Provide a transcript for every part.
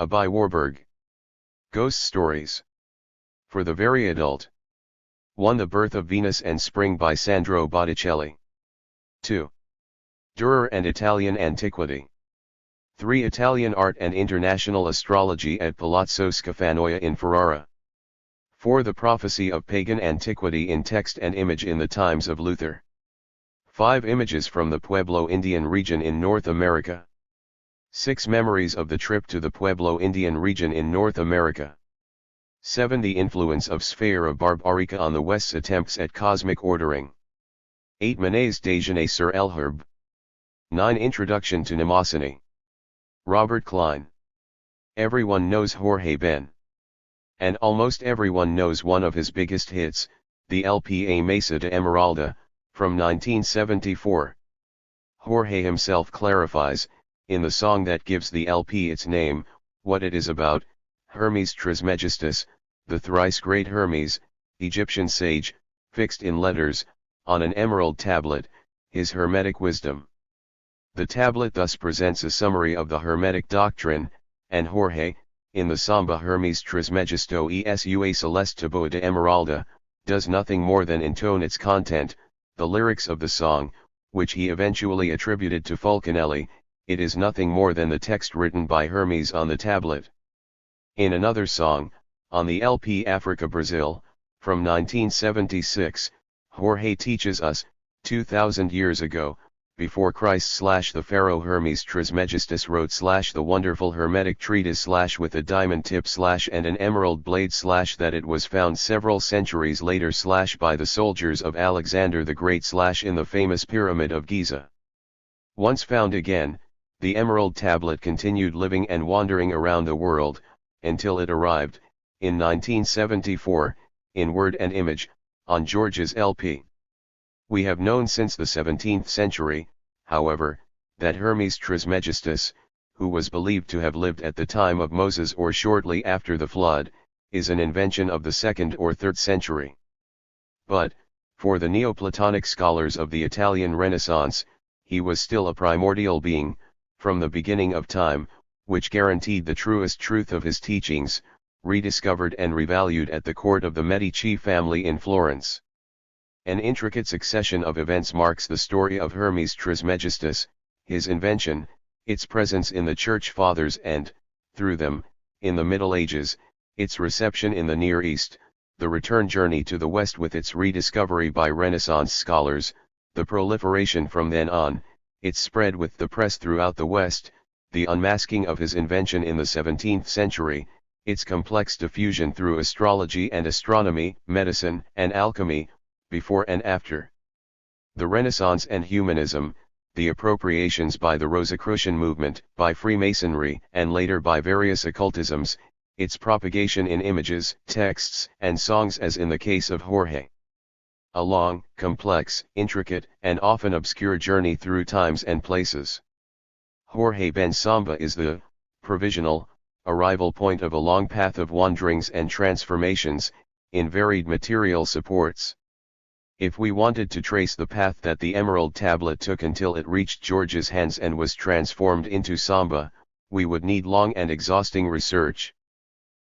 by Warburg. Ghost Stories. For the very adult. 1. The Birth of Venus and Spring by Sandro Botticelli. 2. Dürer and Italian Antiquity. 3. Italian Art and International Astrology at Palazzo Scafanoia in Ferrara. 4. The Prophecy of Pagan Antiquity in Text and Image in the Times of Luther. 5. Images from the Pueblo Indian region in North America. 6. Memories of the trip to the Pueblo Indian region in North America. 7. The influence of Sphera Barbarica on the West's attempts at cosmic ordering. 8. Manet's Déjeuner sur l'herbe. 9. Introduction to Mnemosyne. Robert Klein. Everyone knows Jorge Ben. And almost everyone knows one of his biggest hits, the LP A Mesa de Emeralda, from 1974. Jorge himself clarifies, in the song that gives the LP its name, what it is about: Hermes Trismegistus, the thrice great Hermes, Egyptian sage, fixed in letters, on an emerald tablet, his Hermetic wisdom. The tablet thus presents a summary of the Hermetic doctrine, and Jorge, in the samba Hermes Trismegisto e sua celeste boa de Emeralda, does nothing more than intone its content, the lyrics of the song, which he eventually attributed to Fulcanelli. It is nothing more than the text written by Hermes on the tablet. In another song, on the LP Africa Brazil, from 1976, Jorge teaches us, 2,000 years ago, before Christ / the Pharaoh Hermes Trismegistus wrote / the wonderful Hermetic treatise / with a diamond tip / and an emerald blade / that it was found several centuries later / by the soldiers of Alexander the Great / in the famous Pyramid of Giza. Once found again, the emerald tablet continued living and wandering around the world, until it arrived, in 1974, in word and image, on George's LP. We have known since the 17th century, however, that Hermes Trismegistus, who was believed to have lived at the time of Moses or shortly after the flood, is an invention of the 2nd or 3rd century. But, for the Neoplatonic scholars of the Italian Renaissance, he was still a primordial being, from the beginning of time, which guaranteed the truest truth of his teachings, rediscovered and revalued at the court of the Medici family in Florence. An intricate succession of events marks the story of Hermes Trismegistus, his invention, its presence in the Church Fathers and, through them, in the Middle Ages, its reception in the Near East, the return journey to the West with its rediscovery by Renaissance scholars, the proliferation from then on, its spread with the press throughout the West, the unmasking of his invention in the 17th century, its complex diffusion through astrology and astronomy, medicine and alchemy, before and after. The Renaissance and Humanism, the appropriations by the Rosicrucian movement, by Freemasonry, and later by various occultisms, its propagation in images, texts, and songs as in the case of Jorge. A long, complex, intricate, and often obscure journey through times and places. Jorge Ben Samba is the provisional arrival point of a long path of wanderings and transformations, in varied material supports. If we wanted to trace the path that the emerald tablet took until it reached George's hands and was transformed into samba, we would need long and exhausting research.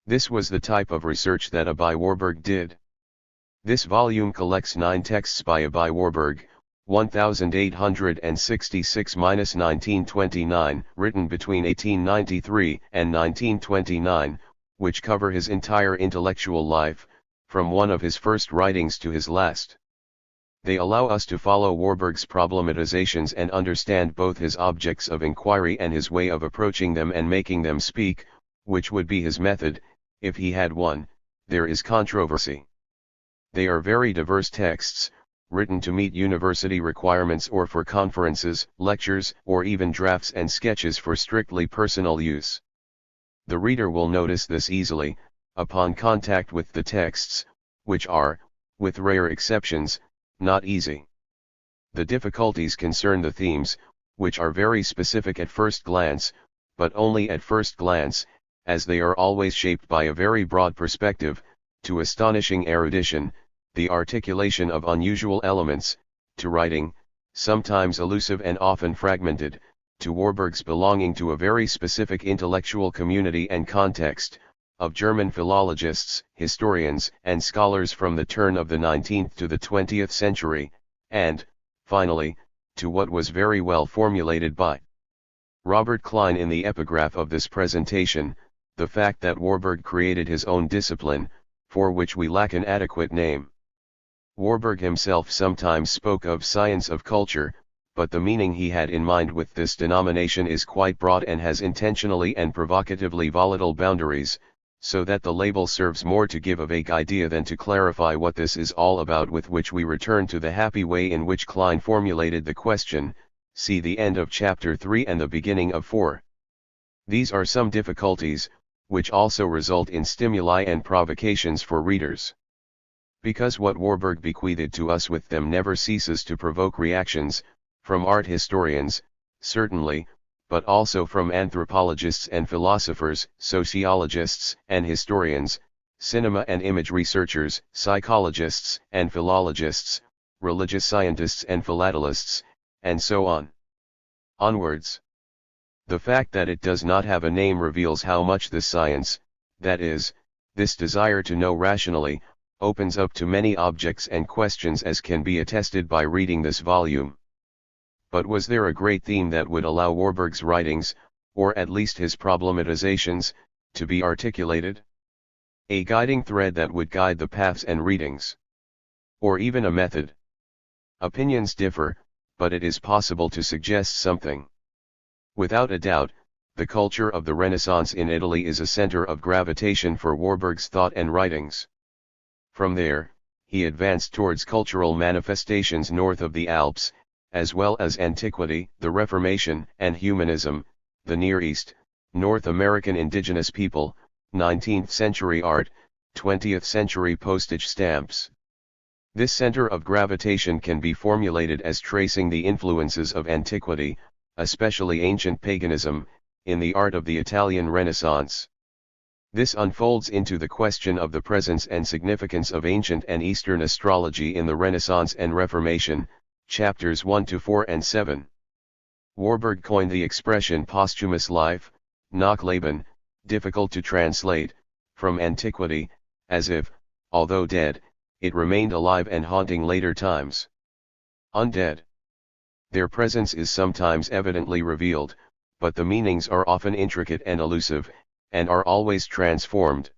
This was the type of research that A. by Warburg did. This volume collects 9 texts by A. by Warburg, 1866–1929, written between 1893 and 1929, which cover his entire intellectual life, from one of his first writings to his last. They allow us to follow Warburg's problematizations and understand both his objects of inquiry and his way of approaching them and making them speak, which would be his method, if he had one. There is controversy. They are very diverse texts, written to meet university requirements or for conferences, lectures, or even drafts and sketches for strictly personal use. The reader will notice this easily, upon contact with the texts, which are, with rare exceptions, not easy. The difficulties concern the themes, which are very specific at first glance, but only at first glance, as they are always shaped by a very broad perspective, to astonishing erudition, the articulation of unusual elements, to writing, sometimes elusive and often fragmented, to Warburg's belonging to a very specific intellectual community and context, of German philologists, historians, and scholars from the turn of the 19th to the 20th century, and, finally, to what was very well formulated by Robert Klein in the epigraph of this presentation, the fact that Warburg created his own discipline, for which we lack an adequate name. Warburg himself sometimes spoke of science of culture, but the meaning he had in mind with this denomination is quite broad and has intentionally and provocatively volatile boundaries, so that the label serves more to give a vague idea than to clarify what this is all about, with which we return to the happy way in which Klein formulated the question, see the end of chapter 3 and the beginning of 4. These are some difficulties, which also result in stimuli and provocations for readers. Because what Warburg bequeathed to us with them never ceases to provoke reactions, from art historians, certainly, but also from anthropologists and philosophers, sociologists and historians, cinema and image researchers, psychologists and philologists, religious scientists and philatelists, and so on. Onwards. The fact that it does not have a name reveals how much this science, that is, this desire to know rationally, opens up to many objects and questions, as can be attested by reading this volume. But was there a great theme that would allow Warburg's writings, or at least his problematizations, to be articulated? A guiding thread that would guide the paths and readings? Or even a method? Opinions differ, but it is possible to suggest something. Without a doubt, the culture of the Renaissance in Italy is a center of gravitation for Warburg's thought and writings. From there, he advanced towards cultural manifestations north of the Alps, as well as antiquity, the Reformation, and humanism, the Near East, North American indigenous people, 19th century art, 20th century postage stamps. This center of gravitation can be formulated as tracing the influences of antiquity, especially ancient paganism, in the art of the Italian Renaissance. This unfolds into the question of the presence and significance of ancient and Eastern astrology in the Renaissance and Reformation, chapters 1 to 4 and 7. Warburg coined the expression posthumous life, Nachleben, difficult to translate, from antiquity, as if, although dead, it remained alive and haunting later times. Undead. Their presence is sometimes evidently revealed, but the meanings are often intricate and elusive, and are always transformed.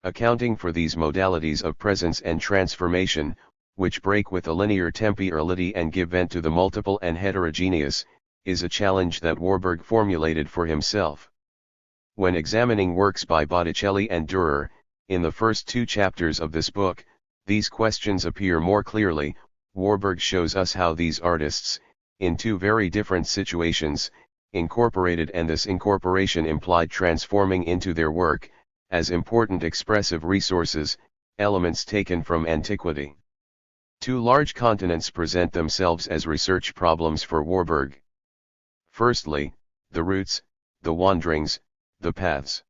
Accounting for these modalities of presence and transformation, which break with a linear temporality and give vent to the multiple and heterogeneous, is a challenge that Warburg formulated for himself. When examining works by Botticelli and Dürer, in the first 2 chapters of this book, these questions appear more clearly. Warburg shows us how these artists, in 2 very different situations, incorporated, and this incorporation implied transforming into their work, as important expressive resources, elements taken from antiquity. 2 large continents present themselves as research problems for Warburg. Firstly, the roots, the wanderings, the paths.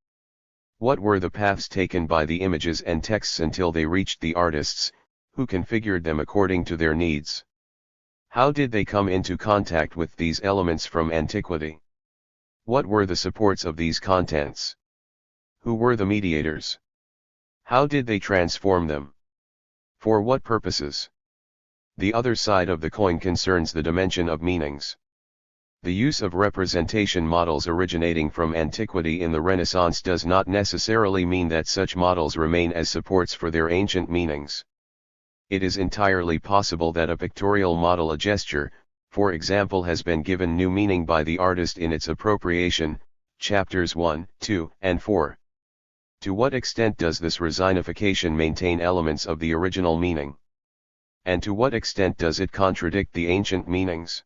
What were the paths taken by the images and texts until they reached the artists, who configured them according to their needs? How did they come into contact with these elements from antiquity? What were the supports of these contents? Who were the mediators? How did they transform them? For what purposes? The other side of the coin concerns the dimension of meanings. The use of representation models originating from antiquity in the Renaissance does not necessarily mean that such models remain as supports for their ancient meanings. It is entirely possible that a pictorial model, a gesture, for example, has been given new meaning by the artist in its appropriation, chapters 1, 2, and 4. To what extent does this resignification maintain elements of the original meaning? And to what extent does it contradict the ancient meanings?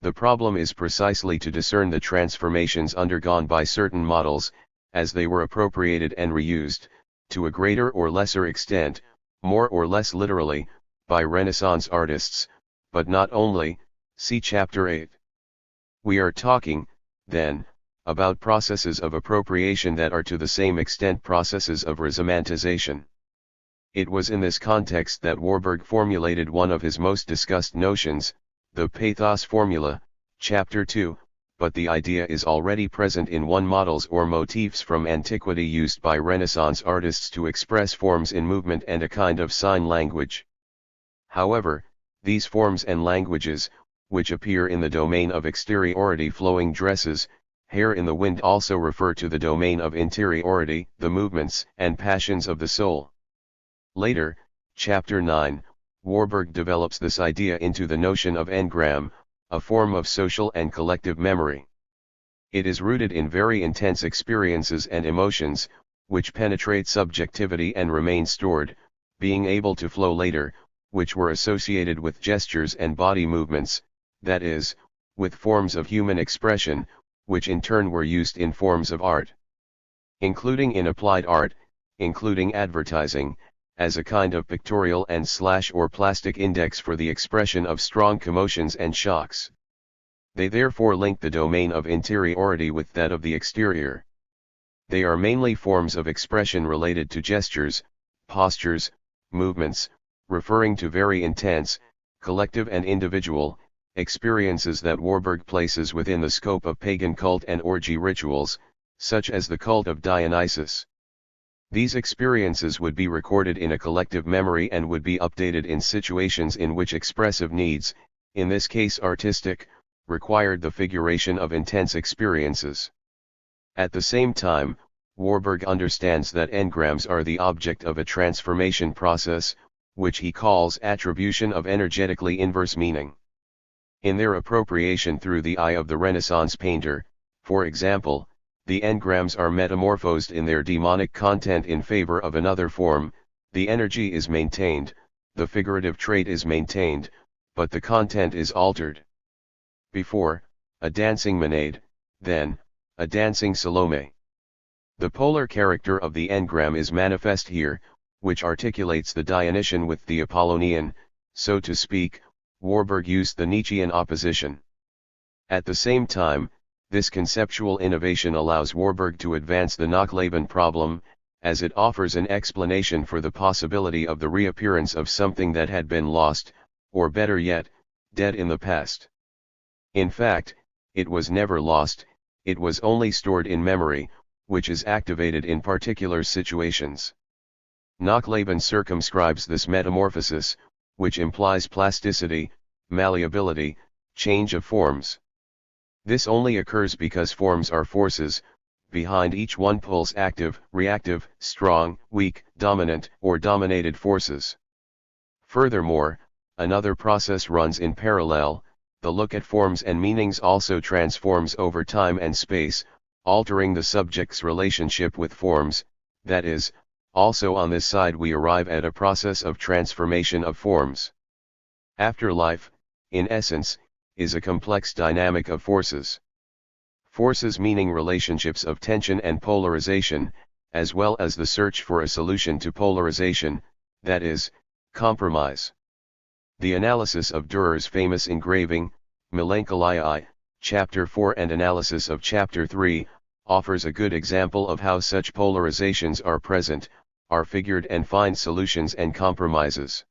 The problem is precisely to discern the transformations undergone by certain models, as they were appropriated and reused, to a greater or lesser extent, more or less literally, by Renaissance artists, but not only, see chapter 8. We are talking, then, about processes of appropriation that are to the same extent processes of resemantization. It was in this context that Warburg formulated one of his most discussed notions, the pathos formula, chapter 2, but the idea is already present in one models or motifs from antiquity used by Renaissance artists to express forms in movement and a kind of sign language. However, these forms and languages, which appear in the domain of exteriority, flowing dresses, hair in the wind, also refer to the domain of interiority, the movements and passions of the soul. Later, chapter 9, Warburg develops this idea into the notion of engram, a form of social and collective memory. It is rooted in very intense experiences and emotions, which penetrate subjectivity and remain stored, being able to flow later, which were associated with gestures and body movements, that is, with forms of human expression, which in turn were used in forms of art. Including in applied art, including advertising, as a kind of pictorial and or plastic index for the expression of strong commotions and shocks. They therefore link the domain of interiority with that of the exterior. They are mainly forms of expression related to gestures, postures, movements, referring to very intense, collective and individual, experiences that Warburg places within the scope of pagan cult and orgy rituals, such as the cult of Dionysus. These experiences would be recorded in a collective memory and would be updated in situations in which expressive needs, in this case artistic, required the figuration of intense experiences. At the same time, Warburg understands that engrams are the object of a transformation process, which he calls attribution of energetically inverse meaning. In their appropriation through the eye of the Renaissance painter, for example, the engrams are metamorphosed in their demonic content in favor of another form, the energy is maintained, the figurative trait is maintained, but the content is altered. Before, a dancing Maenad, then, a dancing Salome. The polar character of the engram is manifest here, which articulates the Dionysian with the Apollonian, so to speak. Warburg used the Nietzschean opposition. At the same time, this conceptual innovation allows Warburg to advance the Nachleben problem, as it offers an explanation for the possibility of the reappearance of something that had been lost, or better yet, dead in the past. In fact, it was never lost, it was only stored in memory, which is activated in particular situations. Nachleben circumscribes this metamorphosis, which implies plasticity, malleability, change of forms. This only occurs because forms are forces, behind each one pulls active, reactive, strong, weak, dominant, or dominated forces. Furthermore, another process runs in parallel, the look at forms and meanings also transforms over time and space, altering the subject's relationship with forms, that is, also on this side we arrive at a process of transformation of forms. Afterlife, in essence, is a complex dynamic of forces. Forces meaning relationships of tension and polarization, as well as the search for a solution to polarization, that is, compromise. The analysis of Dürer's famous engraving, Melancholiae, chapter 4 and analysis of chapter 3, offers a good example of how such polarizations are present, are figured and find solutions and compromises.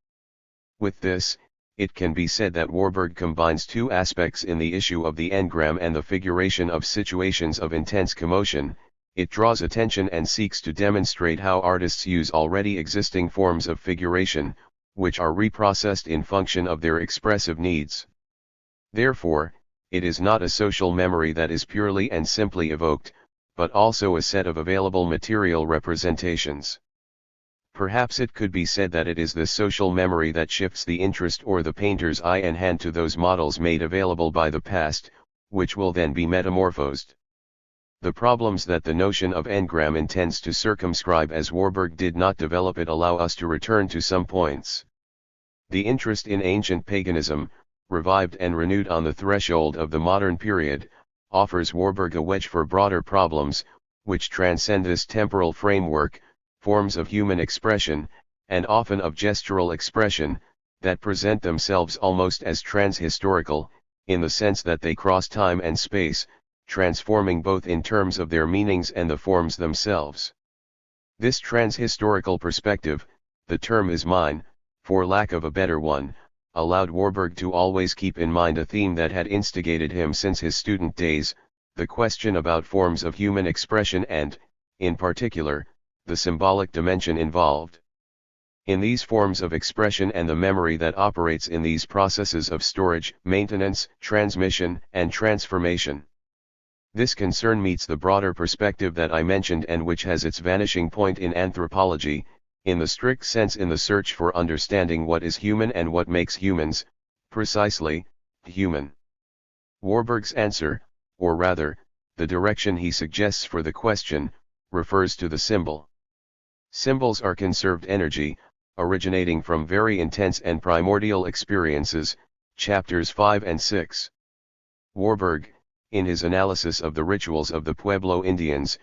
With this, it can be said that Warburg combines two aspects in the issue of the engram and the figuration of situations of intense commotion. It draws attention and seeks to demonstrate how artists use already existing forms of figuration, which are reprocessed in function of their expressive needs. Therefore, it is not a social memory that is purely and simply evoked, but also a set of available material representations. Perhaps it could be said that it is this social memory that shifts the interest or the painter's eye and hand to those models made available by the past, which will then be metamorphosed. The problems that the notion of engram intends to circumscribe as Warburg did not develop it allow us to return to some points. The interest in ancient paganism, revived and renewed on the threshold of the modern period, offers Warburg a wedge for broader problems, which transcend this temporal framework, forms of human expression, and often of gestural expression, that present themselves almost as transhistorical, in the sense that they cross time and space, transforming both in terms of their meanings and the forms themselves. This transhistorical perspective, the term is mine, for lack of a better one, allowed Warburg to always keep in mind a theme that had instigated him since his student days, the question about forms of human expression and, in particular, the symbolic dimension involved in these forms of expression and the memory that operates in these processes of storage, maintenance, transmission, and transformation. This concern meets the broader perspective that I mentioned and which has its vanishing point in anthropology, in the strict sense in the search for understanding what is human and what makes humans, precisely, human. Warburg's answer, or rather, the direction he suggests for the question, refers to the symbol. Symbols are conserved energy, originating from very intense and primordial experiences, chapters 5 and 6. Warburg, in his analysis of the rituals of the Pueblo Indians,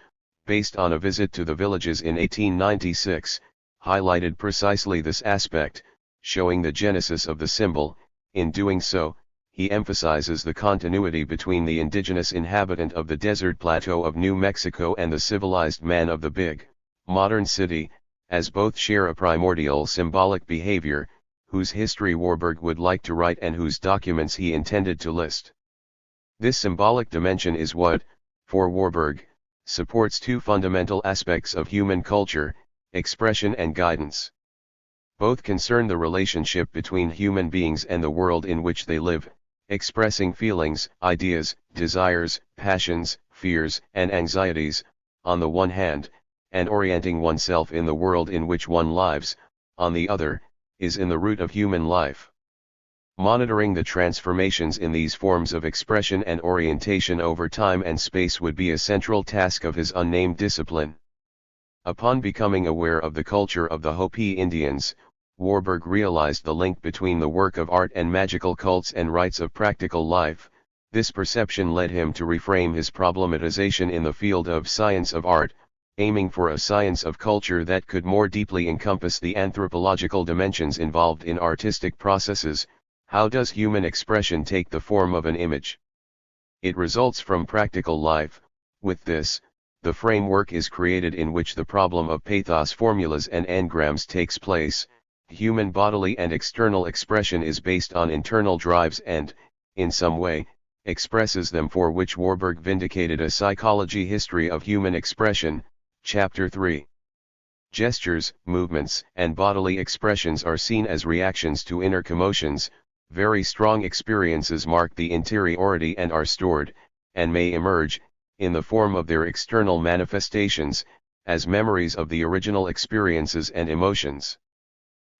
based on a visit to the villages in 1896, highlighted precisely this aspect, showing the genesis of the symbol. In doing so, he emphasizes the continuity between the indigenous inhabitant of the desert plateau of New Mexico and the civilized man of the big, modern city, as both share a primordial symbolic behavior, whose history Warburg would like to write and whose documents he intended to list. This symbolic dimension is what, for Warburg, supports two fundamental aspects of human culture, expression and guidance. Both concern the relationship between human beings and the world in which they live, expressing feelings, ideas, desires, passions, fears, and anxieties, on the one hand, and orienting oneself in the world in which one lives, on the other, is in the root of human life. Monitoring the transformations in these forms of expression and orientation over time and space would be a central task of his unnamed discipline. Upon becoming aware of the culture of the Hopi Indians, Warburg realized the link between the work of art and magical cults and rites of practical life. This perception led him to reframe his problematization in the field of science of art, aiming for a science of culture that could more deeply encompass the anthropological dimensions involved in artistic processes. How does human expression take the form of an image? It results from practical life. With this, the framework is created in which the problem of pathos formulas and engrams takes place. Human bodily and external expression is based on internal drives and, in some way, expresses them, for which Warburg vindicated a psychology history of human expression, chapter 3. Gestures, movements, and bodily expressions are seen as reactions to inner commotions. Very strong experiences mark the interiority and are stored, and may emerge, in the form of their external manifestations, as memories of the original experiences and emotions.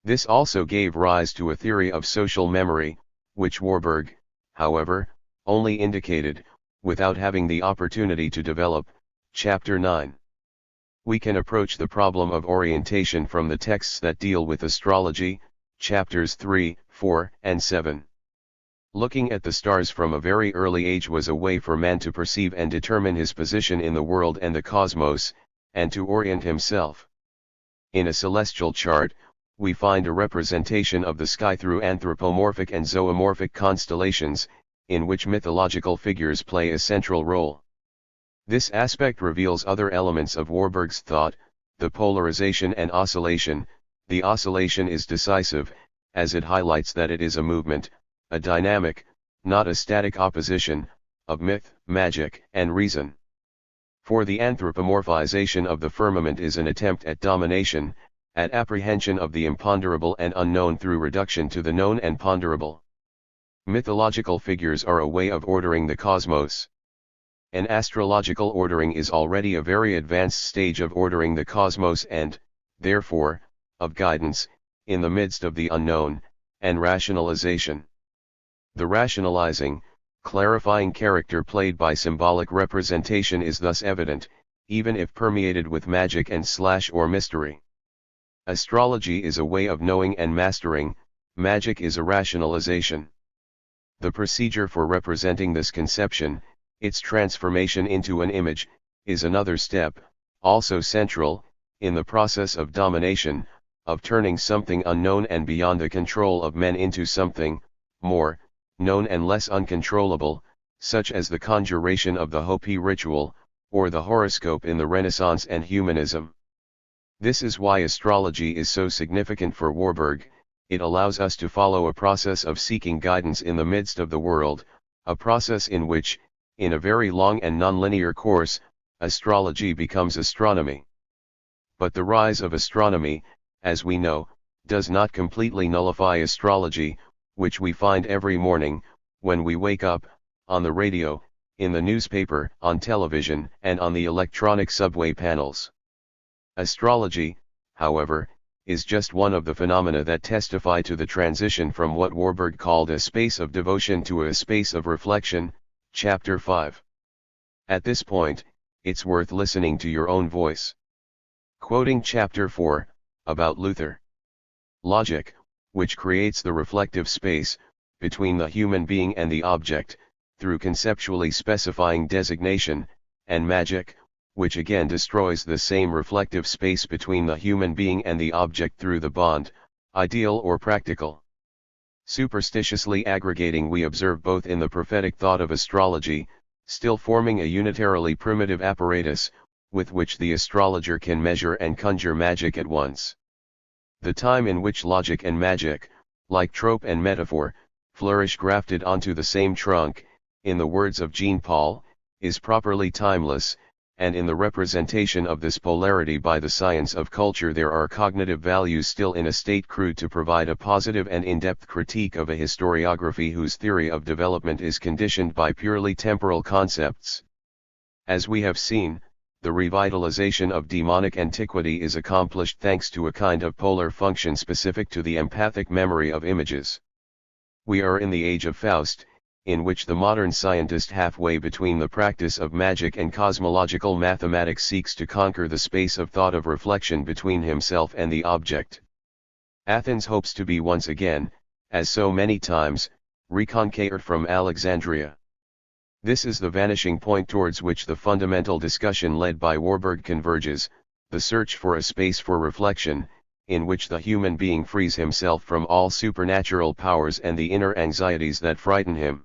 This also gave rise to a theory of social memory, which Warburg, however, only indicated, without having the opportunity to develop, chapter 9. We can approach the problem of orientation from the texts that deal with astrology, chapters 3, 4, and 7. Looking at the stars from a very early age was a way for man to perceive and determine his position in the world and the cosmos, and to orient himself. In a celestial chart, we find a representation of the sky through anthropomorphic and zoomorphic constellations, in which mythological figures play a central role. This aspect reveals other elements of Warburg's thought, the polarization and oscillation. The oscillation is decisive, as it highlights that it is a movement, a dynamic, not a static opposition, of myth, magic, and reason. For the anthropomorphization of the firmament is an attempt at domination, at apprehension of the imponderable and unknown through reduction to the known and ponderable. Mythological figures are a way of ordering the cosmos. An astrological ordering is already a very advanced stage of ordering the cosmos and, therefore, of guidance, in the midst of the unknown, and rationalization. The rationalizing, clarifying character played by symbolic representation is thus evident, even if permeated with magic and or mystery. Astrology is a way of knowing and mastering, magic is a rationalization. The procedure for representing this conception, its transformation into an image, is another step, also central, in the process of domination, of turning something unknown and beyond the control of men into something more known and less uncontrollable, such as the conjuration of the Hopi ritual, or the horoscope in the Renaissance and humanism. This is why astrology is so significant for Warburg. it allows us to follow a process of seeking guidance in the midst of the world, a process in which, in a very long and nonlinear course, astrology becomes astronomy. But the rise of astronomy, as we know, does not completely nullify astrology, which we find every morning, when we wake up, on the radio, in the newspaper, on television, and on the electronic subway panels. Astrology, however, is just one of the phenomena that testify to the transition from what Warburg called a space of devotion to a space of reflection, chapter 5. At this point, it's worth listening to your own voice. Quoting chapter 4, about Luther. Logic, which creates the reflective space, between the human being and the object, through conceptually specifying designation, and magic, which again destroys the same reflective space between the human being and the object through the bond, ideal or practical. Superstitiously aggregating, we observe both in the prophetic thought of astrology, still forming a unitarily primitive apparatus, with which the astrologer can measure and conjure magic at once. The time in which logic and magic, like trope and metaphor, flourish grafted onto the same trunk, in the words of Jean Paul, is properly timeless, and in the representation of this polarity by the science of culture there are cognitive values still in a state crude to provide a positive and in-depth critique of a historiography whose theory of development is conditioned by purely temporal concepts. As we have seen, the revitalization of demonic antiquity is accomplished thanks to a kind of polar function specific to the empathic memory of images. We are in the age of Faust, in which the modern scientist halfway between the practice of magic and cosmological mathematics seeks to conquer the space of thought of reflection between himself and the object. Athens hopes to be once again, as so many times, reconquered from Alexandria. This is the vanishing point towards which the fundamental discussion led by Warburg converges, the search for a space for reflection, in which the human being frees himself from all supernatural powers and the inner anxieties that frighten him.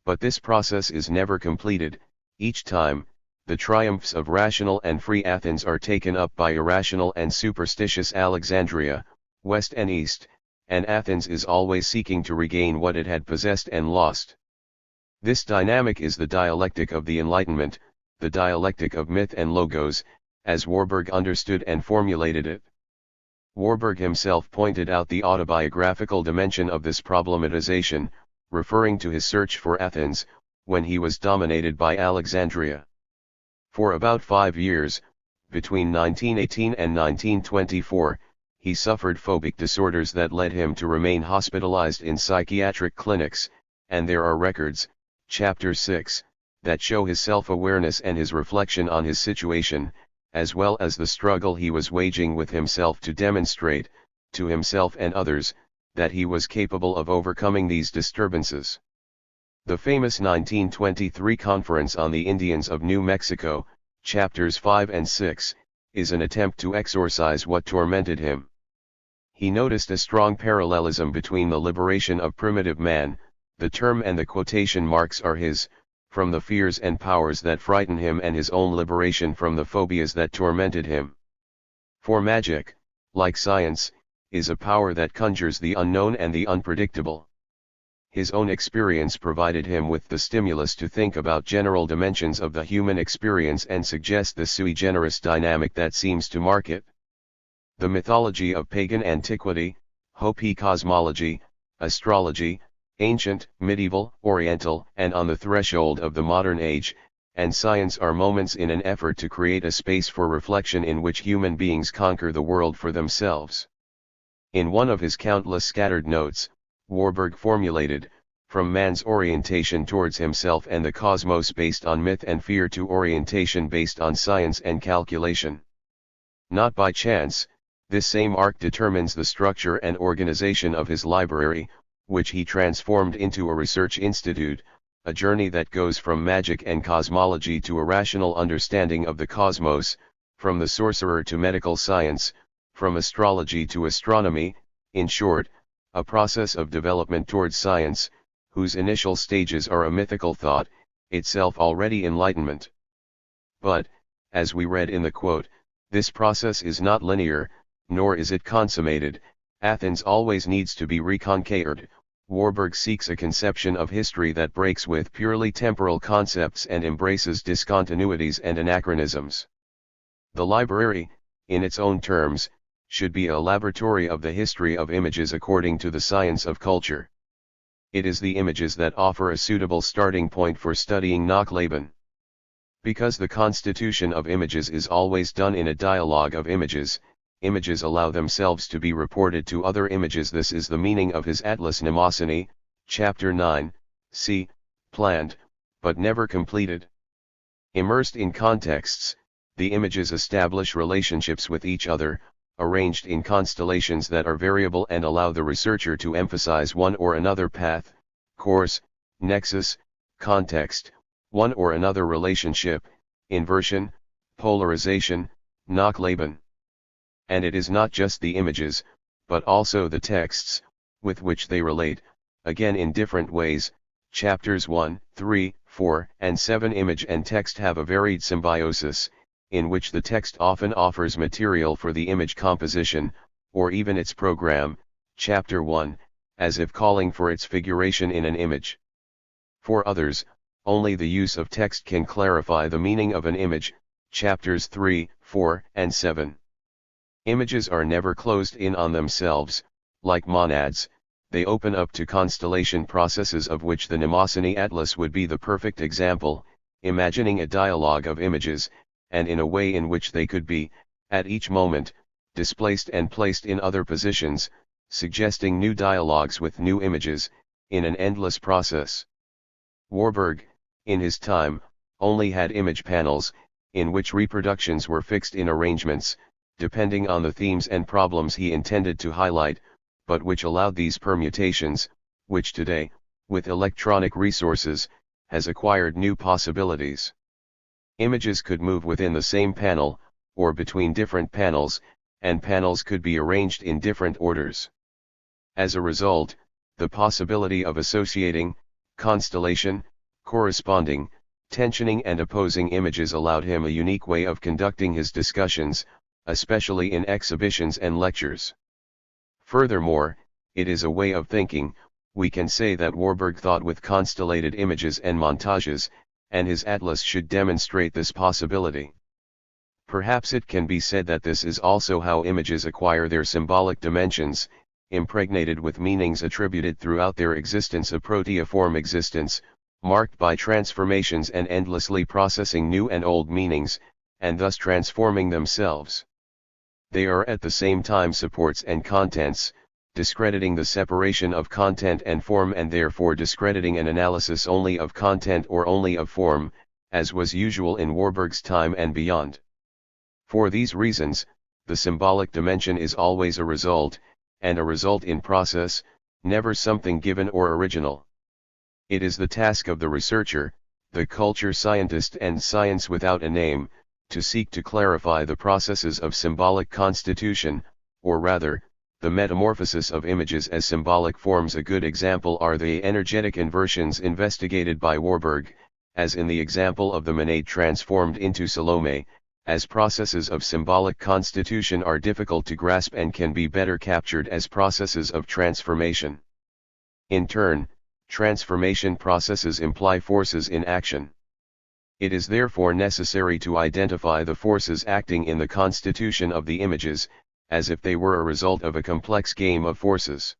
But this process is never completed. Each time, the triumphs of rational and free Athens are taken up by irrational and superstitious Alexandria, west and east, and Athens is always seeking to regain what it had possessed and lost. This dynamic is the dialectic of the Enlightenment, the dialectic of myth and logos, as Warburg understood and formulated it. Warburg himself pointed out the autobiographical dimension of this problematization, referring to his search for Athens, when he was dominated by Alexandria. For about 5 years, between 1918 and 1924, he suffered phobic disorders that led him to remain hospitalized in psychiatric clinics, and there are records, chapter 6, that show his self-awareness and his reflection on his situation, as well as the struggle he was waging with himself to demonstrate, to himself and others, that he was capable of overcoming these disturbances. The famous 1923 Conference on the Indians of New Mexico, chapters 5 and 6, is an attempt to exorcise what tormented him. He noticed a strong parallelism between the liberation of primitive man, the term and the quotation marks are his, from the fears and powers that frighten him, and his own liberation from the phobias that tormented him. For magic, like science, is a power that conjures the unknown and the unpredictable. His own experience provided him with the stimulus to think about general dimensions of the human experience and suggest the sui generis dynamic that seems to mark it. The mythology of pagan antiquity, Hopi cosmology, astrology, ancient, medieval, oriental, and on the threshold of the modern age, and science are moments in an effort to create a space for reflection in which human beings conquer the world for themselves. In one of his countless scattered notes, Warburg formulated, from man's orientation towards himself and the cosmos based on myth and fear to orientation based on science and calculation. Not by chance, this same arc determines the structure and organization of his library, which he transformed into a research institute, a journey that goes from magic and cosmology to a rational understanding of the cosmos, from the sorcerer to medical science, from astrology to astronomy, in short, a process of development towards science, whose initial stages are a mythical thought, itself already enlightenment. But, as we read in the quote, this process is not linear, nor is it consummated, Athens always needs to be reconquered. Warburg seeks a conception of history that breaks with purely temporal concepts and embraces discontinuities and anachronisms. The library, in its own terms, should be a laboratory of the history of images according to the science of culture. It is the images that offer a suitable starting point for studying Nachleben. Because the constitution of images is always done in a dialogue of images, images allow themselves to be reported to other images. This is the meaning of his Atlas Mnemosyne, chapter 9, c. Planned, but never completed. Immersed in contexts, the images establish relationships with each other, arranged in constellations that are variable and allow the researcher to emphasize one or another path, course, nexus, context, one or another relationship, inversion, polarization, Nachleben. And it is not just the images, but also the texts, with which they relate, again in different ways. Chapters 1, 3, 4, and 7. Image and text have a varied symbiosis, in which the text often offers material for the image composition, or even its program, chapter 1, as if calling for its figuration in an image. For others, only the use of text can clarify the meaning of an image, chapters 3, 4, and 7. Images are never closed in on themselves, like monads, they open up to constellation processes of which the Mnemosyne Atlas would be the perfect example, imagining a dialogue of images, and in a way in which they could be, at each moment, displaced and placed in other positions, suggesting new dialogues with new images, in an endless process. Warburg, in his time, only had image panels, in which reproductions were fixed in arrangements, depending on the themes and problems he intended to highlight, but which allowed these permutations, which today, with electronic resources, has acquired new possibilities. Images could move within the same panel, or between different panels, and panels could be arranged in different orders. As a result, the possibility of associating, constellation, corresponding, tensioning and opposing images allowed him a unique way of conducting his discussions, especially in exhibitions and lectures. Furthermore, it is a way of thinking. We can say that Warburg thought with constellated images and montages, and his atlas should demonstrate this possibility. Perhaps it can be said that this is also how images acquire their symbolic dimensions, impregnated with meanings attributed throughout their existence, a proteoform existence, marked by transformations and endlessly processing new and old meanings, and thus transforming themselves. They are at the same time supports and contents, discrediting the separation of content and form and therefore discrediting an analysis only of content or only of form, as was usual in Warburg's time and beyond. For these reasons, the symbolic dimension is always a result, and a result in process, never something given or original. It is the task of the researcher, the culture scientist and science without a name, to seek to clarify the processes of symbolic constitution, or rather, the metamorphosis of images as symbolic forms. A good example are the energetic inversions investigated by Warburg, as in the example of the Maenad transformed into Salome, as processes of symbolic constitution are difficult to grasp and can be better captured as processes of transformation. In turn, transformation processes imply forces in action. It is therefore necessary to identify the forces acting in the constitution of the images, as if they were a result of a complex game of forces.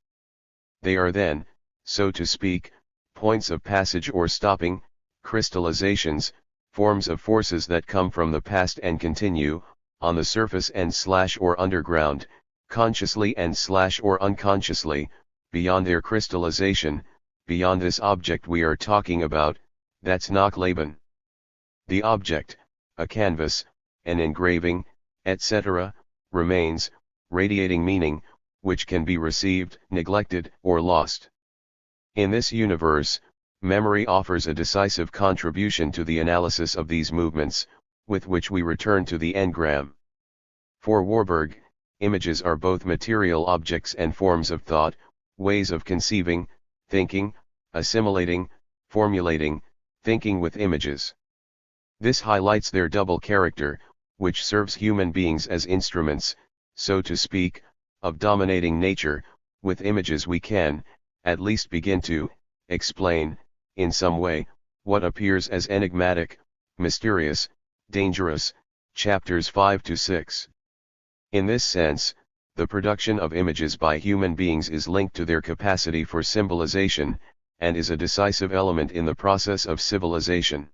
They are then, so to speak, points of passage or stopping, crystallizations, forms of forces that come from the past and continue, on the surface and or underground, consciously and or unconsciously, beyond their crystallization, beyond this object we are talking about, that's Nachleben. The object, a canvas, an engraving, etc., remains, radiating meaning, which can be received, neglected, or lost. In this universe, memory offers a decisive contribution to the analysis of these movements, with which we return to the engram. For Warburg, images are both material objects and forms of thought, ways of conceiving, thinking, assimilating, formulating, thinking with images. This highlights their double character, which serves human beings as instruments, so to speak, of dominating nature. With images we can, at least begin to, explain, in some way, what appears as enigmatic, mysterious, dangerous, chapters 5 to 6. In this sense, the production of images by human beings is linked to their capacity for symbolization, and is a decisive element in the process of civilization.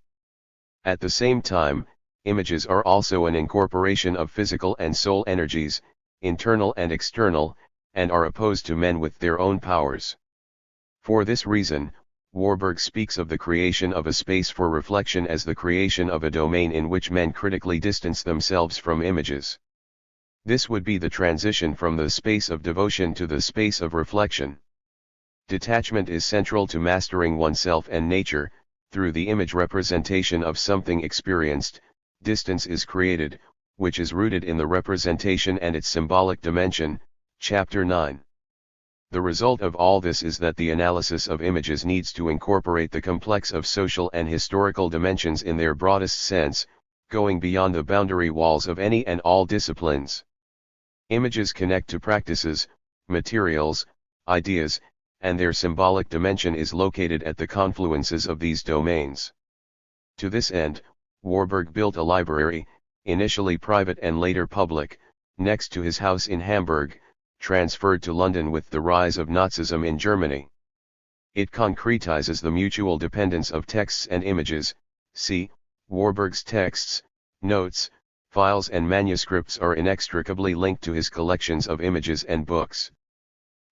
At the same time, images are also an incorporation of physical and soul energies, internal and external, and are opposed to men with their own powers. For this reason, Warburg speaks of the creation of a space for reflection as the creation of a domain in which men critically distance themselves from images. This would be the transition from the space of devotion to the space of reflection. Detachment is central to mastering oneself and nature. Through the image representation of something experienced, distance is created, which is rooted in the representation and its symbolic dimension. Chapter 9. The result of all this is that the analysis of images needs to incorporate the complex of social and historical dimensions in their broadest sense, going beyond the boundary walls of any and all disciplines. Images connect to practices, materials, ideas, and their symbolic dimension is located at the confluences of these domains. To this end, Warburg built a library, initially private and later public, next to his house in Hamburg, transferred to London with the rise of Nazism in Germany. It concretizes the mutual dependence of texts and images. See, Warburg's texts, notes, files and manuscripts are inextricably linked to his collections of images and books.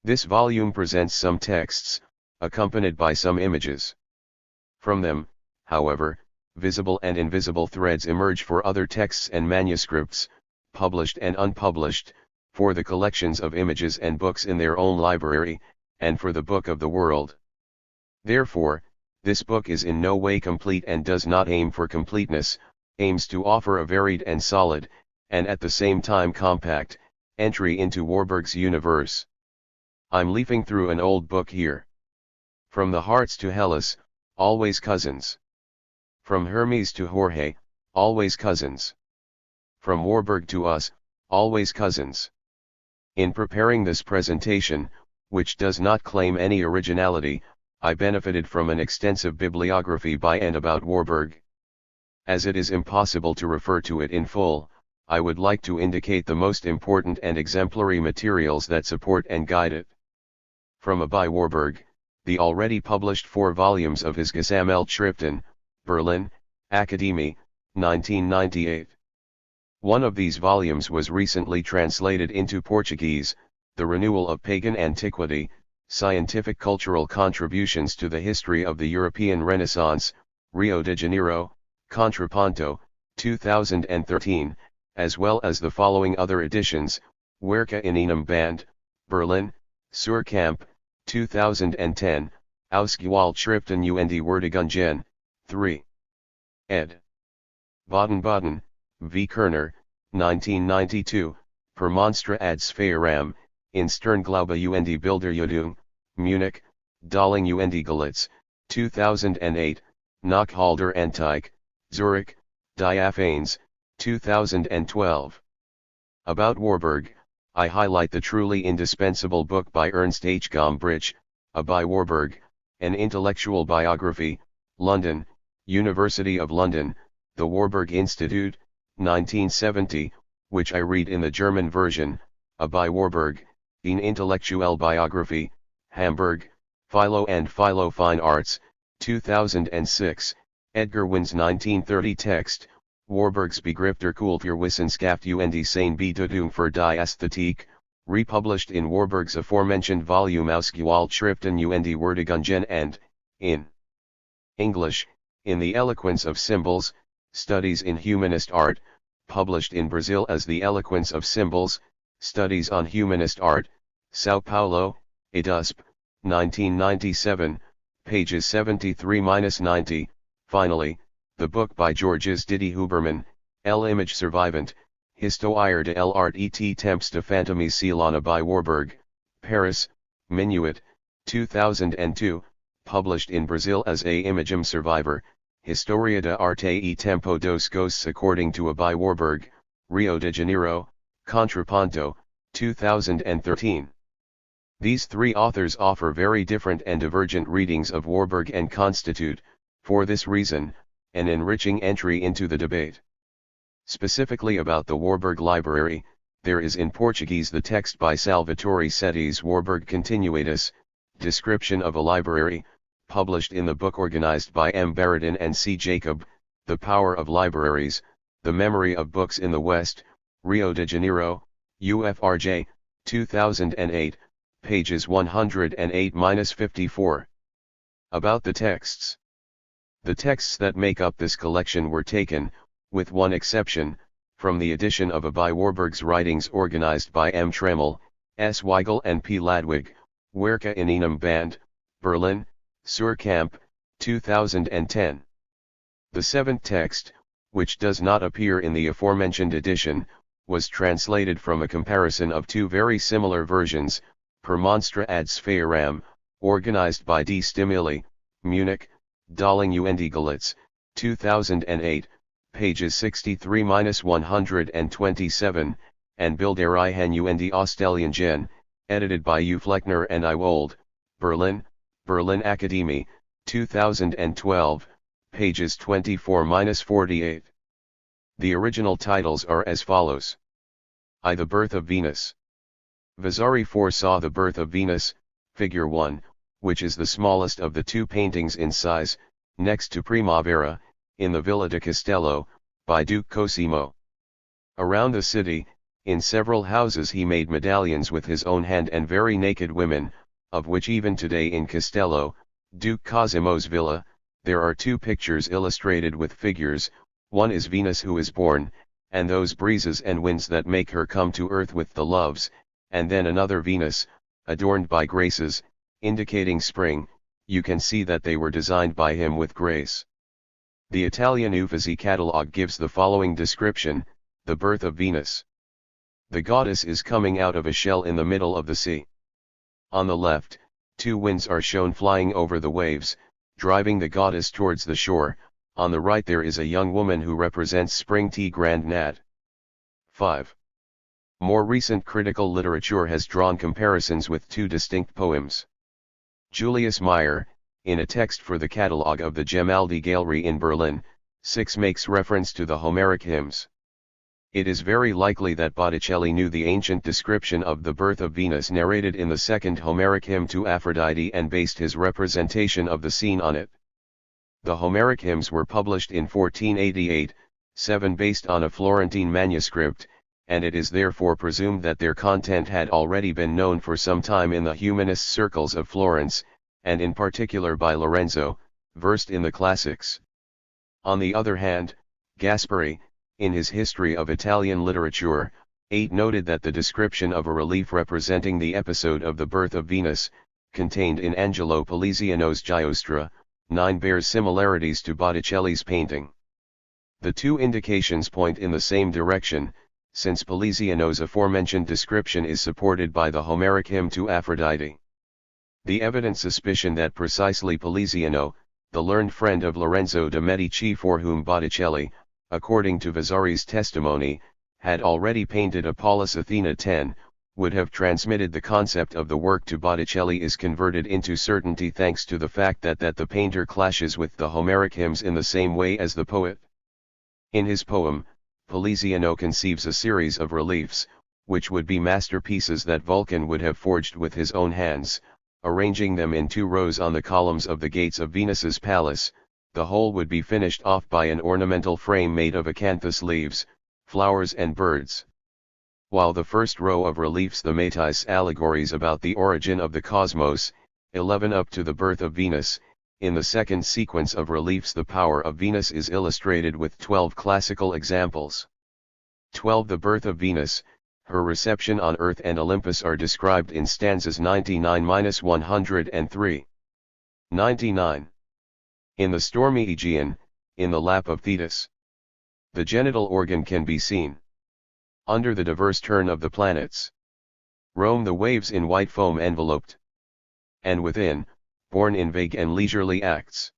This volume presents some texts, accompanied by some images. From them, however, visible and invisible threads emerge for other texts and manuscripts, published and unpublished, for the collections of images and books in their own library, and for the Book of the World. Therefore, this book is in no way complete and does not aim for completeness, aims to offer a varied and solid, and at the same time compact, entry into Warburg's universe. I'm leafing through an old book here. From the Hearts to Hellas, always cousins. From Hermes to Jorge, always cousins. From Warburg to us, always cousins. In preparing this presentation, which does not claim any originality, I benefited from an extensive bibliography by and about Warburg. As it is impossible to refer to it in full, I would like to indicate the most important and exemplary materials that support and guide it. From by Warburg, the already published 4 volumes of his Gesammeltschriften, Berlin, Akademie, 1998. One of these volumes was recently translated into Portuguese, The Renewal of Pagan Antiquity, Scientific Cultural Contributions to the History of the European Renaissance, Rio de Janeiro, Contraponto, 2013, as well as the following other editions, Werke in einem Band, Berlin, Surkamp, 2010, Ausgewähltschriften und Würdigungen, 3. ed. Baden-Baden, V. Kerner, 1992, Per Monstra ad Sphäram, in Sternglaube und Bilderjudung, Munich, Dalling und Galitz, 2008, Nachhalder Antike, Zurich, Diaphanes, 2012. About Warburg, I highlight the truly indispensable book by Ernst H. Gombrich, A by Warburg, an intellectual biography, London, University of London, the Warburg Institute, 1970, which I read in the German version, A by Warburg, Eine Intellektuelle Biography, Hamburg, Philo and Philo Fine Arts, 2006, Edgar Wynn's 1930 text, Warburg's Begriff der Kulturwissenschaft und seine Bedeutung für die Ästhetik, republished in Warburg's aforementioned volume Ausgewähltschriften und Würdigungen and, in English, In the Eloquence of Symbols, Studies in Humanist Art, published in Brazil as The Eloquence of Symbols, Studies on Humanist Art, São Paulo, EDUSP, 1997, pages 73-90, finally, the book by Georges Didier Huberman, L'Image Survivante, Histoire de l'Art et Temps de Fantomie Celana by Warburg, Paris, Minuit, 2002, published in Brazil as A Imagem Survivor, Historia de Arte e Tempo dos Ghosts according to A by Warburg, Rio de Janeiro, Contraponto, 2013. These three authors offer very different and divergent readings of Warburg and constitute, for this reason, an enriching entry into the debate. Specifically about the Warburg Library, there is in Portuguese the text by Salvatore Setti's Warburg Continuatus, Description of a Library, published in the book organized by M. Baradin and C. Jacob, The Power of Libraries, The Memory of Books in the West, Rio de Janeiro, UFRJ, 2008, pages 108-54. About the texts. The texts that make up this collection were taken, with one exception, from the edition of a by Warburg's writings organized by M. Tremel, S. Weigel and P. Ladwig, Werke in einem Band, Berlin, Suhrkamp, 2010. The seventh text, which does not appear in the aforementioned edition, was translated from a comparison of two very similar versions, Per Monstra ad Sphäram, organized by D. Stimuli, Munich, Dalling und Galitz, 2008, pages 63-127, and Bilderreihen und Ausstellungen, edited by U. Fleckner and I. Wold, Berlin, Berlin Akademie, 2012, pages 24-48. The original titles are as follows. I. The Birth of Venus. Vasari foresaw the birth of Venus, figure 1, which is the smallest of the two paintings in size, next to Primavera, in the Villa de Castello, by Duke Cosimo. Around the city, in several houses he made medallions with his own hand and very naked women, of which even today in Castello, Duke Cosimo's villa, there are two pictures illustrated with figures, one is Venus who is born, and those breezes and winds that make her come to earth with the loves, and then another Venus, adorned by graces, indicating spring. You can see that they were designed by him with grace. The Italian Uffizi catalogue gives the following description: the birth of Venus. The goddess is coming out of a shell in the middle of the sea. On the left, two winds are shown flying over the waves, driving the goddess towards the shore. On the right there is a young woman who represents spring tea grand nad. 5. More recent critical literature has drawn comparisons with two distinct poems. Julius Meyer, in a text for the catalogue of the Gemaldi Gallery in Berlin, 6 makes reference to the Homeric hymns. It is very likely that Botticelli knew the ancient description of the birth of Venus narrated in the second Homeric hymn to Aphrodite and based his representation of the scene on it. The Homeric hymns were published in 1488, 7 based on a Florentine manuscript, and it is therefore presumed that their content had already been known for some time in the humanist circles of Florence, and in particular by Lorenzo, versed in the classics. On the other hand, Gasperi, in his History of Italian Literature, 8 noted that the description of a relief representing the episode of the birth of Venus, contained in Angelo Poliziano's Giostra, 9 bears similarities to Botticelli's painting. The two indications point in the same direction, since Poliziano's aforementioned description is supported by the Homeric hymn to Aphrodite. The evident suspicion that precisely Poliziano, the learned friend of Lorenzo de' Medici for whom Botticelli, according to Vasari's testimony, had already painted Apollos Athena 10, would have transmitted the concept of the work to Botticelli is converted into certainty thanks to the fact that the painter clashes with the Homeric hymns in the same way as the poet. In his poem, Poliziano conceives a series of reliefs, which would be masterpieces that Vulcan would have forged with his own hands, arranging them in 2 rows on the columns of the gates of Venus's palace. The whole would be finished off by an ornamental frame made of acanthus leaves, flowers and birds. While the first row of reliefs the Métis allegories about the origin of the cosmos, 11 up to the birth of Venus, in the second sequence of reliefs the power of Venus is illustrated with 12 classical examples. 12 The birth of Venus, her reception on earth and Olympus are described in stanzas 99-103. 99. In the stormy Aegean, in the lap of Thetis. The genital organ can be seen. Under the diverse turn of the planets. Roam the waves in white foam enveloped. And within, born in vague and leisurely acts.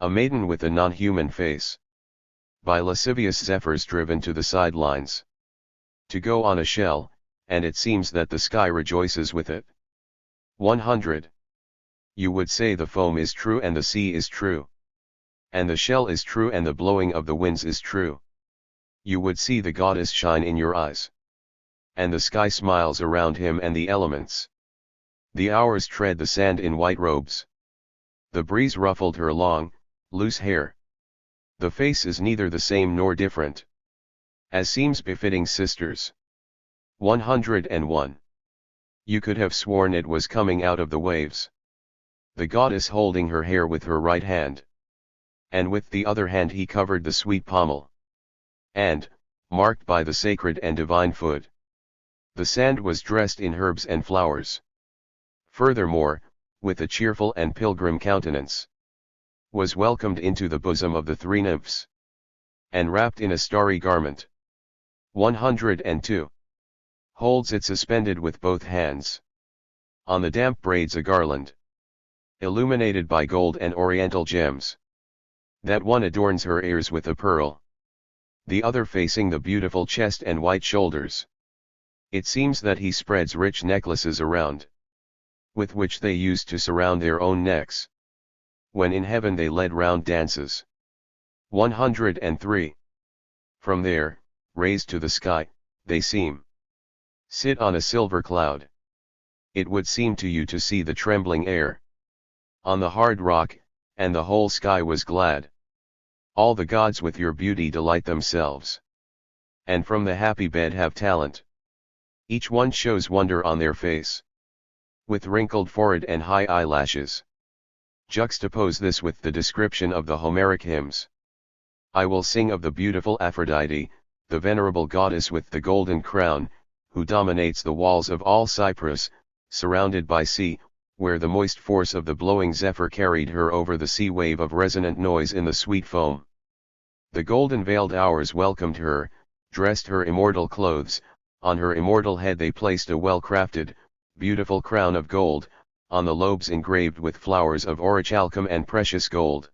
A maiden with a non-human face. By lascivious zephyrs driven to the sidelines. To go on a shell, and it seems that the sky rejoices with it. 100. You would say the foam is true and the sea is true. And the shell is true and the blowing of the winds is true. You would see the goddess shine in your eyes. And the sky smiles around him and the elements. The hours tread the sand in white robes. The breeze ruffled her long, loose hair. The face is neither the same nor different, as seems befitting sisters. 101. You could have sworn it was coming out of the waves. The goddess holding her hair with her right hand. And with the other hand he covered the sweet pommel. And, marked by the sacred and divine foot, the sand was dressed in herbs and flowers. Furthermore, with a cheerful and pilgrim countenance, was welcomed into the bosom of the three nymphs, and wrapped in a starry garment. 102. Holds it suspended with both hands. On the damp braids a garland, illuminated by gold and oriental gems. That one adorns her ears with a pearl, the other facing the beautiful chest and white shoulders. It seems that he spreads rich necklaces around, with which they used to surround their own necks, when in heaven they led round dances. 103. From there, raised to the sky, they seem sit on a silver cloud. It would seem to you to see the trembling air on the hard rock, and the whole sky was glad. All the gods with your beauty delight themselves, and from the happy bed have talent. Each one shows wonder on their face, with wrinkled forehead and high eyelashes. Juxtapose this with the description of the Homeric hymns. I will sing of the beautiful Aphrodite, the venerable goddess with the golden crown, who dominates the walls of all Cyprus, surrounded by sea, where the moist force of the blowing zephyr carried her over the sea wave of resonant noise in the sweet foam. The golden-veiled hours welcomed her, dressed her immortal clothes, on her immortal head they placed a well-crafted, beautiful crown of gold, on the lobes engraved with flowers of orichalcum and precious gold.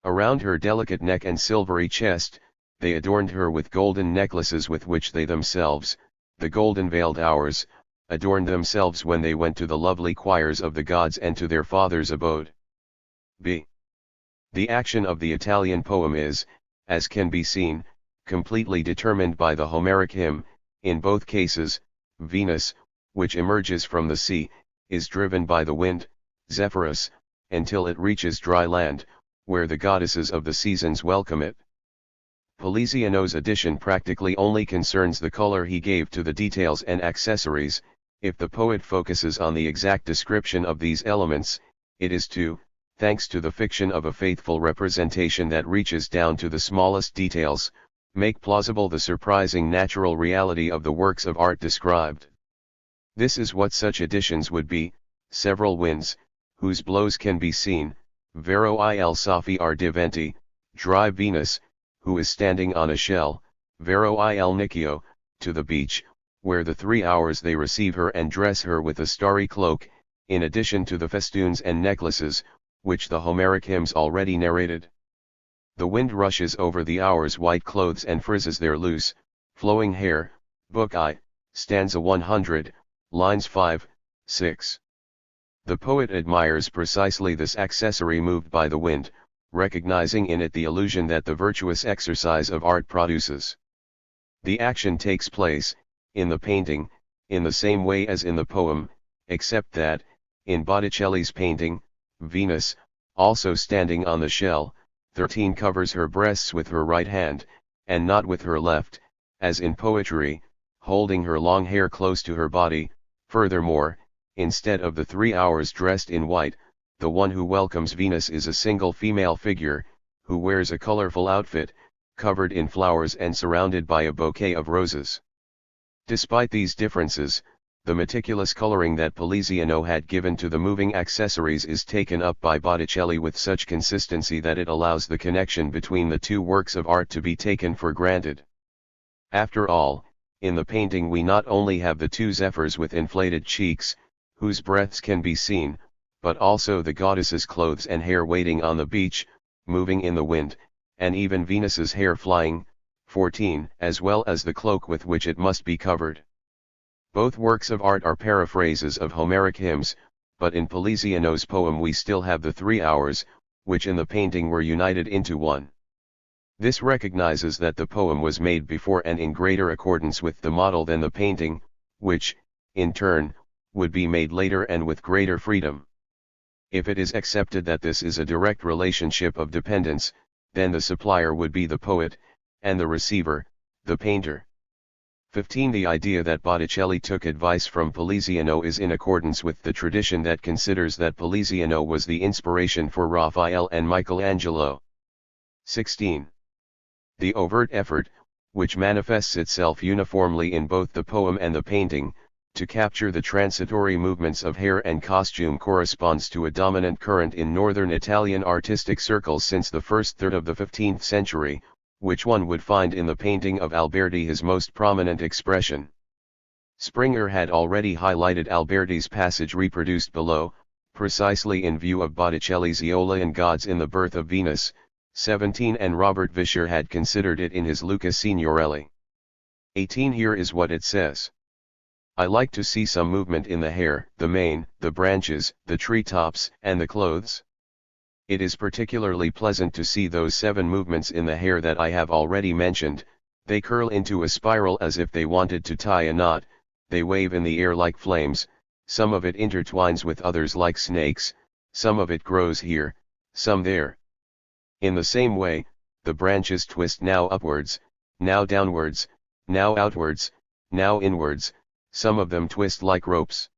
Around her delicate neck and silvery chest, they adorned her with golden necklaces with which they themselves, the golden-veiled hours, adorned themselves when they went to the lovely choirs of the gods and to their father's abode. b. The action of the Italian poem is, as can be seen, completely determined by the Homeric hymn. In both cases, Venus, which emerges from the sea, is driven by the wind, Zephyrus, until it reaches dry land, where the goddesses of the seasons welcome it. Poliziano's addition practically only concerns the color he gave to the details and accessories. If the poet focuses on the exact description of these elements, it is to, thanks to the fiction of a faithful representation that reaches down to the smallest details, make plausible the surprising natural reality of the works of art described. This is what such additions would be: several winds, whose blows can be seen, vero il soffi ar diventi, dry Venus, who is standing on a shell, vero il nicchio, to the beach, where the 3 hours they receive her and dress her with a starry cloak, in addition to the festoons and necklaces, which the Homeric hymns already narrated. The wind rushes over the hours' white clothes and frizzes their loose, flowing hair. Book I, stanza 100, lines 5, 6. The poet admires precisely this accessory moved by the wind, recognizing in it the illusion that the virtuous exercise of art produces. The action takes place, in the painting, in the same way as in the poem, except that, in Botticelli's painting, Venus, also standing on the shell, 13 covers her breasts with her right hand, and not with her left, as in poetry, holding her long hair close to her body. Furthermore, instead of the 3 hours dressed in white, the one who welcomes Venus is a single female figure, who wears a colorful outfit, covered in flowers and surrounded by a bouquet of roses. Despite these differences, the meticulous coloring that Poliziano had given to the moving accessories is taken up by Botticelli with such consistency that it allows the connection between the two works of art to be taken for granted. After all, in the painting we not only have the two zephyrs with inflated cheeks, whose breaths can be seen, but also the goddess's clothes and hair waiting on the beach, moving in the wind, and even Venus's hair flying, 14, as well as the cloak with which it must be covered. Both works of art are paraphrases of Homeric hymns, but in Poliziano's poem we still have the 3 hours, which in the painting were united into one. This recognizes that the poem was made before and in greater accordance with the model than the painting, which, in turn, would be made later and with greater freedom. If it is accepted that this is a direct relationship of dependence, then the supplier would be the poet, and the receiver, the painter. 15. The idea that Botticelli took advice from Poliziano is in accordance with the tradition that considers that Poliziano was the inspiration for Raphael and Michelangelo. 16. The overt effort, which manifests itself uniformly in both the poem and the painting, to capture the transitory movements of hair and costume corresponds to a dominant current in northern Italian artistic circles since the first third of the 15th century, which one would find in the painting of Alberti his most prominent expression. Springer had already highlighted Alberti's passage reproduced below, precisely in view of Botticelli's Aeolian Gods in the Birth of Venus, 17, and Robert Vischer had considered it in his Luca Signorelli. 18. Here is what it says. I like to see some movement in the hair, the mane, the branches, the treetops, and the clothes. It is particularly pleasant to see those 7 movements in the hair that I have already mentioned. They curl into a spiral as if they wanted to tie a knot, they wave in the air like flames, some of it intertwines with others like snakes, some of it grows here, some there. In the same way, the branches twist now upwards, now downwards, now outwards, now inwards, some of them twist like ropes.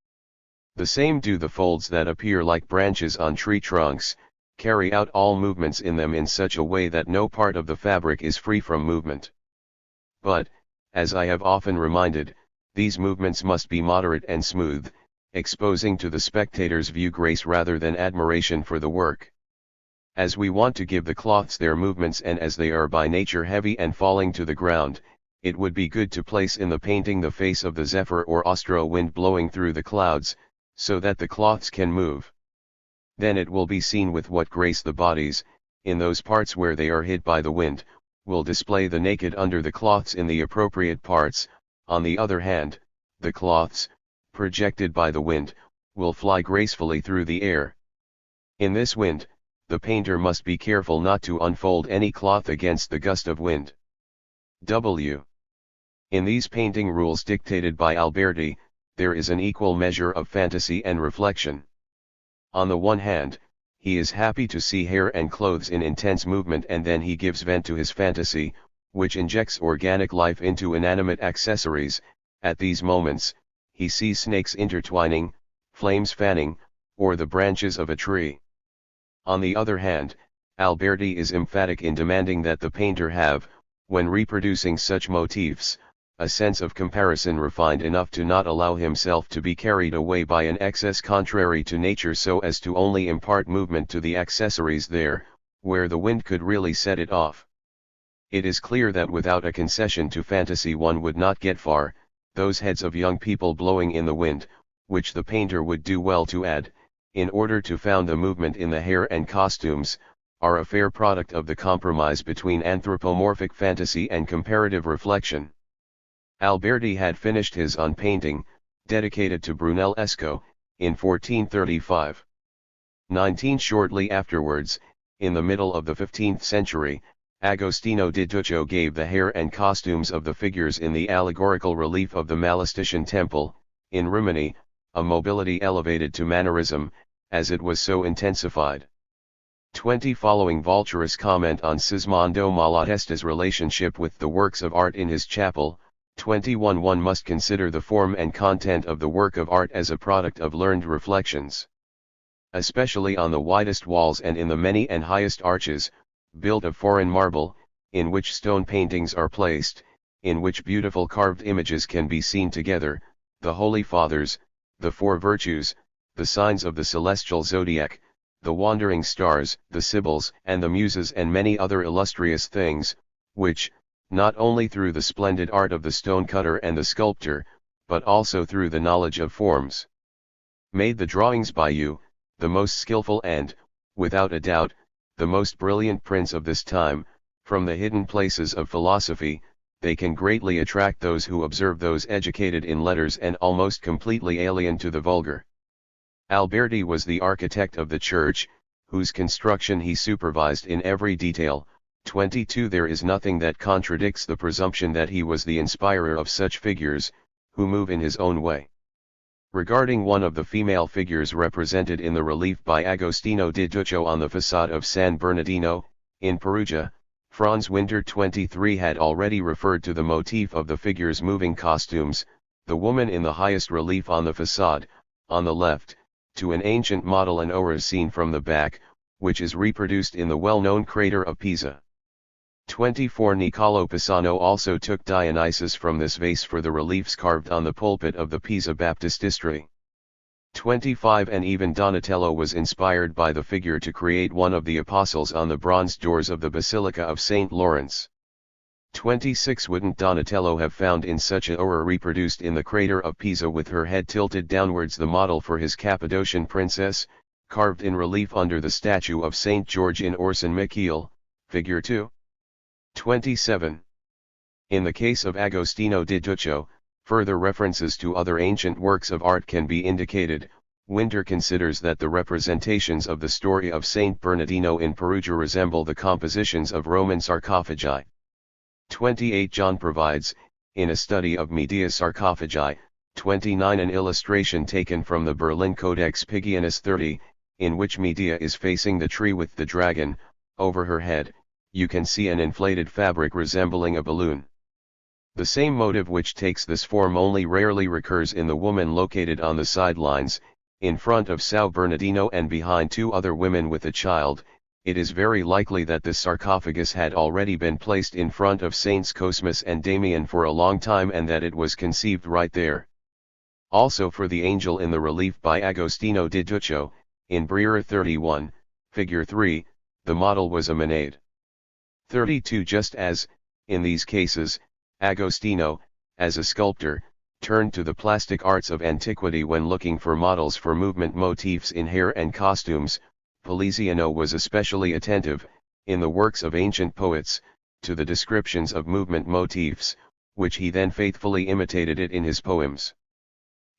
The same do the folds that appear like branches on tree trunks, carry out all movements in them in such a way that no part of the fabric is free from movement. But, as I have often reminded, these movements must be moderate and smooth, exposing to the spectator's view grace rather than admiration for the work. As we want to give the cloths their movements and as they are by nature heavy and falling to the ground, it would be good to place in the painting the face of the zephyr or austro wind blowing through the clouds, so that the cloths can move. Then it will be seen with what grace the bodies, in those parts where they are hid by the wind, will display the naked under the cloths in the appropriate parts. On the other hand, the cloths, projected by the wind, will fly gracefully through the air. In this wind, the painter must be careful not to unfold any cloth against the gust of wind. W. In these painting rules dictated by Alberti, there is an equal measure of fantasy and reflection. On the one hand, he is happy to see hair and clothes in intense movement, and then he gives vent to his fantasy, which injects organic life into inanimate accessories. At these moments, he sees snakes intertwining, flames fanning, or the branches of a tree. On the other hand, Alberti is emphatic in demanding that the painter have, when reproducing such motifs, a sense of comparison refined enough to not allow himself to be carried away by an excess contrary to nature so as to only impart movement to the accessories there, where the wind could really set it off. It is clear that without a concession to fantasy one would not get far. Those heads of young people blowing in the wind, which the painter would do well to add, in order to found the movement in the hair and costumes, are a fair product of the compromise between anthropomorphic fantasy and comparative reflection. Alberti had finished his On Painting, dedicated to Brunellesco, in 1435. 19. Shortly afterwards, in the middle of the 15th century, Agostino di Duccio gave the hair and costumes of the figures in the allegorical relief of the Malastician temple, in Rimini, a mobility elevated to mannerism, as it was so intensified. 20. Following Vulturous comment on Sismondo Malatesta's relationship with the works of art in his chapel. 21. One must consider the form and content of the work of art as a product of learned reflections. Especially on the widest walls and in the many and highest arches, built of foreign marble, in which stone paintings are placed, in which beautiful carved images can be seen together, the Holy Fathers, the Four Virtues, the signs of the celestial zodiac, the wandering stars, the Sibyls and the Muses and many other illustrious things, which, not only through the splendid art of the stonecutter and the sculptor, but also through the knowledge of forms, made the drawings by you, the most skillful and, without a doubt, the most brilliant prints of this time, from the hidden places of philosophy, they can greatly attract those who observe, those educated in letters and almost completely alien to the vulgar. Alberti was the architect of the church, whose construction he supervised in every detail. 22 There is nothing that contradicts the presumption that he was the inspirer of such figures, who move in his own way. Regarding one of the female figures represented in the relief by Agostino di Duccio on the facade of San Bernardino, in Perugia, Franz Winter 23 had already referred to the motif of the figure's moving costumes, the woman in the highest relief on the facade, on the left, to an ancient model an aura seen from the back, which is reproduced in the well-known crater of Pisa. 24 Niccolò Pisano also took Dionysus from this vase for the reliefs carved on the pulpit of the Pisa Baptistery. 25 And even Donatello was inspired by the figure to create one of the apostles on the bronze doors of the Basilica of St. Lawrence. 26 Wouldn't Donatello have found in such a aura reproduced in the crater of Pisa with her head tilted downwards the model for his Cappadocian princess, carved in relief under the statue of St. George in Orson Michele, figure 2? 27. In the case of Agostino di Duccio, further references to other ancient works of art can be indicated. Winter considers that the representations of the story of Saint Bernardino in Perugia resemble the compositions of Roman sarcophagi. 28 John provides, in a study of Medea sarcophagi, 29 an illustration taken from the Berlin Codex Pigianus 30, in which Medea is facing the tree with the dragon, over her head. You can see an inflated fabric resembling a balloon. The same motive which takes this form only rarely recurs in the woman located on the sidelines, in front of São Bernardino and behind two other women with a child. It is very likely that this sarcophagus had already been placed in front of Saints Cosmas and Damian for a long time and that it was conceived right there. Also for the angel in the relief by Agostino di Duccio, in Brera 31, figure 3, the model was a Maenad. 32 Just as, in these cases, Agostino, as a sculptor, turned to the plastic arts of antiquity when looking for models for movement motifs in hair and costumes, Poliziano was especially attentive, in the works of ancient poets, to the descriptions of movement motifs, which he then faithfully imitated it in his poems.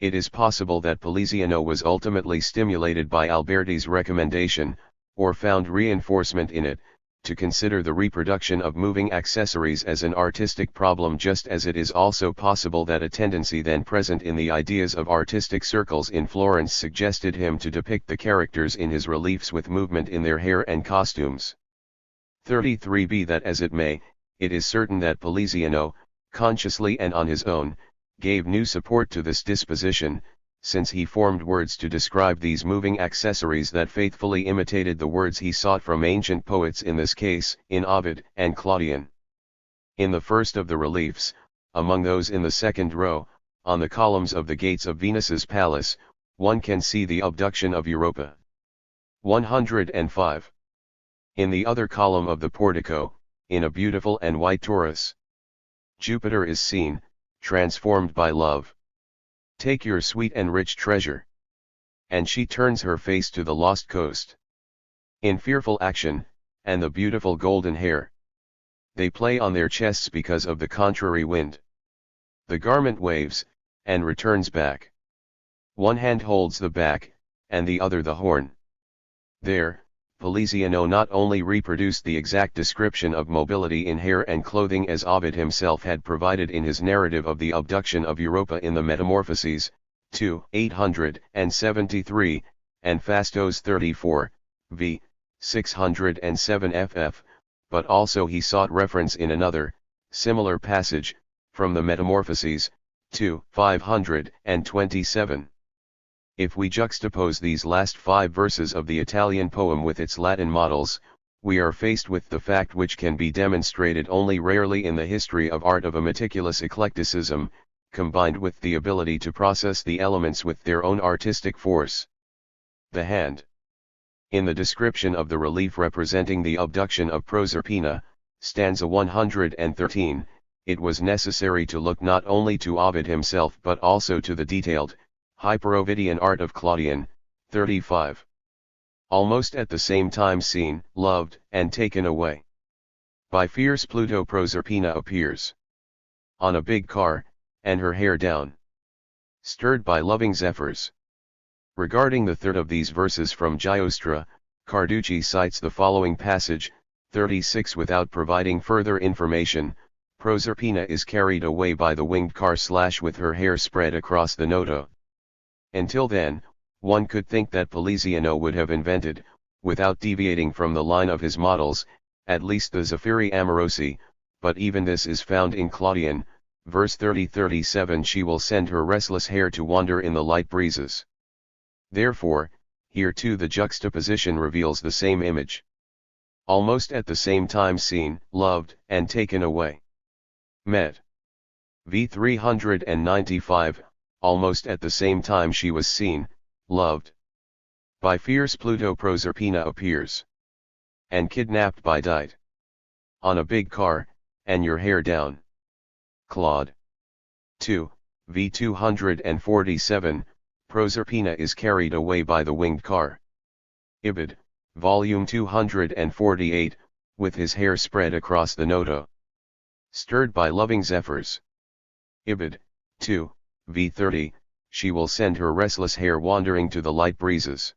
It is possible that Poliziano was ultimately stimulated by Alberti's recommendation, or found reinforcement in it, to consider the reproduction of moving accessories as an artistic problem, just as it is also possible that a tendency then present in the ideas of artistic circles in Florence suggested him to depict the characters in his reliefs with movement in their hair and costumes. 33 Be that as it may, it is certain that Poliziano, consciously and on his own, gave new support to this disposition, since he formed words to describe these moving accessories that faithfully imitated the words he sought from ancient poets, in this case, in Ovid and Claudian. In the first of the reliefs, among those in the second row, on the columns of the gates of Venus's palace, one can see the abduction of Europa. 105. In the other column of the portico, in a beautiful and white Taurus, Jupiter is seen, transformed by love. Take your sweet and rich treasure. And she turns her face to the lost coast. In fearful action, and the beautiful golden hair. They play on their chests because of the contrary wind. The garment waves, and returns back. One hand holds the back, and the other the horn. There, Poliziano not only reproduced the exact description of mobility in hair and clothing as Ovid himself had provided in his narrative of the abduction of Europa in the Metamorphoses, 2, 873, and Fastos 34, v. 607 ff, but also he sought reference in another, similar passage, from the Metamorphoses, 2, 527. If we juxtapose these last 5 verses of the Italian poem with its Latin models, we are faced with the fact which can be demonstrated only rarely in the history of art of a meticulous eclecticism, combined with the ability to process the elements with their own artistic force. The hand. In the description of the relief representing the abduction of Proserpina, stanza 113, it was necessary to look not only to Ovid himself but also to the detailed, Hyperovidian art of Claudian, 35. Almost at the same time seen, loved, and taken away. By fierce Pluto Proserpina appears. on a big car, and her hair down. Stirred by loving zephyrs. Regarding the third of these verses from Giostra, Carducci cites the following passage, 36. Without providing further information, Proserpina is carried away by the winged car / with her hair spread across the nota. Until then, one could think that Poliziano would have invented, without deviating from the line of his models, at least the Zeffiri Amorosi, but even this is found in Claudian, verse 30-37. She will send her restless hair to wander in the light breezes. Therefore, here too the juxtaposition reveals the same image. Almost at the same time seen, loved, and taken away. Met. V 395, almost at the same time she was seen, loved. By fierce Pluto Proserpina appears. And kidnapped by Dite. On a big car, and your hair down. Claude. 2, v 247, Proserpina is carried away by the winged car. Ibid, volume 248, with his hair spread across the nota. Stirred by loving zephyrs. Ibid, 2, v 30, she will send her restless hair wandering to the light breezes.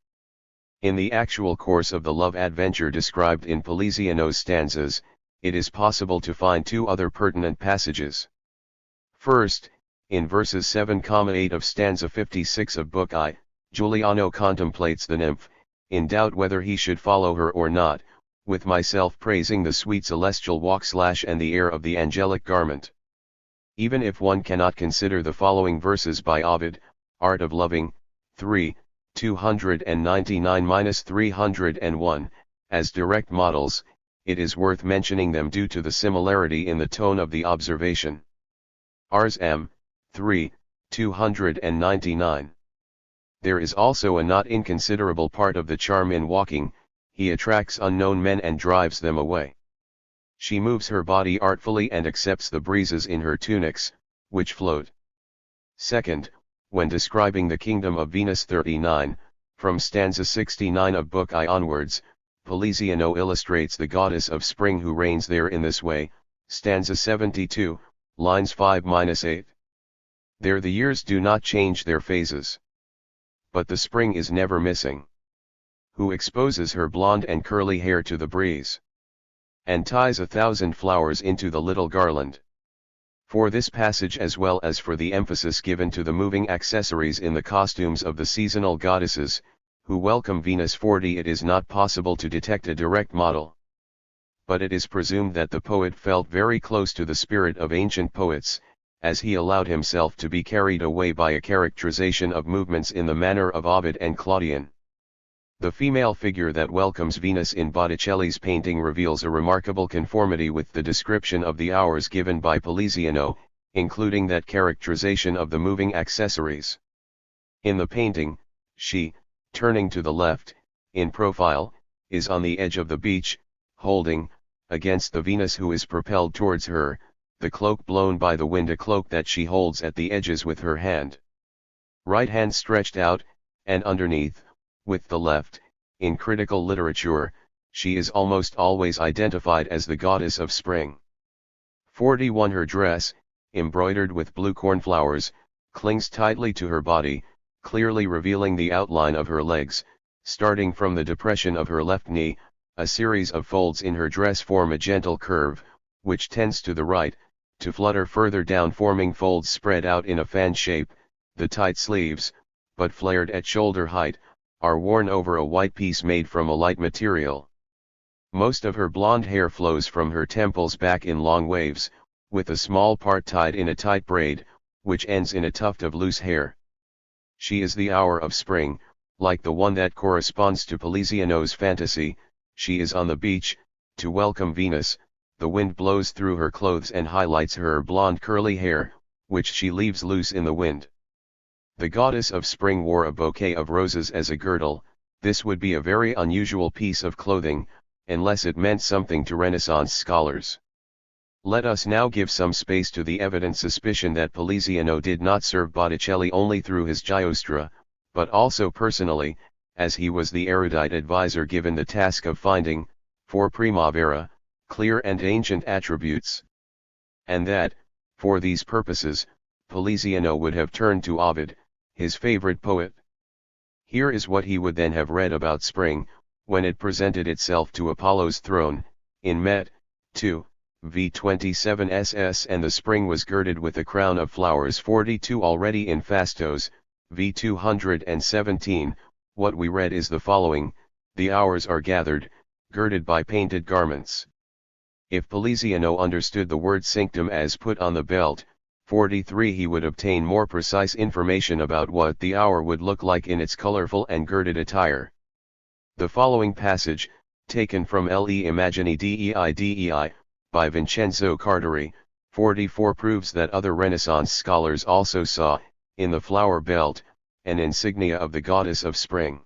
In the actual course of the love adventure described in Poliziano's stanzas, it is possible to find two other pertinent passages. First, in verses 7-8 of stanza 56 of Book I, Giuliano contemplates the nymph, in doubt whether he should follow her or not, with myself praising the sweet celestial walk / and the air of the angelic garment. Even if one cannot consider the following verses by Ovid, Art of Loving, 3, 299-301, as direct models, it is worth mentioning them due to the similarity in the tone of the observation. Ars M. 3, 299. There is also a not inconsiderable part of the charm in walking, he attracts unknown men and drives them away. She moves her body artfully and accepts the breezes in her tunics, which float. Second, when describing the kingdom of Venus 39, from stanza 69 of Book I onwards, Poliziano illustrates the goddess of spring who reigns there in this way, stanza 72, lines 5-8. There the years do not change their phases. But the spring is never missing. Who exposes her blonde and curly hair to the breeze. And ties 1,000 flowers into the little garland. For this passage as well as for the emphasis given to the moving accessories in the costumes of the seasonal goddesses, who welcome Venus 40, it is not possible to detect a direct model. But it is presumed that the poet felt very close to the spirit of ancient poets, as he allowed himself to be carried away by a characterization of movements in the manner of Ovid and Claudian. The female figure that welcomes Venus in Botticelli's painting reveals a remarkable conformity with the description of the hours given by Poliziano, including that characterization of the moving accessories. In the painting, she, turning to the left, in profile, is on the edge of the beach, holding, against the Venus who is propelled towards her, the cloak blown by the wind, a cloak that she holds at the edges with her hand. Right hand stretched out, and underneath, with the left, in critical literature, she is almost always identified as the goddess of spring. 41. Her dress, embroidered with blue cornflowers, clings tightly to her body, clearly revealing the outline of her legs, starting from the depression of her left knee, a series of folds in her dress form a gentle curve, which tends to the right, to flutter further down, forming folds spread out in a fan shape. The tight sleeves, but flared at shoulder height, are worn over a white piece made from a light material. Most of her blonde hair flows from her temples back in long waves, with a small part tied in a tight braid, which ends in a tuft of loose hair. She is the hour of spring, like the one that corresponds to Poliziano's fantasy. She is on the beach, to welcome Venus. The wind blows through her clothes and highlights her blonde curly hair, which she leaves loose in the wind. The goddess of spring wore a bouquet of roses as a girdle. This would be a very unusual piece of clothing, unless it meant something to Renaissance scholars. Let us now give some space to the evident suspicion that Poliziano did not serve Botticelli only through his Giostra, but also personally, as he was the erudite advisor given the task of finding, for Primavera, clear and ancient attributes. And that, For these purposes, Poliziano would have turned to Ovid, his favorite poet. Here is what he would then have read about spring, when it presented itself to Apollo's throne, in Met. 2, v 27 ss, and the spring was girded with a crown of flowers. 42 Already in Fastos, v 217, what we read is the following: the hours are gathered, girded by painted garments. If Poliziano understood the word cinctum as put on the belt, 43, he would obtain more precise information about what the hour would look like in its colorful and girded attire. The following passage, taken from Le Immagini dei, by Vincenzo Cardari, 44, proves that other Renaissance scholars also saw, in the flower belt, an insignia of the goddess of spring.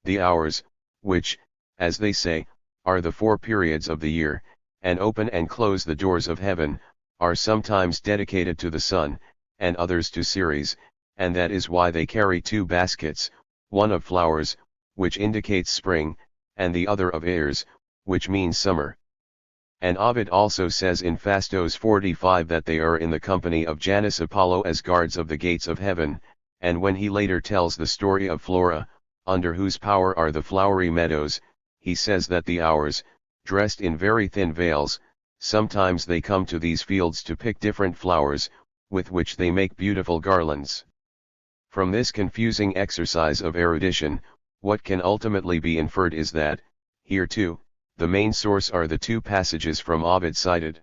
The hours, which, as they say, are the 4 periods of the year, and open and close the doors of heaven, are sometimes dedicated to the sun, and others to Ceres, and that is why they carry 2 baskets, one of flowers, which indicates spring, and the other of airs, which means summer. And Ovid also says in Fastos 45 that they are in the company of Janus Apollo as guards of the gates of heaven, and when he later tells the story of Flora, under whose power are the flowery meadows, he says that the hours, dressed in very thin veils, sometimes they come to these fields to pick different flowers, with which they make beautiful garlands. From this confusing exercise of erudition, what can ultimately be inferred is that, here too, the main source are the 2 passages from Ovid cited.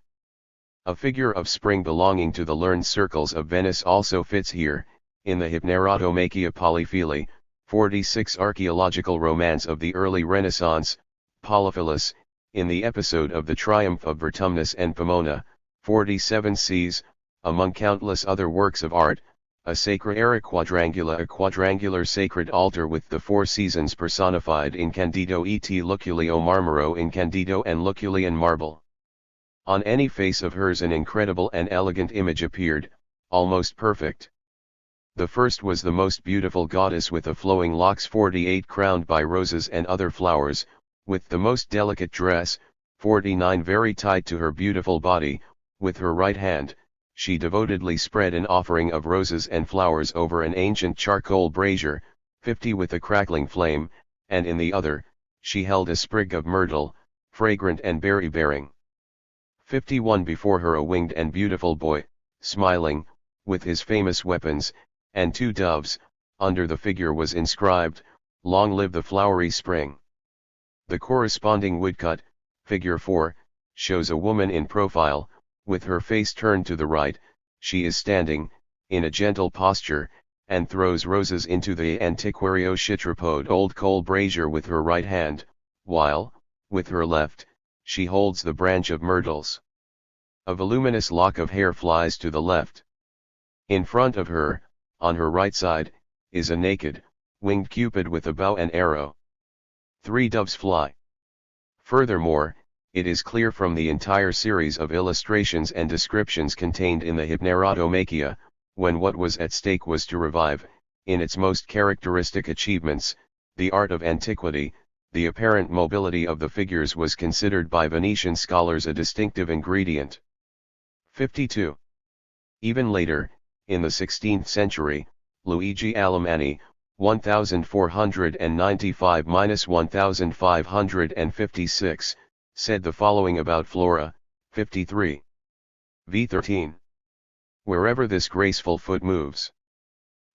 A figure of spring belonging to the learned circles of Venice also fits here, in the Hypnerotomachia Polyphili, 46 archaeological romance of the early Renaissance, Polyphilus, in the episode of the triumph of Vertumnus and Pomona, 47 sees, among countless other works of art, a Sacra Era Quadrangula, a quadrangular sacred altar with the 4 seasons personified in Candido et Luculeo Marmaro in Candido and Luculean marble. On any face of hers an incredible and elegant image appeared, almost perfect. The first was the most beautiful goddess with the flowing locks, 48, crowned by roses and other flowers, with the most delicate dress, 49, very tight to her beautiful body. With her right hand, she devotedly spread an offering of roses and flowers over an ancient charcoal brazier, 50, with a crackling flame, and in the other, she held a sprig of myrtle, fragrant and berry-bearing. 51, before her a winged and beautiful boy, smiling, with his famous weapons, and 2 doves. Under the figure was inscribed, "Long live the flowery spring." The corresponding woodcut, figure 4, shows a woman in profile, with her face turned to the right. She is standing, in a gentle posture, and throws roses into the antiquario chitrapode old coal brazier with her right hand, while, with her left, she holds the branch of myrtles. A voluminous lock of hair flies to the left. In front of her, on her right side, is a naked, winged Cupid with a bow and arrow. 3 doves fly. Furthermore, it is clear from the entire series of illustrations and descriptions contained in the Hypnerotomachia, when what was at stake was to revive, in its most characteristic achievements, the art of antiquity. The apparent mobility of the figures was considered by Venetian scholars a distinctive ingredient. 52. Even later, in the 16th century, Luigi Alemanni, 1495–1556, said the following about Flora, 53. v13. Wherever this graceful foot moves,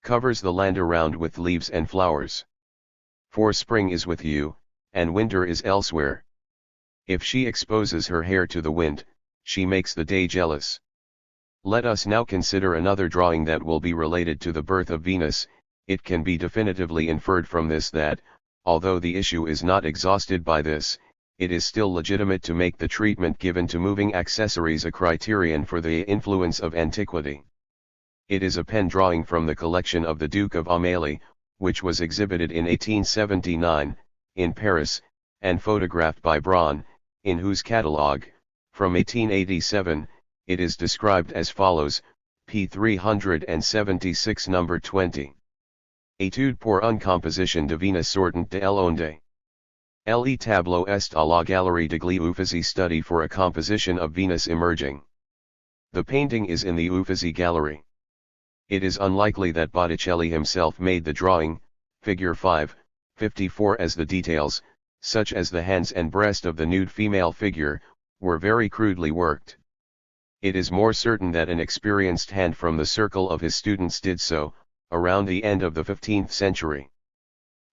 covers the land around with leaves and flowers. For spring is with you, and winter is elsewhere. If she exposes her hair to the wind, she makes the day jealous. Let us now consider another drawing that will be related to the birth of Venus. It can be definitively inferred from this that, although the issue is not exhausted by this, it is still legitimate to make the treatment given to moving accessories a criterion for the influence of antiquity. It is a pen drawing from the collection of the Duke of Aumale, which was exhibited in 1879, in Paris, and photographed by Braun, in whose catalogue, from 1887, it is described as follows, p. 376 No. 20. Étude pour une composition de Venus sortant de l'onde. Le tableau est à la galerie de Uffizi, study for a composition of Venus emerging. The painting is in the Uffizi Gallery. It is unlikely that Botticelli himself made the drawing. Figure 5:54, as the details, such as the hands and breast of the nude female figure, were very crudely worked. It is more certain that an experienced hand from the circle of his students did so, around the end of the 15th century.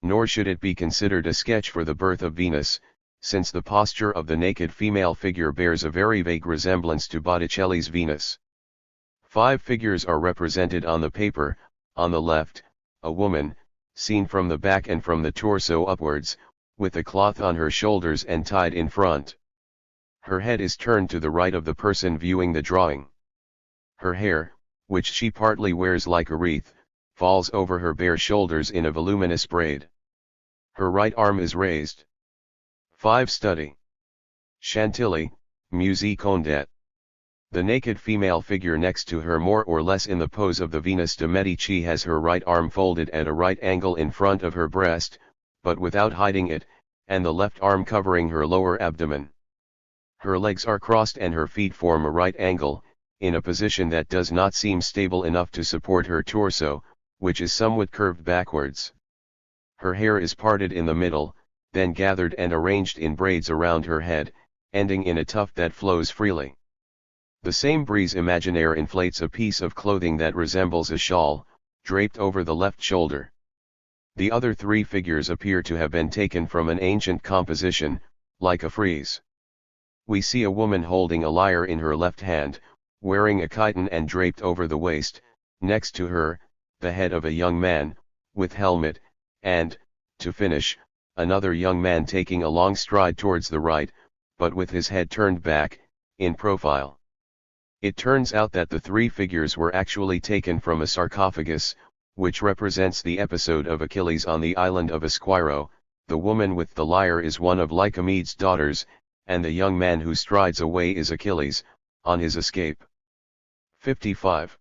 Nor should it be considered a sketch for the birth of Venus, since the posture of the naked female figure bears a very vague resemblance to Botticelli's Venus. 5 figures are represented on the paper. On the left, a woman, seen from the back and from the torso upwards, with a cloth on her shoulders and tied in front. Her head is turned to the right of the person viewing the drawing. Her hair, which she partly wears like a wreath, falls over her bare shoulders in a voluminous braid. Her right arm is raised. 5 Study. Chantilly, Musée Condet. The naked female figure next to her, more or less in the pose of the Venus de Medici, has her right arm folded at a right angle in front of her breast, but without hiding it, and the left arm covering her lower abdomen. Her legs are crossed and her feet form a right angle, in a position that does not seem stable enough to support her torso, which is somewhat curved backwards. Her hair is parted in the middle, then gathered and arranged in braids around her head, ending in a tuft that flows freely. The same brise imaginaire inflates a piece of clothing that resembles a shawl, draped over the left shoulder. The other 3 figures appear to have been taken from an ancient composition, like a frieze. We see a woman holding a lyre in her left hand, wearing a chiton and draped over the waist. Next to her, the head of a young man, with helmet, and, to finish, another young man taking a long stride towards the right, but with his head turned back, in profile. It turns out that the 3 figures were actually taken from a sarcophagus, which represents the episode of Achilles on the island of Esquiro. The woman with the lyre is one of Lycomedes's daughters, and the young man who strides away is Achilles, on his escape. 55.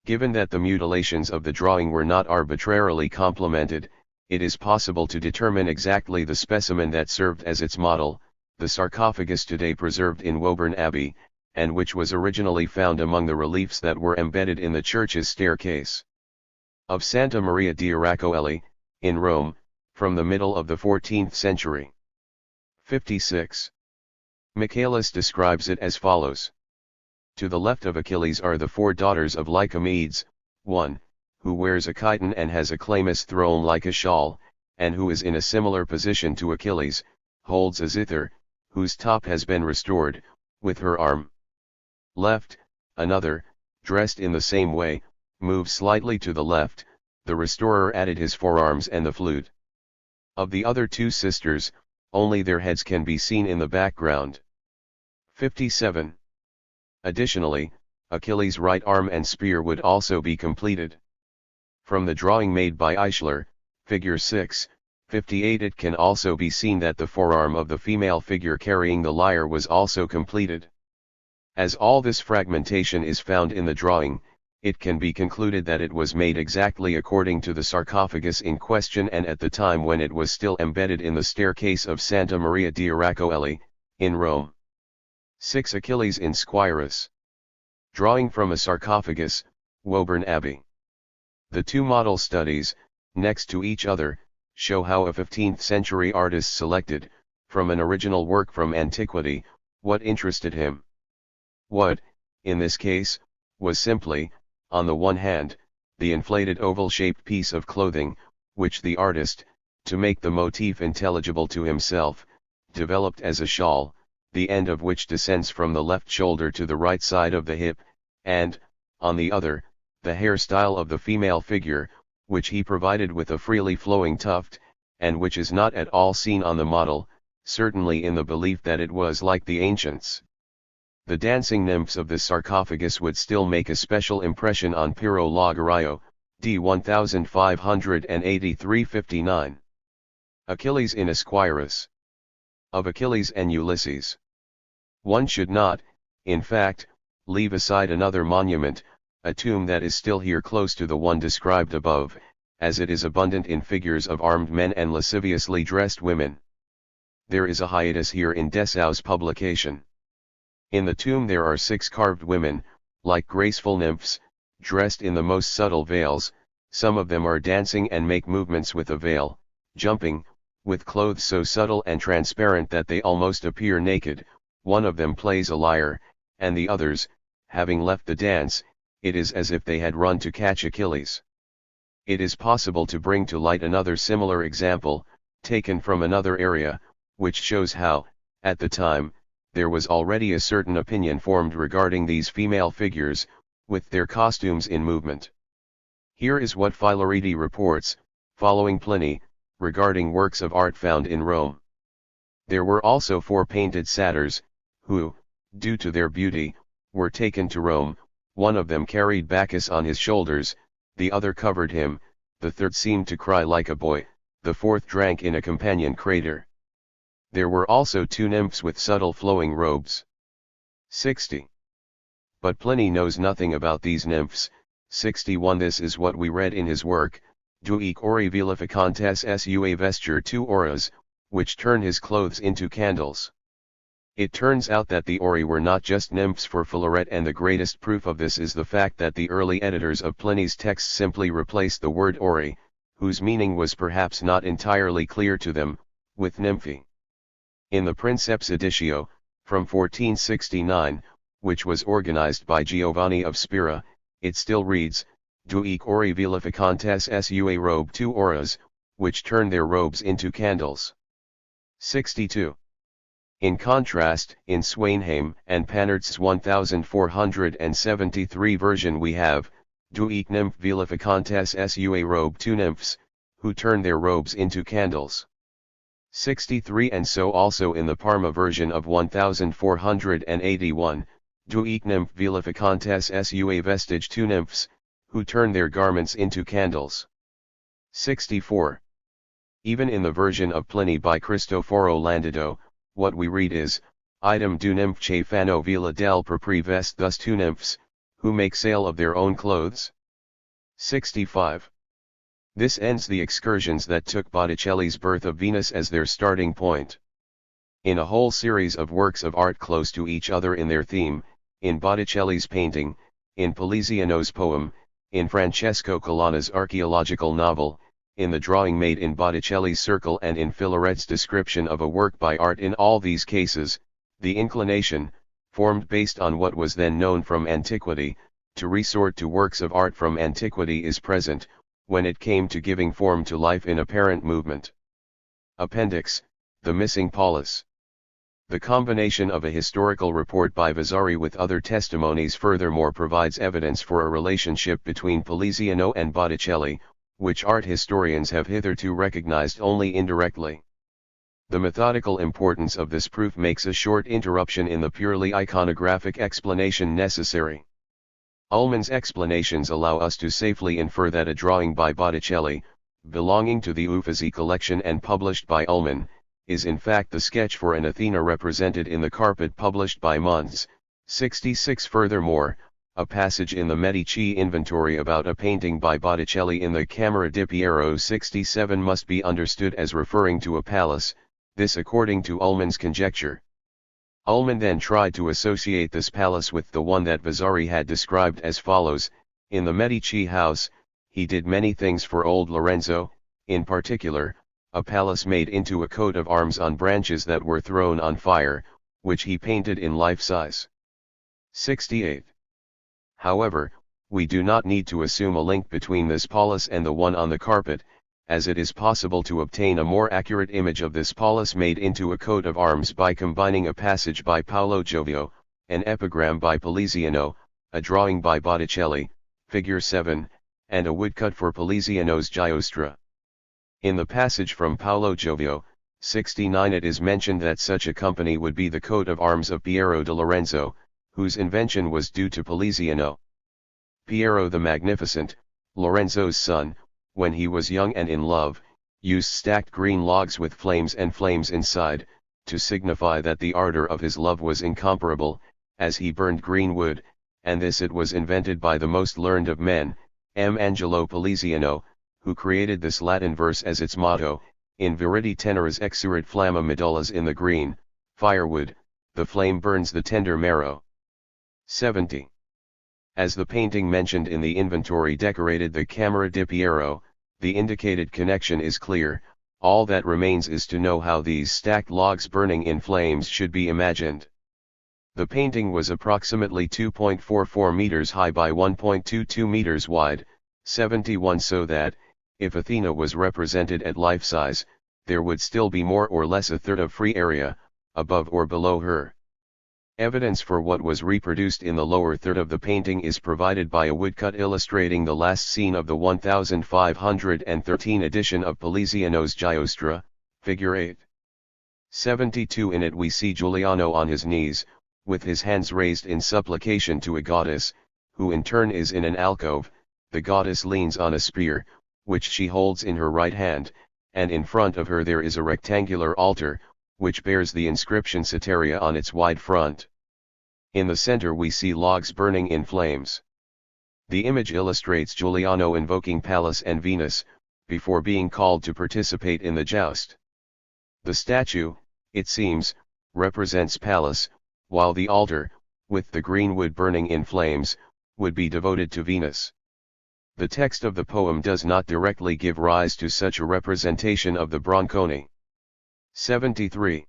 Given that the mutilations of the drawing were not arbitrarily complemented, it is possible to determine exactly the specimen that served as its model. The sarcophagus today preserved in Woburn Abbey, and which was originally found among the reliefs that were embedded in the church's staircase of Santa Maria di Raccoelli, in Rome, from the middle of the 14th century. 56. Michaelis describes it as follows. To the left of Achilles are the 4 daughters of Lycomedes, one, who wears a chiton and has a chlamys thrown like a shawl, and who is in a similar position to Achilles, holds a zither, whose top has been restored, with her arm left. Another, dressed in the same way, moves slightly to the left. The restorer added his forearms and the flute. Of the other 2 sisters, only their heads can be seen in the background. 57. Additionally, Achilles' right arm and spear would also be completed. From the drawing made by Eichler, figure 6:58, it can also be seen that the forearm of the female figure carrying the lyre was also completed. As all this fragmentation is found in the drawing, it can be concluded that it was made exactly according to the sarcophagus in question and at the time when it was still embedded in the staircase of Santa Maria di Raccoelli, in Rome. 6. Achilles in Squirus. Drawing from a sarcophagus, Woburn Abbey. The 2 model studies, next to each other, show how a 15th century artist selected, from an original work from antiquity, what interested him. What, in this case, was simply, on the one hand, the inflated oval-shaped piece of clothing, which the artist, to make the motif intelligible to himself, developed as a shawl, the end of which descends from the left shoulder to the right side of the hip, and, on the other, the hairstyle of the female figure, which he provided with a freely flowing tuft, and which is not at all seen on the model, certainly in the belief that it was like the ancients. The dancing nymphs of this sarcophagus would still make a special impression on Piero Logaraio, d. 1583-59. Achilles in Esquirus. Of Achilles and Ulysses. One should not, in fact, leave aside another monument, a tomb that is still here close to the one described above, as it is abundant in figures of armed men and lasciviously dressed women. There is a hiatus here in Dessau's publication. In the tomb there are 6 carved women, like graceful nymphs, dressed in the most subtle veils. Some of them are dancing and make movements with a veil, jumping, with clothes so subtle and transparent that they almost appear naked. One of them plays a lyre, and the others, having left the dance, it is as if they had run to catch Achilles. It is possible to bring to light another similar example, taken from another area, which shows how, at the time, there was already a certain opinion formed regarding these female figures, with their costumes in movement. Here is what Philorete reports, following Pliny, regarding works of art found in Rome. There were also 4 painted satyrs, who, due to their beauty, were taken to Rome. One of them carried Bacchus on his shoulders, the other covered him, the third seemed to cry like a boy, the fourth drank in a companion crater. There were also 2 nymphs with subtle flowing robes. 60. But Pliny knows nothing about these nymphs. 61. This is what we read in his work, Dui Ori Vilificantes Sua Vesture 2 Auras, which turn his clothes into candles. It turns out that the Ori were not just nymphs for Philaret, and the greatest proof of this is the fact that the early editors of Pliny's texts simply replaced the word Ori, whose meaning was perhaps not entirely clear to them, with nymphi. In the Princeps Editio, from 1469, which was organized by Giovanni of Spira, it still reads, Duic ori vilificantes sua robe 2 auras, which turn their robes into candles. 62. In contrast, in Swainheim and Panart's 1473 version we have, Duic nymph vilificantes sua robe 2 nymphs, who turn their robes into candles. 63. And so also in the Parma version of 1481, Duic nymph vilificantes sua vestige 2 nymphs, who turn their garments into candles. 64. Even in the version of Pliny by Cristoforo Landido, what we read is, Idem du nymphe fano vila del propri vest thus 2 nymphs, who make sale of their own clothes. 65. This ends the excursions that took Botticelli's Birth of Venus as their starting point. In a whole series of works of art close to each other in their theme, in Botticelli's painting, in Poliziano's poem, in Francesco Colonna's archaeological novel, in the drawing made in Botticelli's circle, and in Philaret's description of a work by art, in all these cases, the inclination, formed based on what was then known from antiquity, to resort to works of art from antiquity is present, when it came to giving form to life in apparent movement. Appendix, the missing polis. The combination of a historical report by Vasari with other testimonies furthermore provides evidence for a relationship between Poliziano and Botticelli, which art historians have hitherto recognized only indirectly. The methodical importance of this proof makes a short interruption in the purely iconographic explanation necessary. Ullmann's explanations allow us to safely infer that a drawing by Botticelli, belonging to the Uffizi collection and published by Ullmann, is in fact the sketch for an Athena represented in the carpet published by Mons. 66. Furthermore, a passage in the Medici inventory about a painting by Botticelli in the Camera di Piero 67 must be understood as referring to a palace, this according to Ullmann's conjecture. Ullmann then tried to associate this palace with the one that Vasari had described as follows: in the Medici house, he did many things for old Lorenzo, in particular, a palace made into a coat of arms on branches that were thrown on fire, which he painted in life-size. 68. However, we do not need to assume a link between this palace and the one on the carpet, as it is possible to obtain a more accurate image of this palace made into a coat of arms by combining a passage by Paolo Giovio, an epigram by Poliziano, a drawing by Botticelli, figure 7, and a woodcut for Poliziano's Giostra. In the passage from Paolo Giovio, 69, it is mentioned that such a company would be the coat of arms of Piero de Lorenzo, whose invention was due to Poliziano. Piero the Magnificent, Lorenzo's son, when he was young and in love, used stacked green logs with flames and flames inside, to signify that the ardor of his love was incomparable, as he burned green wood, and this it was invented by the most learned of men, M. Angelo Poliziano, who created this Latin verse as its motto, in viridi teneris exurit flamma medullas in the green, firewood, the flame burns the tender marrow. 70. As the painting mentioned in the inventory decorated the Camera di Piero, the indicated connection is clear. All that remains is to know how these stacked logs burning in flames should be imagined. The painting was approximately 2.44 meters high by 1.22 meters wide, 71, so that, if Athena was represented at life size, there would still be more or less a third of free area, above or below her. Evidence for what was reproduced in the lower third of the painting is provided by a woodcut illustrating the last scene of the 1513 edition of Poliziano's Giostra, figure 8. 72. In it we see Giuliano on his knees, with his hands raised in supplication to a goddess, who in turn is in an alcove. The goddess leans on a spear, which she holds in her right hand, and in front of her there is a rectangular altar, which bears the inscription Soteria on its wide front. In the center we see logs burning in flames. The image illustrates Giuliano invoking Pallas and Venus, before being called to participate in the joust. The statue, it seems, represents Pallas, while the altar, with the green wood burning in flames, would be devoted to Venus. The text of the poem does not directly give rise to such a representation of the Branconi. 73.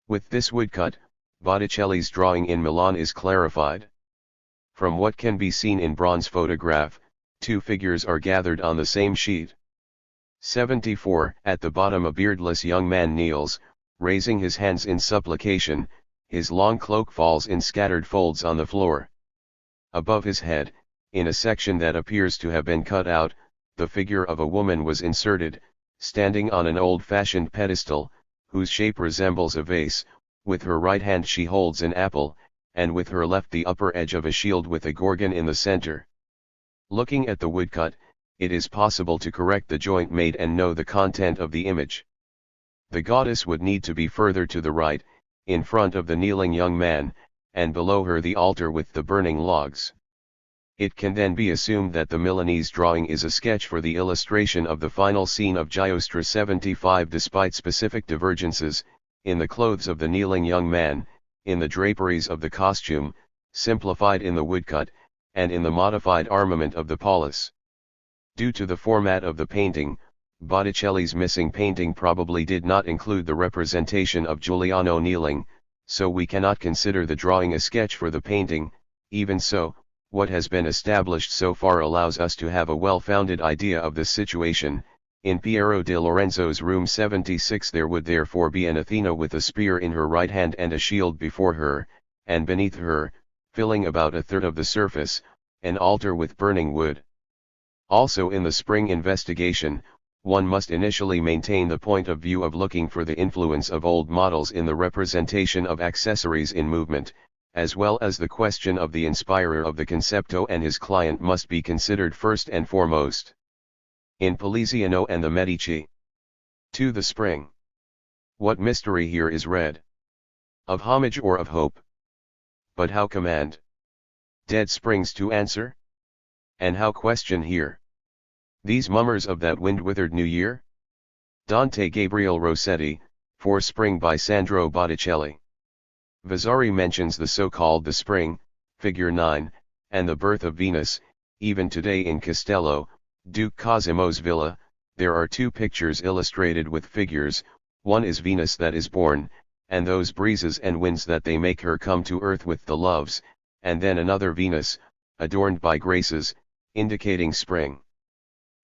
With this woodcut, Botticelli's drawing in Milan is clarified. From what can be seen in bronze photograph, two figures are gathered on the same sheet. 74. At the bottom a beardless young man kneels, raising his hands in supplication, his long cloak falls in scattered folds on the floor. Above his head, in a section that appears to have been cut out, the figure of a woman was inserted, standing on an old-fashioned pedestal, whose shape resembles a vase. With her right hand she holds an apple, and with her left the upper edge of a shield with a gorgon in the center. Looking at the woodcut, it is possible to correct the joint made and know the content of the image. The goddess would need to be further to the right, in front of the kneeling young man, and below her the altar with the burning logs. It can then be assumed that the Milanese drawing is a sketch for the illustration of the final scene of Giostra 75. Despite specific divergences, in the clothes of the kneeling young man, in the draperies of the costume, simplified in the woodcut, and in the modified armament of the Paulus. Due to the format of the painting, Botticelli's missing painting probably did not include the representation of Giuliano kneeling, so we cannot consider the drawing a sketch for the painting. Even so, what has been established so far allows us to have a well-founded idea of the situation. In Piero de Lorenzo's room 76 there would therefore be an Athena with a spear in her right hand and a shield before her, and beneath her, filling about a third of the surface, an altar with burning wood. Also in the spring investigation, one must initially maintain the point of view of looking for the influence of old models in the representation of accessories in movement, as well as the question of the inspirer of the concepto and his client must be considered first and foremost. In Poliziano and the Medici. To the spring. What mystery here is read? Of homage or of hope? But how command? Dead springs to answer? And how question here? These mummers of that wind-withered new year? Dante Gabriel Rossetti, For Spring by Sandro Botticelli. Vasari mentions the so-called the spring, figure 9, and the birth of Venus. Even today in Castello, Duke Cosimo's villa, there are two pictures illustrated with figures. One is Venus that is born, and those breezes and winds that they make her come to earth with the loves, and then another Venus, adorned by graces, indicating spring.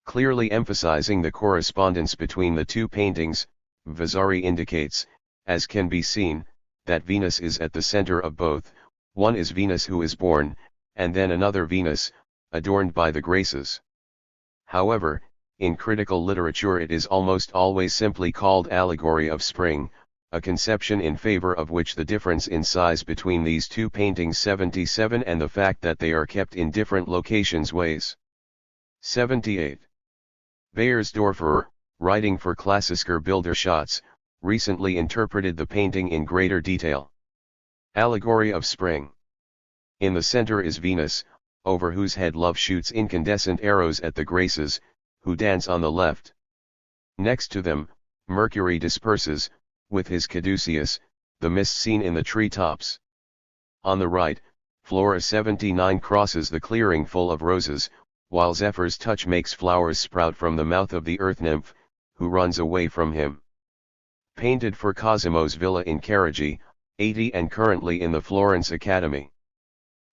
Clearly emphasizing the correspondence between the two paintings, Vasari indicates, as can be seen, that Venus is at the center of both. One is Venus who is born, and then another Venus, adorned by the graces. However, in critical literature it is almost always simply called allegory of spring, a conception in favor of which the difference in size between these two paintings 77 and the fact that they are kept in different locations weighs. 78. Beiersdorfer, writing for Klassischer Bilderschatz, recently interpreted the painting in greater detail. Allegory of spring. In the center is Venus, over whose head love shoots incandescent arrows at the Graces, who dance on the left. Next to them, Mercury disperses, with his caduceus, the mist seen in the tree tops. On the right, Flora 79 crosses the clearing full of roses, while Zephyr's touch makes flowers sprout from the mouth of the earth nymph, who runs away from him. Painted for Cosimo's villa in Carigi, 80 and currently in the Florence Academy.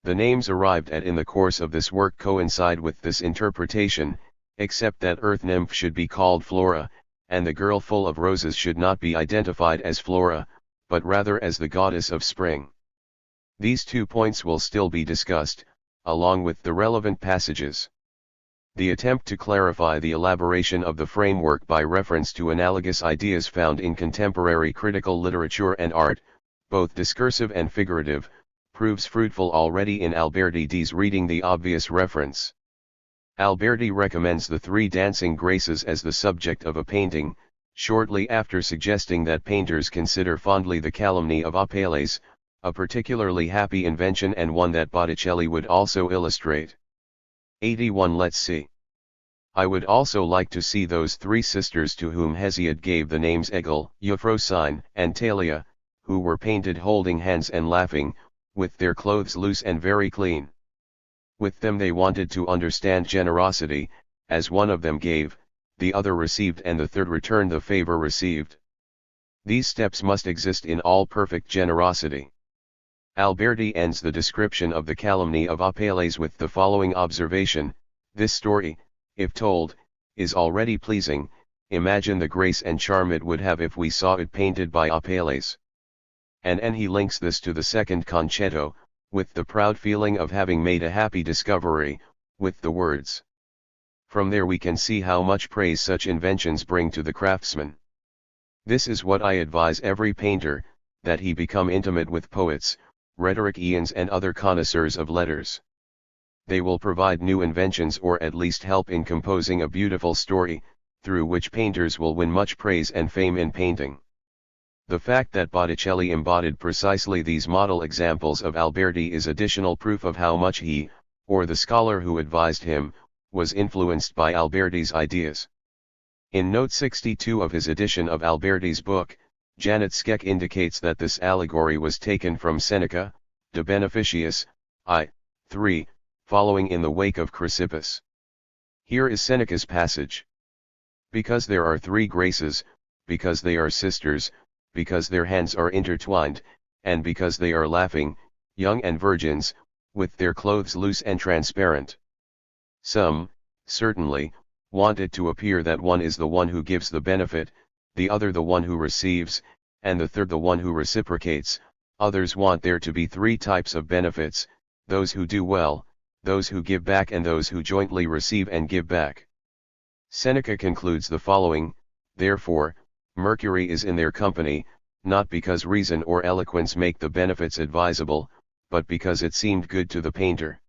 The names arrived at in the course of this work coincide with this interpretation, except that earth nymph should be called Flora, and the girl full of roses should not be identified as Flora, but rather as the goddess of spring. These 2 points will still be discussed, along with the relevant passages. The attempt to clarify the elaboration of the framework by reference to analogous ideas found in contemporary critical literature and art, both discursive and figurative, proves fruitful already in Alberti's reading the obvious reference. Alberti recommends the 3 dancing graces as the subject of a painting, shortly after suggesting that painters consider fondly the calumny of Apelles, a particularly happy invention and one that Botticelli would also illustrate. 81 Let's see. I would also like to see those 3 sisters to whom Hesiod gave the names Egil, Euphrosyne, and Thalia, who were painted holding hands and laughing, with their clothes loose and very clean. With them they wanted to understand generosity, as one of them gave, the other received and the third returned the favor received. These steps must exist in all perfect generosity. Alberti ends the description of the calumny of Apelles with the following observation: this story, if told, is already pleasing. Imagine the grace and charm it would have if we saw it painted by Apelles. And he links this to the second concetto, with the proud feeling of having made a happy discovery, with the words. From there we can see how much praise such inventions bring to the craftsman. This is what I advise every painter, that he become intimate with poets, rhetoricians and other connoisseurs of letters. They will provide new inventions or at least help in composing a beautiful story, through which painters will win much praise and fame in painting. The fact that Botticelli embodied precisely these model examples of Alberti is additional proof of how much he, or the scholar who advised him, was influenced by Alberti's ideas. In note 62 of his edition of Alberti's book, Janet Skeck indicates that this allegory was taken from Seneca, De Beneficiis, I. 3, following in the wake of Chrysippus. Here is Seneca's passage. Because there are 3 graces, because they are sisters, because their hands are intertwined, and because they are laughing, young and virgins, with their clothes loose and transparent. Some, certainly, want it to appear that one is the one who gives the benefit, the other the one who receives, and the third the one who reciprocates. Others want there to be 3 types of benefits, those who do well, those who give back and those who jointly receive and give back. Seneca concludes the following: therefore, Mercury is in their company, not because reason or eloquence make the benefits advisable, but because it seemed good to the painter.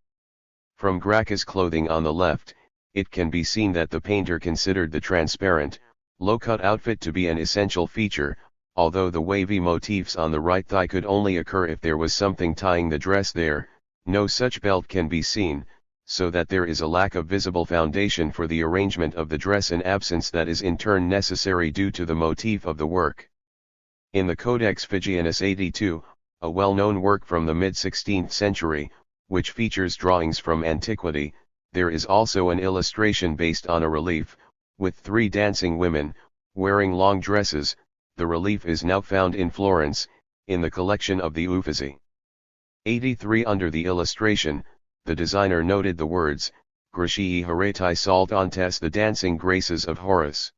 From Gracchus' clothing on the left, it can be seen that the painter considered the transparent, low-cut outfit to be an essential feature, although the wavy motifs on the right thigh could only occur if there was something tying the dress there. No such belt can be seen, so that there is a lack of visible foundation for the arrangement of the dress, an absence that is in turn necessary due to the motif of the work. In the Codex Figianus 82, a well-known work from the mid-16th century, which features drawings from antiquity, there is also an illustration based on a relief, with 3 dancing women, wearing long dresses. The relief is now found in Florence, in the collection of the Uffizi. 83 Under the illustration, the designer noted the words, Gratii Horatii Saltantes, the dancing graces of Horace.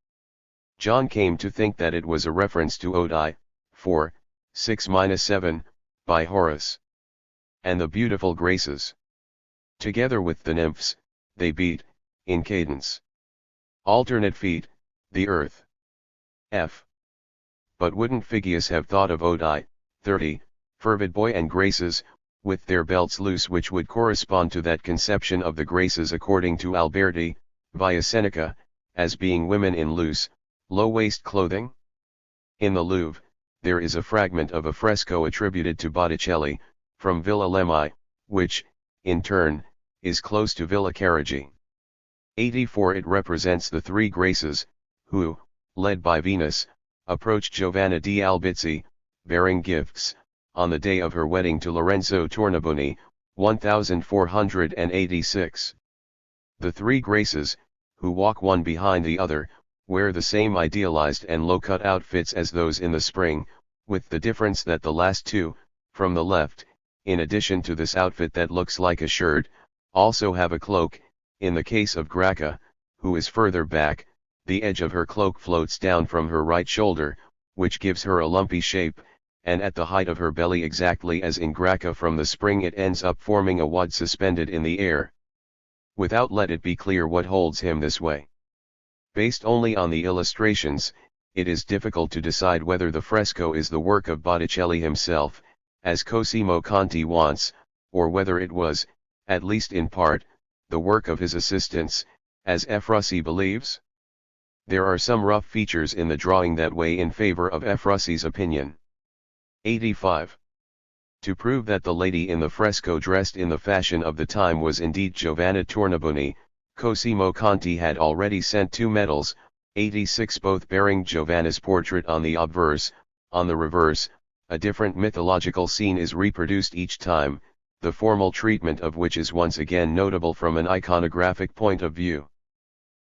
John came to think that it was a reference to Ode 4, 6-7, by Horace. And the beautiful graces. Together with the nymphs, they beat, in cadence. Alternate feet, the earth. F. But wouldn't Figius have thought of Ode 30, fervid boy and graces, with their belts loose, which would correspond to that conception of the graces according to Alberti, via Seneca, as being women in loose, low-waist clothing? In the Louvre, there is a fragment of a fresco attributed to Botticelli, from Villa Lemmi, which, in turn, is close to Villa Carigi. 84 It represents the 3 graces, who, led by Venus, approached Giovanna di Albizzi, bearing gifts, on the day of her wedding to Lorenzo Tornabuoni, 1486. The three Graces, who walk one behind the other, wear the same idealized and low-cut outfits as those in the spring, with the difference that the last two, from the left, in addition to this outfit that looks like a shirt, also have a cloak. In the case of Gracca, who is further back, the edge of her cloak floats down from her right shoulder, which gives her a lumpy shape, and at the height of her belly, exactly as in Gracca from the spring, it ends up forming a wad suspended in the air. Without let it be clear what holds him this way. Based only on the illustrations, it is difficult to decide whether the fresco is the work of Botticelli himself, as Cosimo Conti wants, or whether it was, at least in part, the work of his assistants, as Efrussi believes. There are some rough features in the drawing that weigh in favor of Efrussi's opinion. 85. To prove that the lady in the fresco dressed in the fashion of the time was indeed Giovanna Tornabuoni, Cosimo Conti had already sent 2 medals, 86, both bearing Giovanna's portrait on the obverse. On the reverse, a different mythological scene is reproduced each time, the formal treatment of which is once again notable from an iconographic point of view.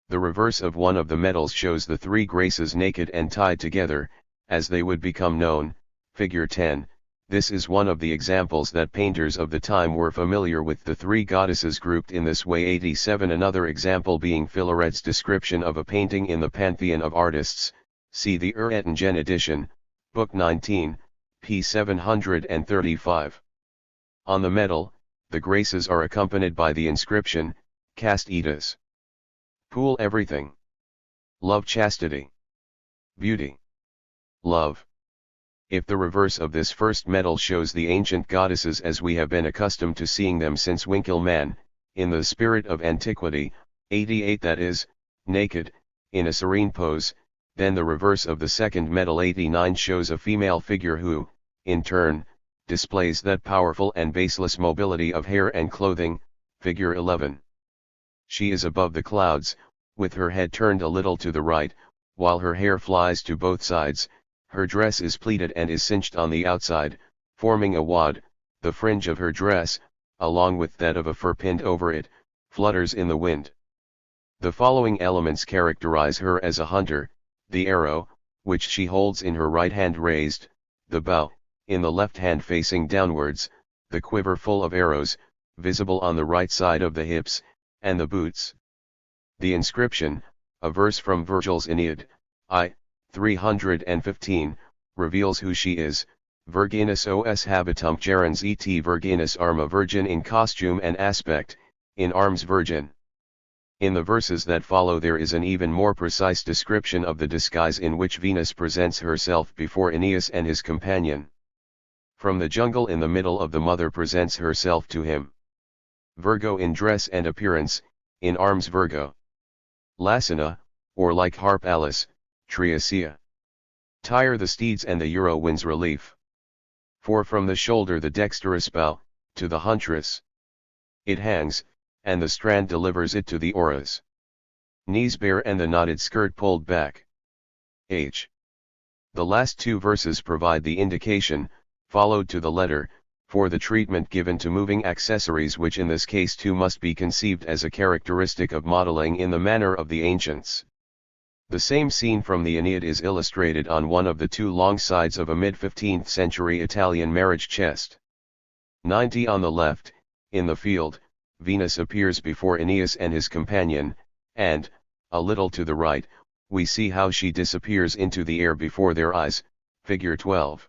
The reverse of one of the medals shows the three Graces naked and tied together, as they would become known, figure 10. This is one of the examples that painters of the time were familiar with the three goddesses grouped in this way. 87. Another example being Filaret's description of a painting in the Pantheon of Artists, see the Oettingen edition, Book 19, p. 735. On the medal, the Graces are accompanied by the inscription, Cast Etas. Pool everything. Love chastity. Beauty. Love. If the reverse of this first medal shows the ancient goddesses as we have been accustomed to seeing them since Winckelmann, in the spirit of antiquity, 88, that is, naked, in a serene pose, then the reverse of the second medal 89 shows a female figure who, in turn, displays that powerful and baseless mobility of hair and clothing, figure 11. She is above the clouds, with her head turned a little to the right, while her hair flies to both sides. Her dress is pleated and is cinched on the outside, forming a wad. The fringe of her dress, along with that of a fur pinned over it, flutters in the wind. The following elements characterize her as a hunter: the arrow, which she holds in her right hand raised, the bow, in the left hand facing downwards, the quiver full of arrows, visible on the right side of the hips, and the boots. The inscription, a verse from Virgil's Aeneid, I. 315, reveals who she is: Virginis os habitum gerens et virginis arma, virgin in costume and aspect, in arms virgin. In the verses that follow there is an even more precise description of the disguise in which Venus presents herself before Aeneas and his companion. From the jungle in the middle of the mother presents herself to him. Virgo in dress and appearance, in arms Virgo. Lassina, or like harp Alice, Triasia. Tire the steeds and the Euro winds relief. For from the shoulder the dexterous bow, to the huntress it hangs, and the strand delivers it to the auras. Knees bare and the knotted skirt pulled back. H. The last two verses provide the indication, followed to the letter, for the treatment given to moving accessories, which in this case too must be conceived as a characteristic of modeling in the manner of the ancients. The same scene from the Aeneid is illustrated on one of the two long sides of a mid-15th century Italian marriage chest. 90. On the left, in the field, Venus appears before Aeneas and his companion, and, a little to the right, we see how she disappears into the air before their eyes, figure 12.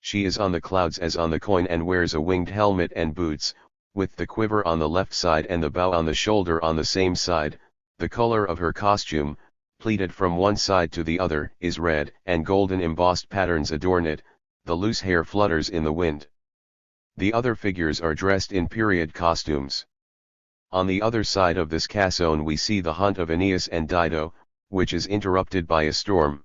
She is on the clouds as on the coin and wears a winged helmet and boots, with the quiver on the left side and the bow on the shoulder on the same side. The color of her costume, pleated from one side to the other, is red, and golden embossed patterns adorn it. The loose hair flutters in the wind. The other figures are dressed in period costumes. On the other side of this cassone we see the hunt of Aeneas and Dido, which is interrupted by a storm.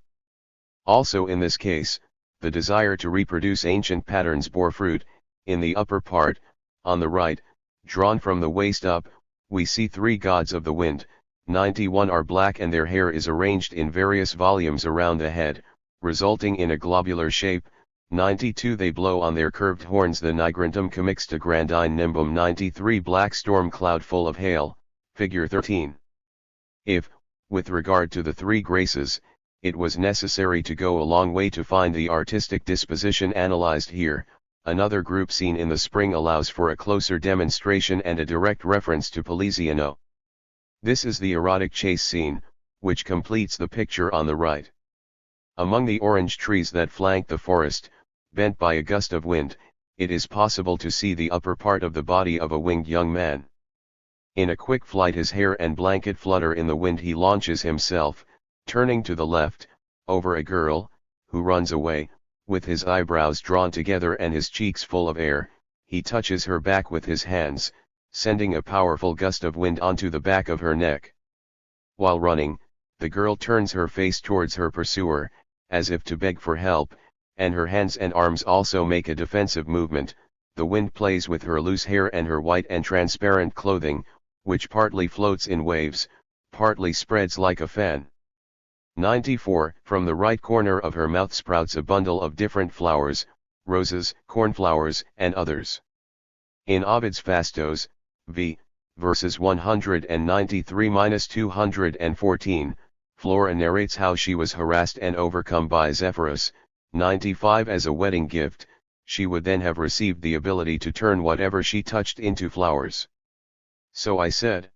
Also in this case, the desire to reproduce ancient patterns bore fruit. In the upper part, on the right, drawn from the waist up, we see three gods of the wind. 91 are black and their hair is arranged in various volumes around the head, resulting in a globular shape. 92 They blow on their curved horns the nigrantum commixta grandine nimbum. 93 Black storm cloud full of hail, figure 13. If, with regard to the three graces, it was necessary to go a long way to find the artistic disposition analyzed here, another group scene in the spring allows for a closer demonstration and a direct reference to Poliziano. This is the erotic chase scene, which completes the picture on the right. Among the orange trees that flank the forest, bent by a gust of wind, it is possible to see the upper part of the body of a winged young man. In a quick flight his hair and blanket flutter in the wind. He launches himself, turning to the left, over a girl, who runs away, with his eyebrows drawn together and his cheeks full of air. He touches her back with his hands, sending a powerful gust of wind onto the back of her neck. While running, the girl turns her face towards her pursuer, as if to beg for help, and her hands and arms also make a defensive movement. The wind plays with her loose hair and her white and transparent clothing, which partly floats in waves, partly spreads like a fan. 94 From the right corner of her mouth sprouts a bundle of different flowers, roses, cornflowers, and others. In Ovid's Fastos, v. verses 193-214, Flora narrates how she was harassed and overcome by Zephyrus. 95 As a wedding gift, she would then have received the ability to turn whatever she touched into flowers. So I said.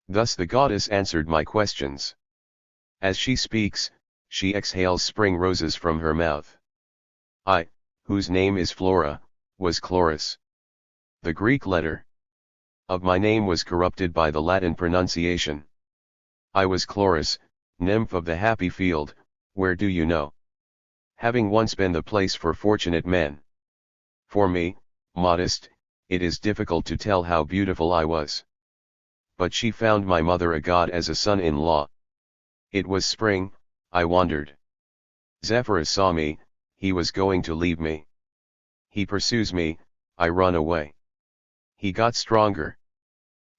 Thus the goddess answered my questions. As she speaks, she exhales spring roses from her mouth. I, whose name is Flora, was Chloris. The Greek letter of my name was corrupted by the Latin pronunciation. I was Chloris, nymph of the happy field, where do you know? Having once been the place for fortunate men. For me, modest, it is difficult to tell how beautiful I was. But she found my mother a god as a son-in-law. It was spring, I wandered. Zephyrus saw me, he was going to leave me. He pursues me, I run away. He got stronger.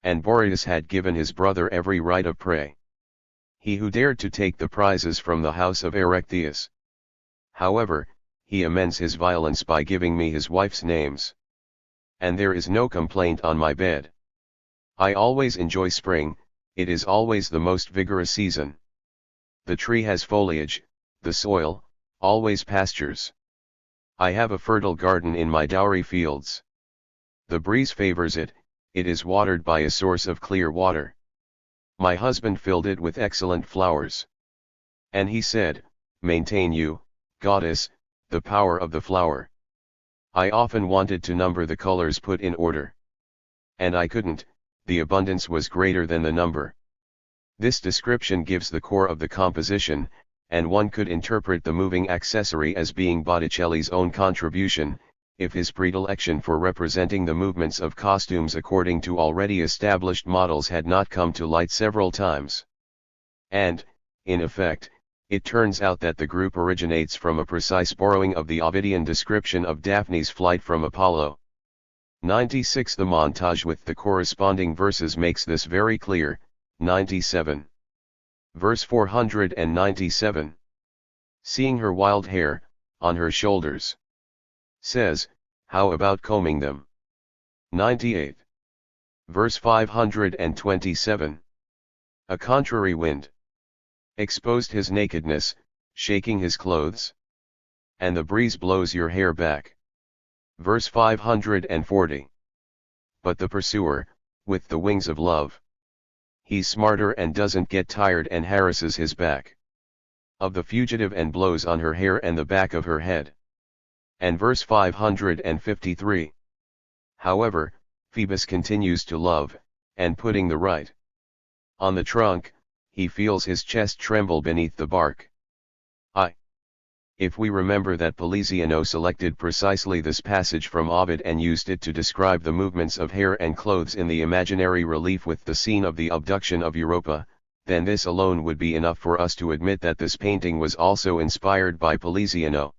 And Boreas had given his brother every right of prey. He who dared to take the prizes from the house of Erechtheus. However, he amends his violence by giving me his wife's names. And there is no complaint on my bed. I always enjoy spring, it is always the most vigorous season. The tree has foliage, the soil, always pastures. I have a fertile garden in my dowry fields. The breeze favors it, it is watered by a source of clear water. My husband filled it with excellent flowers. And he said, maintain you, goddess, the power of the flower. I often wanted to number the colors put in order. And I couldn't, the abundance was greater than the number. This description gives the core of the composition, and one could interpret the moving accessory as being Botticelli's own contribution, if his predilection for representing the movements of costumes according to already established models had not come to light several times. And, in effect, it turns out that the group originates from a precise borrowing of the Ovidian description of Daphne's flight from Apollo. 96 The montage with the corresponding verses makes this very clear. 97. Verse 497. Seeing her wild hair, on her shoulders. Says, how about combing them? 98. Verse 527. A contrary wind exposed his nakedness, shaking his clothes. And the breeze blows your hair back. Verse 540. But the pursuer, with the wings of love. He's smarter and doesn't get tired and harasses his back. Of the fugitive and blows on her hair and the back of her head. And verse 553. However, Phoebus continues to love, and putting the right on the trunk, he feels his chest tremble beneath the bark. If we remember that Poliziano selected precisely this passage from Ovid and used it to describe the movements of hair and clothes in the imaginary relief with the scene of the abduction of Europa, then this alone would be enough for us to admit that this painting was also inspired by Poliziano.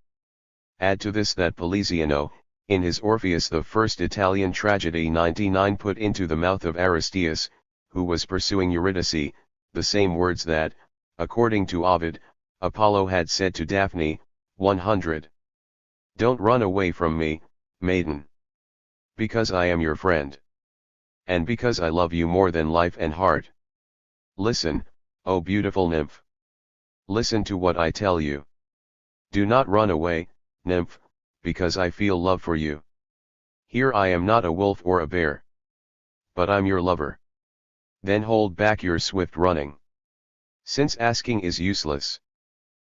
Add to this that Poliziano, in his Orpheus, the first Italian tragedy 99, put into the mouth of Aristeus, who was pursuing Eurydice, the same words that, according to Ovid, Apollo had said to Daphne. 100. Don't run away from me, maiden. Because I am your friend. And because I love you more than life and heart. Listen, O beautiful nymph. Listen to what I tell you. Do not run away, nymph, because I feel love for you. Here I am not a wolf or a bear. But I'm your lover. Then hold back your swift running. Since asking is useless.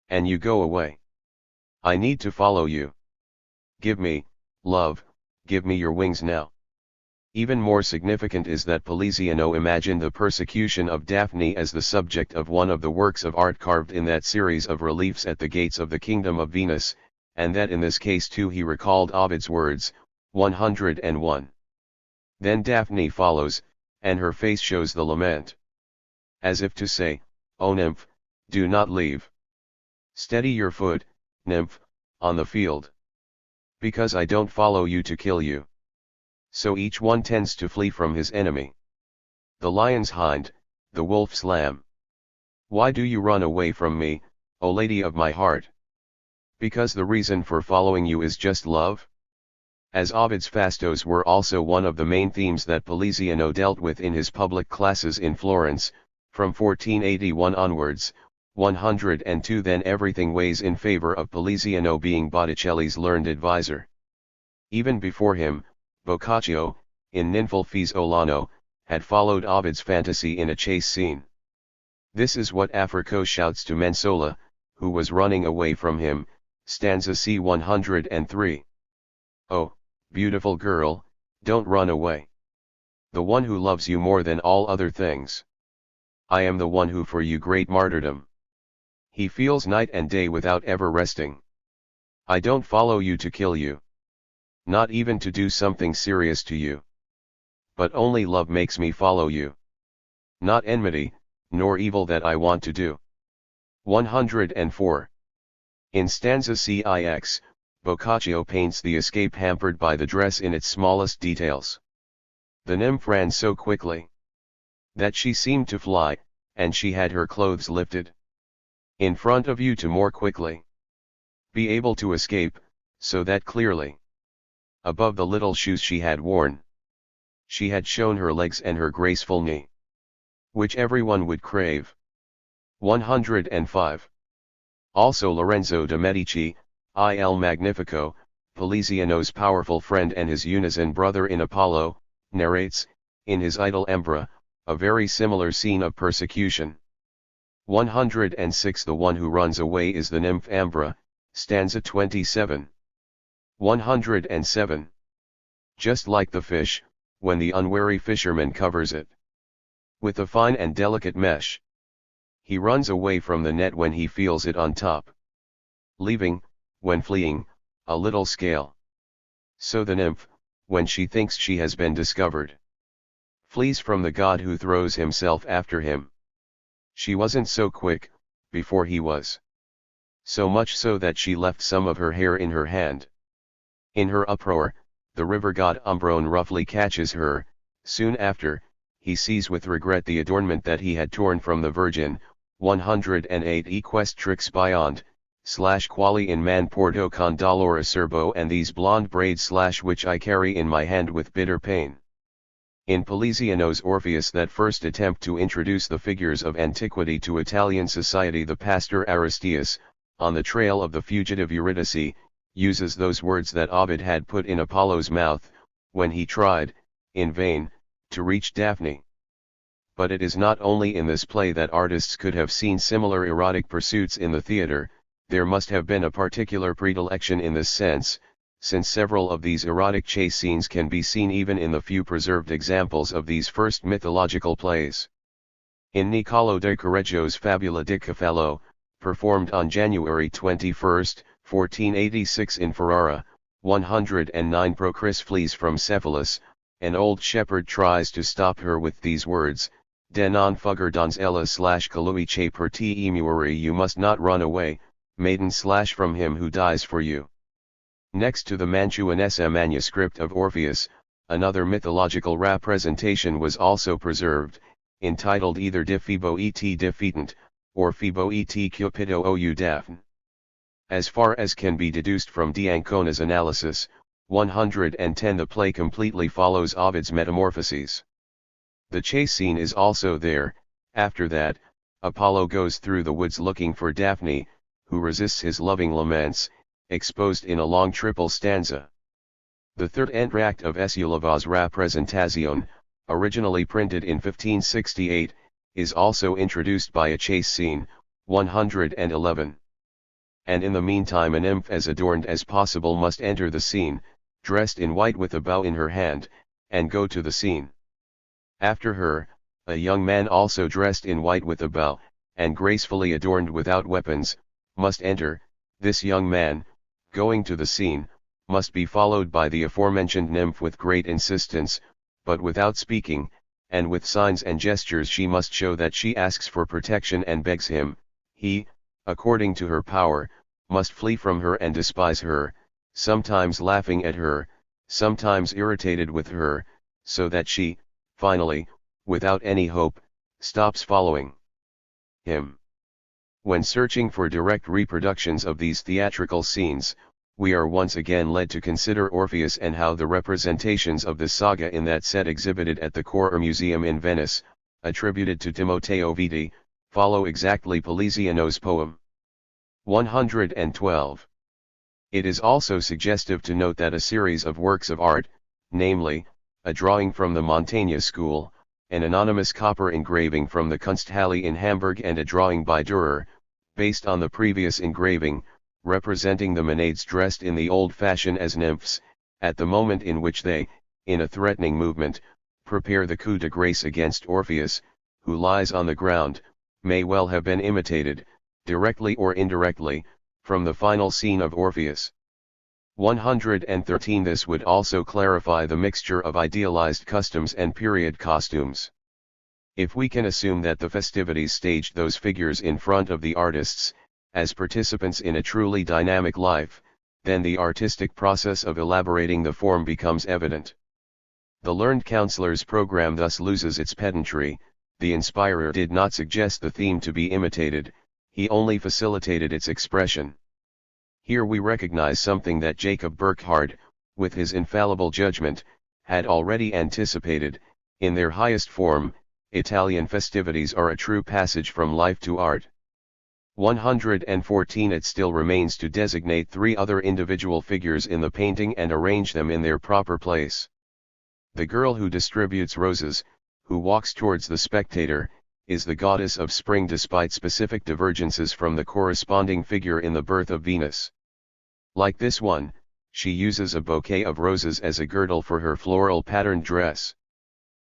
And you go away. I need to follow you. Give me, love, give me your wings now. Even more significant is that Poliziano imagined the persecution of Daphne as the subject of one of the works of art carved in that series of reliefs at the gates of the kingdom of Venus, and that in this case too he recalled Ovid's words, 101. Then Daphne follows, and her face shows the lament. As if to say, O nymph, do not leave. Steady your foot, nymph, on the field. Because I don't follow you to kill you. So each one tends to flee from his enemy. The lion's hind, the wolf's lamb. Why do you run away from me, O lady of my heart? Because the reason for following you is just love? As Ovid's fastos were also one of the main themes that Poliziano dealt with in his public classes in Florence, from 1481 onwards, 102 then everything weighs in favor of Poliziano being Botticelli's learned advisor. Even before him, Boccaccio, in Ninful Olano, had followed Ovid's fantasy in a chase scene. This is what Africo shouts to Mensola, who was running away from him, stanza c. 103. Oh, beautiful girl, don't run away. The one who loves you more than all other things. I am the one who for you great martyrdom. He feels night and day without ever resting. I don't follow you to kill you. Not even to do something serious to you. But only love makes me follow you. Not enmity, nor evil that I want to do. 104. In stanza cix, Boccaccio paints the escape hampered by the dress in its smallest details. The nymph ran so quickly that she seemed to fly, and she had her clothes lifted in front of you to more quickly be able to escape, so that clearly above the little shoes she had worn, she had shown her legs and her graceful knee, which everyone would crave. 105. Also Lorenzo de' Medici, Il Magnifico, Poliziano's powerful friend and his Unison brother in Apollo, narrates, in his idyll Embra, a very similar scene of persecution. 106 The one who runs away is the nymph Ambra, stanza 27. 107. Just like the fish, when the unwary fisherman covers it with a fine and delicate mesh, he runs away from the net when he feels it on top, leaving, when fleeing, a little scale. So the nymph, when she thinks she has been discovered, flees from the god who throws himself after him. She wasn't so quick, before he was. So much so that she left some of her hair in her hand. In her uproar, the river god Umbron roughly catches her. Soon after, he sees with regret the adornment that he had torn from the Virgin. 108 Equestrix beyond, quali in man porto con dolor acerbo and these blonde braids which I carry in my hand with bitter pain. In Poliziano's Orpheus, that first attempt to introduce the figures of antiquity to Italian society, the pastor Aristeas, on the trail of the fugitive Eurydice, uses those words that Ovid had put in Apollo's mouth, when he tried, in vain, to reach Daphne. But it is not only in this play that artists could have seen similar erotic pursuits in the theatre, there must have been a particular predilection in this sense, since several of these erotic chase scenes can be seen even in the few preserved examples of these first mythological plays. In Niccolò de Correggio's Fabula di Cefallo, performed on January 21, 1486 in Ferrara, 109 Procris flees from Cephalus, an old shepherd tries to stop her with these words, De non fugger donzella colui che per te muore, you must not run away, maiden from him who dies for you. Next to the Mantuanessa manuscript of Orpheus, another mythological representation was also preserved, entitled either De Phoebo et Defeatant, or Phoebo et Cupido ou Daphne. As far as can be deduced from d'Ancona's analysis, 110 the play completely follows Ovid's Metamorphoses. The chase scene is also there. After that, Apollo goes through the woods looking for Daphne, who resists his loving laments, exposed in a long triple stanza. The third entr'acte of Esulava's Rappresentazione, originally printed in 1568, is also introduced by a chase scene, 111. And in the meantime a nymph as adorned as possible must enter the scene, dressed in white with a bow in her hand, and go to the scene. After her, a young man also dressed in white with a bow, and gracefully adorned without weapons, must enter. This young man, going to the scene, must be followed by the aforementioned nymph with great insistence, but without speaking, and with signs and gestures she must show that she asks for protection and begs him. He, according to her power, must flee from her and despise her, sometimes laughing at her, sometimes irritated with her, so that she, finally, without any hope, stops following him. When searching for direct reproductions of these theatrical scenes, we are once again led to consider Orpheus and how the representations of the saga in that set exhibited at the Correr Museum in Venice, attributed to Timoteo Viti, follow exactly Poliziano's poem. 112. It is also suggestive to note that a series of works of art, namely, a drawing from the Mantegna school, an anonymous copper engraving from the Kunsthalle in Hamburg and a drawing by Dürer, based on the previous engraving, representing the Maenades dressed in the old fashion as nymphs, at the moment in which they, in a threatening movement, prepare the coup de grace against Orpheus, who lies on the ground, may well have been imitated, directly or indirectly, from the final scene of Orpheus. 113. This would also clarify the mixture of idealized customs and period costumes. If we can assume that the festivities staged those figures in front of the artists, as participants in a truly dynamic life, then the artistic process of elaborating the form becomes evident. The learned counselor's program thus loses its pedantry. The inspirer did not suggest the theme to be imitated, he only facilitated its expression. Here we recognize something that Jacob Burckhardt, with his infallible judgment, had already anticipated. In their highest form, Italian festivities are a true passage from life to art. 114. It still remains to designate three other individual figures in the painting and arrange them in their proper place. The girl who distributes roses, who walks towards the spectator, is the goddess of spring despite specific divergences from the corresponding figure in the Birth of Venus. Like this one, she uses a bouquet of roses as a girdle for her floral patterned dress.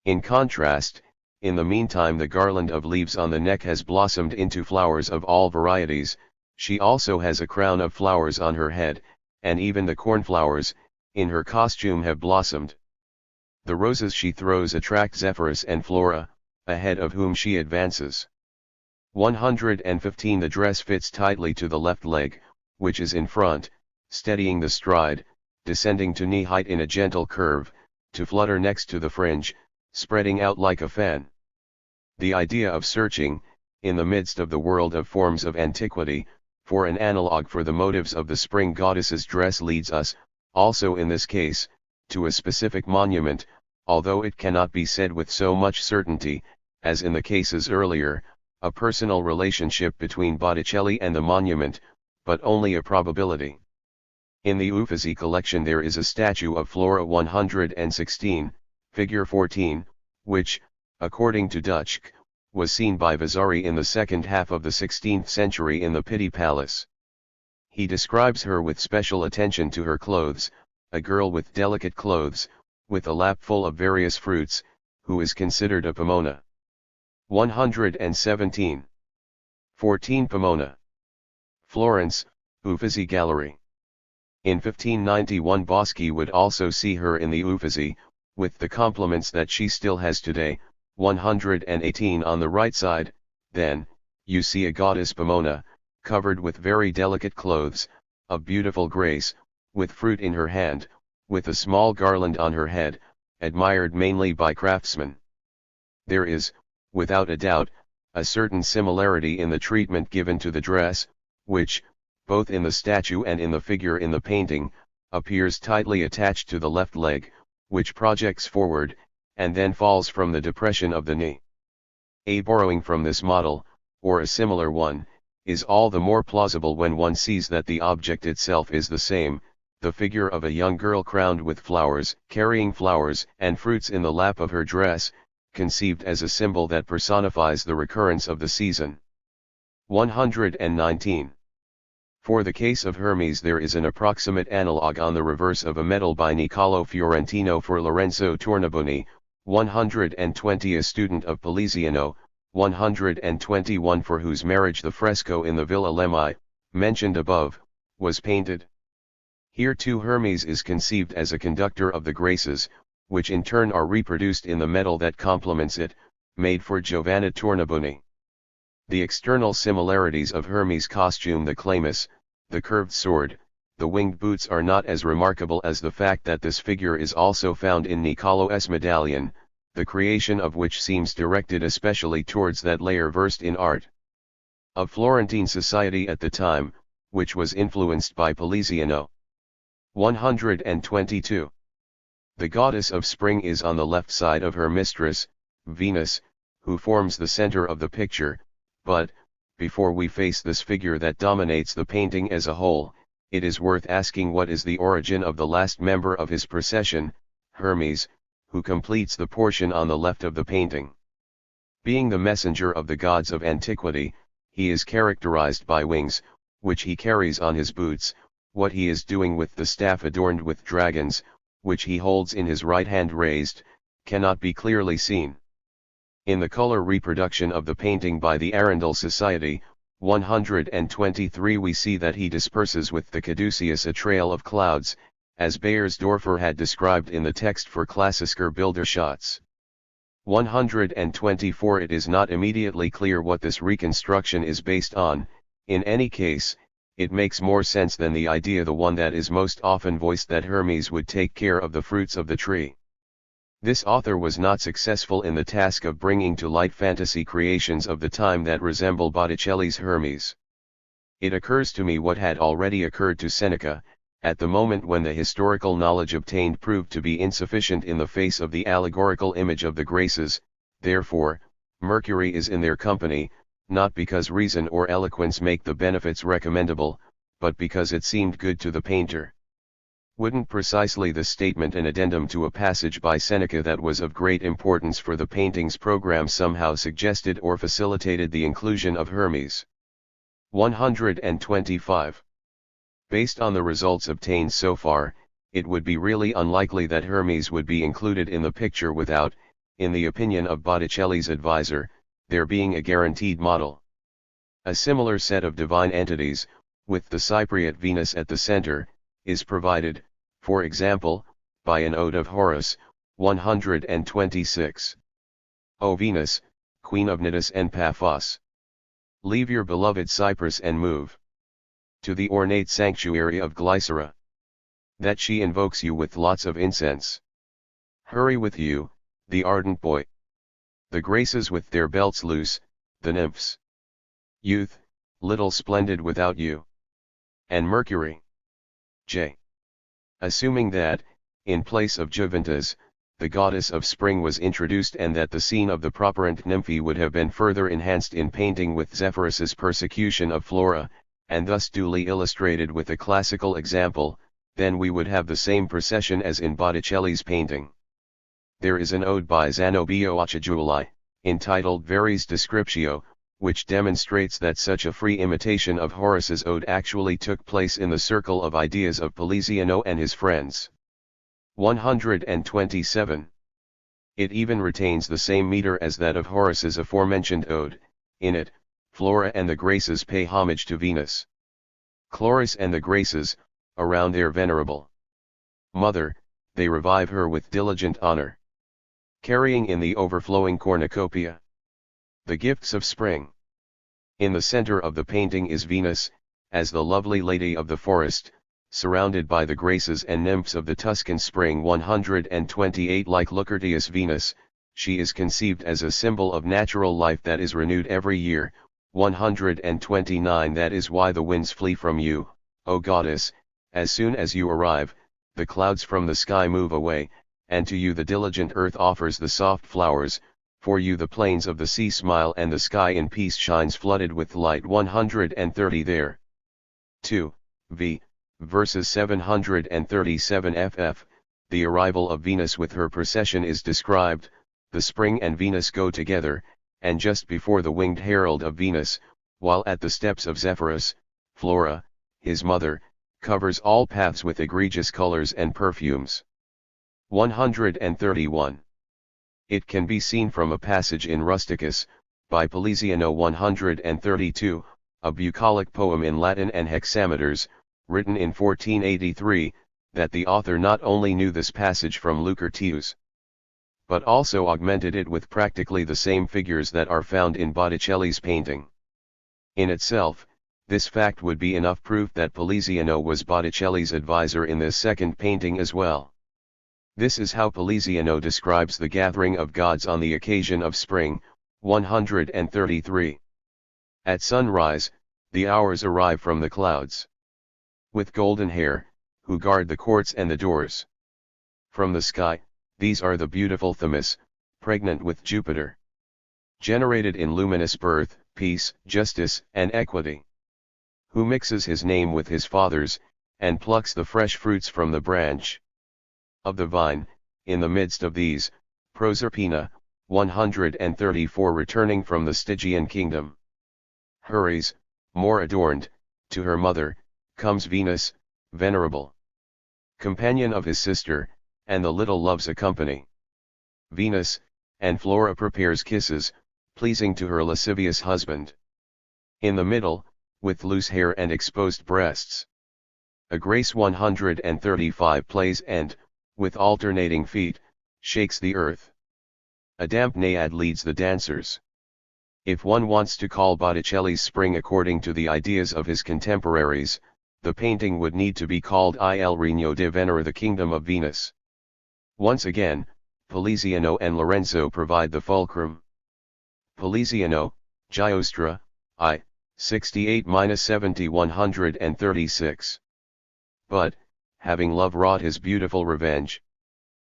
In contrast, in the meantime the garland of leaves on the neck has blossomed into flowers of all varieties. She also has a crown of flowers on her head, and even the cornflowers, in her costume have blossomed. The roses she throws attract Zephyrus and Flora, ahead of whom she advances. 115. The dress fits tightly to the left leg, which is in front, steadying the stride, descending to knee height in a gentle curve, to flutter next to the fringe, spreading out like a fan. The idea of searching, in the midst of the world of forms of antiquity, for an analogue for the motives of the spring goddess's dress leads us, also in this case, to a specific monument, although it cannot be said with so much certainty, as in the cases earlier, a personal relationship between Botticelli and the monument, but only a probability. In the Uffizi collection there is a statue of Flora 116, figure 14, which, according to Dutschke, was seen by Vasari in the second half of the 16th century in the Pitti Palace. He describes her with special attention to her clothes, a girl with delicate clothes, with a lap full of various fruits, who is considered a Pomona. 117. 14 Pomona. Florence, Uffizi Gallery. In 1591 Boschi would also see her in the Uffizi, with the compliments that she still has today. 118 On the right side, then, you see a goddess Pomona, covered with very delicate clothes, of beautiful grace, with fruit in her hand, with a small garland on her head, admired mainly by craftsmen. There is, without a doubt, a certain similarity in the treatment given to the dress, which, both in the statue and in the figure in the painting, appears tightly attached to the left leg, which projects forward, and then falls from the depression of the knee. A borrowing from this model, or a similar one, is all the more plausible when one sees that the object itself is the same, the figure of a young girl crowned with flowers, carrying flowers and fruits in the lap of her dress, conceived as a symbol that personifies the recurrence of the season. 119. For the case of Hermes there is an approximate analogue on the reverse of a medal by Niccolò Fiorentino for Lorenzo Tornabuoni, 120, a student of Poliziano, 121, for whose marriage the fresco in the Villa Lemmi, mentioned above, was painted. Here too Hermes is conceived as a conductor of the graces, which in turn are reproduced in the medal that complements it, made for Giovanna Tornabuoni. The external similarities of Hermes' costume, the chlamys, the curved sword, the winged boots, are not as remarkable as the fact that this figure is also found in Niccolò's medallion, the creation of which seems directed especially towards that layer versed in art of Florentine society at the time, which was influenced by Poliziano. 122. The goddess of spring is on the left side of her mistress, Venus, who forms the center of the picture, but, before we face this figure that dominates the painting as a whole, it is worth asking what is the origin of the last member of his procession, Hermes, who completes the portion on the left of the painting. Being the messenger of the gods of antiquity, he is characterized by wings, which he carries on his boots. What he is doing with the staff adorned with dragons, which he holds in his right hand raised, cannot be clearly seen. In the color reproduction of the painting by the Arundel Society, 123, we see that he disperses with the caduceus a trail of clouds, as Beiersdorfer had described in the text for Klassiker Bilderschatz. 124. It is not immediately clear what this reconstruction is based on. In any case, it makes more sense than the idea, the one that is most often voiced, that Hermes would take care of the fruits of the tree. This author was not successful in the task of bringing to light fantasy creations of the time that resemble Botticelli's Hermes. It occurs to me what had already occurred to Seneca, at the moment when the historical knowledge obtained proved to be insufficient in the face of the allegorical image of the Graces. Therefore, Mercury is in their company, not because reason or eloquence make the benefits recommendable, but because it seemed good to the painter. Wouldn't precisely this statement, an addendum to a passage by Seneca that was of great importance for the painting's program, somehow suggested or facilitated the inclusion of Hermes? 125. Based on the results obtained so far, it would be really unlikely that Hermes would be included in the picture without, in the opinion of Botticelli's advisor, there being a guaranteed model. A similar set of divine entities, with the Cypriot Venus at the center, is provided, for example, by an ode of Horace, 126. O Venus, Queen of Cnidus and Paphos, leave your beloved Cyprus and move to the ornate sanctuary of Glycera, that she invokes you with lots of incense. Hurry with you, the ardent boy. The Graces with their belts loose, the nymphs. Youth, little splendid without you. And Mercury. J. Assuming that, in place of Juventas, the goddess of spring was introduced, and that the scene of the properant nymphae would have been further enhanced in painting with Zephyrus's persecution of Flora, and thus duly illustrated with a classical example, then we would have the same procession as in Botticelli's painting. There is an ode by Zanobbio Acciajuoli, entitled Veris Descriptio, which demonstrates that such a free imitation of Horace's ode actually took place in the circle of ideas of Poliziano and his friends. 127. It even retains the same meter as that of Horace's aforementioned ode. In it, Flora and the Graces pay homage to Venus. Chloris and the Graces, around their venerable mother, they revive her with diligent honor, carrying in the overflowing cornucopia the gifts of spring. In the center of the painting is Venus, as the lovely lady of the forest, surrounded by the Graces and nymphs of the Tuscan spring. 128. Like Lucretius' Venus, she is conceived as a symbol of natural life that is renewed every year, 129. That is why the winds flee from you, O goddess, as soon as you arrive, the clouds from the sky move away, and to you the diligent earth offers the soft flowers, for you the plains of the sea smile and the sky in peace shines flooded with light. 130. There. 2. V. Verses 737 ff. The arrival of Venus with her procession is described. The spring and Venus go together, and just before the winged herald of Venus, while at the steps of Zephyrus, Flora, his mother, covers all paths with egregious colors and perfumes. 131. It can be seen from a passage in Rusticus, by Poliziano 132, a bucolic poem in Latin and hexameters, written in 1483, that the author not only knew this passage from Lucretius, but also augmented it with practically the same figures that are found in Botticelli's painting. In itself, this fact would be enough proof that Poliziano was Botticelli's advisor in this second painting as well. This is how Poliziano describes the gathering of gods on the occasion of spring. 133. At sunrise, the hours arrive from the clouds, with golden hair, who guard the courts and the doors. From the sky, these are the beautiful Themis, pregnant with Jupiter, generated in luminous birth, peace, justice, and equity, who mixes his name with his father's, and plucks the fresh fruits from the branch of the vine. In the midst of these, Proserpina, 134, returning from the Stygian kingdom, hurries, more adorned, to her mother, comes Venus, venerable companion of his sister, and the little loves accompany Venus, and Flora prepares kisses, pleasing to her lascivious husband. In the middle, with loose hair and exposed breasts, a Grace 135 plays and, with alternating feet, shakes the earth. A damp naiad leads the dancers. If one wants to call Botticelli's Spring according to the ideas of his contemporaries, the painting would need to be called Il Regno di Venere, the Kingdom of Venus. Once again, Poliziano and Lorenzo provide the fulcrum. Poliziano, Giostra, I. 68-70 136. But, having love wrought his beautiful revenge,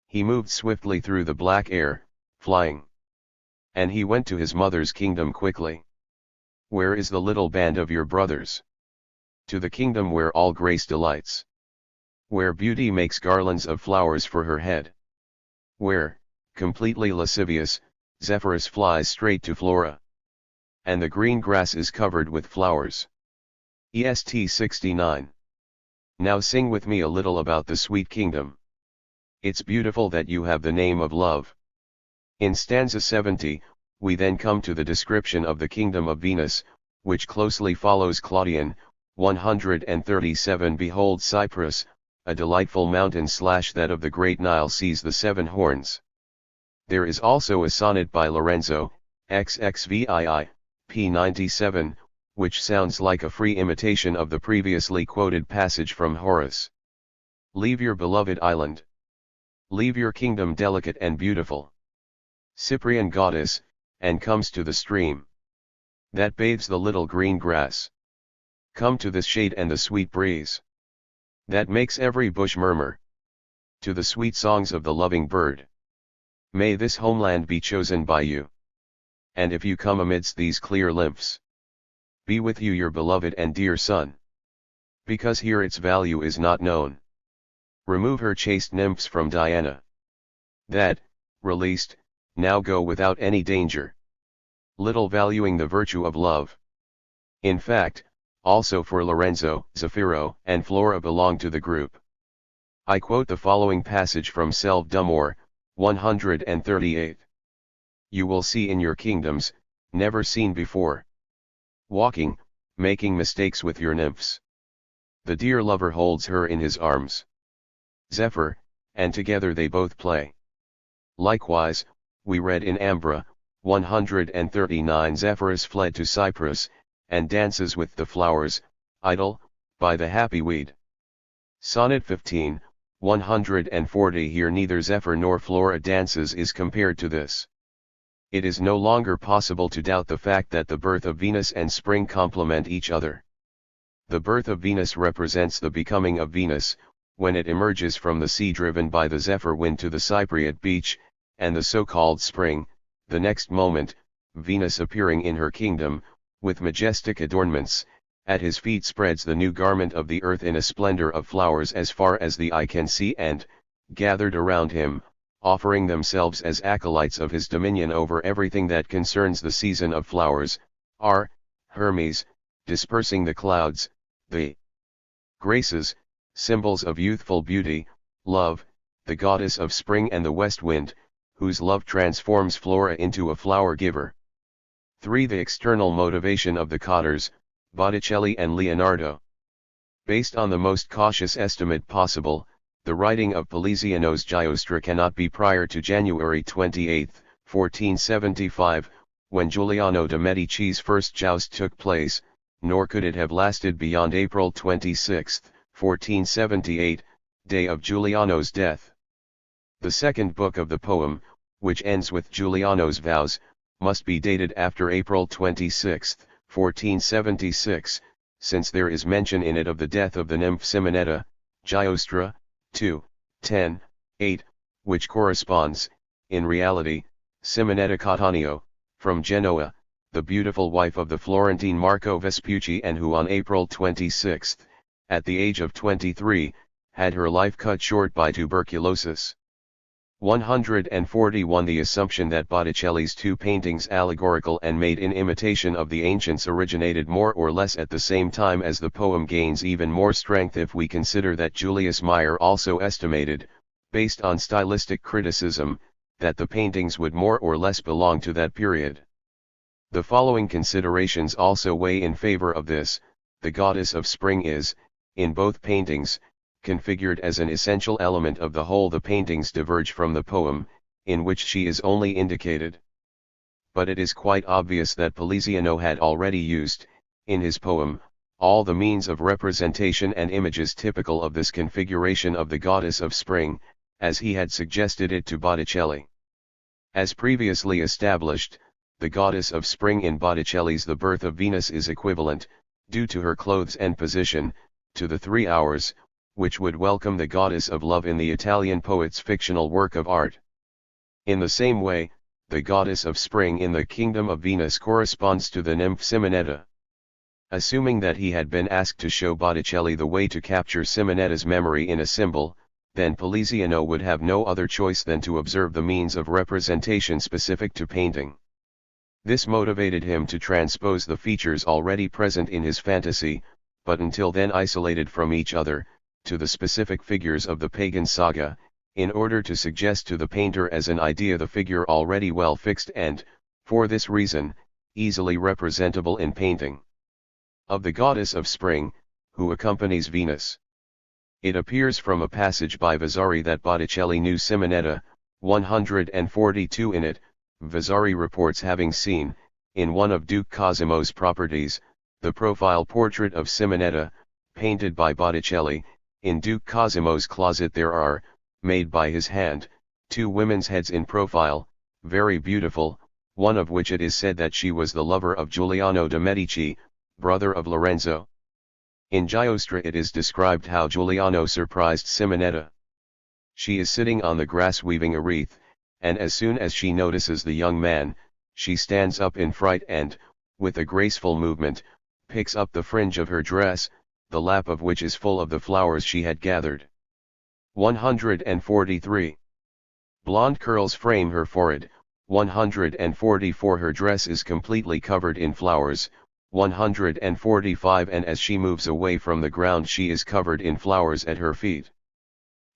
he moved swiftly through the black air, flying. And he went to his mother's kingdom quickly. Where is the little band of your brothers? To the kingdom where all grace delights, where beauty makes garlands of flowers for her head, where, completely lascivious, Zephyrus flies straight to Flora, and the green grass is covered with flowers. EST 69. Now sing with me a little about the sweet kingdom. It's beautiful that you have the name of love. In stanza 70, we then come to the description of the kingdom of Venus, which closely follows Claudian. 137. Behold Cyprus, a delightful mountain / that of the great Nile sees the 7 horns. There is also a sonnet by Lorenzo, XXVII, p. 97, which sounds like a free imitation of the previously quoted passage from Horace. Leave your beloved island. Leave your kingdom delicate and beautiful, Cyprian goddess, and comes to the stream that bathes the little green grass. Come to this shade and the sweet breeze that makes every bush murmur, to the sweet songs of the loving bird. May this homeland be chosen by you. And if you come amidst these clear lymphs, be with you your beloved and dear son, because here its value is not known. Remove her chaste nymphs from Diana, that, released, now go without any danger, little valuing the virtue of love. In fact, also for Lorenzo, Zafiro, and Flora belong to the group. I quote the following passage from Selve d'Amour, 138. You will see in your kingdoms, never seen before, walking, making mistakes with your nymphs. The dear lover holds her in his arms, Zephyr, and together they both play. Likewise, we read in Ambra, 139, Zephyrus fled to Cyprus, and dances with the flowers, idle, by the happy weed. Sonnet 15, 140. Here neither Zephyr nor Flora dances is compared to this. It is no longer possible to doubt the fact that the birth of Venus and spring complement each other. The birth of Venus represents the becoming of Venus, when it emerges from the sea driven by the zephyr wind to the Cypriot beach, and the so-called spring, the next moment, Venus appearing in her kingdom, with majestic adornments, at his feet spreads the new garment of the earth in a splendor of flowers as far as the eye can see and, gathered around him, offering themselves as acolytes of his dominion over everything that concerns the season of flowers, are, Hermes, dispersing the clouds, the Graces, symbols of youthful beauty, love, the goddess of spring and the west wind, whose love transforms Flora into a flower giver. 3. The external motivation of the cotters, Botticelli and Leonardo. Based on the most cautious estimate possible, the writing of Poliziano's Giostra cannot be prior to January 28, 1475, when Giuliano de' Medici's first joust took place, nor could it have lasted beyond April 26, 1478, day of Giuliano's death. The second book of the poem, which ends with Giuliano's vows, must be dated after April 26, 1476, since there is mention in it of the death of the nymph Simonetta, Giostra, 2, 10, 8, which corresponds, in reality, Simonetta Cattaneo, from Genoa, the beautiful wife of the Florentine Marco Vespucci and who on April 26, at the age of 23, had her life cut short by tuberculosis. 141. The assumption that Botticelli's two paintings, allegorical and made in imitation of the ancients, originated more or less at the same time as the poem gains even more strength if we consider that Julius Meyer also estimated, based on stylistic criticism, that the paintings would more or less belong to that period. The following considerations also weigh in favor of this. The goddess of spring is, in both paintings, configured as an essential element of the whole. The paintings diverge from the poem, in which she is only indicated. But it is quite obvious that Poliziano had already used, in his poem, all the means of representation and images typical of this configuration of the goddess of spring, as he had suggested it to Botticelli. As previously established, the goddess of spring in Botticelli's The Birth of Venus is equivalent, due to her clothes and position, to the 3 hours, which would welcome the goddess of love in the Italian poet's fictional work of art. In the same way, the goddess of spring in the kingdom of Venus corresponds to the nymph Simonetta. Assuming that he had been asked to show Botticelli the way to capture Simonetta's memory in a symbol, then Poliziano would have no other choice than to observe the means of representation specific to painting. This motivated him to transpose the features already present in his fantasy, but until then isolated from each other, to the specific figures of the pagan saga, in order to suggest to the painter as an idea the figure already well fixed and, for this reason, easily representable in painting. Of the goddess of spring, who accompanies Venus. It appears from a passage by Vasari that Botticelli knew Simonetta, 142 in it. Vasari reports having seen, in one of Duke Cosimo's properties, the profile portrait of Simonetta, painted by Botticelli. In Duke Cosimo's closet there are, made by his hand, 2 women's heads in profile, very beautiful, one of which it is said that she was the lover of Giuliano de' Medici, brother of Lorenzo. In Giostra it is described how Giuliano surprised Simonetta. She is sitting on the grass weaving a wreath, and as soon as she notices the young man, she stands up in fright and, with a graceful movement, picks up the fringe of her dress, the lap of which is full of the flowers she had gathered. 143. Blonde curls frame her forehead. 144. Her dress is completely covered in flowers. 145. And as she moves away from the ground she is covered in flowers at her feet.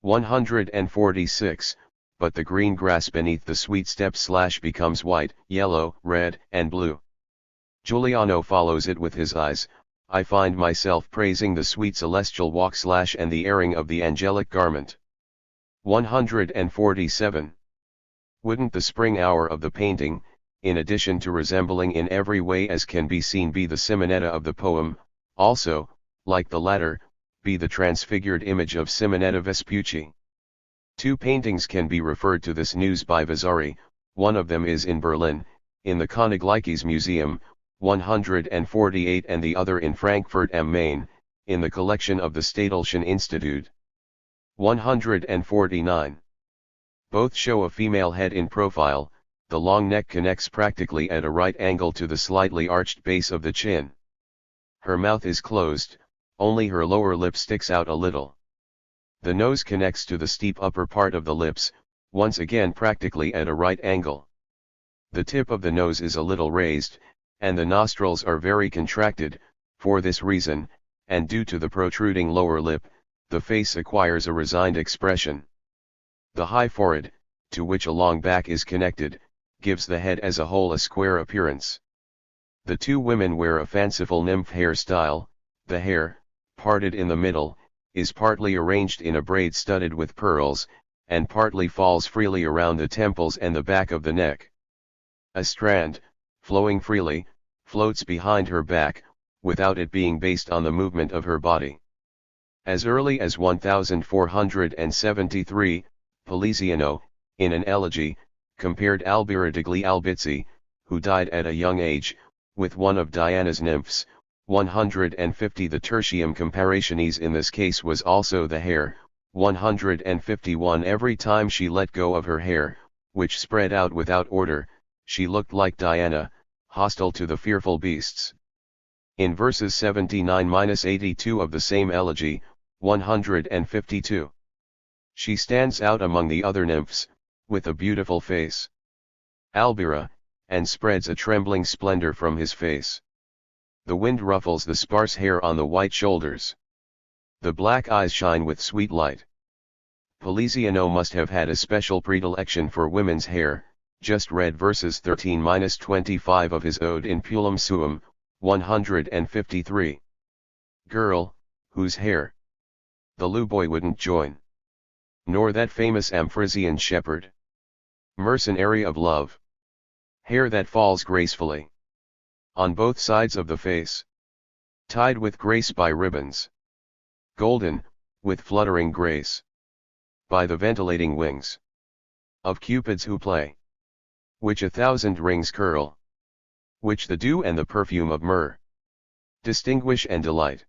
146. But the green grass beneath the sweet steps becomes white, yellow, red, and blue. Giuliano follows it with his eyes. I find myself praising the sweet celestial walk and the airing of the angelic garment. 147. Wouldn't the spring hour of the painting, in addition to resembling in every way as can be seen, be the Simonetta of the poem, also, like the latter, be the transfigured image of Simonetta Vespucci? 2 paintings can be referred to this news by Vasari, One of them is in Berlin, in the Königliches Museum, 148, and the other in Frankfurt am Main, in the collection of the Städelschen Institute. 149. Both show a female head in profile. The long neck connects practically at a right angle to the slightly arched base of the chin. Her mouth is closed, only her lower lip sticks out a little. The nose connects to the steep upper part of the lips, once again practically at a right angle. The tip of the nose is a little raised, and the nostrils are very contracted. For this reason, and due to the protruding lower lip, the face acquires a resigned expression. The high forehead, to which a long back is connected, gives the head as a whole a square appearance. The two women wear a fanciful nymph hairstyle. The hair, parted in the middle, is partly arranged in a braid studded with pearls, and partly falls freely around the temples and the back of the neck. A strand, flowing freely, floats behind her back, without it being based on the movement of her body. As early as 1473, Poliziano, in an elegy, compared Albira degli Albizzi, who died at a young age, with one of Diana's nymphs. 150. The tertium comparationis in this case was also the hair. 151. Every time she let go of her hair, which spread out without order, she looked like Diana, hostile to the fearful beasts. In verses 79-82 of the same elegy, 152. She stands out among the other nymphs, with a beautiful face. Albira, and spreads a trembling splendor from his face. The wind ruffles the sparse hair on the white shoulders. The black eyes shine with sweet light. Poliziano must have had a special predilection for women's hair. Just read verses 13-25 of his Ode in Puellum Suum, 153. Girl, whose hair the Luboy wouldn't join, nor that famous Amphrysian shepherd. Mercenary of love. Hair that falls gracefully on both sides of the face, tied with grace by ribbons, golden, with fluttering grace, by the ventilating wings of cupids who play, which 1,000 rings curl, which the dew and the perfume of myrrh distinguish and delight.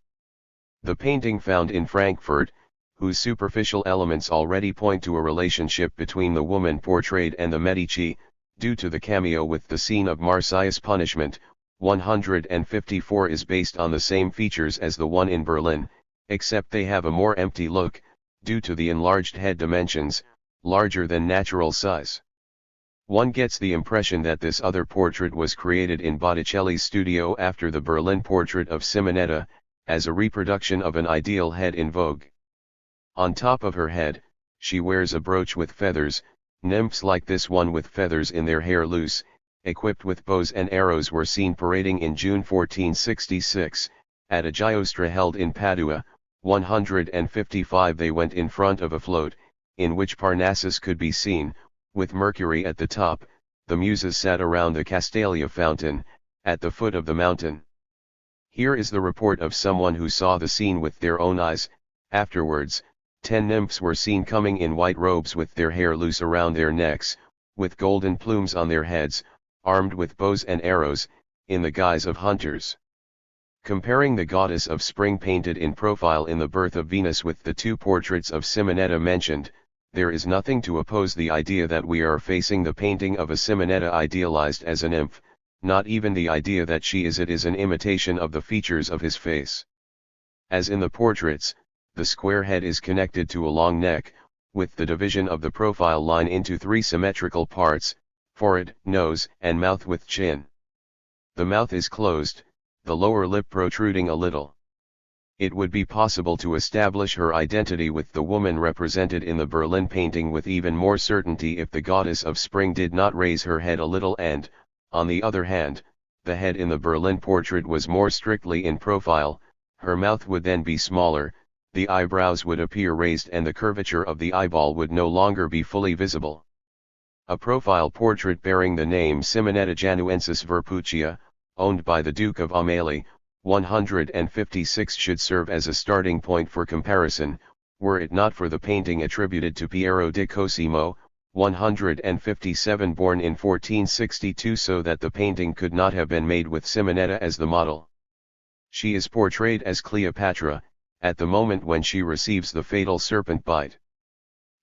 The painting found in Frankfurt, whose superficial elements already point to a relationship between the woman portrayed and the Medici, due to the cameo with the scene of Marsyas' punishment, 154, is based on the same features as the one in Berlin, except they have a more empty look, due to the enlarged head dimensions, larger than natural size. One gets the impression that this other portrait was created in Botticelli's studio after the Berlin portrait of Simonetta, as a reproduction of an ideal head in vogue. On top of her head, she wears a brooch with feathers. Nymphs like this one with feathers in their hair loose, equipped with bows and arrows, were seen parading in June 1466, at a giostra held in Padua. 155. They went in front of a float, in which Parnassus could be seen, with Mercury at the top. The Muses sat around the Castalia fountain, at the foot of the mountain. Here is the report of someone who saw the scene with their own eyes. Afterwards, 10 nymphs were seen coming in white robes with their hair loose around their necks, with golden plumes on their heads, armed with bows and arrows, in the guise of hunters. Comparing the goddess of spring painted in profile in the Birth of Venus with the two portraits of Simonetta mentioned, there is nothing to oppose the idea that we are facing the painting of a Simonetta idealized as a nymph. Not even the idea that she is it is an imitation of the features of his face. As in the portraits, the square head is connected to a long neck, with the division of the profile line into 3 symmetrical parts: forehead, nose, and mouth with chin. The mouth is closed, the lower lip protruding a little. It would be possible to establish her identity with the woman represented in the Berlin painting with even more certainty if the goddess of spring did not raise her head a little and, on the other hand, the head in the Berlin portrait was more strictly in profile. Her mouth would then be smaller, the eyebrows would appear raised, and the curvature of the eyeball would no longer be fully visible. A profile portrait bearing the name Simonetta Januensis Verpuccia, owned by the Duke of Aumale, 156, should serve as a starting point for comparison, were it not for the painting attributed to Piero di Cosimo, 157, born in 1462, so that the painting could not have been made with Simonetta as the model. She is portrayed as Cleopatra, at the moment when she receives the fatal serpent bite.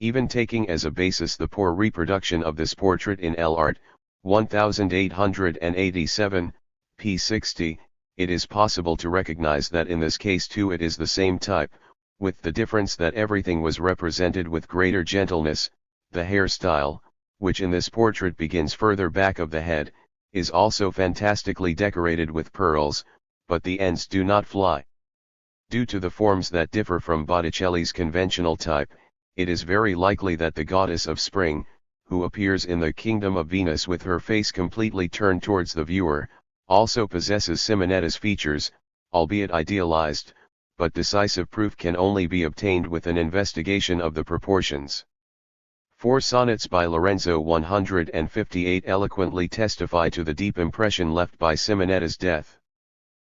Even taking as a basis the poor reproduction of this portrait in L'Art, 1887, p. 60, it is possible to recognize that in this case too it is the same type, with the difference that everything was represented with greater gentleness. The hairstyle, which in this portrait begins further back of the head, is also fantastically decorated with pearls, but the ends do not fly. Due to the forms that differ from Botticelli's conventional type, it is very likely that the goddess of spring, who appears in the kingdom of Venus with her face completely turned towards the viewer, also possesses Simonetta's features, albeit idealized, but decisive proof can only be obtained with an investigation of the proportions. 4 sonnets by Lorenzo 158 eloquently testify to the deep impression left by Simonetta's death.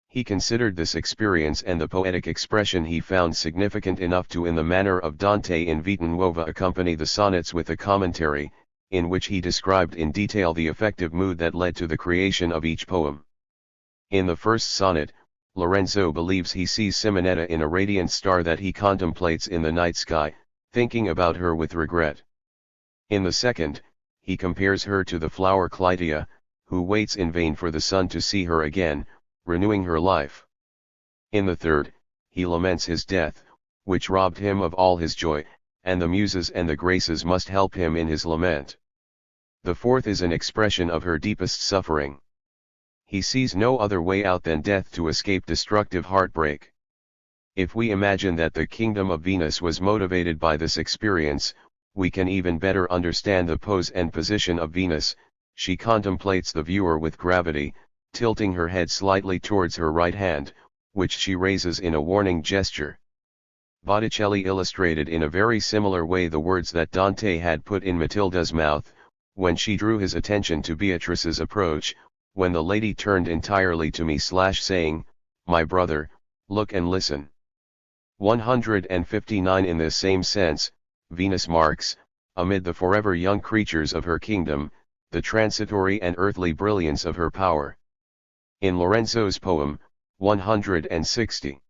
He considered this experience and the poetic expression he found significant enough to, in the manner of Dante in Vita Nuova, accompany the sonnets with a commentary, in which he described in detail the affective mood that led to the creation of each poem. In the first sonnet, Lorenzo believes he sees Simonetta in a radiant star that he contemplates in the night sky, thinking about her with regret. In the second, he compares her to the flower Clytia, who waits in vain for the sun to see her again, renewing her life. In the third, he laments his death, which robbed him of all his joy, and the muses and the graces must help him in his lament. The fourth is an expression of her deepest suffering. He sees no other way out than death to escape destructive heartbreak. If we imagine that the kingdom of Venus was motivated by this experience, we can even better understand the pose and position of Venus. She contemplates the viewer with gravity, tilting her head slightly towards her right hand, which she raises in a warning gesture. Botticelli illustrated in a very similar way the words that Dante had put in Matilda's mouth, when she drew his attention to Beatrice's approach, when the lady turned entirely to me saying, "My brother, look and listen." 159. In this same sense, Venus marks, amid the forever young creatures of her kingdom, the transitory and earthly brilliance of her power. In Lorenzo's poem, 160.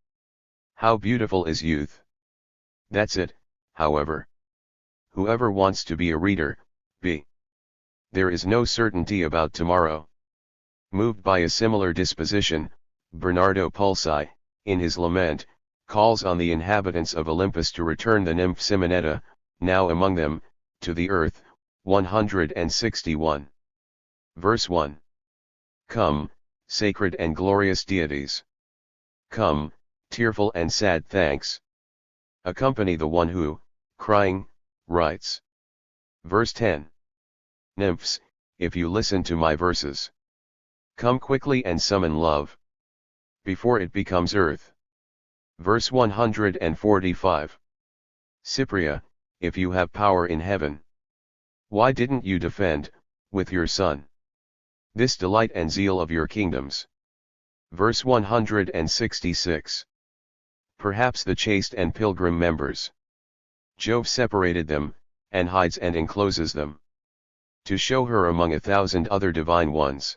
How beautiful is youth! That's it, however. Whoever wants to be a reader, be. There is no certainty about tomorrow. Moved by a similar disposition, Bernardo Pulci, in his lament, calls on the inhabitants of Olympus to return the nymph Simonetta, now among them, to the earth. 161. Verse 1. Come, sacred and glorious deities. Come, tearful and sad thanks. Accompany the one who, crying, writes. Verse 10. Nymphs, if you listen to my verses, come quickly and summon love, before it becomes earth. Verse 145. Cypria, if you have power in heaven, why didn't you defend, with your son, this delight and zeal of your kingdoms? Verse 166. Perhaps the chaste and pilgrim members. Jove separated them, and hides and encloses them, to show her among 1,000 other divine ones.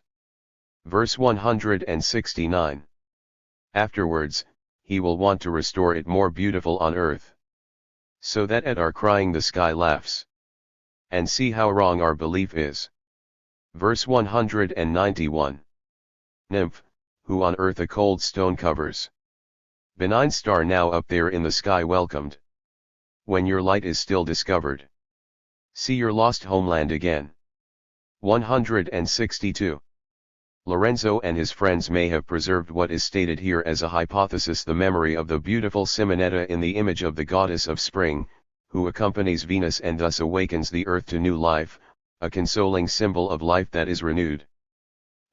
Verse 169. Afterwards, he will want to restore it more beautiful on earth, so that at our crying the sky laughs. And see how wrong our belief is. Verse 191. Nymph, who on earth a cold stone covers, benign star now up there in the sky welcomed, when your light is still discovered, see your lost homeland again. 162. Lorenzo and his friends may have preserved what is stated here as a hypothesis, the memory of the beautiful Simonetta in the image of the goddess of spring, who accompanies Venus and thus awakens the earth to new life, a consoling symbol of life that is renewed.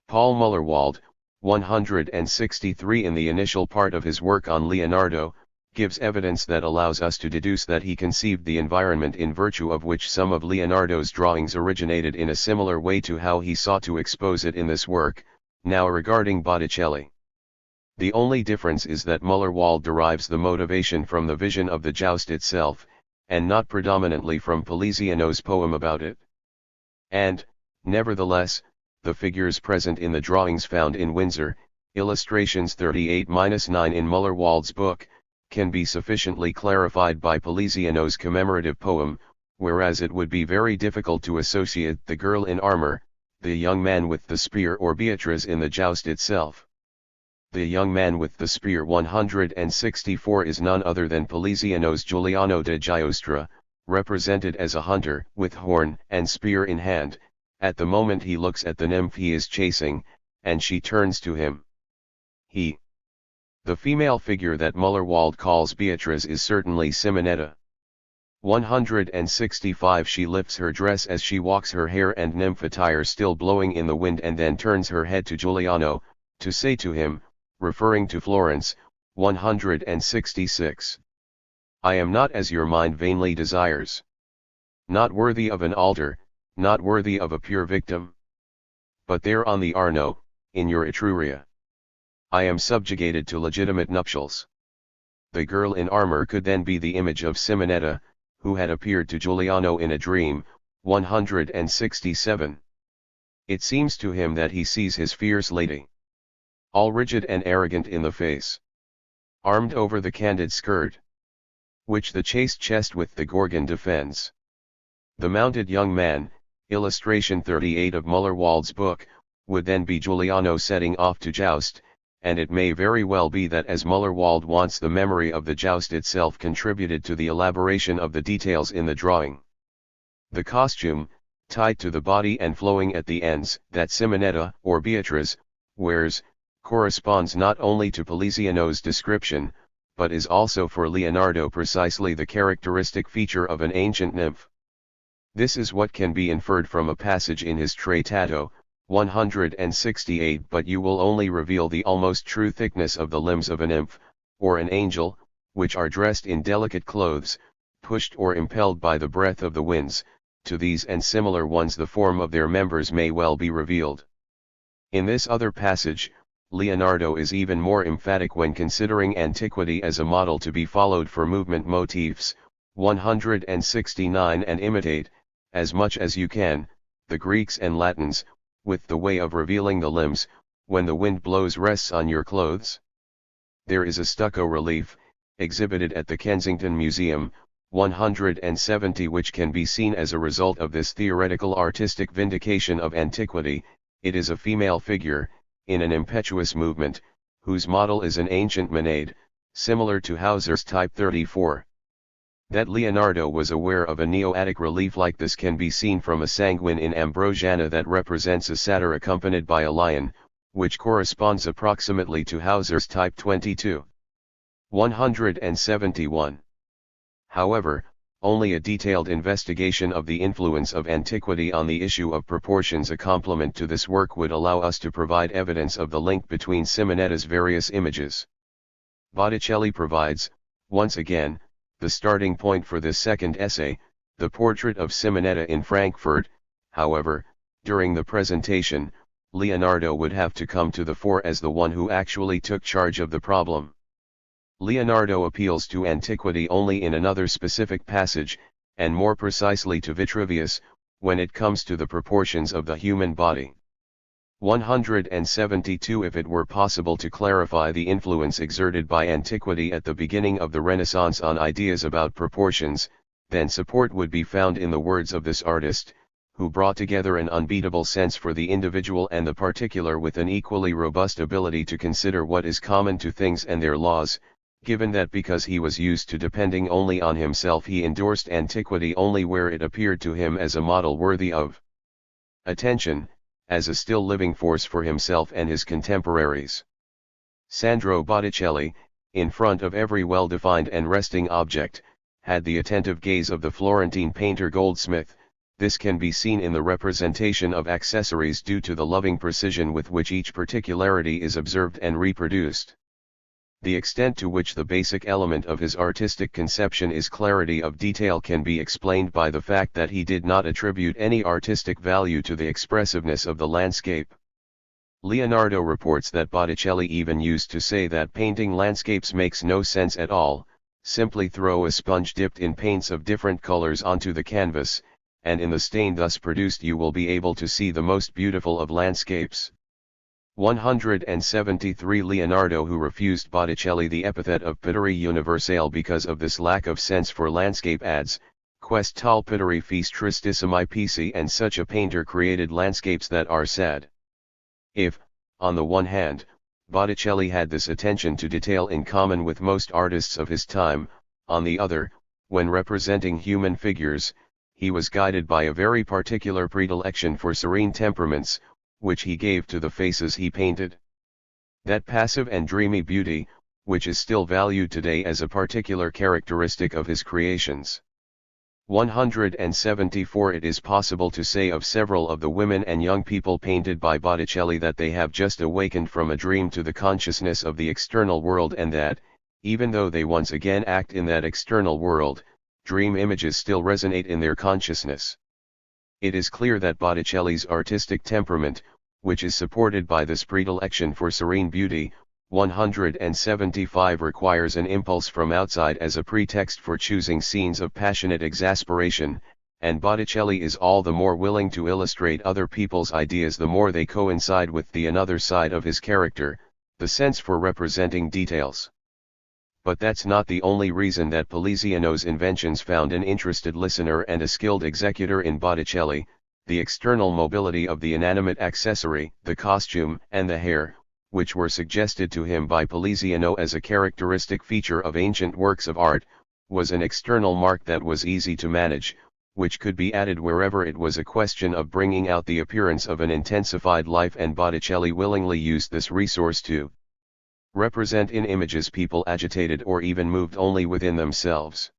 Paul Muller-Wald, 163, in the initial part of his work on Leonardo, gives evidence that allows us to deduce that he conceived the environment in virtue of which some of Leonardo's drawings originated in a similar way to how he sought to expose it in this work. Now regarding Botticelli, the only difference is that Muller-Wald derives the motivation from the vision of the joust itself, and not predominantly from Poliziano's poem about it. And, nevertheless, the figures present in the drawings found in Windsor, illustrations 38-9 in Muller-Wald's book, can be sufficiently clarified by Poliziano's commemorative poem, whereas it would be very difficult to associate the girl in armor, the young man with the spear or Beatrice in the joust itself. The young man with the spear 164 is none other than Poliziano's Giuliano da Giostra, represented as a hunter with horn and spear in hand. At the moment he looks at the nymph he is chasing, and she turns to him. The female figure that Muller-Wald calls Beatrice is certainly Simonetta. 165 She lifts her dress as she walks, her hair and nymph attire still blowing in the wind, and then turns her head to Giuliano, to say to him, referring to Florence. 166 I am not as your mind vainly desires. Not worthy of an altar, not worthy of a pure victim. But there on the Arno, in your Etruria, I am subjugated to legitimate nuptials. The girl in armor could then be the image of Simonetta, who had appeared to Giuliano in a dream. 167 It seems to him that he sees his fierce lady, all rigid and arrogant in the face, armed over the candid skirt, which the chaste chest with the Gorgon defends. The mounted young man, illustration 38 of Muller-Wald's book, would then be Giuliano setting off to joust, and it may very well be that as Muller-Wald wants the memory of the joust itself contributed to the elaboration of the details in the drawing. The costume, tied to the body and flowing at the ends, that Simonetta, or Beatrice, wears, corresponds not only to Poliziano's description, but is also for Leonardo precisely the characteristic feature of an ancient nymph. This is what can be inferred from a passage in his Trattato, 168 But you will only reveal the almost true thickness of the limbs of a nymph, or an angel, which are dressed in delicate clothes, pushed or impelled by the breath of the winds. To these and similar ones the form of their members may well be revealed. In this other passage, Leonardo is even more emphatic when considering antiquity as a model to be followed for movement motifs. 169 And imitate, as much as you can, the Greeks and Latins, with the way of revealing the limbs, when the wind blows rests on your clothes. There is a stucco relief, exhibited at the Kensington Museum, 170 which can be seen as a result of this theoretical artistic vindication of antiquity. It is a female figure, in an impetuous movement, whose model is an ancient Maenad, similar to Hauser's type 34. That Leonardo was aware of a Neo-Attic relief like this can be seen from a sanguine in Ambrosiana that represents a satyr accompanied by a lion, which corresponds approximately to Hauser's type 22. 171. However, only a detailed investigation of the influence of antiquity on the issue of proportions, a complement to this work, would allow us to provide evidence of the link between Simonetta's various images. Botticelli provides, once again, the starting point for this second essay, the portrait of Simonetta in Frankfurt. However, during the presentation, Leonardo would have to come to the fore as the one who actually took charge of the problem. Leonardo appeals to antiquity only in another specific passage, and more precisely to Vitruvius, when it comes to the proportions of the human body. 172 If it were possible to clarify the influence exerted by antiquity at the beginning of the Renaissance on ideas about proportions, then support would be found in the words of this artist, who brought together an unbeatable sense for the individual and the particular with an equally robust ability to consider what is common to things and their laws, given that because he was used to depending only on himself he endorsed antiquity only where it appeared to him as a model worthy of attention, as a still living force for himself and his contemporaries. Sandro Botticelli, in front of every well-defined and resting object, had the attentive gaze of the Florentine painter Goldsmith. This can be seen in the representation of accessories due to the loving precision with which each particularity is observed and reproduced. The extent to which the basic element of his artistic conception is clarity of detail can be explained by the fact that he did not attribute any artistic value to the expressiveness of the landscape. Leonardo reports that Botticelli even used to say that painting landscapes makes no sense at all, simply throw a sponge dipped in paints of different colors onto the canvas, and in the stain thus produced you will be able to see the most beautiful of landscapes. 173 Leonardo, who refused Botticelli the epithet of Pittori Universale because of this lack of sense for landscape, adds, Quest tal pittori fis tristissimi pisi, and such a painter created landscapes that are sad. If, on the one hand, Botticelli had this attention to detail in common with most artists of his time, on the other, when representing human figures, he was guided by a very particular predilection for serene temperaments, which he gave to the faces he painted. That passive and dreamy beauty, which is still valued today as a particular characteristic of his creations. 174 It is possible to say of several of the women and young people painted by Botticelli that they have just awakened from a dream to the consciousness of the external world, and that, even though they once again act in that external world, dream images still resonate in their consciousness. It is clear that Botticelli's artistic temperament, which is supported by this predilection for serene beauty, 175 requires an impulse from outside as a pretext for choosing scenes of passionate exasperation, and Botticelli is all the more willing to illustrate other people's ideas the more they coincide with the another side of his character, the sense for representing details. But that's not the only reason that Poliziano's inventions found an interested listener and a skilled executor in Botticelli: the external mobility of the inanimate accessory, the costume and the hair, which were suggested to him by Poliziano as a characteristic feature of ancient works of art, was an external mark that was easy to manage, which could be added wherever it was a question of bringing out the appearance of an intensified life, and Botticelli willingly used this resource to represent in images people agitated or even moved only within themselves.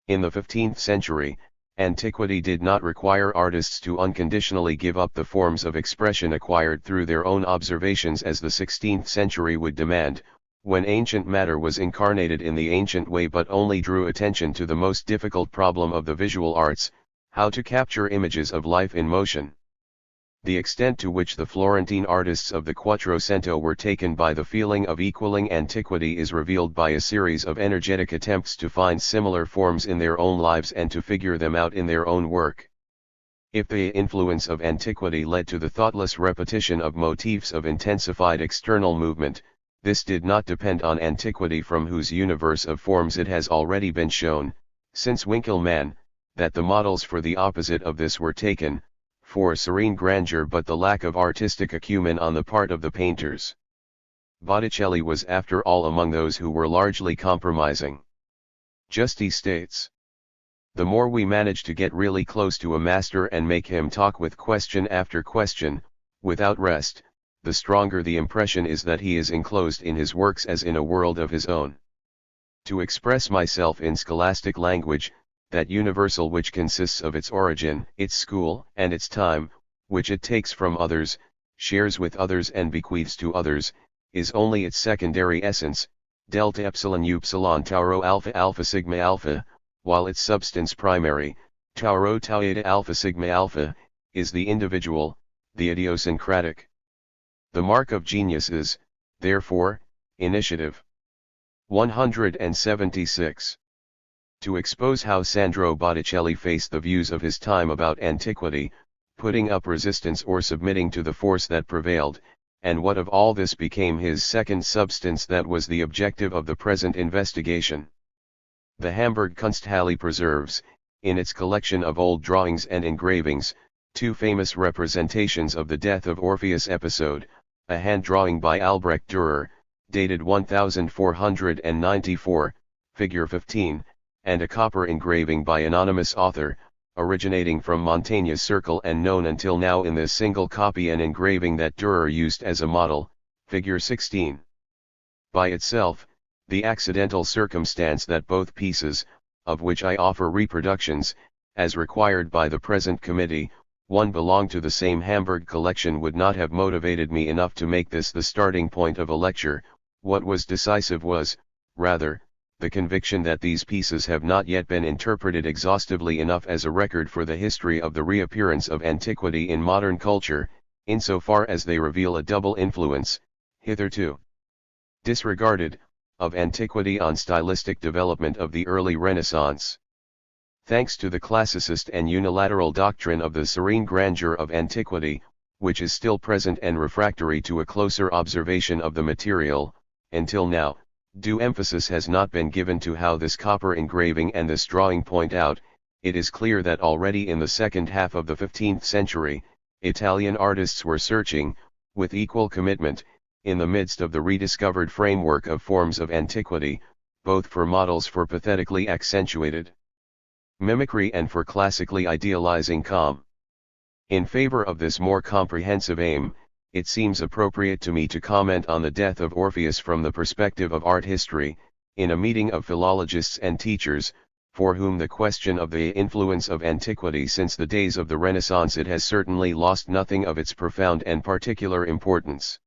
In the 15th century, antiquity did not require artists to unconditionally give up the forms of expression acquired through their own observations as the 16th century would demand, when ancient matter was incarnated in the ancient way, but only drew attention to the most difficult problem of the visual arts: how to capture images of life in motion. The extent to which the Florentine artists of the Quattrocento were taken by the feeling of equaling antiquity is revealed by a series of energetic attempts to find similar forms in their own lives and to figure them out in their own work. If the influence of antiquity led to the thoughtless repetition of motifs of intensified external movement, this did not depend on antiquity, from whose universe of forms it has already been shown, since Winckelmann, that the models for the opposite of this were taken, for serene grandeur but the lack of artistic acumen on the part of the painters. Botticelli was after all among those who were largely compromising. Justi states, "The more we manage to get really close to a master and make him talk with question after question, without rest, the stronger the impression is that he is enclosed in his works as in a world of his own. To express myself in scholastic language, that universal which consists of its origin, its school, and its time, which it takes from others, shares with others and bequeaths to others, is only its secondary essence, delta epsilon upsilon tau rho alpha alpha sigma alpha, while its substance primary, tau rho tau eta alpha sigma alpha, is the individual, the idiosyncratic. The mark of genius is, therefore, initiative." 176. To expose how Sandro Botticelli faced the views of his time about antiquity, putting up resistance or submitting to the force that prevailed, and what of all this became his second substance that was the objective of the present investigation. The Hamburg Kunsthalle preserves, in its collection of old drawings and engravings, two famous representations of the death of Orpheus episode, a hand drawing by Albrecht Dürer, dated 1494, figure 15, and a copper engraving by anonymous author, originating from Montaigne's circle and known until now in this single copy and engraving that Dürer used as a model, figure 16. By itself, the accidental circumstance that both pieces, of which I offer reproductions, as required by the present committee, one belonged to the same Hamburg collection, would not have motivated me enough to make this the starting point of a lecture. What was decisive was, rather, the conviction that these pieces have not yet been interpreted exhaustively enough as a record for the history of the reappearance of antiquity in modern culture, insofar as they reveal a double influence, hitherto disregarded, of Antiquity on Stylistic Development of the Early Renaissance. Thanks to the classicist and unilateral doctrine of the serene grandeur of antiquity, which is still present and refractory to a closer observation of the material, until now, due emphasis has not been given to how this copper engraving and this drawing point out. It is clear that already in the second half of the 15th century, Italian artists were searching, with equal commitment, in the midst of the rediscovered framework of forms of antiquity, both for models for pathetically accentuated mimicry and for classically idealizing calm. In favor of this more comprehensive aim, it seems appropriate to me to comment on the death of Orpheus from the perspective of art history, in a meeting of philologists and teachers, for whom the question of the influence of antiquity since the days of the Renaissance it has certainly lost nothing of its profound and particular importance.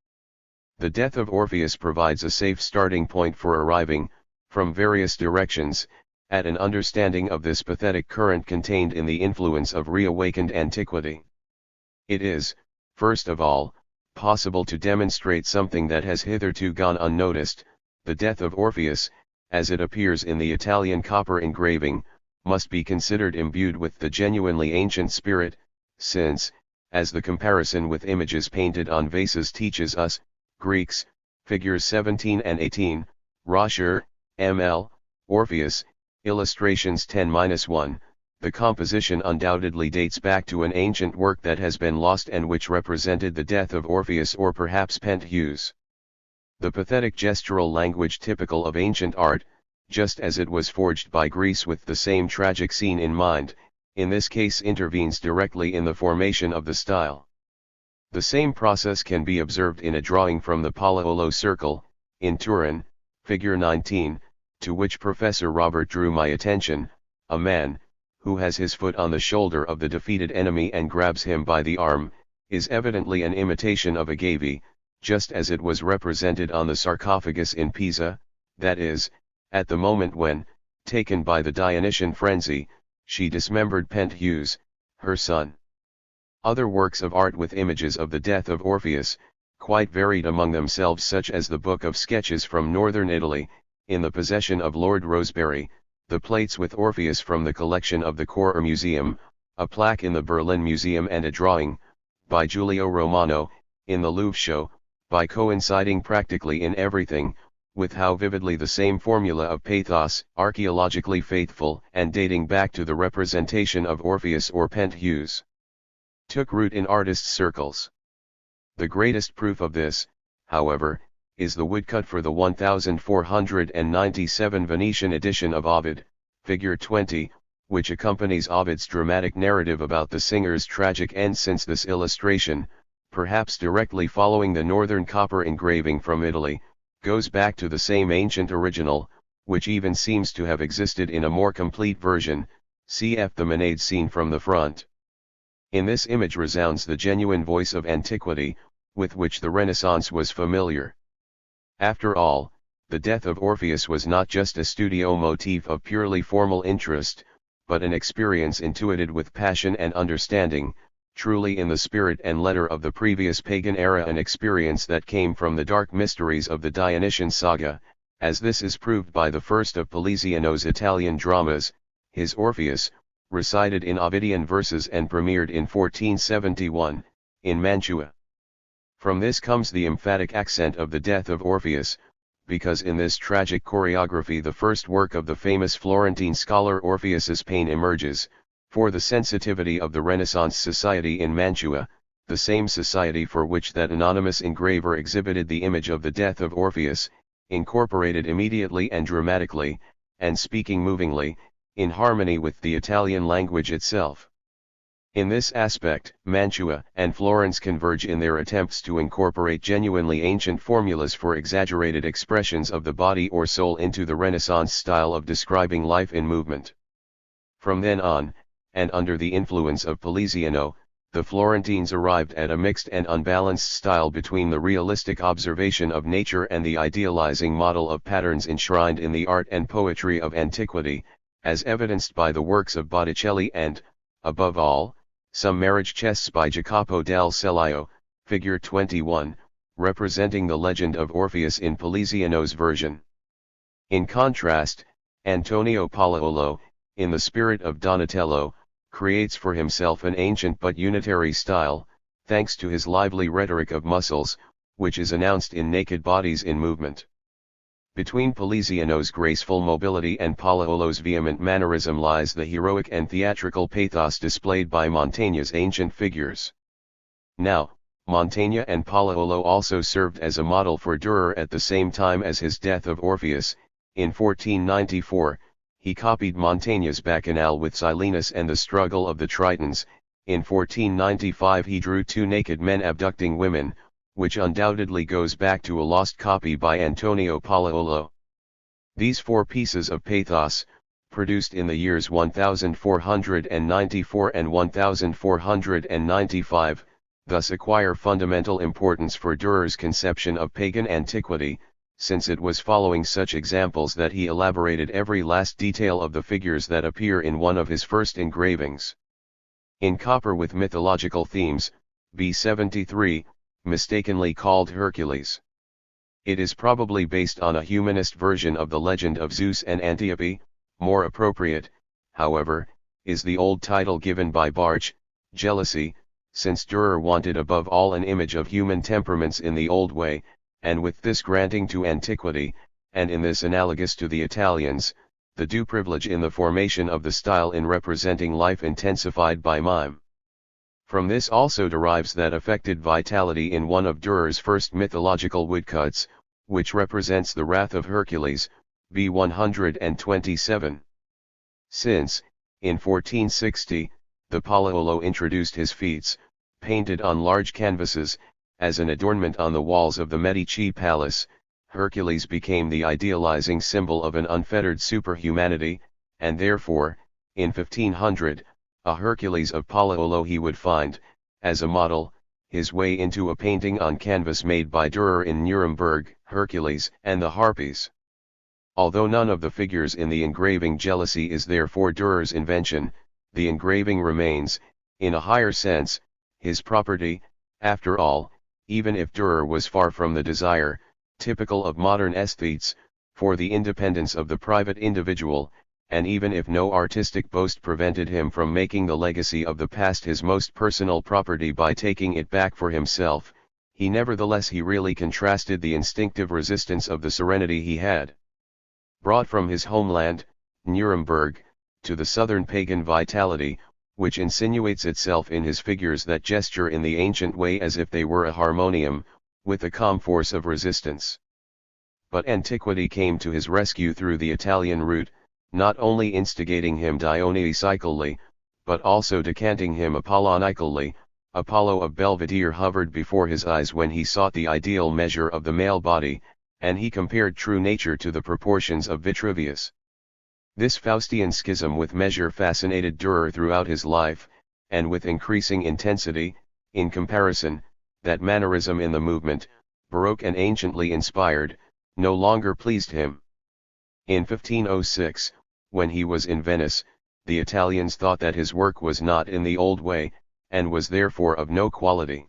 The death of Orpheus provides a safe starting point for arriving, from various directions, at an understanding of this pathetic current contained in the influence of reawakened antiquity. It is, first of all, possible to demonstrate something that has hitherto gone unnoticed. The death of Orpheus, as it appears in the Italian copper engraving, must be considered imbued with the genuinely ancient spirit, since, as the comparison with images painted on vases teaches us, Greeks, figures 17 and 18, Roscher, M.L., Orpheus, illustrations 10-1, the composition undoubtedly dates back to an ancient work that has been lost and which represented the death of Orpheus or perhaps Pentheus. The pathetic gestural language typical of ancient art, just as it was forged by Greece with the same tragic scene in mind, in this case intervenes directly in the formation of the style. The same process can be observed in a drawing from the Palaiolo Circle, in Turin, figure 19, to which Professor Robert drew my attention. A man, who has his foot on the shoulder of the defeated enemy and grabs him by the arm, is evidently an imitation of Agave, just as it was represented on the sarcophagus in Pisa, that is, at the moment when, taken by the Dionysian frenzy, she dismembered Pentheus, her son. Other works of art with images of the death of Orpheus, quite varied among themselves, such as the Book of Sketches from Northern Italy, in the possession of Lord Rosebery, the plates with Orpheus from the collection of the Korrer Museum, a plaque in the Berlin Museum, and a drawing, by Giulio Romano, in the Louvre show, by coinciding practically in everything, with how vividly the same formula of pathos, archaeologically faithful and dating back to the representation of Orpheus or Pentheus, took root in artists' circles. The greatest proof of this, however, is the woodcut for the 1497 Venetian edition of Ovid, figure 20, which accompanies Ovid's dramatic narrative about the singer's tragic end. Since this illustration, perhaps directly following the northern copper engraving from Italy, goes back to the same ancient original, which even seems to have existed in a more complete version, cf. the Maenade scene from the front. In this image resounds the genuine voice of antiquity, with which the Renaissance was familiar. After all, the death of Orpheus was not just a studio motif of purely formal interest, but an experience intuited with passion and understanding, truly in the spirit and letter of the previous pagan era, an experience that came from the dark mysteries of the Dionysian saga, as this is proved by the first of Poliziano's Italian dramas, his Orpheus, recited in Ovidian verses and premiered in 1471, in Mantua. From this comes the emphatic accent of the death of Orpheus, because in this tragic choreography the first work of the famous Florentine scholar Orpheus's Pain emerges, for the sensitivity of the Renaissance society in Mantua, the same society for which that anonymous engraver exhibited the image of the death of Orpheus, incorporated immediately and dramatically, and speaking movingly, in harmony with the Italian language itself. In this aspect, Mantua and Florence converge in their attempts to incorporate genuinely ancient formulas for exaggerated expressions of the body or soul into the Renaissance style of describing life in movement. From then on, and under the influence of Poliziano, the Florentines arrived at a mixed and unbalanced style between the realistic observation of nature and the idealizing model of patterns enshrined in the art and poetry of antiquity, as evidenced by the works of Botticelli and, above all, some marriage chests by Jacopo dal Cellaio, figure 21, representing the legend of Orpheus in Poliziano's version. In contrast, Antonio Palaolo, in the spirit of Donatello, creates for himself an ancient but unitary style, thanks to his lively rhetoric of muscles, which is announced in naked bodies in movement. Between Poliziano's graceful mobility and Palaolo's vehement mannerism lies the heroic and theatrical pathos displayed by Mantegna's ancient figures. Now, Mantegna and Palaolo also served as a model for Dürer at the same time as his death of Orpheus. In 1494, he copied Mantegna's Bacchanal with Silenus and the Struggle of the Tritons. In 1495 he drew two naked men abducting women, which undoubtedly goes back to a lost copy by Antonio Palaolo. These four pieces of pathos, produced in the years 1494 and 1495, thus acquire fundamental importance for Dürer's conception of pagan antiquity, since it was following such examples that he elaborated every last detail of the figures that appear in one of his first engravings. In copper with mythological themes, B73, mistakenly called Hercules. It is probably based on a humanist version of the legend of Zeus and Antiope. More appropriate, however, is the old title given by Bartsch, jealousy, since Dürer wanted above all an image of human temperaments in the old way, and with this granting to antiquity, and in this analogous to the Italians, the due privilege in the formation of the style in representing life intensified by mime. From this also derives that affected vitality in one of Dürer's first mythological woodcuts, which represents the wrath of Hercules, B127. Since, in 1460, the Palaolo introduced his feats, painted on large canvases, as an adornment on the walls of the Medici palace, Hercules became the idealizing symbol of an unfettered superhumanity, and therefore, in 1500, a Hercules of Palaolo he would find, as a model, his way into a painting on canvas made by Dürer in Nuremberg, Hercules and the Harpies. Although none of the figures in the engraving jealousy is therefore Dürer's invention, the engraving remains, in a higher sense, his property. After all, even if Dürer was far from the desire, typical of modern aesthetes, for the independence of the private individual, and even if no artistic boast prevented him from making the legacy of the past his most personal property by taking it back for himself, he really contrasted the instinctive resistance of the serenity he had brought from his homeland, Nuremberg, to the southern pagan vitality, which insinuates itself in his figures that gesture in the ancient way as if they were a harmonium, with the calm force of resistance. But antiquity came to his rescue through the Italian route, not only instigating him Dionysiacally, but also decanting him Apollonically. Apollo of Belvedere hovered before his eyes when he sought the ideal measure of the male body, and he compared true nature to the proportions of Vitruvius. This Faustian schism with measure fascinated Dürer throughout his life, and with increasing intensity, in comparison, that mannerism in the movement, baroque and anciently inspired, no longer pleased him. In 1506, when he was in Venice, the Italians thought that his work was not in the old way, and was therefore of no quality.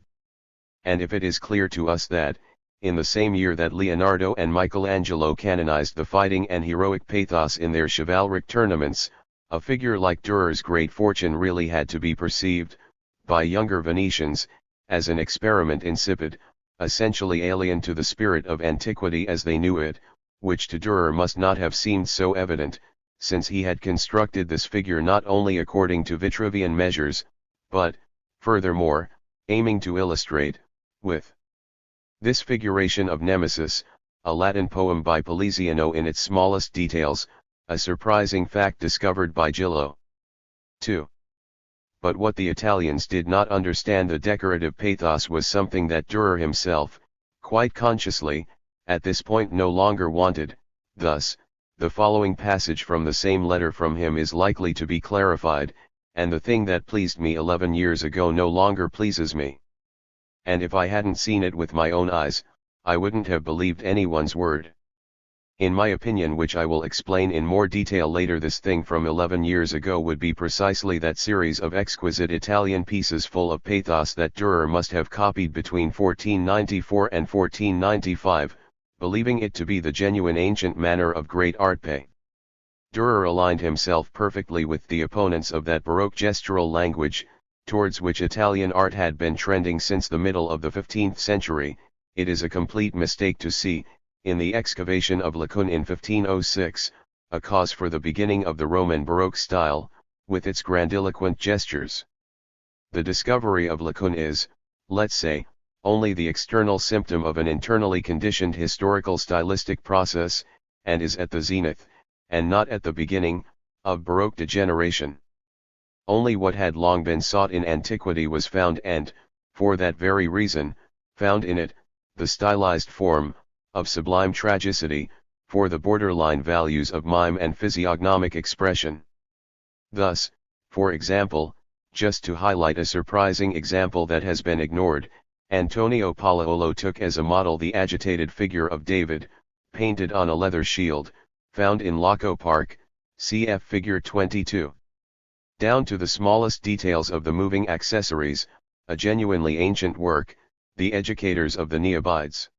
And if it is clear to us that, in the same year that Leonardo and Michelangelo canonized the fighting and heroic pathos in their chivalric tournaments, a figure like Dürer's great fortune really had to be perceived, by younger Venetians, as an experiment insipid, essentially alien to the spirit of antiquity as they knew it, which to Dürer must not have seemed so evident, since he had constructed this figure not only according to Vitruvian measures, but, furthermore, aiming to illustrate, with this figuration of Nemesis, a Latin poem by Poliziano in its smallest details, a surprising fact discovered by Gillo. 2. But what the Italians did not understand, the decorative pathos was something that Dürer himself, quite consciously, at this point no longer wanted. Thus, the following passage from the same letter from him is likely to be clarified: "And the thing that pleased me 11 years ago no longer pleases me. And if I hadn't seen it with my own eyes, I wouldn't have believed anyone's word. In my opinion, which I will explain in more detail later, this thing from 11 years ago would be precisely that series of exquisite Italian pieces full of pathos that Dürer must have copied between 1494 and 1495, believing it to be the genuine ancient manner of great art. Dürer aligned himself perfectly with the opponents of that Baroque gestural language, towards which Italian art had been trending since the middle of the 15th century. It is a complete mistake to see, in the excavation of Lacan in 1506, a cause for the beginning of the Roman Baroque style, with its grandiloquent gestures. The discovery of Lacan is, let's say, only the external symptom of an internally conditioned historical stylistic process, and is at the zenith, and not at the beginning, of Baroque degeneration. Only what had long been sought in antiquity was found and, for that very reason, found in it, the stylized form, of sublime tragicity, for the borderline values of mime and physiognomic expression. Thus, for example, just to highlight a surprising example that has been ignored, Antonio Palaiolo took as a model the agitated figure of David, painted on a leather shield, found in Laco Park, cf. Figure 22. Down to the smallest details of the moving accessories, a genuinely ancient work, the educators of the Neobites.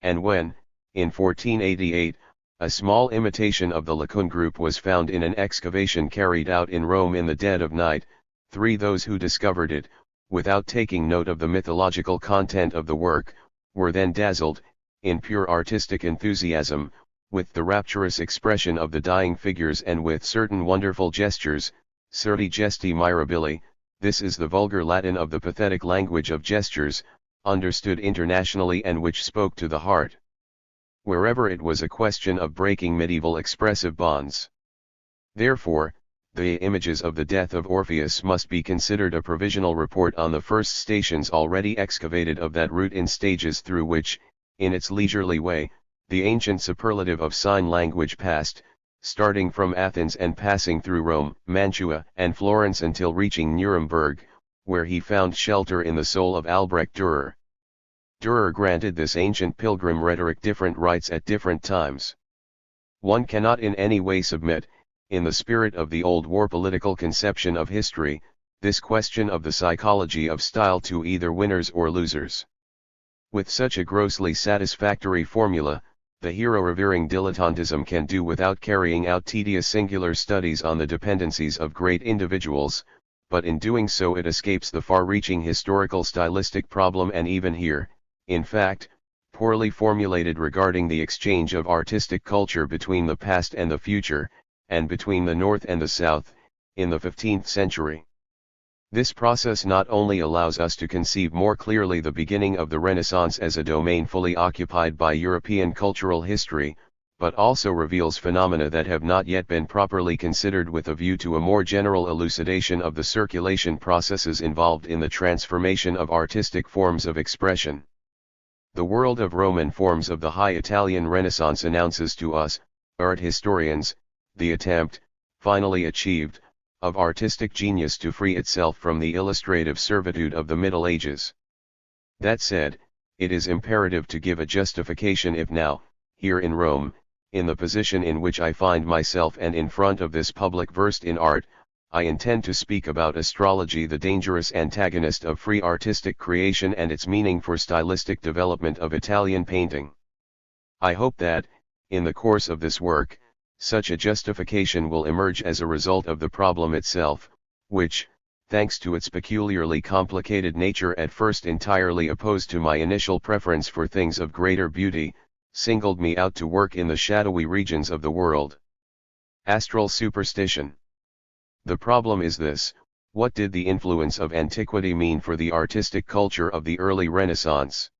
And when, in 1488, a small imitation of the Lacan group was found in an excavation carried out in Rome in the dead of night, those who discovered it, without taking note of the mythological content of the work, were then dazzled, in pure artistic enthusiasm, with the rapturous expression of the dying figures and with certain wonderful gestures, certi gesti mirabili. This is the vulgar Latin of the pathetic language of gestures, understood internationally and which spoke to the heart. Wherever it was a question of breaking medieval expressive bonds. Therefore, the images of the death of Orpheus must be considered a provisional report on the first stations already excavated of that route in stages through which, in its leisurely way, the ancient superlative of sign language passed, starting from Athens and passing through Rome, Mantua, and Florence until reaching Nuremberg, where he found shelter in the soul of Albrecht Dürer. Dürer granted this ancient pilgrim rhetoric different rights at different times. One cannot in any way submit, in the spirit of the old war political conception of history, this question of the psychology of style to either winners or losers. With such a grossly satisfactory formula, the hero-revering dilettantism can do without carrying out tedious singular studies on the dependencies of great individuals, but in doing so it escapes the far-reaching historical stylistic problem and even here, in fact, poorly formulated regarding the exchange of artistic culture between the past and the future, and between the North and the South, in the 15th century. This process not only allows us to conceive more clearly the beginning of the Renaissance as a domain fully occupied by European cultural history, but also reveals phenomena that have not yet been properly considered with a view to a more general elucidation of the circulation processes involved in the transformation of artistic forms of expression. The world of Roman forms of the High Italian Renaissance announces to us, art historians, the attempt, finally achieved, of artistic genius to free itself from the illustrative servitude of the Middle Ages. That said, it is imperative to give a justification if now, here in Rome, in the position in which I find myself and in front of this public versed in art, I intend to speak about astrology, the dangerous antagonist of free artistic creation and its meaning for stylistic development of Italian painting. I hope that, in the course of this work, such a justification will emerge as a result of the problem itself, which, thanks to its peculiarly complicated nature at first entirely opposed to my initial preference for things of greater beauty, singled me out to work in the shadowy regions of the world. Astral superstition. The problem is this: what did the influence of antiquity mean for the artistic culture of the early Renaissance?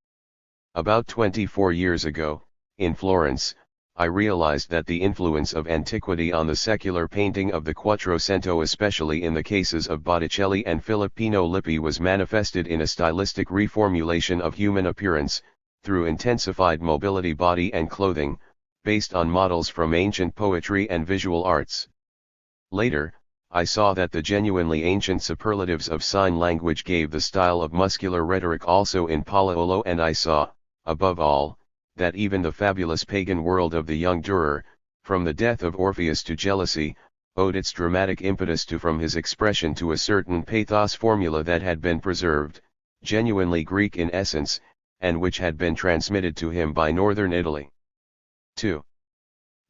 About 24 years ago, in Florence, I realized that the influence of antiquity on the secular painting of the Quattrocento, especially in the cases of Botticelli and Filippino Lippi, was manifested in a stylistic reformulation of human appearance, through intensified mobility body and clothing, based on models from ancient poetry and visual arts. Later, I saw that the genuinely ancient superlatives of sign language gave the style of muscular rhetoric also in Palaiolo, and I saw, above all, that even the fabulous pagan world of the young Dürer, from the death of Orpheus to jealousy, owed its dramatic impetus to from his expression to a certain pathos formula that had been preserved, genuinely Greek in essence, and which had been transmitted to him by northern Italy. 2.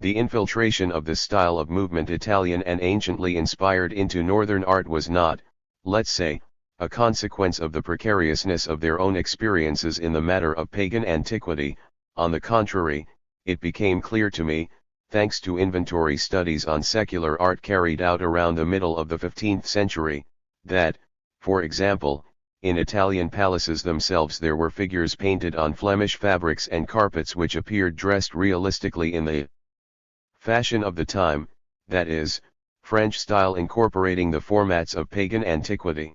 The infiltration of this style of movement Italian and anciently inspired into northern art was not, let's say, a consequence of the precariousness of their own experiences in the matter of pagan antiquity. On the contrary, it became clear to me, thanks to inventory studies on secular art carried out around the middle of the 15th century, that, for example, in Italian palaces themselves there were figures painted on Flemish fabrics and carpets which appeared dressed realistically in the fashion of the time, that is, French style incorporating the formats of pagan antiquity.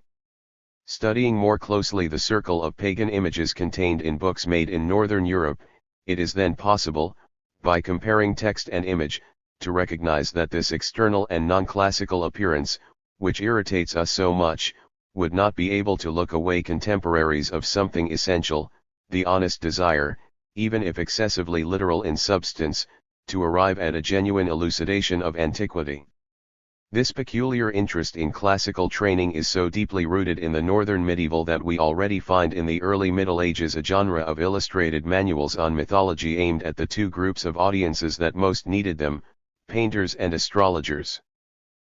Studying more closely the circle of pagan images contained in books made in Northern Europe, it is then possible, by comparing text and image, to recognize that this external and non-classical appearance, which irritates us so much, would not be able to look away contemporaries of something essential, the honest desire, even if excessively literal in substance, to arrive at a genuine elucidation of antiquity. This peculiar interest in classical training is so deeply rooted in the northern medieval that we already find in the early Middle Ages a genre of illustrated manuals on mythology aimed at the two groups of audiences that most needed them, painters and astrologers.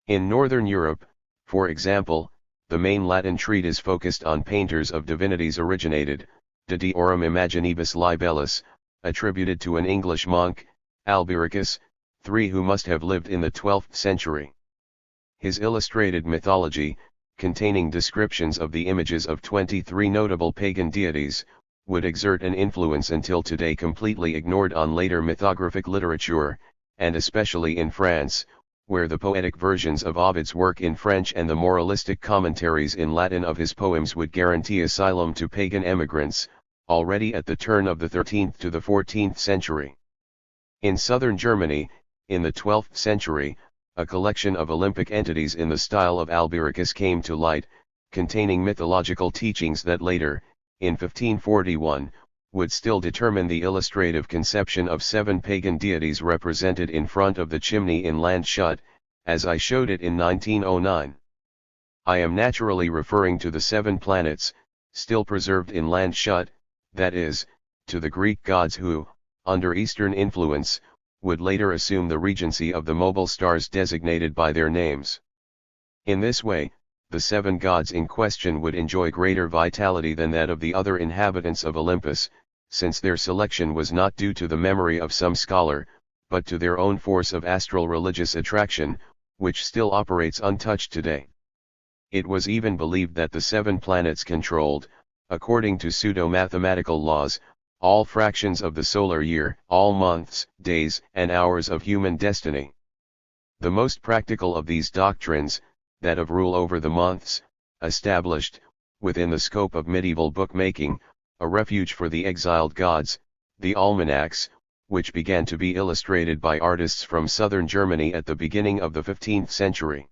In Northern Europe, for example, the main Latin treatise focused on painters of divinities originated, De Deorum Imaginibus Libellus, attributed to an English monk, Albericus, III, who must have lived in the 12th century. His illustrated mythology, containing descriptions of the images of 23 notable pagan deities, would exert an influence until today completely ignored on later mythographic literature, and especially in France, where the poetic versions of Ovid's work in French and the moralistic commentaries in Latin of his poems would guarantee asylum to pagan emigrants, already at the turn of the 13th to the 14th century. In southern Germany, in the 12th century, a collection of Olympic entities in the style of Albericus came to light, containing mythological teachings that later, in 1541, would still determine the illustrative conception of 7 pagan deities represented in front of the chimney in Landshut, as I showed it in 1909. I am naturally referring to the 7 planets, still preserved in Landshut, that is, to the Greek gods who, under Eastern influence, would later assume the regency of the mobile stars designated by their names. In this way, the 7 gods in question would enjoy greater vitality than that of the other inhabitants of Olympus, since their selection was not due to the memory of some scholar, but to their own force of astral religious attraction, which still operates untouched today. It was even believed that the 7 planets controlled, according to pseudo-mathematical laws, all fractions of the solar year, all months, days, and hours of human destiny. The most practical of these doctrines, that of rule over the months, established, within the scope of medieval bookmaking, a refuge for the exiled gods, the almanacs, which began to be illustrated by artists from southern Germany at the beginning of the 15th century.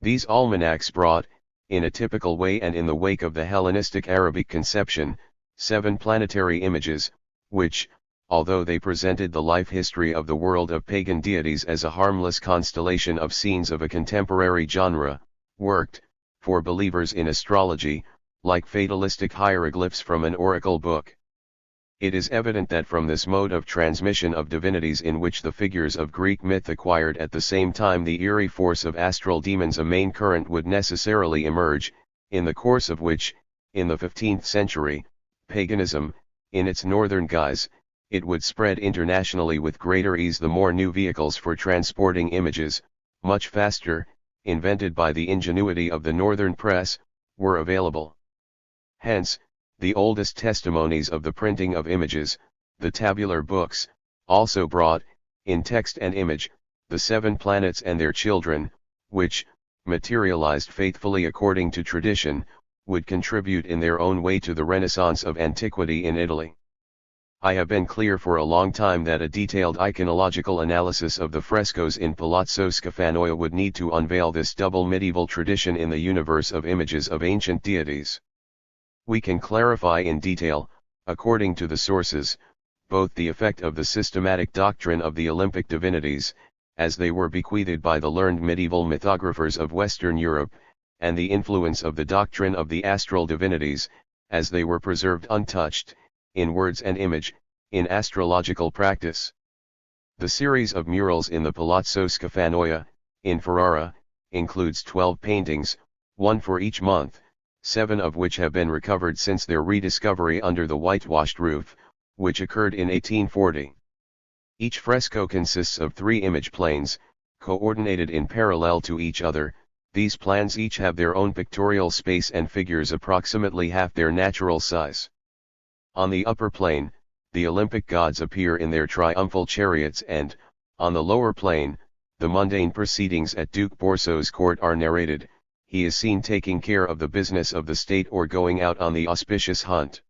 These almanacs brought, in a typical way and in the wake of the Hellenistic Arabic conception, 7 planetary images, which, although they presented the life history of the world of pagan deities as a harmless constellation of scenes of a contemporary genre, worked, for believers in astrology, like fatalistic hieroglyphs from an oracle book. It is evident that from this mode of transmission of divinities in which the figures of Greek myth acquired at the same time the eerie force of astral demons a main current would necessarily emerge, in the course of which, in the 15th century, paganism, in its northern guise, it would spread internationally with greater ease the more new vehicles for transporting images, much faster, invented by the ingenuity of the northern press, were available. Hence, the oldest testimonies of the printing of images, the tabular books, also brought, in text and image, the 7 planets and their children, which, materialized faithfully according to tradition, would contribute in their own way to the Renaissance of antiquity in Italy. I have been clear for a long time that a detailed iconological analysis of the frescoes in Palazzo Scafanoia would need to unveil this double medieval tradition in the universe of images of ancient deities. We can clarify in detail, according to the sources, both the effect of the systematic doctrine of the Olympic divinities, as they were bequeathed by the learned medieval mythographers of Western Europe, and the influence of the doctrine of the astral divinities, as they were preserved untouched, in words and image, in astrological practice. The series of murals in the Palazzo Scafanoia, in Ferrara, includes 12 paintings, one for each month, 7 of which have been recovered since their rediscovery under the whitewashed roof, which occurred in 1840. Each fresco consists of 3 image planes, coordinated in parallel to each other. These plans each have their own pictorial space and figures approximately half their natural size. On the upper plane, the Olympic gods appear in their triumphal chariots and, on the lower plane, the mundane proceedings at Duke Borso's court are narrated. He is seen taking care of the business of the state or going out on the auspicious hunt.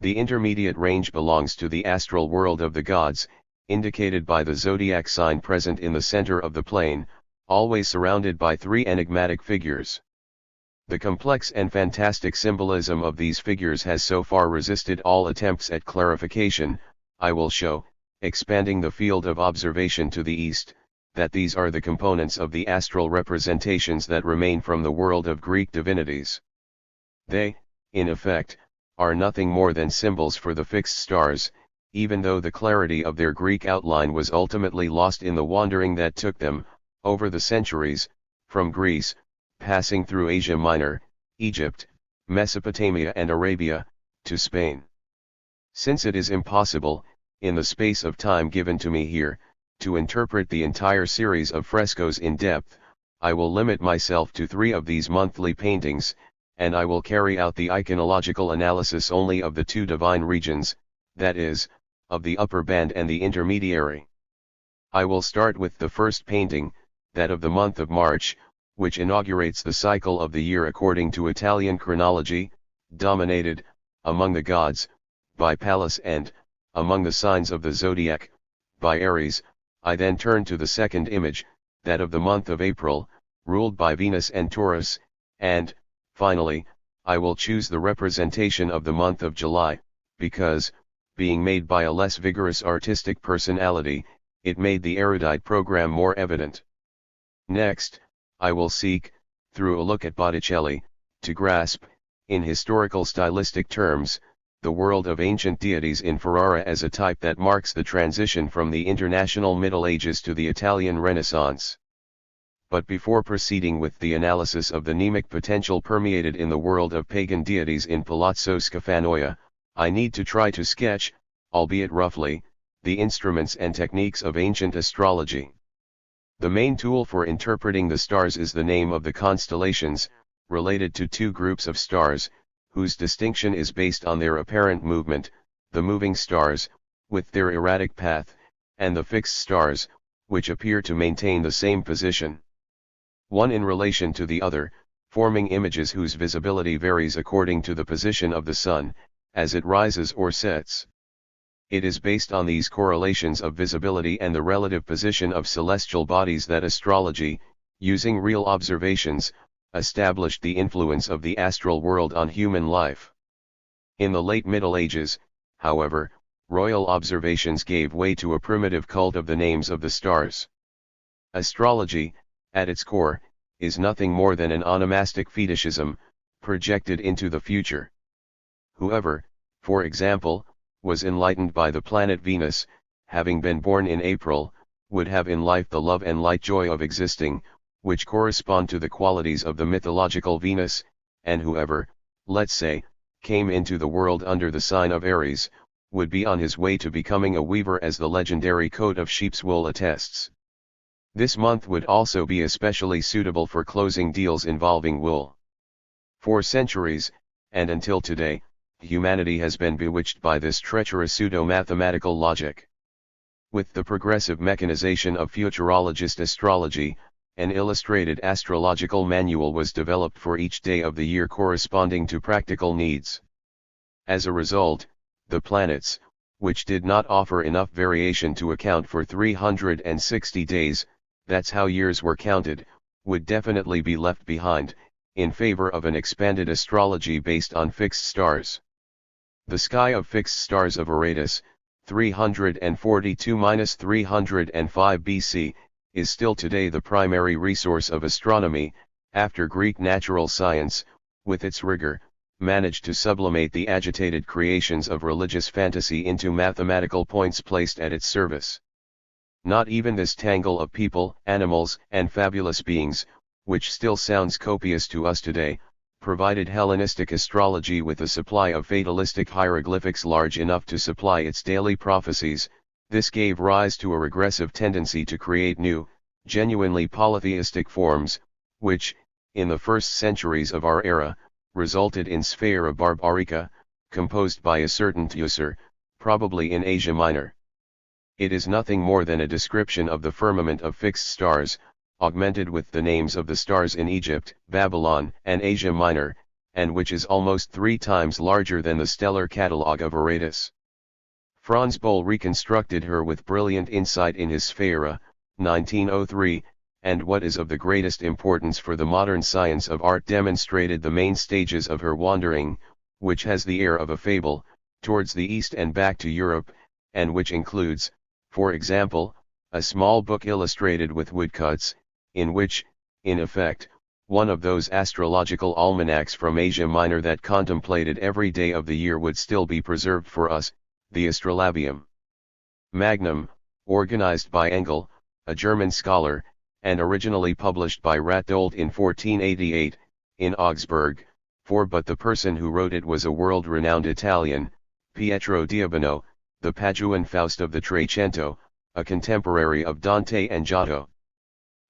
The intermediate range belongs to the astral world of the gods, indicated by the zodiac sign present in the center of the plane, always surrounded by 3 enigmatic figures. The complex and fantastic symbolism of these figures has so far resisted all attempts at clarification. I will show, expanding the field of observation to the east, that these are the components of the astral representations that remain from the world of Greek divinities. They, in effect, are nothing more than symbols for the fixed stars, even though the clarity of their Greek outline was ultimately lost in the wandering that took them, over the centuries, from Greece, passing through Asia Minor, Egypt, Mesopotamia and Arabia, to Spain. Since it is impossible, in the space of time given to me here, to interpret the entire series of frescoes in depth, I will limit myself to 3 of these monthly paintings, and I will carry out the iconological analysis only of the 2 divine regions, that is, of the upper band and the intermediary. I will start with the first painting, that of the month of March, which inaugurates the cycle of the year according to Italian chronology, dominated, among the gods, by Pallas and, among the signs of the zodiac, by Aries. I then turn to the second image, that of the month of April, ruled by Venus and Taurus, and, finally, I will choose the representation of the month of July, because, being made by a less vigorous artistic personality, it made the erudite program more evident. Next, I will seek, through a look at Botticelli, to grasp, in historical stylistic terms, the world of ancient deities in Ferrara as a type that marks the transition from the international Middle Ages to the Italian Renaissance. But before proceeding with the analysis of the mnemic potential permeated in the world of pagan deities in Palazzo Scafanoia, I need to try to sketch, albeit roughly, the instruments and techniques of ancient astrology. The main tool for interpreting the stars is the name of the constellations, related to 2 groups of stars, whose distinction is based on their apparent movement, the moving stars, with their erratic path, and the fixed stars, which appear to maintain the same position. One in relation to the other, forming images whose visibility varies according to the position of the sun, as it rises or sets. It is based on these correlations of visibility and the relative position of celestial bodies that astrology, using real observations, established the influence of the astral world on human life. In the late Middle Ages, however, royal observations gave way to a primitive cult of the names of the stars. Astrology, at its core, is nothing more than an onomastic fetishism, projected into the future. Whoever, for example, was enlightened by the planet Venus, having been born in April, would have in life the love and light joy of existing, which correspond to the qualities of the mythological Venus, and whoever, let's say, came into the world under the sign of Aries, would be on his way to becoming a weaver, as the legendary coat of sheep's wool attests. This month would also be especially suitable for closing deals involving wool. For centuries, and until today, humanity has been bewitched by this treacherous pseudo-mathematical logic. With the progressive mechanization of futurologist astrology, an illustrated astrological manual was developed for each day of the year corresponding to practical needs. As a result, the planets, which did not offer enough variation to account for 360 days, that's how years were counted, would definitely be left behind, in favor of an expanded astrology based on fixed stars. The sky of fixed stars of Aratus, 342-305 BC, is still today the primary resource of astronomy, after Greek natural science, with its rigor, managed to sublimate the agitated creations of religious fantasy into mathematical points placed at its service. Not even this tangle of people, animals, and fabulous beings, which still sounds copious to us today, provided Hellenistic astrology with a supply of fatalistic hieroglyphics large enough to supply its daily prophecies. This gave rise to a regressive tendency to create new, genuinely polytheistic forms, which, in the first centuries of our era, resulted in Sphera Barbarica, composed by a certain Teucer, probably in Asia Minor. It is nothing more than a description of the firmament of fixed stars, augmented with the names of the stars in Egypt, Babylon, and Asia Minor, and which is almost 3 times larger than the stellar catalogue of Aratus. Franz Boll reconstructed her with brilliant insight in his Sphera, 1903, and what is of the greatest importance for the modern science of art demonstrated the main stages of her wandering, which has the air of a fable, towards the east and back to Europe, and which includes, for example, a small book illustrated with woodcuts, in which, in effect, one of those astrological almanacs from Asia Minor that contemplated every day of the year would still be preserved for us, the Astrolabium Magnum, organized by Engel, a German scholar, and originally published by Ratdolt in 1488, in Augsburg, but the person who wrote it was a world-renowned Italian, Pietro Diabano, the Paduan Faust of the Trecento, a contemporary of Dante and Giotto.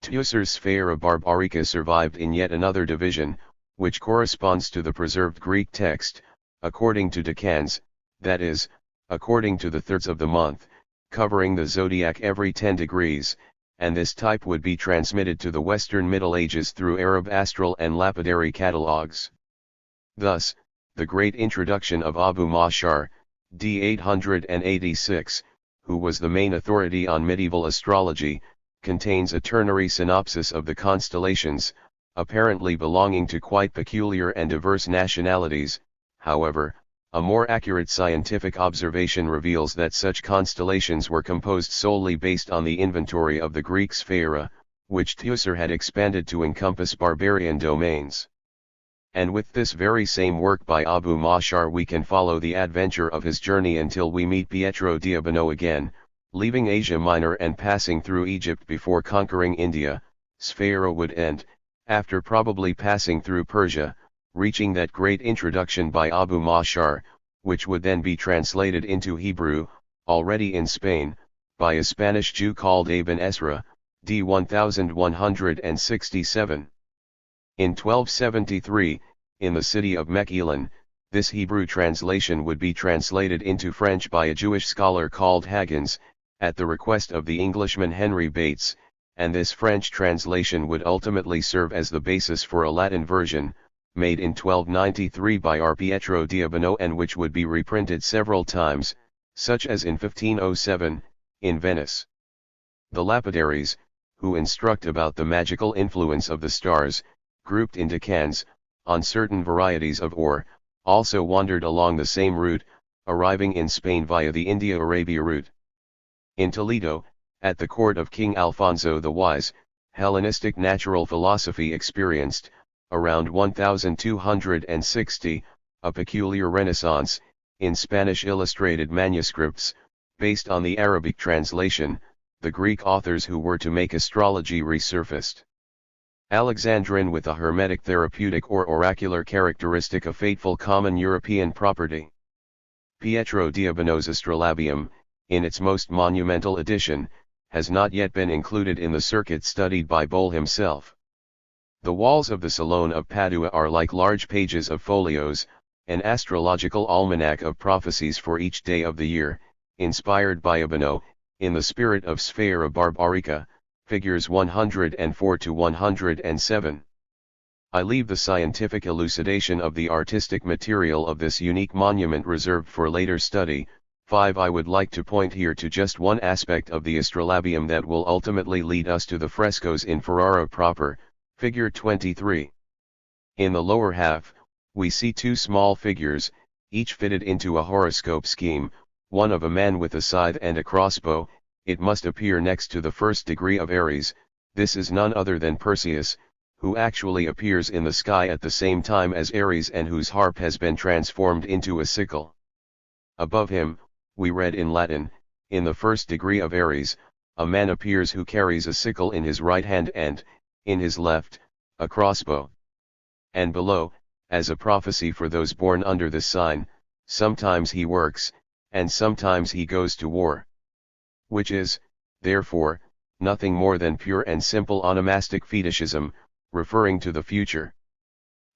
Teucer's Sphera Barbarica survived in yet another division, which corresponds to the preserved Greek text, according to decans, that is, according to the thirds of the month, covering the zodiac every 10 degrees, and this type would be transmitted to the Western Middle Ages through Arab astral and lapidary catalogues. Thus, the great introduction of Abu Ma'shar, d. 886, who was the main authority on medieval astrology, contains a ternary synopsis of the constellations, apparently belonging to quite peculiar and diverse nationalities. However, a more accurate scientific observation reveals that such constellations were composed solely based on the inventory of the Greek Sphera, which Teucer had expanded to encompass barbarian domains. And with this very same work by Abu Ma'shar we can follow the adventure of his journey until we meet Pietro Diabano again, leaving Asia Minor and passing through Egypt before conquering India. Sphera would end, after probably passing through Persia, reaching that great introduction by Abu Ma'shar, which would then be translated into Hebrew, already in Spain, by a Spanish Jew called Ibn Esra, d. 1167. In 1273, in the city of Mechelen, this Hebrew translation would be translated into French by a Jewish scholar called Hagens, at the request of the Englishman Henry Bates, and this French translation would ultimately serve as the basis for a Latin version, made in 1293 by R. Pietro Diabano and which would be reprinted several times, such as in 1507, in Venice. The lapidaries, who instruct about the magical influence of the stars, grouped in decans, on certain varieties of ore, also wandered along the same route, arriving in Spain via the India-Arabia route. In Toledo, at the court of King Alfonso the Wise, Hellenistic natural philosophy experienced, around 1260, a peculiar renaissance, in Spanish illustrated manuscripts, based on the Arabic translation. The Greek authors who were to make astrology resurfaced. Alexandrine with a hermetic therapeutic or oracular characteristic, a fateful common European property. Pietro Diabano's Astrolabium, in its most monumental edition, has not yet been included in the circuit studied by Boll himself. The walls of the Salone of Padua are like large pages of folios, an astrological almanac of prophecies for each day of the year, inspired by Abano, in the spirit of Sphera Barbarica, figures 104 to 107. I leave the scientific elucidation of the artistic material of this unique monument reserved for later study. 5. I would like to point here to just one aspect of the Astrolabium that will ultimately lead us to the frescoes in Ferrara proper, figure 23. In the lower half, we see 2 small figures, each fitted into a horoscope scheme, one of a man with a scythe and a crossbow. It must appear next to the first degree of Aries. This is none other than Perseus, who actually appears in the sky at the same time as Ares and whose harp has been transformed into a sickle. Above him, we read in Latin, in the first degree of Ares, a man appears who carries a sickle in his right hand and, in his left, a crossbow. And below, as a prophecy for those born under this sign, sometimes he works, and sometimes he goes to war. Which is, therefore, nothing more than pure and simple onomastic fetishism, referring to the future.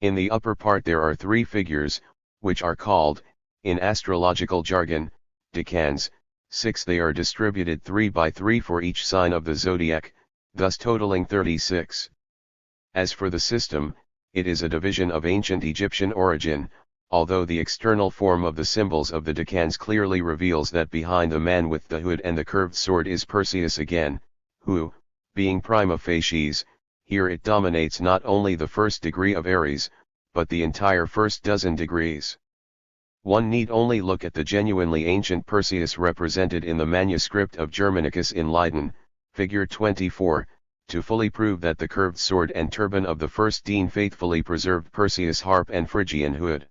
In the upper part there are three figures, which are called, in astrological jargon, decans. 6 they are distributed 3 by 3 for each sign of the zodiac, thus totaling 36. As for the system, it is a division of ancient Egyptian origin, although the external form of the symbols of the decans clearly reveals that behind the man with the hood and the curved sword is Perseus again, who, being prima facies, here it dominates not only the first degree of Ares, but the entire first dozen degrees. One need only look at the genuinely ancient Perseus represented in the manuscript of Germanicus in Leiden, figure 24, to fully prove that the curved sword and turban of the first Dean faithfully preserved Perseus' harp and Phrygian hood.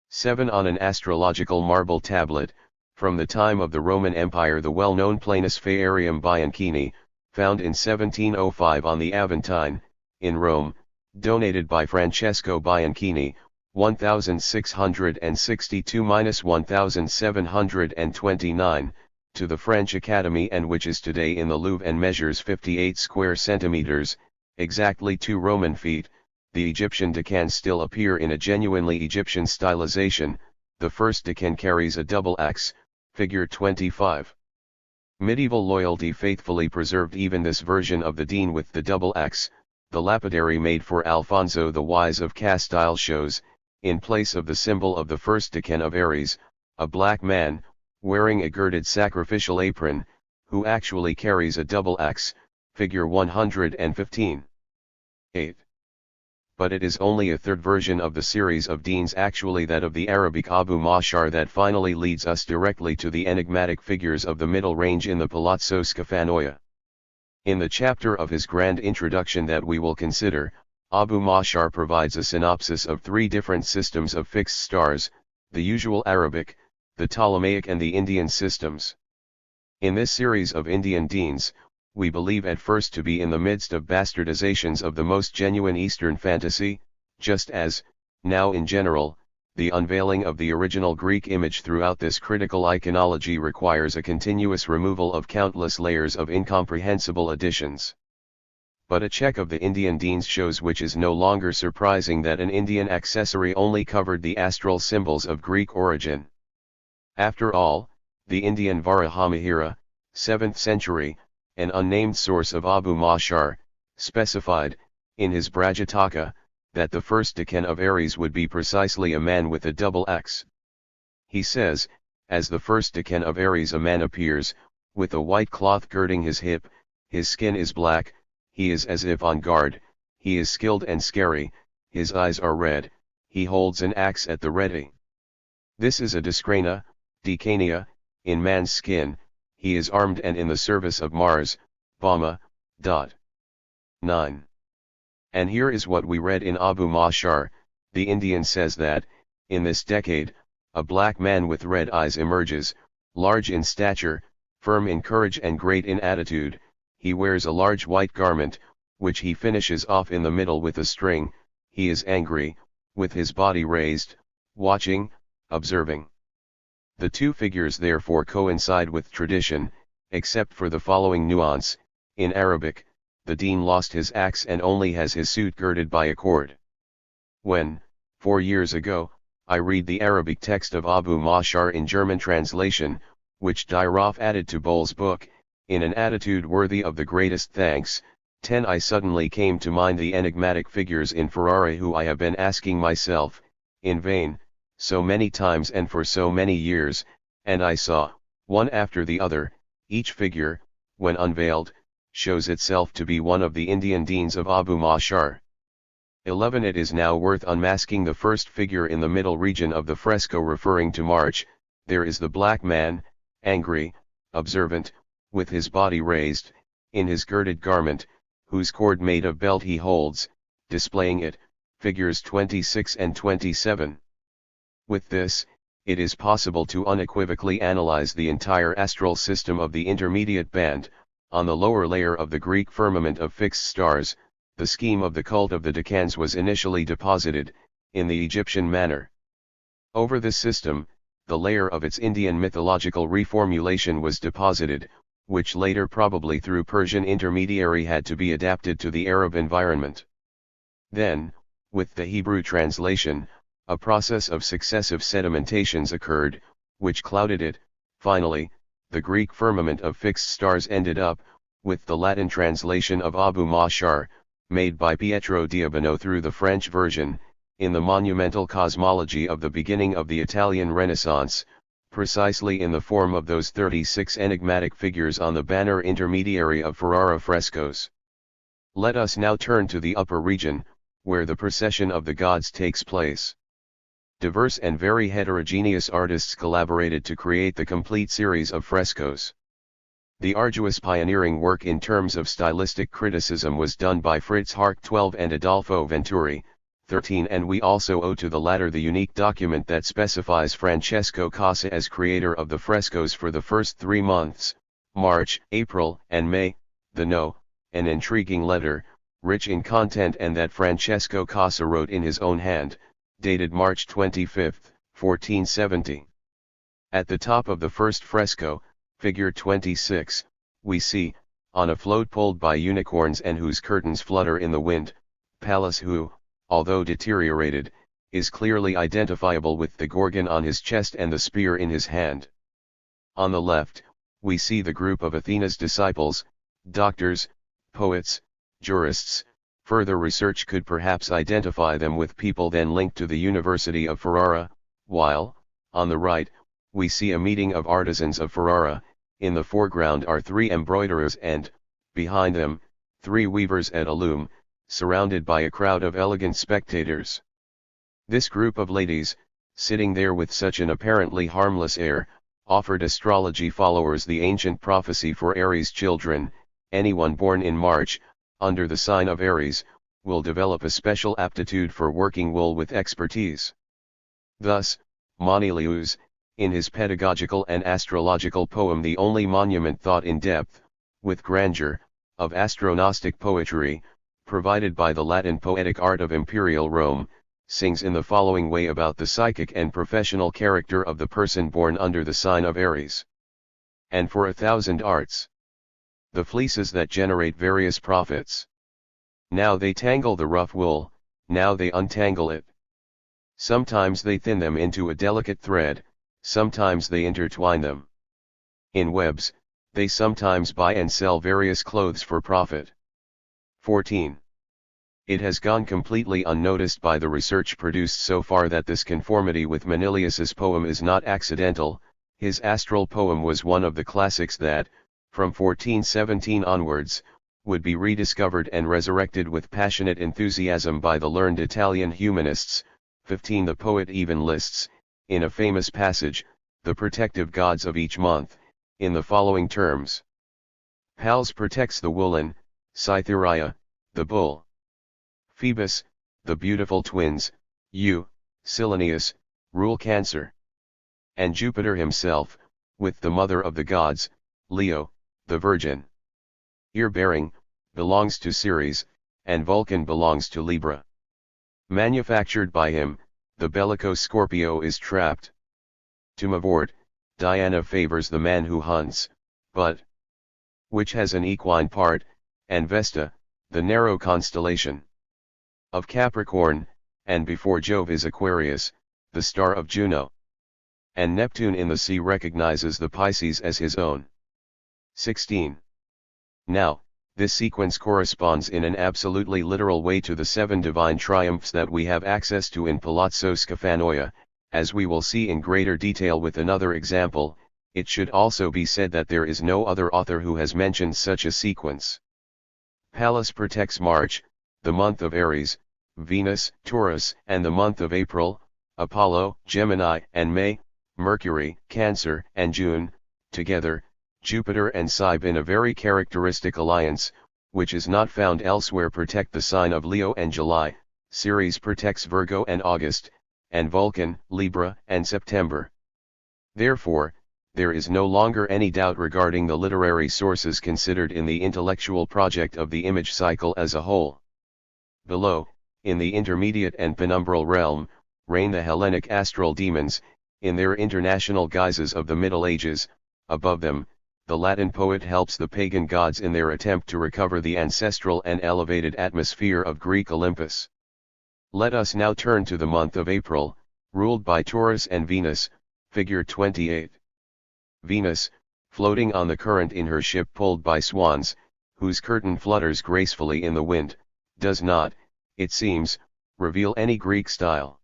7 on an astrological marble tablet, from the time of the Roman Empire the well-known Planus Faireum Bianchini, found in 1705 on the Aventine, in Rome, donated by Francesco Bianchini, 1662-1729, to the French Academy and which is today in the Louvre and measures 58 square centimeters, exactly 2 Roman feet. The Egyptian decans still appear in a genuinely Egyptian stylization. The first decan carries a double axe, figure 25. Medieval loyalty faithfully preserved even this version of the Dean with the double axe. The lapidary made for Alfonso the Wise of Castile shows, in place of the symbol of the first decan of Ares, a black man, wearing a girded sacrificial apron, who actually carries a double axe, figure 115. 8. But it is only a third version of the series of Deans, actually that of the Arabic Abu Mashar, that finally leads us directly to the enigmatic figures of the middle range in the Palazzo Scafanoia. In the chapter of his grand introduction that we will consider, Abu Mashar provides a synopsis of 3 different systems of fixed stars, the usual Arabic, the Ptolemaic and the Indian systems. In this series of Indian Deans, we believe at first to be in the midst of bastardizations of the most genuine Eastern fantasy, just as, now in general, the unveiling of the original Greek image throughout this critical iconology requires a continuous removal of countless layers of incomprehensible additions. But a check of the Indian Deans shows which is no longer surprising that an Indian accessory only covered the astral symbols of Greek origin. After all, the Indian Varahamihira, 7th century, an unnamed source of Abu Mashar, specified, in his Brajataka, that the first decan of Ares would be precisely a man with a double axe. He says, as the first decan of Ares a man appears, with a white cloth girding his hip, his skin is black, he is as if on guard, he is skilled and scary, his eyes are red, he holds an axe at the ready. This is a discrania, decania, in man's skin. He is armed and in the service of Mars, Bama. 9. And here is what we read in Abu Mashar. The Indian says that, in this decade, a black man with red eyes emerges, large in stature, firm in courage and great in attitude. He wears a large white garment, which he finishes off in the middle with a string. He is angry, with his body raised, watching, observing. The 2 figures therefore coincide with tradition, except for the following nuance: in Arabic, the Dean lost his axe and only has his suit girded by a cord. When, 4 years ago, I read the Arabic text of Abu Mashar in German translation, which Dyrhoff added to Bohl's book, in an attitude worthy of the greatest thanks, 10 I suddenly came to mind the enigmatic figures in Ferrari who I have been asking myself, in vain, so many times and for so many years, and I saw, one after the other, each figure, when unveiled, shows itself to be one of the Indian Deans of Abu Mashar. 11 It is now worth unmasking the first figure in the middle region of the fresco referring to March. There is the black man, angry, observant, with his body raised, in his girded garment, whose cord made of belt he holds, displaying it, figures 26 and 27. With this, it is possible to unequivocally analyze the entire astral system of the intermediate band. On the lower layer of the Greek firmament of fixed stars, the scheme of the cult of the decans was initially deposited, in the Egyptian manner. Over this system, the layer of its Indian mythological reformulation was deposited, which later probably through Persian intermediary had to be adapted to the Arab environment. Then, with the Hebrew translation, a process of successive sedimentations occurred, which clouded it. Finally, the Greek firmament of fixed stars ended up, with the Latin translation of Abu Ma'shar, made by Pietro Diabano through the French version, in the monumental cosmology of the beginning of the Italian Renaissance, precisely in the form of those 36 enigmatic figures on the banner intermediary of Ferrara frescoes. Let us now turn to the upper region, where the procession of the gods takes place. Diverse and very heterogeneous artists collaborated to create the complete series of frescoes. The arduous pioneering work in terms of stylistic criticism was done by Fritz Hark 12 and Adolfo Venturi, 13, and we also owe to the latter the unique document that specifies Francesco Casa as creator of the frescoes for the first 3 months, March, April, and May. The No, an intriguing letter, rich in content, and that Francesco Casa wrote in his own hand, dated March 25, 1470. At the top of the first fresco, figure 26, we see, on a float pulled by unicorns and whose curtains flutter in the wind, Pallas who, although deteriorated, is clearly identifiable with the Gorgon on his chest and the spear in his hand. On the left, we see the group of Athena's disciples, doctors, poets, jurists. Further research could perhaps identify them with people then linked to the University of Ferrara, while, on the right, we see a meeting of artisans of Ferrara. In the foreground are 3 embroiderers and, behind them, 3 weavers at a loom, surrounded by a crowd of elegant spectators. This group of ladies, sitting there with such an apparently harmless air, offered astrology followers the ancient prophecy for Aries children. Anyone born in March, under the sign of Aries, will develop a special aptitude for working wool with expertise. Thus, Manilius, in his pedagogical and astrological poem The Only Monument Thought in Depth, with grandeur, of astronautic poetry, provided by the Latin poetic art of imperial Rome, sings in the following way about the psychic and professional character of the person born under the sign of Aries. And for 1,000 arts, the fleeces that generate various profits. Now they tangle the rough wool, now they untangle it. Sometimes they thin them into a delicate thread, sometimes they intertwine them. In webs, they sometimes buy and sell various clothes for profit. 14. It has gone completely unnoticed by the research produced so far that this conformity with Manilius's poem is not accidental. His astral poem was one of the classics that, from 1417 onwards, would be rediscovered and resurrected with passionate enthusiasm by the learned Italian humanists. 15. The poet even lists, in a famous passage, the protective gods of each month, in the following terms. Pallas protects the woolen, Cytherea, the bull. Phoebus, the beautiful twins, Silenus, rule Cancer. And Jupiter himself, with the mother of the gods, Leo, the Virgin. Ear-bearing, belongs to Ceres, and Vulcan belongs to Libra. Manufactured by him, the bellicose Scorpio is trapped. To Mavort, Diana favors the man who hunts, but which has an equine part, and Vesta, the narrow constellation of Capricorn, and before Jove is Aquarius, the star of Juno. And Neptune in the sea recognizes the Pisces as his own. 16. Now, this sequence corresponds in an absolutely literal way to the 7 divine triumphs that we have access to in Palazzo Scafanoia, as we will see in greater detail with another example. It should also be said that there is no other author who has mentioned such a sequence. Pallas protects March, the month of Aries, Venus, Taurus, and the month of April, Apollo, Gemini, and May, Mercury, Cancer, and June, together, Jupiter and Cybele in a very characteristic alliance, which is not found elsewhere, protect the sign of Leo and July, Ceres protects Virgo and August, and Vulcan, Libra and September. Therefore, there is no longer any doubt regarding the literary sources considered in the intellectual project of the image cycle as a whole. Below, in the intermediate and penumbral realm, reign the Hellenic astral demons, in their international guises of the Middle Ages. Above them, the Latin poet helps the pagan gods in their attempt to recover the ancestral and elevated atmosphere of Greek Olympus. Let us now turn to the month of April, ruled by Taurus and Venus, figure 28. Venus, floating on the current in her ship pulled by swans, whose curtain flutters gracefully in the wind, does not, it seems, reveal any Greek style.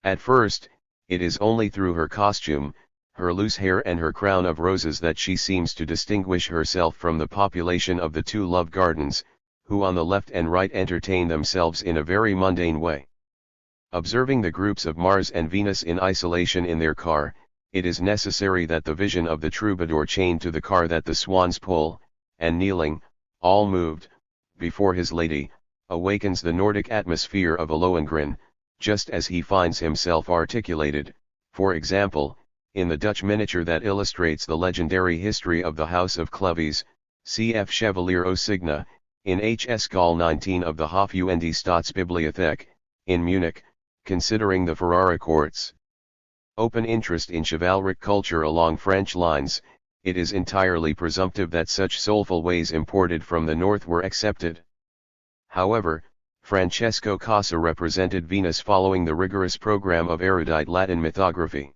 At first, it is only through her costume, her loose hair and her crown of roses that she seems to distinguish herself from the population of the two love gardens, who on the left and right entertain themselves in a very mundane way. Observing the groups of Mars and Venus in isolation in their car, it is necessary that the vision of the troubadour chained to the car that the swans pull, and kneeling, all moved, before his lady, awakens the Nordic atmosphere of Lohengrin, just as he finds himself articulated, for example, in the Dutch miniature that illustrates the legendary history of the House of Clovis, cf. Chevalier O Signa, in H.S. Gall 19 of the Hofund Staatsbibliothek, in Munich, considering the Ferrara courts. Open interest in chivalric culture along French lines, it is entirely presumptive that such soulful ways imported from the north were accepted. However, Francesco Casa represented Venus following the rigorous program of erudite Latin mythography.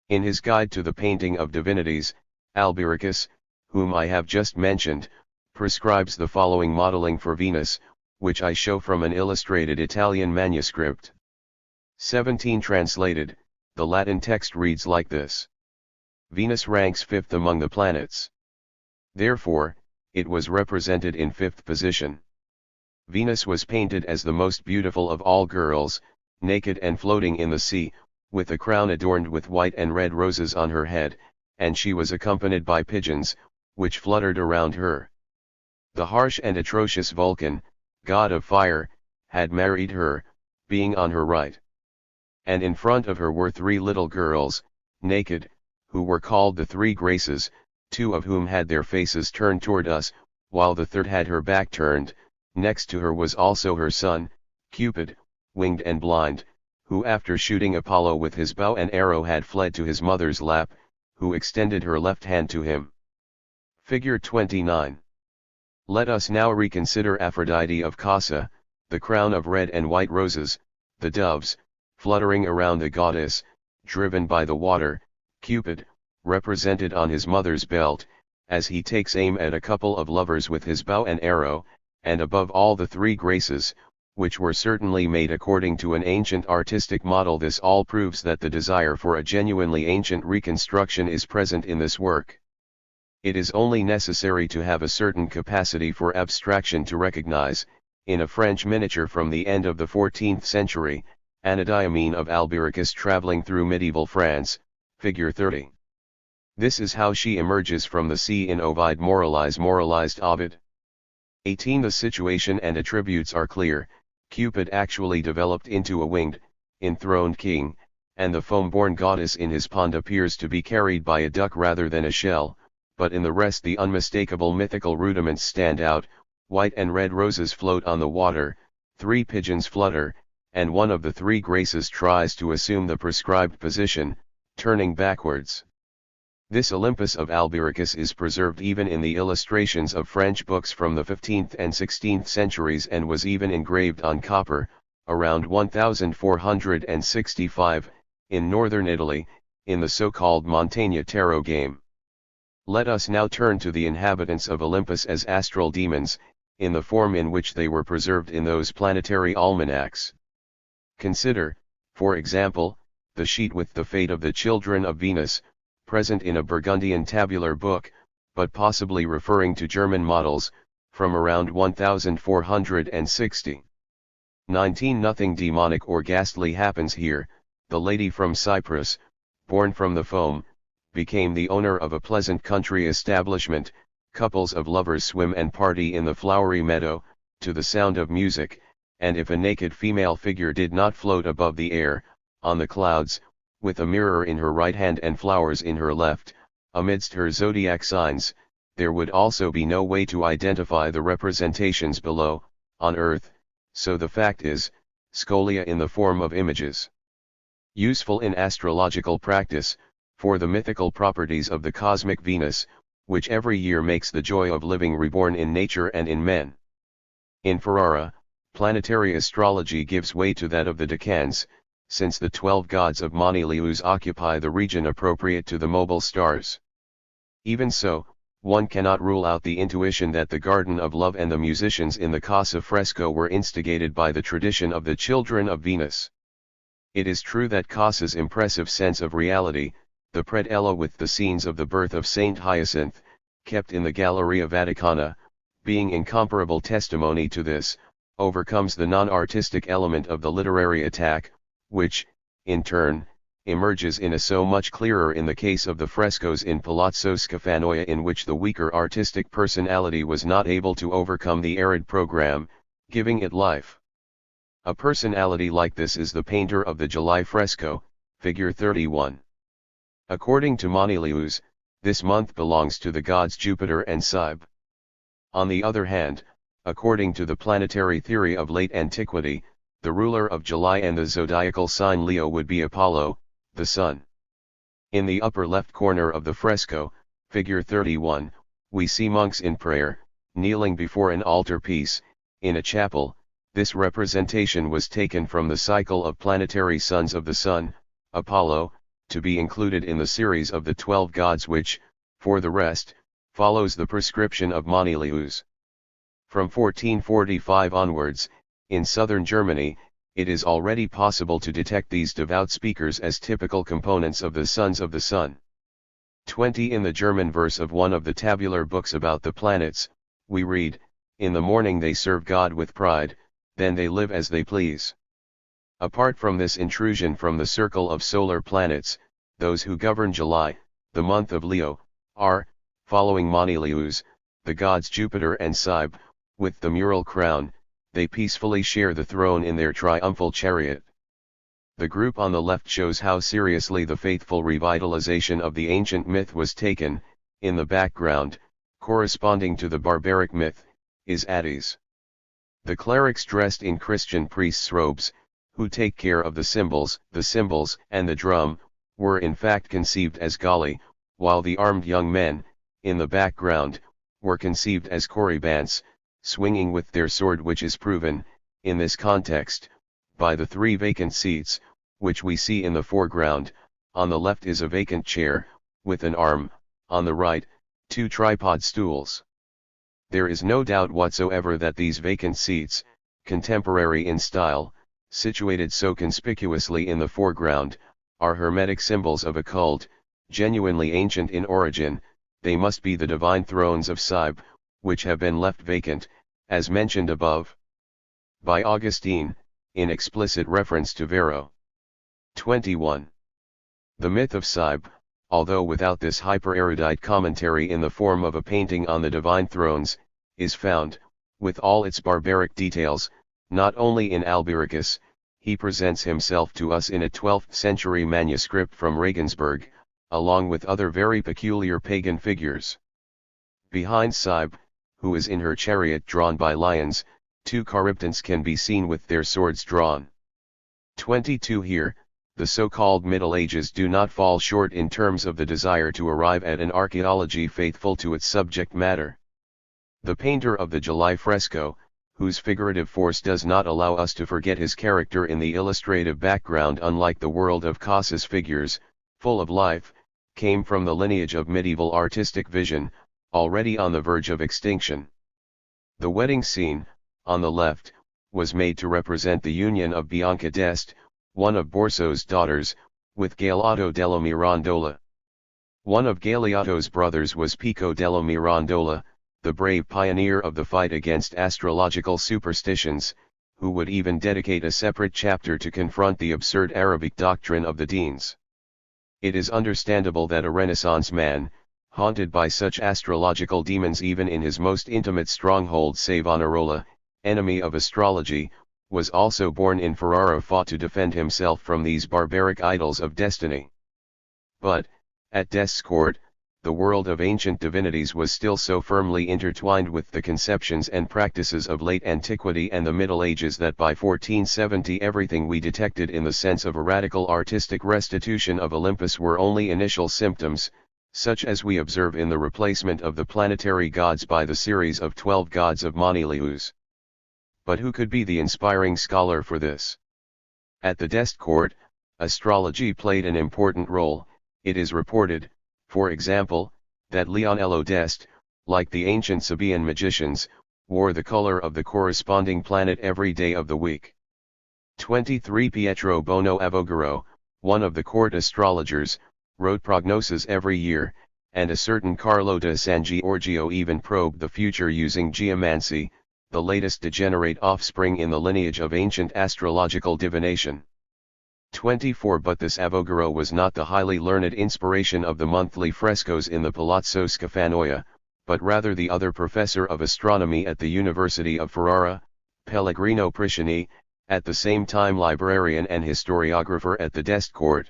In his Guide to the Painting of Divinities, Albiricus, whom I have just mentioned, prescribes the following modeling for Venus, which I show from an illustrated Italian manuscript. 17 translated, the Latin text reads like this. Venus ranks fifth among the planets. Therefore, it was represented in fifth position. Venus was painted as the most beautiful of all girls, naked and floating in the sea, with a crown adorned with white and red roses on her head, and she was accompanied by pigeons, which fluttered around her. The harsh and atrocious Vulcan, god of fire, had married her, being on her right. And in front of her were three little girls, naked, who were called the Three Graces, two of whom had their faces turned toward us, while the third had her back turned. Next to her was also her son, Cupid, winged and blind, who after shooting Apollo with his bow and arrow had fled to his mother's lap, who extended her left hand to him. Figure 29. Let us now reconsider Aphrodite of Casa, the crown of red and white roses, the doves, fluttering around the goddess, driven by the water, Cupid, represented on his mother's belt, as he takes aim at a couple of lovers with his bow and arrow, and above all the Three Graces, which were certainly made according to an ancient artistic model. This all proves that the desire for a genuinely ancient reconstruction is present in this work. It is only necessary to have a certain capacity for abstraction to recognize, in a French miniature from the end of the 14th century, Anadyomene of Albiricus traveling through medieval France, figure 30. This is how she emerges from the sea in Ovid. Moralized Ovid. 18. The situation and attributes are clear. Cupid actually developed into a winged, enthroned king, and the foam-born goddess in his pond appears to be carried by a duck rather than a shell, but in the rest the unmistakable mythical rudiments stand out. White and red roses float on the water, three pigeons flutter, and one of the Three Graces tries to assume the prescribed position, turning backwards. This Olympus of Albiricus is preserved even in the illustrations of French books from the 15th and 16th centuries and was even engraved on copper, around 1465, in northern Italy, in the so-called Montaigne tarot game. Let us now turn to the inhabitants of Olympus as astral demons, in the form in which they were preserved in those planetary almanacs. Consider, for example, the sheet with the fate of the children of Venus, present in a Burgundian tabular book, but possibly referring to German models, from around 1460. 19. Nothing demonic or ghastly happens here. The lady from Cyprus, born from the foam, became the owner of a pleasant country establishment, couples of lovers swim and party in the flowery meadow, to the sound of music, and if a naked female figure did not float above the air, on the clouds, with a mirror in her right hand and flowers in her left, amidst her zodiac signs, there would also be no way to identify the representations below, on earth, so the fact is, scholia in the form of images. Useful in astrological practice, for the mythical properties of the cosmic Venus, which every year makes the joy of living reborn in nature and in men. In Ferrara, planetary astrology gives way to that of the decans, since the 12 gods of Monileus occupy the region appropriate to the mobile stars. Even so, one cannot rule out the intuition that the Garden of Love and the musicians in the Casa fresco were instigated by the tradition of the children of Venus. It is true that Casa's impressive sense of reality, the predella with the scenes of the birth of Saint Hyacinth, kept in the Galleria Vaticana, being incomparable testimony to this, overcomes the non-artistic element of the literary attack, which, in turn, emerges in a so much clearer in the case of the frescoes in Palazzo Scafanoia, in which the weaker artistic personality was not able to overcome the arid program, giving it life. A personality like this is the painter of the July fresco, figure 31. According to Monileus, this month belongs to the gods Jupiter and Cybele. On the other hand, according to the planetary theory of late antiquity, the ruler of July and the zodiacal sign Leo would be Apollo, the sun. In the upper left corner of the fresco, figure 31, we see monks in prayer, kneeling before an altar-piece, in a chapel. This representation was taken from the cycle of planetary sons of the sun, Apollo, to be included in the series of the 12 gods which, for the rest, follows the prescription of Monileus. From 1445 onwards, in southern Germany, it is already possible to detect these devout speakers as typical components of the sons of the sun. 20 In the German verse of one of the tabular books about the planets, we read, "In the morning they serve God with pride, then they live as they please." Apart from this intrusion from the circle of solar planets, those who govern July, the month of Leo, are, following Monileus, the gods Jupiter and Cybele, with the mural crown. They peacefully share the throne in their triumphal chariot. The group on the left shows how seriously the faithful revitalization of the ancient myth was taken. In the background, corresponding to the barbaric myth, is Attis. The clerics dressed in Christian priests' robes, who take care of the cymbals and the drum, were in fact conceived as Galli, while the armed young men, in the background, were conceived as Corybants, swinging with their sword, which is proven, in this context, by the 3 vacant seats, which we see in the foreground. On the left is a vacant chair, with an arm, on the right, 2 tripod stools. There is no doubt whatsoever that these vacant seats, contemporary in style, situated so conspicuously in the foreground, are hermetic symbols of a cult, genuinely ancient in origin. They must be the divine thrones of Cybele, which have been left vacant, as mentioned above by Augustine, in explicit reference to Varro. 21. The myth of Cybele, although without this hyper-erudite commentary in the form of a painting on the divine thrones, is found, with all its barbaric details, not only in Albiricus. He presents himself to us in a 12th century manuscript from Regensburg, along with other very peculiar pagan figures. Behind Cybele, who is in her chariot drawn by lions, 2 Charybdons can be seen with their swords drawn. 22 Here, the so-called Middle Ages do not fall short in terms of the desire to arrive at an archaeology faithful to its subject matter. The painter of the July fresco, whose figurative force does not allow us to forget his character in the illustrative background, unlike the world of Casa's figures, full of life, came from the lineage of medieval artistic vision, already on the verge of extinction. The wedding scene, on the left, was made to represent the union of Bianca d'Este, one of Borso's daughters, with Galeotto della Mirandola. One of Galeotto's brothers was Pico della Mirandola, the brave pioneer of the fight against astrological superstitions, who would even dedicate a separate chapter to confront the absurd Arabic doctrine of the Deans. It is understandable that a Renaissance man, haunted by such astrological demons even in his most intimate stronghold Savonarola, enemy of astrology, was also born in Ferrara fought to defend himself from these barbaric idols of destiny. But, at Death's court, the world of ancient divinities was still so firmly intertwined with the conceptions and practices of late antiquity and the Middle Ages that by 1470 everything we detected in the sense of a radical artistic restitution of Olympus were only initial symptoms, such as we observe in the replacement of the planetary gods by the series of 12 gods of Monilius. But who could be the inspiring scholar for this? At the Dest court, astrology played an important role. It is reported, for example, that Leonello d'Este, like the ancient Sabaean magicians, wore the color of the corresponding planet every day of the week. 23 Pietro Bono Avogaro, one of the court astrologers, wrote prognoses every year, and a certain Carlo da San Giorgio even probed the future using geomancy, the latest degenerate offspring in the lineage of ancient astrological divination. 24 But this Avogaro was not the highly learned inspiration of the monthly frescoes in the Palazzo Scafanoia, but rather the other professor of astronomy at the University of Ferrara, Pellegrino Prisciani, at the same time librarian and historiographer at the Dest court.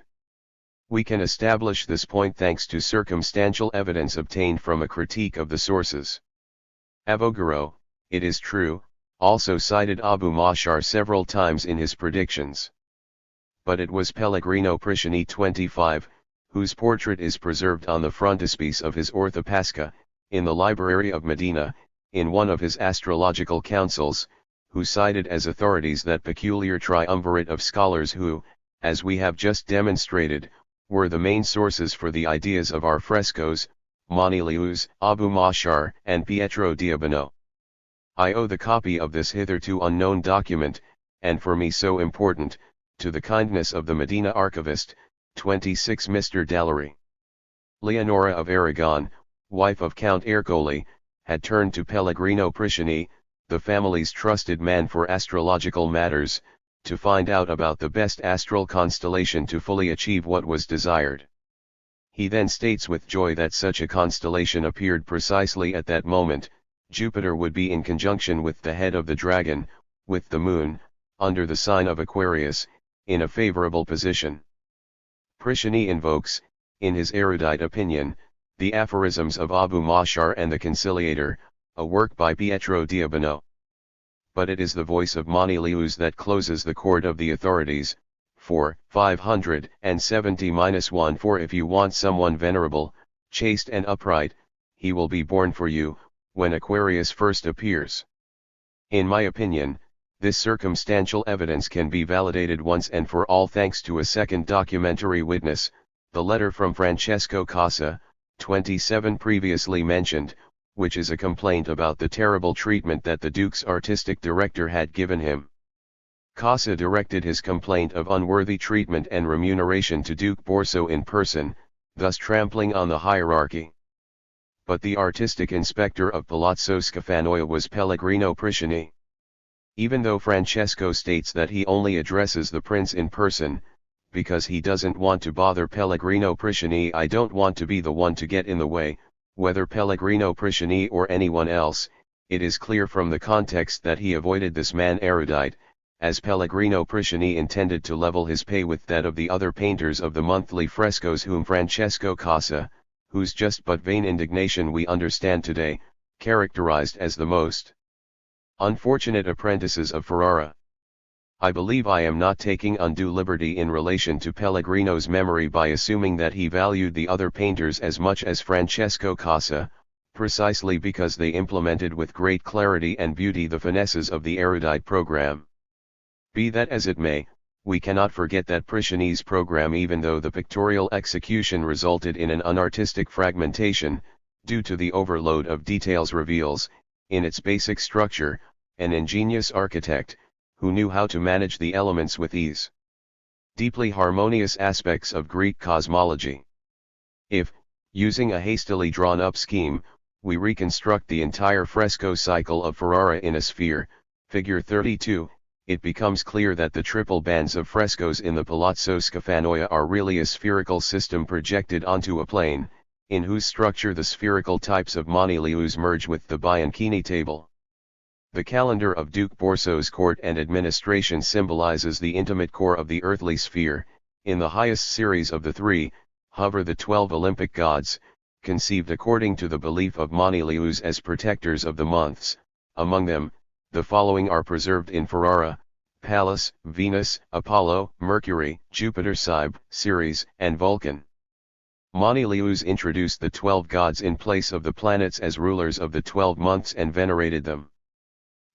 We can establish this point thanks to circumstantial evidence obtained from a critique of the sources. Avogaro, it is true, also cited Abu Mashar several times in his predictions. But it was Pellegrino Prisciani 25, whose portrait is preserved on the frontispiece of his Orthopasca, in the Library of Medina, in one of his astrological councils, who cited as authorities that peculiar triumvirate of scholars who, as we have just demonstrated, were the main sources for the ideas of our frescoes, Monilius, Abu Mashar, and Pietro Diabano. I owe the copy of this hitherto unknown document, and for me so important, to the kindness of the Medina archivist, 26 Mr. Dallery. Leonora of Aragon, wife of Count Ercole, had turned to Pellegrino Prisciani, the family's trusted man for astrological matters, to find out about the best astral constellation to fully achieve what was desired. He then states with joy that such a constellation appeared precisely at that moment. Jupiter would be in conjunction with the head of the dragon, with the moon, under the sign of Aquarius, in a favorable position. Prisciani invokes, in his erudite opinion, the aphorisms of Abu Mashar and the Conciliator, a work by Pietro Diabano. But it is the voice of Monilius that closes the chord of the authorities, for 570-1 For if you want someone venerable, chaste and upright, he will be born for you, when Aquarius first appears. In my opinion, this circumstantial evidence can be validated once and for all thanks to a second documentary witness, the letter from Francesco Casa, 27 previously mentioned, which is a complaint about the terrible treatment that the Duke's artistic director had given him. Casa directed his complaint of unworthy treatment and remuneration to Duke Borso in person, thus trampling on the hierarchy. But the artistic inspector of Palazzo Scafanoia was Pellegrino Prisciani. Even though Francesco states that he only addresses the prince in person, because he doesn't want to bother Pellegrino Prisciani, I don't want to be the one to get in the way, whether Pellegrino Prisciani or anyone else. It is clear from the context that he avoided this man erudite, as Pellegrino Prisciani intended to level his pay with that of the other painters of the monthly frescoes whom Francesco Casa, whose just but vain indignation we understand today, characterized as the most unfortunate apprentices of Ferrara. I believe I am not taking undue liberty in relation to Pellegrino's memory by assuming that he valued the other painters as much as Francesco Casa, precisely because they implemented with great clarity and beauty the finesses of the erudite program. Be that as it may, we cannot forget that Prisciani's program, even though the pictorial execution resulted in an unartistic fragmentation, due to the overload of details, reveals, in its basic structure, an ingenious architect, who knew how to manage the elements with ease. Deeply harmonious aspects of Greek cosmology. If, using a hastily drawn-up scheme, we reconstruct the entire fresco cycle of Ferrara in a sphere, figure 32, it becomes clear that the triple bands of frescoes in the Palazzo Scafanoia are really a spherical system projected onto a plane, in whose structure the spherical types of Monilius merge with the Bianchini table. The calendar of Duke Borso's court and administration symbolizes the intimate core of the earthly sphere. In the highest series of the three, hover the 12 Olympic gods, conceived according to the belief of Monilius as protectors of the months. Among them, the following are preserved in Ferrara: Pallas, Venus, Apollo, Mercury, Jupiter, Cybele, Ceres, and Vulcan. Monilius introduced the 12 gods in place of the planets as rulers of the 12 months and venerated them.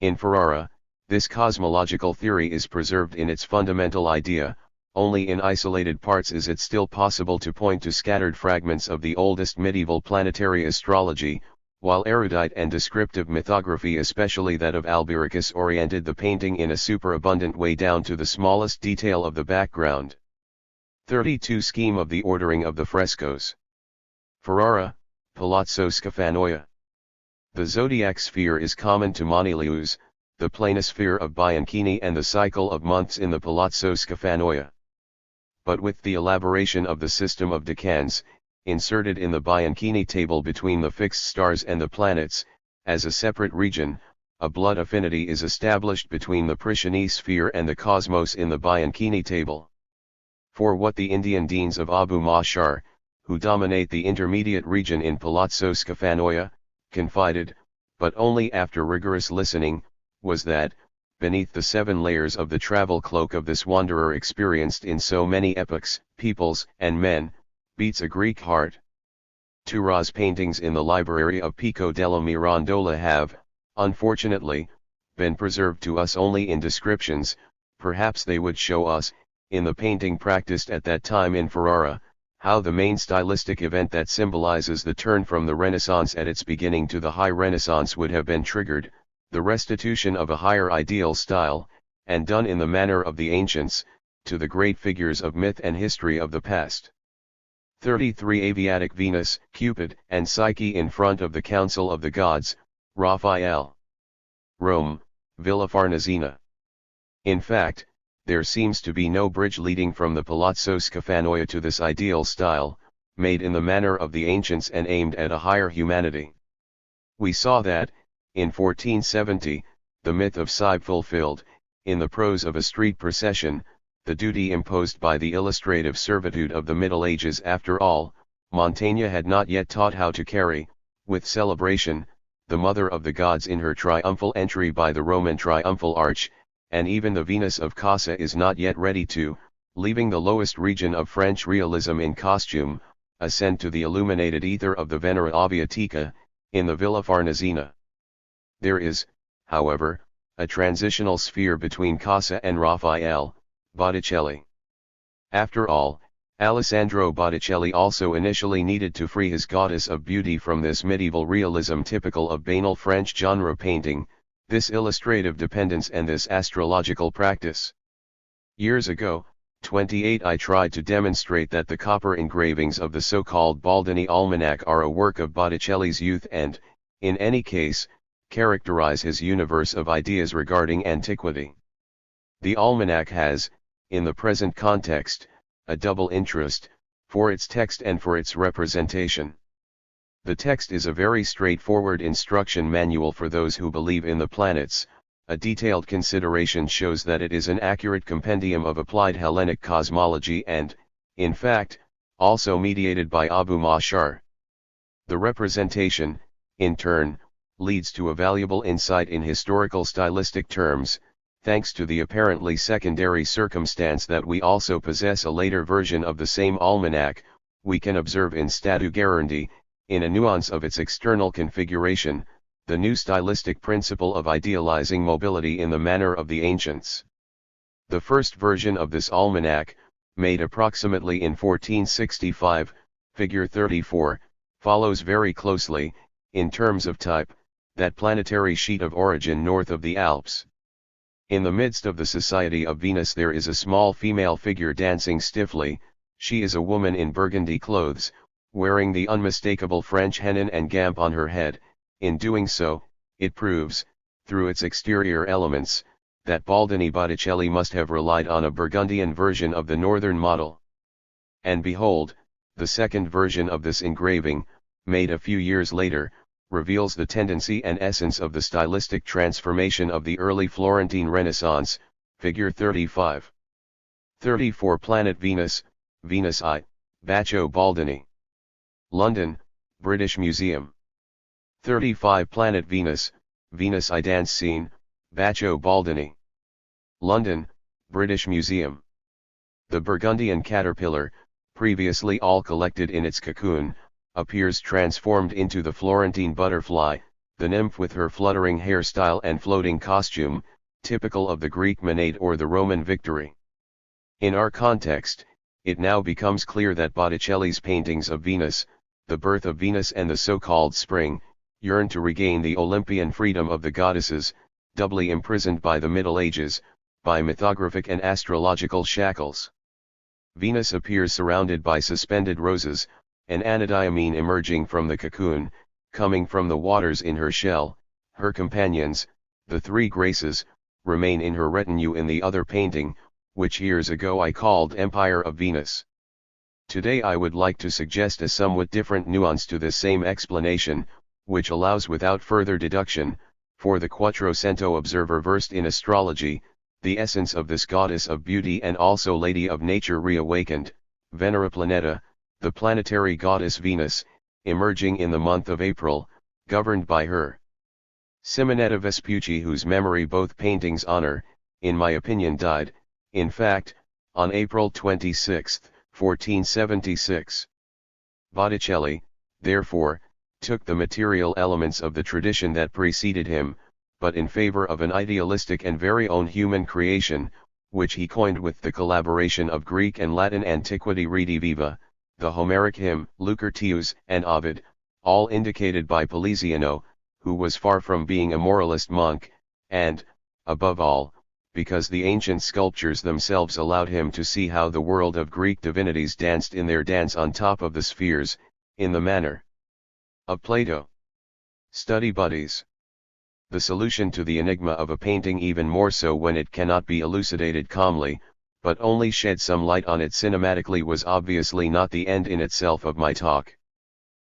In Ferrara, this cosmological theory is preserved in its fundamental idea. Only in isolated parts is it still possible to point to scattered fragments of the oldest medieval planetary astrology, while erudite and descriptive mythography, especially that of Albericus, oriented the painting in a superabundant way down to the smallest detail of the background. 32 Scheme of the ordering of the frescoes. Ferrara, Palazzo Scafanoia. The zodiac sphere is common to Monilius, the planisphere of Bianchini, and the cycle of months in the Palazzo Scafanoia. But with the elaboration of the system of decans, inserted in the Bianchini table between the fixed stars and the planets, as a separate region, a blood affinity is established between the Prisciani sphere and the cosmos in the Bianchini table. For what the Indian deans of Abu Mashar, who dominate the intermediate region in Palazzo Scafanoia, confided, but only after rigorous listening, was that, beneath the 7 layers of the travel cloak of this wanderer experienced in so many epochs, peoples, and men, beats a Greek heart. Turot's paintings in the library of Pico della Mirandola have, unfortunately, been preserved to us only in descriptions. Perhaps they would show us, in the painting practiced at that time in Ferrara, how the main stylistic event that symbolizes the turn from the Renaissance at its beginning to the High Renaissance would have been triggered, the restitution of a higher ideal style, and done in the manner of the ancients, to the great figures of myth and history of the past. 33 Aviatic Venus, Cupid, and Psyche in front of the Council of the Gods, Raphael. Rome, Villa Farnesina. In fact, there seems to be no bridge leading from the Palazzo Scafanoia to this ideal style, made in the manner of the ancients and aimed at a higher humanity. We saw that, in 1470, the myth of Cybele fulfilled, in the prose of a street procession, the duty imposed by the illustrative servitude of the Middle Ages. After all, Montaigne had not yet taught how to carry, with celebration, the Mother of the Gods in her triumphal entry by the Roman Triumphal Arch, and even the Venus of Casa is not yet ready to, leaving the lowest region of French realism in costume, ascend to the illuminated ether of the Venera Aviatica, in the Villa Farnesina. There is, however, a transitional sphere between Casa and Raphael, Botticelli. After all, Alessandro Botticelli also initially needed to free his goddess of beauty from this medieval realism typical of banal French genre painting, this illustrative dependence and this astrological practice. Years ago, 28, I tried to demonstrate that the copper engravings of the so-called Baldini Almanac are a work of Botticelli's youth and, in any case, characterize his universe of ideas regarding antiquity. The almanac has, in the present context, a double interest, for its text and for its representation. The text is a very straightforward instruction manual for those who believe in the planets. A detailed consideration shows that it is an accurate compendium of applied Hellenic cosmology and, in fact, also mediated by Abu Mashar. The representation, in turn, leads to a valuable insight in historical stylistic terms, thanks to the apparently secondary circumstance that we also possess a later version of the same almanac. We can observe in statu gerendi, in a nuance of its external configuration, the new stylistic principle of idealizing mobility in the manner of the ancients. The first version of this almanac, made approximately in 1465, figure 34, follows very closely, in terms of type, that planetary sheet of origin north of the Alps. In the midst of the Society of Venus there is a small female figure dancing stiffly. She is a woman in burgundy clothes, wearing the unmistakable French hennin and gamp on her head. In doing so, it proves, through its exterior elements, that Baldini Botticelli must have relied on a Burgundian version of the northern model. And behold, The second version of this engraving, made a few years later, reveals the tendency and essence of the stylistic transformation of the early Florentine Renaissance, figure 35. 34 Planet Venus, Venus I, Baccio Baldini. London, British Museum. 35 Planet Venus, Venus I Dance Scene, Baccio Baldini. London, British Museum. The Burgundian caterpillar, previously all collected in its cocoon, appears transformed into the Florentine butterfly, the nymph with her fluttering hairstyle and floating costume, typical of the Greek Maenade or the Roman Victory. In our context, it now becomes clear that Botticelli's paintings of Venus, the birth of Venus and the so-called spring, yearn to regain the Olympian freedom of the goddesses, doubly imprisoned by the Middle Ages, by mythographic and astrological shackles. Venus appears surrounded by suspended roses, an Anadyomene emerging from the cocoon, coming from the waters in her shell. Her companions, the three Graces, remain in her retinue in the other painting, which years ago I called Empire of Venus. Today I would like to suggest a somewhat different nuance to this same explanation, which allows without further deduction, for the Quattrocento observer versed in astrology, the essence of this goddess of beauty and also lady of nature reawakened, Venera Planeta, the planetary goddess Venus, emerging in the month of April, governed by her. Simonetta Vespucci, whose memory both paintings honor, in my opinion died, in fact, on April 26, 1476. Botticelli, therefore, took the material elements of the tradition that preceded him, but in favor of an idealistic and very own human creation, which he coined with the collaboration of Greek and Latin antiquity rediviva, the Homeric hymn, Lucretius, and Ovid, all indicated by Poliziano, who was far from being a moralist monk, and, above all, because the ancient sculptures themselves allowed him to see how the world of Greek divinities danced in their dance on top of the spheres, in the manner of Plato. Study buddies. The solution to the enigma of a painting, even more so when it cannot be elucidated calmly, but only shed some light on it cinematically, was obviously not the end in itself of my talk.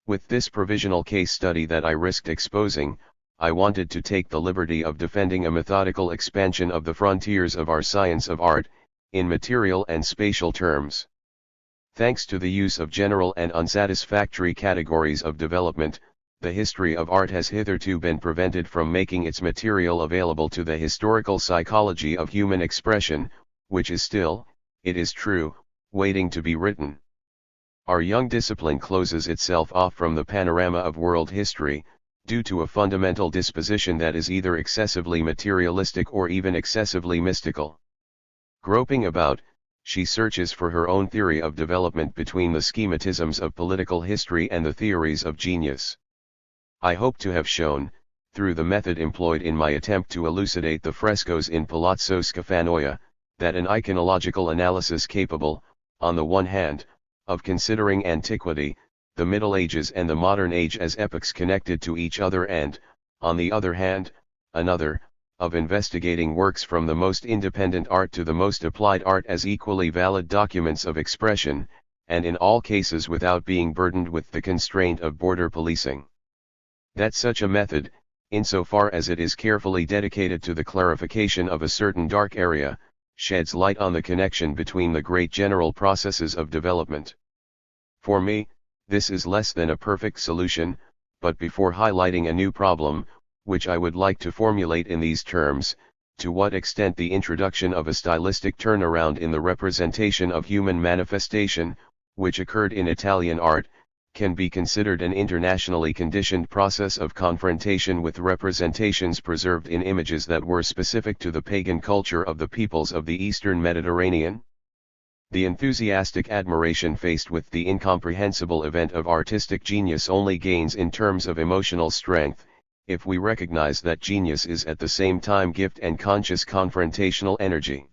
With this provisional case study that I risked exposing, I wanted to take the liberty of defending a methodical expansion of the frontiers of our science of art, in material and spatial terms. Thanks to the use of general and unsatisfactory categories of development, the history of art has hitherto been prevented from making its material available to the historical psychology of human expression, which is still, it is true, waiting to be written. Our young discipline closes itself off from the panorama of world history, due to a fundamental disposition that is either excessively materialistic or even excessively mystical. Groping about, she searches for her own theory of development between the schematisms of political history and the theories of genius. I hope to have shown, through the method employed in my attempt to elucidate the frescoes in Palazzo Scafanoia, that an iconological analysis capable, on the one hand, of considering antiquity, the Middle Ages and the modern age as epochs connected to each other, and, on the other hand, another, of investigating works from the most independent art to the most applied art as equally valid documents of expression, and in all cases without being burdened with the constraint of border policing. That such a method, insofar as it is carefully dedicated to the clarification of a certain dark area, sheds light on the connection between the great general processes of development. For me, this is less than a perfect solution, but before highlighting a new problem, which I would like to formulate in these terms, to what extent the introduction of a stylistic turnaround in the representation of human manifestation, which occurred in Italian art, can be considered an internationally conditioned process of confrontation with representations preserved in images that were specific to the pagan culture of the peoples of the Eastern Mediterranean? The enthusiastic admiration faced with the incomprehensible event of artistic genius only gains in terms of emotional strength, if we recognize that genius is at the same time gift and conscious confrontational energy.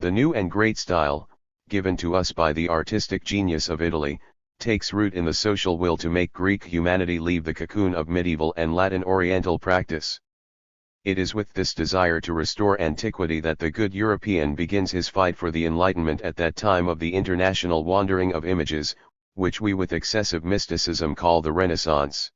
The new and great style, given to us by the artistic genius of Italy, takes root in the social will to make Greek humanity leave the cocoon of medieval and Latin Oriental practice. It is with this desire to restore antiquity that the good European begins his fight for the Enlightenment at that time of the international wandering of images, which we with excessive mysticism call the Renaissance.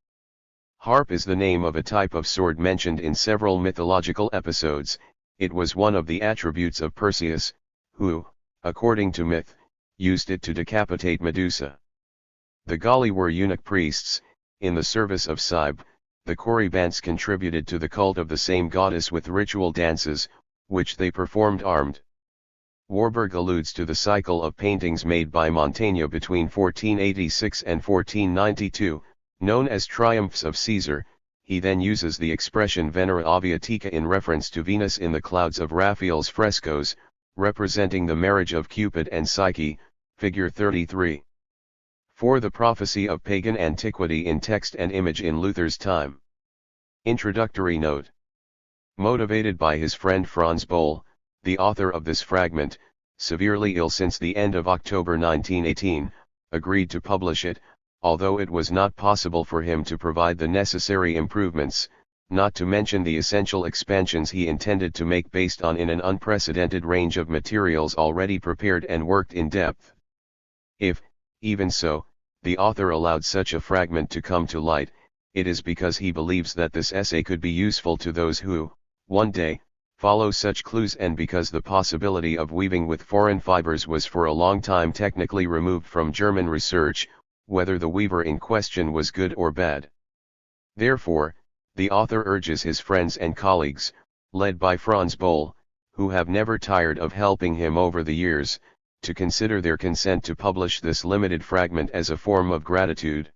Harp is the name of a type of sword mentioned in several mythological episodes. It was one of the attributes of Perseus, who, according to myth, used it to decapitate Medusa. The Galli were eunuch priests, in the service of Cybele. The Corybants contributed to the cult of the same goddess with ritual dances, which they performed armed. Warburg alludes to the cycle of paintings made by Mantegna between 1486 and 1492, known as Triumphs of Caesar. He then uses the expression Venera Aviatica in reference to Venus in the clouds of Raphael's frescoes, representing the marriage of Cupid and Psyche, figure 33. For the prophecy of pagan antiquity in text and image in Luther's time. Introductory note. Motivated by his friend Franz Boll, the author of this fragment, severely ill since the end of October 1918, agreed to publish it, although it was not possible for him to provide the necessary improvements, not to mention the essential expansions he intended to make based on an unprecedented range of materials already prepared and worked in depth. If, even so, the author allowed such a fragment to come to light, it is because he believes that this essay could be useful to those who, one day, follow such clues, and because the possibility of weaving with foreign fibers was for a long time technically removed from German research, whether the weaver in question was good or bad. Therefore, the author urges his friends and colleagues, led by Franz Boll, who have never tired of helping him over the years, to consider their consent to publish this limited fragment as a form of gratitude.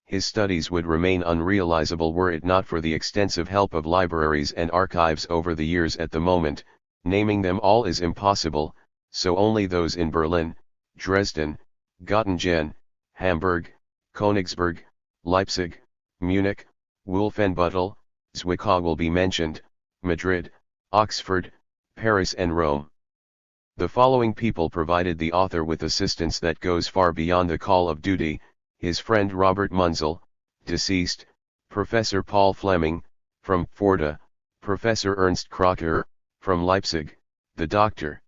His studies would remain unrealizable were it not for the extensive help of libraries and archives over the years. At the moment, naming them all is impossible, so only those in Berlin, Dresden, Göttingen, Hamburg, Königsberg, Leipzig, Munich, Wolfenbüttel, Zwickau will be mentioned, Madrid, Oxford, Paris and Rome. The following people provided the author with assistance that goes far beyond the call of duty: his friend Robert Munzel, deceased, Professor Paul Fleming, from Forda, Professor Ernst Krocker, from Leipzig, the doctor.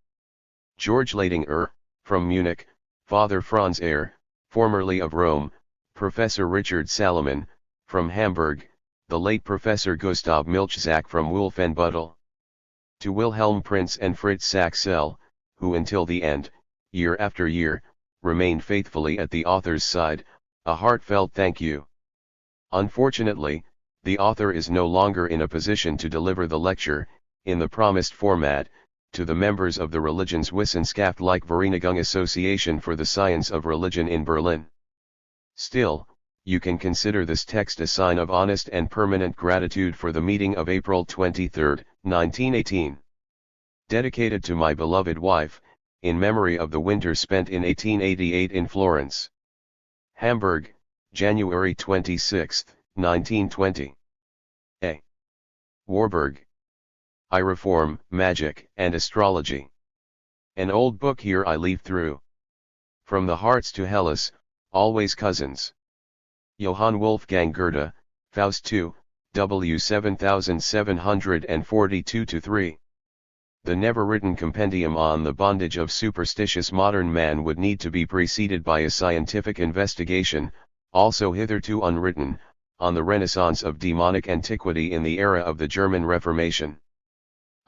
George Ladinger, from Munich, Father Franz Eyre, formerly of Rome, Professor Richard Salomon, from Hamburg, the late Professor Gustav Milchsack from Wolfenbüttel. To Wilhelm Prinz and Fritz Saxel, who until the end, year after year, remained faithfully at the author's side, a heartfelt thank you. Unfortunately, the author is no longer in a position to deliver the lecture, in the promised format, to the members of the Religionswissenschaft like Vereinigung Association for the Science of Religion in Berlin. Still, you can consider this text a sign of honest and permanent gratitude for the meeting of April 23, 1918. Dedicated to my beloved wife, in memory of the winter spent in 1888 in Florence. Hamburg, January 26, 1920. A. Warburg. I Reform, Magic, and Astrology. An old book here I leaf through. From the Hearts to Hellas, always cousins. Johann Wolfgang Goethe, Faust 2, W 7742-3. The never-written compendium on the bondage of superstitious modern man would need to be preceded by a scientific investigation, also hitherto unwritten, on the renaissance of demonic antiquity in the era of the German Reformation.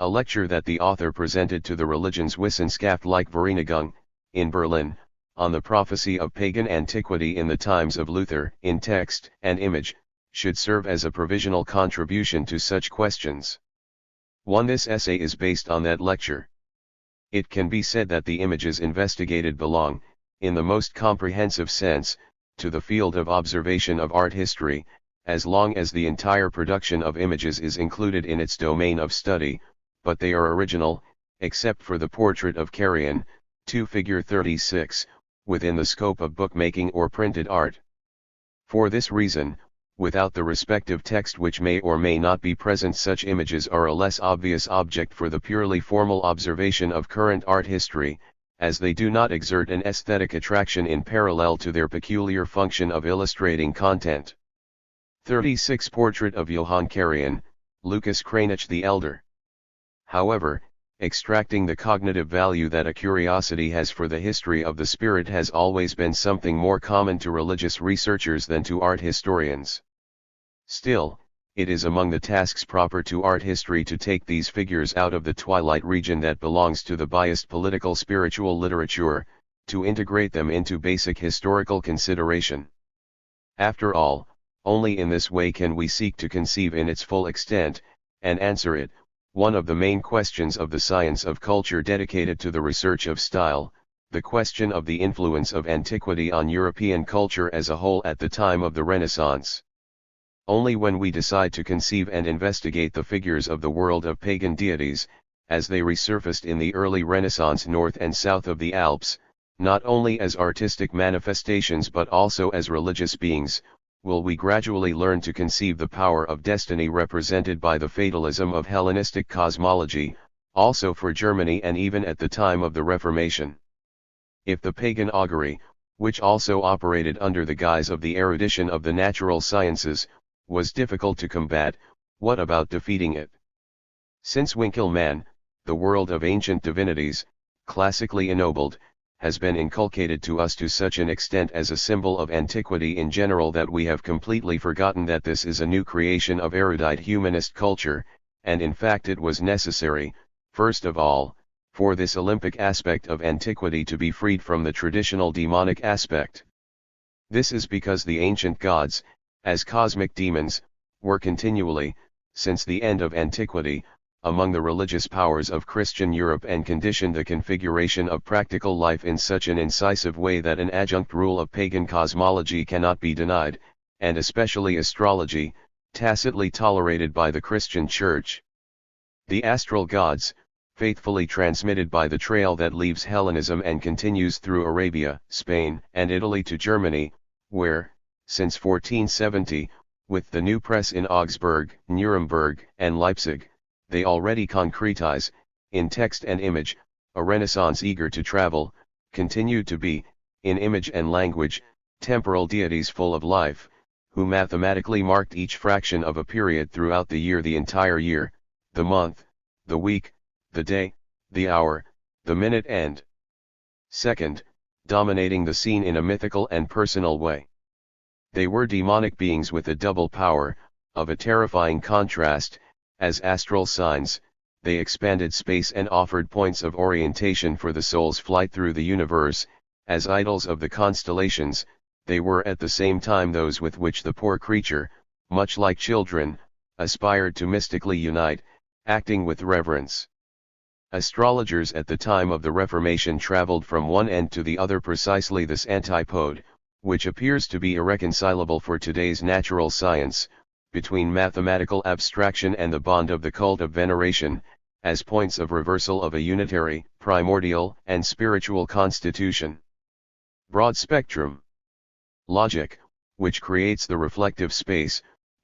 A lecture that the author presented to the Religionswissenschaft like Vereinigung, in Berlin, on the prophecy of pagan antiquity in the times of Luther, in text and image, should serve as a provisional contribution to such questions. 1. This essay is based on that lecture. It can be said that the images investigated belong, in the most comprehensive sense, to the field of observation of art history, as long as the entire production of images is included in its domain of study, but they are original, except for the portrait of Carrion, 2 figure 36, within the scope of bookmaking or printed art. For this reason, without the respective text which may or may not be present, such images are a less obvious object for the purely formal observation of current art history, as they do not exert an aesthetic attraction in parallel to their peculiar function of illustrating content. 36 Portrait of Johann Carrion, Lucas Cranach the Elder. However, extracting the cognitive value that a curiosity has for the history of the spirit has always been something more common to religious researchers than to art historians. Still, it is among the tasks proper to art history to take these figures out of the twilight region that belongs to the biased political spiritual literature, to integrate them into basic historical consideration. After all, only in this way can we seek to conceive in its full extent, and answer it, one of the main questions of the science of culture dedicated to the research of style, the question of the influence of antiquity on European culture as a whole at the time of the Renaissance. Only when we decide to conceive and investigate the figures of the world of pagan deities, as they resurfaced in the early Renaissance north and south of the Alps, not only as artistic manifestations but also as religious beings, will we gradually learn to conceive the power of destiny represented by the fatalism of Hellenistic cosmology, also for Germany and even at the time of the Reformation. If the pagan augury, which also operated under the guise of the erudition of the natural sciences, was difficult to combat, what about defeating it? Since Winckelmann, the world of ancient divinities, classically ennobled, has been inculcated to us to such an extent as a symbol of antiquity in general that we have completely forgotten that this is a new creation of erudite humanist culture, and in fact it was necessary, first of all, for this Olympic aspect of antiquity to be freed from the traditional demonic aspect. This is because the ancient gods, as cosmic demons, were continually, since the end of antiquity, among the religious powers of Christian Europe and conditioned the configuration of practical life in such an incisive way that an adjunct rule of pagan cosmology cannot be denied, and especially astrology, tacitly tolerated by the Christian Church. The astral gods, faithfully transmitted by the trail that leaves Hellenism and continues through Arabia, Spain, and Italy to Germany, where, since 1470, with the new press in Augsburg, Nuremberg, and Leipzig, they already concretize, in text and image, a Renaissance eager to travel, continued to be, in image and language, temporal deities full of life, who mathematically marked each fraction of a period throughout the year, the entire year, the month, the week, the day, the hour, the minute and second, dominating the scene in a mythical and personal way. They were demonic beings with a double power, of a terrifying contrast. As astral signs, they expanded space and offered points of orientation for the soul's flight through the universe. As idols of the constellations, they were at the same time those with which the poor creature, much like children, aspired to mystically unite, acting with reverence. Astrologers at the time of the Reformation traveled from one end to the other precisely this antipode, which appears to be irreconcilable for today's natural science, between mathematical abstraction and the bond of the cult of veneration, as points of reversal of a unitary, primordial, and spiritual constitution. Broad spectrum. Logic, which creates the reflective space,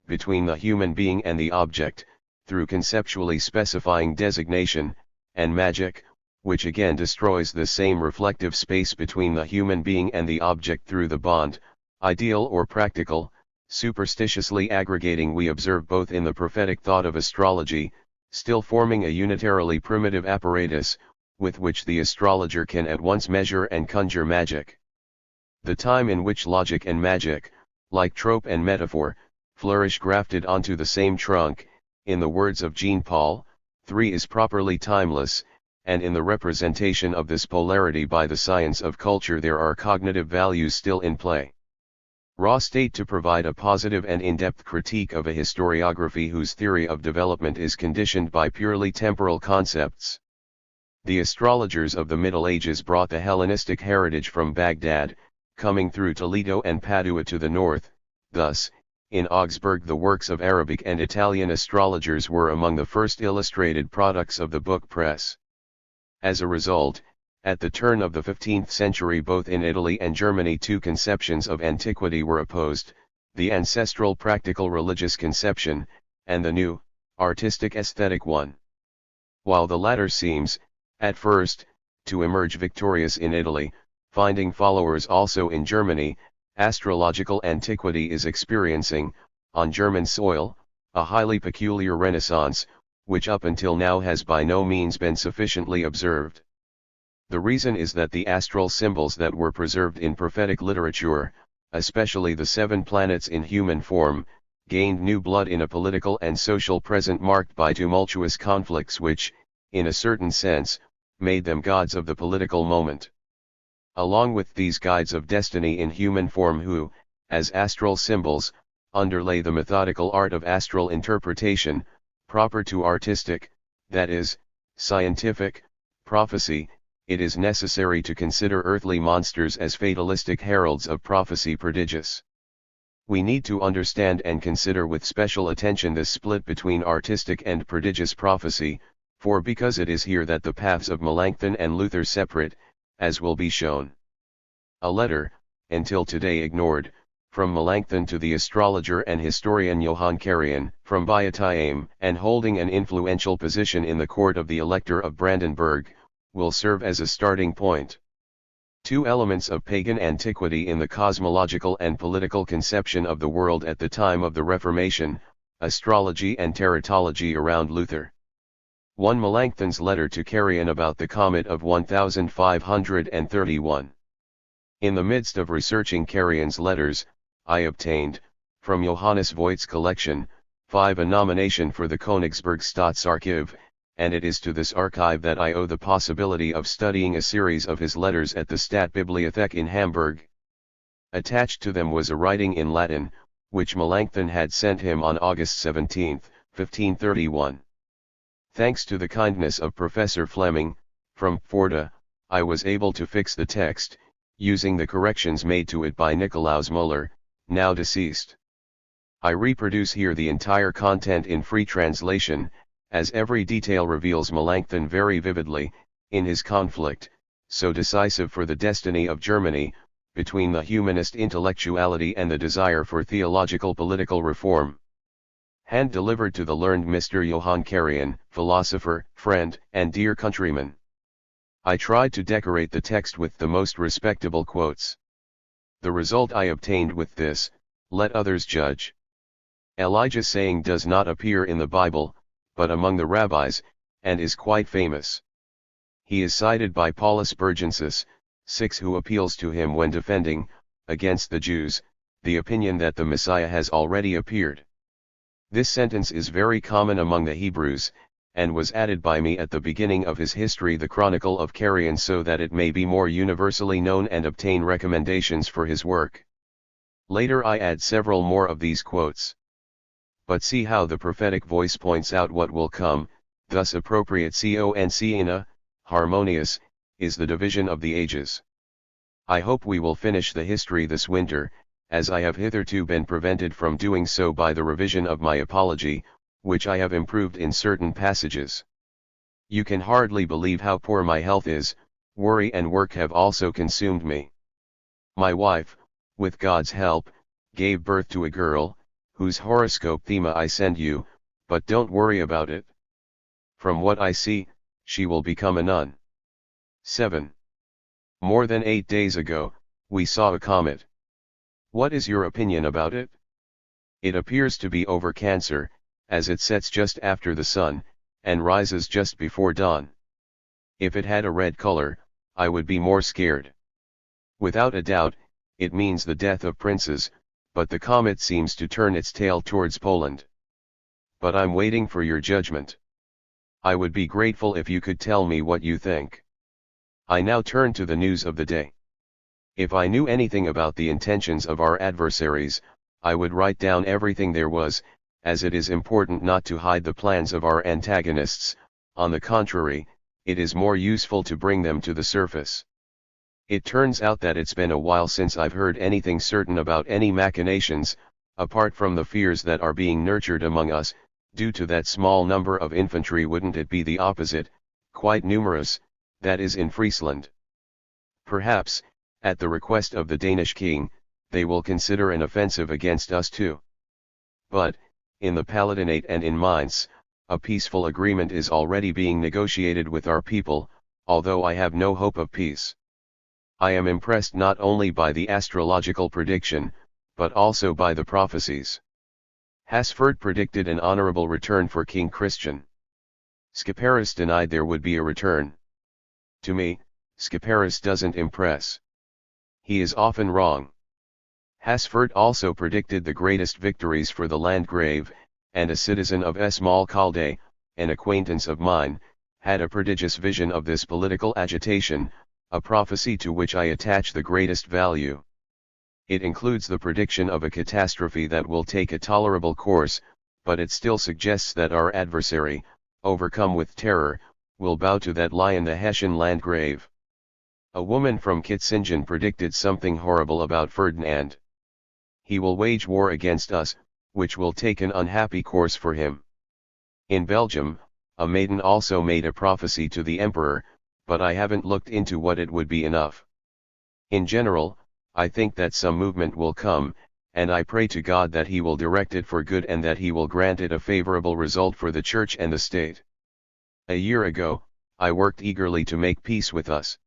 between the human being and the object, through conceptually specifying designation, and magic, which again destroys the same reflective space between the human being and the object through the bond, ideal or practical, superstitiously aggregating we observe both in the prophetic thought of astrology, still forming a unitarily primitive apparatus, with which the astrologer can at once measure and conjure magic. The time in which logic and magic, like trope and metaphor, flourish grafted onto the same trunk, in the words of Jean-Paul III, is properly timeless, and in the representation of this polarity by the science of culture there are cognitive values still in play. Raw state to provide a positive and in-depth critique of a historiography whose theory of development is conditioned by purely temporal concepts. The astrologers of the Middle Ages brought the Hellenistic heritage from Baghdad, coming through Toledo and Padua to the north. Thus, in Augsburg the works of Arabic and Italian astrologers were among the first illustrated products of the book press. As a result, at the turn of the 15th century both in Italy and Germany two conceptions of antiquity were opposed, the ancestral practical religious conception, and the new, artistic aesthetic one. While the latter seems, at first, to emerge victorious in Italy, finding followers also in Germany, astrological antiquity is experiencing, on German soil, a highly peculiar renaissance, which up until now has by no means been sufficiently observed. The reason is that the astral symbols that were preserved in prophetic literature, especially the 7 planets in human form, gained new blood in a political and social present marked by tumultuous conflicts which, in a certain sense, made them gods of the political moment. Along with these guides of destiny in human form who, as astral symbols, underlay the methodical art of astral interpretation, proper to artistic, that is, scientific, prophecy, it is necessary to consider earthly monsters as fatalistic heralds of prophecy prodigious. We need to understand and consider with special attention this split between artistic and prodigious prophecy, for because it is here that the paths of Melanchthon and Luther separate, as will be shown. A letter, until today ignored, from Melanchthon to the astrologer and historian Johann Carian, from Beatiam and holding an influential position in the court of the Elector of Brandenburg, will serve as a starting point. 2 elements of pagan antiquity in the cosmological and political conception of the world at the time of the Reformation, astrology and teratology around Luther. 1. Melanchthon's letter to Carian about the comet of 1531. In the midst of researching Carian's letters, I obtained, from Johannes Voigt's collection, 5 a nomination for the Königsberg Staatsarchiv, and it is to this archive that I owe the possibility of studying a series of his letters at the Stadtbibliothek in Hamburg. Attached to them was a writing in Latin, which Melanchthon had sent him on August 17, 1531. Thanks to the kindness of Professor Fleming, from Forda, I was able to fix the text, using the corrections made to it by Nikolaus Müller, now deceased. I reproduce here the entire content in free translation, as every detail reveals Melanchthon very vividly, in his conflict, so decisive for the destiny of Germany, between the humanist intellectuality and the desire for theological political reform. Hand delivered to the learned Mr. Johann Carian, philosopher, friend, and dear countryman. I tried to decorate the text with the most respectable quotes. The result I obtained with this, let others judge. Elijah's saying does not appear in the Bible, but among the rabbis, and is quite famous. He is cited by Paulus Bergensis, 6, who appeals to him when defending, against the Jews, the opinion that the Messiah has already appeared. This sentence is very common among the Hebrews, and was added by me at the beginning of his history, the Chronicle of Carian, so that it may be more universally known and obtain recommendations for his work. Later I add several more of these quotes. But see how the prophetic voice points out what will come, thus appropriate consciena, harmonious, is the division of the ages. I hope we will finish the history this winter, as I have hitherto been prevented from doing so by the revision of my apology, which I have improved in certain passages. You can hardly believe how poor my health is, worry and work have also consumed me. My wife, with God's help, gave birth to a girl, whose horoscope thema I send you, but don't worry about it. From what I see, she will become a nun. 7. More than 8 days ago, we saw a comet. What is your opinion about it? It appears to be over Cancer, as it sets just after the sun, and rises just before dawn. If it had a red color, I would be more scared. Without a doubt, it means the death of princes, but the comet seems to turn its tail towards Poland. But I'm waiting for your judgment. I would be grateful if you could tell me what you think. I now turn to the news of the day. If I knew anything about the intentions of our adversaries, I would write down everything there was, as it is important not to hide the plans of our antagonists. On the contrary, it is more useful to bring them to the surface. It turns out that it's been a while since I've heard anything certain about any machinations, apart from the fears that are being nurtured among us, due to that small number of infantry. Wouldn't it be the opposite, quite numerous, that is in Friesland? Perhaps, at the request of the Danish king, they will consider an offensive against us too. But, in the Palatinate and in Mainz, a peaceful agreement is already being negotiated with our people, although I have no hope of peace. I am impressed not only by the astrological prediction, but also by the prophecies. Hasford predicted an honorable return for King Christian. Scaparus denied there would be a return. To me, Scaparus doesn't impress. He is often wrong. Hasford also predicted the greatest victories for the Landgrave, and a citizen of Smalkalde, an acquaintance of mine, had a prodigious vision of this political agitation, a prophecy to which I attach the greatest value. It includes the prediction of a catastrophe that will take a tolerable course, but it still suggests that our adversary, overcome with terror, will bow to that lion the Hessian Landgrave. A woman from Kitzingen predicted something horrible about Ferdinand. He will wage war against us, which will take an unhappy course for him. In Belgium, a maiden also made a prophecy to the emperor, but I haven't looked into what it would be enough. In general, I think that some movement will come, and I pray to God that he will direct it for good and that he will grant it a favorable result for the Church and the State. A year ago, I worked eagerly to make peace with us.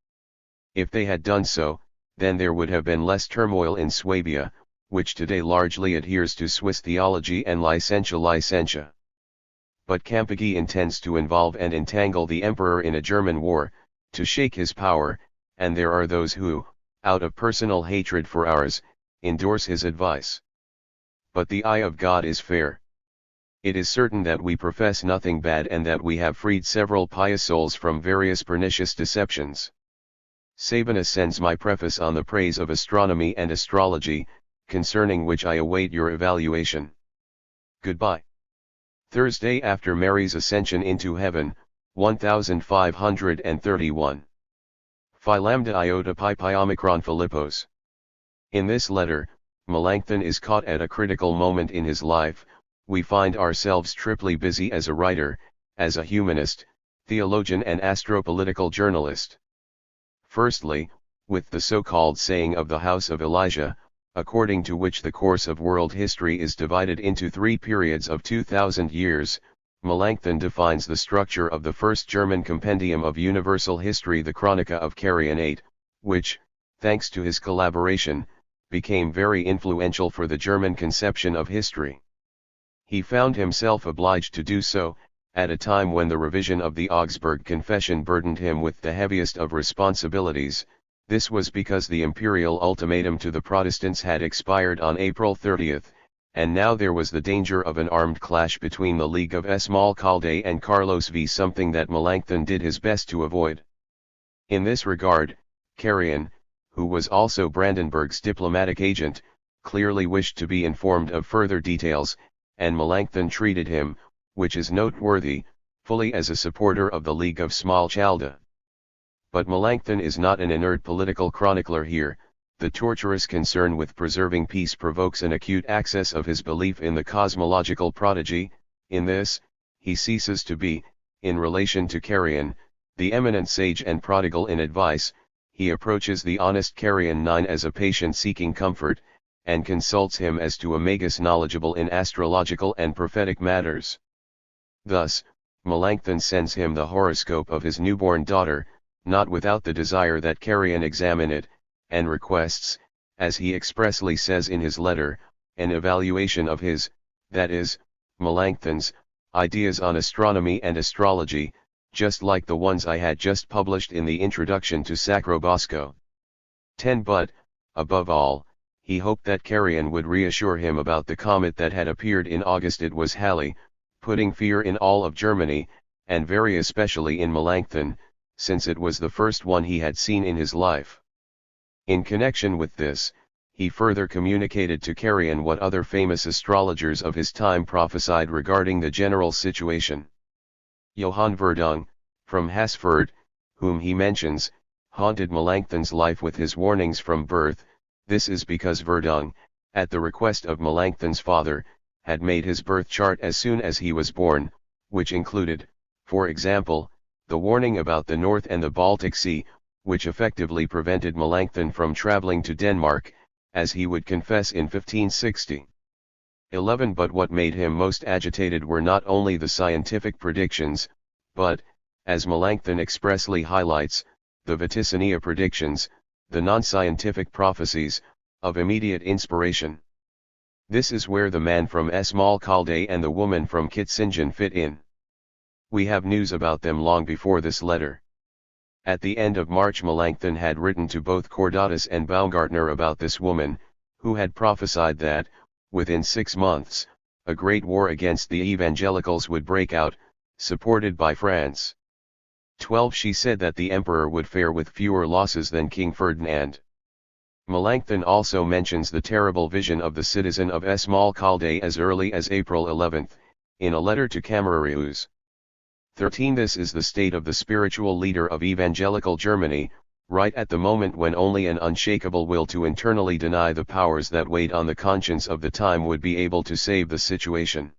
If they had done so, then there would have been less turmoil in Swabia, which today largely adheres to Swiss theology and licentia. But Campaghi intends to involve and entangle the emperor in a German war, to shake his power, and there are those who, out of personal hatred for ours, endorse his advice. But the eye of God is fair. It is certain that we profess nothing bad and that we have freed several pious souls from various pernicious deceptions. Sabinus sends my preface on the praise of astronomy and astrology, concerning which I await your evaluation. Goodbye. Thursday after Mary's Ascension into Heaven, 1531. Phi Lambda Iota Pi Pi Omicron Philippos. In this letter, Melanchthon is caught at a critical moment in his life. We find ourselves triply busy as a writer, as a humanist, theologian and astropolitical journalist. Firstly, with the so-called saying of the House of Elijah, according to which the course of world history is divided into 3 periods of 2,000 years, Melanchthon defines the structure of the first German compendium of universal history, the Chronica of Carrion 8, which, thanks to his collaboration, became very influential for the German conception of history. He found himself obliged to do so, at a time when the revision of the Augsburg Confession burdened him with the heaviest of responsibilities. This was because the imperial ultimatum to the Protestants had expired on April 30, and now there was the danger of an armed clash between the League of Smalkalde and Carlos V, something that Melanchthon did his best to avoid. In this regard, Carrion, who was also Brandenburg's diplomatic agent, clearly wished to be informed of further details, and Melanchthon treated him, which is noteworthy, fully as a supporter of the League of Smalcalde. But Melanchthon is not an inert political chronicler here. The tortuous concern with preserving peace provokes an acute access of his belief in the cosmological prodigy. In this, he ceases to be, in relation to Carrion, the eminent sage and prodigal in advice. He approaches the honest Carrion 9 as a patient seeking comfort, and consults him as to a magus knowledgeable in astrological and prophetic matters. Thus, Melanchthon sends him the horoscope of his newborn daughter, not without the desire that Carrion examine it, and requests, as he expressly says in his letter, an evaluation of his, that is, Melanchthon's, ideas on astronomy and astrology, just like the ones I had just published in the introduction to Sacro Bosco. 10. But, above all, he hoped that Carrion would reassure him about the comet that had appeared in August. It was Halley, putting fear in all of Germany, and very especially in Melanchthon, since it was the first one he had seen in his life. In connection with this, he further communicated to Carrion what other famous astrologers of his time prophesied regarding the general situation. Johann Verdung, from Hassfurt, whom he mentions, haunted Melanchthon's life with his warnings from birth. This is because Verdung, at the request of Melanchthon's father, had made his birth chart as soon as he was born, which included, for example, the warning about the North and the Baltic Sea, which effectively prevented Melanchthon from traveling to Denmark, as he would confess in 1560. 11. But what made him most agitated were not only the scientific predictions, but, as Melanchthon expressly highlights, the vaticinia predictions, the non-scientific prophecies, of immediate inspiration. This is where the man from Smalkalde and the woman from Kitzingen fit in. We have news about them long before this letter. At the end of March Melanchthon had written to both Cordatus and Baumgartner about this woman, who had prophesied that, within 6 months, a great war against the evangelicals would break out, supported by France. 12. She said that the emperor would fare with fewer losses than King Ferdinand. Melanchthon also mentions the terrible vision of the citizen of Smalkalde as early as April 11, in a letter to Camerarius. 13. This is the state of the spiritual leader of evangelical Germany, right at the moment when only an unshakable will to internally deny the powers that weighed on the conscience of the time would be able to save the situation.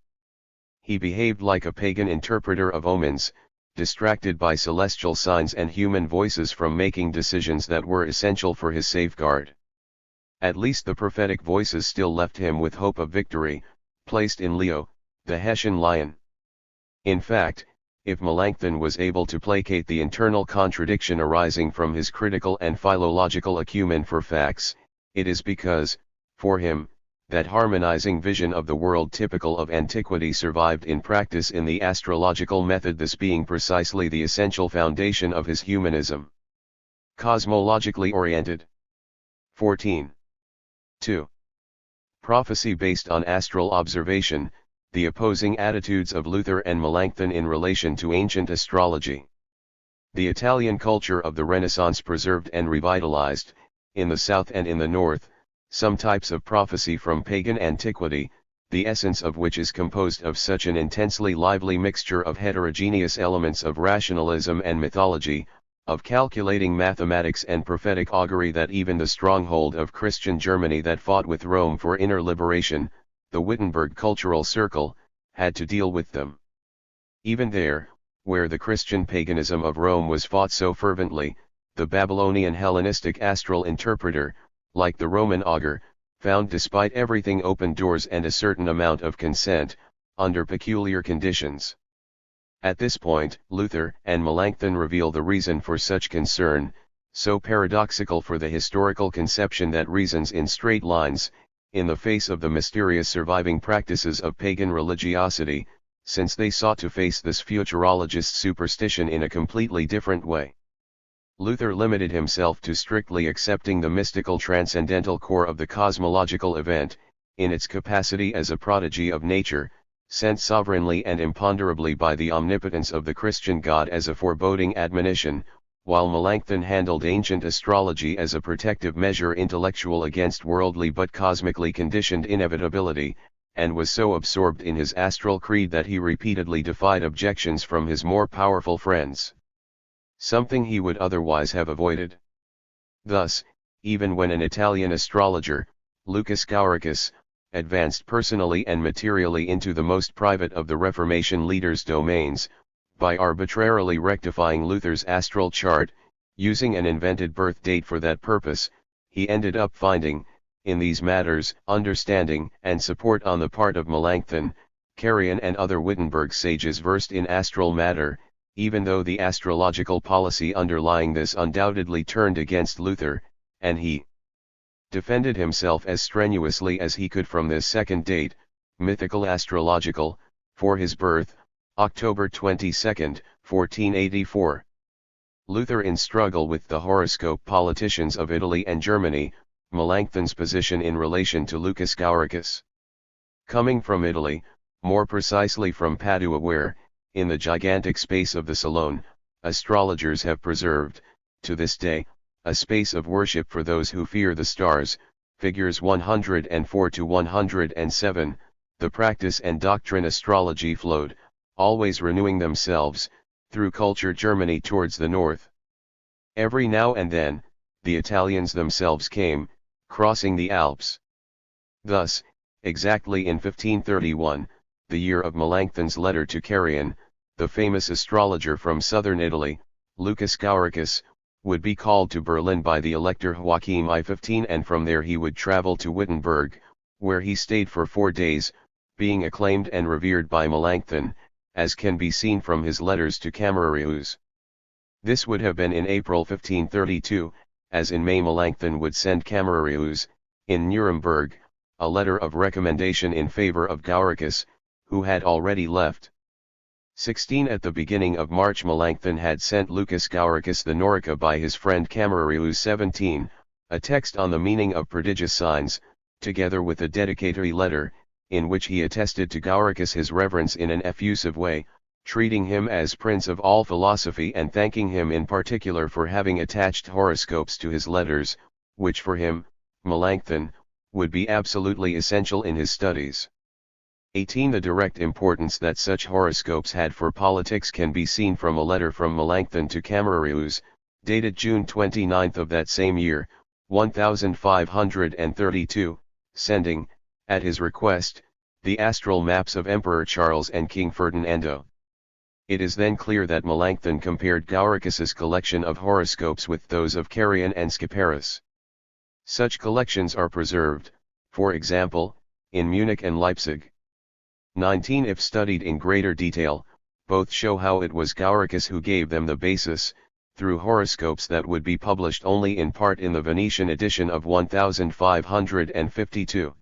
He behaved like a pagan interpreter of omens, distracted by celestial signs and human voices from making decisions that were essential for his safeguard. At least the prophetic voices still left him with hope of victory, placed in Leo, the Hessian lion. In fact, if Melanchthon was able to placate the internal contradiction arising from his critical and philological acumen for facts, it is because, for him, that harmonizing vision of the world typical of antiquity survived in practice in the astrological method, this being precisely the essential foundation of his humanism. Cosmologically oriented. 14. 2. Prophecy based on astral observation, the opposing attitudes of Luther and Melanchthon in relation to ancient astrology. The Italian culture of the Renaissance preserved and revitalized, in the south and in the north, some types of prophecy from pagan antiquity, the essence of which is composed of such an intensely lively mixture of heterogeneous elements of rationalism and mythology, of calculating mathematics and prophetic augury, that even the stronghold of Christian Germany that fought with Rome for inner liberation, the Wittenberg cultural circle, had to deal with them. Even there, where the Christian paganism of Rome was fought so fervently, the Babylonian Hellenistic astral interpreter, like the Roman augur, found despite everything open doors and a certain amount of consent, under peculiar conditions. At this point, Luther and Melanchthon reveal the reason for such concern, so paradoxical for the historical conception that reasons in straight lines, in the face of the mysterious surviving practices of pagan religiosity, since they sought to face this futurologist superstition in a completely different way. Luther limited himself to strictly accepting the mystical transcendental core of the cosmological event, in its capacity as a prodigy of nature, sent sovereignly and imponderably by the omnipotence of the Christian God as a foreboding admonition, while Melanchthon handled ancient astrology as a protective measure intellectual against worldly but cosmically conditioned inevitability, and was so absorbed in his astral creed that he repeatedly defied objections from his more powerful friends. Something he would otherwise have avoided. Thus, even when an Italian astrologer, Lucas Gauricus, advanced personally and materially into the most private of the Reformation leaders' domains, by arbitrarily rectifying Luther's astral chart, using an invented birth date for that purpose, he ended up finding, in these matters, understanding and support on the part of Melanchthon, Carian and other Wittenberg sages versed in astral matter, even though the astrological policy underlying this undoubtedly turned against Luther, and he defended himself as strenuously as he could from this second date, mythical astrological, for his birth, October 22, 1484. Luther in struggle with the horoscope politicians of Italy and Germany, Melanchthon's position in relation to Lucas Gauricus. Coming from Italy, more precisely from Padua, where, in the gigantic space of the Salone, astrologers have preserved, to this day, a space of worship for those who fear the stars, figures 104 to 107, the practice and doctrine astrology flowed, always renewing themselves, through cultured Germany towards the north. Every now and then, the Italians themselves came, crossing the Alps. Thus, exactly in 1531, the year of Melanchthon's letter to Carian, the famous astrologer from southern Italy, Lucas Gauricus, would be called to Berlin by the Elector Joachim I15, and from there he would travel to Wittenberg, where he stayed for 4 days, being acclaimed and revered by Melanchthon, as can be seen from his letters to Camerarius. This would have been in April 1532, as in May Melanchthon would send Camerarius, in Nuremberg, a letter of recommendation in favor of Gauricus, who had already left. 16 At the beginning of March Melanchthon had sent Lucas Gauricus the Norica by his friend Camerarius. 17, a text on the meaning of prodigious signs, together with a dedicatory letter, in which he attested to Gauricus his reverence in an effusive way, treating him as prince of all philosophy and thanking him in particular for having attached horoscopes to his letters, which for him, Melanchthon, would be absolutely essential in his studies. 18 The direct importance that such horoscopes had for politics can be seen from a letter from Melanchthon to Camerarius, dated June 29 of that same year, 1532, sending, at his request, the astral maps of Emperor Charles and King Ferdinando. It is then clear that Melanchthon compared Gauricus's collection of horoscopes with those of Carrion and Scaparus. Such collections are preserved, for example, in Munich and Leipzig. 19 If studied in greater detail, both show how it was Gauricus who gave them the basis, through horoscopes that would be published only in part in the Venetian edition of 1552.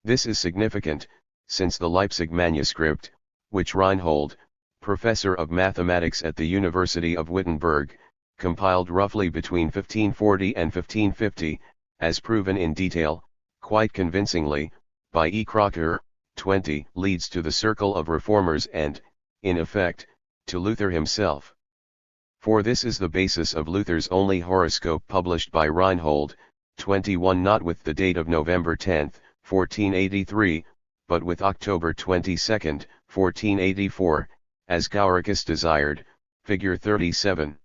This is significant, since the Leipzig manuscript, which Reinhold, professor of mathematics at the University of Wittenberg, compiled roughly between 1540 and 1550, as proven in detail, quite convincingly, by E. Crocker, 20, leads to the circle of reformers and, in effect, to Luther himself. For this is the basis of Luther's only horoscope published by Reinhold, 21, not with the date of November 10, 1483, but with October 22, 1484, as Gauricus desired, figure 37.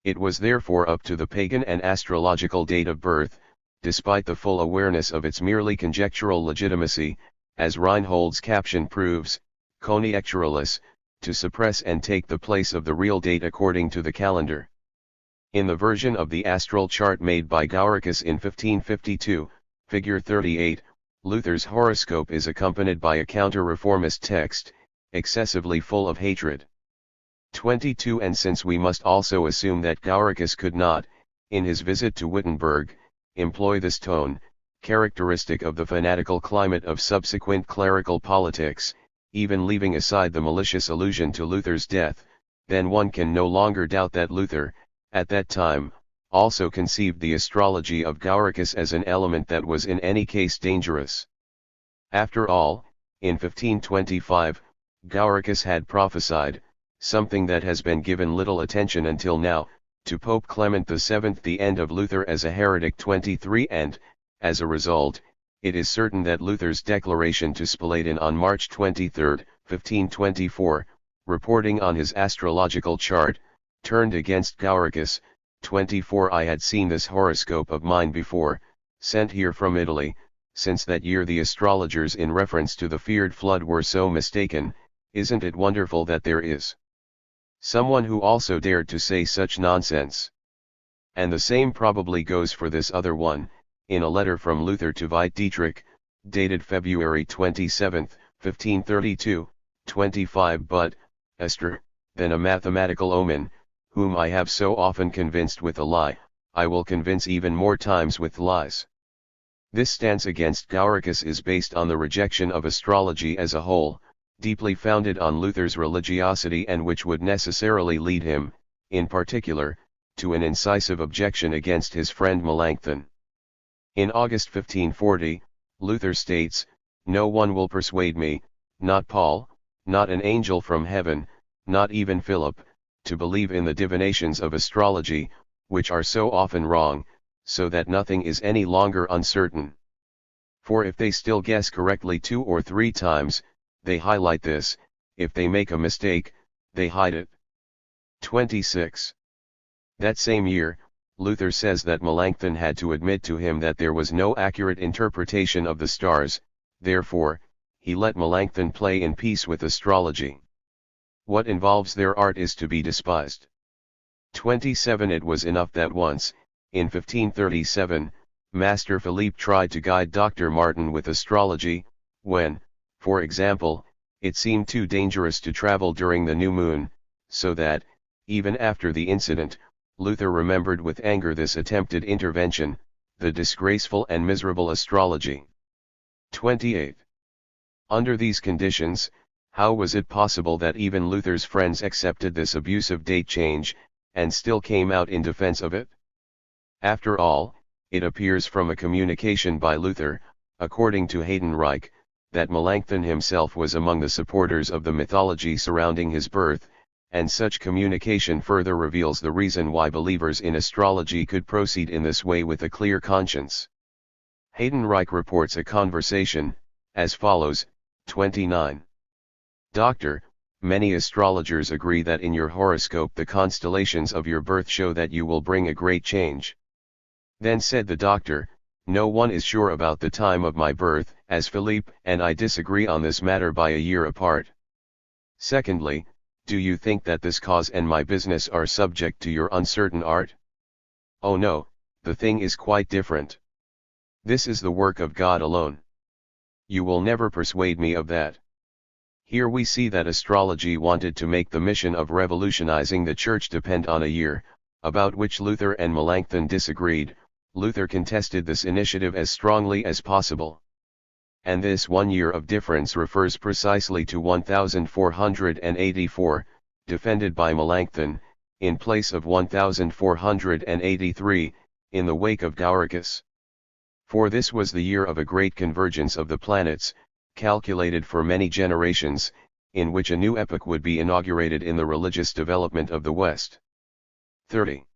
It was therefore up to the pagan and astrological date of birth, despite the full awareness of its merely conjectural legitimacy, as Reinhold's caption proves, conjecturalis, to suppress and take the place of the real date according to the calendar. In the version of the astral chart made by Gauricus in 1552, figure 38, Luther's horoscope is accompanied by a counter-reformist text, excessively full of hatred. 22 And since we must also assume that Gauricus could not, in his visit to Wittenberg, employ this tone, characteristic of the fanatical climate of subsequent clerical politics, even leaving aside the malicious allusion to Luther's death, then one can no longer doubt that Luther, at that time, also conceived the astrology of Gauricus as an element that was in any case dangerous. After all, in 1525, Gauricus had prophesied, something that has been given little attention until now, to Pope Clement VII the end of Luther as a heretic. 23 And, as a result, it is certain that Luther's declaration to Spalatin on March 23, 1524, reporting on his astrological chart, turned against Gauricus. 24 I had seen this horoscope of mine before, sent here from Italy, since that year the astrologers in reference to the feared flood were so mistaken. Isn't it wonderful that there is someone who also dared to say such nonsense? And the same probably goes for this other one, in a letter from Luther to Veit Dietrich, dated February 27, 1532, 25 But, Esther, then a mathematical omen, whom I have so often convinced with a lie, I will convince even more times with lies. This stance against Gauricus is based on the rejection of astrology as a whole, deeply founded on Luther's religiosity and which would necessarily lead him, in particular, to an incisive objection against his friend Melanchthon. In August 1540, Luther states, "No one will persuade me, not Paul, not an angel from heaven, not even Philip, to believe in the divinations of astrology, which are so often wrong, so that nothing is any longer uncertain. For if they still guess correctly 2 or 3 times, they highlight this, if they make a mistake, they hide it." 26. That same year, Luther says that Melanchthon had to admit to him that there was no accurate interpretation of the stars, therefore, he let Melanchthon play in peace with astrology. What involves their art is to be despised. 27 It was enough that once, in 1537, Master Philippe tried to guide Dr. Martin with astrology, when, for example, it seemed too dangerous to travel during the new moon, so that, even after the incident, Luther remembered with anger this attempted intervention, the disgraceful and miserable astrology. 28. Under these conditions, How was it possible that even Luther's friends accepted this abusive date change, and still came out in defense of it? After all, it appears from a communication by Luther, according to Haydenreich, that Melanchthon himself was among the supporters of the mythology surrounding his birth, and such communication further reveals the reason why believers in astrology could proceed in this way with a clear conscience. Haydenreich reports a conversation, as follows, 29. Doctor, many astrologers agree that in your horoscope the constellations of your birth show that you will bring a great change. Then said the doctor, no one is sure about the time of my birth, as Philippe and I disagree on this matter by a year apart. Secondly, do you think that this cause and my business are subject to your uncertain art? Oh no, the thing is quite different. This is the work of God alone. You will never persuade me of that. Here we see that astrology wanted to make the mission of revolutionizing the church depend on a year, about which Luther and Melanchthon disagreed. Luther contested this initiative as strongly as possible. And this 1 year of difference refers precisely to 1484, defended by Melanchthon, in place of 1483, in the wake of Gauricus. For this was the year of a great convergence of the planets, calculated for many generations, in which a new epoch would be inaugurated in the religious development of the West. 30.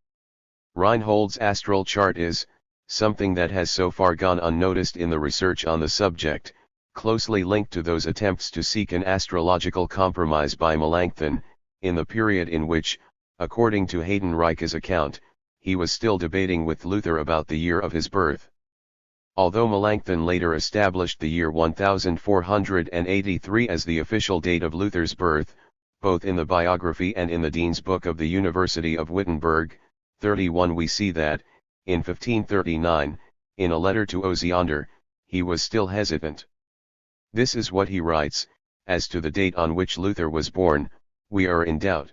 Reinhold's astral chart is, something that has so far gone unnoticed in the research on the subject, closely linked to those attempts to seek an astrological compromise by Melanchthon, in the period in which, according to Haydenreich's account, he was still debating with Luther about the year of his birth. Although Melanchthon later established the year 1483 as the official date of Luther's birth, both in the biography and in the Dean's Book of the University of Wittenberg, 31 we see that, in 1539, in a letter to Osiander, he was still hesitant. This is what he writes, as to the date on which Luther was born, we are in doubt.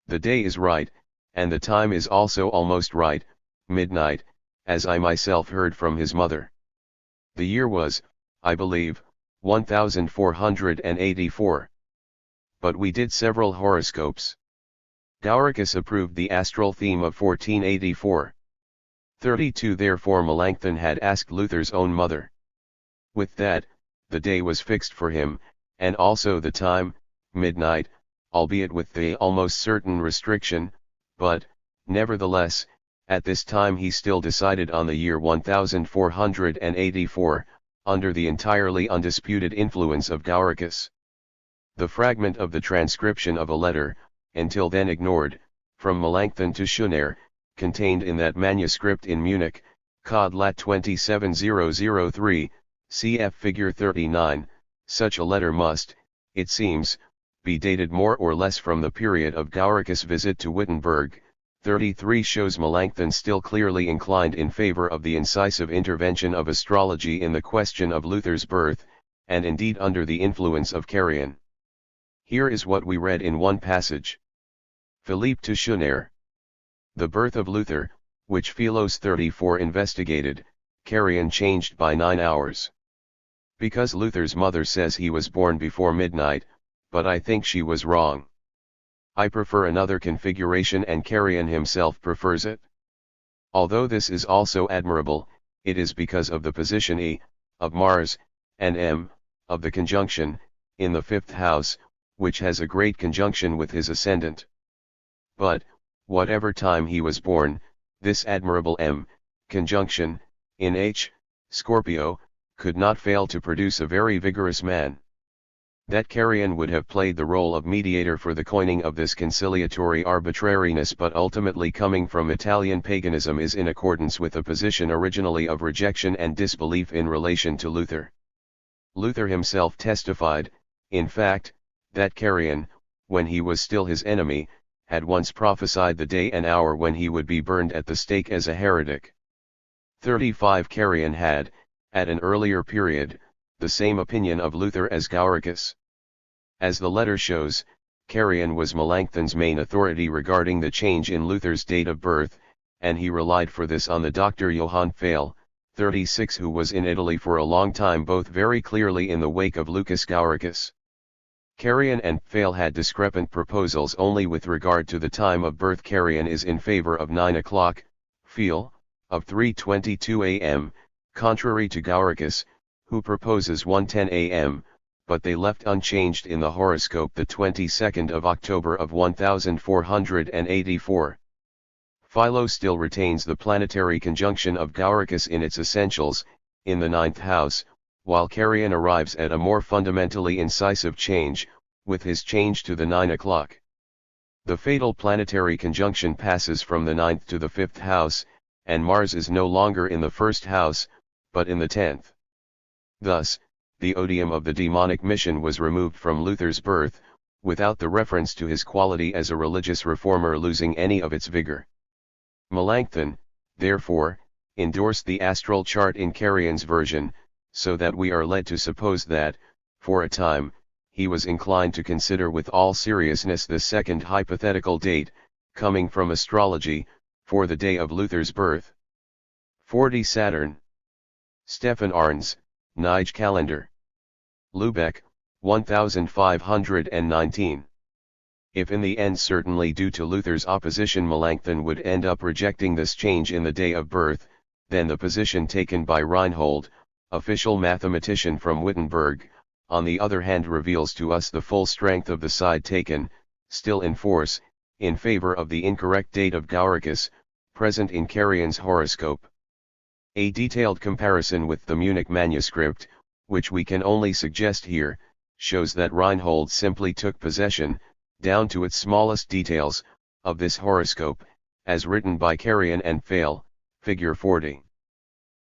The day is right, and the time is also almost right, midnight, as I myself heard from his mother. The year was, I believe, 1484. But we did several horoscopes. Gauricus approved the astral theme of 1484. 32 Therefore Melanchthon had asked Luther's own mother. With that, the day was fixed for him, and also the time, midnight, albeit with the almost certain restriction, but, nevertheless, at this time he still decided on the year 1484, under the entirely undisputed influence of Gauricus. The fragment of the transcription of a letter, until then ignored, from Melanchthon to Schoner, contained in that manuscript in Munich, Cod Lat 27003, cf. Figure 39, such a letter must, it seems, be dated more or less from the period of Gauricus' visit to Wittenberg. 33 shows Melanchthon still clearly inclined in favor of the incisive intervention of astrology in the question of Luther's birth, and indeed under the influence of Carrion. Here is what we read in one passage. Philippe to Schoner. The birth of Luther, which Philos 34 investigated, Carrion changed by 9 hours. Because Luther's mother says he was born before midnight, but I think she was wrong. I prefer another configuration and Carrion himself prefers it. Although this is also admirable, it is because of the position E, of Mars, and M, of the conjunction, in the 5th house, which has a great conjunction with his ascendant. But, whatever time he was born, this admirable M, conjunction, in H, Scorpio, could not fail to produce a very vigorous man. That Carrion would have played the role of mediator for the coining of this conciliatory arbitrariness but ultimately coming from Italian paganism is in accordance with a position originally of rejection and disbelief in relation to Luther. Luther himself testified, in fact, that Carrion, when he was still his enemy, had once prophesied the day and hour when he would be burned at the stake as a heretic. 35 Carrion had, at an earlier period, the same opinion of Luther as Gauricus. As the letter shows, Carrion was Melanchthon's main authority regarding the change in Luther's date of birth, and he relied for this on the Dr. Johann Pfeil, 36, who was in Italy for a long time, both very clearly in the wake of Lucas Gauricus. Carrion and Pfeil had discrepant proposals only with regard to the time of birth. Carrion is in favor of 9 o'clock, Pfeil, of 3:22 a.m., contrary to Gauricus, who proposes 1:10 a.m., but they left unchanged in the horoscope the 22nd of October of 1484. Philo still retains the planetary conjunction of Gauricus in its essentials, in the 9th house, while Carrion arrives at a more fundamentally incisive change, with his change to the 9 o'clock. The fatal planetary conjunction passes from the 9th to the 5th house, and Mars is no longer in the 1st house, but in the 10th. Thus, the odium of the demonic mission was removed from Luther's birth, without the reference to his quality as a religious reformer losing any of its vigor. Melanchthon, therefore, endorsed the astral chart in Carrion's version, so that we are led to suppose that, for a time, he was inclined to consider with all seriousness the second hypothetical date, coming from astrology, for the day of Luther's birth. 40 Saturn. Stefan Arns, Nige Calendar. Lübeck, 1519. If in the end certainly due to Luther's opposition Melanchthon would end up rejecting this change in the day of birth, then the position taken by Reinhold, official mathematician from Wittenberg, on the other hand reveals to us the full strength of the side taken, still in force, in favor of the incorrect date of Gauricus, present in Carrion's horoscope. A detailed comparison with the Munich manuscript, which we can only suggest here, shows that Reinhold simply took possession, down to its smallest details, of this horoscope, as written by Carrion and Pfeil, figure 40.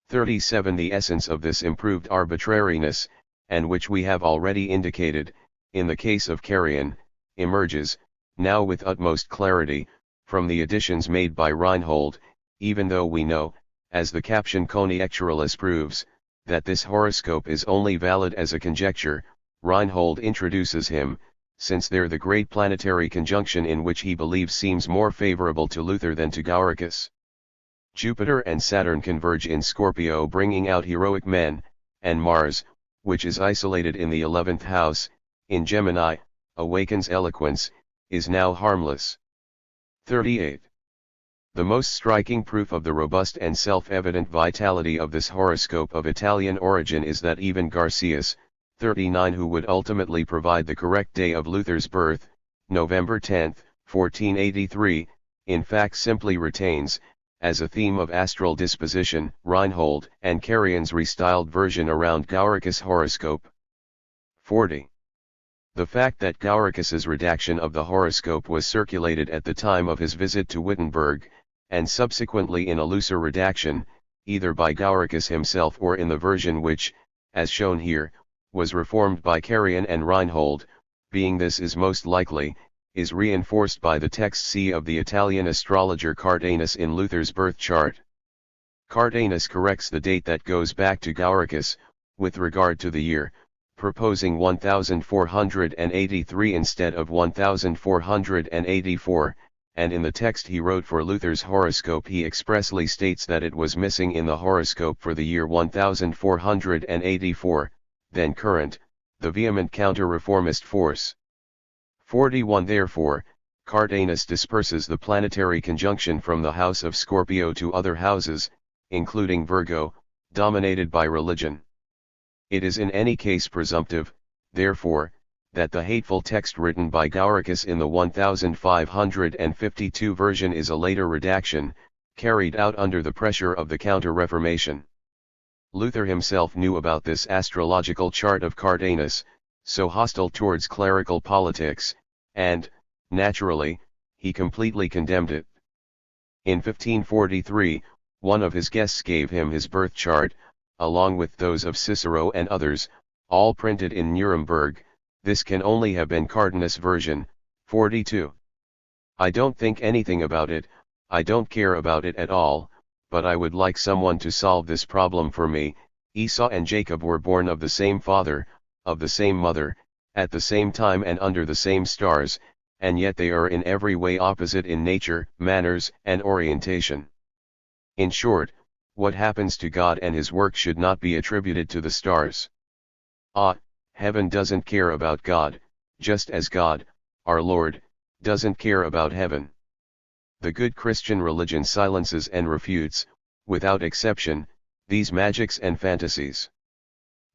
37 The essence of this improved arbitrariness, and which we have already indicated, in the case of Carrion, emerges, now with utmost clarity, from the additions made by Reinhold, even though we know, as the caption Conjecturalis proves, that this horoscope is only valid as a conjecture. Reinhold introduces him, since there the great planetary conjunction in which he believes seems more favorable to Luther than to Gauricus. Jupiter and Saturn converge in Scorpio, bringing out heroic men, and Mars, which is isolated in the 11th house, in Gemini, awakens eloquence, is now harmless. 38. The most striking proof of the robust and self-evident vitality of this horoscope of Italian origin is that even Garcias, 39, who would ultimately provide the correct day of Luther's birth, November 10, 1483, in fact simply retains, as a theme of astral disposition, Reinhold and Carrion's restyled version around Gauricus' horoscope. 40. The fact that Gauricus's redaction of the horoscope was circulated at the time of his visit to Wittenberg, and subsequently in a looser redaction, either by Gauricus himself or in the version which, as shown here, was reformed by Carrion and Reinhold, being this is most likely, is reinforced by the text C of the Italian astrologer Cardanus in Luther's birth chart. Cardanus corrects the date that goes back to Gauricus, with regard to the year, proposing 1483 instead of 1484, and in the text he wrote for Luther's horoscope he expressly states that it was missing in the horoscope for the year 1484, then current, the vehement counter-reformist force. 41 Therefore, Cardanus disperses the planetary conjunction from the house of Scorpio to other houses, including Virgo, dominated by religion. It is in any case presumptive, therefore, that the hateful text written by Gauricus in the 1552 version is a later redaction, carried out under the pressure of the Counter-Reformation. Luther himself knew about this astrological chart of Cardanus, so hostile towards clerical politics, and, naturally, he completely condemned it. In 1543, one of his guests gave him his birth chart, along with those of Cicero and others, all printed in Nuremberg. This can only have been Cardanus' version. 42. I don't think anything about it, I don't care about it at all, but I would like someone to solve this problem for me. Esau and Jacob were born of the same father, of the same mother, at the same time and under the same stars, and yet they are in every way opposite in nature, manners, and orientation. In short, what happens to God and his work should not be attributed to the stars. Heaven doesn't care about God, just as God, our Lord, doesn't care about heaven. The good Christian religion silences and refutes, without exception, these magics and fantasies.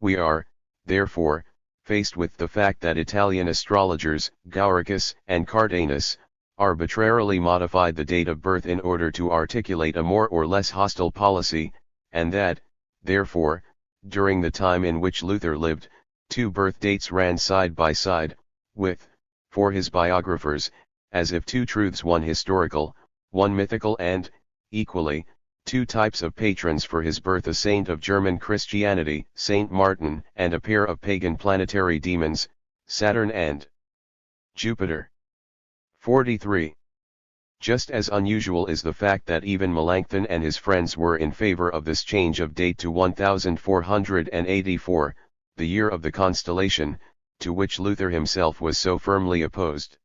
We are, therefore, faced with the fact that Italian astrologers, Gauricus and Cardanus, arbitrarily modified the date of birth in order to articulate a more or less hostile policy, and that, therefore, during the time in which Luther lived, two birth dates ran side by side, with, for his biographers, as if two truths, one historical, one mythical, and, equally, two types of patrons for his birth: a saint of German Christianity, Saint Martin, and a pair of pagan planetary demons, Saturn and Jupiter. 43. Just as unusual is the fact that even Melanchthon and his friends were in favor of this change of date to 1484, the year of the constellation, to which Luther himself was so firmly opposed.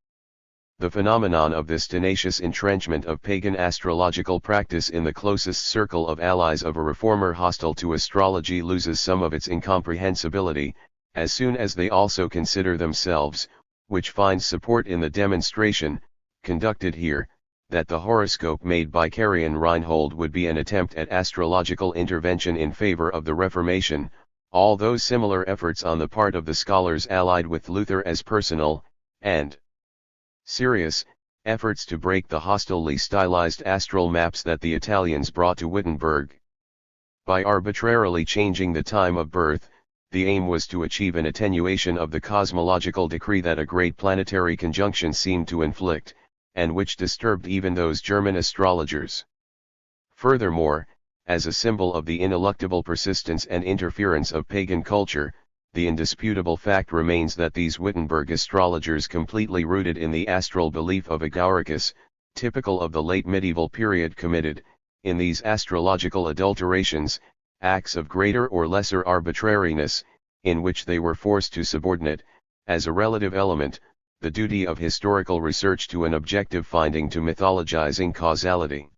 The phenomenon of this tenacious entrenchment of pagan astrological practice in the closest circle of allies of a reformer hostile to astrology loses some of its incomprehensibility, as soon as they also consider themselves, which finds support in the demonstration, conducted here, that the horoscope made by Carian Reinhold would be an attempt at astrological intervention in favor of the Reformation, all those similar efforts on the part of the scholars allied with Luther as personal, and serious, efforts to break the hostilely stylized astral maps that the Italians brought to Wittenberg. By arbitrarily changing the time of birth, the aim was to achieve an attenuation of the cosmological decree that a great planetary conjunction seemed to inflict, and which disturbed even those German astrologers. Furthermore, as a symbol of the ineluctable persistence and interference of pagan culture, the indisputable fact remains that these Wittenberg astrologers, completely rooted in the astral belief of Agauricus, typical of the late medieval period, committed, in these astrological adulterations, acts of greater or lesser arbitrariness, in which they were forced to subordinate, as a relative element, the duty of historical research to an objective finding, to mythologizing causality.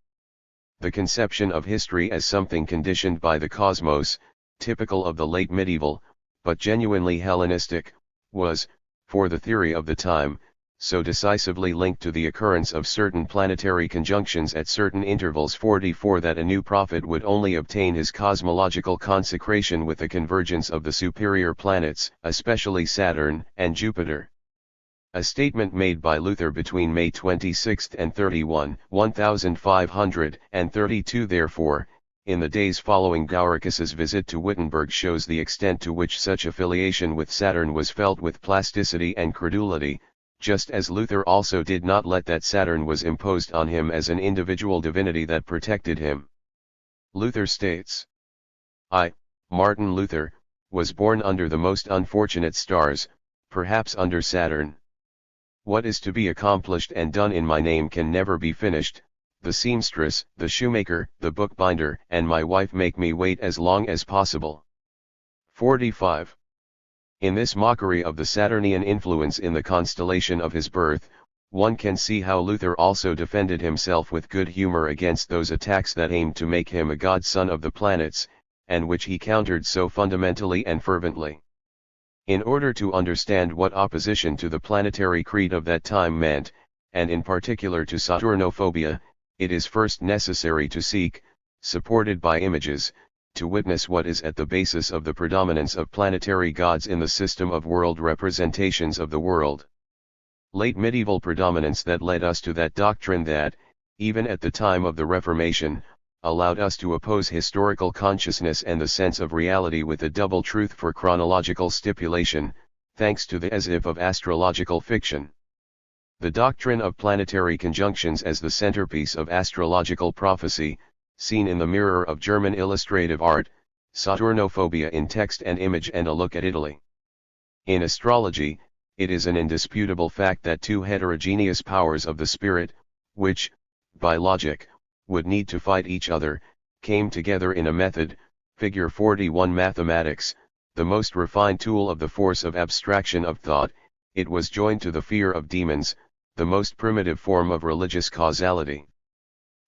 The conception of history as something conditioned by the cosmos, typical of the late medieval, but genuinely Hellenistic, was, for the theory of the time, so decisively linked to the occurrence of certain planetary conjunctions at certain intervals 44 that a new prophet would only obtain his cosmological consecration with the convergence of the superior planets, especially Saturn and Jupiter. A statement made by Luther between May 26 and 31, 1532, therefore, in the days following Gauricus's visit to Wittenberg, shows the extent to which such affiliation with Saturn was felt with plasticity and credulity, just as Luther also did not let that Saturn was imposed on him as an individual divinity that protected him. Luther states, "I, Martin Luther, was born under the most unfortunate stars, perhaps under Saturn. What is to be accomplished and done in my name can never be finished. The seamstress, the shoemaker, the bookbinder, and my wife make me wait as long as possible." 45. In this mockery of the Saturnian influence in the constellation of his birth, one can see how Luther also defended himself with good humor against those attacks that aimed to make him a godson of the planets, and which he countered so fundamentally and fervently. In order to understand what opposition to the planetary creed of that time meant, and in particular to Saturnophobia, it is first necessary to seek, supported by images, to witness what is at the basis of the predominance of planetary gods in the system of world representations of the world. Late medieval predominance that led us to that doctrine that, even at the time of the Reformation, allowed us to oppose historical consciousness and the sense of reality with a double truth for chronological stipulation, thanks to the as if of astrological fiction. The doctrine of planetary conjunctions as the centerpiece of astrological prophecy, seen in the mirror of German illustrative art, Saturnophobia in text and image, and a look at Italy. In astrology, it is an indisputable fact that two heterogeneous powers of the spirit, which, by logic, would need to fight each other, came together in a method, figure 41. Mathematics, the most refined tool of the force of abstraction of thought, it was joined to the fear of demons, the most primitive form of religious causality.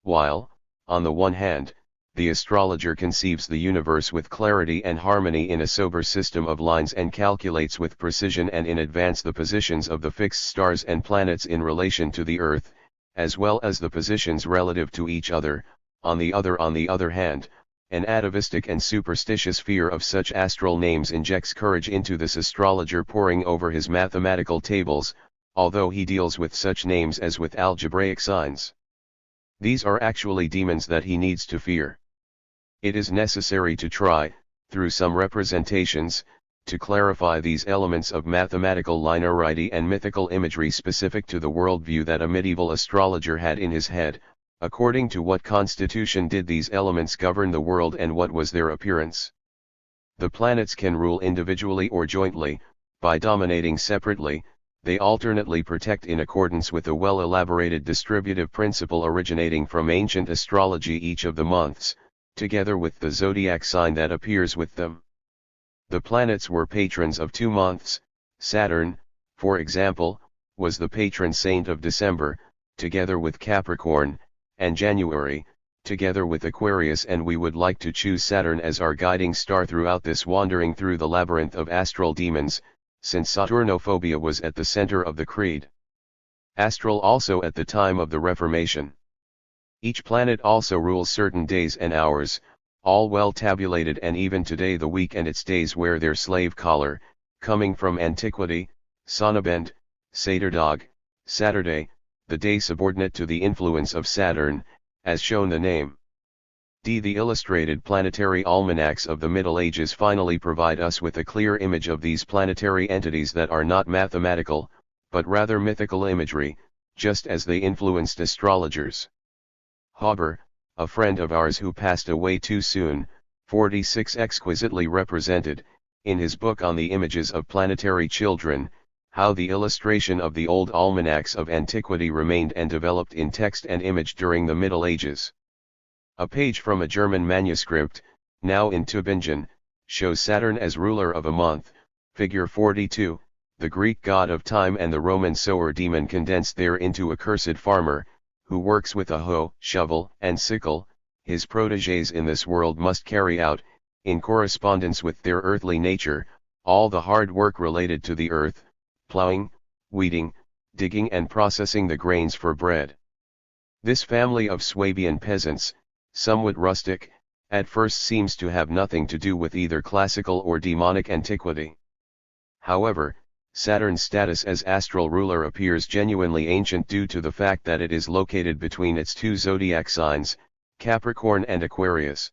While, on the one hand, the astrologer conceives the universe with clarity and harmony in a sober system of lines and calculates with precision and in advance the positions of the fixed stars and planets in relation to the Earth, as well as the positions relative to each other. On the other hand, an atavistic and superstitious fear of such astral names injects courage into this astrologer poring over his mathematical tables, although he deals with such names as with algebraic signs. These are actually demons that he needs to fear. It is necessary to try, through some representations, to clarify these elements of mathematical linearity and mythical imagery specific to the worldview that a medieval astrologer had in his head. According to what constitution did these elements govern the world and what was their appearance? The planets can rule individually or jointly, by dominating separately. They alternately protect in accordance with a well-elaborated distributive principle originating from ancient astrology each of the months, together with the zodiac sign that appears with them. The planets were patrons of 2 months. Saturn, for example, was the patron saint of December, together with Capricorn, and January, together with Aquarius, and we would like to choose Saturn as our guiding star throughout this wandering through the labyrinth of astral demons, since Saturnophobia was at the center of the creed. Astral also at the time of the Reformation. Each planet also rules certain days and hours, all well tabulated, and even today the week and its days wear their slave collar, coming from antiquity. Sonnabend, Saturdag, Saturday, the day subordinate to the influence of Saturn, as shown the name. The illustrated planetary almanacs of the Middle Ages finally provide us with a clear image of these planetary entities that are not mathematical, but rather mythical imagery, just as they influenced astrologers. Haber, a friend of ours who passed away too soon, 46, exquisitely represented, in his book on the images of planetary children, how the illustration of the old almanacs of antiquity remained and developed in text and image during the Middle Ages. A page from a German manuscript, now in Tübingen, shows Saturn as ruler of a month, figure 42, the Greek god of time, and the Roman sower demon condensed there into a cursed farmer, who works with a hoe, shovel, and sickle. His protégés in this world must carry out, in correspondence with their earthly nature, all the hard work related to the earth, plowing, weeding, digging, and processing the grains for bread. This family of Swabian peasants, somewhat rustic, at first seems to have nothing to do with either classical or demonic antiquity. However, Saturn's status as astral ruler appears genuinely ancient due to the fact that it is located between its 2 zodiac signs, Capricorn and Aquarius.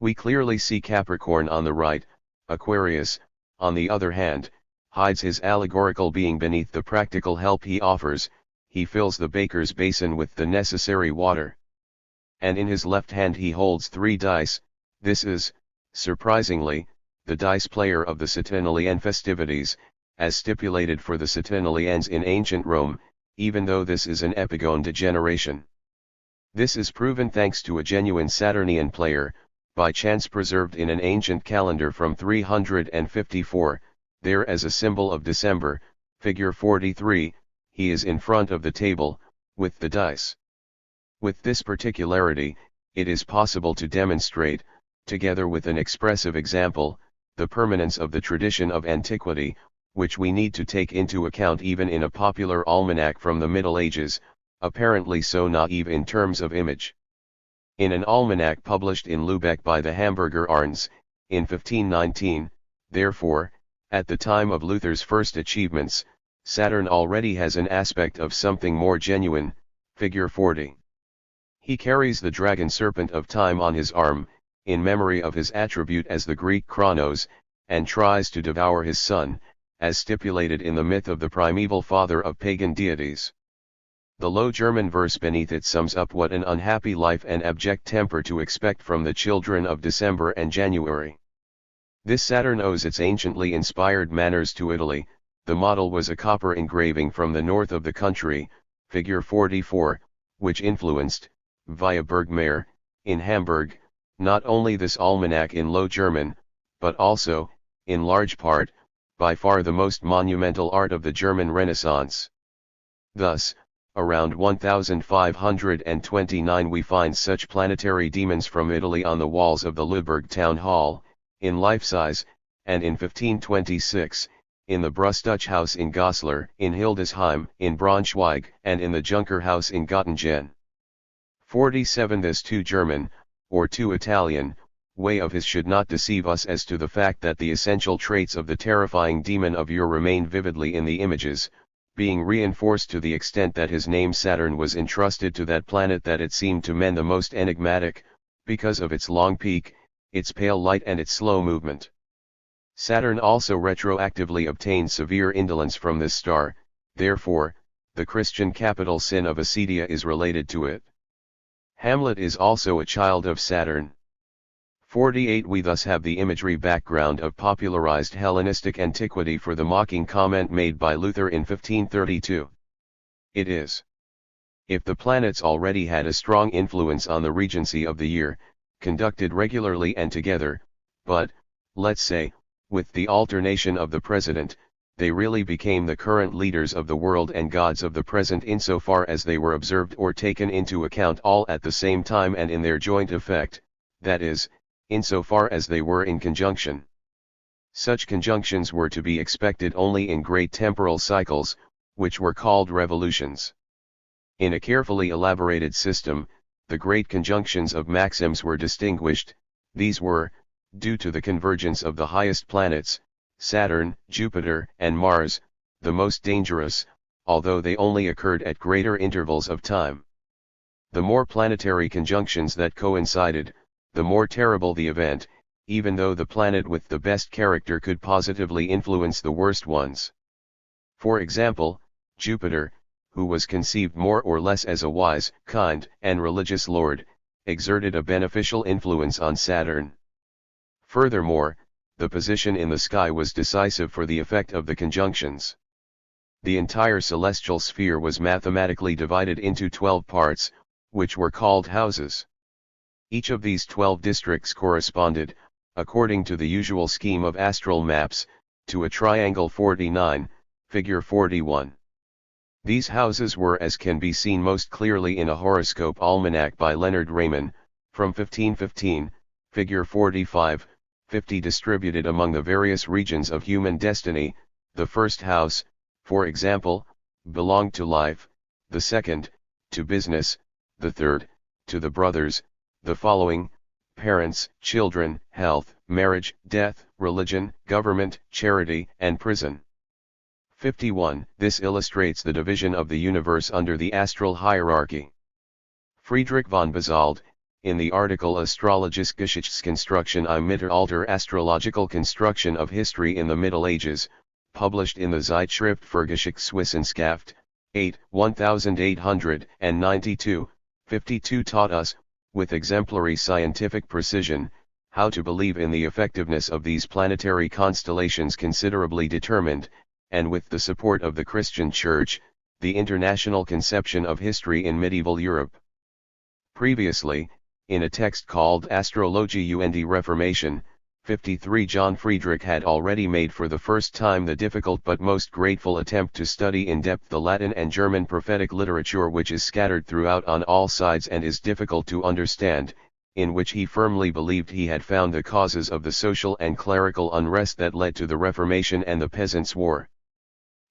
We clearly see Capricorn on the right. Aquarius, on the other hand, hides his allegorical being beneath the practical help he offers. He fills the baker's basin with the necessary water. And in his left hand he holds 3 dice. This is, surprisingly, the dice player of the Saturnalian festivities, as stipulated for the Saturnalians in ancient Rome, even though this is an epigone degeneration. This is proven thanks to a genuine Saturnian player, by chance preserved in an ancient calendar from 354, there as a symbol of December, figure 43, he is in front of the table, with the dice. With this particularity, it is possible to demonstrate, together with an expressive example, the permanence of the tradition of antiquity, which we need to take into account even in a popular almanac from the Middle Ages, apparently so naive in terms of image. In an almanac published in Lübeck by the Hamburger Arns, in 1519, therefore, at the time of Luther's first achievements, Saturn already has an aspect of something more genuine, figure 40. He carries the dragon serpent of time on his arm, in memory of his attribute as the Greek Chronos, and tries to devour his son, as stipulated in the myth of the primeval father of pagan deities. The Low German verse beneath it sums up what an unhappy life and abject temper to expect from the children of December and January. This Saturn owes its anciently inspired manners to Italy. The model was a copper engraving from the north of the country, figure 44, which influenced, via Bergmayer, in Hamburg, not only this almanac in Low German, but also, in large part, by far the most monumental art of the German Renaissance. Thus, around 1529 we find such planetary demons from Italy on the walls of the Warburg town hall, in life size, and in 1526, in the Brustach house in Goslar, in Hildesheim, in Braunschweig, and in the Junker house in Göttingen. 47 This too German, or too Italian, way of his should not deceive us as to the fact that the essential traits of the terrifying demon of Ur remain vividly in the images, being reinforced to the extent that his name Saturn was entrusted to that planet that it seemed to men the most enigmatic, because of its long peak, its pale light and its slow movement. Saturn also retroactively obtained severe indolence from this star, therefore, the Christian capital sin of acedia is related to it. Hamlet is also a child of Saturn. 48 We thus have the imagery background of popularized Hellenistic antiquity for the mocking comment made by Luther in 1532. It is. If the planets already had a strong influence on the regency of the year, conducted regularly and together, but, let's say, with the alternation of the president, they really became the current leaders of the world and gods of the present insofar as they were observed or taken into account all at the same time and in their joint effect, that is, insofar as they were in conjunction. Such conjunctions were to be expected only in great temporal cycles, which were called revolutions. In a carefully elaborated system, the great conjunctions of maxims were distinguished. These were, due to the convergence of the highest planets, Saturn, Jupiter, and Mars, the most dangerous, although they only occurred at greater intervals of time. The more planetary conjunctions that coincided, the more terrible the event, even though the planet with the best character could positively influence the worst ones. For example, Jupiter, who was conceived more or less as a wise, kind, and religious lord, exerted a beneficial influence on Saturn. Furthermore, the position in the sky was decisive for the effect of the conjunctions. The entire celestial sphere was mathematically divided into 12 parts, which were called houses. Each of these 12 districts corresponded, according to the usual scheme of astral maps, to a triangle 49, figure 41. These houses were as can be seen most clearly in a horoscope almanac by Leonard Raymond, from 1515, figure 45, 50 distributed among the various regions of human destiny. The first house, for example, belonged to life, the second, to business, the third, to the brothers, the following, parents, children, health, marriage, death, religion, government, charity, and prison. 51. This illustrates the division of the universe under the astral hierarchy. Friedrich von Basold, in the article Astrologische Geschichtskonstruktion im Mittelalter Astrological Construction of History in the Middle Ages, published in the Zeitschrift für Geschichtswissenschaft, 8, 1892, 52 taught us, with exemplary scientific precision, how to believe in the effectiveness of these planetary constellations considerably determined, and with the support of the Christian Church, the international conception of history in medieval Europe. Previously, in a text called Astrologie und die Reformation, 53 John Friedrich had already made for the first time the difficult but most grateful attempt to study in depth the Latin and German prophetic literature which is scattered throughout on all sides and is difficult to understand, in which he firmly believed he had found the causes of the social and clerical unrest that led to the Reformation and the Peasants' War.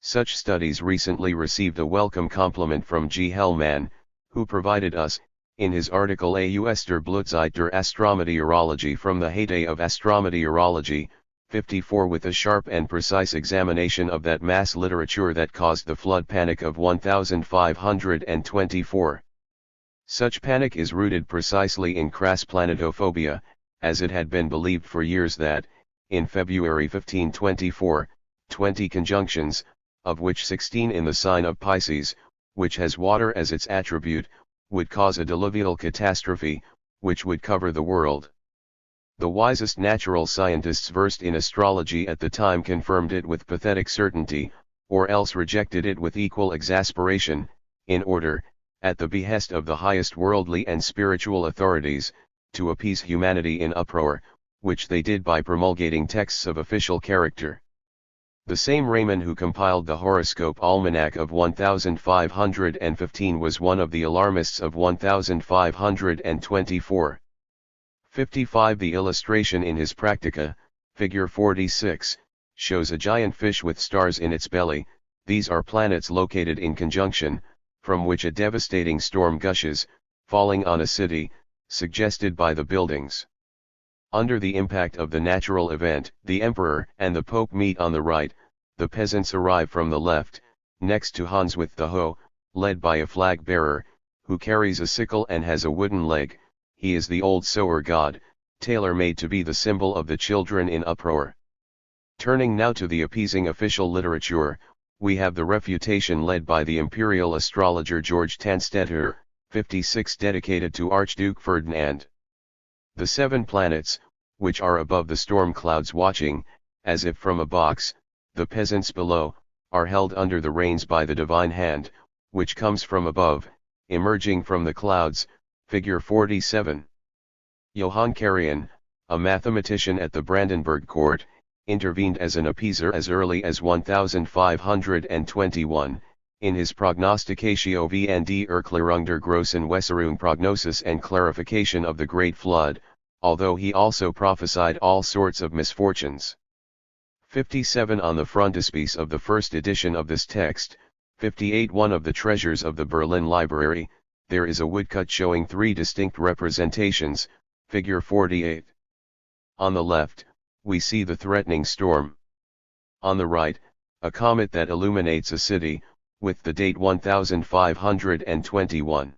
Such studies recently received a welcome compliment from G. Hellman, who provided us, in his article Aus der Blutzeit der Astrometeorologie from the heyday of astrometeorology, 54 with a sharp and precise examination of that mass literature that caused the flood panic of 1524. Such panic is rooted precisely in crass planetophobia, as it had been believed for years that, in February 1524, 20 conjunctions, of which 16 in the sign of Pisces, which has water as its attribute, would cause a diluvial catastrophe, which would cover the world. The wisest natural scientists versed in astrology at the time confirmed it with pathetic certainty, or else rejected it with equal exasperation, in order, at the behest of the highest worldly and spiritual authorities, to appease humanity in uproar, which they did by promulgating texts of official character. The same Raymond who compiled the horoscope almanac of 1515 was one of the alarmists of 1524. 55. The illustration in his Practica, figure 46, shows a giant fish with stars in its belly. These are planets located in conjunction, from which a devastating storm gushes, falling on a city, suggested by the buildings. Under the impact of the natural event, the emperor and the pope meet on the right, the peasants arrive from the left, next to Hans with the hoe, led by a flag bearer, who carries a sickle and has a wooden leg. He is the old sower god, tailor-made to be the symbol of the children in uproar. Turning now to the appeasing official literature, we have the refutation led by the imperial astrologer George Tanstetter, 56, dedicated to Archduke Ferdinand. The 7 planets, which are above the storm clouds watching, as if from a box, the peasants below, are held under the reins by the divine hand, which comes from above, emerging from the clouds, figure 47. Johann Carian, a mathematician at the Brandenburg court, intervened as an appeaser as early as 1521, in his Prognosticatio vnd Erklärung der großen Wässerung prognosis and clarification of the Great Flood, although he also prophesied all sorts of misfortunes. 57. On the frontispiece of the first edition of this text, 58, one of the treasures of the Berlin Library, there is a woodcut showing 3 distinct representations, figure 48. On the left, we see the threatening storm. On the right, a comet that illuminates a city, with the date 1521.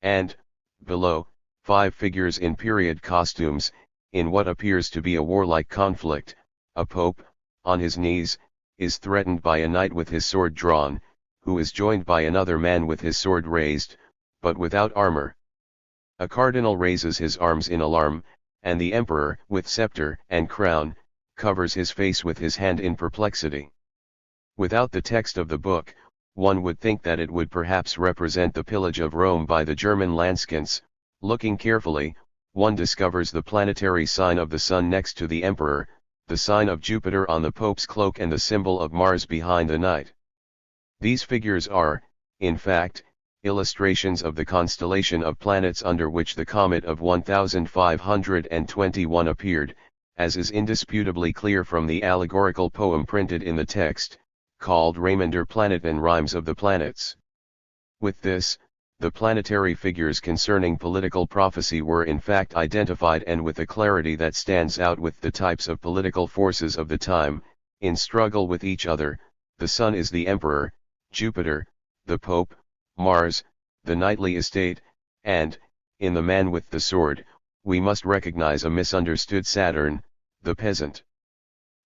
And, below, 5 figures in period costumes, in what appears to be a warlike conflict. A pope, on his knees, is threatened by a knight with his sword drawn, who is joined by another man with his sword raised, but without armor. A cardinal raises his arms in alarm, and the emperor, with scepter and crown, covers his face with his hand in perplexity. Without the text of the book, one would think that it would perhaps represent the pillage of Rome by the German Landskins. Looking carefully, one discovers the planetary sign of the sun next to the emperor, the sign of Jupiter on the pope's cloak, and the symbol of Mars behind the knight. These figures are, in fact, illustrations of the constellation of planets under which the comet of 1521 appeared, as is indisputably clear from the allegorical poem printed in the text, called Raymond der Planeten, Rhymes of the Planets. With this, the planetary figures concerning political prophecy were in fact identified, and with a clarity that stands out with the types of political forces of the time, in struggle with each other. The sun is the emperor, Jupiter, the pope, Mars, the knightly estate, and, in the man with the sword, we must recognize a misunderstood Saturn, the peasant.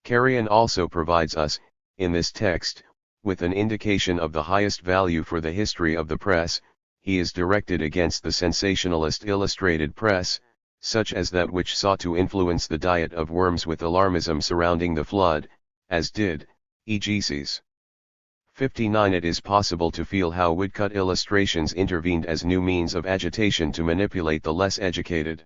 Carian also provides us, in this text, with an indication of the highest value for the history of the press. He is directed against the sensationalist illustrated press, such as that which sought to influence the diet of worms with alarmism surrounding the flood, as did, e.g. 59. It is possible to feel how woodcut illustrations intervened as new means of agitation to manipulate the less educated.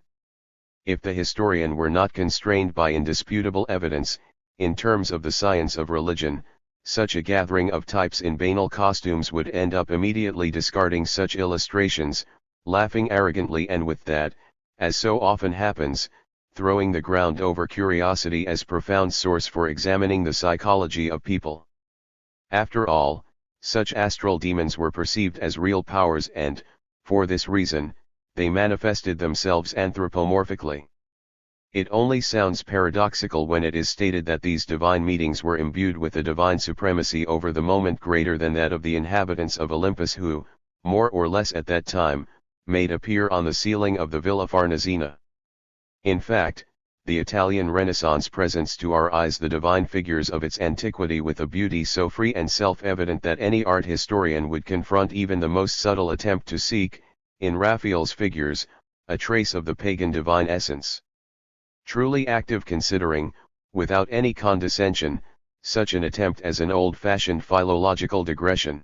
If the historian were not constrained by indisputable evidence, in terms of the science of religion, such a gathering of types in banal costumes would end up immediately discarding such illustrations, laughing arrogantly, and with that, as so often happens, throwing the ground over curiosity as profound source for examining the psychology of people. After all, such astral demons were perceived as real powers, and, for this reason, they manifested themselves anthropomorphically. It only sounds paradoxical when it is stated that these divine meetings were imbued with a divine supremacy over the moment greater than that of the inhabitants of Olympus, who, more or less at that time, made appear on the ceiling of the Villa Farnesina. In fact, the Italian Renaissance presents to our eyes the divine figures of its antiquity with a beauty so free and self-evident that any art historian would confront even the most subtle attempt to seek, in Raphael's figures, a trace of the pagan divine essence. Truly active, considering, without any condescension, such an attempt as an old-fashioned philological digression.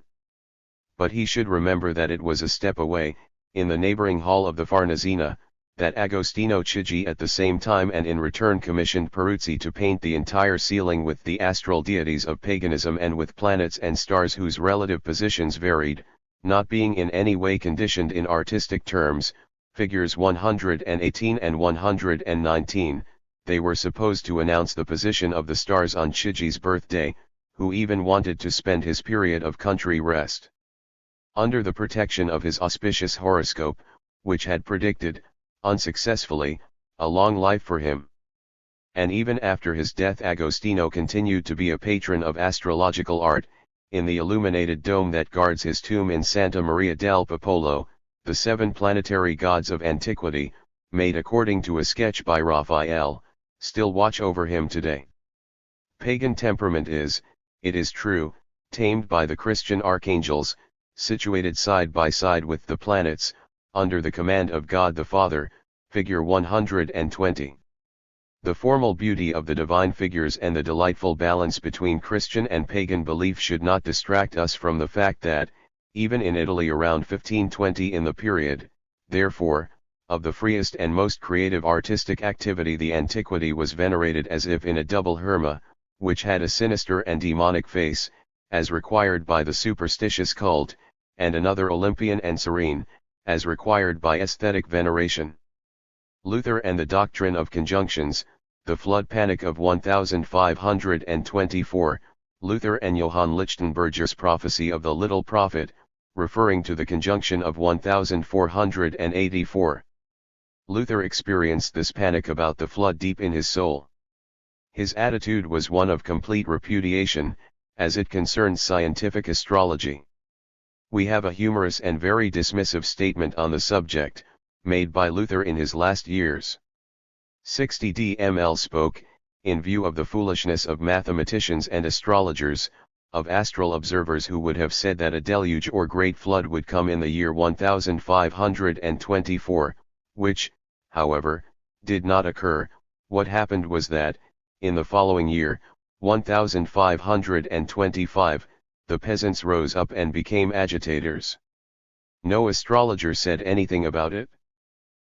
But he should remember that it was a step away, in the neighboring hall of the Farnesina, that Agostino Chigi at the same time and in return commissioned Peruzzi to paint the entire ceiling with the astral deities of paganism and with planets and stars whose relative positions varied, not being in any way conditioned in artistic terms, figures 118 and 119, they were supposed to announce the position of the stars on Chigi's birthday, who even wanted to spend his period of country rest under the protection of his auspicious horoscope, which had predicted, unsuccessfully, a long life for him. And even after his death Agostino continued to be a patron of astrological art. In the illuminated dome that guards his tomb in Santa Maria del Popolo, the 7 planetary gods of antiquity, made according to a sketch by Raphael, still watch over him today. Pagan temperament is, it is true, tamed by the Christian archangels, situated side by side with the planets, under the command of God the Father, figure 120. The formal beauty of the divine figures and the delightful balance between Christian and pagan belief should not distract us from the fact that, even in Italy around 1520 in the period, therefore, of the freest and most creative artistic activity the antiquity was venerated as if in a double Herma, which had a sinister and demonic face, as required by the superstitious cult, and another Olympian and serene, as required by aesthetic veneration. Luther and the doctrine of conjunctions, the flood panic of 1524, Luther and Johann Lichtenberger's prophecy of the little prophet, referring to the conjunction of 1484. Luther experienced this panic about the flood deep in his soul. His attitude was one of complete repudiation, as it concerned scientific astrology. We have a humorous and very dismissive statement on the subject, made by Luther in his last years. 60 DML spoke, in view of the foolishness of mathematicians and astrologers, of astral observers who would have said that a deluge or great flood would come in the year 1524, which, however, did not occur. What happened was that, in the following year, 1525, the peasants rose up and became agitators. No astrologer said anything about it.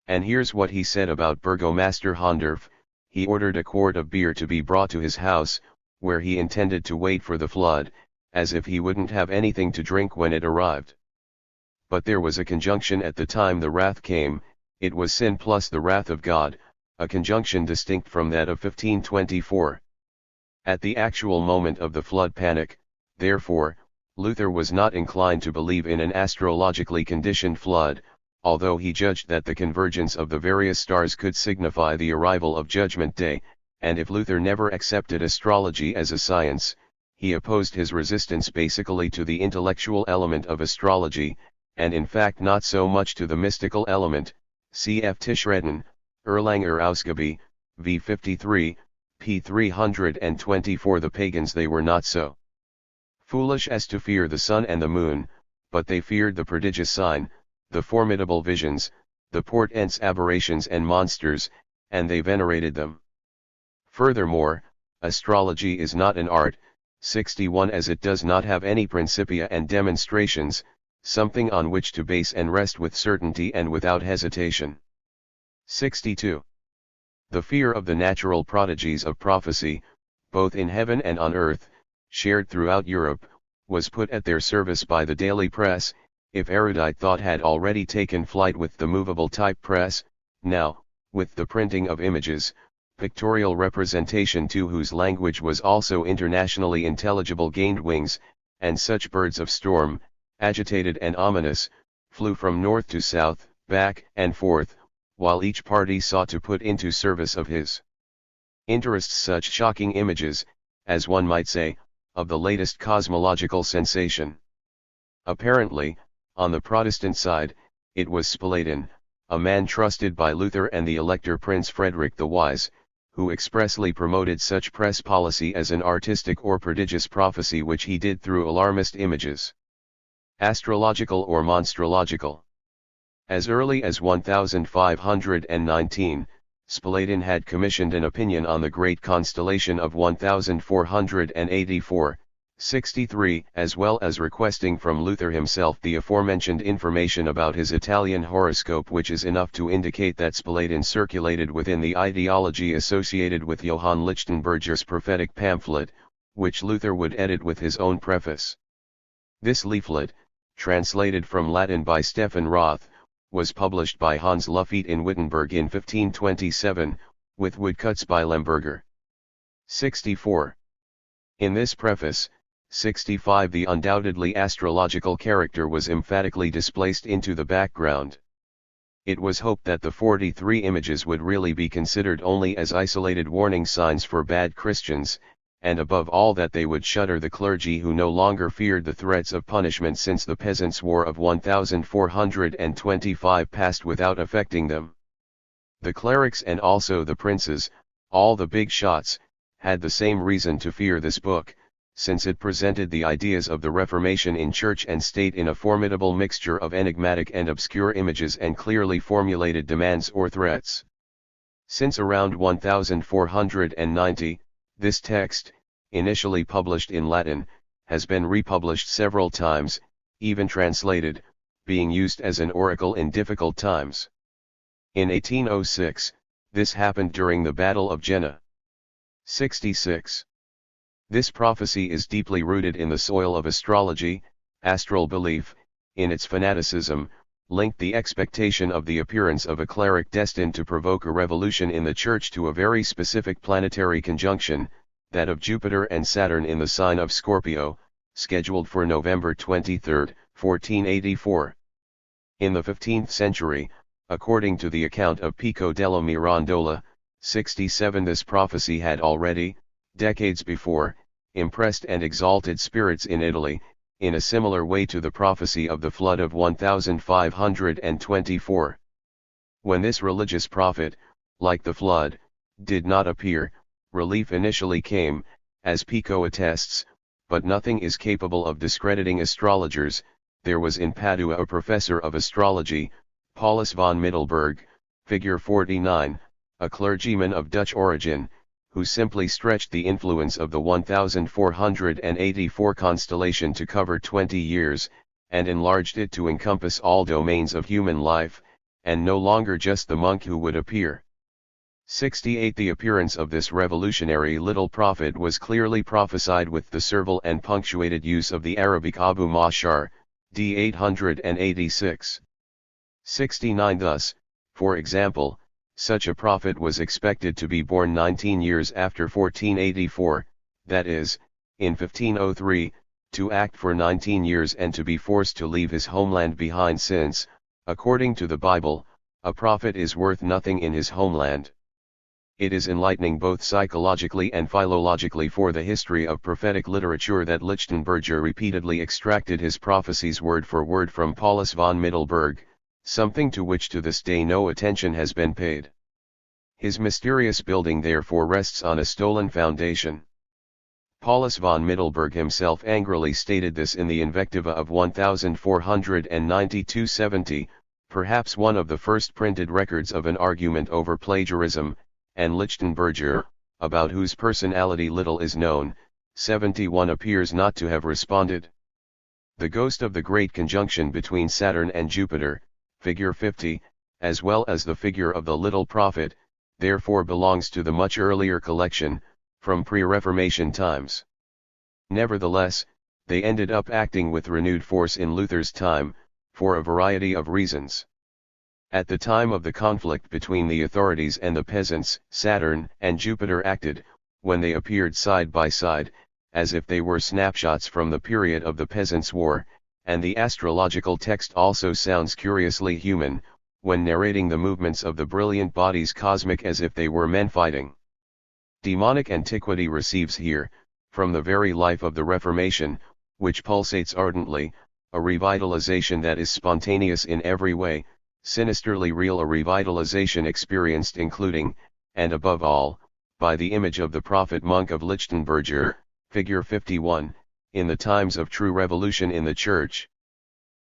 And here's what he said about Burgomaster Hondorf: he ordered a quart of beer to be brought to his house, where he intended to wait for the flood, as if he wouldn't have anything to drink when it arrived. But there was a conjunction at the time the wrath came, it was sin plus the wrath of God, a conjunction distinct from that of 1524. At the actual moment of the flood panic, therefore, Luther was not inclined to believe in an astrologically conditioned flood, although he judged that the convergence of the various stars could signify the arrival of Judgment Day, and if Luther never accepted astrology as a science, he opposed his resistance basically to the intellectual element of astrology, and in fact not so much to the mystical element. Cf. Tischreden, Erlanger Ausgabe, v. 53, p. 324. The pagans, they were not so foolish as to fear the sun and the moon, but they feared the prodigious sign, the formidable visions, the portents, aberrations and monsters, and they venerated them. Furthermore, astrology is not an art, 61, as it does not have any principia and demonstrations, something on which to base and rest with certainty and without hesitation. 62. The fear of the natural prodigies of prophecy, both in heaven and on earth, shared throughout Europe, was put at their service by the daily press. If erudite thought had already taken flight with the movable type press, now, with the printing of images, pictorial representation too, whose language was also internationally intelligible, gained wings, and such birds of storm, agitated and ominous, flew from north to south, back and forth, while each party sought to put into service of his interests such shocking images, as one might say, of the latest cosmological sensation. Apparently, on the Protestant side, it was Spalatin, a man trusted by Luther and the Elector Prince Frederick the Wise, who expressly promoted such press policy as an artistic or prodigious prophecy, which he did through alarmist images. Astrological or monstrological. As early as 1519, Spalatin had commissioned an opinion on the great constellation of 1484, 63, as well as requesting from Luther himself the aforementioned information about his Italian horoscope, which is enough to indicate that Spalatin circulated within the ideology associated with Johann Lichtenberger's prophetic pamphlet, which Luther would edit with his own preface. This leaflet, translated from Latin by Stephan Roth, was published by Hans Luffiet in Wittenberg in 1527, with woodcuts by Lemberger. 64. In this preface, 65, the undoubtedly astrological character was emphatically displaced into the background. It was hoped that the 43 images would really be considered only as isolated warning signs for bad Christians, and above all that they would shudder the clergy who no longer feared the threats of punishment, since the Peasants' War of 1425 passed without affecting them. The clerics and also the princes, all the big shots, had the same reason to fear this book, since it presented the ideas of the Reformation in church and state in a formidable mixture of enigmatic and obscure images and clearly formulated demands or threats. Since around 1490, this text, initially published in Latin, has been republished several times, even translated, being used as an oracle in difficult times. In 1806, this happened during the Battle of Jena. 66. This prophecy is deeply rooted in the soil of astrology. Astral belief, in its fanaticism, linked the expectation of the appearance of a cleric destined to provoke a revolution in the Church to a very specific planetary conjunction, that of Jupiter and Saturn in the sign of Scorpio, scheduled for November 23, 1484. In the 15th century, according to the account of Pico della Mirandola, 67, this prophecy had already, decades before, impressed and exalted spirits in Italy, in a similar way to the prophecy of the flood of 1524. When this religious prophet, like the flood, did not appear, relief initially came, as Pico attests, but nothing is capable of discrediting astrologers. There was in Padua a professor of astrology, Paulus von Middelburg, figure 49, a clergyman of Dutch origin, who simply stretched the influence of the 1484 constellation to cover 20 years, and enlarged it to encompass all domains of human life, and no longer just the monk who would appear. 68. The appearance of this revolutionary little prophet was clearly prophesied with the servile and punctuated use of the Arabic Abu Mashar, d. 886. 69. Thus, for example, such a prophet was expected to be born 19 years after 1484, that is, in 1503, to act for 19 years and to be forced to leave his homeland behind, since, according to the Bible, a prophet is worth nothing in his homeland. It is enlightening both psychologically and philologically for the history of prophetic literature that Lichtenberger repeatedly extracted his prophecies word for word from Paulus von Middelburg, something to which to this day no attention has been paid. His mysterious building therefore rests on a stolen foundation. Paulus von Middelburg himself angrily stated this in the Invectiva of 1492-70, perhaps one of the first printed records of an argument over plagiarism, and Lichtenberger, about whose personality little is known, 71, appears not to have responded. The ghost of the great conjunction between Saturn and Jupiter, figure 50, as well as the figure of the little prophet, therefore belongs to the much earlier collection, from pre-Reformation times. Nevertheless, they ended up acting with renewed force in Luther's time, for a variety of reasons. At the time of the conflict between the authorities and the peasants, Saturn and Jupiter acted, when they appeared side by side, as if they were snapshots from the period of the Peasants' War, and the astrological text also sounds curiously human, when narrating the movements of the brilliant bodies cosmic as if they were men fighting. Demonic antiquity receives here, from the very life of the Reformation, which pulsates ardently, a revitalization that is spontaneous in every way, sinisterly real, a revitalization experienced including, and above all, by the image of the prophet monk of Lichtenberger, figure 51, in the times of true revolution in the Church.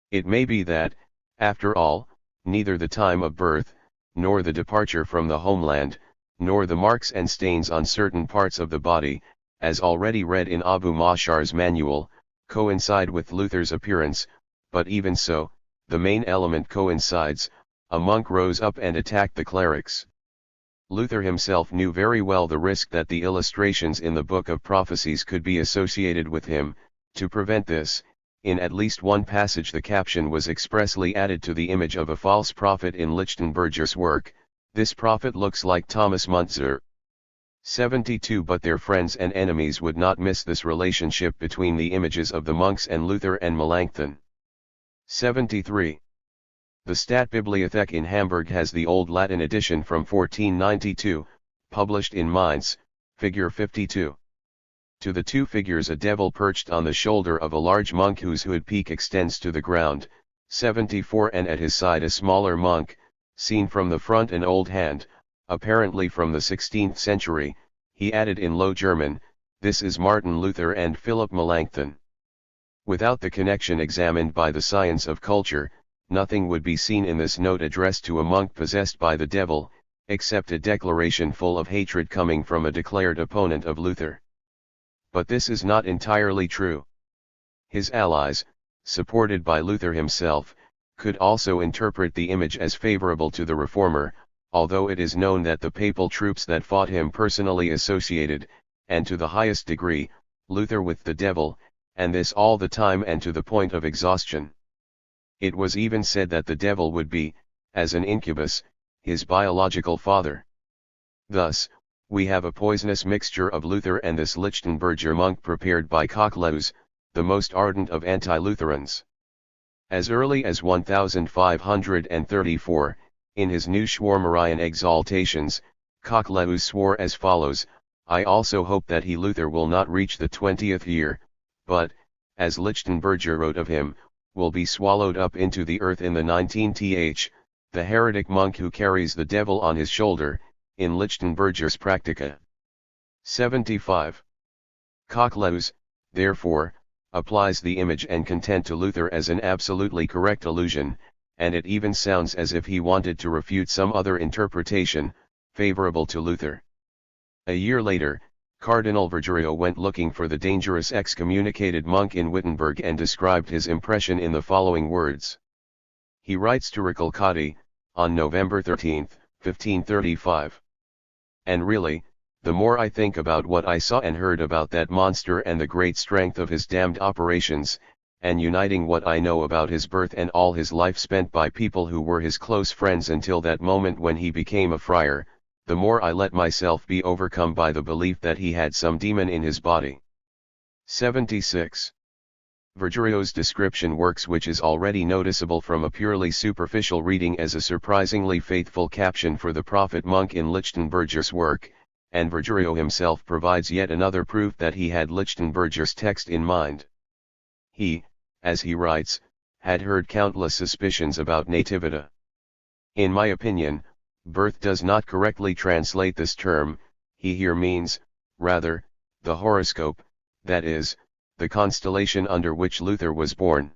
It may be that, after all, neither the time of birth, nor the departure from the homeland, nor the marks and stains on certain parts of the body, as already read in Abu Mashar's manual, coincide with Luther's appearance, but even so, the main element coincides. A monk rose up and attacked the clerics. Luther himself knew very well the risk that the illustrations in the Book of Prophecies could be associated with him. To prevent this, in at least one passage the caption was expressly added to the image of a false prophet in Lichtenberger's work: "This prophet looks like Thomas Muntzer." 72 But their friends and enemies would not miss this relationship between the images of the monks and Luther and Melanchthon. 73. The Stadtbibliothek in Hamburg has the Old Latin edition from 1492, published in Mainz, figure 52. To the two figures a devil perched on the shoulder of a large monk whose hood peak extends to the ground, 74, and at his side a smaller monk, seen from the front an old hand, apparently from the 16th century. He added in Low German, "This is Martin Luther and Philip Melanchthon." Without the connection examined by the science of culture, nothing would be seen in this note addressed to a monk possessed by the devil, except a declaration full of hatred coming from a declared opponent of Luther. But this is not entirely true. His allies, supported by Luther himself, could also interpret the image as favorable to the reformer, although it is known that the papal troops that fought him personally associated, and to the highest degree, Luther with the devil, and this all the time and to the point of exhaustion. It was even said that the devil would be, as an incubus, his biological father. Thus, we have a poisonous mixture of Luther and this Lichtenberger monk prepared by Cockleus, the most ardent of anti-Lutherans. As early as 1534, in his new Schwarmerian exaltations, Cockleus swore as follows: "I also hope that he Luther will not reach the 20th year, but, as Lichtenberger wrote of him, will be swallowed up into the earth in the 19th. The heretic monk who carries the devil on his shoulder, in Lichtenberger's Practica." 75. Cockleus, therefore, applies the image and content to Luther as an absolutely correct allusion, and it even sounds as if he wanted to refute some other interpretation, favorable to Luther. A year later, Cardinal Vergerio went looking for the dangerous excommunicated monk in Wittenberg and described his impression in the following words. He writes to Recalcati, on November 13, 1535. "And really, the more I think about what I saw and heard about that monster and the great strength of his damned operations, and uniting what I know about his birth and all his life spent by people who were his close friends until that moment when he became a friar, the more I let myself be overcome by the belief that he had some demon in his body." 76. Vergerio's description works, which is already noticeable from a purely superficial reading, as a surprisingly faithful caption for the prophet monk in Lichtenberger's work, and Vergerio himself provides yet another proof that he had Lichtenberger's text in mind. He, as he writes, had heard countless suspicions about nativita. "In my opinion, birth does not correctly translate this term. He here means, rather, the horoscope, that is, the constellation under which Luther was born.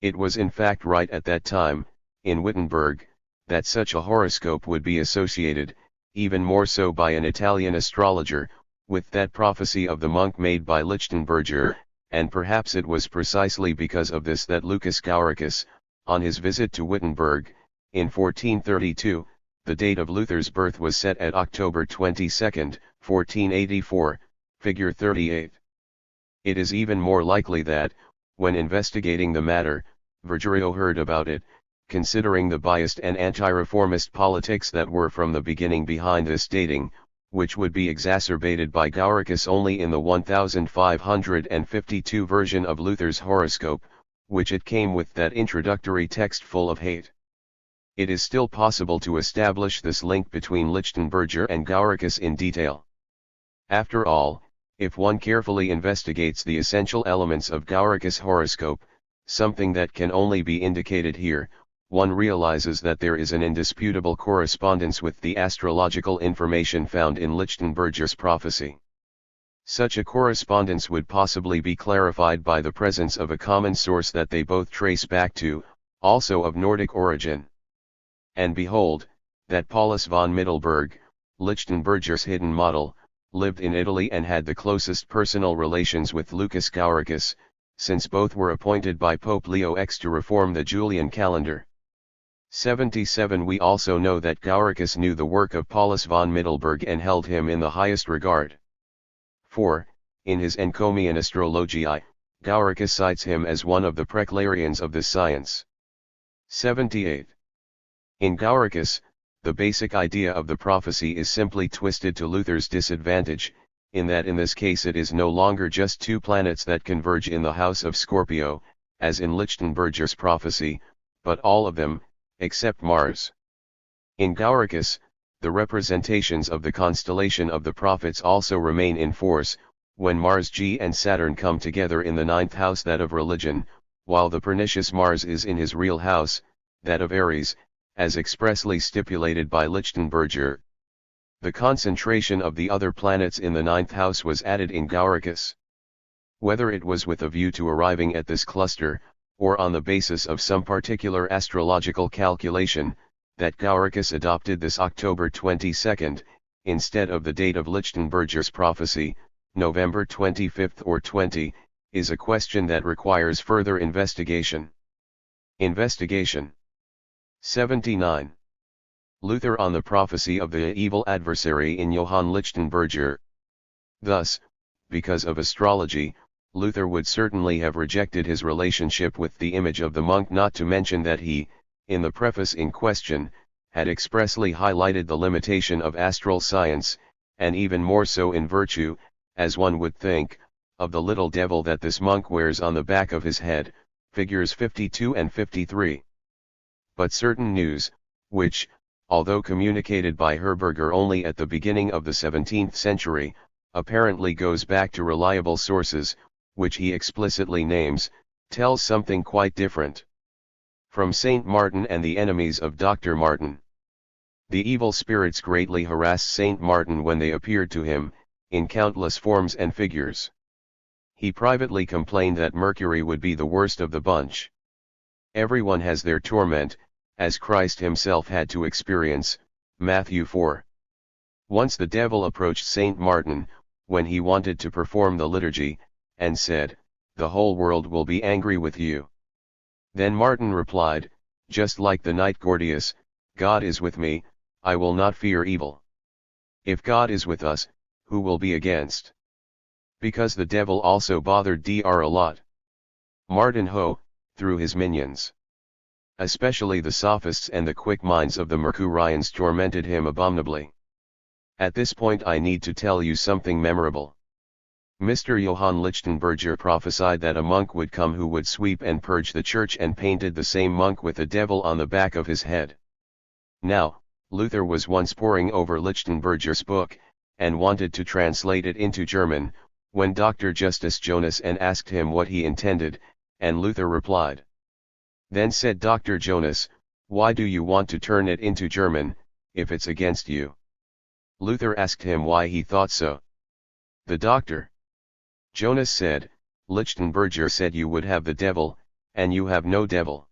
It was in fact right at that time, in Wittenberg, that such a horoscope would be associated, even more so by an Italian astrologer, with that prophecy of the monk made by Lichtenberger, and perhaps it was precisely because of this that Lucas Gauricus, on his visit to Wittenberg, in 1432, the date of Luther's birth was set at October 22, 1484, figure 38. It is even more likely that, when investigating the matter, Vergerio heard about it, considering the biased and anti-reformist politics that were from the beginning behind this dating, which would be exacerbated by Gauricus only in the 1552 version of Luther's horoscope, which it came with that introductory text full of hate. It is still possible to establish this link between Lichtenberger and Gauricus in detail. After all, if one carefully investigates the essential elements of Gauricus' horoscope, something that can only be indicated here, one realizes that there is an indisputable correspondence with the astrological information found in Lichtenberger's prophecy. Such a correspondence would possibly be clarified by the presence of a common source that they both trace back to, also of Nordic origin. And behold, that Paulus von Mittelberg, Lichtenberger's hidden model, lived in Italy and had the closest personal relations with Lucas Gauricus, since both were appointed by Pope Leo X to reform the Julian calendar. 77 We also know that Gauricus knew the work of Paulus von Mittelberg and held him in the highest regard. 4. In his Encomium Astrologiae, Gauricus cites him as one of the preclarians of this science. 78. In Gauricus, the basic idea of the prophecy is simply twisted to Luther's disadvantage, in that in this case it is no longer just two planets that converge in the house of Scorpio, as in Lichtenberger's prophecy, but all of them, except Mars. In Gauricus, the representations of the constellation of the prophets also remain in force, when Mars G and Saturn come together in the ninth house, that of religion, while the pernicious Mars is in his real house, that of Aries, as expressly stipulated by Lichtenberger. The concentration of the other planets in the ninth house was added in Gauricus. Whether it was with a view to arriving at this cluster, or on the basis of some particular astrological calculation, that Gauricus adopted this October 22, instead of the date of Lichtenberger's prophecy, November 25 or 20, is a question that requires further investigation. Investigation. 79. Luther on the prophecy of the evil adversary in Johann Lichtenberger. Thus, because of astrology, Luther would certainly have rejected his relationship with the image of the monk, not to mention that he, in the preface in question, had expressly highlighted the limitation of astral science, and even more so in virtue, as one would think, of the little devil that this monk wears on the back of his head, figures 52 and 53. But certain news, which, although communicated by Herberger only at the beginning of the 17th century, apparently goes back to reliable sources, which he explicitly names, tells something quite different. From Saint Martin and the enemies of Dr. Martin. The evil spirits greatly harassed Saint Martin when they appeared to him, in countless forms and figures. He privately complained that Mercury would be the worst of the bunch. Everyone has their torment, as Christ himself had to experience, Matthew 4. Once the devil approached Saint Martin, when he wanted to perform the liturgy, and said, "The whole world will be angry with you." Then Martin replied, just like the knight Gordius, "God is with me, I will not fear evil." If God is with us, who will be against? Because the devil also bothered Dr. a lot. Martin Ho, through his minions. Especially the sophists and the quick minds of the Mercurians tormented him abominably. At this point I need to tell you something memorable. Mr. Johann Lichtenberger prophesied that a monk would come who would sweep and purge the church, and painted the same monk with a devil on the back of his head. Now, Luther was once poring over Lichtenberger's book, and wanted to translate it into German, when Dr. Justus Jonas asked him what he intended, and Luther replied. Then said Dr. Jonas, "Why do you want to turn it into German, if it's against you?" Luther asked him why he thought so. The doctor. Jonas said, "Lichtenberger said you would have the devil, and you have no devil."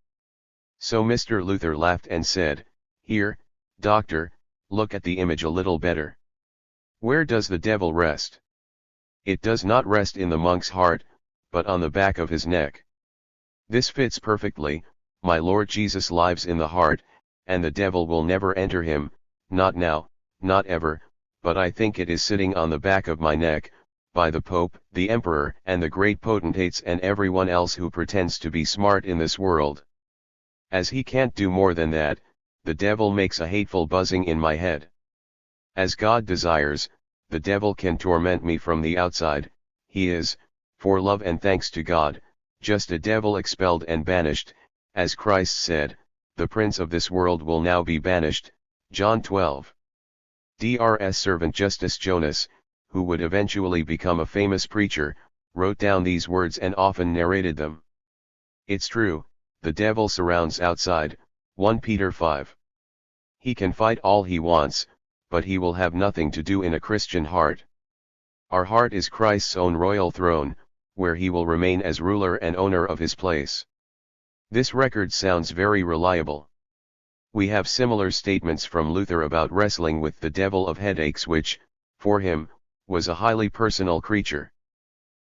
So Mr. Luther laughed and said, "Here, doctor, look at the image a little better. Where does the devil rest? It does not rest in the monk's heart, but on the back of his neck. This fits perfectly. My Lord Jesus lives in the heart, and the devil will never enter him, not now, not ever, but I think it is sitting on the back of my neck, by the Pope, the Emperor, and the great potentates and everyone else who pretends to be smart in this world. As he can't do more than that, the devil makes a hateful buzzing in my head. As God desires, the devil can torment me from the outside. He is, for love and thanks to God, just a devil expelled and banished, as Christ said, the prince of this world will now be banished, John 12. Dr's servant Justus Jonas, who would eventually become a famous preacher, wrote down these words and often narrated them. It's true, the devil surrounds outside, 1 Peter 5. He can fight all he wants, but he will have nothing to do in a Christian heart. Our heart is Christ's own royal throne, where he will remain as ruler and owner of his place. This record sounds very reliable. We have similar statements from Luther about wrestling with the devil of headaches which, for him, was a highly personal creature.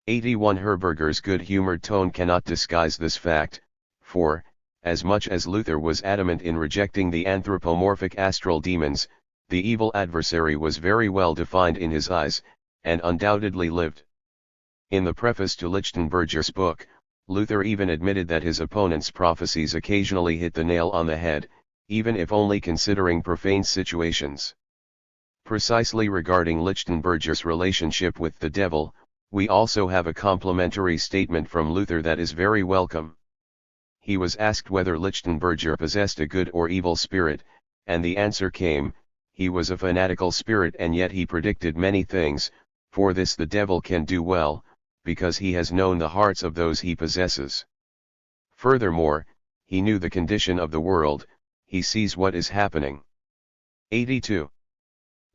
81 Herberger's good-humored tone cannot disguise this fact, for, as much as Luther was adamant in rejecting the anthropomorphic astral demons, the evil adversary was very well defined in his eyes, and undoubtedly lived. In the preface to Lichtenberger's book, Luther even admitted that his opponent's prophecies occasionally hit the nail on the head, even if only considering profane situations. Precisely regarding Lichtenberger's relationship with the devil, we also have a complimentary statement from Luther that is very welcome. He was asked whether Lichtenberger possessed a good or evil spirit, and the answer came, he was a fanatical spirit, and yet he predicted many things. For this the devil can do well, because he has known the hearts of those he possesses. Furthermore, he knew the condition of the world, he sees what is happening. 82.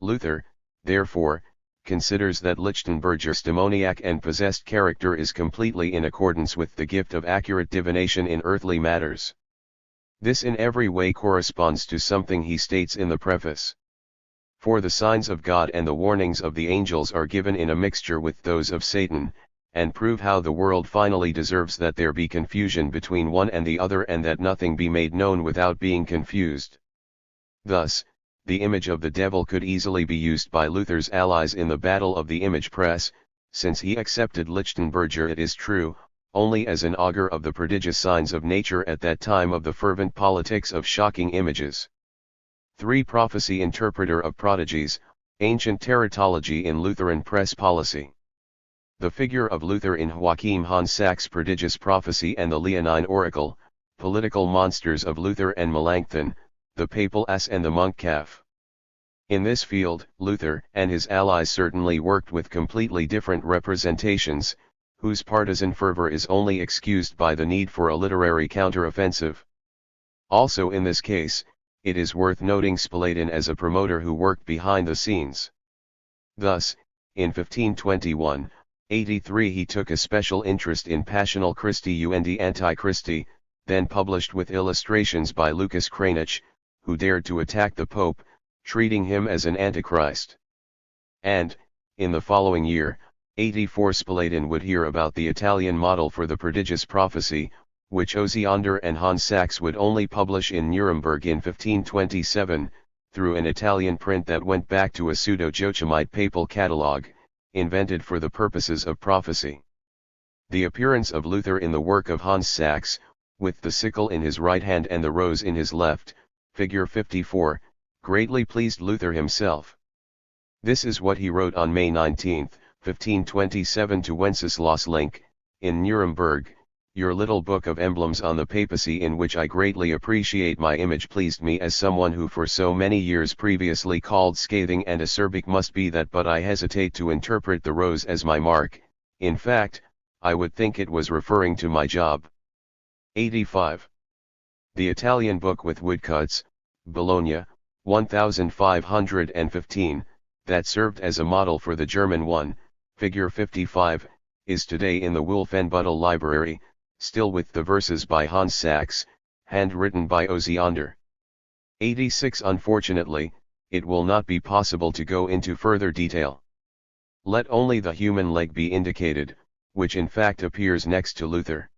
Luther, therefore, considers that Lichtenberger's demoniac and possessed character is completely in accordance with the gift of accurate divination in earthly matters. This in every way corresponds to something he states in the preface. For the signs of God and the warnings of the angels are given in a mixture with those of Satan, and prove how the world finally deserves that there be confusion between one and the other, and that nothing be made known without being confused. Thus, the image of the devil could easily be used by Luther's allies in the battle of the image press, since he accepted Lichtenberger, it is true, only as an augur of the prodigious signs of nature at that time of the fervent politics of shocking images. 3. Prophecy interpreter of prodigies, ancient teratology in Lutheran press policy. The figure of Luther in Joachim von Sachs' prodigious prophecy and the Leonine oracle, political monsters of Luther and Melanchthon, the papal ass and the monk calf. In this field, Luther and his allies certainly worked with completely different representations, whose partisan fervor is only excused by the need for a literary counteroffensive. Also in this case, it is worth noting Spalatin as a promoter who worked behind the scenes. Thus, in 1521, 83 he took a special interest in Passional Christi und Antichristi, then published with illustrations by Lucas Cranach, who dared to attack the Pope, treating him as an Antichrist. And, in the following year, 84 Spalatin would hear about the Italian model for the prodigious prophecy, which Osiander and Hans Sachs would only publish in Nuremberg in 1527, through an Italian print that went back to a pseudo-Joachimite papal catalogue, invented for the purposes of prophecy. The appearance of Luther in the work of Hans Sachs, with the sickle in his right hand and the rose in his left, figure 54, greatly pleased Luther himself. This is what he wrote on May 19, 1527 to Wenceslaus Link, in Nuremberg: "Your little book of emblems on the papacy, in which I greatly appreciate my image, pleased me as someone who for so many years previously called scathing and acerbic must be that, but I hesitate to interpret the rose as my mark. In fact, I would think it was referring to my job." 85. The Italian book with woodcuts, Bologna, 1515, that served as a model for the German one, figure 55, is today in the Wolfenbüttel Library, still with the verses by Hans Sachs, handwritten by Osiander. 86. Unfortunately, it will not be possible to go into further detail. Let only the human leg be indicated, which in fact appears next to Luther.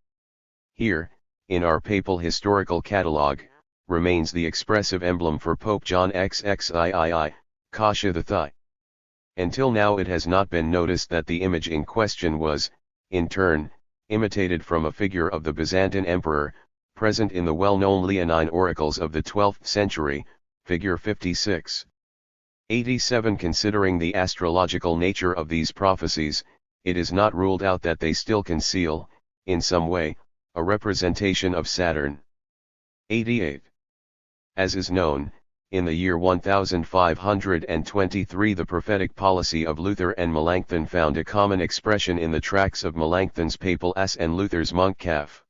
Here, in our papal historical catalogue, remains the expressive emblem for Pope John XXIII, Kasha the thigh. Until now it has not been noticed that the image in question was, in turn, imitated from a figure of the Byzantine emperor, present in the well-known Leonine oracles of the 12th century, figure 56. 87. Considering the astrological nature of these prophecies, it is not ruled out that they still conceal, in some way, a representation of Saturn. 88. As is known, in the year 1523 the prophetic policy of Luther and Melanchthon found a common expression in the tracts of Melanchthon's papal ass and Luther's monk calf.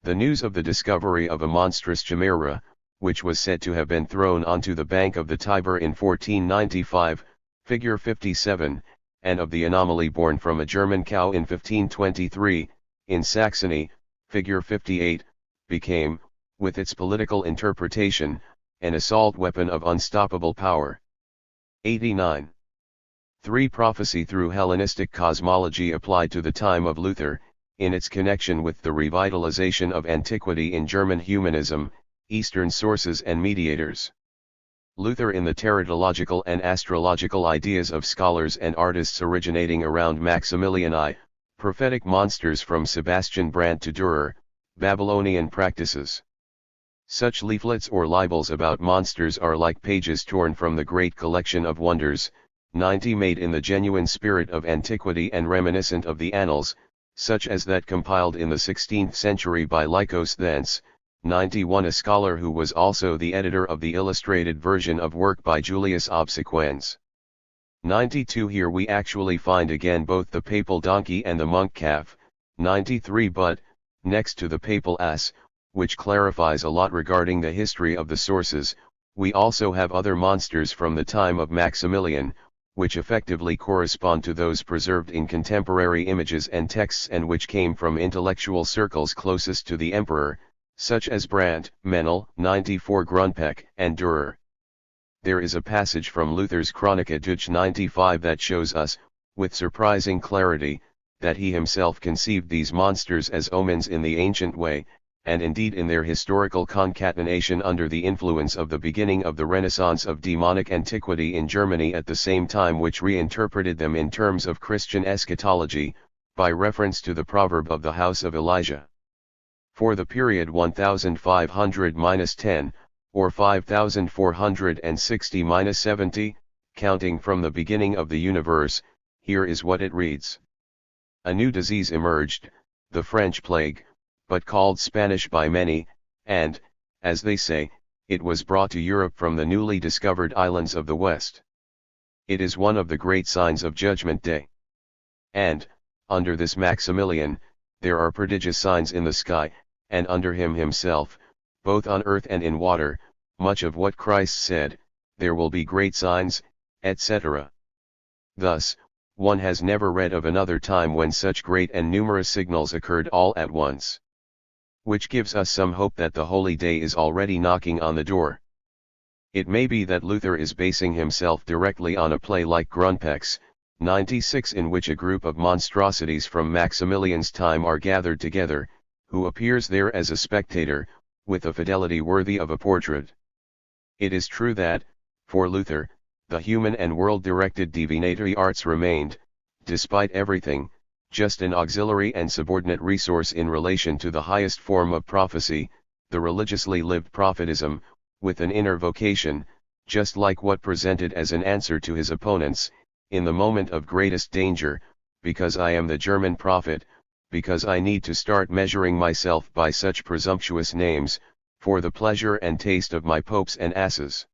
The news of the discovery of a monstrous chimera, which was said to have been thrown onto the bank of the Tiber in 1495, figure 57, and of the anomaly born from a German cow in 1523, in Saxony, figure 58, became, with its political interpretation, an assault weapon of unstoppable power. 89. 3. Prophecy through Hellenistic cosmology applied to the time of Luther, in its connection with the revitalization of antiquity in German humanism, Eastern sources and mediators. Luther in the teratological and astrological ideas of scholars and artists originating around Maximilian I, prophetic monsters from Sebastian Brandt to Dürer, Babylonian practices. Such leaflets or libels about monsters are like pages torn from the great collection of wonders, 90 made in the genuine spirit of antiquity and reminiscent of the annals, such as that compiled in the 16th century by Lycos thence, 91 a scholar who was also the editor of the illustrated version of work by Julius Obsequens. 92 Here we actually find again both the papal donkey and the monk calf, 93 but, next to the papal ass, which clarifies a lot regarding the history of the sources, we also have other monsters from the time of Maximilian, which effectively correspond to those preserved in contemporary images and texts and which came from intellectual circles closest to the emperor, such as Brandt, Menel, 94 Grunpeck, and Dürer. There is a passage from Luther's Chronica Deutsch 95 that shows us, with surprising clarity, that he himself conceived these monsters as omens in the ancient way, and indeed in their historical concatenation under the influence of the beginning of the Renaissance of demonic antiquity in Germany at the same time, which reinterpreted them in terms of Christian eschatology, by reference to the proverb of the house of Elijah. For the period 1500-10, or 5460-70, counting from the beginning of the universe, here is what it reads. A new disease emerged, the French plague, but called Spanish by many, and, as they say, it was brought to Europe from the newly discovered islands of the West. It is one of the great signs of Judgment Day. And, under this Maximilian, there are prodigious signs in the sky, and under him himself, both on earth and in water, much of what Christ said, there will be great signs, etc. Thus, one has never read of another time when such great and numerous signals occurred all at once. Which gives us some hope that the holy day is already knocking on the door. It may be that Luther is basing himself directly on a play like Grunpeck's, 96, in which a group of monstrosities from Maximilian's time are gathered together, who appears there as a spectator, with a fidelity worthy of a portrait. It is true that, for Luther, the human and world-directed divinatory arts remained, despite everything, just an auxiliary and subordinate resource in relation to the highest form of prophecy, the religiously lived prophetism, with an inner vocation, just like what presented as an answer to his opponents, in the moment of greatest danger, because I am the German prophet, because I need to start measuring myself by such presumptuous names, for the pleasure and taste of my popes and asses.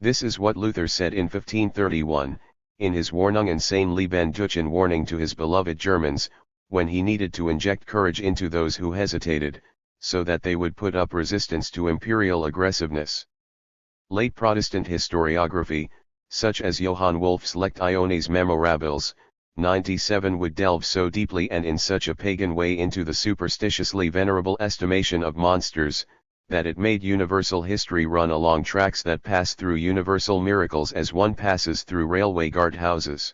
This is what Luther said in 1531, in his Warnungen sein Leben Duchen warning to his beloved Germans, when he needed to inject courage into those who hesitated, so that they would put up resistance to imperial aggressiveness. Late Protestant historiography, such as Johann Wolff's Lectiones Memorables, 97, would delve so deeply and in such a pagan way into the superstitiously venerable estimation of monsters, that it made universal history run along tracks that pass through universal miracles as one passes through railway guardhouses.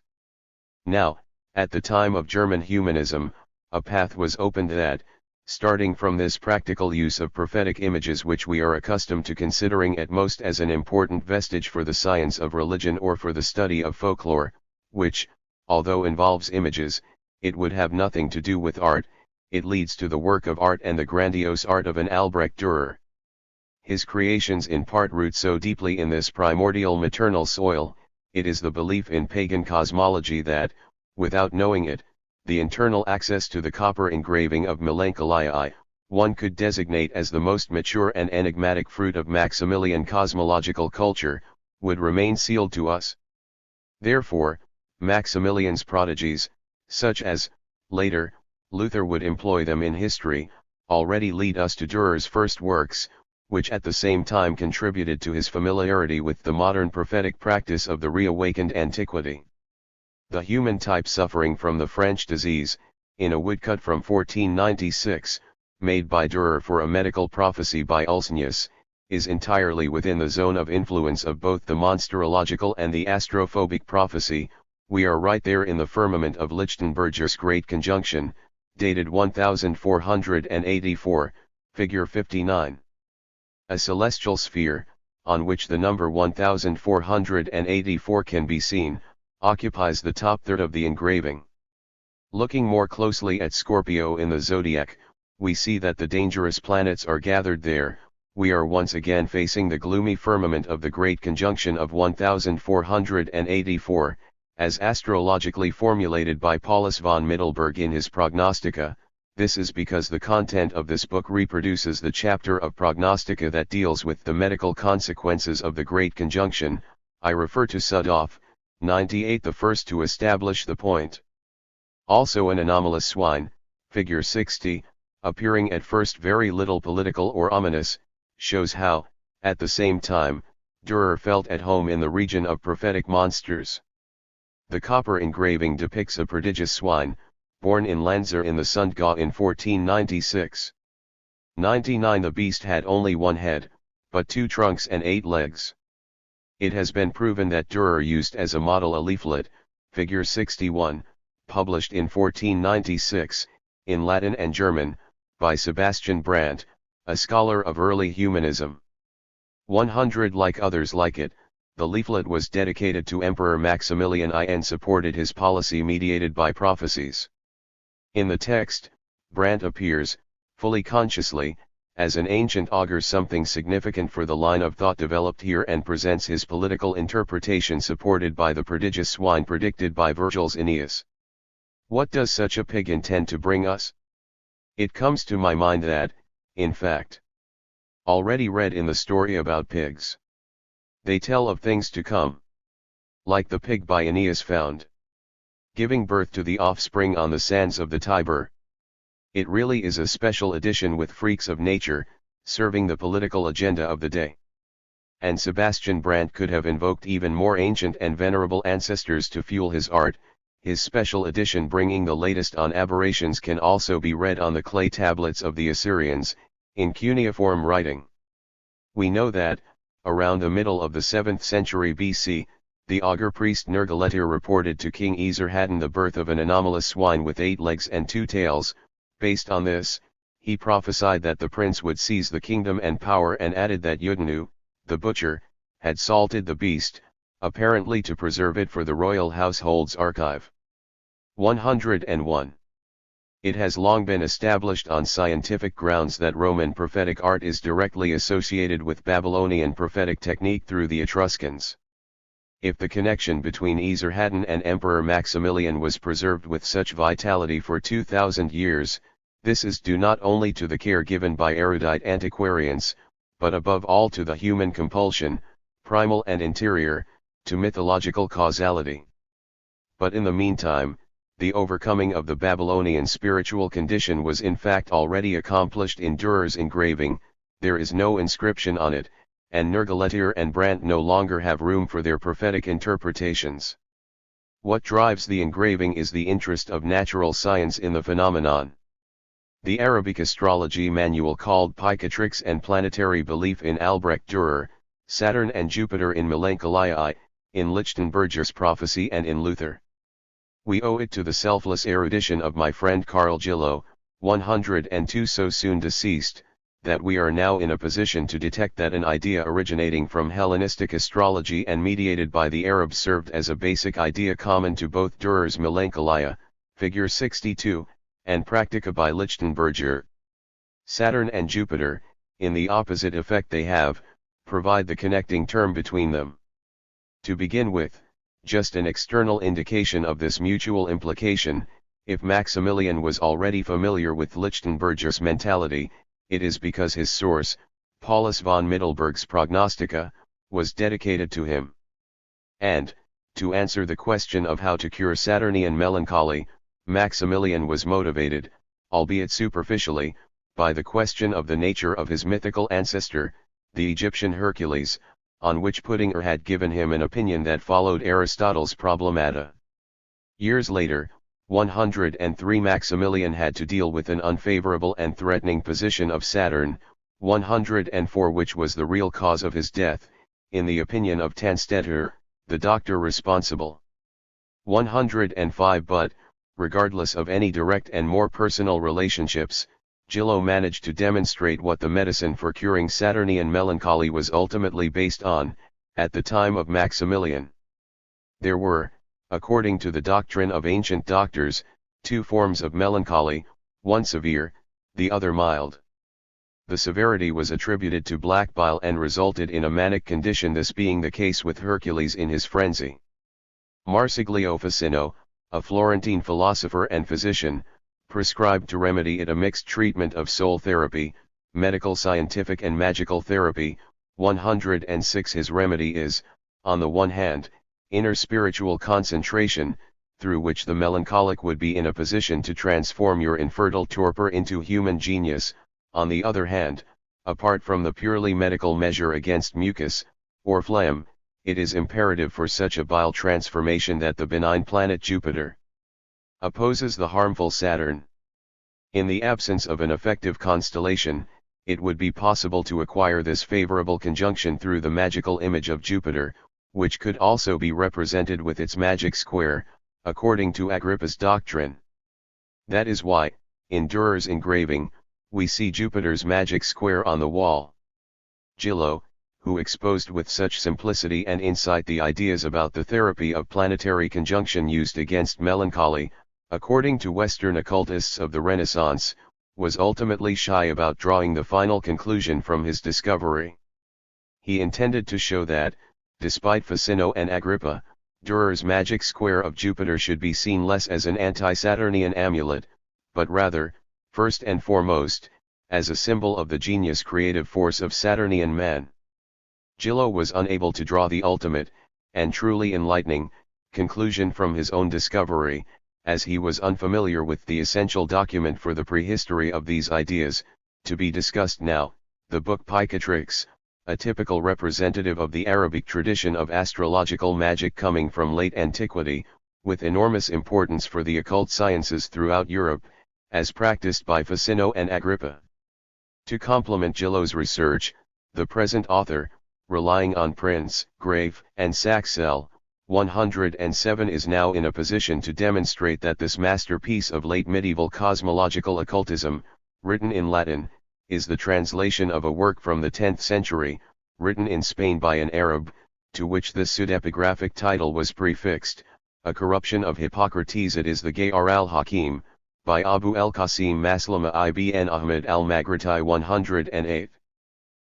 Now, at the time of German humanism, a path was opened that, starting from this practical use of prophetic images which we are accustomed to considering at most as an important vestige for the science of religion or for the study of folklore, which, although involves images, it would have nothing to do with art, it leads to the work of art and the grandiose art of an Albrecht Dürer. His creations in part root so deeply in this primordial maternal soil, it is the belief in pagan cosmology that, without knowing it, the internal access to the copper engraving of Melancholiae, one could designate as the most mature and enigmatic fruit of Maximilian cosmological culture, would remain sealed to us. Therefore, Maximilian's prodigies, such as, later, Luther would employ them in history, already lead us to Dürer's first works, which at the same time contributed to his familiarity with the modern prophetic practice of the reawakened antiquity. The human type suffering from the French disease, in a woodcut from 1496, made by Dürer for a medical prophecy by Ulsenius, is entirely within the zone of influence of both the monsterological and the astrophobic prophecy, We are right there in the firmament of Lichtenberger's Great Conjunction, dated 1484, figure 59. A celestial sphere, on which the number 1484 can be seen, occupies the top third of the engraving. Looking more closely at Scorpio in the zodiac, we see that the dangerous planets are gathered there. We are once again facing the gloomy firmament of the Great Conjunction of 1484, as astrologically formulated by Paulus von Mittelberg in his Prognostica. This is because the content of this book reproduces the chapter of Prognostica that deals with the medical consequences of the Great Conjunction. I refer to Sudoff, 98, the first to establish the point. Also an anomalous swine, figure 60, appearing at first very little political or ominous, shows how, at the same time, Dürer felt at home in the region of prophetic monsters. The copper engraving depicts a prodigious swine, born in Landser in the Sundgau in 1496. 99. The beast had only one head, but 2 trunks and 8 legs. It has been proven that Dürer used as a model a leaflet, figure 61, published in 1496, in Latin and German, by Sebastian Brandt, a scholar of early humanism. 100. Like others like it, the leaflet was dedicated to Emperor Maximilian I and supported his policy mediated by prophecies. In the text, Brandt appears, fully consciously, as an ancient augur, something significant for the line of thought developed here, and presents his political interpretation supported by the prodigious swine predicted by Virgil's Aeneas. What does such a pig intend to bring us? It comes to my mind that, in fact, already read in the story about pigs. They tell of things to come. Like the pig by Aeneas found giving birth to the offspring on the sands of the Tiber. It really is a special edition with freaks of nature, serving the political agenda of the day. And Sebastian Brandt could have invoked even more ancient and venerable ancestors to fuel his art. His special edition bringing the latest on aberrations can also be read on the clay tablets of the Assyrians, in cuneiform writing. We know that, around the middle of the 7th century BC, the augur priest Nergaletir reported to King Esarhaddon the birth of an anomalous swine with 8 legs and 2 tails. Based on this, he prophesied that the prince would seize the kingdom and power, and added that Yudanu, the butcher, had salted the beast, apparently to preserve it for the royal household's archive. 101. It has long been established on scientific grounds that Roman prophetic art is directly associated with Babylonian prophetic technique through the Etruscans. If the connection between Esarhaddon and Emperor Maximilian was preserved with such vitality for 2,000 years, this is due not only to the care given by erudite antiquarians, but above all to the human compulsion, primal and interior, to mythological causality. But in the meantime, the overcoming of the Babylonian spiritual condition was in fact already accomplished in Dürer's engraving. There is no inscription on it, and Nergaletir and Brandt no longer have room for their prophetic interpretations. What drives the engraving is the interest of natural science in the phenomenon. The Arabic astrology manual called Picatrix and planetary belief in Albrecht Dürer, Saturn and Jupiter in Melancholia, in Lichtenberger's prophecy and in Luther. We owe it to the selfless erudition of my friend Carl Gillow, 102 so soon deceased, that we are now in a position to detect that an idea originating from Hellenistic astrology and mediated by the Arabs served as a basic idea common to both Dürer's Melancholia, figure 62, and Practica by Lichtenberger. Saturn and Jupiter, in the opposite effect they have, provide the connecting term between them. To begin with, just an external indication of this mutual implication: if Maximilian was already familiar with Lichtenberger's mentality, it is because his source, Paulus von Mittelberg's Prognostica, was dedicated to him. And, to answer the question of how to cure Saturnian melancholy, Maximilian was motivated, albeit superficially, by the question of the nature of his mythical ancestor, the Egyptian Hercules, on which Puttinger had given him an opinion that followed Aristotle's Problemata. Years later, 103, Maximilian had to deal with an unfavorable and threatening position of Saturn, 104, which was the real cause of his death, in the opinion of Tannstetter, the doctor responsible. 105 But, regardless of any direct and more personal relationships, Gillo managed to demonstrate what the medicine for curing Saturnian melancholy was ultimately based on, at the time of Maximilian. There were, according to the doctrine of ancient doctors, two forms of melancholy, one severe, the other mild. The severity was attributed to black bile and resulted in a manic condition, this being the case with Hercules in his frenzy. Marsiglio Ficino, a Florentine philosopher and physician, prescribed to remedy it a mixed treatment of soul therapy, medical scientific and magical therapy. 106 His remedy is, on the one hand, inner spiritual concentration, through which the melancholic would be in a position to transform your infertile torpor into human genius. On the other hand, apart from the purely medical measure against mucus, or phlegm, it is imperative for such a bile transformation that the benign planet Jupiter opposes the harmful Saturn. In the absence of an effective constellation, it would be possible to acquire this favorable conjunction through the magical image of Jupiter, which could also be represented with its magic square, according to Agrippa's doctrine. That is why, in Dürer's engraving, we see Jupiter's magic square on the wall. Gillo, who exposed with such simplicity and insight the ideas about the therapy of planetary conjunction used against melancholy, according to Western occultists of the Renaissance, was ultimately shy about drawing the final conclusion from his discovery. He intended to show that, despite Ficino and Agrippa, Dürer's magic square of Jupiter should be seen less as an anti-Saturnian amulet, but rather, first and foremost, as a symbol of the genius creative force of Saturnian man. Gillo was unable to draw the ultimate, and truly enlightening, conclusion from his own discovery, as he was unfamiliar with the essential document for the prehistory of these ideas, to be discussed now, the book Pychatrix, a typical representative of the Arabic tradition of astrological magic coming from late antiquity, with enormous importance for the occult sciences throughout Europe, as practiced by Ficino and Agrippa. To complement Gillo's research, the present author, relying on Prince, Grave, and Saxel, 107 is now in a position to demonstrate that this masterpiece of late medieval cosmological occultism, written in Latin, is the translation of a work from the 10th century, written in Spain by an Arab, to which this pseudepigraphic title was prefixed, a corruption of Hippocrates. It is the Gayar al-Hakim, by Abu el-Qasim Maslama ibn Ahmad al-Maghriti 108.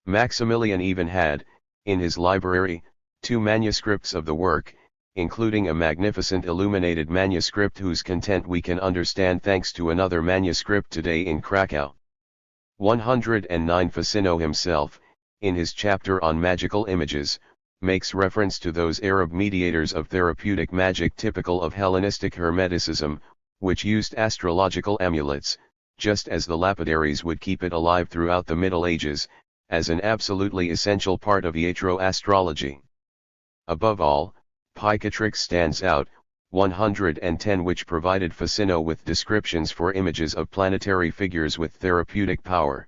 Maximilian even had, in his library, two manuscripts of the work, including a magnificent illuminated manuscript whose content we can understand thanks to another manuscript today in Krakow. 109 Ficino himself, in his chapter on magical images, makes reference to those Arab mediators of therapeutic magic typical of Hellenistic Hermeticism, which used astrological amulets, just as the lapidaries would keep it alive throughout the Middle Ages, as an absolutely essential part of iatroastrology. Above all, Pychatrix stands out, 110, which provided Ficino with descriptions for images of planetary figures with therapeutic power.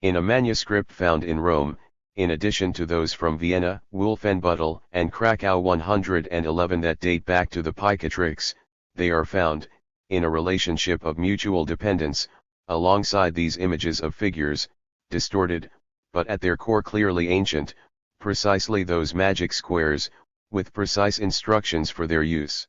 In a manuscript found in Rome, in addition to those from Vienna, Wolfenbüttel, and Krakow 111 that date back to the Pychatrix, they are found, in a relationship of mutual dependence, alongside these images of figures, distorted, but at their core clearly ancient, precisely those magic squares, with precise instructions for their use.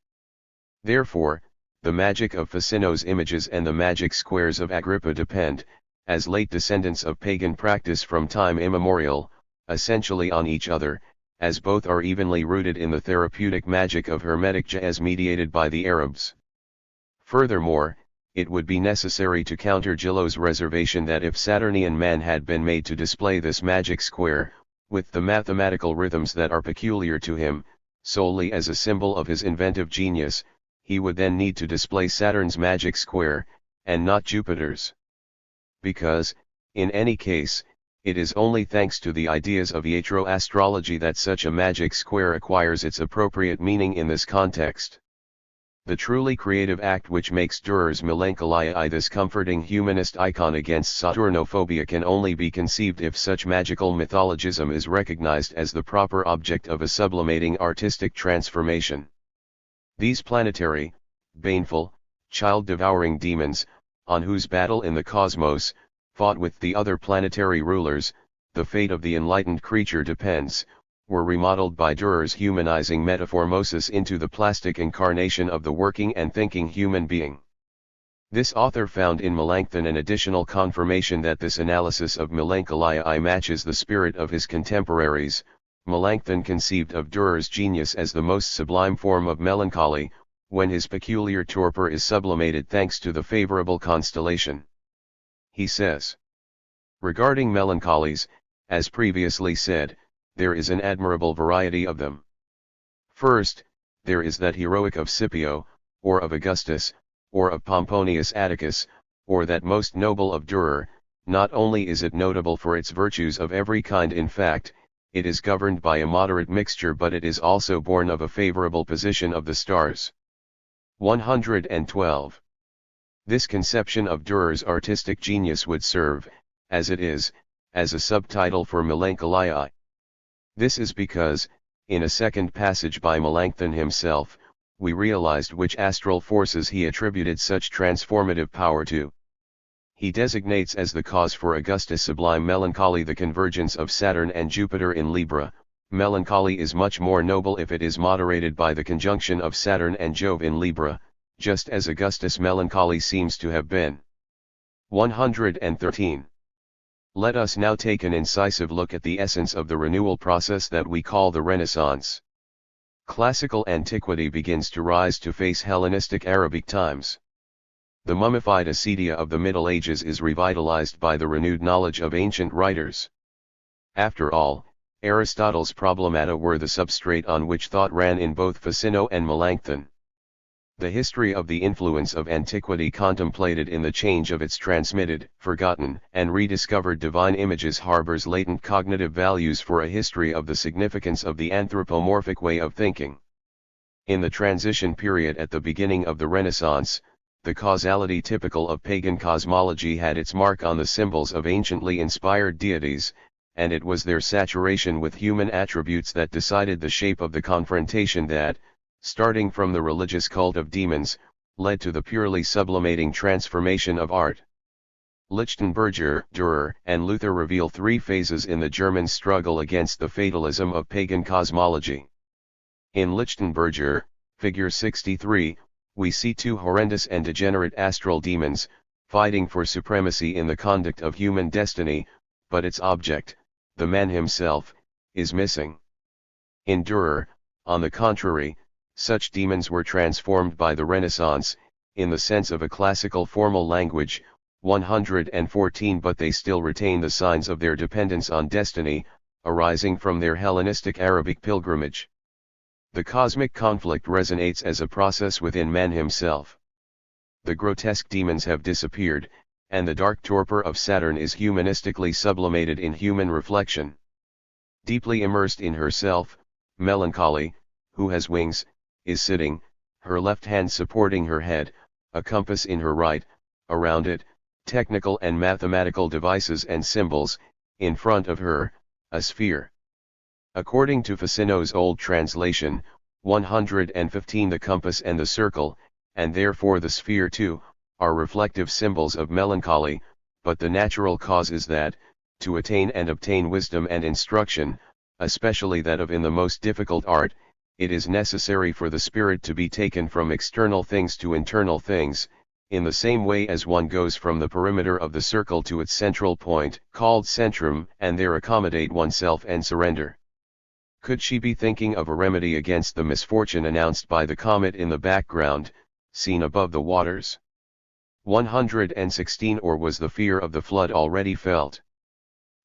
Therefore, the magic of Ficino's images and the magic squares of Agrippa depend, as late descendants of pagan practice from time immemorial, essentially on each other, as both are evenly rooted in the therapeutic magic of Hermetic jazz mediated by the Arabs. Furthermore, it would be necessary to counter Gillo's reservation that if Saturnian man had been made to display this magic square, with the mathematical rhythms that are peculiar to him, solely as a symbol of his inventive genius, he would then need to display Saturn's magic square, and not Jupiter's. Because, in any case, it is only thanks to the ideas of iatroastrology that such a magic square acquires its appropriate meaning in this context. The truly creative act which makes Dürer's Melancholia this comforting humanist icon against Saturnophobia can only be conceived if such magical mythologism is recognized as the proper object of a sublimating artistic transformation. These planetary, baneful, child-devouring demons, on whose battle in the cosmos, fought with the other planetary rulers, the fate of the enlightened creature depends, were remodeled by Durer's humanizing metamorphosis into the plastic incarnation of the working and thinking human being. This author found in Melanchthon an additional confirmation that this analysis of melancholia matches the spirit of his contemporaries. Melanchthon conceived of Durer's genius as the most sublime form of melancholy, when his peculiar torpor is sublimated thanks to the favorable constellation. He says, regarding melancholies, as previously said, there is an admirable variety of them. First, there is that heroic of Scipio, or of Augustus, or of Pomponius Atticus, or that most noble of Durer. Not only is it notable for its virtues of every kind, in fact, it is governed by a moderate mixture, but it is also born of a favorable position of the stars. 112. This conception of Durer's artistic genius would serve, as it is, as a subtitle for Melancholia. This is because, in a second passage by Melanchthon himself, we realized which astral forces he attributed such transformative power to. He designates as the cause for Augustus' sublime melancholy the convergence of Saturn and Jupiter in Libra. Melancholy is much more noble if it is moderated by the conjunction of Saturn and Jove in Libra, just as Augustus' melancholy seems to have been. 113. Let us now take an incisive look at the essence of the renewal process that we call the Renaissance. Classical antiquity begins to rise to face Hellenistic Arabic times. The mummified acedia of the Middle Ages is revitalized by the renewed knowledge of ancient writers. After all, Aristotle's Problemata were the substrate on which thought ran in both Ficino and Melanchthon. The history of the influence of antiquity contemplated in the change of its transmitted, forgotten, and rediscovered divine images harbors latent cognitive values for a history of the significance of the anthropomorphic way of thinking. In the transition period at the beginning of the Renaissance, the causality typical of pagan cosmology had its mark on the symbols of anciently inspired deities, and it was their saturation with human attributes that decided the shape of the confrontation that, starting from the religious cult of demons, led to the purely sublimating transformation of art. Lichtenberger, Dürer, and Luther reveal three phases in the German struggle against the fatalism of pagan cosmology. In Lichtenberger, figure 63, we see two horrendous and degenerate astral demons, fighting for supremacy in the conduct of human destiny, but its object, the man himself, is missing. In Dürer, on the contrary, such demons were transformed by the Renaissance, in the sense of a classical formal language, 114, but they still retain the signs of their dependence on destiny, arising from their Hellenistic Arabic pilgrimage. The cosmic conflict resonates as a process within man himself. The grotesque demons have disappeared, and the dark torpor of Saturn is humanistically sublimated in human reflection. Deeply immersed in herself, Melancholy, who has wings, is sitting, her left hand supporting her head, a compass in her right, around it, technical and mathematical devices and symbols, in front of her, a sphere. According to Ficino's old translation, 115, the compass and the circle, and therefore the sphere too, are reflective symbols of melancholy, but the natural cause is that, to attain and obtain wisdom and instruction, especially that of in the most difficult art, it is necessary for the spirit to be taken from external things to internal things, in the same way as one goes from the perimeter of the circle to its central point, called centrum, and there accommodate oneself and surrender. Could she be thinking of a remedy against the misfortune announced by the comet in the background, seen above the waters? 116, or was the fear of the flood already felt?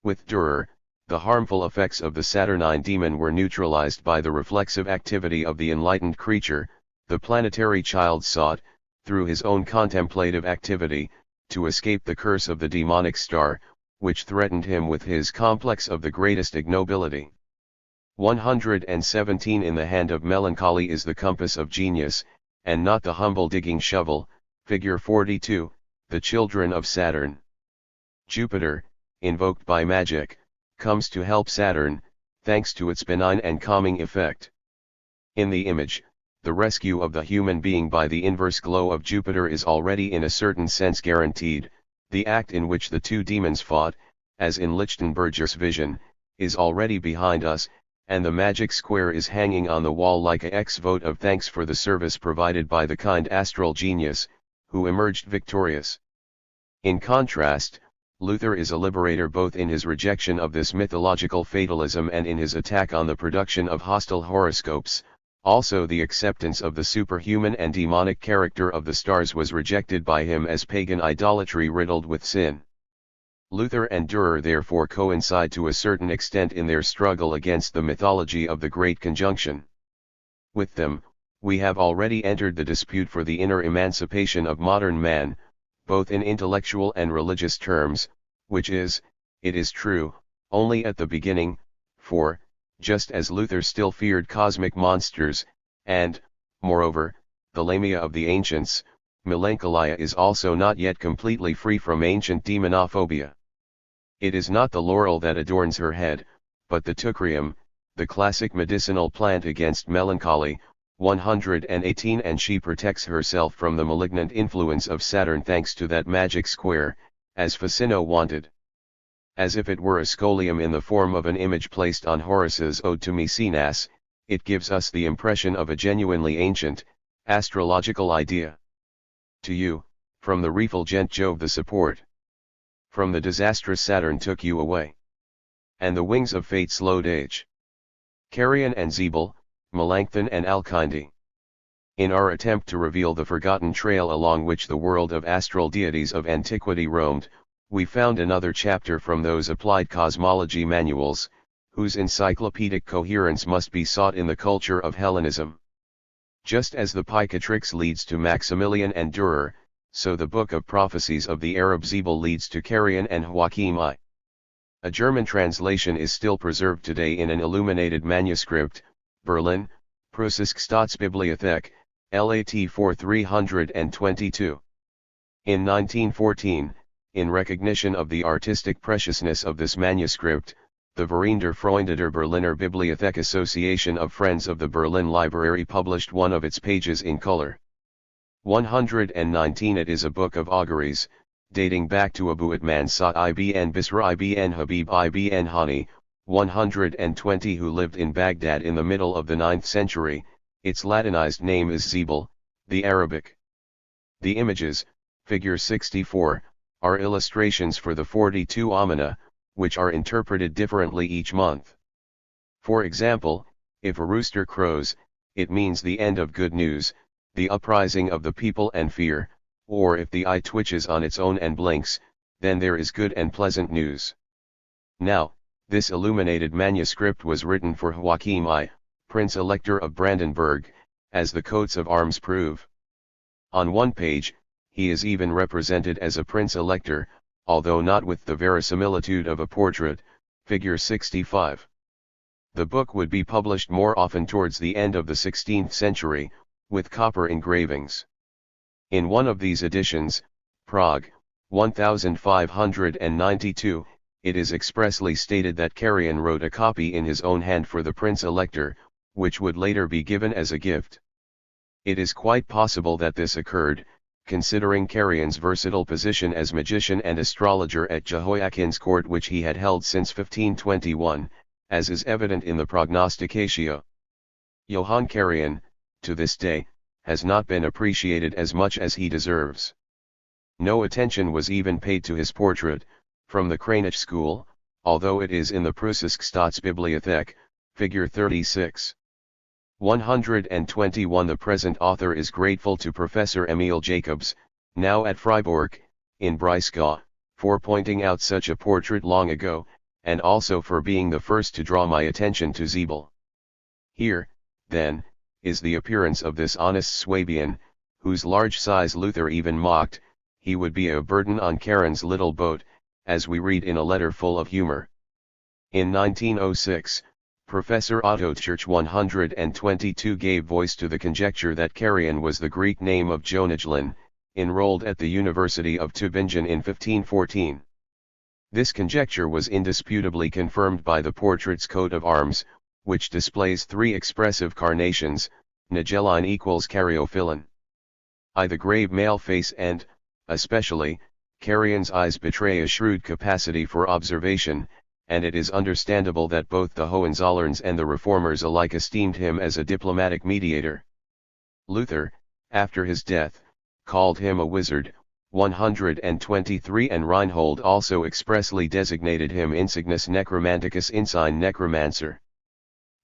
With Dürer, the harmful effects of the Saturnine demon were neutralized by the reflexive activity of the enlightened creature. The planetary child sought, through his own contemplative activity, to escape the curse of the demonic star, which threatened him with his complex of the greatest ignobility. 117, in the hand of melancholy is the compass of genius, and not the humble digging shovel, figure 42, the children of Saturn. Jupiter, invoked by magic, comes to help Saturn, thanks to its benign and calming effect. In the image, the rescue of the human being by the inverse glow of Jupiter is already in a certain sense guaranteed, the act in which the two demons fought, as in Lichtenberger's vision, is already behind us, and the magic square is hanging on the wall like a vote of thanks for the service provided by the kind astral genius, who emerged victorious. In contrast, Luther is a liberator both in his rejection of this mythological fatalism and in his attack on the production of hostile horoscopes. Also, the acceptance of the superhuman and demonic character of the stars was rejected by him as pagan idolatry riddled with sin. Luther and Dürer therefore coincide to a certain extent in their struggle against the mythology of the Great Conjunction. With them, we have already entered the dispute for the inner emancipation of modern man, both in intellectual and religious terms, which is, it is true, only at the beginning, for, just as Luther still feared cosmic monsters, and, moreover, the lamia of the ancients, melancholia is also not yet completely free from ancient demonophobia. It is not the laurel that adorns her head, but the teucrium, the classic medicinal plant against melancholy, 118, and she protects herself from the malignant influence of Saturn thanks to that magic square, as Ficino wanted. As if it were a scholium in the form of an image placed on Horace's Ode to Maecenas, it gives us the impression of a genuinely ancient, astrological idea. To you, from the refulgent Jove the support. From the disastrous Saturn took you away. And the wings of fate slowed age. Carrion and Zeeble, Melanchthon and Alkindi. In our attempt to reveal the forgotten trail along which the world of astral deities of antiquity roamed, we found another chapter from those applied cosmology manuals, whose encyclopedic coherence must be sought in the culture of Hellenism. Just as the Picatrix leads to Maximilian and Dürer, so the Book of Prophecies of the Arab Zeeble leads to Carrion and Joachim I. A German translation is still preserved today in an illuminated manuscript, Berlin, Preußische Staatsbibliothek, LAT 4322. In 1914, in recognition of the artistic preciousness of this manuscript, the Verein Freunde der Berliner Bibliothek Association of Friends of the Berlin Library published one of its pages in color. 119. It is a book of auguries, dating back to Abu Atman Sa ibn Bisra ibn Habib ibn Hani, 120, who lived in Baghdad in the middle of the 9th century. Its Latinized name is Zeeble, the Arabic. The images, figure 64, are illustrations for the 42 Amina, which are interpreted differently each month. For example, if a rooster crows, it means the end of good news, the uprising of the people and fear, or if the eye twitches on its own and blinks, then there is good and pleasant news. Now, this illuminated manuscript was written for Joachim I, Prince Elector of Brandenburg, as the coats of arms prove. On one page, he is even represented as a Prince Elector, although not with the verisimilitude of a portrait, figure 65. The book would be published more often towards the end of the 16th century, with copper engravings. In one of these editions, Prague, 1592, it is expressly stated that Carrion wrote a copy in his own hand for the Prince Elector, which would later be given as a gift. It is quite possible that this occurred, considering Carrion's versatile position as magician and astrologer at Jehoiachin's court, which he had held since 1521, as is evident in the Prognosticatio. Johann Carrion, to this day, has not been appreciated as much as he deserves. No attention was even paid to his portrait, from the Kranich school, although it is in the Preußische Staatsbibliothek, figure 36. 121. The present author is grateful to Professor Emil Jacobs, now at Freiburg, in Breisgau, for pointing out such a portrait long ago, and also for being the first to draw my attention to Zeeble. Here, then, is the appearance of this honest Swabian, whose large size Luther even mocked. He would be a burden on Charon's little boat, as we read in a letter full of humor. In 1906, Professor Otto Church 122 gave voice to the conjecture that Carrion was the Greek name of Jonajlin, enrolled at the University of Tübingen in 1514. This conjecture was indisputably confirmed by the portrait's coat of arms, which displays 3 expressive carnations, Nageline equals Caryophyllon. I. The grave male face and, especially, Carrion's eyes betray a shrewd capacity for observation, and it is understandable that both the Hohenzollerns and the Reformers alike esteemed him as a diplomatic mediator. Luther, after his death, called him a wizard, 123, and Reinhold also expressly designated him Insignis Necromanticus Insign Necromancer.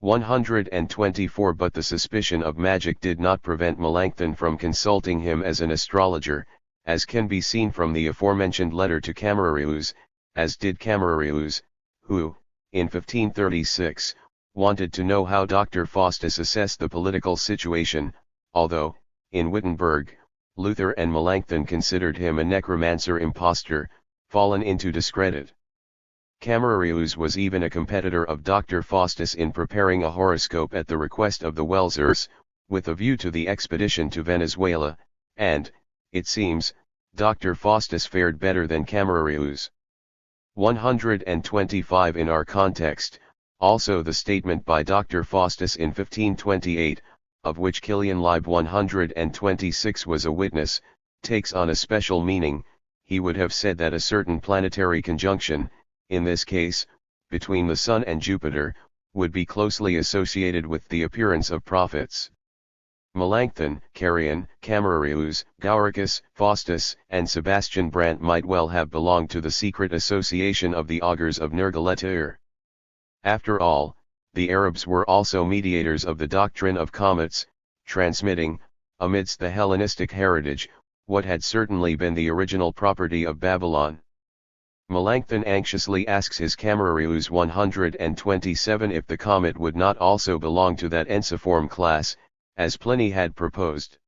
124. But the suspicion of magic did not prevent Melanchthon from consulting him as an astrologer, as can be seen from the aforementioned letter to Camerarius, as did Camerarius, who, in 1536, wanted to know how Dr. Faustus assessed the political situation, although, in Wittenberg, Luther and Melanchthon considered him a necromancer impostor, fallen into discredit. Camerarius was even a competitor of Dr. Faustus in preparing a horoscope at the request of the Welsers, with a view to the expedition to Venezuela, and, it seems, Dr. Faustus fared better than Camerarius. 125. In our context, also the statement by Dr. Faustus in 1528, of which Kilian Lib 126 was a witness, takes on a special meaning. He would have said that a certain planetary conjunction, in this case, between the Sun and Jupiter, would be closely associated with the appearance of prophets. Melanchthon, Carrion, Camerarius, Gauricus, Faustus, and Sebastian Brandt might well have belonged to the secret association of the augurs of Nergalatyr. After all, the Arabs were also mediators of the doctrine of comets, transmitting, amidst the Hellenistic heritage, what had certainly been the original property of Babylon. Melanchthon anxiously asks his Camerarius 127 if the comet would not also belong to that ensiform class, as Pliny had proposed.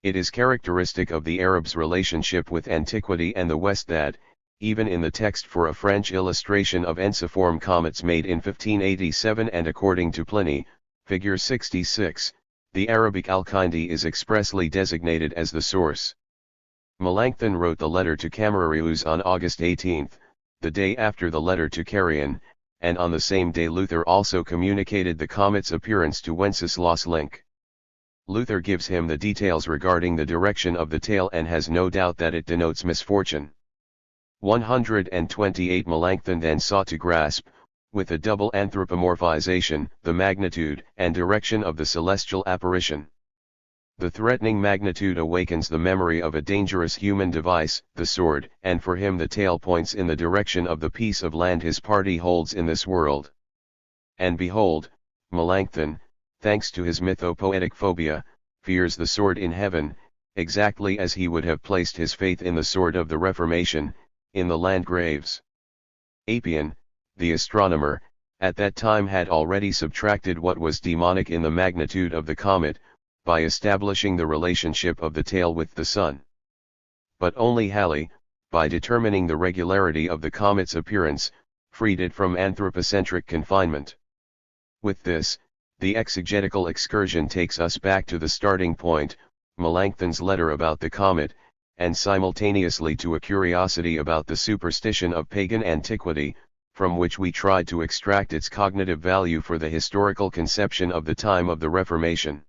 It is characteristic of the Arabs' relationship with antiquity and the West that, even in the text for a French illustration of ensiform comets made in 1587 and according to Pliny, figure 66, the Arabic Al-Kindi is expressly designated as the source. Melanchthon wrote the letter to Camerarius on August 18, the day after the letter to Carrion, and on the same day Luther also communicated the comet's appearance to Wenceslaus Link. Luther gives him the details regarding the direction of the tail and has no doubt that it denotes misfortune. 128. Melanchthon then sought to grasp, with a double anthropomorphization, the magnitude and direction of the celestial apparition. The threatening magnitude awakens the memory of a dangerous human device, the sword, and for him the tail points in the direction of the piece of land his party holds in this world. And behold, Melanchthon, thanks to his mythopoetic phobia, fears the sword in heaven, exactly as he would have placed his faith in the sword of the Reformation, in the Landgraves. Apian, the astronomer, at that time had already subtracted what was demonic in the magnitude of the comet, by establishing the relationship of the tail with the sun. But only Halley, by determining the regularity of the comet's appearance, freed it from anthropocentric confinement. With this, the exegetical excursion takes us back to the starting point, Melanchthon's letter about the comet, and simultaneously to a curiosity about the superstition of pagan antiquity, from which we tried to extract its cognitive value for the historical conception of the time of the Reformation.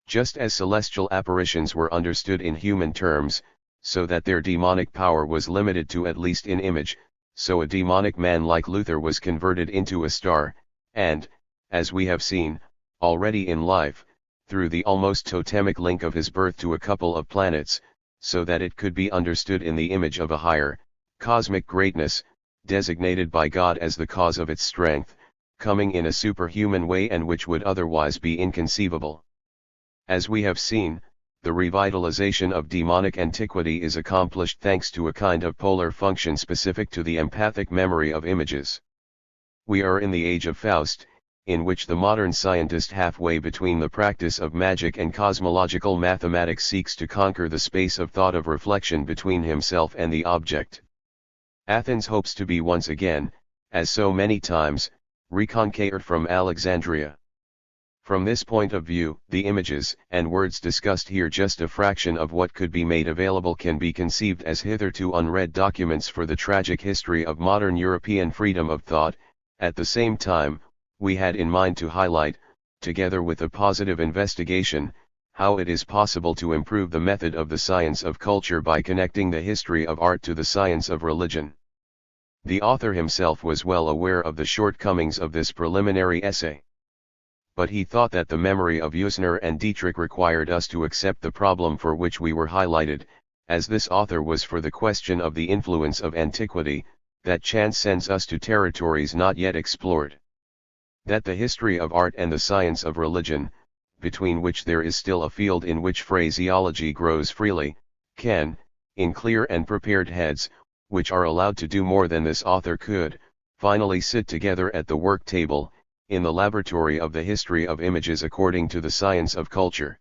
Just as celestial apparitions were understood in human terms, so that their demonic power was limited to at least in image, so a demonic man like Luther was converted into a star, and, as we have seen, already in life, through the almost totemic link of his birth to a couple of planets, so that it could be understood in the image of a higher, cosmic greatness, designated by God as the cause of its strength, coming in a superhuman way and which would otherwise be inconceivable. As we have seen, the revitalization of demonic antiquity is accomplished thanks to a kind of polar function specific to the empathic memory of images. We are in the age of Faust, in which the modern scientist halfway between the practice of magic and cosmological mathematics seeks to conquer the space of thought of reflection between himself and the object. Athens hopes to be once again, as so many times, reconquered from Alexandria. From this point of view, the images and words discussed here, just a fraction of what could be made available, can be conceived as hitherto unread documents for the tragic history of modern European freedom of thought. At the same time, we had in mind to highlight, together with a positive investigation, how it is possible to improve the method of the science of culture by connecting the history of art to the science of religion. The author himself was well aware of the shortcomings of this preliminary essay. But he thought that the memory of Usner and Dietrich required us to accept the problem for which we were highlighted, as this author was for the question of the influence of antiquity, that chance sends us to territories not yet explored. That the history of art and the science of religion, between which there is still a field in which phraseology grows freely, can, in clear and prepared heads, which are allowed to do more than this author could, finally sit together at the work table, in the laboratory of the history of images according to the science of culture.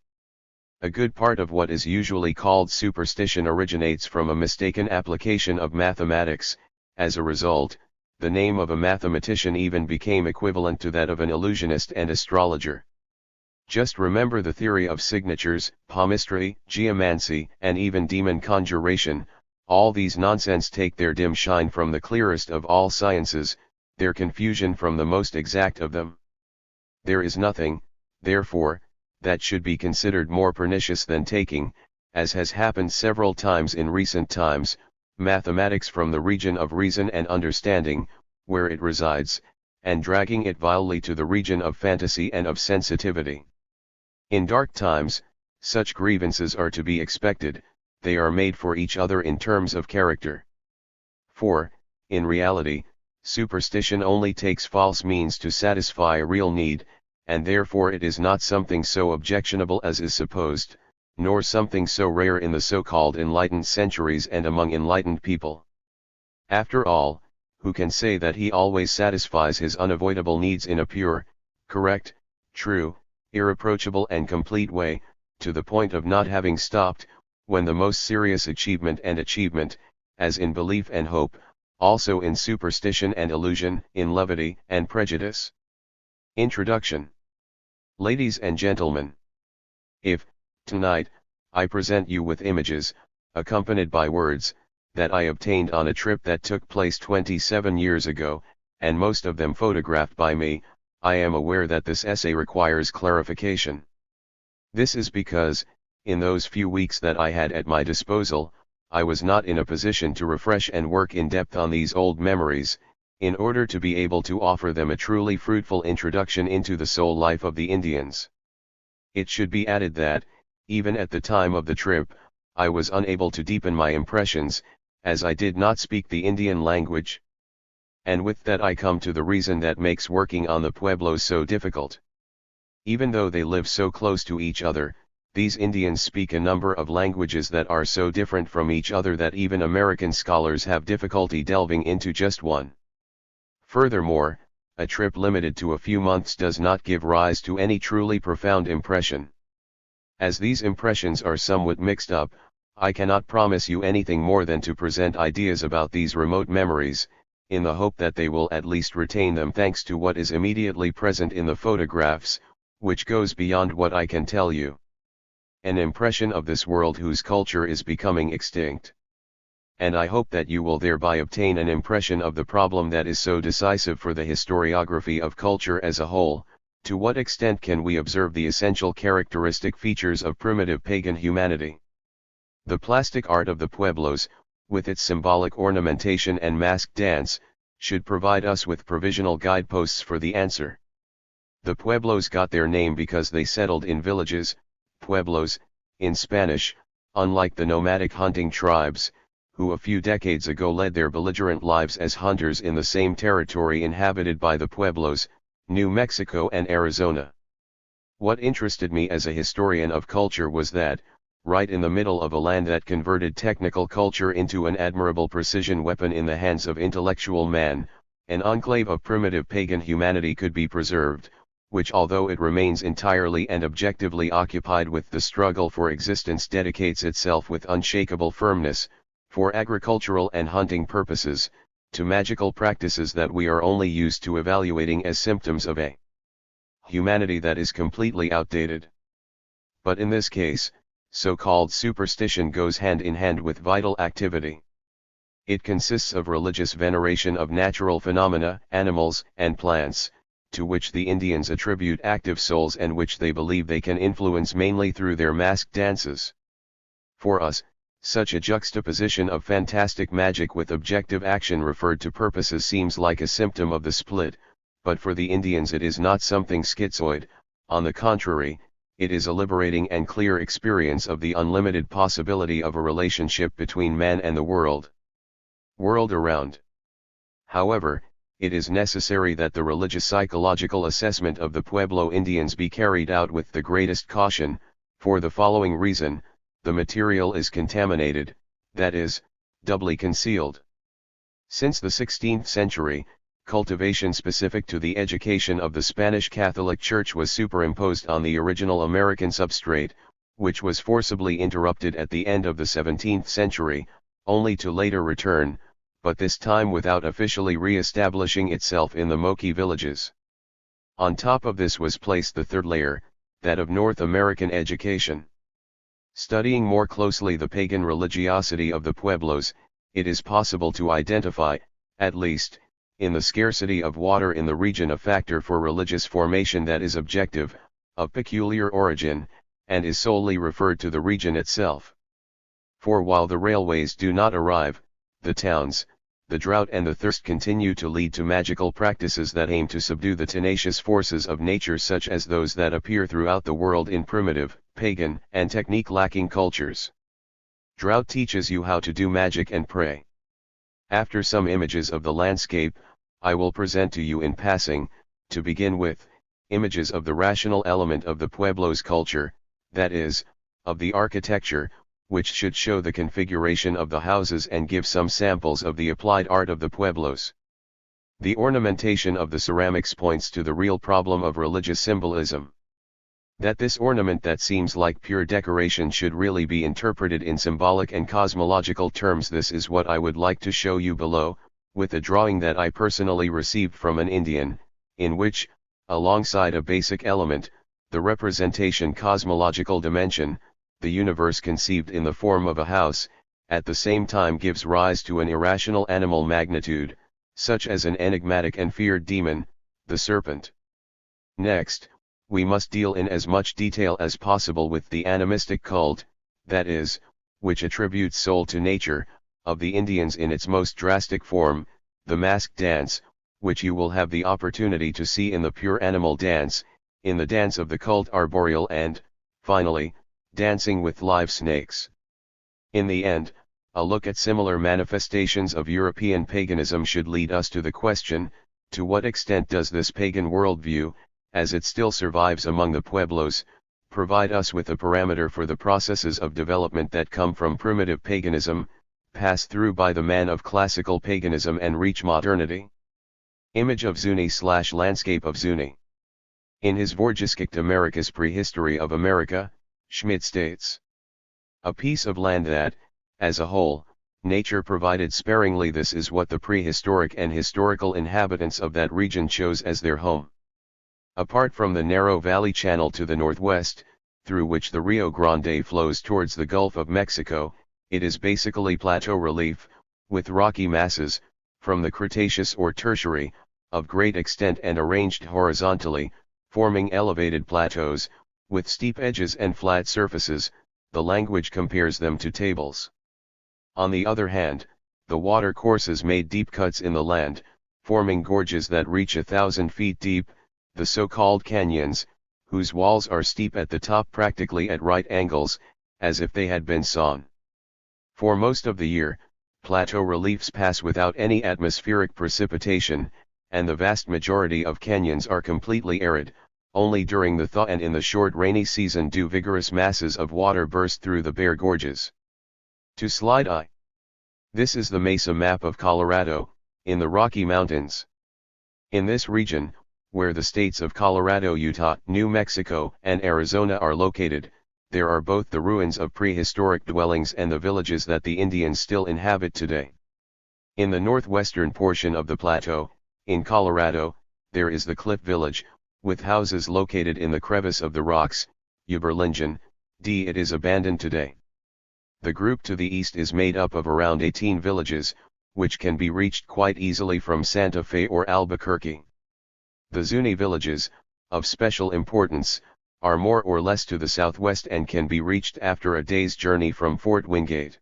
A good part of what is usually called superstition originates from a mistaken application of mathematics. As a result, the name of a mathematician even became equivalent to that of an illusionist and astrologer. Just remember the theory of signatures, palmistry, geomancy, and even demon conjuration. All these nonsense take their dim shine from the clearest of all sciences, their confusion from the most exact of them. There is nothing, therefore, that should be considered more pernicious than taking, as has happened several times in recent times, mathematics from the region of reason and understanding, where it resides, and dragging it vilely to the region of fantasy and of sensitivity. In dark times, such grievances are to be expected, they are made for each other in terms of character. For, in reality, superstition only takes false means to satisfy a real need, and therefore it is not something so objectionable as is supposed, nor something so rare in the so-called enlightened centuries and among enlightened people. After all, who can say that he always satisfies his unavoidable needs in a pure, correct, true, irreproachable and complete way, to the point of not having stopped, when the most serious achievement, as in belief and hope, also in superstition and illusion, in levity and prejudice. Introduction. Ladies and gentlemen, if, tonight, I present you with images, accompanied by words, that I obtained on a trip that took place 27 years ago, and most of them photographed by me, I am aware that this essay requires clarification. This is because, in those few weeks that I had at my disposal, I was not in a position to refresh and work in depth on these old memories, in order to be able to offer them a truly fruitful introduction into the soul life of the Indians. It should be added that, even at the time of the trip, I was unable to deepen my impressions, as I did not speak the Indian language. And with that I come to the reason that makes working on the Pueblos so difficult. Even though they live so close to each other, these Indians speak a number of languages that are so different from each other that even American scholars have difficulty delving into just one. Furthermore, a trip limited to a few months does not give rise to any truly profound impression. As these impressions are somewhat mixed up, I cannot promise you anything more than to present ideas about these remote memories, in the hope that they will at least retain them thanks to what is immediately present in the photographs, which goes beyond what I can tell you. An impression of this world whose culture is becoming extinct. And I hope that you will thereby obtain an impression of the problem that is so decisive for the historiography of culture as a whole. To what extent can we observe the essential characteristic features of primitive pagan humanity? The plastic art of the Pueblos, with its symbolic ornamentation and masked dance, should provide us with provisional guideposts for the answer. The Pueblos got their name because they settled in villages, pueblos, in Spanish, unlike the nomadic hunting tribes, who a few decades ago led their belligerent lives as hunters in the same territory inhabited by the Pueblos, New Mexico and Arizona. What interested me as a historian of culture was that, right in the middle of a land that converted technical culture into an admirable precision weapon in the hands of intellectual man, an enclave of primitive pagan humanity could be preserved, which although it remains entirely and objectively occupied with the struggle for existence dedicates itself with unshakable firmness, for agricultural and hunting purposes, to magical practices that we are only used to evaluating as symptoms of a humanity that is completely outdated. But in this case, so-called superstition goes hand in hand with vital activity. It consists of religious veneration of natural phenomena, animals, and plants, to which the Indians attribute active souls and which they believe they can influence mainly through their masked dances. For us, such a juxtaposition of fantastic magic with objective action referred to purposes seems like a symptom of the split, but for the Indians it is not something schizoid. On the contrary, it is a liberating and clear experience of the unlimited possibility of a relationship between man and the world around. However, it is necessary that the religious psychological assessment of the Pueblo Indians be carried out with the greatest caution, for the following reason: the material is contaminated, that is, doubly concealed. Since the 16th century, cultivation specific to the education of the Spanish Catholic Church was superimposed on the original American substrate, which was forcibly interrupted at the end of the 17th century, only to later return, but this time without officially re-establishing itself in the Moqui villages. On top of this was placed the third layer, that of North American education. Studying more closely the pagan religiosity of the Pueblos, it is possible to identify, at least, in the scarcity of water in the region, a factor for religious formation that is objective, of peculiar origin, and is solely referred to the region itself. For while the railways do not arrive, the towns, the drought and the thirst continue to lead to magical practices that aim to subdue the tenacious forces of nature, such as those that appear throughout the world in primitive, pagan, and technique-lacking cultures. Drought teaches you how to do magic and pray. After some images of the landscape, I will present to you in passing, to begin with, images of the rational element of the Pueblos' culture, that is, of the architecture, which should show the configuration of the houses and give some samples of the applied art of the Pueblos. The ornamentation of the ceramics points to the real problem of religious symbolism. That this ornament that seems like pure decoration should really be interpreted in symbolic and cosmological terms, this is what I would like to show you below, with a drawing that I personally received from an Indian, in which, alongside a basic element, the representation cosmological dimension, the universe conceived in the form of a house, at the same time gives rise to an irrational animal magnitude, such as an enigmatic and feared demon, the serpent. Next, we must deal in as much detail as possible with the animistic cult, that is, which attributes soul to nature, of the Indians in its most drastic form, the masked dance, which you will have the opportunity to see in the pure animal dance, in the dance of the cult arboreal, and, finally, dancing with live snakes. In the end, a look at similar manifestations of European paganism should lead us to the question: to what extent does this pagan worldview, as it still survives among the Pueblos, provide us with a parameter for the processes of development that come from primitive paganism, pass through by the man of classical paganism, and reach modernity? Image of Zuni/landscape of Zuni. In his Vorgeschichte Amerikas Prehistory of America, Schmidt states: a piece of land that, as a whole, nature provided sparingly. This is what the prehistoric and historical inhabitants of that region chose as their home. Apart from the narrow valley channel to the northwest, through which the Rio Grande flows towards the Gulf of Mexico, it is basically plateau relief, with rocky masses, from the Cretaceous or Tertiary, of great extent and arranged horizontally, forming elevated plateaus, with steep edges and flat surfaces. The language compares them to tables. On the other hand, the water courses made deep cuts in the land, forming gorges that reach 1,000 feet deep, the so-called canyons, whose walls are steep at the top practically at right angles, as if they had been sawn. For most of the year, plateau reliefs pass without any atmospheric precipitation, and the vast majority of canyons are completely arid. Only during the thaw and in the short rainy season do vigorous masses of water burst through the bare gorges. To slide I. This is the mesa map of Colorado, in the Rocky Mountains. In this region, where the states of Colorado, Utah, New Mexico, and Arizona are located, there are both the ruins of prehistoric dwellings and the villages that the Indians still inhabit today. In the northwestern portion of the plateau, in Colorado, there is the Cliff Village, with houses located in the crevice of the rocks. Uberlingen, D. It is abandoned today. The group to the east is made up of around 18 villages, which can be reached quite easily from Santa Fe or Albuquerque. The Zuni villages, of special importance, are more or less to the southwest and can be reached after a day's journey from Fort Wingate.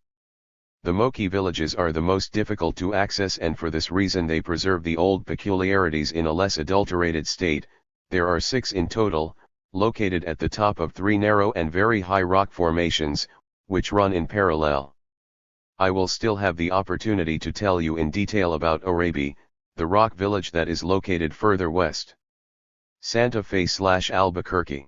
The Moki villages are the most difficult to access, and for this reason they preserve the old peculiarities in a less adulterated state. There are 6 in total, located at the top of 3 narrow and very high rock formations, which run in parallel. I will still have the opportunity to tell you in detail about Orabi, the rock village that is located further west. Santa Fe/Albuquerque.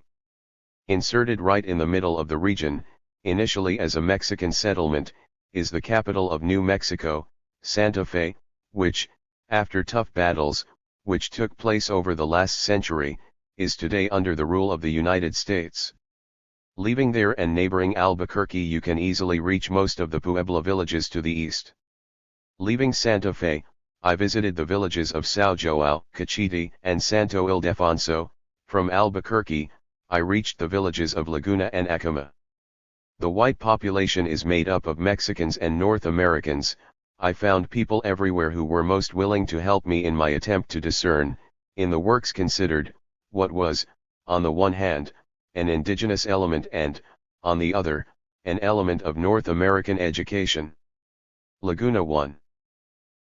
Inserted right in the middle of the region, initially as a Mexican settlement, is the capital of New Mexico, Santa Fe, which, after tough battles, which took place over the last century, is today under the rule of the United States. Leaving there and neighboring Albuquerque, you can easily reach most of the Pueblo villages to the east. Leaving Santa Fe, I visited the villages of Sao Joao, Cachiti, and Santo Ildefonso. From Albuquerque, I reached the villages of Laguna and Acoma. The white population is made up of Mexicans and North Americans. I found people everywhere who were most willing to help me in my attempt to discern, in the works considered, what was, on the one hand, an indigenous element and, on the other, an element of North American education. Laguna 1.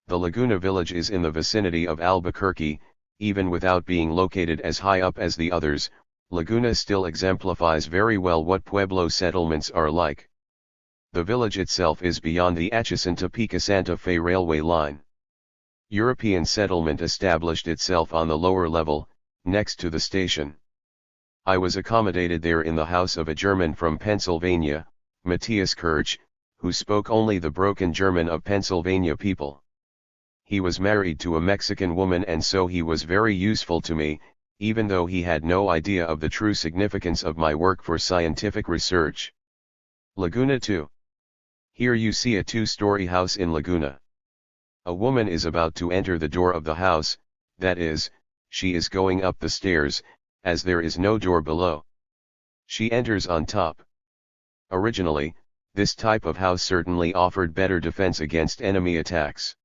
The Laguna village is in the vicinity of Albuquerque. Even without being located as high up as the others, Laguna still exemplifies very well what Pueblo settlements are like. The village itself is beyond the Atchison-Topeka-Santa Fe railway line. European settlement established itself on the lower level, next to the station. I was accommodated there in the house of a German from Pennsylvania, Matthias Kirch, who spoke only the broken German of Pennsylvania people. He was married to a Mexican woman, and so he was very useful to me, even though he had no idea of the true significance of my work for scientific research. Laguna 2. Here you see a 2-story house in Laguna. A woman is about to enter the door of the house, that is, she is going up the stairs, as there is no door below. She enters on top. Originally, this type of house certainly offered better defense against enemy attacks.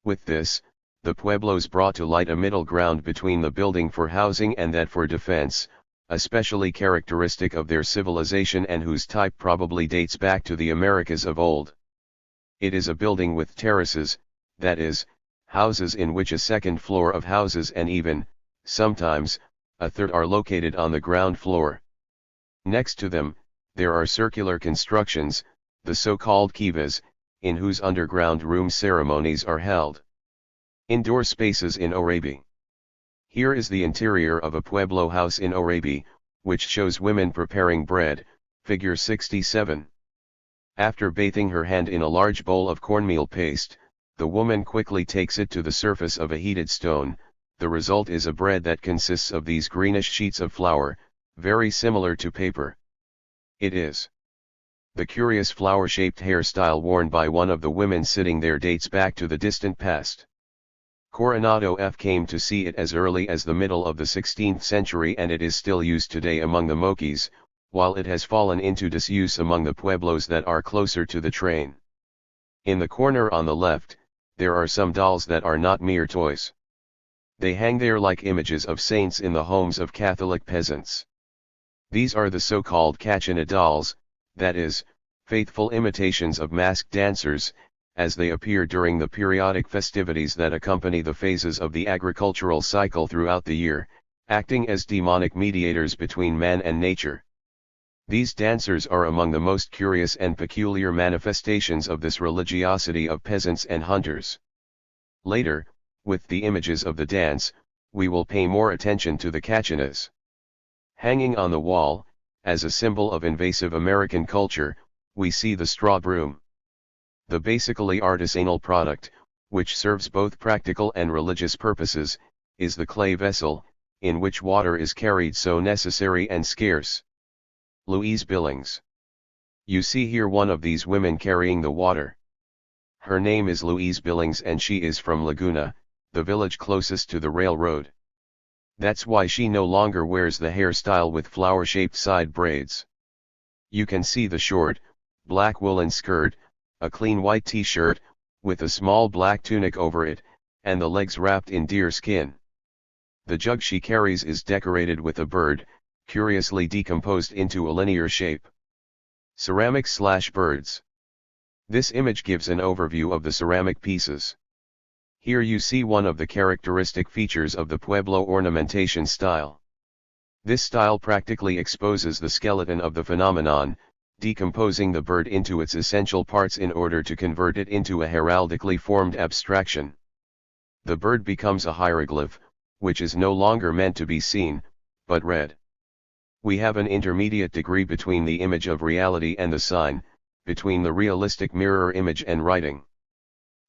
With this, the Pueblos brought to light a middle ground between the building for housing and that for defense, especially characteristic of their civilization and whose type probably dates back to the Americas of old. It is a building with terraces, that is, houses in which a second floor of houses and even, sometimes, a third are located on the ground floor. Next to them, there are circular constructions, the so-called kivas, in whose underground room ceremonies are held. Indoor spaces in Orabi. Here is the interior of a Pueblo house in Orabi, which shows women preparing bread, figure 67. After bathing her hand in a large bowl of cornmeal paste, the woman quickly takes it to the surface of a heated stone. The result is a bread that consists of these greenish sheets of flour, very similar to paper. It is. The curious flower-shaped hairstyle worn by one of the women sitting there dates back to the distant past. Coronado F. came to see it as early as the middle of the 16th century, and it is still used today among the Moquis, while it has fallen into disuse among the Pueblos that are closer to the train. In the corner on the left, there are some dolls that are not mere toys. They hang there like images of saints in the homes of Catholic peasants. These are the so-called Kachina dolls, that is, faithful imitations of masked dancers, as they appear during the periodic festivities that accompany the phases of the agricultural cycle throughout the year, acting as demonic mediators between man and nature. These dancers are among the most curious and peculiar manifestations of this religiosity of peasants and hunters. Later, with the images of the dance, we will pay more attention to the Kachinas. Hanging on the wall, as a symbol of invasive American culture, we see the straw broom. The basically artisanal product, which serves both practical and religious purposes, is the clay vessel, in which water is carried, so necessary and scarce. Louise Billings. You see here one of these women carrying the water. Her name is Louise Billings and she is from Laguna, the village closest to the railroad. That's why she no longer wears the hairstyle with flower-shaped side braids. You can see the short, black woolen skirt, a clean white t-shirt, with a small black tunic over it, and the legs wrapped in deer skin. The jug she carries is decorated with a bird, curiously decomposed into a linear shape. Ceramics/birds. This image gives an overview of the ceramic pieces. Here you see one of the characteristic features of the Pueblo ornamentation style. This style practically exposes the skeleton of the phenomenon, decomposing the bird into its essential parts in order to convert it into a heraldically formed abstraction. The bird becomes a hieroglyph, which is no longer meant to be seen, but read. We have an intermediate degree between the image of reality and the sign, between the realistic mirror image and writing.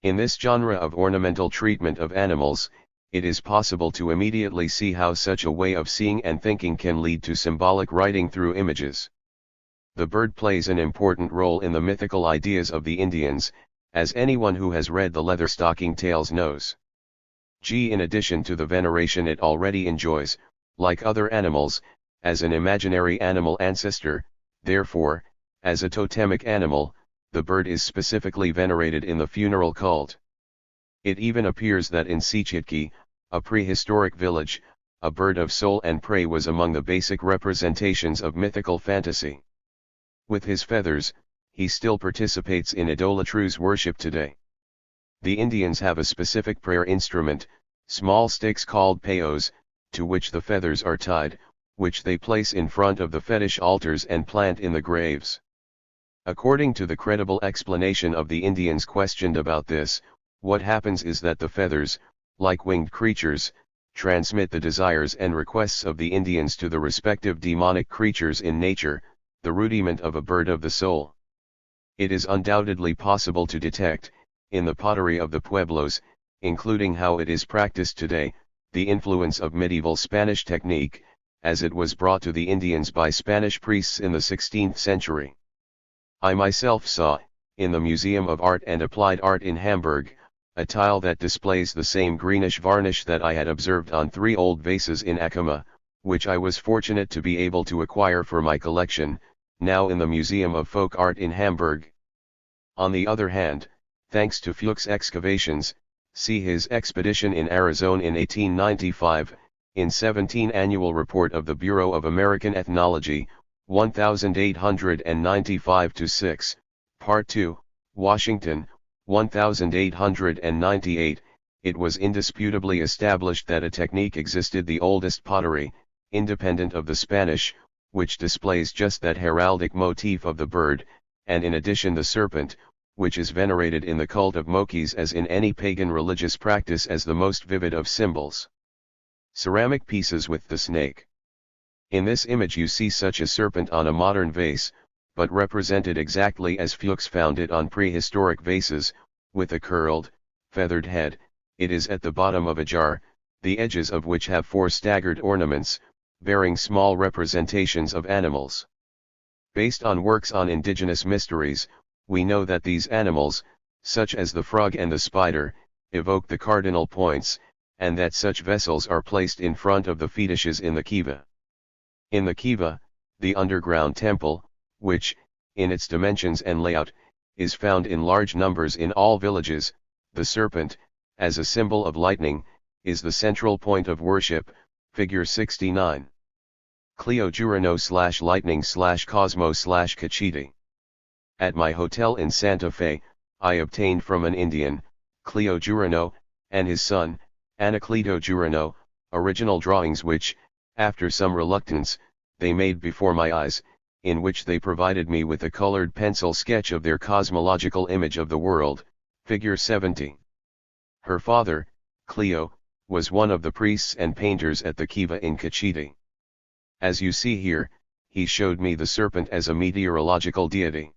In this genre of ornamental treatment of animals, it is possible to immediately see how such a way of seeing and thinking can lead to symbolic writing through images. The bird plays an important role in the mythical ideas of the Indians, as anyone who has read the Leatherstocking Tales knows. In addition to the veneration it already enjoys, like other animals, as an imaginary animal ancestor, therefore, as a totemic animal, the bird is specifically venerated in the funeral cult. It even appears that in Sichitki, a prehistoric village, a bird of soul and prey was among the basic representations of mythical fantasy. With his feathers, he still participates in idolatrous worship today. The Indians have a specific prayer instrument, small sticks called payos, to which the feathers are tied, which they place in front of the fetish altars and plant in the graves. According to the credible explanation of the Indians questioned about this, what happens is that the feathers, like winged creatures, transmit the desires and requests of the Indians to the respective demonic creatures in nature, the rudiment of a bird of the soul. It is undoubtedly possible to detect, in the pottery of the Pueblos, including how it is practiced today, the influence of medieval Spanish technique, as it was brought to the Indians by Spanish priests in the 16th century. I myself saw, in the Museum of Art and Applied Art in Hamburg, a tile that displays the same greenish varnish that I had observed on 3 old vases in Acoma, which I was fortunate to be able to acquire for my collection, now in the Museum of Folk Art in Hamburg. On the other hand, thanks to Fuchs excavations, see his expedition in Arizona in 1895, in 17 Annual Report of the Bureau of American Ethnology, 1895-6, Part 2, Washington, 1898, it was indisputably established that a technique existed, the oldest pottery, independent of the Spanish, which displays just that heraldic motif of the bird, and in addition the serpent, which is venerated in the cult of Moquis as in any pagan religious practice as the most vivid of symbols. Ceramic pieces with the snake. In this image you see such a serpent on a modern vase, but represented exactly as Fuchs found it on prehistoric vases, with a curled, feathered head. It is at the bottom of a jar, the edges of which have 4 staggered ornaments, bearing small representations of animals. Based on works on indigenous mysteries, we know that these animals, such as the frog and the spider, evoke the cardinal points, and that such vessels are placed in front of the fetishes in the kiva. In the kiva, the underground temple, which, in its dimensions and layout, is found in large numbers in all villages, the serpent, as a symbol of lightning, is the central point of worship, figure 69. Cleo Jurano/lightning/Cosmo/Cachiti. At my hotel in Santa Fe, I obtained from an Indian, Cleo Jurano, and his son, Anacleto Jurano, original drawings which, after some reluctance, they made before my eyes, in which they provided me with a colored pencil sketch of their cosmological image of the world, figure 70. Her father, Cleo, was one of the priests and painters at the kiva in Cachiti. As you see here, he showed me the serpent as a meteorological deity.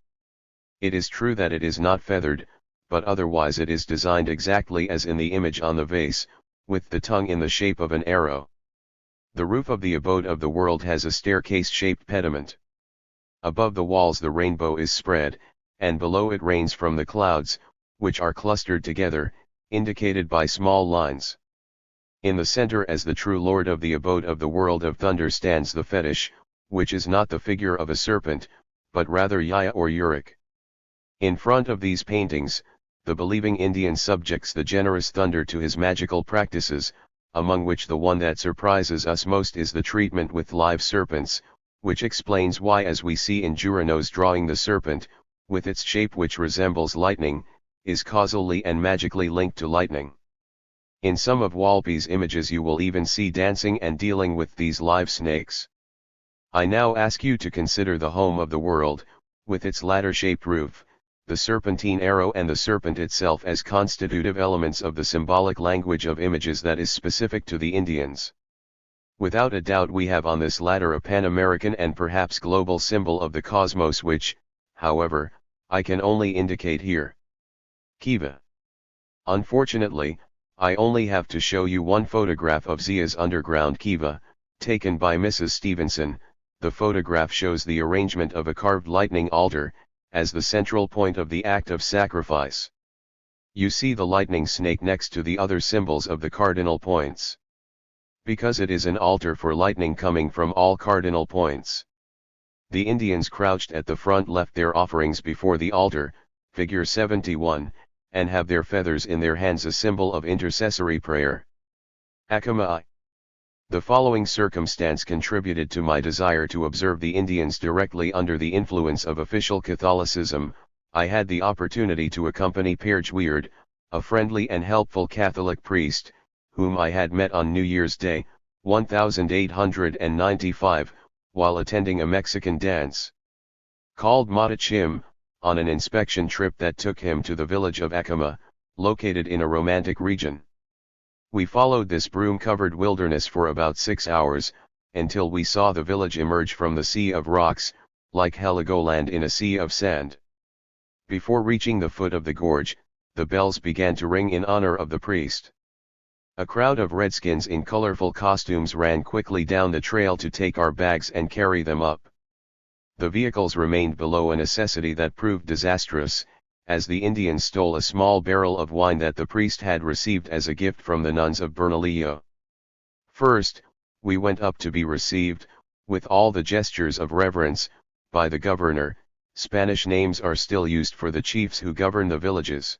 It is true that it is not feathered, but otherwise it is designed exactly as in the image on the vase, with the tongue in the shape of an arrow. The roof of the abode of the world has a staircase-shaped pediment. Above the walls the rainbow is spread, and below it rains from the clouds, which are clustered together, indicated by small lines. In the center as the true lord of the abode of the world of thunder stands the fetish, which is not the figure of a serpent, but rather Yaya or Uruk. In front of these paintings, the believing Indian subjects the generous thunder to his magical practices, among which the one that surprises us most is the treatment with live serpents, which explains why, as we see in Jurano's drawing, the serpent, with its shape which resembles lightning, is causally and magically linked to lightning. In some of Walpe's images you will even see dancing and dealing with these live snakes. I now ask you to consider the home of the world, with its ladder-shaped roof, the serpentine arrow and the serpent itself as constitutive elements of the symbolic language of images that is specific to the Indians. Without a doubt we have on this ladder a Pan-American and perhaps global symbol of the cosmos which, however, I can only indicate here. Kiva. Unfortunately, I only have to show you one photograph of Zia's underground kiva, taken by Mrs. Stevenson. The photograph shows the arrangement of a carved lightning altar, as the central point of the act of sacrifice. You see the lightning snake next to the other symbols of the cardinal points. Because it is an altar for lightning coming from all cardinal points. The Indians crouched at the front left their offerings before the altar, figure 71, and have their feathers in their hands, a symbol of intercessory prayer. Akama. The following circumstance contributed to my desire to observe the Indians directly under the influence of official Catholicism. I had the opportunity to accompany Père Jouard, a friendly and helpful Catholic priest, whom I had met on New Year's Day, 1895, while attending a Mexican dance called Matachim, on an inspection trip that took him to the village of Acoma, located in a romantic region. We followed this broom-covered wilderness for about 6 hours, until we saw the village emerge from the sea of rocks, like Heligoland in a sea of sand. Before reaching the foot of the gorge, the bells began to ring in honor of the priest. A crowd of redskins in colorful costumes ran quickly down the trail to take our bags and carry them up. The vehicles remained below, a necessity that proved disastrous, as the Indians stole a small barrel of wine that the priest had received as a gift from the nuns of Bernalillo. First, we went up to be received, with all the gestures of reverence, by the governor. Spanish names are still used for the chiefs who govern the villages.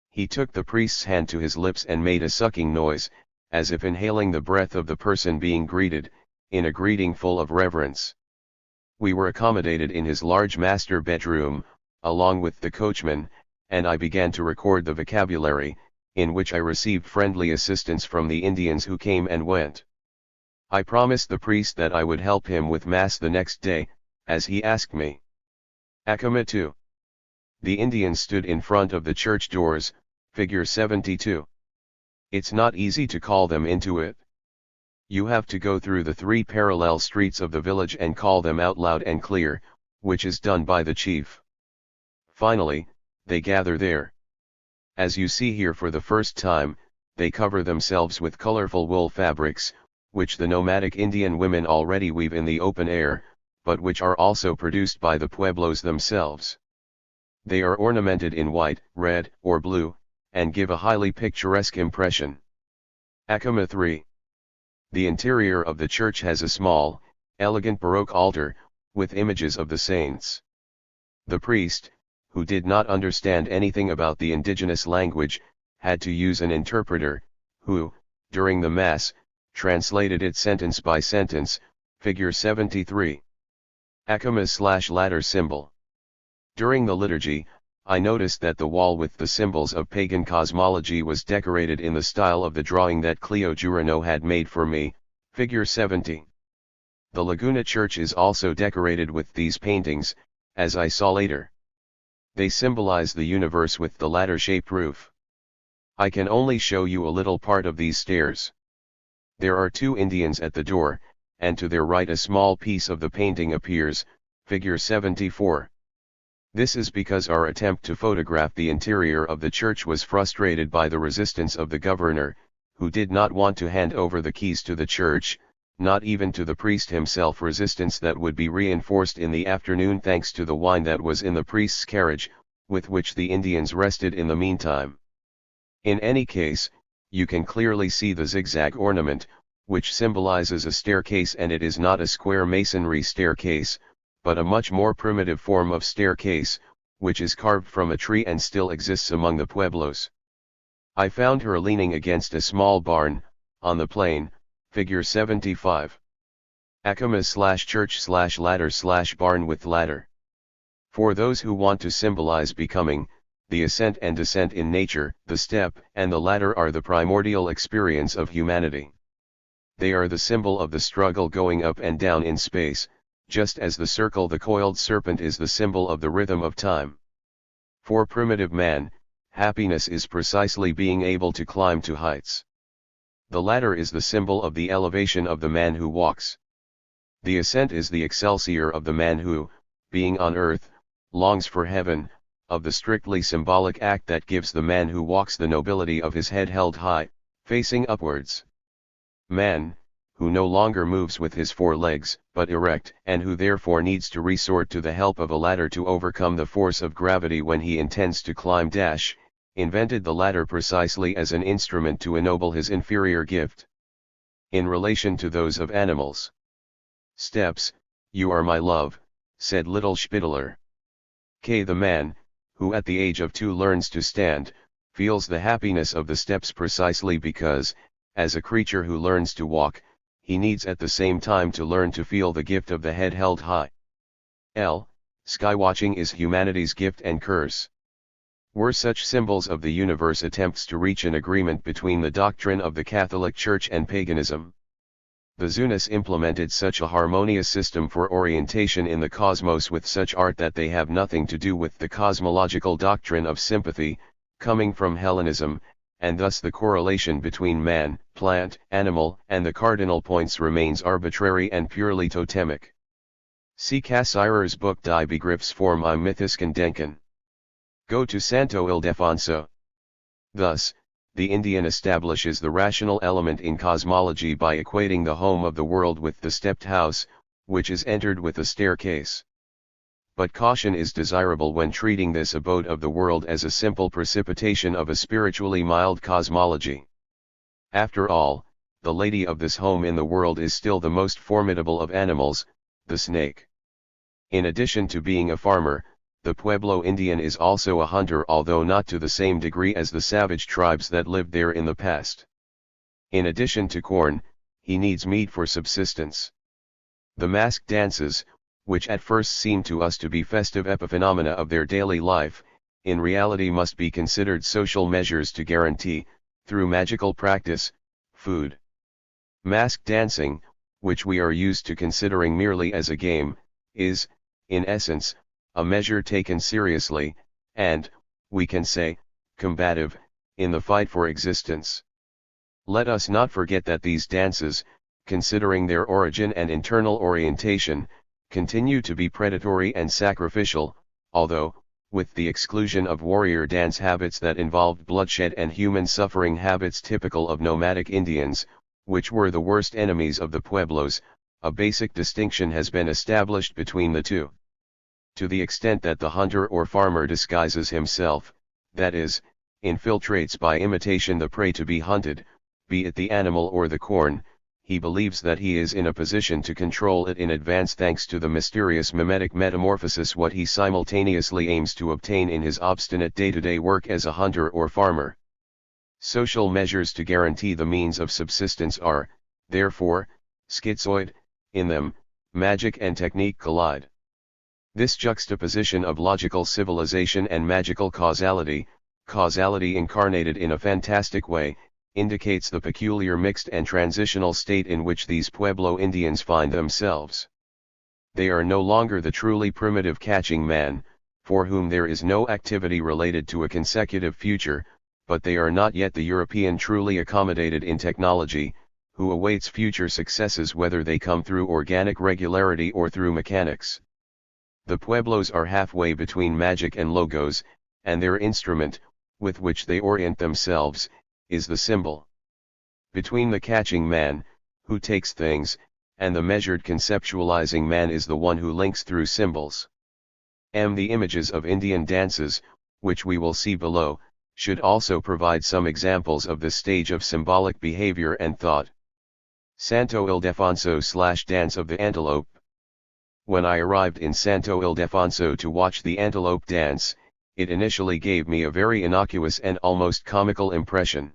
He took the priest's hand to his lips and made a sucking noise, as if inhaling the breath of the person being greeted, in a greeting full of reverence. We were accommodated in his large master bedroom, along with the coachman, and I began to record the vocabulary, in which I received friendly assistance from the Indians who came and went. I promised the priest that I would help him with Mass the next day, as he asked me. Acoma 2. The Indians stood in front of the church doors, figure 72. It's not easy to call them into it. You have to go through the 3 parallel streets of the village and call them out loud and clear, which is done by the chief. Finally, they gather there. As you see here, for the first time, they cover themselves with colorful wool fabrics, which the nomadic Indian women already weave in the open air, but which are also produced by the pueblos themselves. They are ornamented in white, red, or blue, and give a highly picturesque impression. Acoma 3. The interior of the church has a small, elegant Baroque altar, with images of the saints. The priest, who did not understand anything about the indigenous language, had to use an interpreter, who, during the Mass, translated it sentence by sentence, figure 73. Acoma/ladder symbol. During the liturgy, I noticed that the wall with the symbols of pagan cosmology was decorated in the style of the drawing that Cleo Jurano had made for me, figure 70. The Laguna Church is also decorated with these paintings, as I saw later. They symbolize the universe with the ladder-shaped roof. I can only show you a little part of these stairs. There are 2 Indians at the door, and to their right a small piece of the painting appears, figure 74. This is because our attempt to photograph the interior of the church was frustrated by the resistance of the governor, who did not want to hand over the keys to the church, not even to the priest himself, resistance that would be reinforced in the afternoon thanks to the wine that was in the priest's carriage, with which the Indians rested in the meantime. In any case, you can clearly see the zigzag ornament, which symbolizes a staircase, and it is not a square masonry staircase, but a much more primitive form of staircase, which is carved from a tree and still exists among the pueblos. I found her leaning against a small barn, on the plane, figure 75. Akamas/church/ladder/barn with ladder. For those who want to symbolize becoming, the ascent and descent in nature, the step and the ladder are the primordial experience of humanity. They are the symbol of the struggle going up and down in space, just as the circle, the coiled serpent, is the symbol of the rhythm of time. For primitive man, happiness is precisely being able to climb to heights. The ladder is the symbol of the elevation of the man who walks. The ascent is the excelsior of the man who, being on earth, longs for heaven, of the strictly symbolic act that gives the man who walks the nobility of his head held high, facing upwards. Man, who no longer moves with his four legs, but erect, and who therefore needs to resort to the help of a ladder to overcome the force of gravity when he intends to climb, invented the ladder precisely as an instrument to ennoble his inferior gift. In relation to those of animals. Steps, you are my love, said little Spitteler. The man, who at the age of 2 learns to stand, feels the happiness of the steps precisely because, as a creature who learns to walk, he needs at the same time to learn to feel the gift of the head held high. Skywatching is humanity's gift and curse. Were such symbols of the universe attempts to reach an agreement between the doctrine of the Catholic Church and paganism? The Zunis implemented such a harmonious system for orientation in the cosmos with such art that they have nothing to do with the cosmological doctrine of sympathy, coming from Hellenism, and thus the correlation between man, plant, animal, and the cardinal points remains arbitrary and purely totemic. See Cassirer's book Die Begriffsform im Mythischen Denken. Go to Santo Ildefonso. Thus, the Indian establishes the rational element in cosmology by equating the home of the world with the stepped house, which is entered with a staircase. But caution is desirable when treating this abode of the world as a simple precipitation of a spiritually mild cosmology. After all, the lady of this home in the world is still the most formidable of animals, the snake. In addition to being a farmer, the Pueblo Indian is also a hunter, although not to the same degree as the savage tribes that lived there in the past. In addition to corn, he needs meat for subsistence. The masked dances, which at first seem to us to be festive epiphenomena of their daily life, in reality must be considered social measures to guarantee, through magical practice, food. Masked dancing, which we are used to considering merely as a game, is, in essence, a measure taken seriously, and, we can say, combative, in the fight for existence. Let us not forget that these dances, considering their origin and internal orientation, continue to be predatory and sacrificial, although, with the exclusion of warrior dance habits that involved bloodshed and human suffering habits typical of nomadic Indians, which were the worst enemies of the Pueblos, a basic distinction has been established between the two. To the extent that the hunter or farmer disguises himself, that is, infiltrates by imitation the prey to be hunted, be it the animal or the corn, he believes that he is in a position to control it in advance thanks to the mysterious mimetic metamorphosis what he simultaneously aims to obtain in his obstinate day-to-day work as a hunter or farmer. Social measures to guarantee the means of subsistence are, therefore, schizoid, in them, magic and technique collide. This juxtaposition of logical civilization and magical causality, causality incarnated in a fantastic way, indicates the peculiar mixed and transitional state in which these Pueblo Indians find themselves. They are no longer the truly primitive catching man, for whom there is no activity related to a consecutive future, but they are not yet the European truly accommodated in technology, who awaits future successes whether they come through organic regularity or through mechanics. The Pueblos are halfway between magic and logos, and their instrument, with which they orient themselves, is the symbol. Between the catching man, who takes things, and the measured conceptualizing man is the one who links through symbols. The images of Indian dances, which we will see below, should also provide some examples of this stage of symbolic behavior and thought. Santo Ildefonso / Dance of the Antelope. When I arrived in Santo Ildefonso to watch the antelope dance, it initially gave me a very innocuous and almost comical impression.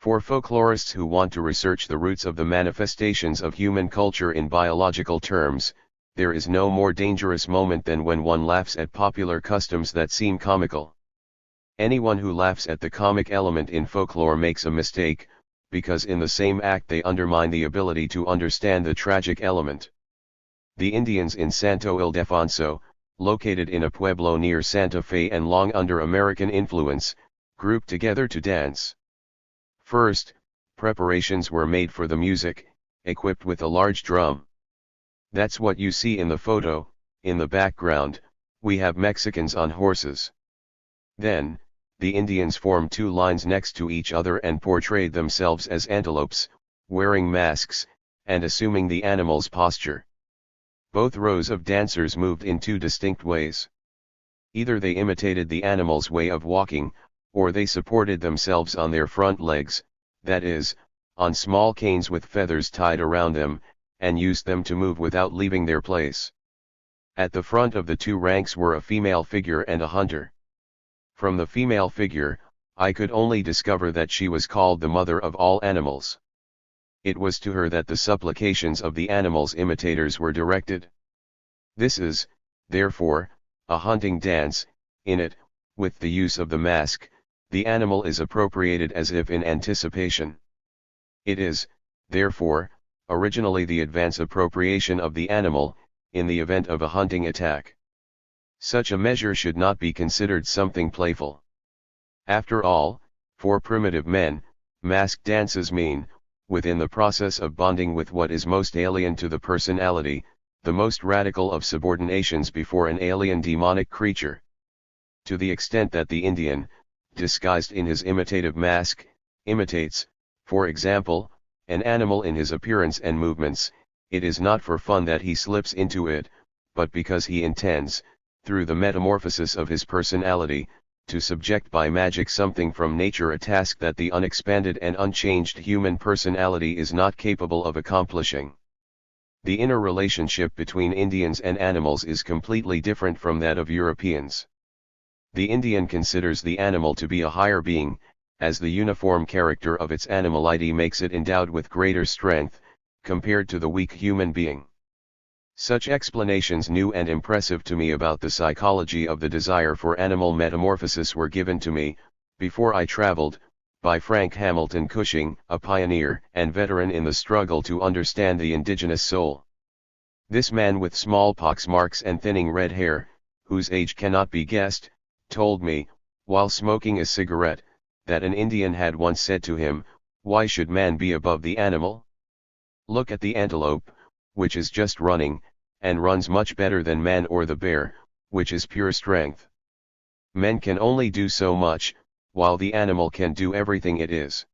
For folklorists who want to research the roots of the manifestations of human culture in biological terms, there is no more dangerous moment than when one laughs at popular customs that seem comical. Anyone who laughs at the comic element in folklore makes a mistake, because in the same act they undermine the ability to understand the tragic element. The Indians in Santo Ildefonso, located in a pueblo near Santa Fe and long under American influence, grouped together to dance. First, preparations were made for the music, equipped with a large drum. That's what you see in the photo. In the background, we have Mexicans on horses. Then, the Indians formed two lines next to each other and portrayed themselves as antelopes, wearing masks, and assuming the animal's posture. Both rows of dancers moved in two distinct ways. Either they imitated the animal's way of walking, or they supported themselves on their front legs, that is, on small canes with feathers tied around them, and used them to move without leaving their place. At the front of the two ranks were a female figure and a hunter. From the female figure, I could only discover that she was called the mother of all animals. It was to her that the supplications of the animal's imitators were directed. This is, therefore, a hunting dance. In it, with the use of the mask, the animal is appropriated as if in anticipation. It is, therefore, originally the advance appropriation of the animal, in the event of a hunting attack. Such a measure should not be considered something playful. After all, for primitive men, mask dances mean, within the process of bonding with what is most alien to the personality, the most radical of subordinations before an alien demonic creature. To the extent that the Indian, disguised in his imitative mask, imitates, for example, an animal in his appearance and movements, it is not for fun that he slips into it, but because he intends, through the metamorphosis of his personality, to subject by magic something from nature, a task that the unexpanded and unchanged human personality is not capable of accomplishing. The inner relationship between Indians and animals is completely different from that of Europeans. The Indian considers the animal to be a higher being, as the uniform character of its animality makes it endowed with greater strength, compared to the weak human being. Such explanations, new and impressive to me, about the psychology of the desire for animal metamorphosis were given to me, before I traveled, by Frank Hamilton Cushing, a pioneer and veteran in the struggle to understand the indigenous soul. This man with smallpox marks and thinning red hair, whose age cannot be guessed, told me, while smoking a cigarette, that an Indian had once said to him, "Why should man be above the animal? Look at the antelope, which is just running, and runs much better than man, or the bear, which is pure strength. Men can only do so much, while the animal can do everything it is."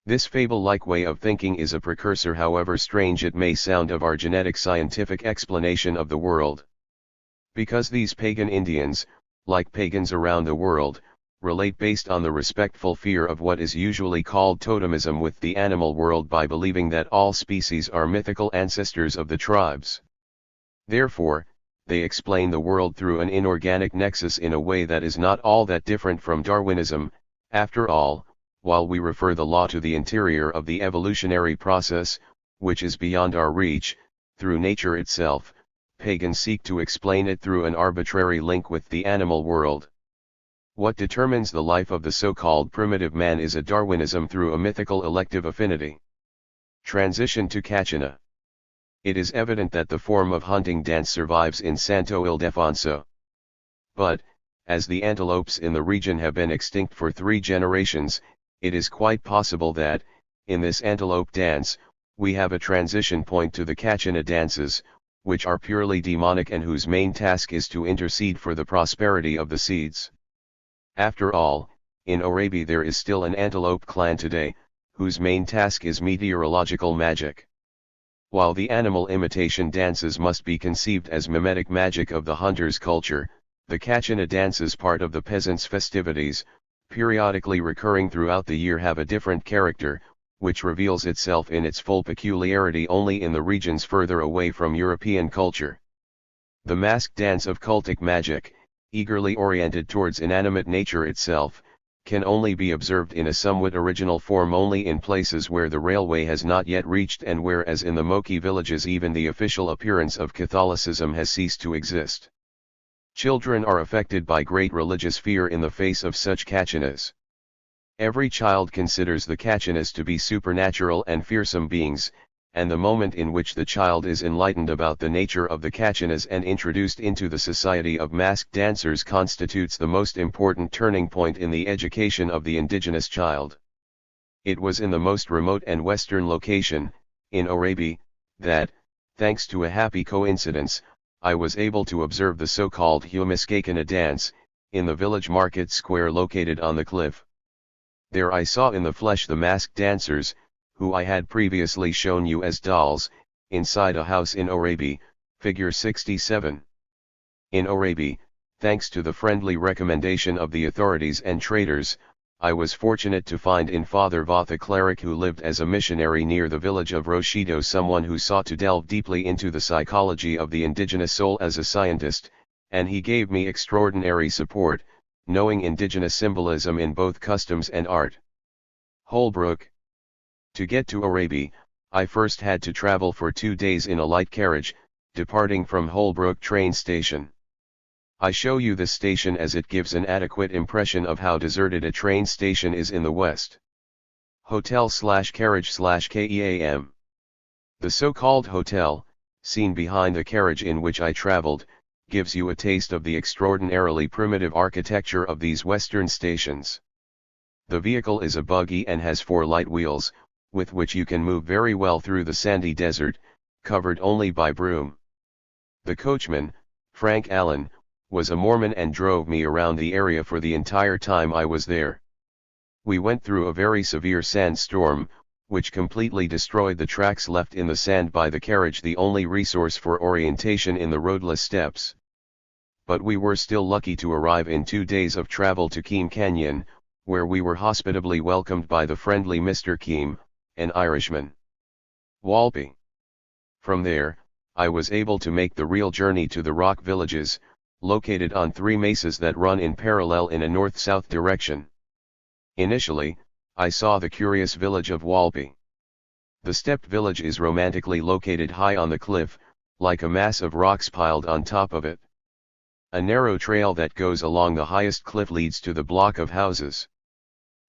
This fable-like way of thinking is a precursor, however strange it may sound, of our genetic scientific explanation of the world. Because these pagan Indians, like pagans around the world, relate based on the respectful fear of what is usually called totemism with the animal world, by believing that all species are mythical ancestors of the tribes. Therefore, they explain the world through an inorganic nexus in a way that is not all that different from Darwinism. After all, while we refer the law to the interior of the evolutionary process, which is beyond our reach, through nature itself, pagans seek to explain it through an arbitrary link with the animal world. What determines the life of the so-called primitive man is a Darwinism through a mythical elective affinity. Transition to Kachina. It is evident that the form of hunting dance survives in Santo Ildefonso. But, as the antelopes in the region have been extinct for 3 generations, it is quite possible that, in this antelope dance, we have a transition point to the Kachina dances, which are purely demonic and whose main task is to intercede for the prosperity of the seeds. After all, in Arabia there is still an antelope clan today, whose main task is meteorological magic. While the animal imitation dances must be conceived as mimetic magic of the hunter's culture, the Kachina dances, part of the peasants' festivities, periodically recurring throughout the year, have a different character, which reveals itself in its full peculiarity only in the regions further away from European culture. The masked dance of cultic magic, eagerly oriented towards inanimate nature itself, can only be observed in a somewhat original form only in places where the railway has not yet reached and where, as in the Moki villages, even the official appearance of Catholicism has ceased to exist. Children are affected by great religious fear in the face of such Kachinas. Every child considers the Kachinas to be supernatural and fearsome beings, and the moment in which the child is enlightened about the nature of the Kachinas and introduced into the society of masked dancers constitutes the most important turning point in the education of the indigenous child. It was in the most remote and western location, in Orabi, that, thanks to a happy coincidence, I was able to observe the so-called Humiskakana dance, in the village market square located on the cliff. There I saw in the flesh the masked dancers, who I had previously shown you as dolls, inside a house in Orabi, figure 67. In Orabi, thanks to the friendly recommendation of the authorities and traders, I was fortunate to find in Father Voth, a cleric who lived as a missionary near the village of Roshido, someone who sought to delve deeply into the psychology of the indigenous soul as a scientist, and he gave me extraordinary support, knowing indigenous symbolism in both customs and art. Holbrook. To get to Orabi, I first had to travel for 2 days in a light carriage, departing from Holbrook train station. I show you this station as it gives an adequate impression of how deserted a train station is in the West. Hotel/carriage/KEAM. The so-called hotel, seen behind the carriage in which I traveled, gives you a taste of the extraordinarily primitive architecture of these Western stations. The vehicle is a buggy and has 4 light wheels, with which you can move very well through the sandy desert, covered only by broom. The coachman, Frank Allen, was a Mormon and drove me around the area for the entire time I was there. We went through a very severe sandstorm, which completely destroyed the tracks left in the sand by the carriage, the only resource for orientation in the roadless steppes. But we were still lucky to arrive in 2 days of travel to Keem Canyon, where we were hospitably welcomed by the friendly Mr. Keem, an Irishman. Walpi. From there, I was able to make the real journey to the rock villages, located on 3 mesas that run in parallel in a north-south direction. Initially, I saw the curious village of Walpi. The stepped village is romantically located high on the cliff, like a mass of rocks piled on top of it. A narrow trail that goes along the highest cliff leads to the block of houses.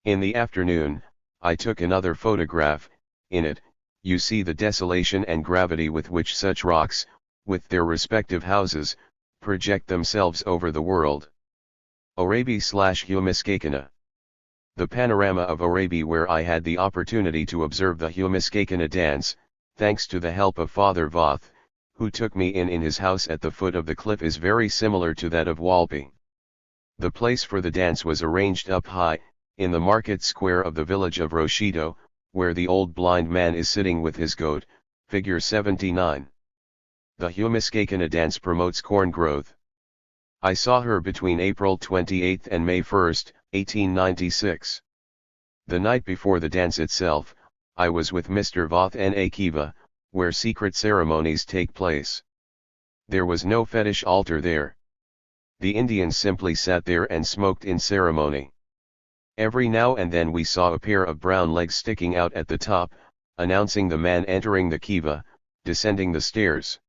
In the afternoon, I took another photograph. In it, you see the desolation and gravity with which such rocks, with their respective houses, project themselves over the world. Orabi/Humiskakana. The panorama of Orabi, where I had the opportunity to observe the Humiskakana dance, thanks to the help of Father Voth, who took me in his house at the foot of the cliff, is very similar to that of Walpi. The place for the dance was arranged up high, in the market square of the village of Roshido, where the old blind man is sitting with his goat, figure 79. The Humiskakana dance promotes corn growth. I saw her between April 28 and May 1, 1896. The night before the dance itself, I was with Mr. Voth in a kiva, where secret ceremonies take place. There was no fetish altar there. The Indians simply sat there and smoked in ceremony. Every now and then we saw a pair of brown legs sticking out at the top, announcing the man entering the kiva, descending the stairs.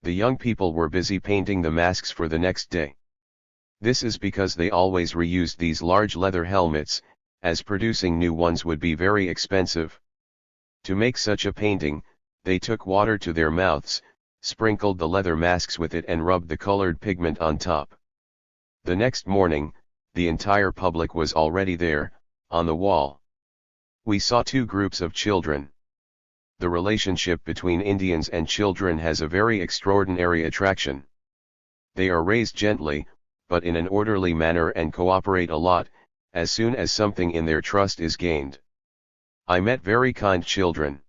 The young people were busy painting the masks for the next day. This is because they always reused these large leather helmets, as producing new ones would be very expensive. To make such a painting, they took water to their mouths, sprinkled the leather masks with it and rubbed the colored pigment on top. The next morning, the entire public was already there, on the wall. We saw 2 groups of children. The relationship between Indians and children has a very extraordinary attraction. They are raised gently, but in an orderly manner, and cooperate a lot, as soon as something in their trust is gained. I met very kind children.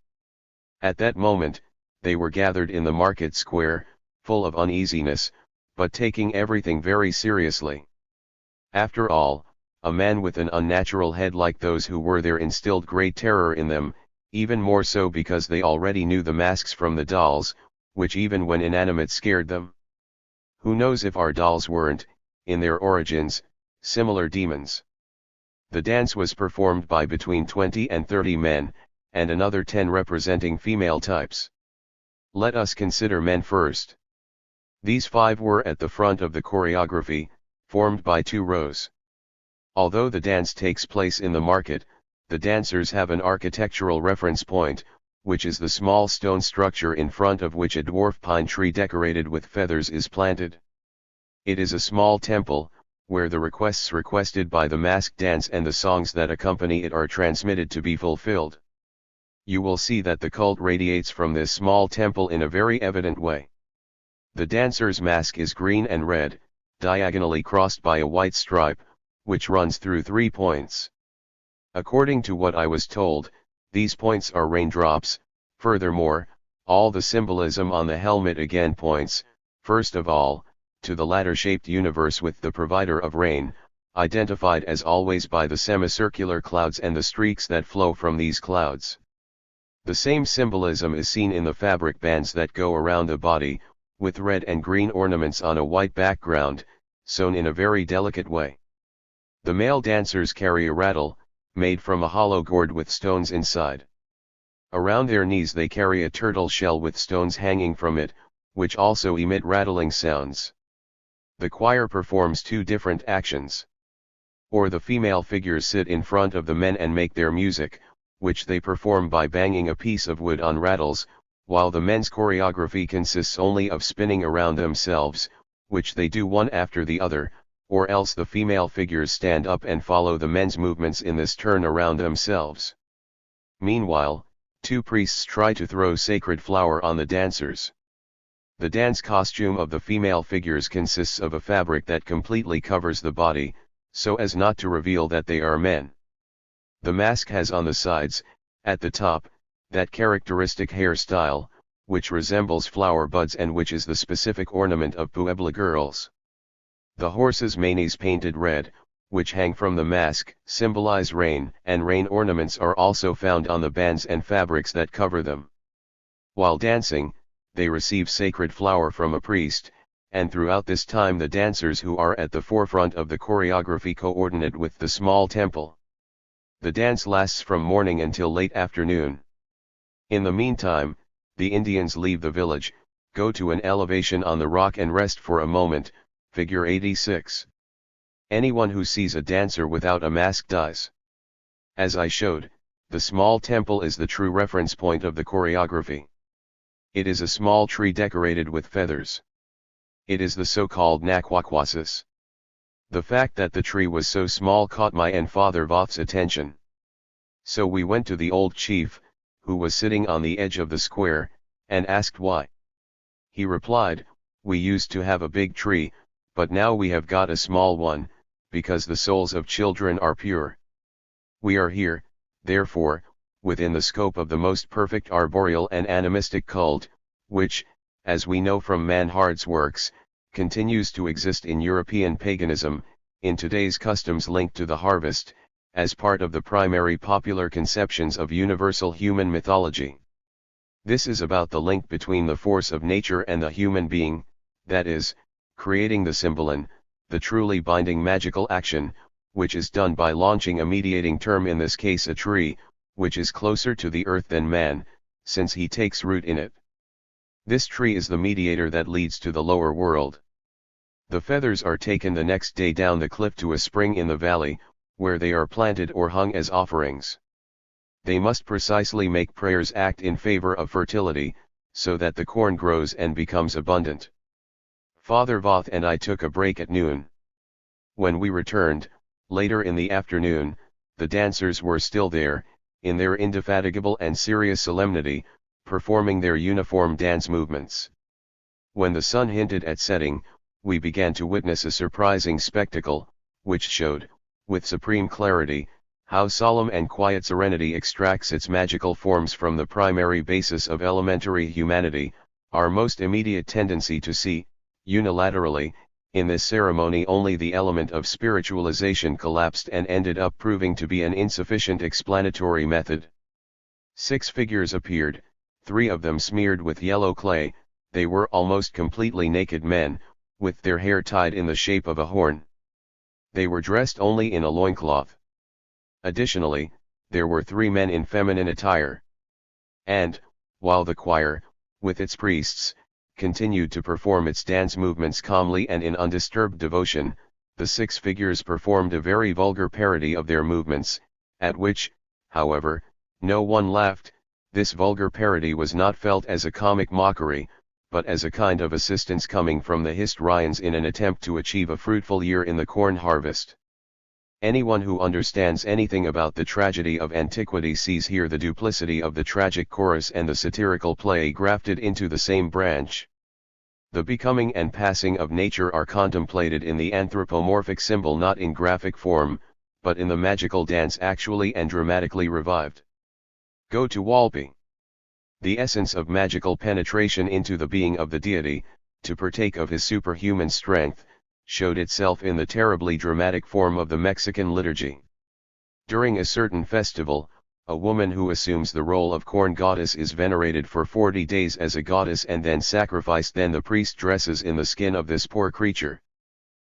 At that moment, they were gathered in the market square, full of uneasiness, but taking everything very seriously. After all, a man with an unnatural head like those who were there instilled great terror in them, even more so because they already knew the masks from the dolls, which even when inanimate scared them. Who knows if our dolls weren't, in their origins, similar demons? The dance was performed by between 20 and 30 men, and another 10 representing female types. Let us consider men first. These 5 were at the front of the choreography, formed by 2 rows. Although the dance takes place in the market, the dancers have an architectural reference point, which is the small stone structure in front of which a dwarf pine tree decorated with feathers is planted. It is a small temple, where the requests requested by the masked dance and the songs that accompany it are transmitted to be fulfilled. You will see that the cult radiates from this small temple in a very evident way. The dancer's mask is green and red, diagonally crossed by a white stripe, which runs through 3 points. According to what I was told, these points are raindrops. Furthermore, all the symbolism on the helmet again points, first of all, to the ladder-shaped universe with the provider of rain, identified as always by the semicircular clouds and the streaks that flow from these clouds. The same symbolism is seen in the fabric bands that go around the body, with red and green ornaments on a white background, sewn in a very delicate way. The male dancers carry a rattle, made from a hollow gourd with stones inside. Around their knees they carry a turtle shell with stones hanging from it, which also emit rattling sounds. The choir performs 2 different actions. Or the female figures sit in front of the men and make their music, which they perform by banging a piece of wood on rattles, while the men's choreography consists only of spinning around themselves, which they do one after the other, or else the female figures stand up and follow the men's movements in this turn around themselves. Meanwhile, 2 priests try to throw sacred flour on the dancers. The dance costume of the female figures consists of a fabric that completely covers the body, so as not to reveal that they are men. The mask has on the sides, at the top, that characteristic hairstyle, which resembles flower buds and which is the specific ornament of Puebla girls. The horses' manes painted red, which hang from the mask, symbolize rain, and rain ornaments are also found on the bands and fabrics that cover them. While dancing, they receive sacred flour from a priest, and throughout this time the dancers who are at the forefront of the choreography coordinate with the small temple. The dance lasts from morning until late afternoon. In the meantime, the Indians leave the village, go to an elevation on the rock and rest for a moment, figure 86. Anyone who sees a dancer without a mask dies. As I showed, the small temple is the true reference point of the choreography. It is a small tree decorated with feathers. It is the so-called Nakwakwasis. The fact that the tree was so small caught my and Father Voth's attention. So we went to the old chief, who was sitting on the edge of the square, and asked why. He replied, "We used to have a big tree, but now we have got a small one, because the souls of children are pure. We are here, therefore, within the scope of the most perfect arboreal and animistic cult, which, as we know from Manhard's works, continues to exist in European paganism, in today's customs linked to the harvest, as part of the primary popular conceptions of universal human mythology. This is about the link between the force of nature and the human being, that is, creating the symbolon, the truly binding magical action, which is done by launching a mediating term, in this case a tree, which is closer to the earth than man, since he takes root in it. This tree is the mediator that leads to the lower world. The feathers are taken the next day down the cliff to a spring in the valley, where they are planted or hung as offerings. They must precisely make prayers act in favor of fertility, so that the corn grows and becomes abundant. Father Voth and I took a break at noon. When we returned, later in the afternoon, the dancers were still there, in their indefatigable and serious solemnity, performing their uniform dance movements. When the sun hinted at setting, we began to witness a surprising spectacle, which showed, with supreme clarity, how solemn and quiet serenity extracts its magical forms from the primary basis of elementary humanity, our most immediate tendency to see, unilaterally, in this ceremony only the element of spiritualization collapsed and ended up proving to be an insufficient explanatory method. 6 figures appeared, 3 of them smeared with yellow clay. They were almost completely naked men, with their hair tied in the shape of a horn. They were dressed only in a loincloth. Additionally, there were 3 men in feminine attire. And, while the choir, with its priests, continued to perform its dance movements calmly and in undisturbed devotion, the 6 figures performed a very vulgar parody of their movements, at which, however, no one laughed. This vulgar parody was not felt as a comic mockery, but as a kind of assistance coming from the Histrions in an attempt to achieve a fruitful year in the corn harvest. Anyone who understands anything about the tragedy of antiquity sees here the duplicity of the tragic chorus and the satirical play grafted into the same branch. The becoming and passing of nature are contemplated in the anthropomorphic symbol, not in graphic form, but in the magical dance actually and dramatically revived. Go to Walpi. The essence of magical penetration into the being of the deity, to partake of his superhuman strength, showed itself in the terribly dramatic form of the Mexican liturgy. During a certain festival, a woman who assumes the role of corn goddess is venerated for 40 days as a goddess and then sacrificed. Then the priest dresses in the skin of this poor creature.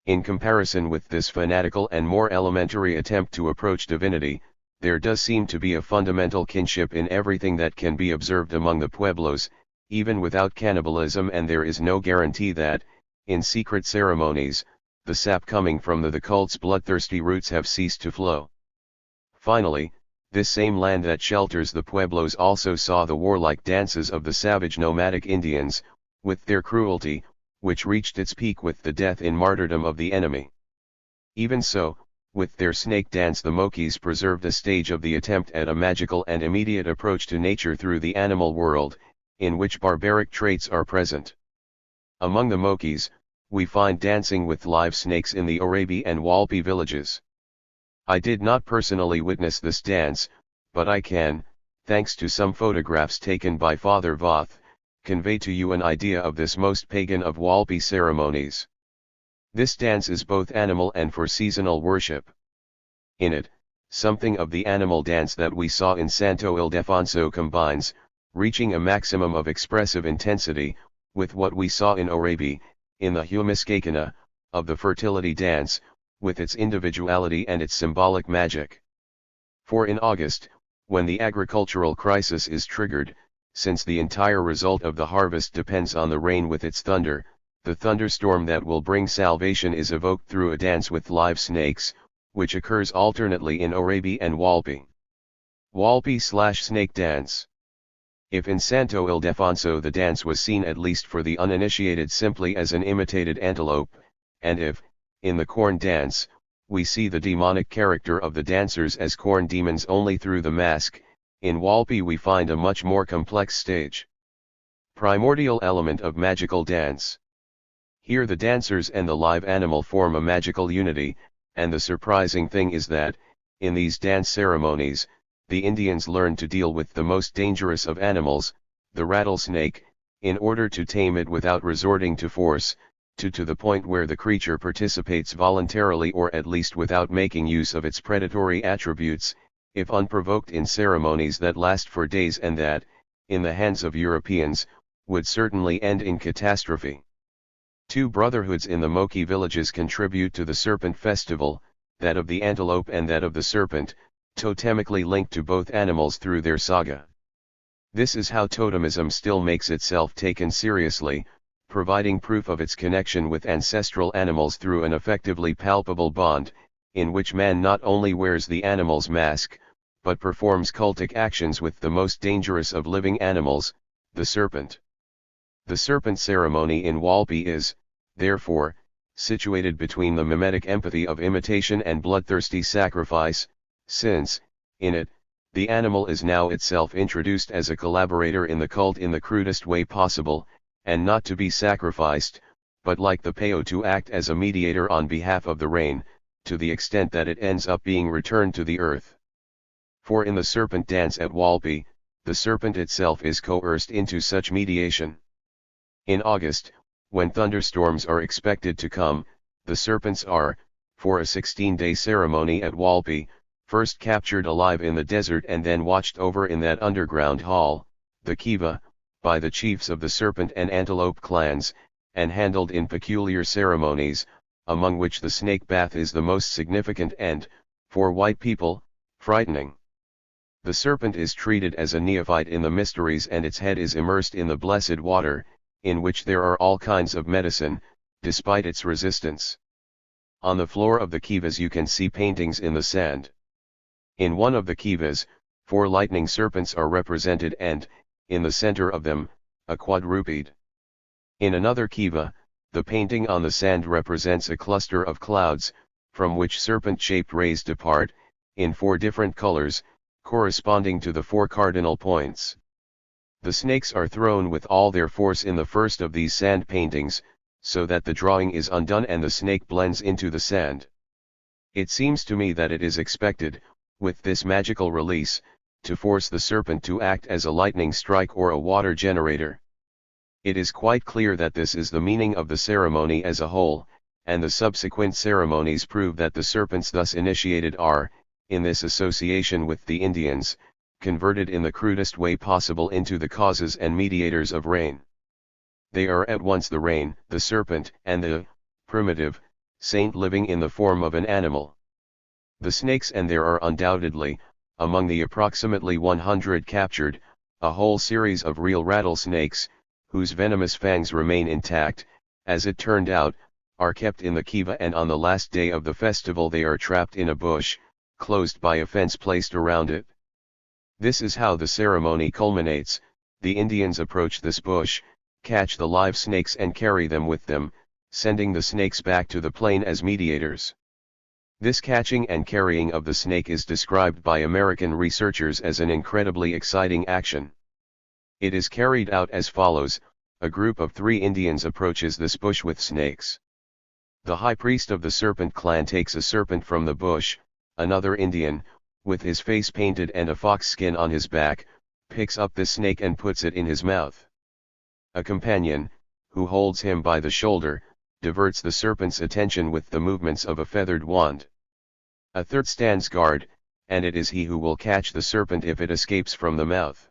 In comparison with this fanatical and more elementary attempt to approach divinity, there does seem to be a fundamental kinship in everything that can be observed among the pueblos, even without cannibalism, and there is no guarantee that, in secret ceremonies, the sap coming from the cult's bloodthirsty roots have ceased to flow. Finally, this same land that shelters the pueblos also saw the warlike dances of the savage nomadic Indians, with their cruelty, which reached its peak with the death in martyrdom of the enemy. Even so, with their snake dance the Moquis preserved a stage of the attempt at a magical and immediate approach to nature through the animal world, in which barbaric traits are present. Among the Moquis, we find dancing with live snakes in the Orabi and Walpi villages. I did not personally witness this dance, but I can, thanks to some photographs taken by Father Voth, convey to you an idea of this most pagan of Walpi ceremonies. This dance is both animal and for seasonal worship. In it, something of the animal dance that we saw in Santo Ildefonso combines, reaching a maximum of expressive intensity, with what we saw in Orabi, in the Humiscacana, of the fertility dance, with its individuality and its symbolic magic. For in August, when the agricultural crisis is triggered, since the entire result of the harvest depends on the rain with its thunder, the thunderstorm that will bring salvation is evoked through a dance with live snakes, which occurs alternately in Orabi and Walpi. Walpi/snake dance. If in Santo Ildefonso the dance was seen at least for the uninitiated simply as an imitated antelope, and if, in the corn dance, we see the demonic character of the dancers as corn demons only through the mask, in Walpi we find a much more complex stage. Primordial element of magical dance. Here the dancers and the live animal form a magical unity, and the surprising thing is that, in these dance ceremonies, the Indians learn to deal with the most dangerous of animals, the rattlesnake, in order to tame it without resorting to force, to the point where the creature participates voluntarily or at least without making use of its predatory attributes, if unprovoked in ceremonies that last for days and that, in the hands of Europeans, would certainly end in catastrophe. 2 brotherhoods in the Moqui villages contribute to the serpent festival, that of the antelope and that of the serpent, totemically linked to both animals through their saga. This is how totemism still makes itself taken seriously, providing proof of its connection with ancestral animals through an effectively palpable bond, in which man not only wears the animal's mask, but performs cultic actions with the most dangerous of living animals, the serpent. The serpent ceremony in Walpi is, therefore, situated between the mimetic empathy of imitation and bloodthirsty sacrifice, since, in it, the animal is now itself introduced as a collaborator in the cult in the crudest way possible, and not to be sacrificed, but like the peo to act as a mediator on behalf of the rain, to the extent that it ends up being returned to the earth. For in the serpent dance at Walpi, the serpent itself is coerced into such mediation. In August, when thunderstorms are expected to come, the serpents are, for a 16-day ceremony at Walpi, first captured alive in the desert and then watched over in that underground hall, the kiva, by the chiefs of the serpent and antelope clans, and handled in peculiar ceremonies, among which the snake bath is the most significant and, for white people, Frightening. The serpent is treated as a neophyte in the mysteries, and its head is immersed in the blessed water, in which there are all kinds of medicine, despite its resistance. On the floor of the kivas you can see paintings in the sand. In one of the kivas, 4 lightning serpents are represented and, in the center of them, a quadruped. In another kiva, the painting on the sand represents a cluster of clouds, from which serpent-shaped rays depart, in 4 different colors, corresponding to the 4 cardinal points. The snakes are thrown with all their force in the first of these sand paintings, so that the drawing is undone and the snake blends into the sand. It seems to me that it is expected, with this magical release, to force the serpent to act as a lightning strike or a water generator. It is quite clear that this is the meaning of the ceremony as a whole, and the subsequent ceremonies prove that the serpents thus initiated are, in this association with the Indians, converted in the crudest way possible into the causes and mediators of rain. They are at once the rain, the serpent, and the primitive saint living in the form of an animal. The snakes, and there are undoubtedly, among the approximately 100 captured, a whole series of real rattlesnakes, whose venomous fangs remain intact, as it turned out, are kept in the kiva, and on the last day of the festival they are trapped in a bush, closed by a fence placed around it. This is how the ceremony culminates. The Indians approach this bush, catch the live snakes and carry them with them, sending the snakes back to the plain as mediators. This catching and carrying of the snake is described by American researchers as an incredibly exciting action. It is carried out as follows: a group of 3 Indians approaches this bush with snakes. The high priest of the serpent clan takes a serpent from the bush. Another Indian, with his face painted and a fox skin on his back, picks up the snake and puts it in his mouth. A companion, who holds him by the shoulder, diverts the serpent's attention with the movements of a feathered wand. A third stands guard, and it is he who will catch the serpent if it escapes from the mouth.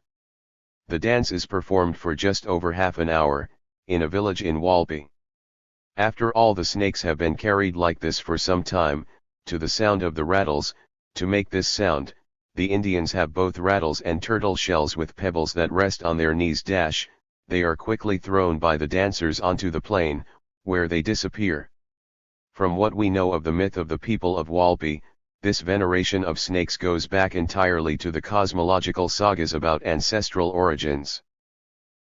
The dance is performed for just over half an hour, in a village in Warburg. After all the snakes have been carried like this for some time, to the sound of the rattles. To make this sound, the Indians have both rattles and turtle shells with pebbles that rest on their knees. They are quickly thrown by the dancers onto the plain, where they disappear. From what we know of the myth of the people of Warburg, this veneration of snakes goes back entirely to the cosmological sagas about ancestral origins.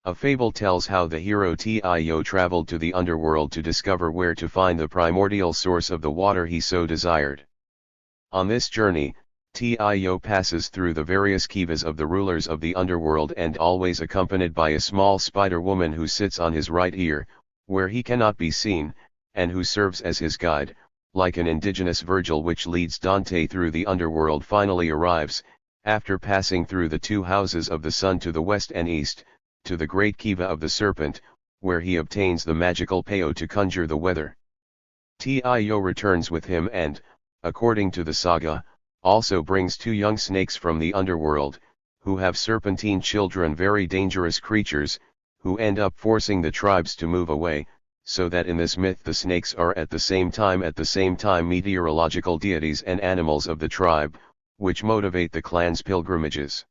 A fable tells how the hero Tio traveled to the underworld to discover where to find the primordial source of the water he so desired. On this journey, Tio passes through the various kivas of the rulers of the underworld, and always accompanied by a small spider woman who sits on his right ear, where he cannot be seen, and who serves as his guide, like an indigenous Virgil which leads Dante through the underworld. Finally arrives, after passing through the 2 houses of the sun to the west and east, to the great kiva of the serpent, where he obtains the magical peo to conjure the weather. Tio returns with him and, according to the saga, also brings 2 young snakes from the underworld, who have serpentine children, very dangerous creatures, who end up forcing the tribes to move away, so that in this myth the snakes are at the same time meteorological deities and animals of the tribe, which motivate the clan's pilgrimages.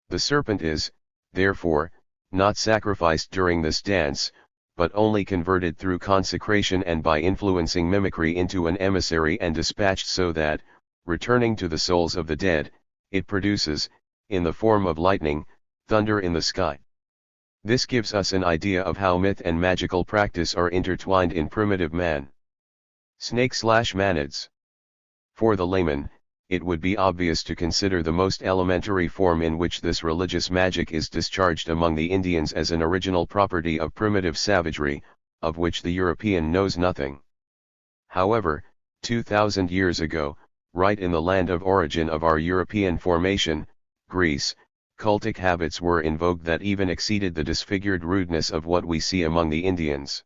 The serpent is, therefore, not sacrificed during this dance, but only converted through consecration and by influencing mimicry into an emissary and dispatched, so that, returning to the souls of the dead, it produces, in the form of lightning, thunder in the sky. This gives us an idea of how myth and magical practice are intertwined in primitive man. Snake/manids. For the layman, it would be obvious to consider the most elementary form in which this religious magic is discharged among the Indians as an original property of primitive savagery, of which the European knows nothing. However, 2,000 years ago, right in the land of origin of our European formation, Greece, cultic habits were in vogue that even exceeded the disfigured rudeness of what we see among the Indians.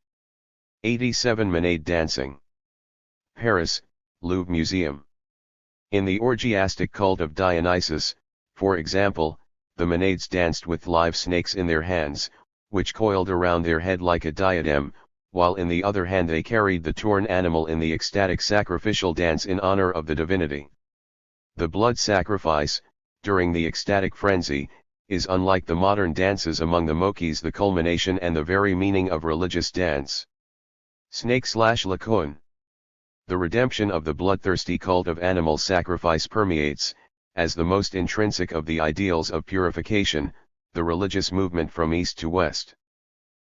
87 Maenade dancing. Paris, Louvre Museum. In the orgiastic cult of Dionysus, for example, the Maenades danced with live snakes in their hands, which coiled around their head like a diadem, while in the other hand they carried the torn animal in the ecstatic sacrificial dance in honor of the divinity. The blood sacrifice, during the ecstatic frenzy, is unlike the modern dances among the Mokis, the culmination and the very meaning of religious dance. Snake/Lakoon. The redemption of the bloodthirsty cult of animal sacrifice permeates, as the most intrinsic of the ideals of purification, the religious movement from east to west.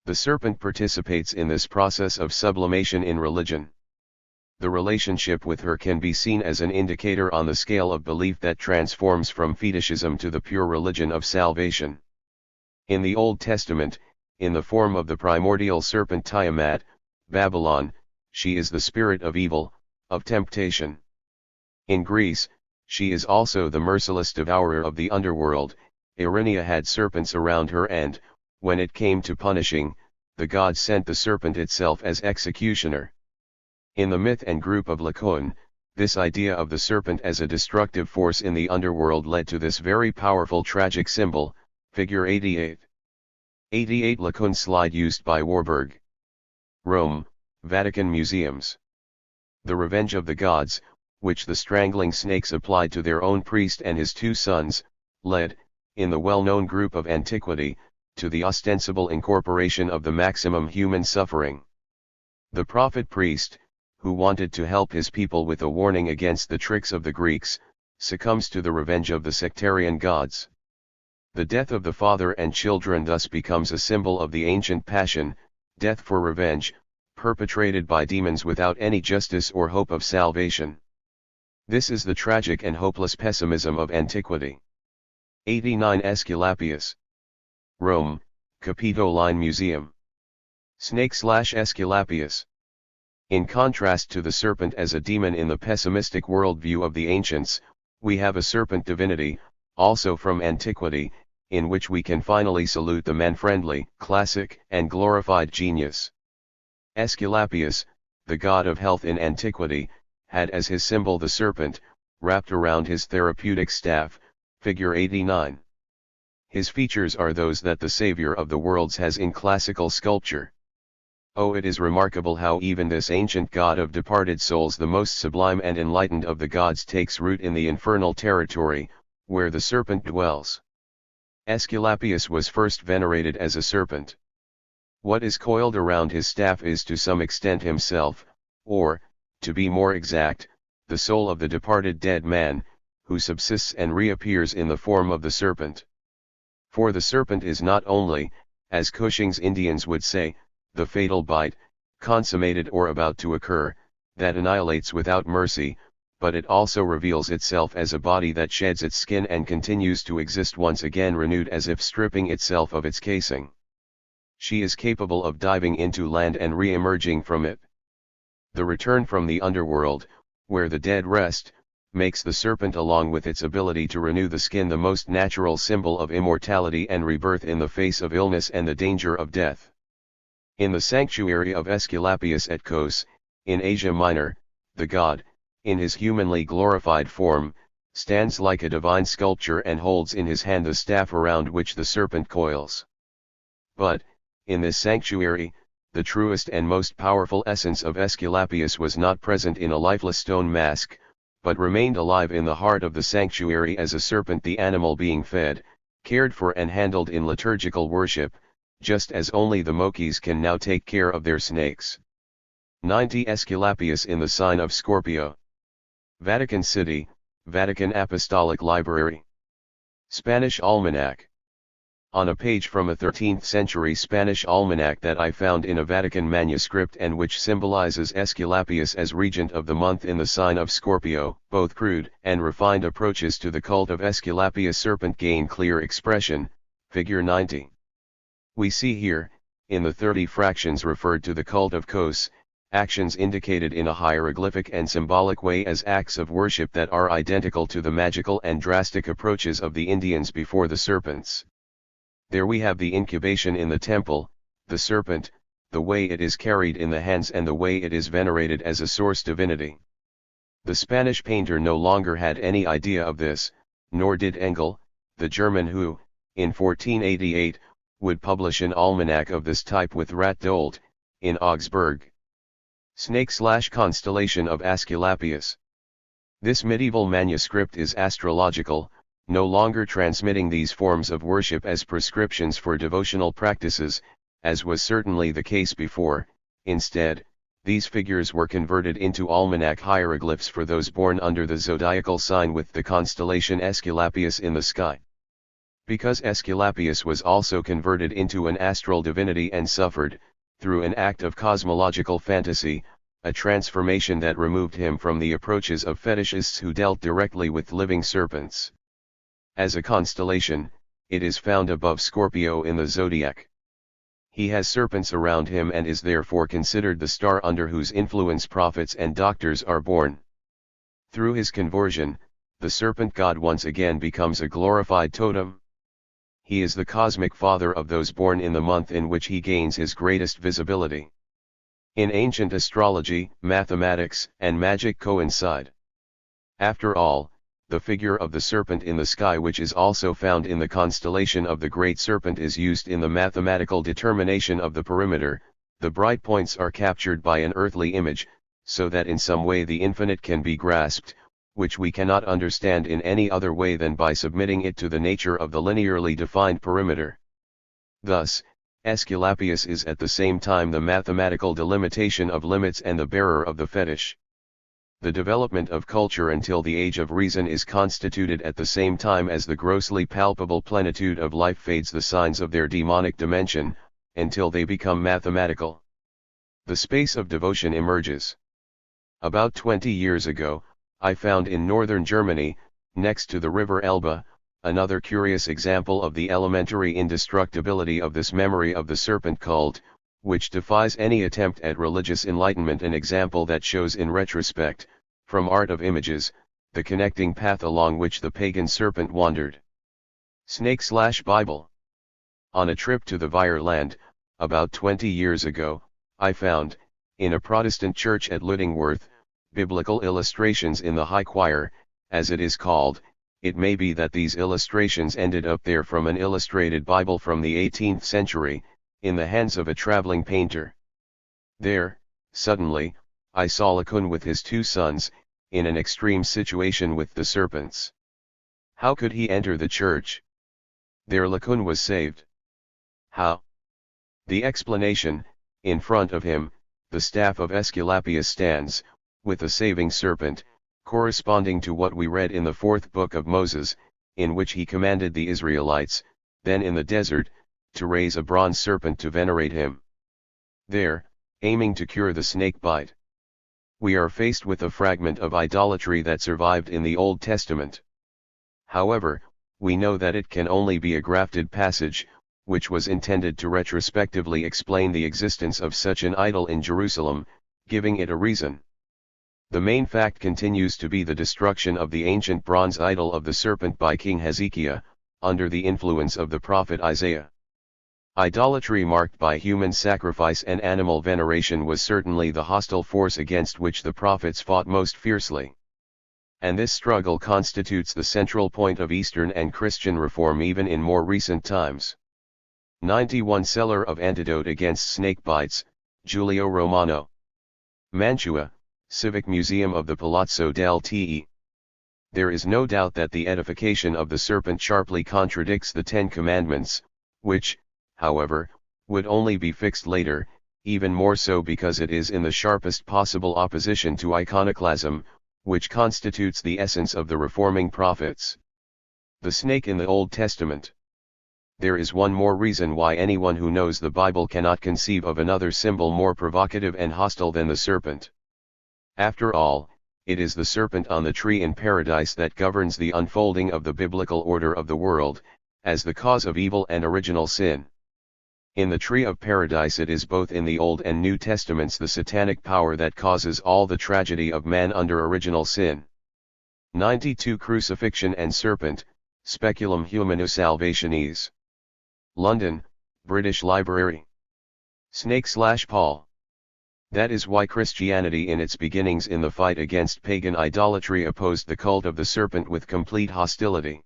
The serpent participates in this process of sublimation in religion. The relationship with her can be seen as an indicator on the scale of belief that transforms from fetishism to the pure religion of salvation. In the Old Testament, in the form of the primordial serpent Tiamat, Babylon, she is the spirit of evil, of temptation. In Greece, she is also the merciless devourer of the underworld. Erinia had serpents around her, and, when it came to punishing, the god sent the serpent itself as executioner. In the myth and group of Lakoon, this idea of the serpent as a destructive force in the underworld led to this very powerful tragic symbol, figure 88. 88 Lakoon slide used by Warburg. Rome, Vatican Museums. The Revenge of the Gods, which the strangling snakes applied to their own priest and his two sons, led, in the well-known group of antiquity, to the ostensible incorporation of the maximum human suffering. The prophet-priest, who wanted to help his people with a warning against the tricks of the Greeks, succumbs to the revenge of the sectarian gods. The death of the father and children thus becomes a symbol of the ancient passion, death for revenge, perpetrated by demons without any justice or hope of salvation. This is the tragic and hopeless pessimism of antiquity. 89 Aesculapius. Rome, Capitoline Museum. Snake/Aesculapius. In contrast to the serpent as a demon in the pessimistic worldview of the ancients, we have a serpent divinity, also from antiquity, in which we can finally salute the man-friendly, classic, and glorified genius. Aesculapius, the god of health in antiquity, had as his symbol the serpent, wrapped around his therapeutic staff, figure 89. His features are those that the savior of the worlds has in classical sculpture. Oh, it is remarkable how even this ancient god of departed souls, the most sublime and enlightened of the gods, takes root in the infernal territory, where the serpent dwells. Aesculapius was first venerated as a serpent. What is coiled around his staff is to some extent himself, or, to be more exact, the soul of the departed dead man, who subsists and reappears in the form of the serpent. For the serpent is not only, as Cushing's Indians would say, the fatal bite, consummated or about to occur, that annihilates without mercy, but it also reveals itself as a body that sheds its skin and continues to exist once again, renewed as if stripping itself of its casing. She is capable of diving into land and re-emerging from it. The return from the underworld, where the dead rest, makes the serpent, along with its ability to renew the skin, the most natural symbol of immortality and rebirth in the face of illness and the danger of death. In the sanctuary of Aesculapius at Kos, in Asia Minor, the god, in his humanly glorified form, stands like a divine sculpture and holds in his hand the staff around which the serpent coils. But, in this sanctuary, the truest and most powerful essence of Aesculapius was not present in a lifeless stone mask, but remained alive in the heart of the sanctuary as a serpent, the animal being fed, cared for and handled in liturgical worship, just as only the Mokis can now take care of their snakes. 90 Aesculapius in the sign of Scorpio. Vatican City, Vatican Apostolic Library. Spanish Almanac. On a page from a 13th century Spanish almanac that I found in a Vatican manuscript, and which symbolizes Aesculapius as regent of the month in the sign of Scorpio, both crude and refined approaches to the cult of Aesculapius serpent gain clear expression, figure 90. We see here, in the 30 fractions referred to the cult of Kos, actions indicated in a hieroglyphic and symbolic way as acts of worship that are identical to the magical and drastic approaches of the Indians before the serpents. There we have the incubation in the temple, the serpent, the way it is carried in the hands and the way it is venerated as a source divinity. The Spanish painter no longer had any idea of this, nor did Engel, the German who, in 1488, would publish an almanac of this type with Ratdolt, in Augsburg. Snake/constellation of Aesculapius. This medieval manuscript is astrological, no longer transmitting these forms of worship as prescriptions for devotional practices, as was certainly the case before. Instead, these figures were converted into almanac hieroglyphs for those born under the zodiacal sign with the constellation Aesculapius in the sky. Because Aesculapius was also converted into an astral divinity and suffered, through an act of cosmological fantasy, a transformation that removed him from the approaches of fetishists who dealt directly with living serpents. As a constellation, it is found above Scorpio in the zodiac. He has serpents around him and is therefore considered the star under whose influence prophets and doctors are born. Through his conversion, the serpent god once again becomes a glorified totem. He is the cosmic father of those born in the month in which he gains his greatest visibility. In ancient astrology, mathematics and magic coincide. After all, the figure of the serpent in the sky, which is also found in the constellation of the Great Serpent, is used in the mathematical determination of the perimeter. The bright points are captured by an earthly image, so that in some way the infinite can be grasped, which we cannot understand in any other way than by submitting it to the nature of the linearly defined perimeter. Thus, Aesculapius is at the same time the mathematical delimitation of limits and the bearer of the fetish. The development of culture until the age of reason is constituted at the same time as the grossly palpable plenitude of life fades the signs of their demonic dimension, until they become mathematical. The space of devotion emerges. About 20 years ago, I found in northern Germany, next to the river Elbe, another curious example of the elementary indestructibility of this memory of the serpent cult, which defies any attempt at religious enlightenment, an example that shows in retrospect, from art of images, the connecting path along which the pagan serpent wandered. Snake/Bible. On a trip to the Weir land, about 20 years ago, I found, in a Protestant church at Lüdingworth, biblical illustrations in the high choir, as it is called. It may be that these illustrations ended up there from an illustrated Bible from the 18th century, in the hands of a traveling painter. There, suddenly, I saw Lacan with his two sons, in an extreme situation with the serpents. How could he enter the church? There Lacan was saved. How? The explanation: in front of him, the staff of Aesculapius stands, with a saving serpent, corresponding to what we read in the 4th book of Moses, in which he commanded the Israelites, then in the desert, to raise a bronze serpent to venerate him. There, aiming to cure the snake bite. We are faced with a fragment of idolatry that survived in the Old Testament. However, we know that it can only be a grafted passage, which was intended to retrospectively explain the existence of such an idol in Jerusalem, giving it a reason. The main fact continues to be the destruction of the ancient bronze idol of the serpent by King Hezekiah, under the influence of the prophet Isaiah. Idolatry marked by human sacrifice and animal veneration was certainly the hostile force against which the prophets fought most fiercely. And this struggle constitutes the central point of Eastern and Christian reform even in more recent times. 91 Seller of Antidote Against Snake Bites, Giulio Romano. Mantua, Civic Museum of the Palazzo del Te. There is no doubt that the edification of the serpent sharply contradicts the Ten Commandments, which, however, would only be fixed later, even more so because it is in the sharpest possible opposition to iconoclasm, which constitutes the essence of the reforming prophets. The snake in the Old Testament. There is one more reason why anyone who knows the Bible cannot conceive of another symbol more provocative and hostile than the serpent. After all, it is the serpent on the tree in paradise that governs the unfolding of the biblical order of the world, as the cause of evil and original sin. In the tree of paradise it is both in the Old and New Testaments the satanic power that causes all the tragedy of man under original sin. 92 Crucifixion and Serpent, Speculum Humano Salvationis. London, British Library. Snake/Paul. That is why Christianity in its beginnings in the fight against pagan idolatry opposed the cult of the serpent with complete hostility.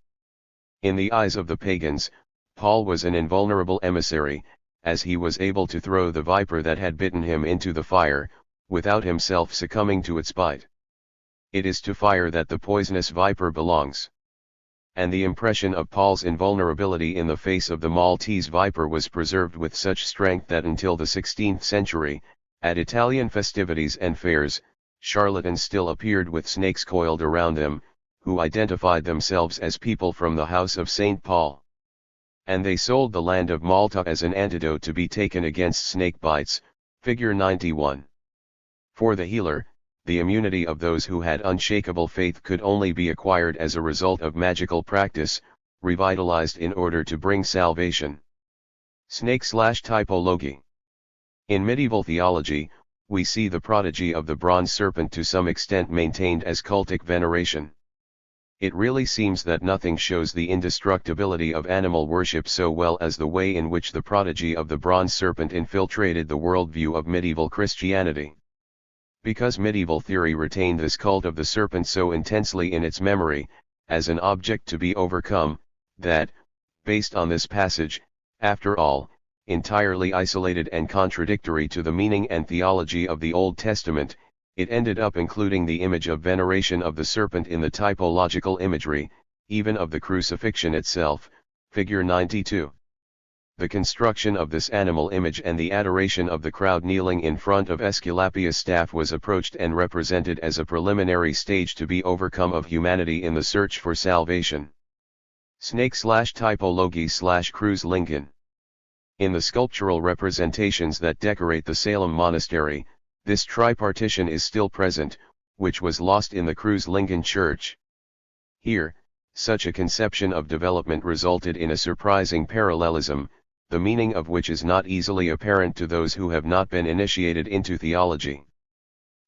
In the eyes of the pagans, Paul was an invulnerable emissary, as he was able to throw the viper that had bitten him into the fire, without himself succumbing to its bite. It is to fire that the poisonous viper belongs. And the impression of Paul's invulnerability in the face of the Maltese viper was preserved with such strength that until the 16th century, at Italian festivities and fairs, charlatans still appeared with snakes coiled around them, who identified themselves as people from the house of St. Paul. And they sold the land of Malta as an antidote to be taken against snake bites, figure 91. For the healer, the immunity of those who had unshakable faith could only be acquired as a result of magical practice, revitalized in order to bring salvation. Snake/typology. In medieval theology, we see the prodigy of the bronze serpent to some extent maintained as cultic veneration. It really seems that nothing shows the indestructibility of animal worship so well as the way in which the prodigy of the bronze serpent infiltrated the worldview of medieval Christianity. Because medieval theory retained this cult of the serpent so intensely in its memory, as an object to be overcome, that, based on this passage, after all, entirely isolated and contradictory to the meaning and theology of the Old Testament, it ended up including the image of veneration of the serpent in the typological imagery, even of the crucifixion itself, figure 92. The construction of this animal image and the adoration of the crowd kneeling in front of Aesculapius' staff was approached and represented as a preliminary stage to be overcome of humanity in the search for salvation. Snake/typology/Cruz Lincoln. In the sculptural representations that decorate the Salem Monastery, this tripartition is still present, which was lost in the Cruz Lincoln Church. Here, such a conception of development resulted in a surprising parallelism, the meaning of which is not easily apparent to those who have not been initiated into theology.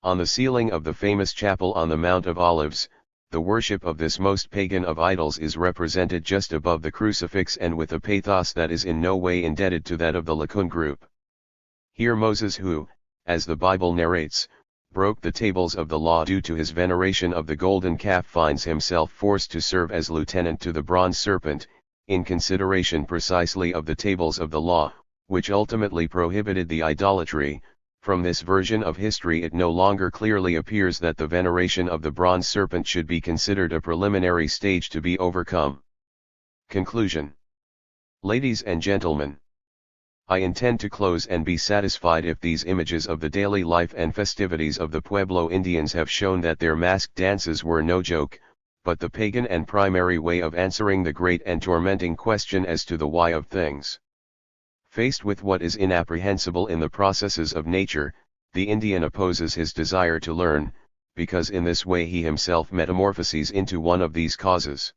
On the ceiling of the famous chapel on the Mount of Olives, the worship of this most pagan of idols is represented just above the crucifix and with a pathos that is in no way indebted to that of the Laocoon group. Here Moses, who, as the Bible narrates, broke the tables of the law due to his veneration of the golden calf, finds himself forced to serve as lieutenant to the bronze serpent, in consideration precisely of the tables of the law, which ultimately prohibited the idolatry. From this version of history it no longer clearly appears that the veneration of the bronze serpent should be considered a preliminary stage to be overcome. Conclusion. Ladies and gentlemen, I intend to close and be satisfied if these images of the daily life and festivities of the Pueblo Indians have shown that their masked dances were no joke, but the pagan and primary way of answering the great and tormenting question as to the why of things. Faced with what is incomprehensible in the processes of nature, the Indian opposes his desire to learn, because in this way he himself metamorphoses into one of these causes.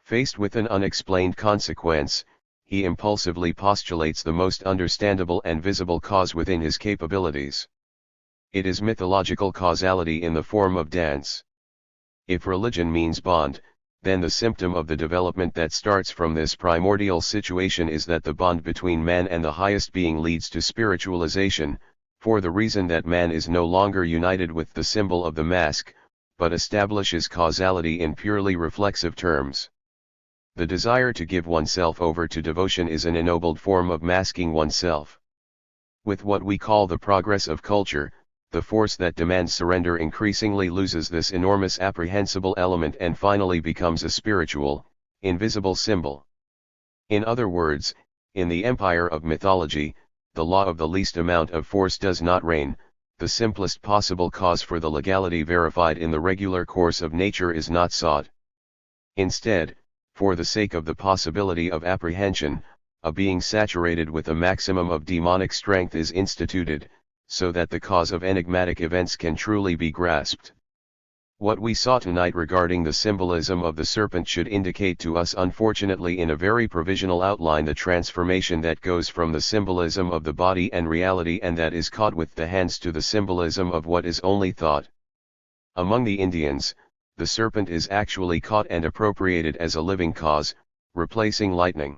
Faced with an unexplained consequence, he impulsively postulates the most understandable and visible cause within his capabilities. It is mythological causality in the form of dance. If religion means bond, then the symptom of the development that starts from this primordial situation is that the bond between man and the highest being leads to spiritualization, for the reason that man is no longer united with the symbol of the mask, but establishes causality in purely reflexive terms. The desire to give oneself over to devotion is an ennobled form of masking oneself. With what we call the progress of culture, the force that demands surrender increasingly loses this enormous apprehensible element and finally becomes a spiritual, invisible symbol. In other words, in the empire of mythology, the law of the least amount of force does not reign, the simplest possible cause for the legality verified in the regular course of nature is not sought. Instead, for the sake of the possibility of apprehension, a being saturated with a maximum of demonic strength is instituted, so that the cause of enigmatic events can truly be grasped. What we saw tonight regarding the symbolism of the serpent should indicate to us, unfortunately in a very provisional outline, the transformation that goes from the symbolism of the body and reality and that is caught with the hands to the symbolism of what is only thought. Among the Indians, the serpent is actually caught and appropriated as a living cause, replacing lightning.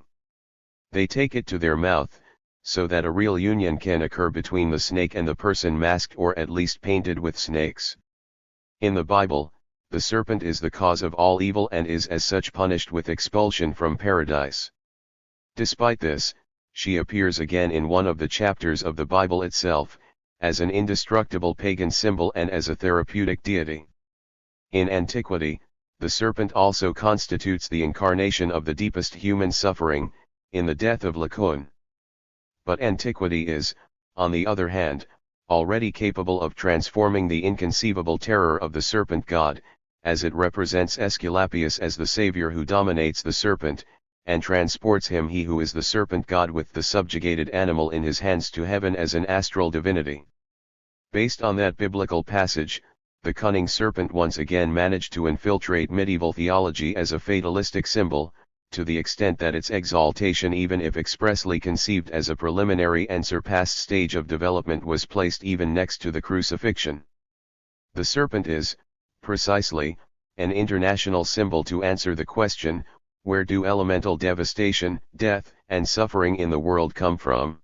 They take it to their mouth, so that a real union can occur between the snake and the person masked or at least painted with snakes. In the Bible, the serpent is the cause of all evil and is as such punished with expulsion from paradise. Despite this, she appears again in one of the chapters of the Bible itself, as an indestructible pagan symbol and as a therapeutic deity. In antiquity, the serpent also constitutes the incarnation of the deepest human suffering, in the death of Lacan. But antiquity is, on the other hand, already capable of transforming the inconceivable terror of the serpent god, as it represents Aesculapius as the savior who dominates the serpent, and transports him, he who is the serpent god with the subjugated animal in his hands, to heaven as an astral divinity. Based on that biblical passage, the cunning serpent once again managed to infiltrate medieval theology as a fatalistic symbol, to the extent that its exaltation, even if expressly conceived as a preliminary and surpassed stage of development, was placed even next to the crucifixion. The serpent is, precisely, an international symbol to answer the question, where do elemental devastation, death, and suffering in the world come from?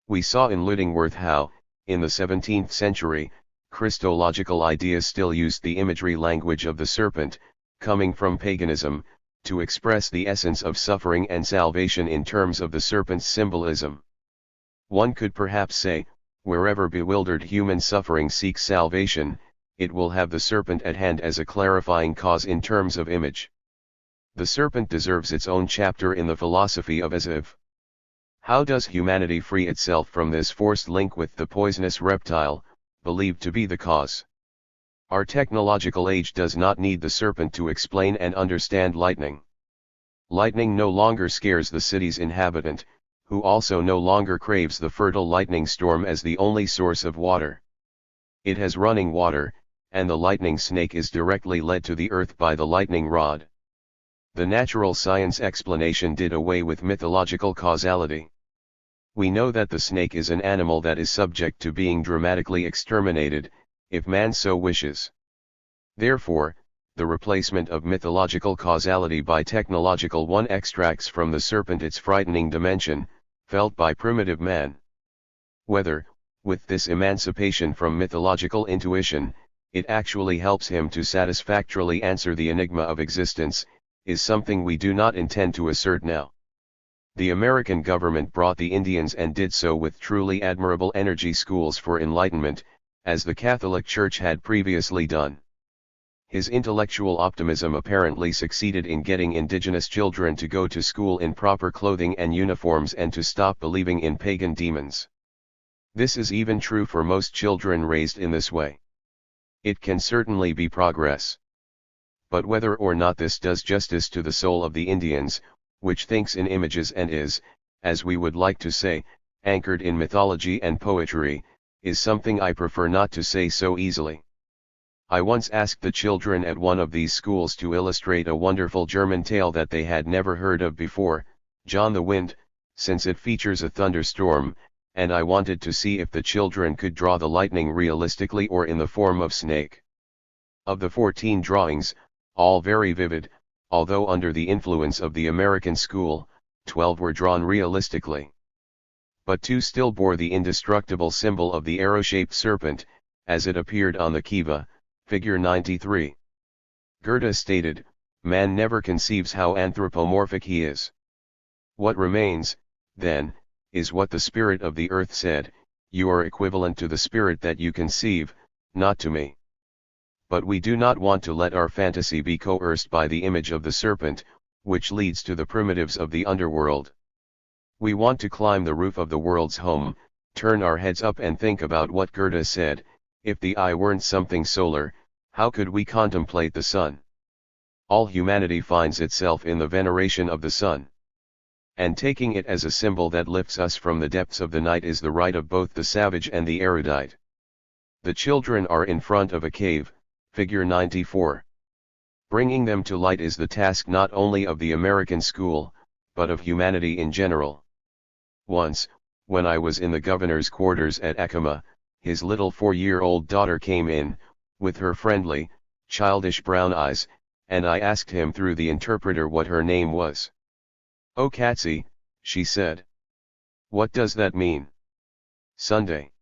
We saw in Ludingworth how, in the 17th century, Christological ideas still used the imagery language of the serpent, coming from paganism, to express the essence of suffering and salvation in terms of the serpent's symbolism. One could perhaps say, wherever bewildered human suffering seeks salvation, it will have the serpent at hand as a clarifying cause in terms of image. The serpent deserves its own chapter in the philosophy of as if. How does humanity free itself from this forced link with the poisonous reptile, believed to be the cause? Our technological age does not need the serpent to explain and understand lightning. Lightning no longer scares the city's inhabitant, who also no longer craves the fertile lightning storm as the only source of water. It has running water, and the lightning snake is directly led to the earth by the lightning rod. The natural science explanation did away with mythological causality. We know that the snake is an animal that is subject to being dramatically exterminated, if man so wishes. Therefore, the replacement of mythological causality by technological one extracts from the serpent its frightening dimension, felt by primitive man. Whether, with this emancipation from mythological intuition, it actually helps him to satisfactorily answer the enigma of existence, is something we do not intend to assert now. The American government brought the Indians and did so with truly admirable energy schools for enlightenment, as the Catholic Church had previously done. His intellectual optimism apparently succeeded in getting indigenous children to go to school in proper clothing and uniforms and to stop believing in pagan demons. This is even true for most children raised in this way. It can certainly be progress. But whether or not this does justice to the soul of the Indians, which thinks in images and is, as we would like to say, anchored in mythology and poetry, is something I prefer not to say so easily. I once asked the children at one of these schools to illustrate a wonderful German tale that they had never heard of before, John the Wind, since it features a thunderstorm, and I wanted to see if the children could draw the lightning realistically or in the form of snake. Of the 14 drawings, all very vivid, although under the influence of the American school, 12 were drawn realistically. But 2 still bore the indestructible symbol of the arrow-shaped serpent, as it appeared on the kiva, figure 93. Goethe stated, "Man never conceives how anthropomorphic he is. What remains, then, is what the spirit of the earth said, you are equivalent to the spirit that you conceive, not to me." But we do not want to let our fantasy be coerced by the image of the serpent, which leads to the primitives of the underworld. We want to climb the roof of the world's home, turn our heads up and think about what Goethe said, if the eye weren't something solar, how could we contemplate the sun? All humanity finds itself in the veneration of the sun. And taking it as a symbol that lifts us from the depths of the night is the right of both the savage and the erudite. The children are in front of a cave, figure 94. Bringing them to light is the task not only of the American school, but of humanity in general. Once, when I was in the governor's quarters at Acoma, his little 4-year-old daughter came in, with her friendly, childish brown eyes, and I asked him through the interpreter what her name was. "Oh Katsy," she said. "What does that mean?" "Sunday.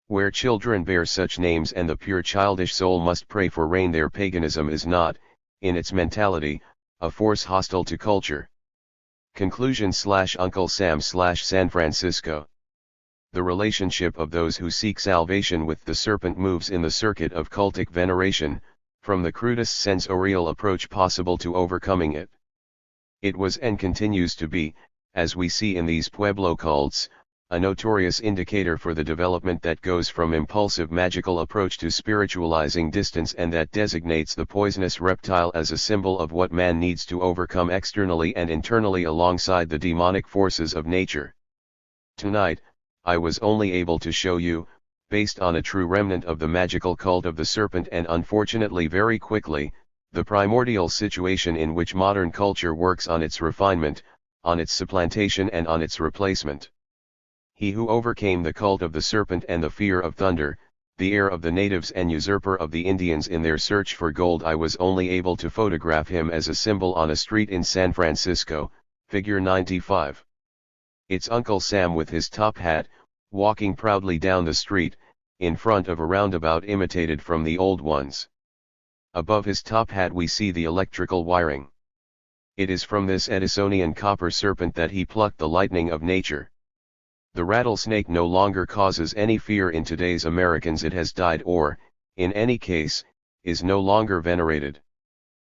Where children bear such names and the pure childish soul must pray for rain, their paganism is not, in its mentality, a force hostile to culture." Conclusion /Uncle Sam /San Francisco. The relationship of those who seek salvation with the serpent moves in the circuit of cultic veneration, from the crudest sensorial approach possible to overcoming it. It was and continues to be, as we see in these Pueblo cults, a notorious indicator for the development that goes from impulsive magical approach to spiritualizing distance, and that designates the poisonous reptile as a symbol of what man needs to overcome externally and internally alongside the demonic forces of nature. Tonight, I was only able to show you, based on a true remnant of the magical cult of the serpent, and unfortunately very quickly, the primordial situation in which modern culture works on its refinement, on its supplantation and on its replacement. He who overcame the cult of the serpent and the fear of thunder, the heir of the natives and usurper of the Indians in their search for gold, I was only able to photograph him as a symbol on a street in San Francisco, figure 95. It's Uncle Sam with his top hat, walking proudly down the street, in front of a roundabout imitated from the old ones. Above his top hat we see the electrical wiring. It is from this Edisonian copper serpent that he plucked the lightning of nature. The rattlesnake no longer causes any fear in today's Americans. It has died, or, in any case, is no longer venerated.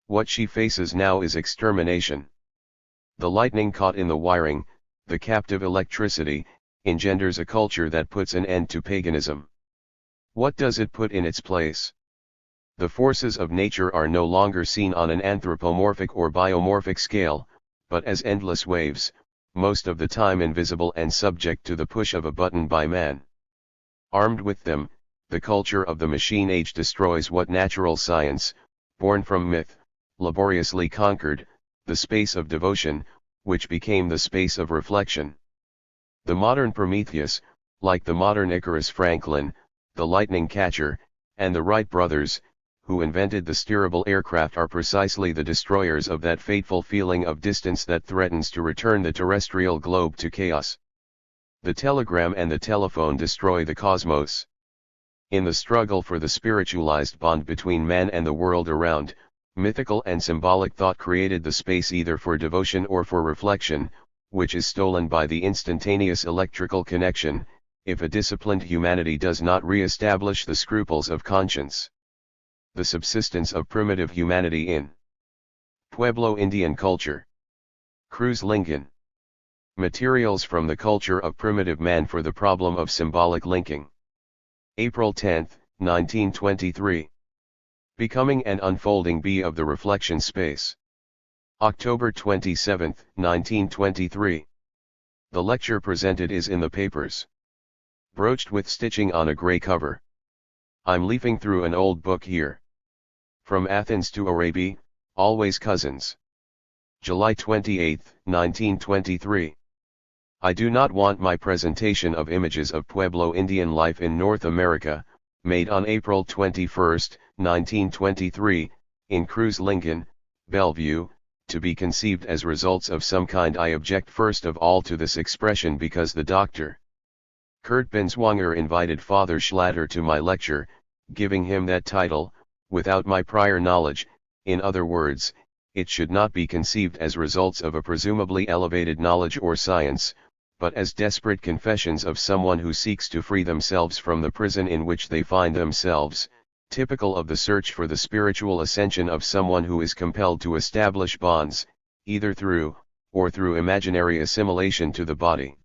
What she faces now is extermination. The lightning caught in the wiring, the captive electricity, engenders a culture that puts an end to paganism. What does it put in its place? The forces of nature are no longer seen on an anthropomorphic or biomorphic scale, but as endless waves, most of the time invisible and subject to the push of a button by man. Armed with them, the culture of the machine age destroys what natural science, born from myth, laboriously conquered, the space of devotion, which became the space of reflection. The modern Prometheus, like the modern Icarus Franklin, the lightning catcher, and the Wright brothers, who invented the steerable aircraft, are precisely the destroyers of that fateful feeling of distance that threatens to return the terrestrial globe to chaos. The telegram and the telephone destroy the cosmos. In the struggle for the spiritualized bond between man and the world around, mythical and symbolic thought created the space either for devotion or for reflection, which is stolen by the instantaneous electrical connection, if a disciplined humanity does not re-establish the scruples of conscience. The subsistence of primitive humanity in Pueblo Indian culture. Cruz Lincoln. Materials from the culture of primitive man for the problem of symbolic linking. April 10, 1923. Becoming and unfolding B of the reflection space. October 27, 1923. The lecture presented is in the papers. Broached with stitching on a gray cover. I'm leafing through an old book here. From Athens to Arabia, always cousins. July 28, 1923. I do not want my presentation of images of Pueblo Indian life in North America, made on April 21, 1923, in Cruz Lincoln, Bellevue, to be conceived as results of some kind. I object first of all to this expression because the Dr. Kurt Binswanger invited Father Schlatter to my lecture, giving him that title, without my prior knowledge. In other words, it should not be conceived as results of a presumably elevated knowledge or science, but as desperate confessions of someone who seeks to free themselves from the prison in which they find themselves, typical of the search for the spiritual ascension of someone who is compelled to establish bonds, either through, or through imaginary assimilation to the body.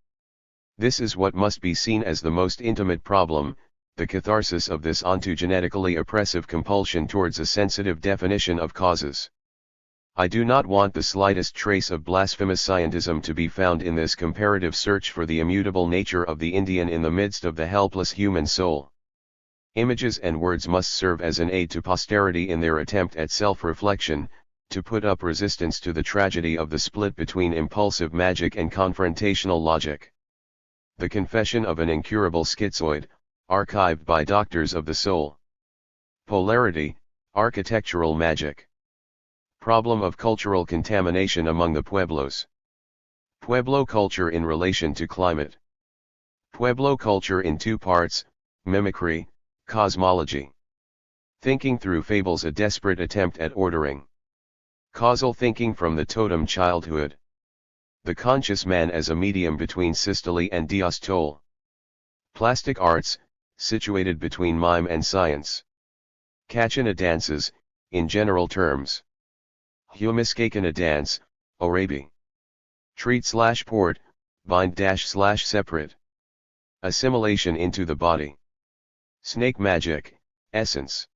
This is what must be seen as the most intimate problem, the catharsis of this ontogenetically oppressive compulsion towards a sensitive definition of causes. I do not want the slightest trace of blasphemous scientism to be found in this comparative search for the immutable nature of the Indian in the midst of the helpless human soul. Images and words must serve as an aid to posterity in their attempt at self-reflection, to put up resistance to the tragedy of the split between impulsive magic and confrontational logic. The Confession of an Incurable Schizoid, archived by Doctors of the Soul. Polarity, Architectural Magic. Problem of cultural contamination among the Pueblos. Pueblo culture in relation to climate. Pueblo culture in two parts, mimicry, cosmology. Thinking through fables, a desperate attempt at ordering. Causal thinking from the totem childhood. The conscious man as a medium between systole and diastole. Plastic arts, situated between mime and science. Kachina dances, in general terms. Humiskakena dance, Orabi. Treat/port, bind/separate. Assimilation into the body. Snake magic, essence.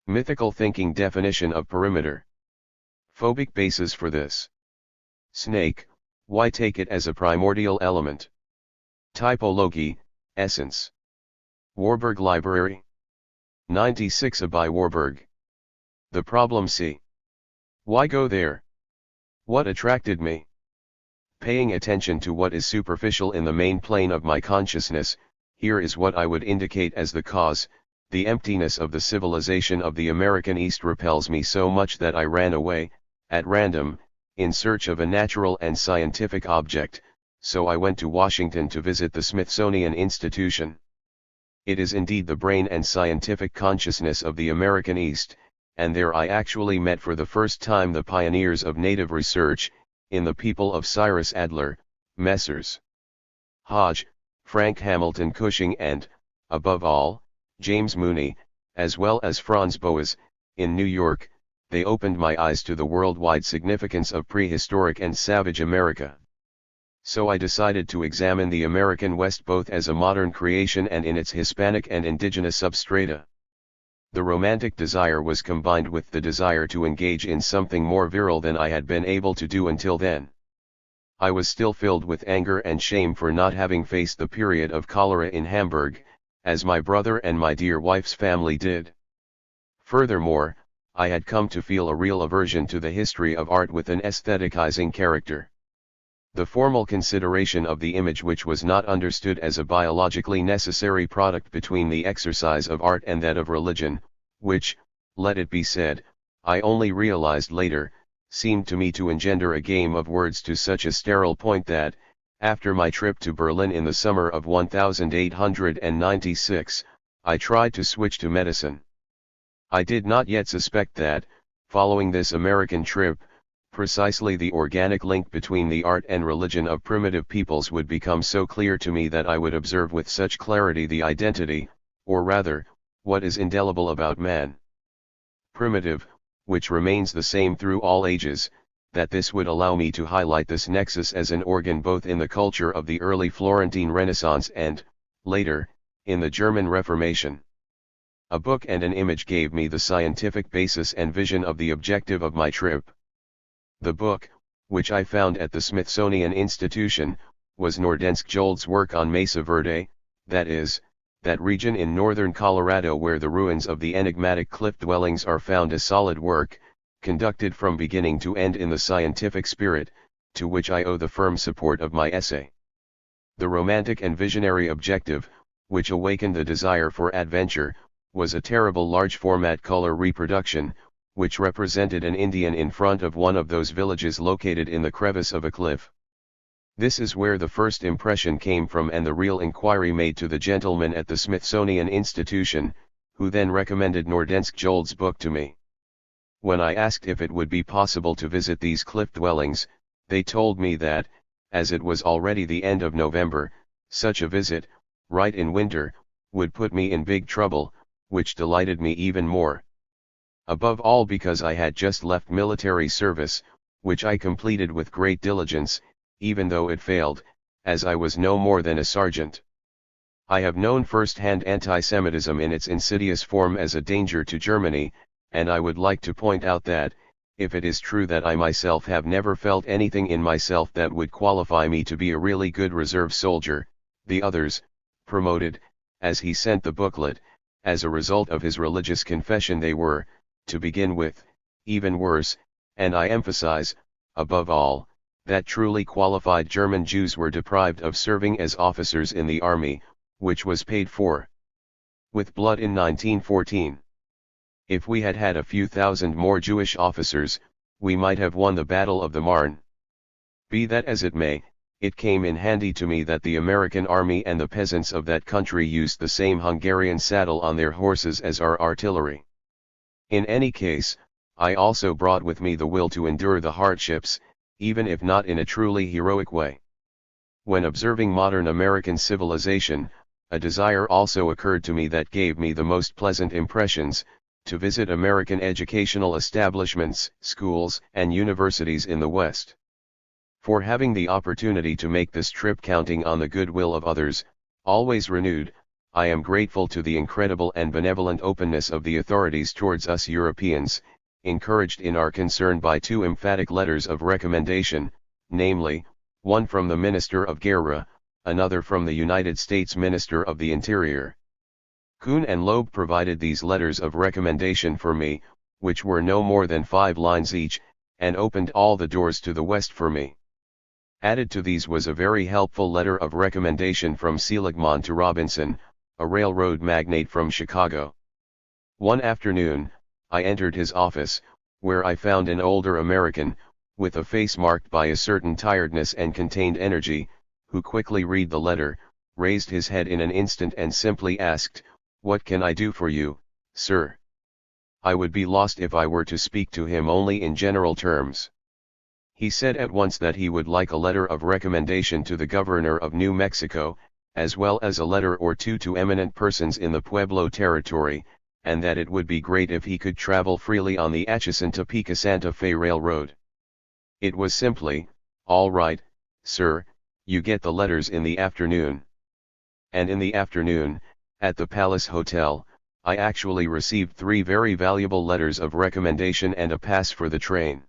Mythical thinking definition of perimeter. Phobic basis for this. Snake, why take it as a primordial element? Typology, essence. Warburg Library. 96 A by Warburg. The problem C. Why go there? What attracted me? Paying attention to what is superficial in the main plane of my consciousness, here is what I would indicate as the cause. The emptiness of the civilization of the American East repels me so much that I ran away, at random, in search of a natural and scientific object, so I went to Washington to visit the Smithsonian Institution. It is indeed the brain and scientific consciousness of the American East, and there I actually met for the first time the pioneers of native research, in the people of Cyrus Adler, Messrs. Hodge, Frank Hamilton Cushing and, above all, James Mooney, as well as Franz Boas, in New York. They opened my eyes to the worldwide significance of prehistoric and savage America. So I decided to examine the American West both as a modern creation and in its Hispanic and indigenous substrata. The romantic desire was combined with the desire to engage in something more virile than I had been able to do until then. I was still filled with anger and shame for not having faced the period of cholera in Hamburg, as my brother and my dear wife's family did. Furthermore, I had come to feel a real aversion to the history of art with an aestheticizing character. The formal consideration of the image, which was not understood as a biologically necessary product between the exercise of art and that of religion, which, let it be said, I only realized later, seemed to me to engender a game of words to such a sterile point that, after my trip to Berlin in the summer of 1896, I tried to switch to medicine. I did not yet suspect that, following this American trip, precisely the organic link between the art and religion of primitive peoples would become so clear to me that I would observe with such clarity the identity, or rather, what is indelible about man. Primitive, which remains the same through all ages, that this would allow me to highlight this nexus as an organ both in the culture of the early Florentine Renaissance and, later, in the German Reformation. A book and an image gave me the scientific basis and vision of the objective of my trip. The book, which I found at the Smithsonian Institution, was Nordensk Jold's work on Mesa Verde, that is, that region in northern Colorado where the ruins of the enigmatic cliff dwellings are found. A solid work, conducted from beginning to end in the scientific spirit, to which I owe the firm support of my essay. The romantic and visionary objective, which awakened the desire for adventure, was a terrible large-format color reproduction, which represented an Indian in front of one of those villages located in the crevice of a cliff. This is where the first impression came from and the real inquiry made to the gentleman at the Smithsonian Institution, who then recommended Nordensk Jold's book to me. When I asked if it would be possible to visit these cliff dwellings, they told me that, as it was already the end of November, such a visit, right in winter, would put me in big trouble, which delighted me even more. Above all because I had just left military service, which I completed with great diligence, even though it failed, as I was no more than a sergeant. I have known first-hand anti-Semitism in its insidious form as a danger to Germany, and I would like to point out that, if it is true that I myself have never felt anything in myself that would qualify me to be a really good reserve soldier, the others, promoted, as he sent the booklet, as a result of his religious confession, they were, to begin with, even worse, and I emphasize, above all, that truly qualified German Jews were deprived of serving as officers in the army, which was paid for with blood in 1914. If we had had a few thousand more Jewish officers, we might have won the Battle of the Marne. Be that as it may, it came in handy to me that the American army and the peasants of that country used the same Hungarian saddle on their horses as our artillery. In any case, I also brought with me the will to endure the hardships, even if not in a truly heroic way. When observing modern American civilization, a desire also occurred to me that gave me the most pleasant impressions, to visit American educational establishments, schools, and universities in the West. For having the opportunity to make this trip, counting on the goodwill of others, always renewed, I am grateful to the incredible and benevolent openness of the authorities towards us Europeans, encouraged in our concern by 2 emphatic letters of recommendation, namely, one from the Minister of Guerra, another from the United States Minister of the Interior. Kuhn and Loeb provided these letters of recommendation for me, which were no more than 5 lines each, and opened all the doors to the West for me. Added to these was a very helpful letter of recommendation from Seligman to Robinson, a railroad magnate from Chicago. One afternoon, I entered his office, where I found an older American, with a face marked by a certain tiredness and contained energy, who quickly read the letter, raised his head in an instant and simply asked, "What can I do for you, sir?" I would be lost if I were to speak to him only in general terms. He said at once that he would like a letter of recommendation to the governor of New Mexico, as well as a letter or 2 to eminent persons in the Pueblo territory, and that it would be great if he could travel freely on the Atchison-Topeka-Santa Fe Railroad. It was simply, "All right, sir, you get the letters in the afternoon." And in the afternoon, at the Palace Hotel, I actually received 3 very valuable letters of recommendation and a pass for the train.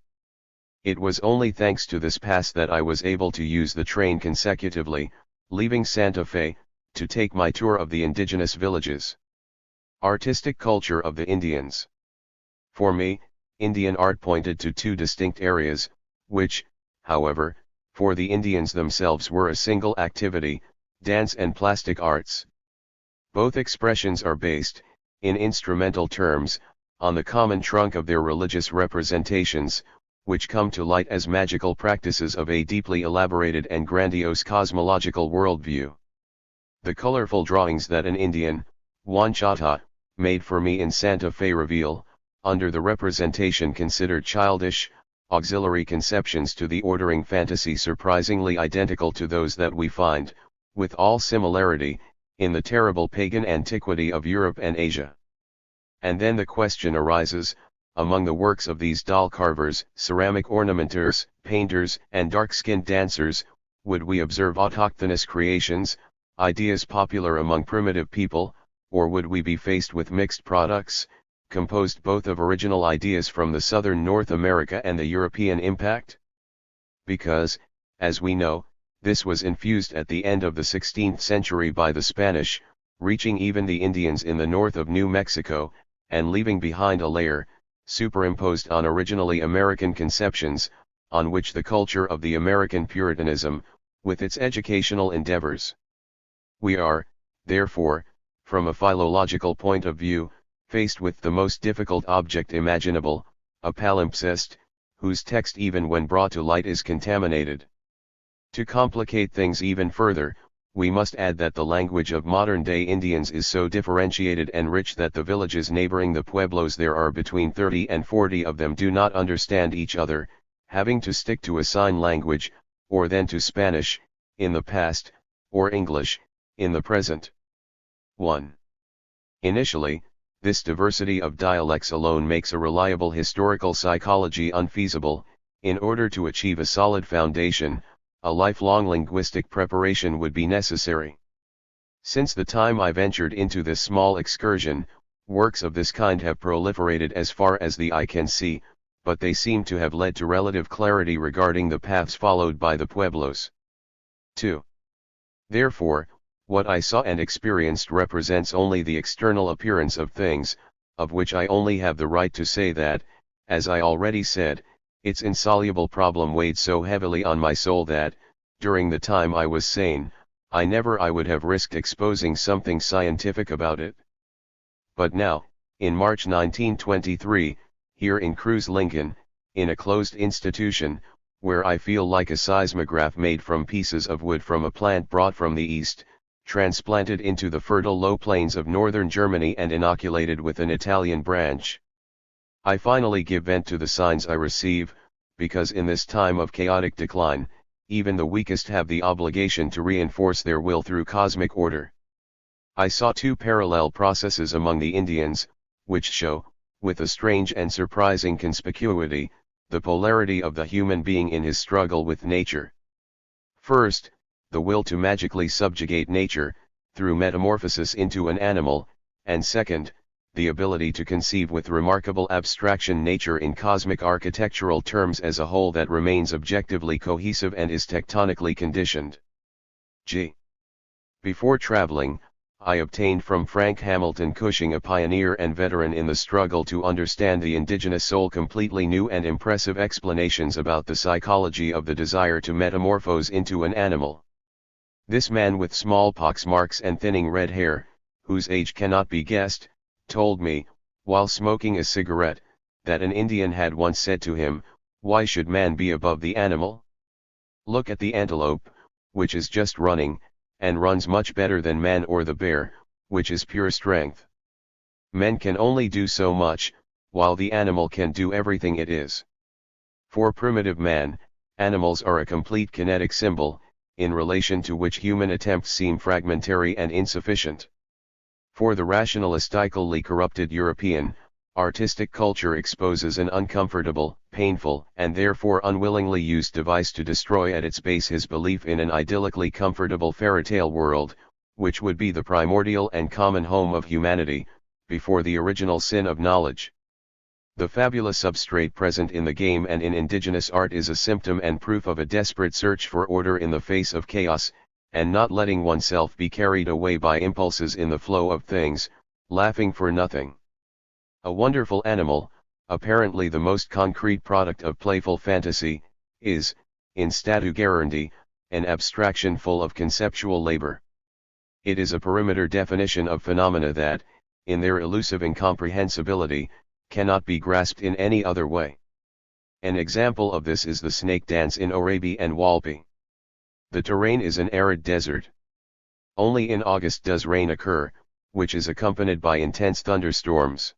It was only thanks to this pass that I was able to use the train consecutively, leaving Santa Fe, to take my tour of the indigenous villages. Artistic culture of the Indians. For me, Indian art pointed to 2 distinct areas, which, however, for the Indians themselves were a single activity, dance and plastic arts. Both expressions are based, in instrumental terms, on the common trunk of their religious representations, which come to light as magical practices of a deeply elaborated and grandiose cosmological worldview. The colorful drawings that an Indian, Juan Chata, made for me in Santa Fe reveal, under the representation considered childish, auxiliary conceptions to the ordering fantasy surprisingly identical to those that we find, with all similarity, in the terrible pagan antiquity of Europe and Asia. And then the question arises, among the works of these doll carvers, ceramic ornamenters, painters, and dark-skinned dancers, would we observe autochthonous creations, ideas popular among primitive people, or would we be faced with mixed products, composed both of original ideas from the southern North America and the European impact? Because, as we know, this was infused at the end of the 16th century by the Spanish, reaching even the Indians in the north of New Mexico, and leaving behind a layer, superimposed on originally American conceptions, on which the culture of the American Puritanism, with its educational endeavors. We are, therefore, from a philological point of view, faced with the most difficult object imaginable, a palimpsest, whose text even when brought to light is contaminated. To complicate things even further, we must add that the language of modern-day Indians is so differentiated and rich that the villages neighboring the pueblos, there are between 30 and 40 of them, do not understand each other, having to stick to a sign language, or then to Spanish, in the past, or English, in the present. 1. Initially, this diversity of dialects alone makes a reliable historical psychology unfeasible. In order to achieve a solid foundation, a lifelong linguistic preparation would be necessary. Since the time I ventured into this small excursion, works of this kind have proliferated as far as the eye can see, but they seem to have led to relative clarity regarding the paths followed by the pueblos. 2. Therefore, what I saw and experienced represents only the external appearance of things, of which I only have the right to say that, as I already said, its insoluble problem weighed so heavily on my soul that, during the time I was sane, I would have risked exposing something scientific about it. But now, in March 1923, here in Cruz Lincoln, in a closed institution, where I feel like a seismograph made from pieces of wood from a plant brought from the east, transplanted into the fertile low plains of northern Germany and inoculated with an Italian branch, I finally give vent to the signs I receive, because in this time of chaotic decline, even the weakest have the obligation to reinforce their will through cosmic order. I saw 2 parallel processes among the Indians, which show, with a strange and surprising conspicuity, the polarity of the human being in his struggle with nature. First, the will to magically subjugate nature, through metamorphosis into an animal, and second, the ability to conceive with remarkable abstraction nature in cosmic architectural terms as a whole that remains objectively cohesive and is tectonically conditioned. G. Before traveling, I obtained from Frank Hamilton Cushing, a pioneer and veteran in the struggle to understand the indigenous soul, completely new and impressive explanations about the psychology of the desire to metamorphose into an animal. This man with smallpox marks and thinning red hair, whose age cannot be guessed, told me, while smoking a cigarette, that an Indian had once said to him, "Why should man be above the animal? Look at the antelope, which is just running, and runs much better than man, or the bear, which is pure strength. Men can only do so much, while the animal can do everything it is." For primitive man, animals are a complete kinetic symbol, in relation to which human attempts seem fragmentary and insufficient. For the rationalistically corrupted European, artistic culture exposes an uncomfortable, painful, and therefore unwillingly used device to destroy at its base his belief in an idyllically comfortable fairytale world, which would be the primordial and common home of humanity, before the original sin of knowledge. The fabulous substrate present in the game and in indigenous art is a symptom and proof of a desperate search for order in the face of chaos, and not letting oneself be carried away by impulses in the flow of things, laughing for nothing. A wonderful animal, apparently the most concrete product of playful fantasy, is, in statu garandi, an abstraction full of conceptual labor. It is a perimeter definition of phenomena that, in their elusive incomprehensibility, cannot be grasped in any other way. An example of this is the snake dance in Orabi and Walpi. The terrain is an arid desert. Only in August does rain occur, which is accompanied by intense thunderstorms.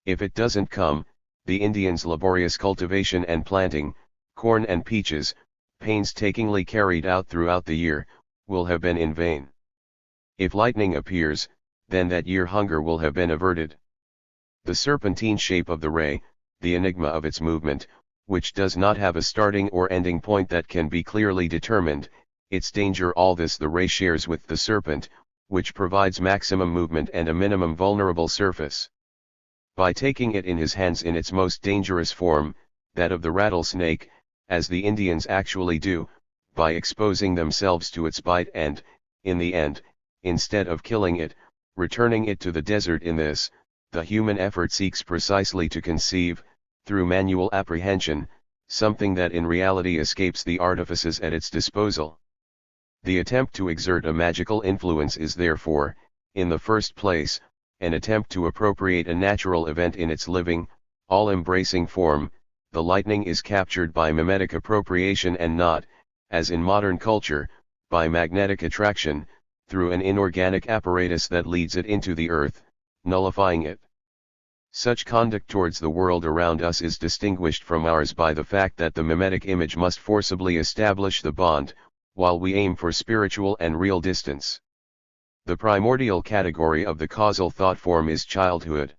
If it doesn't come, the Indians' laborious cultivation and planting, corn and peaches, painstakingly carried out throughout the year, will have been in vain. If lightning appears, then that year hunger will have been averted. The serpentine shape of the ray, the enigma of its movement, which does not have a starting or ending point that can be clearly determined, its danger, all this the ray shares with the serpent, which provides maximum movement and a minimum vulnerable surface. By taking it in his hands in its most dangerous form, that of the rattlesnake, as the Indians actually do, by exposing themselves to its bite and, in the end, instead of killing it, returning it to the desert, in this, the human effort seeks precisely to conceive, through manual apprehension, something that in reality escapes the artifices at its disposal. The attempt to exert a magical influence is therefore, in the first place, an attempt to appropriate a natural event in its living, all-embracing form. The lightning is captured by mimetic appropriation and not, as in modern culture, by magnetic attraction, through an inorganic apparatus that leads it into the earth, nullifying it. Such conduct towards the world around us is distinguished from ours by the fact that the mimetic image must forcibly establish the bond, while we aim for spiritual and real distance. The primordial category of the causal thought form is childhood.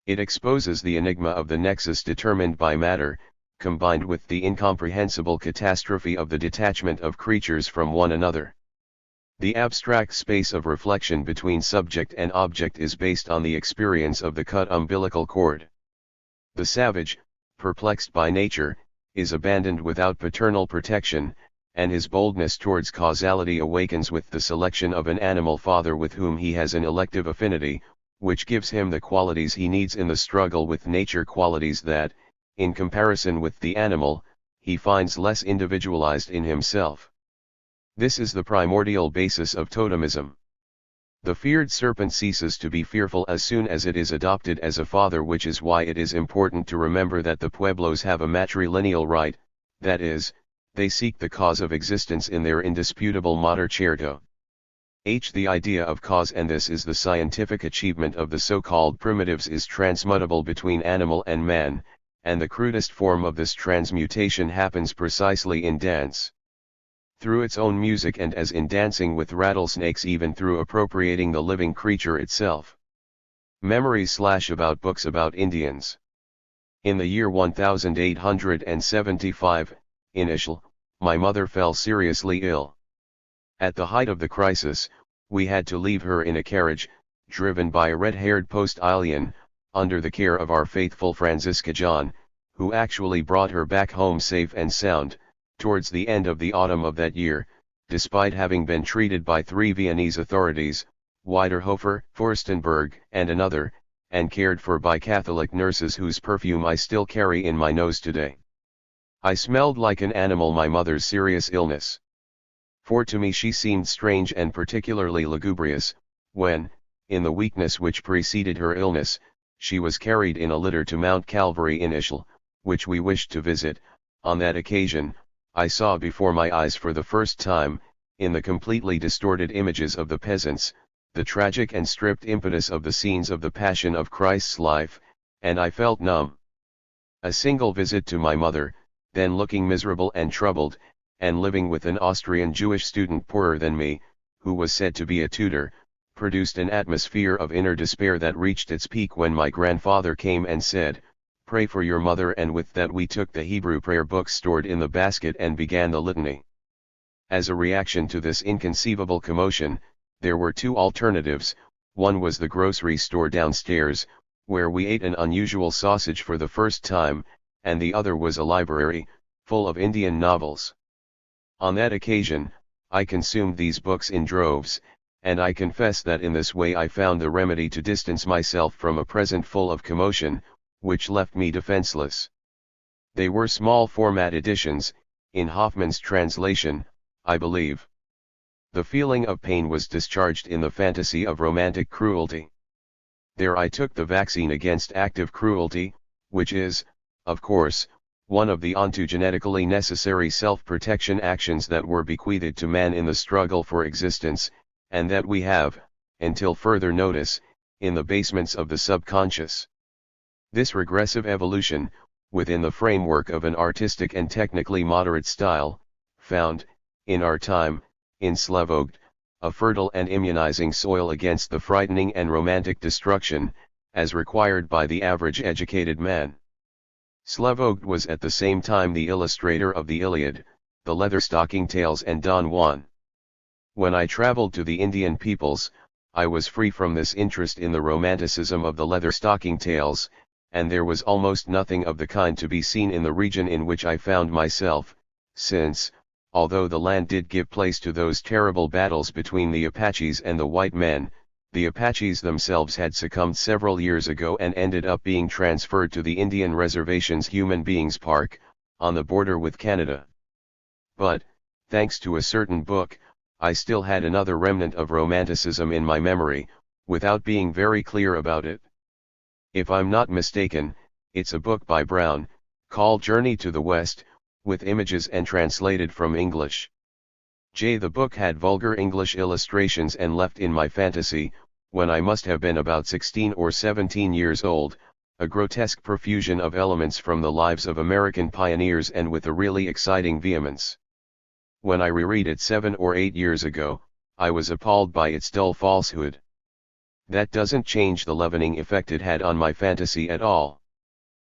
It exposes the enigma of the nexus determined by matter, combined with the incomprehensible catastrophe of the detachment of creatures from one another. The abstract space of reflection between subject and object is based on the experience of the cut umbilical cord. The savage, perplexed by nature, is abandoned without paternal protection, and his boldness towards causality awakens with the selection of an animal father with whom he has an elective affinity, which gives him the qualities he needs in the struggle with nature, qualities that, in comparison with the animal, he finds less individualized in himself. This is the primordial basis of totemism. The feared serpent ceases to be fearful as soon as it is adopted as a father, which is why it is important to remember that the Pueblos have a matrilineal right, that is, they seek the cause of existence in their indisputable mater cierto. The idea of cause, and this is the scientific achievement of the so-called primitives, is transmutable between animal and man, and the crudest form of this transmutation happens precisely in dance. Through its own music, and as in dancing with rattlesnakes, even through appropriating the living creature itself. Memories/about books about Indians. In the year 1875, in Ishal, my mother fell seriously ill. At the height of the crisis, we had to leave her in a carriage, driven by a red-haired postilion, under the care of our faithful Franziska John, who actually brought her back home safe and sound, towards the end of the autumn of that year, despite having been treated by 3 Viennese authorities, Wiederhofer, Furstenberg, and another, and cared for by Catholic nurses whose perfume I still carry in my nose today. I smelled like an animal my mother's serious illness. For to me she seemed strange and particularly lugubrious, when, in the weakness which preceded her illness, she was carried in a litter to Mount Calvary in Ishal, which we wished to visit. On that occasion, I saw before my eyes for the first time, in the completely distorted images of the peasants, the tragic and stripped impetus of the scenes of the Passion of Christ's life, and I felt numb. A single visit to my mother, then looking miserable and troubled, and living with an Austrian Jewish student poorer than me, who was said to be a tutor, produced an atmosphere of inner despair that reached its peak when my grandfather came and said, "Pray for your mother," and with that we took the Hebrew prayer book stored in the basket and began the litany. As a reaction to this inconceivable commotion, there were 2 alternatives. One was the grocery store downstairs, where we ate an unusual sausage for the first time, and the other was a library, full of Indian novels. On that occasion, I consumed these books in droves, and I confess that in this way I found the remedy to distance myself from a present full of commotion, which left me defenseless. They were small format editions, in Hoffman's translation, I believe. The feeling of pain was discharged in the fantasy of romantic cruelty. There I took the vaccine against active cruelty, which is, of course, one of the ontogenetically necessary self-protection actions that were bequeathed to man in the struggle for existence, and that we have, until further notice, in the basements of the subconscious. This regressive evolution, within the framework of an artistic and technically moderate style, found, in our time, in Slavogd, a fertile and immunizing soil against the frightening and romantic destruction, as required by the average educated man. Slavogd was at the same time the illustrator of the Iliad, the Leatherstocking Tales and Don Juan. When I traveled to the Indian peoples, I was free from this interest in the romanticism of the Leatherstocking Tales, and there was almost nothing of the kind to be seen in the region in which I found myself, since, although the land did give place to those terrible battles between the Apaches and the white men, the Apaches themselves had succumbed several years ago and ended up being transferred to the Indian Reservation's Human Beings Park, on the border with Canada. But, thanks to a certain book, I still had another remnant of romanticism in my memory, without being very clear about it. If I'm not mistaken, it's a book by Brown, called Journey to the West, with images and translated from English. The book had vulgar English illustrations and left in my fantasy, when I must have been about 16 or 17 years old, a grotesque profusion of elements from the lives of American pioneers and with a really exciting vehemence. When I reread it 7 or 8 years ago, I was appalled by its dull falsehood. That doesn't change the leavening effect it had on my fantasy at all.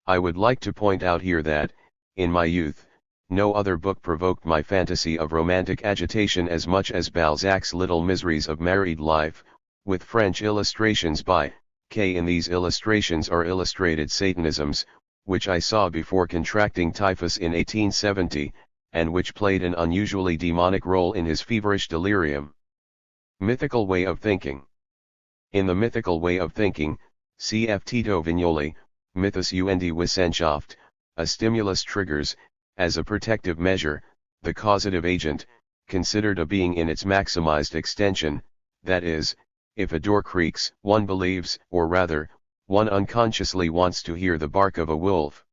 I would like to point out here that, in my youth, no other book provoked my fantasy of romantic agitation as much as Balzac's Little Miseries of Married Life, with French illustrations by K. In these illustrations are illustrated Satanisms, which I saw before contracting typhus in 1870, and which played an unusually demonic role in his feverish delirium. Mythical way of thinking. In the mythical way of thinking, cf. Tito Vignoli, Mythos und Wissenschaft, a stimulus triggers, as a protective measure, the causative agent, considered a being in its maximized extension, that is, if a door creaks, one believes, or rather, one unconsciously wants to hear the bark of a wolf.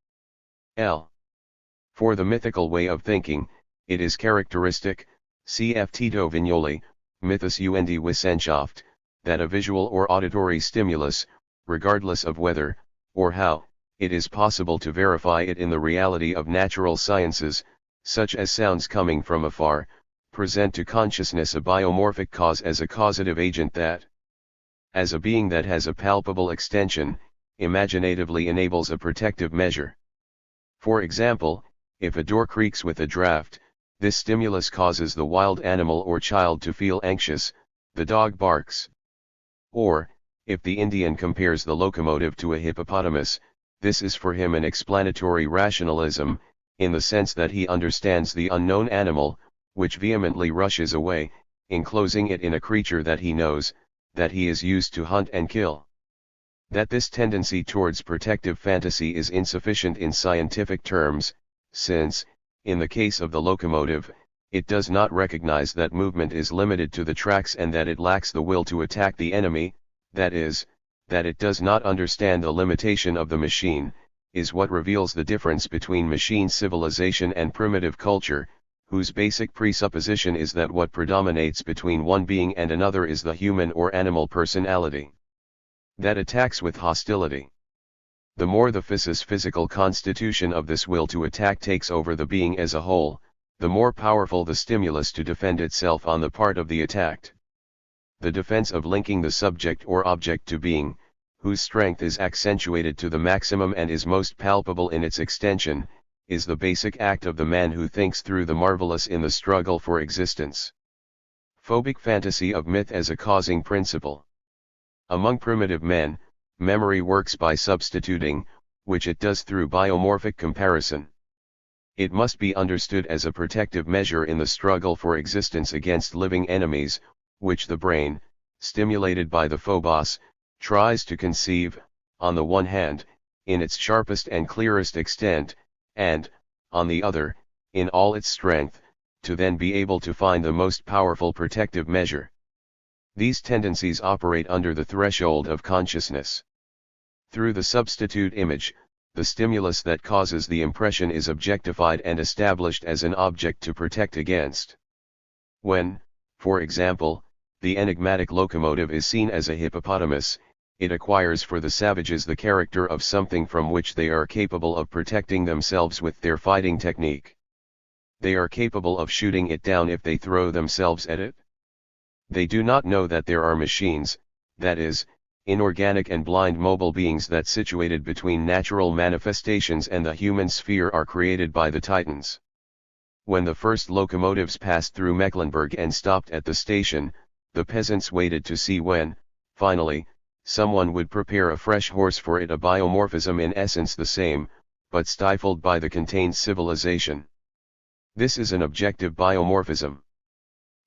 For the mythical way of thinking, it is characteristic, cf. Tito Vignoli, Mythos und Wissenschaft, that a visual or auditory stimulus, regardless of whether, or how, it is possible to verify it in the reality of natural sciences, such as sounds coming from afar, present to consciousness a biomorphic cause as a causative agent that as a being that has a palpable extension, imaginatively enables a protective measure. For example, if a door creaks with a draft, this stimulus causes the wild animal or child to feel anxious, the dog barks. Or, if the Indian compares the locomotive to a hippopotamus, this is for him an explanatory rationalism, in the sense that he understands the unknown animal, which vehemently rushes away, enclosing it in a creature that he knows, that he is used to hunt and kill. That this tendency towards protective fantasy is insufficient in scientific terms, since, in the case of the locomotive, it does not recognize that movement is limited to the tracks and that it lacks the will to attack the enemy, that is, that it does not understand the limitation of the machine, is what reveals the difference between machine civilization and primitive culture, whose basic presupposition is that what predominates between one being and another is the human or animal personality that attacks with hostility. The more the physical constitution of this will to attack takes over the being as a whole, the more powerful the stimulus to defend itself on the part of the attacked. The defense of linking the subject or object to being, whose strength is accentuated to the maximum and is most palpable in its extension, is the basic act of the man who thinks through the marvelous in the struggle for existence. Phobic fantasy of myth as a causing principle. Among primitive men, memory works by substituting, which it does through biomorphic comparison. It must be understood as a protective measure in the struggle for existence against living enemies, which the brain, stimulated by the phobos, tries to conceive, on the one hand, in its sharpest and clearest extent, and, on the other, in all its strength, to then be able to find the most powerful protective measure. These tendencies operate under the threshold of consciousness. Through the substitute image, the stimulus that causes the impression is objectified and established as an object to protect against. When, for example, the enigmatic locomotive is seen as a hippopotamus, it acquires for the savages the character of something from which they are capable of protecting themselves with their fighting technique. They are capable of shooting it down if they throw themselves at it. They do not know that there are machines, that is, inorganic and blind mobile beings that situated between natural manifestations and the human sphere are created by the Titans. When the first locomotives passed through Mecklenburg and stopped at the station, the peasants waited to see when, finally, someone would prepare a fresh horse for it, a biomorphism in essence the same, but stifled by the contained civilization. This is an objective biomorphism.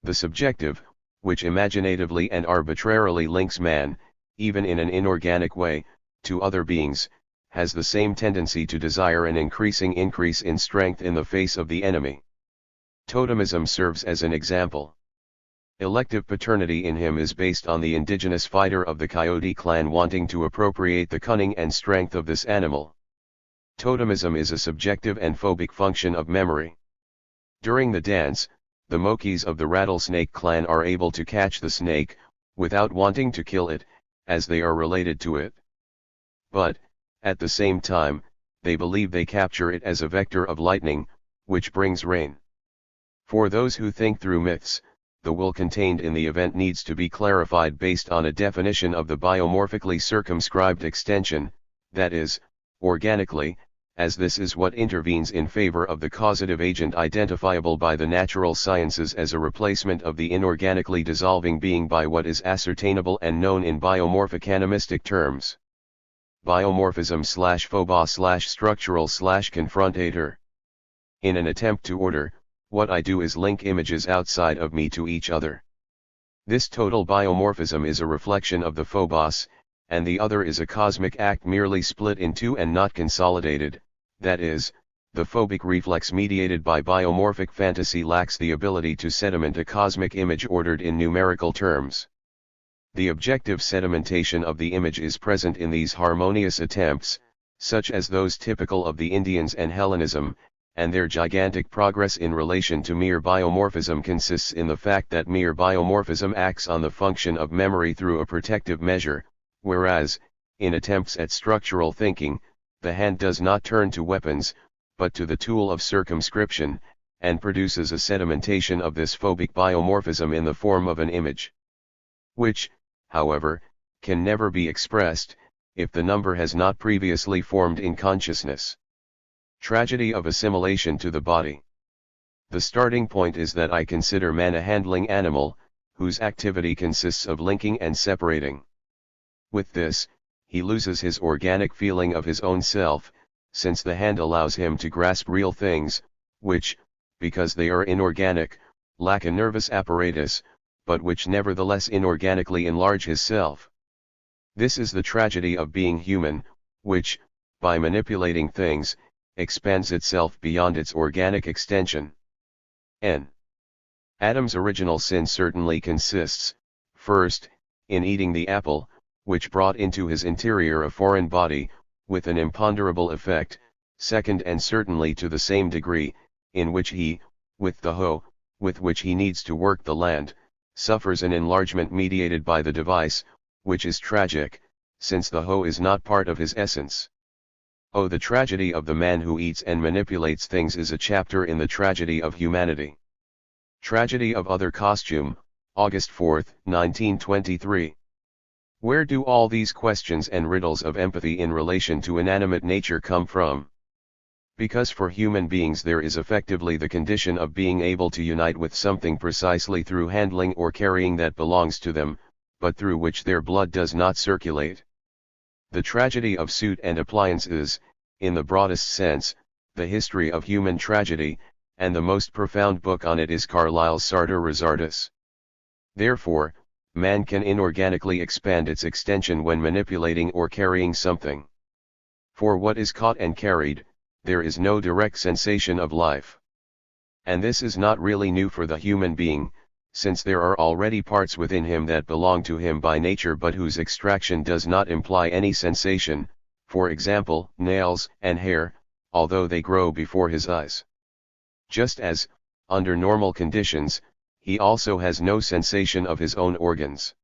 The subjective, which imaginatively and arbitrarily links man, even in an inorganic way, to other beings, has the same tendency to desire an increasing increase in strength in the face of the enemy. Totemism serves as an example. Elective paternity in him is based on the indigenous fighter of the coyote clan wanting to appropriate the cunning and strength of this animal. Totemism is a subjective and phobic function of memory. During the dance, the Mokis of the rattlesnake clan are able to catch the snake, without wanting to kill it, as they are related to it. But, at the same time, they believe they capture it as a vector of lightning, which brings rain. For those who think through myths, the will contained in the event needs to be clarified based on a definition of the biomorphically circumscribed extension, that is, organically, as this is what intervenes in favor of the causative agent identifiable by the natural sciences as a replacement of the inorganically dissolving being by what is ascertainable and known in biomorphic animistic terms. Biomorphism/phobos/structural/confrontator. In an attempt to order, what I do is link images outside of me to each other. This total biomorphism is a reflection of the phobos, and the other is a cosmic act merely split in two and not consolidated, that is, the phobic reflex mediated by biomorphic fantasy lacks the ability to sediment a cosmic image ordered in numerical terms. The objective sedimentation of the image is present in these harmonious attempts, such as those typical of the Indians and Hellenism, and their gigantic progress in relation to mere biomorphism consists in the fact that mere biomorphism acts on the function of memory through a protective measure, whereas, in attempts at structural thinking, the hand does not turn to weapons, but to the tool of circumscription, and produces a sedimentation of this phobic biomorphism in the form of an image. Which, however, can never be expressed, if the number has not previously formed in consciousness. Tragedy of assimilation to the body. The starting point is that I consider man a handling animal, whose activity consists of linking and separating. With this, he loses his organic feeling of his own self, since the hand allows him to grasp real things, which, because they are inorganic, lack a nervous apparatus, but which nevertheless inorganically enlarge his self. This is the tragedy of being human, which, by manipulating things, expands itself beyond its organic extension. N. Adam's original sin certainly consists, first, in eating the apple, which brought into his interior a foreign body, with an imponderable effect, second and certainly to the same degree, in which he, with the hoe, with which he needs to work the land, suffers an enlargement mediated by the device, which is tragic, since the hoe is not part of his essence. Oh, the tragedy of the man who eats and manipulates things is a chapter in the tragedy of humanity. Tragedy of other costume, August 4, 1923. Where do all these questions and riddles of empathy in relation to inanimate nature come from? Because for human beings there is effectively the condition of being able to unite with something precisely through handling or carrying that belongs to them, but through which their blood does not circulate. The tragedy of suit and appliance is, in the broadest sense, the history of human tragedy, and the most profound book on it is Carlyle's Sartor Resartus. Therefore, man can inorganically expand its extension when manipulating or carrying something. For what is caught and carried, there is no direct sensation of life. And this is not really new for the human being, since there are already parts within him that belong to him by nature but whose extraction does not imply any sensation, for example, nails and hair, although they grow before his eyes. Just as, under normal conditions, he also has no sensation of his own organs.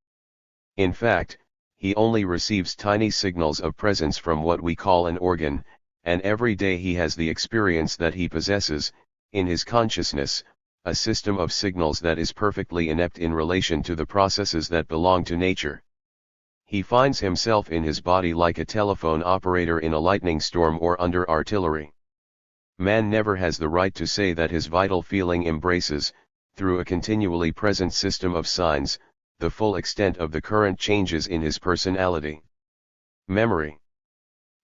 In fact, he only receives tiny signals of presence from what we call an organ, and every day he has the experience that he possesses, in his consciousness, a system of signals that is perfectly inept in relation to the processes that belong to nature. He finds himself in his body like a telephone operator in a lightning storm or under artillery. Man never has the right to say that his vital feeling embraces, through a continually present system of signs, the full extent of the current changes in his personality. Memory.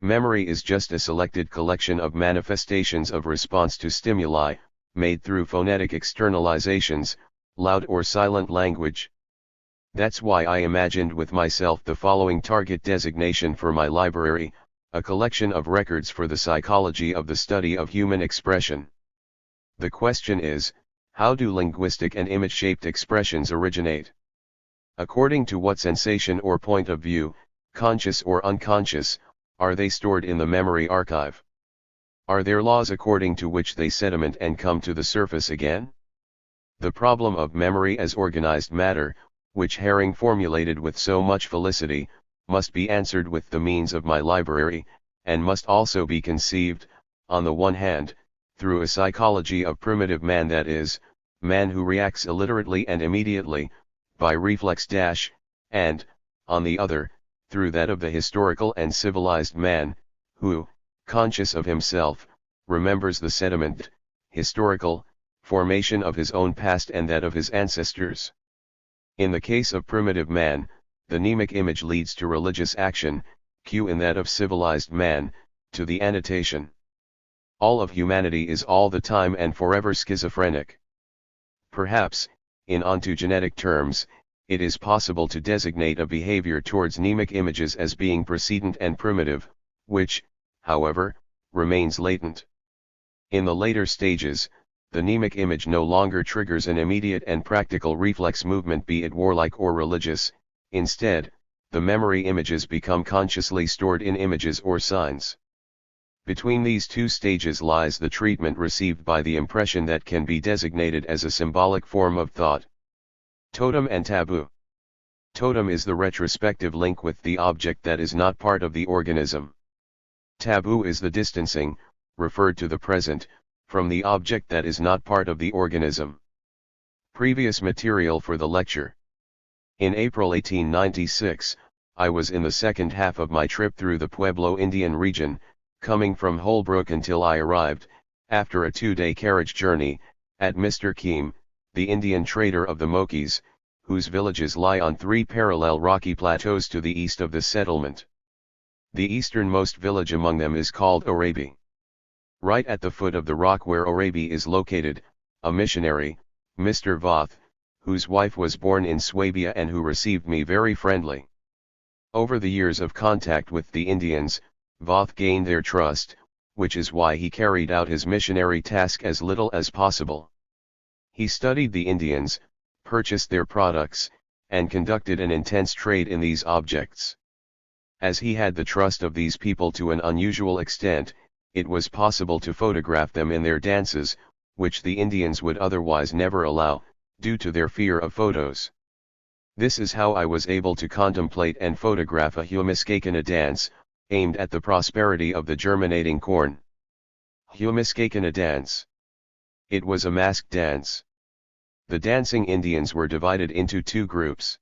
Memory is just a selected collection of manifestations of response to stimuli, made through phonetic externalizations, loud or silent language. That's why I imagined with myself the following target designation for my library: a collection of records for the psychology of the study of human expression. The question is, how do linguistic and image-shaped expressions originate? According to what sensation or point of view, conscious or unconscious, are they stored in the memory archive? Are there laws according to which they sediment and come to the surface again? The problem of memory as organized matter, which Herring formulated with so much felicity, must be answered with the means of my library, and must also be conceived, on the one hand, through a psychology of primitive man, that is, man who reacts illiterately and immediately, by reflex and, on the other, through that of the historical and civilized man, who, conscious of himself, remembers the sediment, historical, formation of his own past and that of his ancestors. In the case of primitive man, the mnemic image leads to religious action, in that of civilized man, to the annotation. All of humanity is all the time and forever schizophrenic. Perhaps, in ontogenetic terms, it is possible to designate a behavior towards mnemic images as being precedent and primitive, which, however, remains latent. In the later stages, the mnemic image no longer triggers an immediate and practical reflex movement, be it warlike or religious. Instead, the memory images become consciously stored in images or signs. Between these two stages lies the treatment received by the impression that can be designated as a symbolic form of thought. Totem and taboo. Totem is the retrospective link with the object that is not part of the organism. Taboo is the distancing, referred to the present, from the object that is not part of the organism. Previous material for the lecture. In April 1896, I was in the second half of my trip through the Pueblo Indian region, coming from Holbrook until I arrived, after a 2-day carriage journey, at Mr. Keem, the Indian trader of the Mokees, whose villages lie on 3 parallel rocky plateaus to the east of the settlement. The easternmost village among them is called Orabi. Right at the foot of the rock where Orabi is located, a missionary, Mr. Voth, whose wife was born in Swabia and who received me very friendly. Over the years of contact with the Indians, Voth gained their trust, which is why he carried out his missionary task as little as possible. He studied the Indians, purchased their products, and conducted an intense trade in these objects. As he had the trust of these people to an unusual extent, it was possible to photograph them in their dances, which the Indians would otherwise never allow, due to their fear of photos. This is how I was able to contemplate and photograph a Humiskakena dance, aimed at the prosperity of the germinating corn. Humiskakena dance. It was a masked dance. The dancing Indians were divided into 2 groups.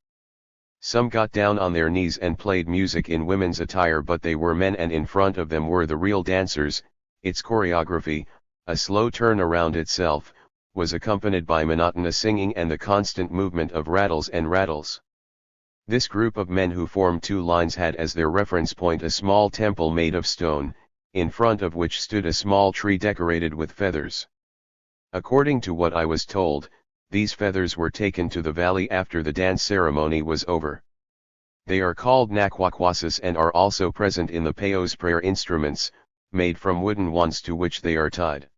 Some got down on their knees and played music in women's attire, but they were men, and in front of them were the real dancers. Its choreography, a slow turn around itself, was accompanied by monotonous singing and the constant movement of rattles and rattles. This group of men who formed 2 lines had as their reference point a small temple made of stone, in front of which stood a small tree decorated with feathers. According to what I was told, these feathers were taken to the valley after the dance ceremony was over. They are called nakwakwasis and are also present in the peyo's prayer instruments, made from wooden wands to which they are tied.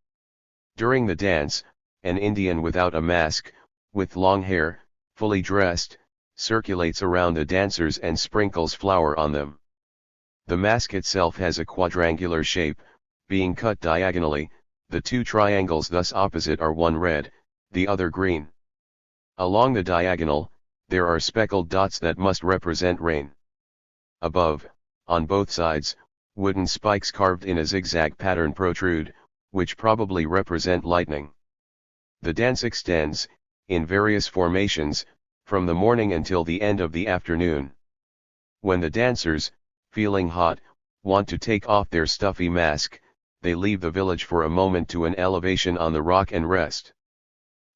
During the dance, an Indian without a mask, with long hair, fully dressed, circulates around the dancers and sprinkles flour on them. The mask itself has a quadrangular shape, being cut diagonally. The 2 triangles thus opposite are one red, the other green. Along the diagonal, there are speckled dots that must represent rain. Above, on both sides, wooden spikes carved in a zigzag pattern protrude, which probably represent lightning. The dance extends, in various formations, from the morning until the end of the afternoon. When the dancers, feeling hot, want to take off their stuffy mask, they leave the village for a moment to an elevation on the rock and rest.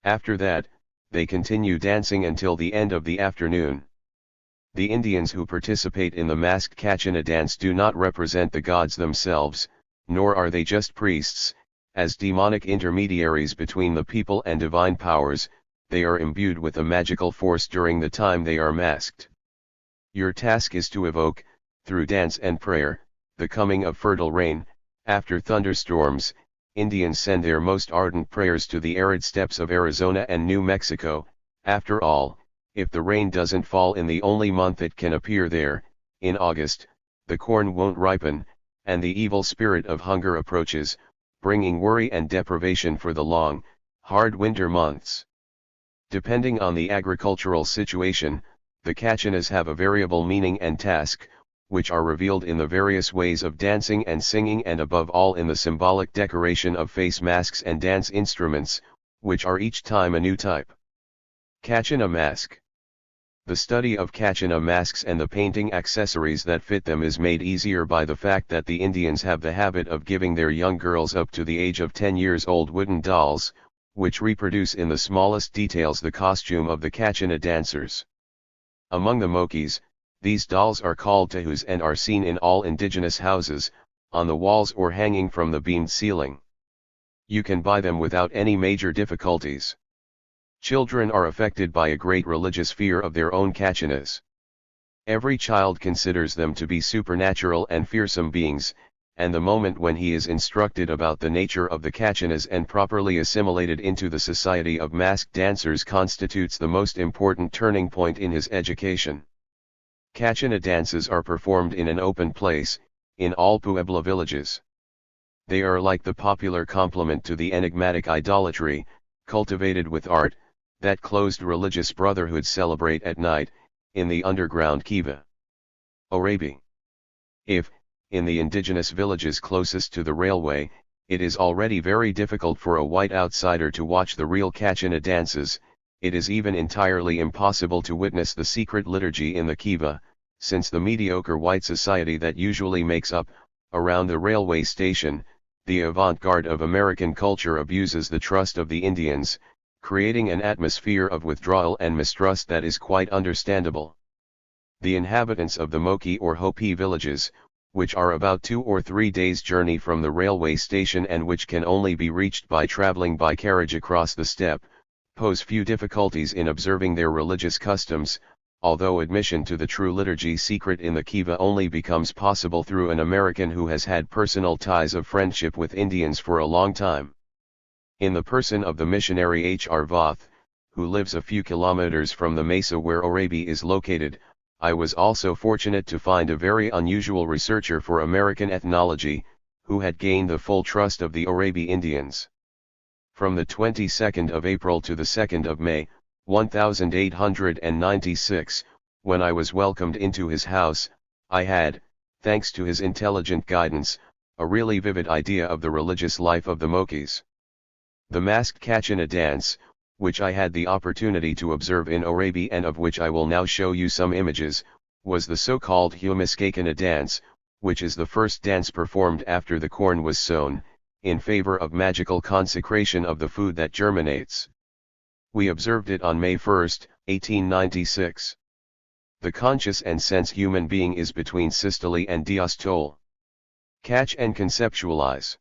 After that, they continue dancing until the end of the afternoon. The Indians who participate in the masked Kachina dance do not represent the gods themselves, nor are they just priests, as demonic intermediaries between the people and divine powers. They are imbued with a magical force during the time they are masked. Your task is to evoke, through dance and prayer, the coming of fertile rain. After thunderstorms, Indians send their most ardent prayers to the arid steppes of Arizona and New Mexico. After all, if the rain doesn't fall in the only month it can appear there, in August, the corn won't ripen, and the evil spirit of hunger approaches, bringing worry and deprivation for the long, hard winter months. Depending on the agricultural situation, the Kachinas have a variable meaning and task, which are revealed in the various ways of dancing and singing, and above all in the symbolic decoration of face masks and dance instruments, which are each time a new type. Kachina mask. The study of Kachina masks and the painting accessories that fit them is made easier by the fact that the Indians have the habit of giving their young girls up to the age of 10 years old wooden dolls, which reproduce in the smallest details the costume of the Kachina dancers. Among the Mokees, these dolls are called tahus and are seen in all indigenous houses, on the walls or hanging from the beamed ceiling. You can buy them without any major difficulties. Children are affected by a great religious fear of their own Kachinas. Every child considers them to be supernatural and fearsome beings, and the moment when he is instructed about the nature of the Kachinas and properly assimilated into the society of masked dancers constitutes the most important turning point in his education. Kachina dances are performed in an open place, in all Pueblo villages. They are like the popular complement to the enigmatic idolatry, cultivated with art, that closed religious brotherhoods celebrate at night, in the underground kiva. Orabi. If, in the indigenous villages closest to the railway, it is already very difficult for a white outsider to watch the real Kachina dances, it is even entirely impossible to witness the secret liturgy in the kiva, since the mediocre white society that usually makes up, around the railway station, the avant-garde of American culture abuses the trust of the Indians, creating an atmosphere of withdrawal and mistrust that is quite understandable. The inhabitants of the Moki or Hopi villages, which are about 2 or 3 days' journey from the railway station and which can only be reached by traveling by carriage across the steppe, pose few difficulties in observing their religious customs, although admission to the true liturgy secret in the kiva only becomes possible through an American who has had personal ties of friendship with Indians for a long time. In the person of the missionary H.R. Voth, who lives a few kilometers from the mesa where Orabi is located, I was also fortunate to find a very unusual researcher for American ethnology, who had gained the full trust of the Orabi Indians. From the 22nd of April to the 2nd of May, 1896, when I was welcomed into his house, I had, thanks to his intelligent guidance, a really vivid idea of the religious life of the Mokis. The masked Kachina dance, which I had the opportunity to observe in Orabi and of which I will now show you some images, was the so-called Humiskakina dance, which is the first dance performed after the corn was sown, in favor of magical consecration of the food that germinates. We observed it on May 1, 1896. The conscious and sense human being is between systole and diastole. Catch and conceptualize.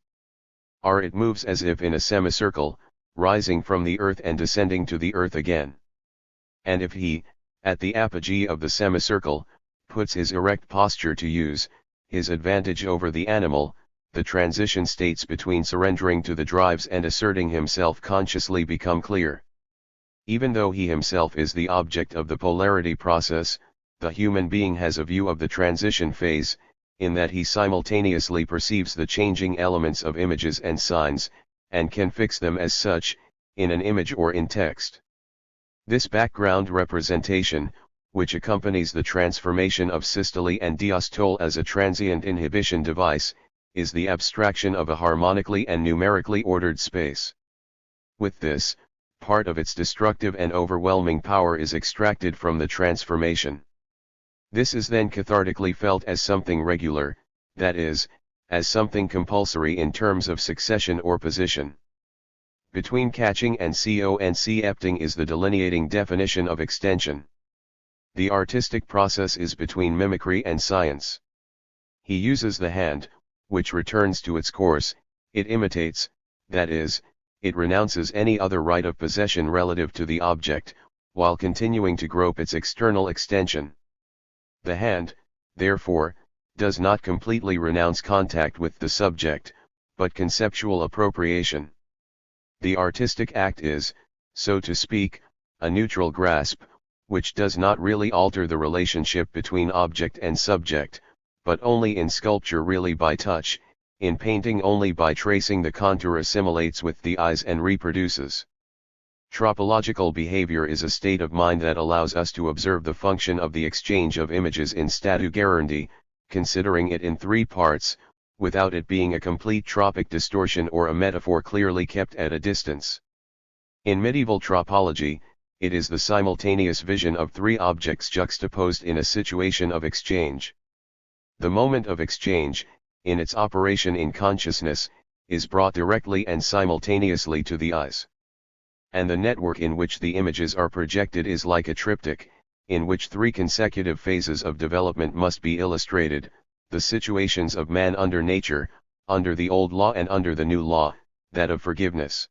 It moves as if in a semicircle, rising from the earth and descending to the earth again. And if he, at the apogee of the semicircle, puts his erect posture to use, his advantage over the animal, the transition states between surrendering to the drives and asserting himself consciously become clear. Even though he himself is the object of the polarity process, the human being has a view of the transition phase, in that he simultaneously perceives the changing elements of images and signs, and can fix them as such, in an image or in text. This background representation, which accompanies the transformation of systole and diastole as a transient inhibition device, is the abstraction of a harmonically and numerically ordered space. With this, part of its destructive and overwhelming power is extracted from the transformation. This is then cathartically felt as something regular, that is, as something compulsory in terms of succession or position. Between catching and concepting is the delineating definition of extension. The artistic process is between mimicry and science. He uses the hand, which returns to its course, it imitates, that is, it renounces any other right of possession relative to the object, while continuing to grope its external extension. The hand, therefore, does not completely renounce contact with the subject, but conceptual appropriation. The artistic act is, so to speak, a neutral grasp, which does not really alter the relationship between object and subject, but only in sculpture really by touch, in painting only by tracing the contour assimilates with the eyes and reproduces. Tropological behavior is a state of mind that allows us to observe the function of the exchange of images in statu gerunди, considering it in 3 parts, without it being a complete tropic distortion or a metaphor clearly kept at a distance. In medieval tropology, it is the simultaneous vision of 3 objects juxtaposed in a situation of exchange. The moment of exchange, in its operation in consciousness, is brought directly and simultaneously to the eyes. And the network in which the images are projected is like a triptych, in which 3 consecutive phases of development must be illustrated: the situations of man under nature, under the old law and under the new law, that of forgiveness.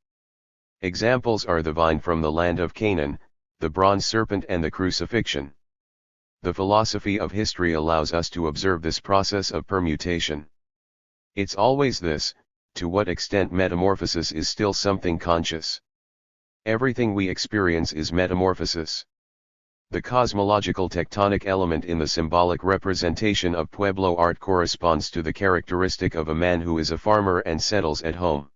Examples are the vine from the land of Canaan, the bronze serpent and the crucifixion. The philosophy of history allows us to observe this process of permutation. It's always this: to what extent metamorphosis is still something conscious. Everything we experience is metamorphosis. The cosmological tectonic element in the symbolic representation of Pueblo art corresponds to the characteristic of a man who is a farmer and settles at home.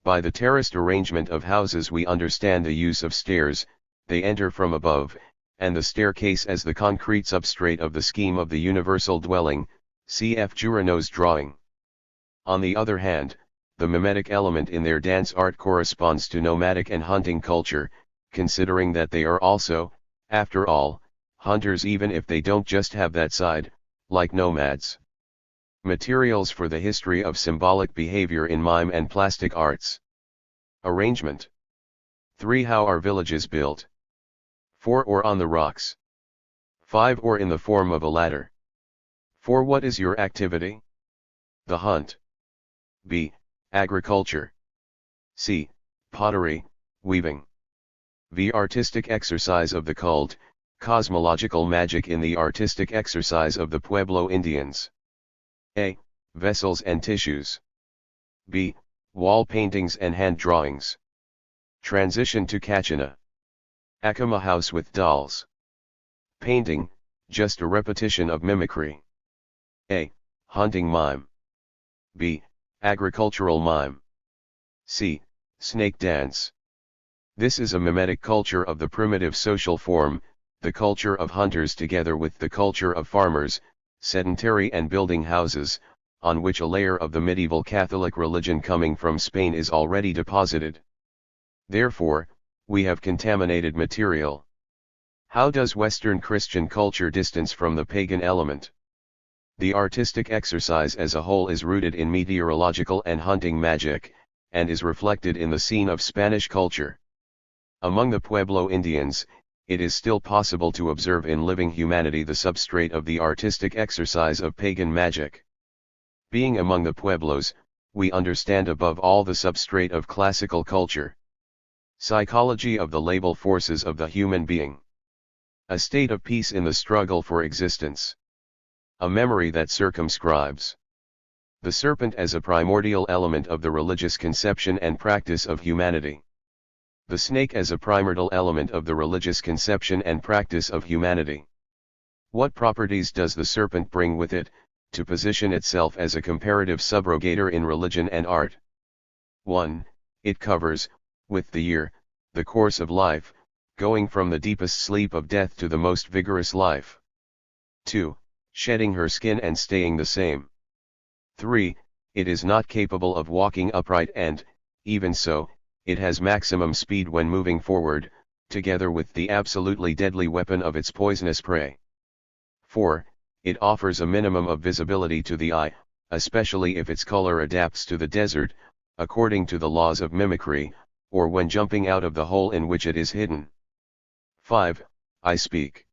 By the terraced arrangement of houses we understand the use of stairs; they enter from above, and the staircase as the concrete substrate of the scheme of the universal dwelling, cf. Giroudeau's drawing. On the other hand, the mimetic element in their dance art corresponds to nomadic and hunting culture, considering that they are also, after all, hunters even if they don't just have that side, like nomads. Materials for the history of symbolic behavior in mime and plastic arts. Arrangement. 3. How are villages built? 4. Or on the rocks. 5. Or in the form of a ladder. 4. What is your activity? The hunt. B. Agriculture. C. Pottery, weaving. V. Artistic exercise of the cult, cosmological magic in the artistic exercise of the Pueblo Indians. A. Vessels and tissues. B. Wall paintings and hand drawings. Transition to Kachina. Acoma house with dolls. Painting, just a repetition of mimicry. A. Hunting mime. B. Agricultural mime. C. Snake dance. This is a mimetic culture of the primitive social form, the culture of hunters together with the culture of farmers, sedentary and building houses, on which a layer of the medieval Catholic religion coming from Spain is already deposited. Therefore, we have contaminated material. How does Western Christian culture distance from the pagan element? The artistic exercise as a whole is rooted in meteorological and hunting magic, and is reflected in the scene of Spanish culture. Among the Pueblo Indians, it is still possible to observe in living humanity the substrate of the artistic exercise of pagan magic. Being among the Pueblos, we understand above all the substrate of classical culture. Psychology of the labile forces of the human being. A state of peace in the struggle for existence. A memory that circumscribes. The serpent as a primordial element of the religious conception and practice of humanity. The snake as a primordial element of the religious conception and practice of humanity. What properties does the serpent bring with it, to position itself as a comparative subrogator in religion and art? 1. It covers, with the year, the course of life, going from the deepest sleep of death to the most vigorous life. 2. Shedding her skin and staying the same. 3. It is not capable of walking upright and, even so, it has maximum speed when moving forward, together with the absolutely deadly weapon of its poisonous prey. 4. It offers a minimum of visibility to the eye, especially if its color adapts to the desert, according to the laws of mimicry, or when jumping out of the hole in which it is hidden. 5. I speak.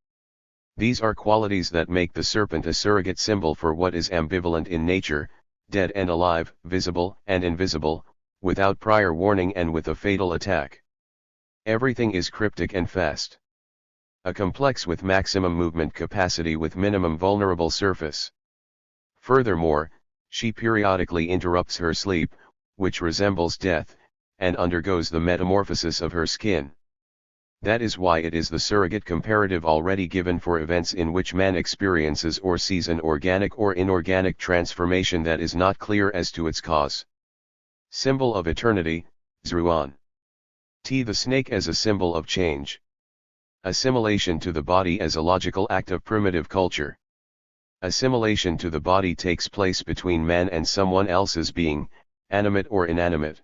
These are qualities that make the serpent a surrogate symbol for what is ambivalent in nature, dead and alive, visible and invisible, without prior warning and with a fatal attack. Everything is cryptic and fast. A complex with maximum movement capacity with minimum vulnerable surface. Furthermore, she periodically interrupts her sleep, which resembles death, and undergoes the metamorphosis of her skin. That is why it is the surrogate comparative already given for events in which man experiences or sees an organic or inorganic transformation that is not clear as to its cause. Symbol of eternity, Zruan. T. The snake as a symbol of change. Assimilation to the body as a logical act of primitive culture. Assimilation to the body takes place between man and someone else's being, animate or inanimate.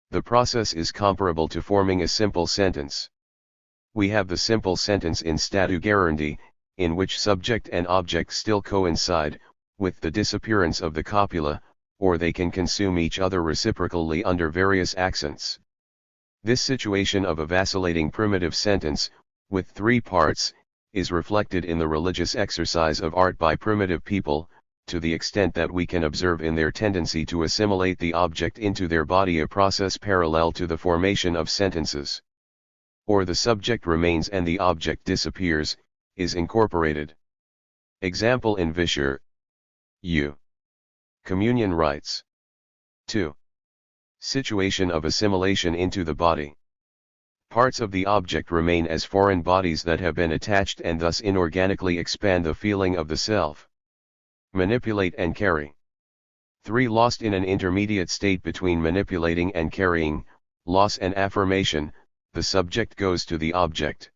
The process is comparable to forming a simple sentence. We have the simple sentence in statu gerendi, in which subject and object still coincide, with the disappearance of the copula, or they can consume each other reciprocally under various accents. This situation of a vacillating primitive sentence, with three parts, is reflected in the religious exercise of art by primitive people, to the extent that we can observe in their tendency to assimilate the object into their body a process parallel to the formation of sentences. Or the subject remains and the object disappears, is incorporated. Example in Vischer. U. Communion rites. 2. Situation of assimilation into the body. Parts of the object remain as foreign bodies that have been attached and thus inorganically expand the feeling of the self. Manipulate and carry. 3. Lost in an intermediate state between manipulating and carrying, loss and affirmation, the subject goes to the object.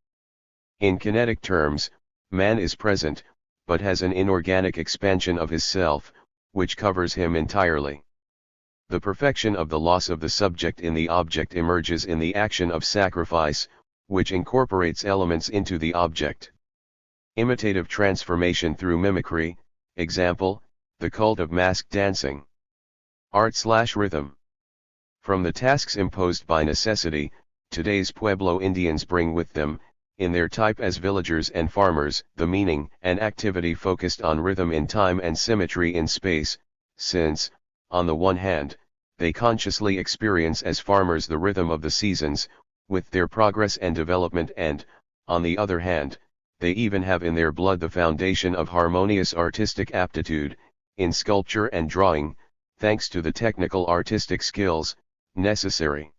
In kinetic terms, man is present, but has an inorganic expansion of his self, which covers him entirely. The perfection of the loss of the subject in the object emerges in the action of sacrifice, which incorporates elements into the object. Imitative transformation through mimicry, example, the cult of mask dancing. Art/rhythm. From the tasks imposed by necessity, today's Pueblo Indians bring with them, in their type as villagers and farmers, the meaning and activity focused on rhythm in time and symmetry in space, since, on the one hand, they consciously experience as farmers the rhythm of the seasons, with their progress and development, and, on the other hand, they even have in their blood the foundation of harmonious artistic aptitude, in sculpture and drawing, thanks to the technical artistic skills, necessary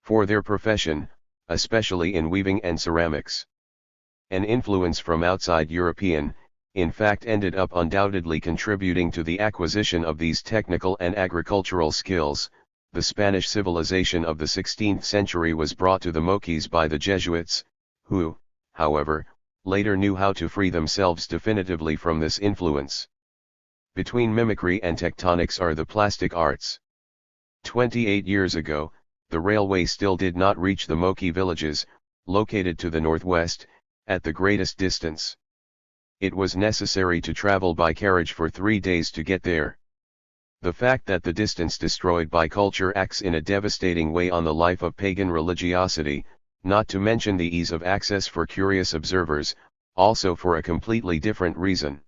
for their profession, especially in weaving and ceramics. An influence from outside European, in fact, ended up undoubtedly contributing to the acquisition of these technical and agricultural skills. The Spanish civilization of the 16th century was brought to the Moquis by the Jesuits, who, however, later knew how to free themselves definitively from this influence. Between mimicry and tectonics are the plastic arts. 28 years ago, the railway still did not reach the Moqui villages, located to the northwest, at the greatest distance. It was necessary to travel by carriage for 3 days to get there. The fact that the distance destroyed by culture acts in a devastating way on the life of pagan religiosity, not to mention the ease of access for curious observers, also for a completely different reason.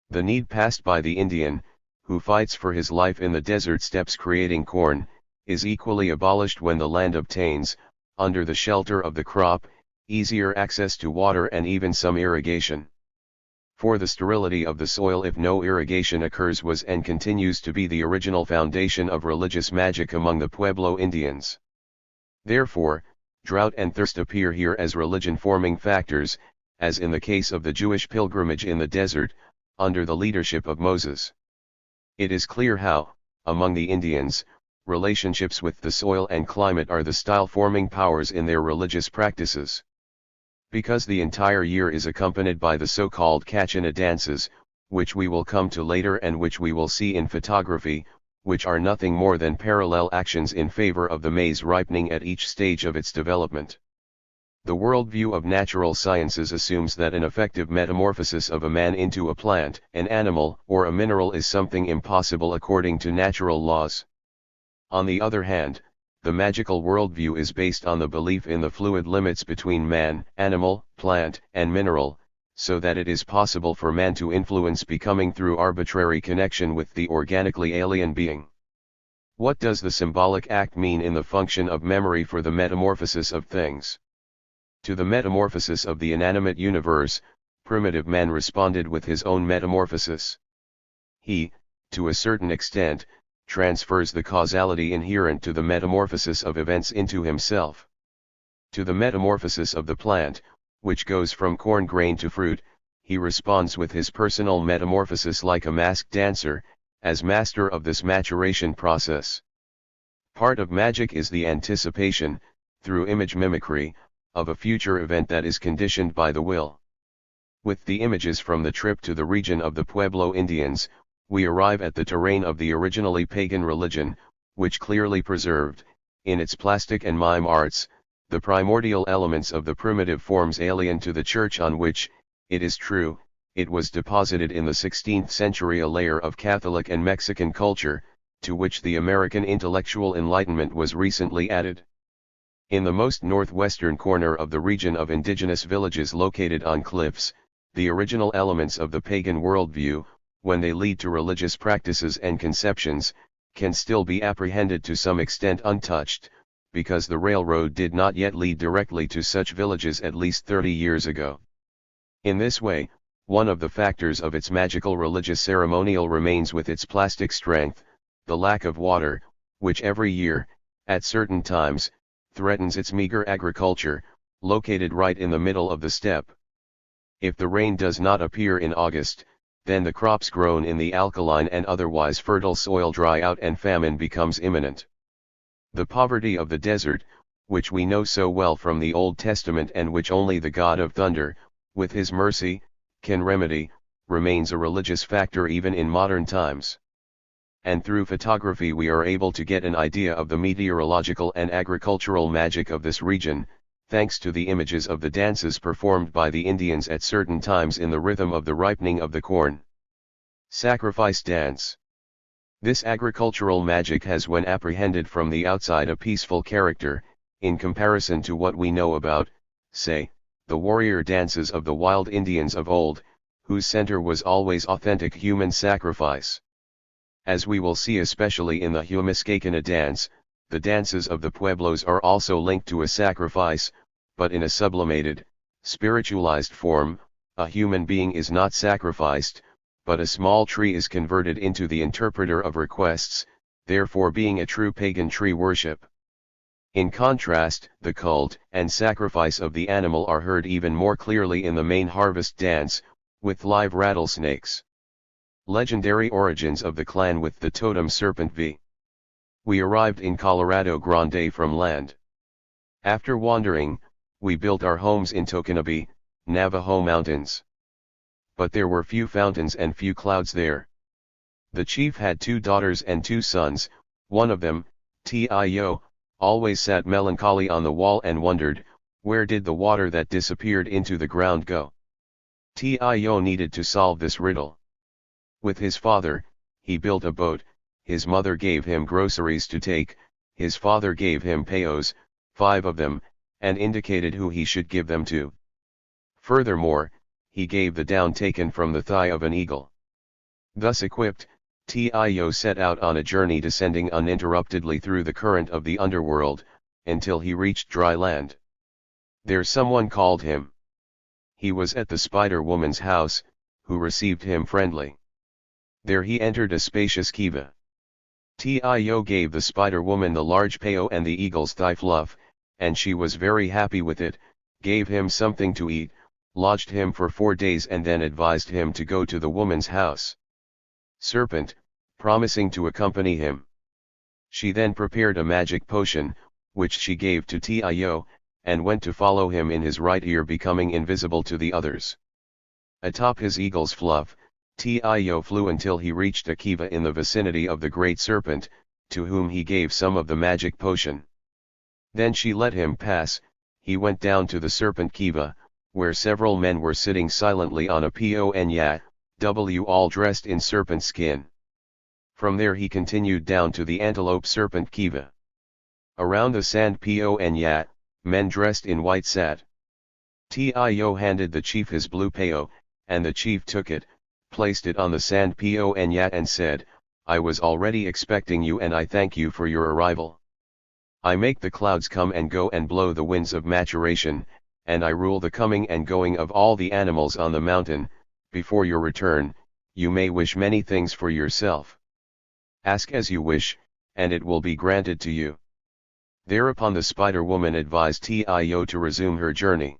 The need passed by the Indian, who fights for his life in the desert steppes creating corn, is equally abolished when the land obtains, under the shelter of the crop, easier access to water and even some irrigation. For the sterility of the soil if no irrigation occurs was and continues to be the original foundation of religious magic among the Pueblo Indians. Therefore, drought and thirst appear here as religion-forming factors, as in the case of the Jewish pilgrimage in the desert, under the leadership of Moses. It is clear how, among the Indians, relationships with the soil and climate are the style-forming powers in their religious practices. Because the entire year is accompanied by the so-called Kachina dances, which we will come to later and which we will see in photography, which are nothing more than parallel actions in favor of the maize ripening at each stage of its development. The worldview of natural sciences assumes that an effective metamorphosis of a man into a plant, an animal, or a mineral is something impossible according to natural laws. On the other hand, the magical worldview is based on the belief in the fluid limits between man, animal, plant, and mineral, so that it is possible for man to influence becoming through arbitrary connection with the organically alien being. What does the symbolic act mean in the function of memory for the metamorphosis of things? To the metamorphosis of the inanimate universe, primitive man responded with his own metamorphosis. He, to a certain extent, transfers the causality inherent to the metamorphosis of events into himself. To the metamorphosis of the plant, which goes from corn grain to fruit, he responds with his personal metamorphosis like a masked dancer, as master of this maturation process. Part of magic is the anticipation, through image mimicry, of a future event that is conditioned by the will. With the images from the trip to the region of the Pueblo Indians, we arrive at the terrain of the originally pagan religion, which clearly preserved, in its plastic and mime arts, the primordial elements of the primitive forms alien to the church on which, it is true, it was deposited in the 16th century a layer of Catholic and Mexican culture, to which the American intellectual enlightenment was recently added. In the most northwestern corner of the region of indigenous villages located on cliffs, the original elements of the pagan worldview, when they lead to religious practices and conceptions, can still be apprehended to some extent untouched, because the railroad did not yet lead directly to such villages at least 30 years ago. In this way, one of the factors of its magical religious ceremonial remains with its plastic strength, the lack of water, which every year, at certain times, threatens its meager agriculture, located right in the middle of the steppe. If the rain does not appear in August, then the crops grown in the alkaline and otherwise fertile soil dry out and famine becomes imminent. The poverty of the desert, which we know so well from the Old Testament and which only the God of thunder, with his mercy, can remedy, remains a religious factor even in modern times. And through photography we are able to get an idea of the meteorological and agricultural magic of this region, thanks to the images of the dances performed by the Indians at certain times in the rhythm of the ripening of the corn. Sacrifice dance. This agricultural magic has, when apprehended from the outside, a peaceful character, in comparison to what we know about, say, the warrior dances of the wild Indians of old, whose center was always authentic human sacrifice. As we will see especially in the Humiscacana dance, the dances of the Pueblos are also linked to a sacrifice, but in a sublimated, spiritualized form. A human being is not sacrificed, but a small tree is converted into the interpreter of requests, therefore being a true pagan tree worship. In contrast, the cult and sacrifice of the animal are heard even more clearly in the main harvest dance, with live rattlesnakes. Legendary origins of the clan with the totem serpent v. We arrived in Colorado Grande from land. After wandering, we built our homes in Tokinabe, Navajo Mountains. But there were few fountains and few clouds there. The chief had 2 daughters and 2 sons. One of them, Tio, always sat melancholy on the wall and wondered, where did the water that disappeared into the ground go? Tio needed to solve this riddle. With his father, he built a boat. His mother gave him groceries to take. His father gave him payos, 5 of them, and indicated who he should give them to. Furthermore, he gave the down taken from the thigh of an eagle. Thus equipped, Tio set out on a journey descending uninterruptedly through the current of the underworld, until he reached dry land. There someone called him. He was at the Spider Woman's house, who received him friendly. There he entered a spacious kiva. Tio gave the Spider Woman the large payo and the eagle's thigh fluff, and she was very happy with it, gave him something to eat, lodged him for 4 days, and then advised him to go to the woman's house. Serpent, promising to accompany him. She then prepared a magic potion, which she gave to Tio, and went to follow him in his right ear, becoming invisible to the others. Atop his eagle's fluff, Tio flew until he reached a kiva in the vicinity of the great serpent, to whom he gave some of the magic potion. Then she let him pass. He went down to the serpent kiva, where several men were sitting silently on a ponya, all dressed in serpent skin. From there he continued down to the antelope serpent kiva. Around the sand ponya, men dressed in white sat. Tio handed the chief his blue payo, and the chief took it, placed it on the sand ponya and said, "I was already expecting you, and I thank you for your arrival. I make the clouds come and go and blow the winds of maturation, and I rule the coming and going of all the animals on the mountain. Before your return, you may wish many things for yourself. Ask as you wish, and it will be granted to you." Thereupon the Spider Woman advised Tio to resume her journey.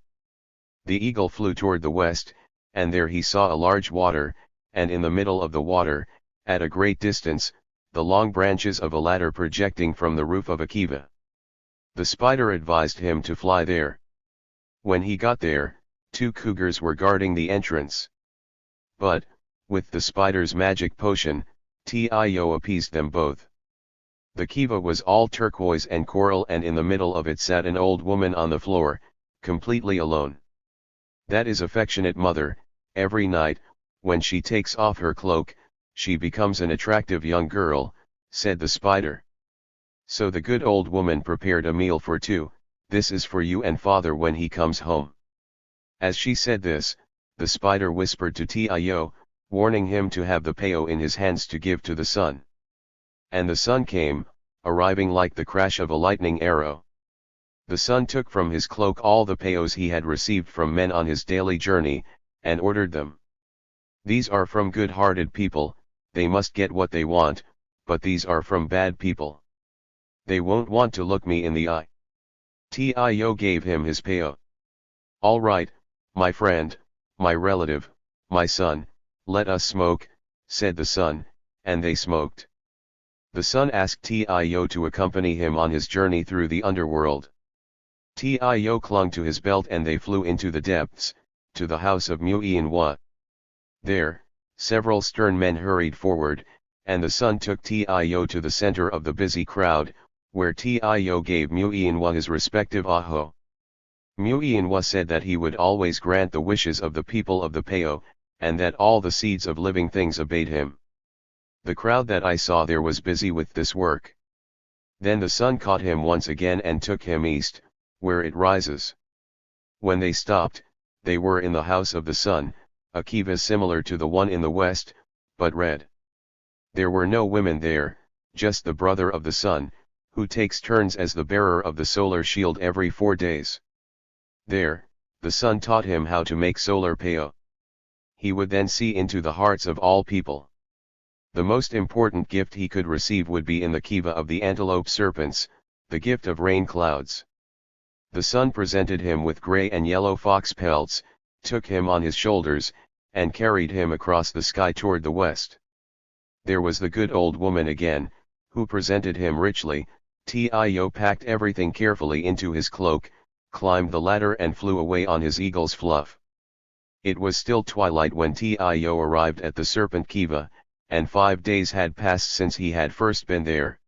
The eagle flew toward the west, and there he saw a large water, and in the middle of the water, at a great distance, the long branches of a ladder projecting from the roof of a kiva. The spider advised him to fly there. When he got there, 2 cougars were guarding the entrance. But, with the spider's magic potion, Tio appeased them both. The kiva was all turquoise and coral, and in the middle of it sat an old woman on the floor, completely alone. That is affectionate mother. Every night, when she takes off her cloak, she becomes an attractive young girl, said the spider. So the good old woman prepared a meal for 2, "This is for you and father when he comes home." As she said this, the spider whispered to Tio, warning him to have the payo in his hands to give to the sun. And the sun came, arriving like the crash of a lightning arrow. The sun took from his cloak all the payos he had received from men on his daily journey, and ordered them. "These are from good-hearted people, they must get what they want, but these are from bad people. They won't want to look me in the eye." Tio gave him his payo. "All right, my friend, my relative, my son, let us smoke," said the sun, and they smoked. The sun asked Tio to accompany him on his journey through the underworld. Tio clung to his belt, and they flew into the depths, to the house of Muinwa. There, several stern men hurried forward, and the sun took Tio to the center of the busy crowd, where Tio gave Muinwa his respective aho. Mu'inwa said that he would always grant the wishes of the people of the Pao, and that all the seeds of living things obeyed him. The crowd that I saw there was busy with this work. Then the sun caught him once again and took him east, where it rises. When they stopped, they were in the house of the sun, a kiva similar to the one in the west, but red. There were no women there, just the brother of the sun, who takes turns as the bearer of the solar shield every 4 days. There, the sun taught him how to make solar Pao. He would then see into the hearts of all people. The most important gift he could receive would be in the kiva of the antelope serpents, the gift of rain clouds. The sun presented him with gray and yellow fox pelts, took him on his shoulders, and carried him across the sky toward the west. There was the good old woman again, who presented him richly. Tio packed everything carefully into his cloak, climbed the ladder and flew away on his eagle's fluff. It was still twilight when Tio arrived at the serpent kiva, and 5 days had passed since he had first been there.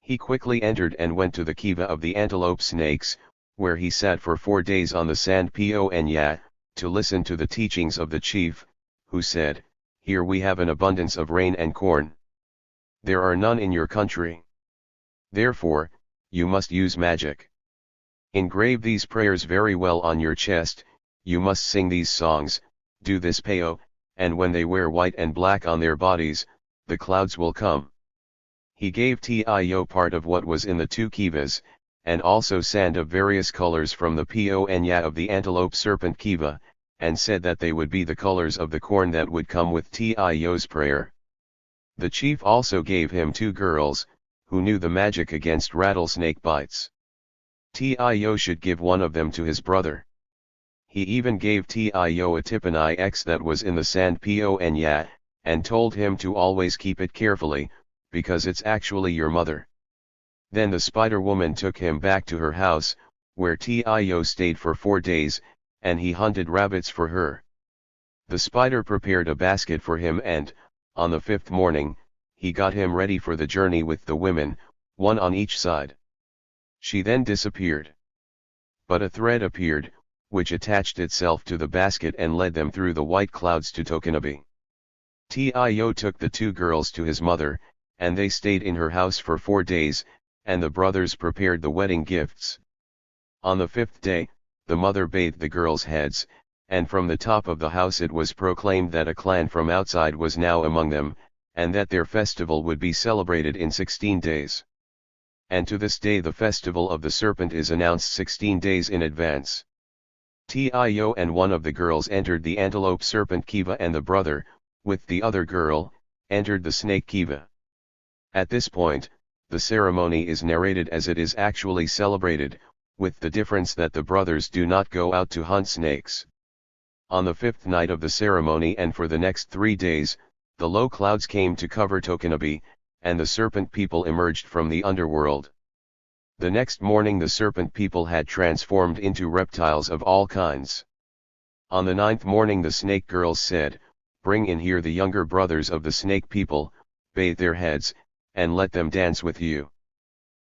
He quickly entered and went to the kiva of the antelope snakes, where he sat for 4 days on the sand Ponya, to listen to the teachings of the chief, who said, "Here we have an abundance of rain and corn. There are none in your country. Therefore, you must use magic. Engrave these prayers very well on your chest, you must sing these songs, do this Pao, and when they wear white and black on their bodies, the clouds will come." He gave Tio part of what was in the 2 kivas, and also sand of various colors from the Ponya of the antelope serpent kiva, and said that they would be the colors of the corn that would come with Tio's prayer. The chief also gave him 2 girls, who knew the magic against rattlesnake bites. Tio should give one of them to his brother. He even gave Tio a Tipanai X that was in the sand Ponya, and told him to always keep it carefully, because it's actually your mother. Then the spider woman took him back to her house, where Tio stayed for 4 days, and he hunted rabbits for her. The spider prepared a basket for him and, on the 5th morning, he got him ready for the journey with the women, one on each side. She then disappeared. But a thread appeared, which attached itself to the basket and led them through the white clouds to Tokinabe. Tio took the 2 girls to his mother, and they stayed in her house for 4 days, and the brothers prepared the wedding gifts. On the 5th day, the mother bathed the girls' heads, and from the top of the house it was proclaimed that a clan from outside was now among them, and that their festival would be celebrated in 16 days. And to this day the festival of the serpent is announced 16 days in advance. Tio and one of the girls entered the antelope serpent kiva, and the brother, with the other girl, entered the snake kiva. At this point, the ceremony is narrated as it is actually celebrated, with the difference that the brothers do not go out to hunt snakes. On the 5th night of the ceremony and for the next 3 days, the low clouds came to cover Tokinabe, and the serpent people emerged from the underworld. The next morning the serpent people had transformed into reptiles of all kinds. On the 9th morning the snake girls said, "Bring in here the younger brothers of the snake people, bathe their heads, and let them dance with you."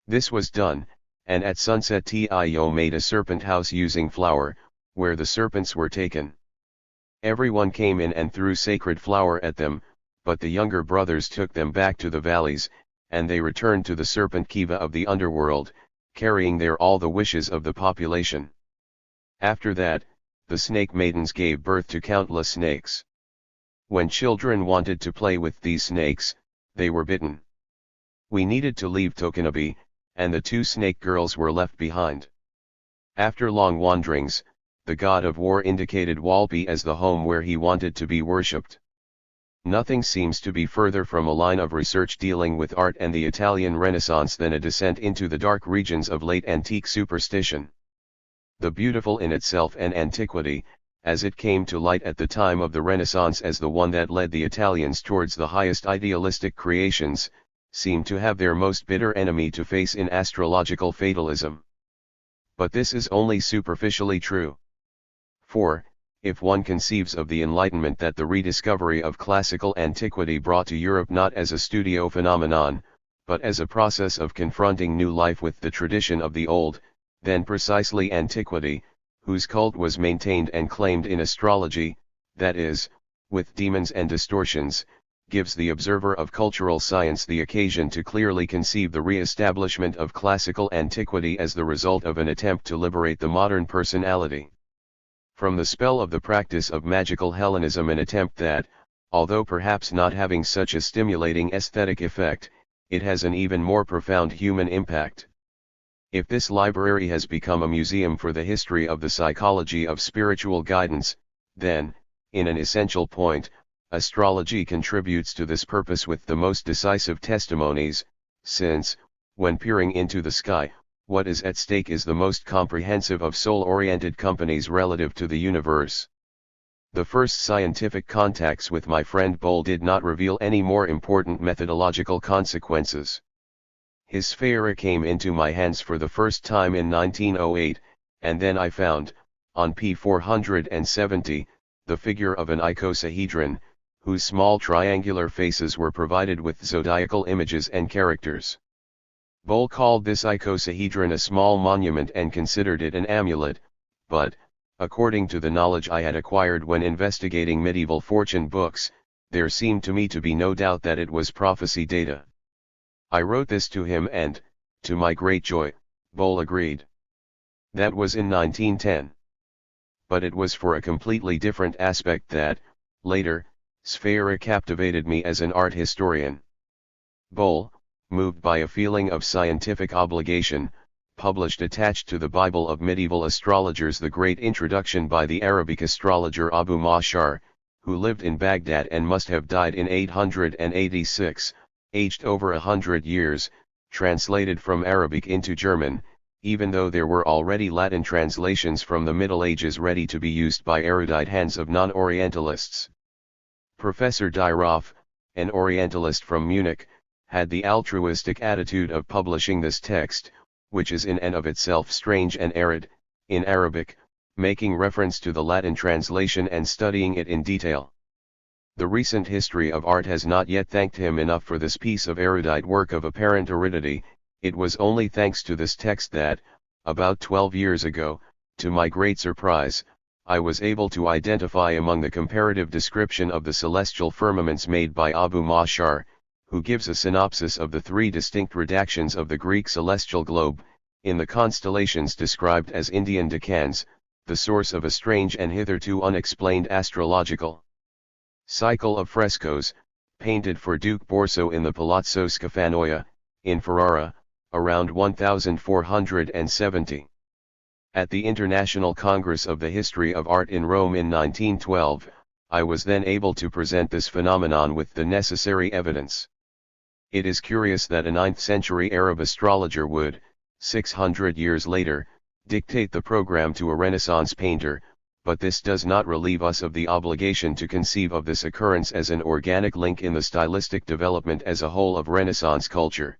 This was done, and at sunset Tio made a serpent house using flour, where the serpents were taken. Everyone came in and threw sacred flour at them, but the younger brothers took them back to the valleys, and they returned to the serpent kiva of the underworld, carrying there all the wishes of the population. After that, the snake maidens gave birth to countless snakes. When children wanted to play with these snakes, they were bitten. We needed to leave Tokinabe, and the 2 snake girls were left behind. After long wanderings, the god of war indicated Walpi as the home where he wanted to be worshipped. Nothing seems to be further from a line of research dealing with art and the Italian Renaissance than a descent into the dark regions of late antique superstition. The beautiful in itself and antiquity, as it came to light at the time of the Renaissance as the one that led the Italians towards the highest idealistic creations, seemed to have their most bitter enemy to face in astrological fatalism. But this is only superficially true. For, if one conceives of the Enlightenment that the rediscovery of classical antiquity brought to Europe not as a studio phenomenon, but as a process of confronting new life with the tradition of the old, then precisely antiquity, whose cult was maintained and claimed in astrology, that is, with demons and distortions, gives the observer of cultural science the occasion to clearly conceive the re-establishment of classical antiquity as the result of an attempt to liberate the modern personality from the spell of the practice of magical Hellenism, an attempt that, although perhaps not having such a stimulating aesthetic effect, it has an even more profound human impact. If this library has become a museum for the history of the psychology of spiritual guidance, then, in an essential point, astrology contributes to this purpose with the most decisive testimonies, since, when peering into the sky, what is at stake is the most comprehensive of soul-oriented companies relative to the universe. The first scientific contacts with my friend Boll did not reveal any more important methodological consequences. His Sphera came into my hands for the first time in 1908, and then I found, on p. 470, the figure of an icosahedron, whose small triangular faces were provided with zodiacal images and characters. Boll called this icosahedron a small monument and considered it an amulet, but, according to the knowledge I had acquired when investigating medieval fortune books, there seemed to me to be no doubt that it was prophecy data. I wrote this to him and, to my great joy, Boll agreed. That was in 1910. But it was for a completely different aspect that, later, Sphera captivated me as an art historian. Boll, moved by a feeling of scientific obligation, published attached to the Bible of medieval astrologers the great introduction by the Arabic astrologer Abu Ma'shar, who lived in Baghdad and must have died in 886, aged over 100 years, translated from Arabic into German, even though there were already Latin translations from the Middle Ages ready to be used by erudite hands of non-Orientalists. Professor Dyroff, an Orientalist from Munich, had the altruistic attitude of publishing this text, which is in and of itself strange and arid, in Arabic, making reference to the Latin translation and studying it in detail. The recent history of art has not yet thanked him enough for this piece of erudite work of apparent aridity. It was only thanks to this text that, about 12 years ago, to my great surprise, I was able to identify among the comparative description of the celestial firmaments made by Abu Ma'shar, who gives a synopsis of the three distinct redactions of the Greek celestial globe, in the constellations described as Indian decans, the source of a strange and hitherto unexplained astrological cycle of frescoes, painted for Duke Borso in the Palazzo Scafanoia, in Ferrara, around 1470. At the International Congress of the History of Art in Rome in 1912, I was then able to present this phenomenon with the necessary evidence. It is curious that a 9th-century Arab astrologer would, 600 years later, dictate the program to a Renaissance painter, but this does not relieve us of the obligation to conceive of this occurrence as an organic link in the stylistic development as a whole of Renaissance culture.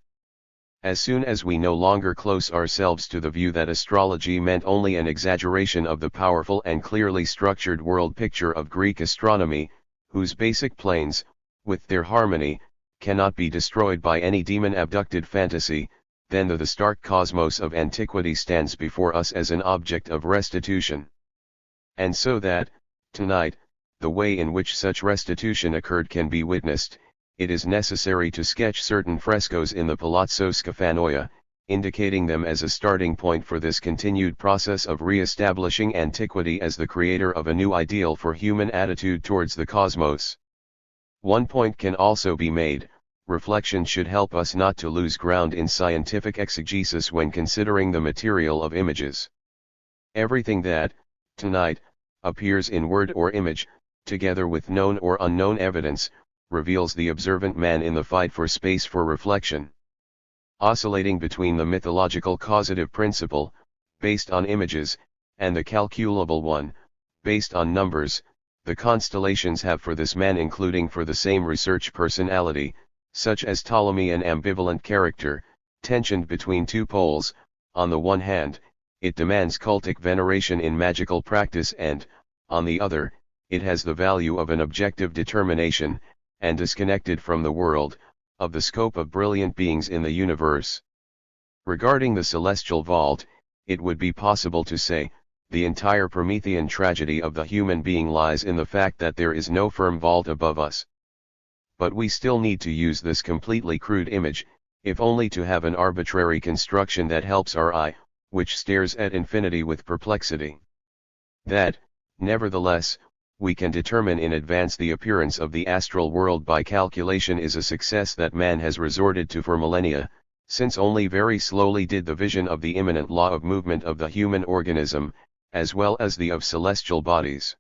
As soon as we no longer close ourselves to the view that astrology meant only an exaggeration of the powerful and clearly structured world picture of Greek astronomy, whose basic planes, with their harmony, cannot be destroyed by any demon-abducted fantasy, then the stark cosmos of antiquity stands before us as an object of restitution. And so that, tonight, the way in which such restitution occurred can be witnessed, it is necessary to sketch certain frescoes in the Palazzo Scafanoia, indicating them as a starting point for this continued process of re-establishing antiquity as the creator of a new ideal for human attitude towards the cosmos. One point can also be made: reflection should help us not to lose ground in scientific exegesis when considering the material of images. Everything that, tonight, appears in word or image, together with known or unknown evidence, reveals the observant man in the fight for space for reflection. Oscillating between the mythological causative principle, based on images, and the calculable one, based on numbers, the constellations have for this man, including for the same research personality, such as Ptolemy, an ambivalent character, tensioned between two poles. On the one hand, it demands cultic veneration in magical practice and, on the other, it has the value of an objective determination, and disconnected from the world, of the scope of brilliant beings in the universe. Regarding the celestial vault, it would be possible to say, the entire Promethean tragedy of the human being lies in the fact that there is no firm vault above us. But we still need to use this completely crude image, if only to have an arbitrary construction that helps our eye, which stares at infinity with perplexity. That, nevertheless, we can determine in advance the appearance of the astral world by calculation is a success that man has resorted to for millennia, since only very slowly did the vision of the immanent law of movement of the human organism, as well as the of celestial bodies.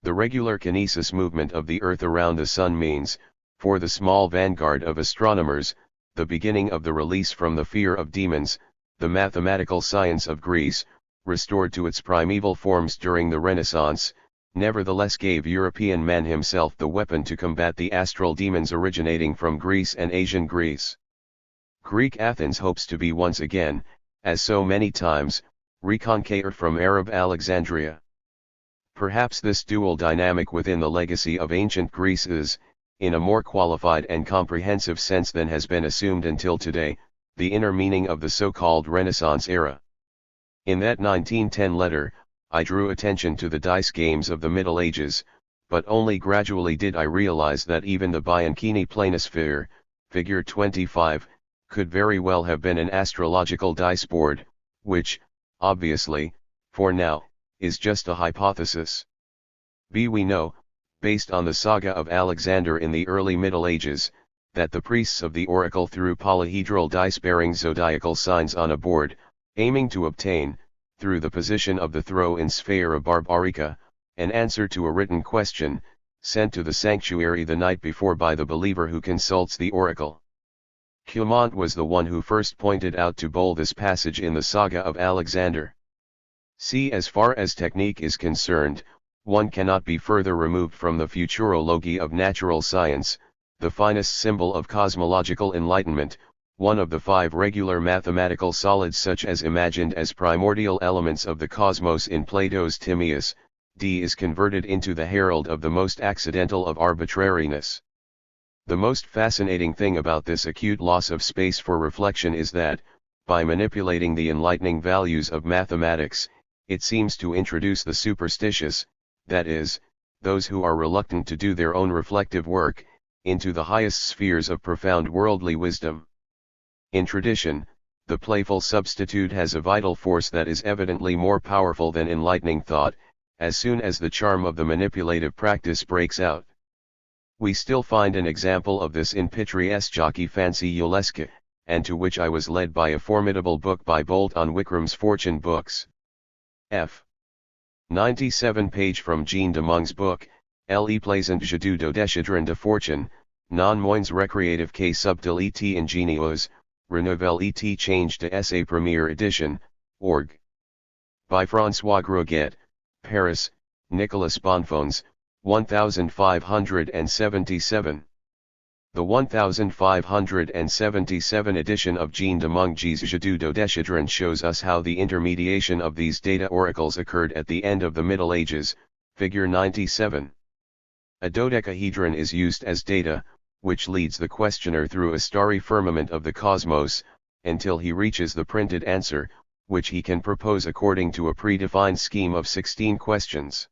The regular kinesis movement of the earth around the sun means, for the small vanguard of astronomers, the beginning of the release from the fear of demons. The mathematical science of Greece, restored to its primeval forms during the Renaissance, nevertheless gave European man himself the weapon to combat the astral demons originating from Greece and Asian Greece. Greek Athens hopes to be once again, as so many times, reconquered from Arab Alexandria. Perhaps this dual dynamic within the legacy of ancient Greece is, in a more qualified and comprehensive sense than has been assumed until today, the inner meaning of the so-called Renaissance era. In that 1910 letter, I drew attention to the dice games of the Middle Ages, but only gradually did I realize that even the Bianchini planisphere, figure 25, could very well have been an astrological dice board, which, obviously, for now, is just a hypothesis. We know, based on the saga of Alexander in the early Middle Ages, that the priests of the oracle threw polyhedral dice bearing zodiacal signs on a board, aiming to obtain, through the position of the throw in Sphera Barbarica, an answer to a written question, sent to the sanctuary the night before by the believer who consults the oracle. Clement was the one who first pointed out to Boll this passage in the saga of Alexander. See, as far as technique is concerned, one cannot be further removed from the futurology of natural science, the finest symbol of cosmological enlightenment, one of the 5 regular mathematical solids such as imagined as primordial elements of the cosmos in Plato's Timaeus, D is converted into the herald of the most accidental of arbitrariness. The most fascinating thing about this acute loss of space for reflection is that, by manipulating the enlightening values of mathematics, it seems to introduce the superstitious, that is, those who are reluctant to do their own reflective work, into the highest spheres of profound worldly wisdom. In tradition, the playful substitute has a vital force that is evidently more powerful than enlightening thought, as soon as the charm of the manipulative practice breaks out. We still find an example of this in Pitry's jockey fancy Yoleska, and to which I was led by a formidable book by Bolt on Wickram's Fortune Books. F. 97 page from Jean de Mong's book, Le plaisant jeu du dodécadron de fortune, non moins recreative que subtil et ingénieux, renouvelle et change de sa première édition, org. By François Groguet, Paris, Nicolas Bonfons, 1577. The 1577 edition of Jean de Mong's Jeu du dodécadron shows us how the intermediation of these data oracles occurred at the end of the Middle Ages, figure 97. A dodecahedron is used as data, which leads the questioner through a starry firmament of the cosmos, until he reaches the printed answer, which he can propose according to a predefined scheme of 16 questions.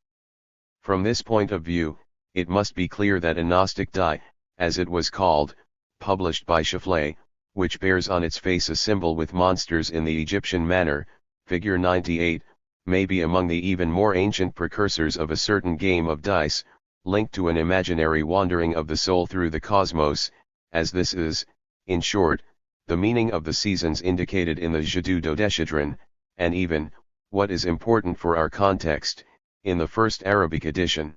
From this point of view, it must be clear that a Gnostic die, as it was called, published by Chaflay, which bears on its face a symbol with monsters in the Egyptian manner, figure 98, may be among the even more ancient precursors of a certain game of dice, linked to an imaginary wandering of the soul through the cosmos, as this is, in short, the meaning of the seasons indicated in the Jeu du dodécadron, and even, what is important for our context, in the first Arabic edition.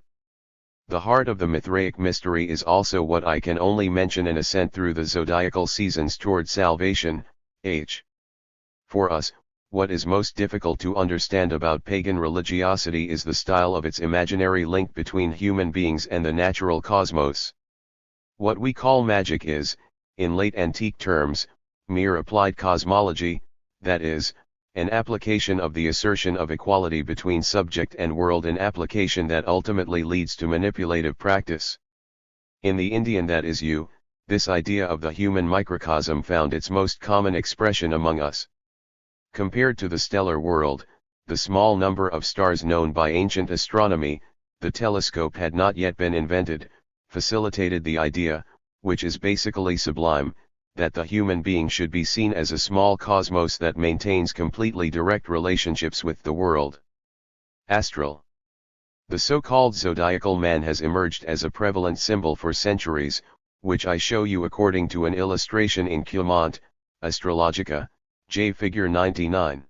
The heart of the Mithraic mystery is also what I can only mention an ascent through the zodiacal seasons toward salvation, h. For us, what is most difficult to understand about pagan religiosity is the style of its imaginary link between human beings and the natural cosmos. What we call magic is, in late antique terms, mere applied cosmology, that is, an application of the assertion of equality between subject and world, an application that ultimately leads to manipulative practice. In the Indian, that is you, this idea of the human microcosm found its most common expression among us. Compared to the stellar world, the small number of stars known by ancient astronomy, the telescope had not yet been invented, facilitated the idea, which is basically sublime, that the human being should be seen as a small cosmos that maintains completely direct relationships with the world. Astral. The so-called zodiacal man has emerged as a prevalent symbol for centuries, which I show you according to an illustration in Cumont, Astrologica, J figure 99.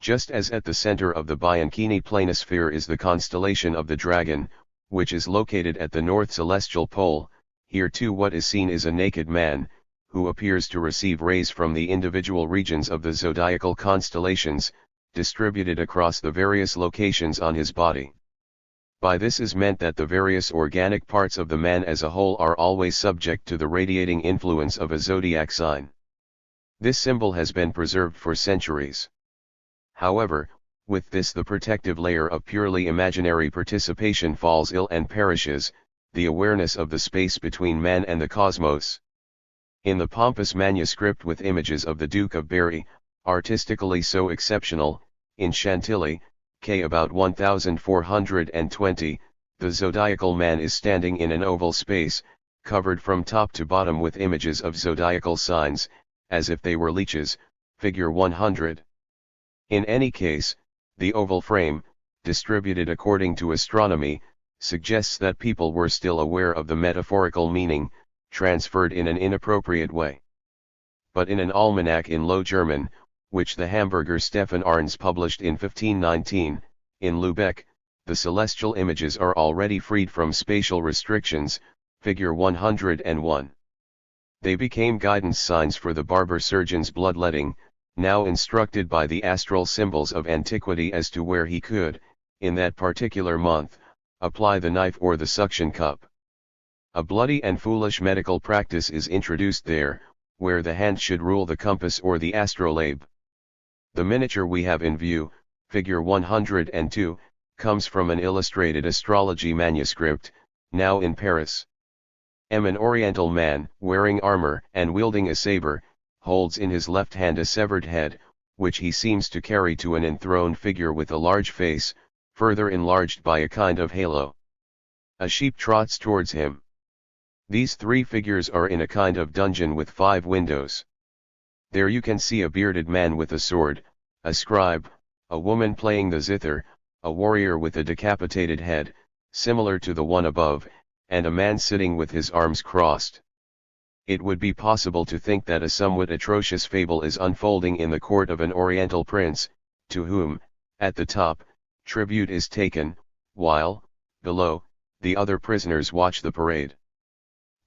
Just as at the center of the Bianchini planisphere is the constellation of the Dragon, which is located at the north celestial pole, here too what is seen is a naked man, who appears to receive rays from the individual regions of the zodiacal constellations, distributed across the various locations on his body. By this is meant that the various organic parts of the man as a whole are always subject to the radiating influence of a zodiac sign. This symbol has been preserved for centuries. However, with this the protective layer of purely imaginary participation falls ill and perishes, the awareness of the space between man and the cosmos. In the pompous manuscript with images of the Duke of Berry, artistically so exceptional, in Chantilly, K about 1420, the zodiacal man is standing in an oval space, covered from top to bottom with images of zodiacal signs, as if they were leeches, figure 100. In any case, the oval frame, distributed according to astronomy, suggests that people were still aware of the metaphorical meaning, transferred in an inappropriate way. But in an almanac in Low German, which the Hamburger Stefan Arns published in 1519, in Lübeck, the celestial images are already freed from spatial restrictions, figure 101. They became guidance signs for the barber surgeon's bloodletting, now instructed by the astral symbols of antiquity as to where he could, in that particular month, apply the knife or the suction cup. A bloody and foolish medical practice is introduced there, where the hand should rule the compass or the astrolabe. The miniature we have in view, figure 102, comes from an illustrated astrology manuscript, now in Paris. An Oriental man, wearing armor and wielding a saber, holds in his left hand a severed head, which he seems to carry to an enthroned figure with a large face, further enlarged by a kind of halo. A sheep trots towards him. These three figures are in a kind of dungeon with 5 windows. There you can see a bearded man with a sword, a scribe, a woman playing the zither, a warrior with a decapitated head, similar to the one above, and a man sitting with his arms crossed. It would be possible to think that a somewhat atrocious fable is unfolding in the court of an Oriental prince, to whom, at the top, tribute is taken, while, below, the other prisoners watch the parade.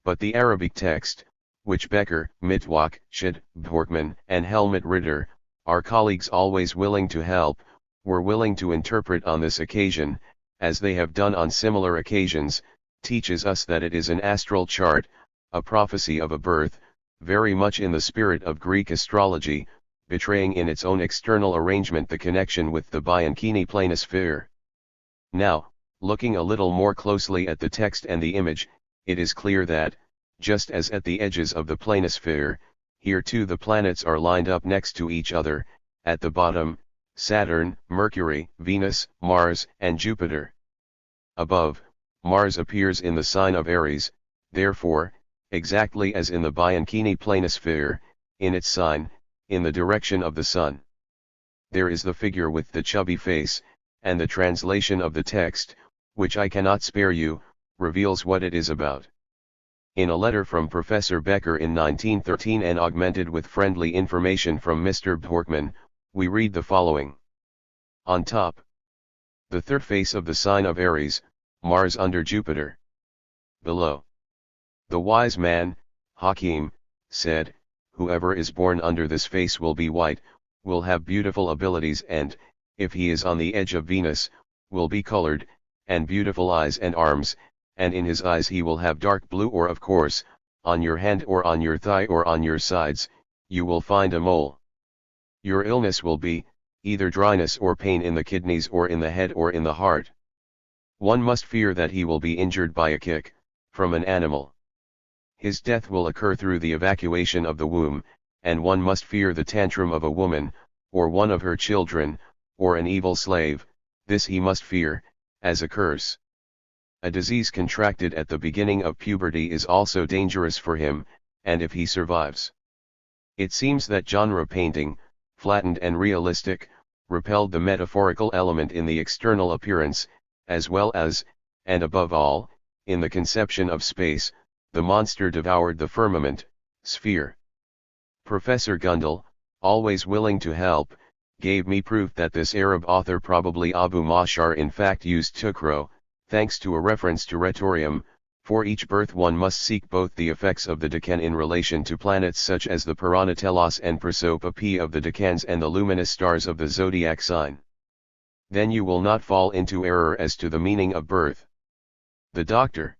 But the Arabic text, which Becker, Mitwak, Schid, Bjorkman, and Helmut Ritter, our colleagues always willing to help, were willing to interpret on this occasion, as they have done on similar occasions, teaches us that it is an astral chart, a prophecy of a birth, very much in the spirit of Greek astrology, betraying in its own external arrangement the connection with the Bianchini planisphere. Now, looking a little more closely at the text and the image, it is clear that, just as at the edges of the planisphere, here too the planets are lined up next to each other, at the bottom, Saturn, Mercury, Venus, Mars, and Jupiter. Above, Mars appears in the sign of Aries, therefore, exactly as in the Bianchini planisphere, in its sign, in the direction of the Sun. There is the figure with the chubby face, and the translation of the text, which I cannot spare you, reveals what it is about. In a letter from Professor Becker in 1913 and augmented with friendly information from Mr. Bjorkman, we read the following. On top. The third face of the sign of Aries, Mars under Jupiter. Below. The wise man, Hakim, said, whoever is born under this face will be white, will have beautiful abilities and, if he is on the edge of Venus, will be colored, and beautiful eyes and arms, and in his eyes he will have dark blue or of course, on your hand or on your thigh or on your sides, you will find a mole. Your illness will be, either dryness or pain in the kidneys or in the head or in the heart. One must fear that he will be injured by a kick, from an animal. His death will occur through the evacuation of the womb, and one must fear the tantrum of a woman, or one of her children, or an evil slave, this he must fear, as a curse. A disease contracted at the beginning of puberty is also dangerous for him, and if he survives. It seems that genre painting, flattened and realistic, repelled the metaphorical element in the external appearance, as well as, and above all, in the conception of space. The monster devoured the firmament, sphere. Professor Gundel, always willing to help, gave me proof that this Arab author, probably Abu Mashar, in fact used Tukro, thanks to a reference to Rhetorium. For each birth one must seek both the effects of the decan in relation to planets such as the Piranatellos and Prosopopi of the decans and the luminous stars of the zodiac sign. Then you will not fall into error as to the meaning of birth. The Dr.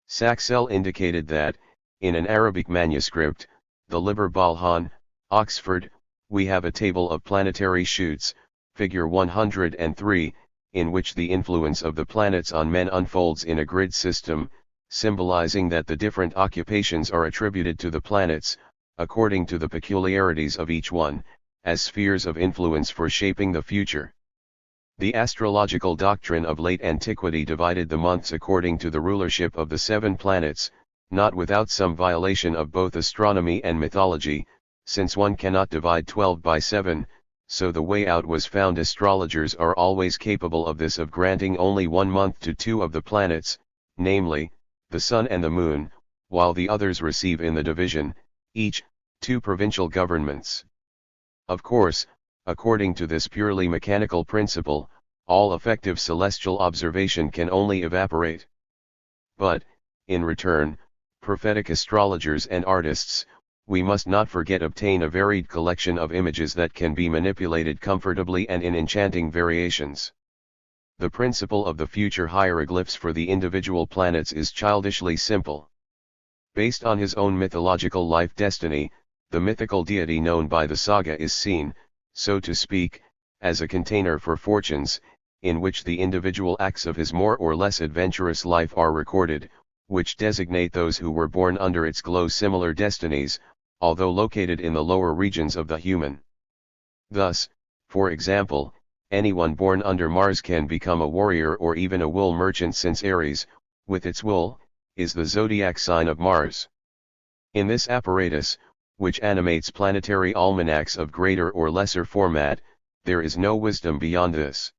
Saxel indicated that, in an Arabic manuscript, the Liber Balhan, Oxford, we have a table of planetary shoots, figure 103, in which the influence of the planets on men unfolds in a grid system, symbolizing that the different occupations are attributed to the planets, according to the peculiarities of each one, as spheres of influence for shaping the future. The astrological doctrine of late antiquity divided the months according to the rulership of the 7 planets, not without some violation of both astronomy and mythology, since one cannot divide 12 by 7, so the way out was found. Astrologers are always capable of this, of granting only 1 month to 2 of the planets, namely, the Sun and the Moon, while the others receive in the division, each, 2 provincial governments. Of course, according to this purely mechanical principle, all effective celestial observation can only evaporate. But, in return, prophetic astrologers and artists, we must not forget, obtain a varied collection of images that can be manipulated comfortably and in enchanting variations. The principle of the future hieroglyphs for the individual planets is childishly simple. Based on his own mythological life destiny, the mythical deity known by the saga is seen, so to speak, as a container for fortunes, in which the individual acts of his more or less adventurous life are recorded, which designate those who were born under its glow similar destinies, although located in the lower regions of the human. Thus, for example, anyone born under Mars can become a warrior or even a wool merchant, since Aries, with its wool, is the zodiac sign of Mars. In this apparatus, which animates planetary almanacs of greater or lesser format, there is no wisdom beyond this.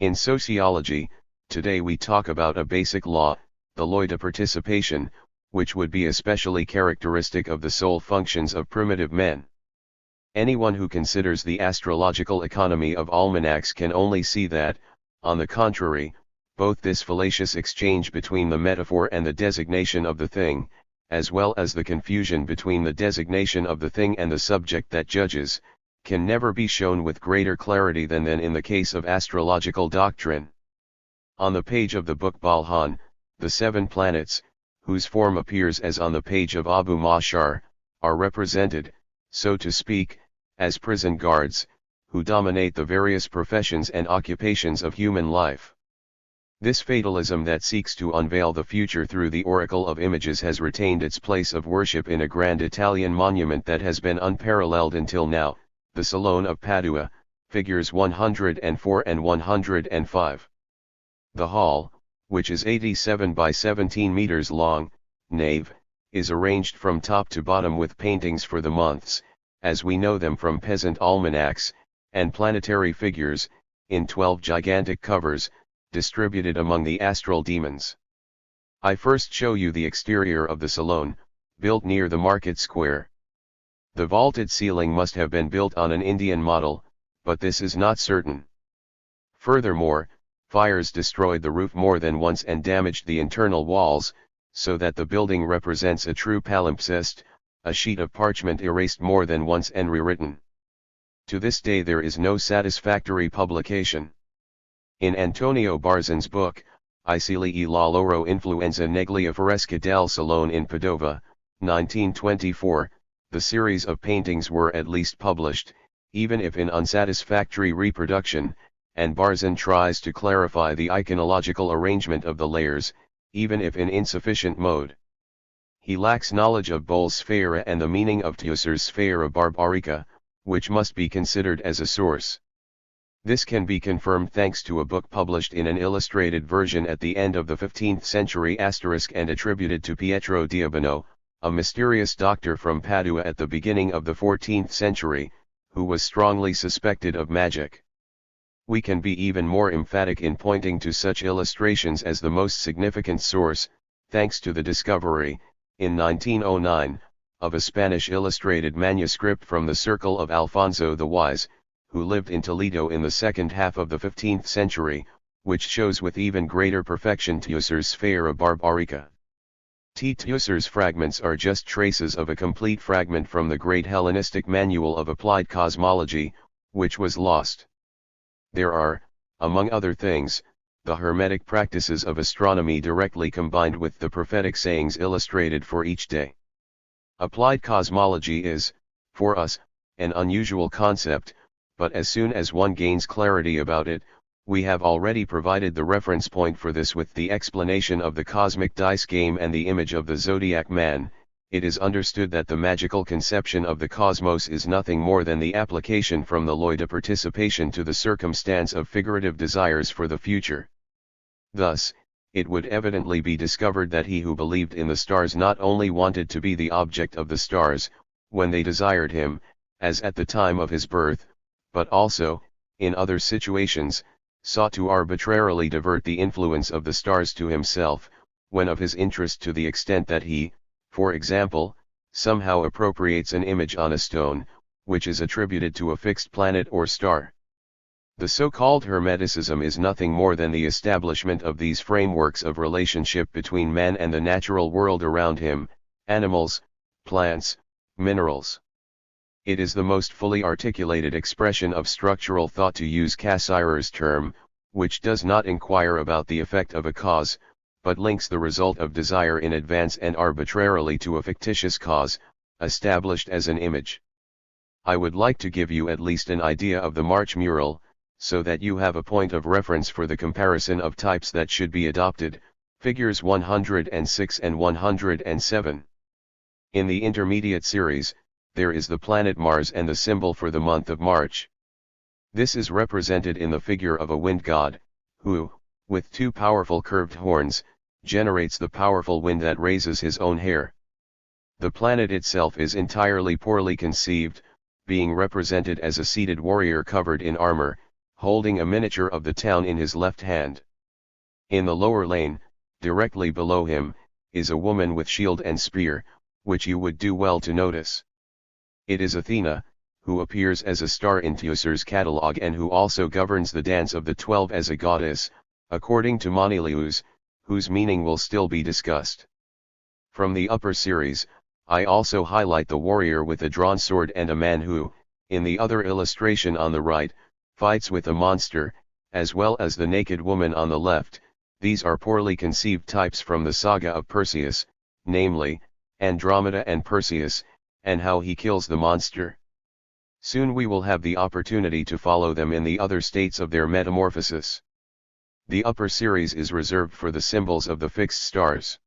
In sociology, today we talk about a basic law, the loi de participation, which would be especially characteristic of the soul functions of primitive men. Anyone who considers the astrological economy of almanacs can only see that, on the contrary, both this fallacious exchange between the metaphor and the designation of the thing, as well as the confusion between the designation of the thing and the subject that judges, can never be shown with greater clarity than in the case of astrological doctrine. On the page of the book Balhan, the 7 planets, whose form appears as on the page of Abu Mashar, are represented, so to speak, as prison guards, who dominate the various professions and occupations of human life. This fatalism that seeks to unveil the future through the oracle of images has retained its place of worship in a grand Italian monument that has been unparalleled until now, the Salone of Padua, figures 104 and 105. The hall, which is 87 by 17 meters long, nave, is arranged from top to bottom with paintings for the months, as we know them from peasant almanacs, and planetary figures, in 12 gigantic covers, distributed among the astral demons. I first show you the exterior of the salon, built near the market square. The vaulted ceiling must have been built on an Indian model, but this is not certain. Furthermore, fires destroyed the roof more than once and damaged the internal walls, so that the building represents a true palimpsest, a sheet of parchment erased more than once and rewritten. To this day there is no satisfactory publication. In Antonio Barzan's book, I Cili e la loro influenza negli affreschi del Salone in Padova, 1924, the series of paintings were at least published, even if in unsatisfactory reproduction, and Barzan tries to clarify the iconological arrangement of the layers, even if in insufficient mode. He lacks knowledge of Boll's Sfera and the meaning of Teucer's Sfera Barbarica, which must be considered as a source. This can be confirmed thanks to a book published in an illustrated version at the end of the 15th century and attributed to Pietro Diabano, a mysterious doctor from Padua at the beginning of the 14th century, who was strongly suspected of magic. We can be even more emphatic in pointing to such illustrations as the most significant source, thanks to the discovery, in 1909, of a Spanish illustrated manuscript from the circle of Alfonso the Wise, who lived in Toledo in the second half of the 15th century, which shows with even greater perfection Teucer's Sphera Barbarica. Teucer's fragments are just traces of a complete fragment from the great Hellenistic manual of applied cosmology, which was lost. There are, among other things, the hermetic practices of astronomy directly combined with the prophetic sayings illustrated for each day. Applied cosmology is, for us, an unusual concept, but as soon as one gains clarity about it, we have already provided the reference point for this with the explanation of the cosmic dice game and the image of the zodiac man. It is understood that the magical conception of the cosmos is nothing more than the application from the loi de participation to the circumstance of figurative desires for the future. Thus, it would evidently be discovered that he who believed in the stars not only wanted to be the object of the stars, when they desired him, as at the time of his birth, but also, in other situations, sought to arbitrarily divert the influence of the stars to himself, when of his interest to the extent that he, for example, somehow appropriates an image on a stone, which is attributed to a fixed planet or star. The so-called Hermeticism is nothing more than the establishment of these frameworks of relationship between man and the natural world around him, animals, plants, minerals. It is the most fully articulated expression of structural thought, to use Cassirer's term, which does not inquire about the effect of a cause, but links the result of desire in advance and arbitrarily to a fictitious cause, established as an image. I would like to give you at least an idea of the March mural, so that you have a point of reference for the comparison of types that should be adopted, figures 106 and 107. In the intermediate series, there is the planet Mars and the symbol for the month of March. This is represented in the figure of a wind god, who, with two powerful curved horns, generates the powerful wind that raises his own hair. The planet itself is entirely poorly conceived, being represented as a seated warrior covered in armor, holding a miniature of the town in his left hand. In the lower lane, directly below him, is a woman with shield and spear, which you would do well to notice. It is Athena, who appears as a star in Teucer's catalogue and who also governs the dance of the 12 as a goddess, according to Monelius, whose meaning will still be discussed. From the upper series, I also highlight the warrior with a drawn sword and a man who, in the other illustration on the right, fights with a monster, as well as the naked woman on the left. These are poorly conceived types from the saga of Perseus, namely, Andromeda and Perseus, and how he kills the monster. Soon we will have the opportunity to follow them in the other states of their metamorphosis. The upper series is reserved for the symbols of the fixed stars.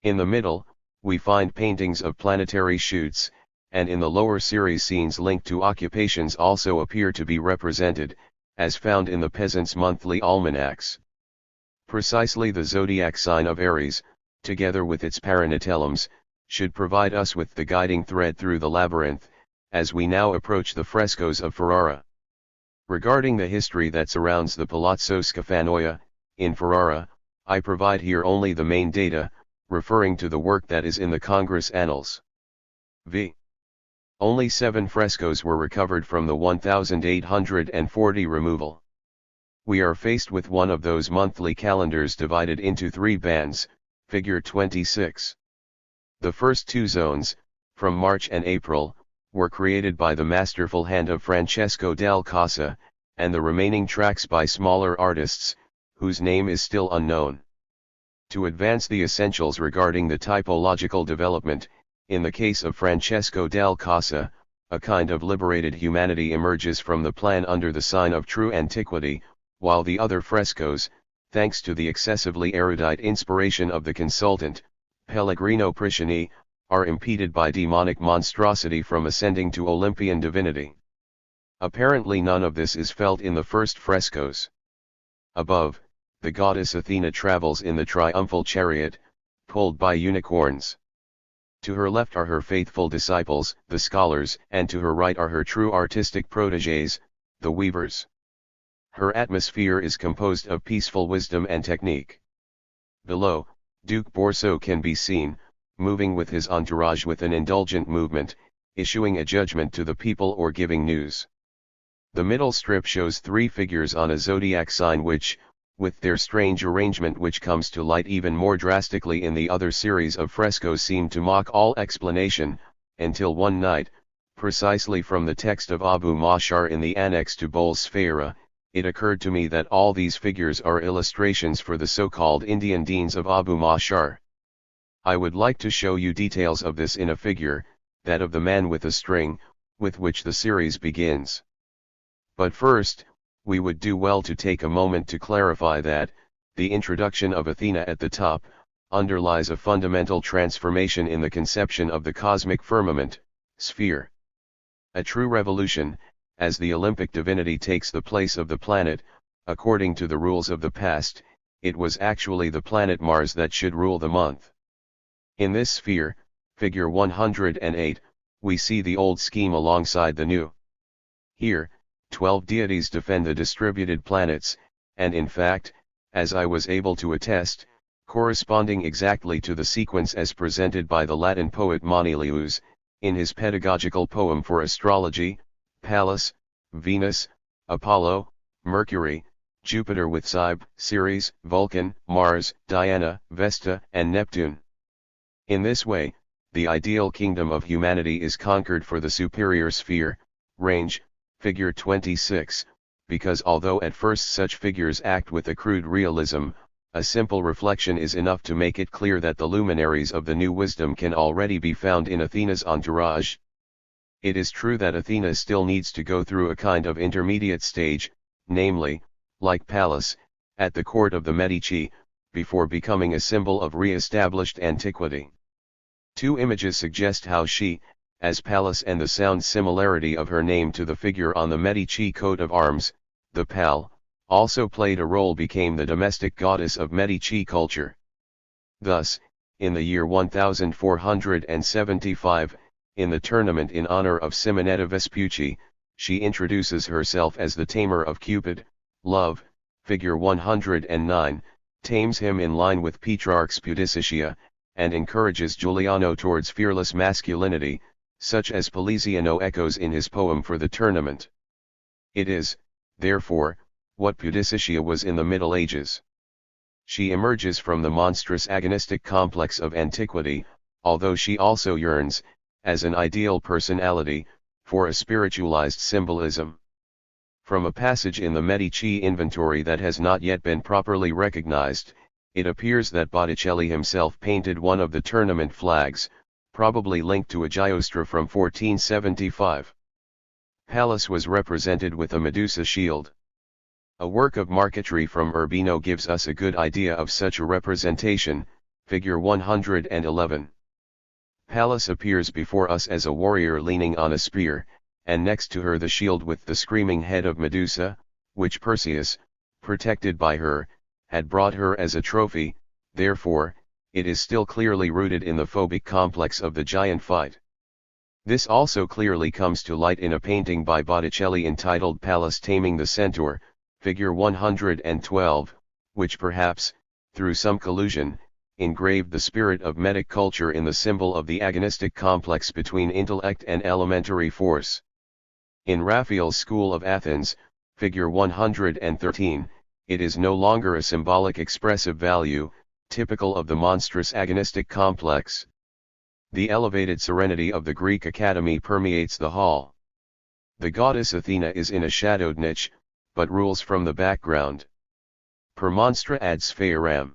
In the middle, we find paintings of planetary shoots, and in the lower series scenes linked to occupations also appear to be represented, as found in the peasants' monthly almanacs. Precisely the zodiac sign of Aries, together with its paranatellums, should provide us with the guiding thread through the labyrinth, as we now approach the frescoes of Ferrara. Regarding the history that surrounds the Palazzo Scafanoia, in Ferrara, I provide here only the main data, referring to the work that is in the Congress Annals. V. Only 7 frescoes were recovered from the 1,840 removal. We are faced with one of those monthly calendars divided into 3 bands, figure 26. The first 2 zones, from March and April, were created by the masterful hand of Francesco dal Casa, and the remaining tracks by smaller artists, whose name is still unknown. To advance the essentials regarding the typological development, in the case of Francesco dal Casa, a kind of liberated humanity emerges from the plan under the sign of true antiquity, while the other frescoes, thanks to the excessively erudite inspiration of the consultant, Pellegrino Prisciani, are impeded by demonic monstrosity from ascending to Olympian divinity. Apparently none of this is felt in the first frescoes. Above, the goddess Athena travels in the triumphal chariot, pulled by unicorns. To her left are her faithful disciples, the scholars, and to her right are her true artistic protégés, the weavers. Her atmosphere is composed of peaceful wisdom and technique. Below, Duke Borso can be seen, moving with his entourage with an indulgent movement, issuing a judgment to the people or giving news. The middle strip shows three figures on a zodiac sign which, with their strange arrangement which comes to light even more drastically in the other series of frescoes, seem to mock all explanation, until one night, precisely from the text of Abu Mashar in the annex to Bol's Sphera, it occurred to me that all these figures are illustrations for the so-called Indian deans of Abu Mashar. I would like to show you details of this in a figure, that of the man with a string, with which the series begins. But first, we would do well to take a moment to clarify that, the introduction of Athena at the top, underlies a fundamental transformation in the conception of the cosmic firmament, sphere. A true revolution, as the Olympic divinity takes the place of the planet. According to the rules of the past, it was actually the planet Mars that should rule the month. In this sphere, figure 108, we see the old scheme alongside the new. Here, 12 deities defend the distributed planets, and in fact, as I was able to attest, corresponding exactly to the sequence as presented by the Latin poet Manilius, in his pedagogical poem for astrology: Pallas, Venus, Apollo, Mercury, Jupiter with Cybele, Ceres, Vulcan, Mars, Diana, Vesta, and Neptune. In this way, the ideal kingdom of humanity is conquered for the superior sphere, range, figure 26, because although at first such figures act with a crude realism, a simple reflection is enough to make it clear that the luminaries of the new wisdom can already be found in Athena's entourage. It is true that Athena still needs to go through a kind of intermediate stage, namely, like Pallas, at the court of the Medici, before becoming a symbol of re-established antiquity. Two images suggest how she, as Pallas, and the sound similarity of her name to the figure on the Medici coat of arms, the Pal, also played a role, became the domestic goddess of Medici culture. Thus, in the year 1475, in the tournament in honor of Simonetta Vespucci, she introduces herself as the tamer of Cupid. Love, figure 109, tames him in line with Petrarch's Pudicitia, and encourages Giuliano towards fearless masculinity, such as Poliziano echoes in his poem for the tournament. It is, therefore, what Pudicitia was in the Middle Ages. She emerges from the monstrous agonistic complex of antiquity, although she also yearns, as an ideal personality, for a spiritualized symbolism. From a passage in the Medici inventory that has not yet been properly recognized, it appears that Botticelli himself painted one of the tournament flags, probably linked to a Giostra from 1475. Pallas was represented with a Medusa shield. A work of marquetry from Urbino gives us a good idea of such a representation, figure 111. Pallas appears before us as a warrior leaning on a spear, and next to her the shield with the screaming head of Medusa, which Perseus, protected by her, had brought her as a trophy. Therefore, it is still clearly rooted in the phobic complex of the giant fight. This also clearly comes to light in a painting by Botticelli entitled Pallas Taming the Centaur, figure 112, which perhaps, through some collusion, engraved the spirit of Medic culture in the symbol of the agonistic complex between intellect and elementary force. In Raphael's school of Athens, figure 113, it is no longer a symbolic expressive value, typical of the monstrous agonistic complex. The elevated serenity of the Greek Academy permeates the hall. The goddess Athena is in a shadowed niche, but rules from the background. Per monstra ad spheram.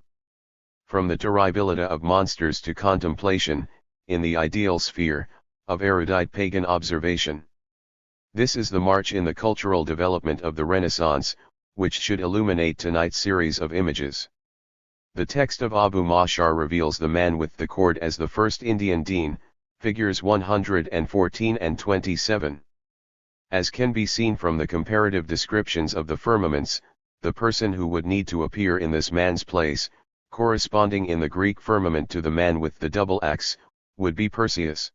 From the terribilita of monsters to contemplation, in the ideal sphere, of erudite pagan observation. This is the march in the cultural development of the Renaissance, which should illuminate tonight's series of images. The text of Abu Mashar reveals the man with the cord as the first Indian dean, figures 114 and 27. As can be seen from the comparative descriptions of the firmaments, the person who would need to appear in this man's place, corresponding in the Greek firmament to the man with the double X, would be Perseus.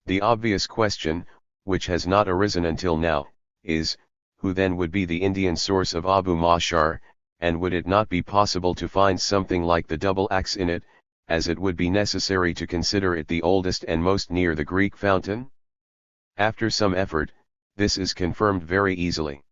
The obvious question, which has not arisen until now, is, who then would be the Indian source of Abu Mashar, and would it not be possible to find something like the double X in it, as it would be necessary to consider it the oldest and most near the Greek fountain? After some effort, this is confirmed very easily.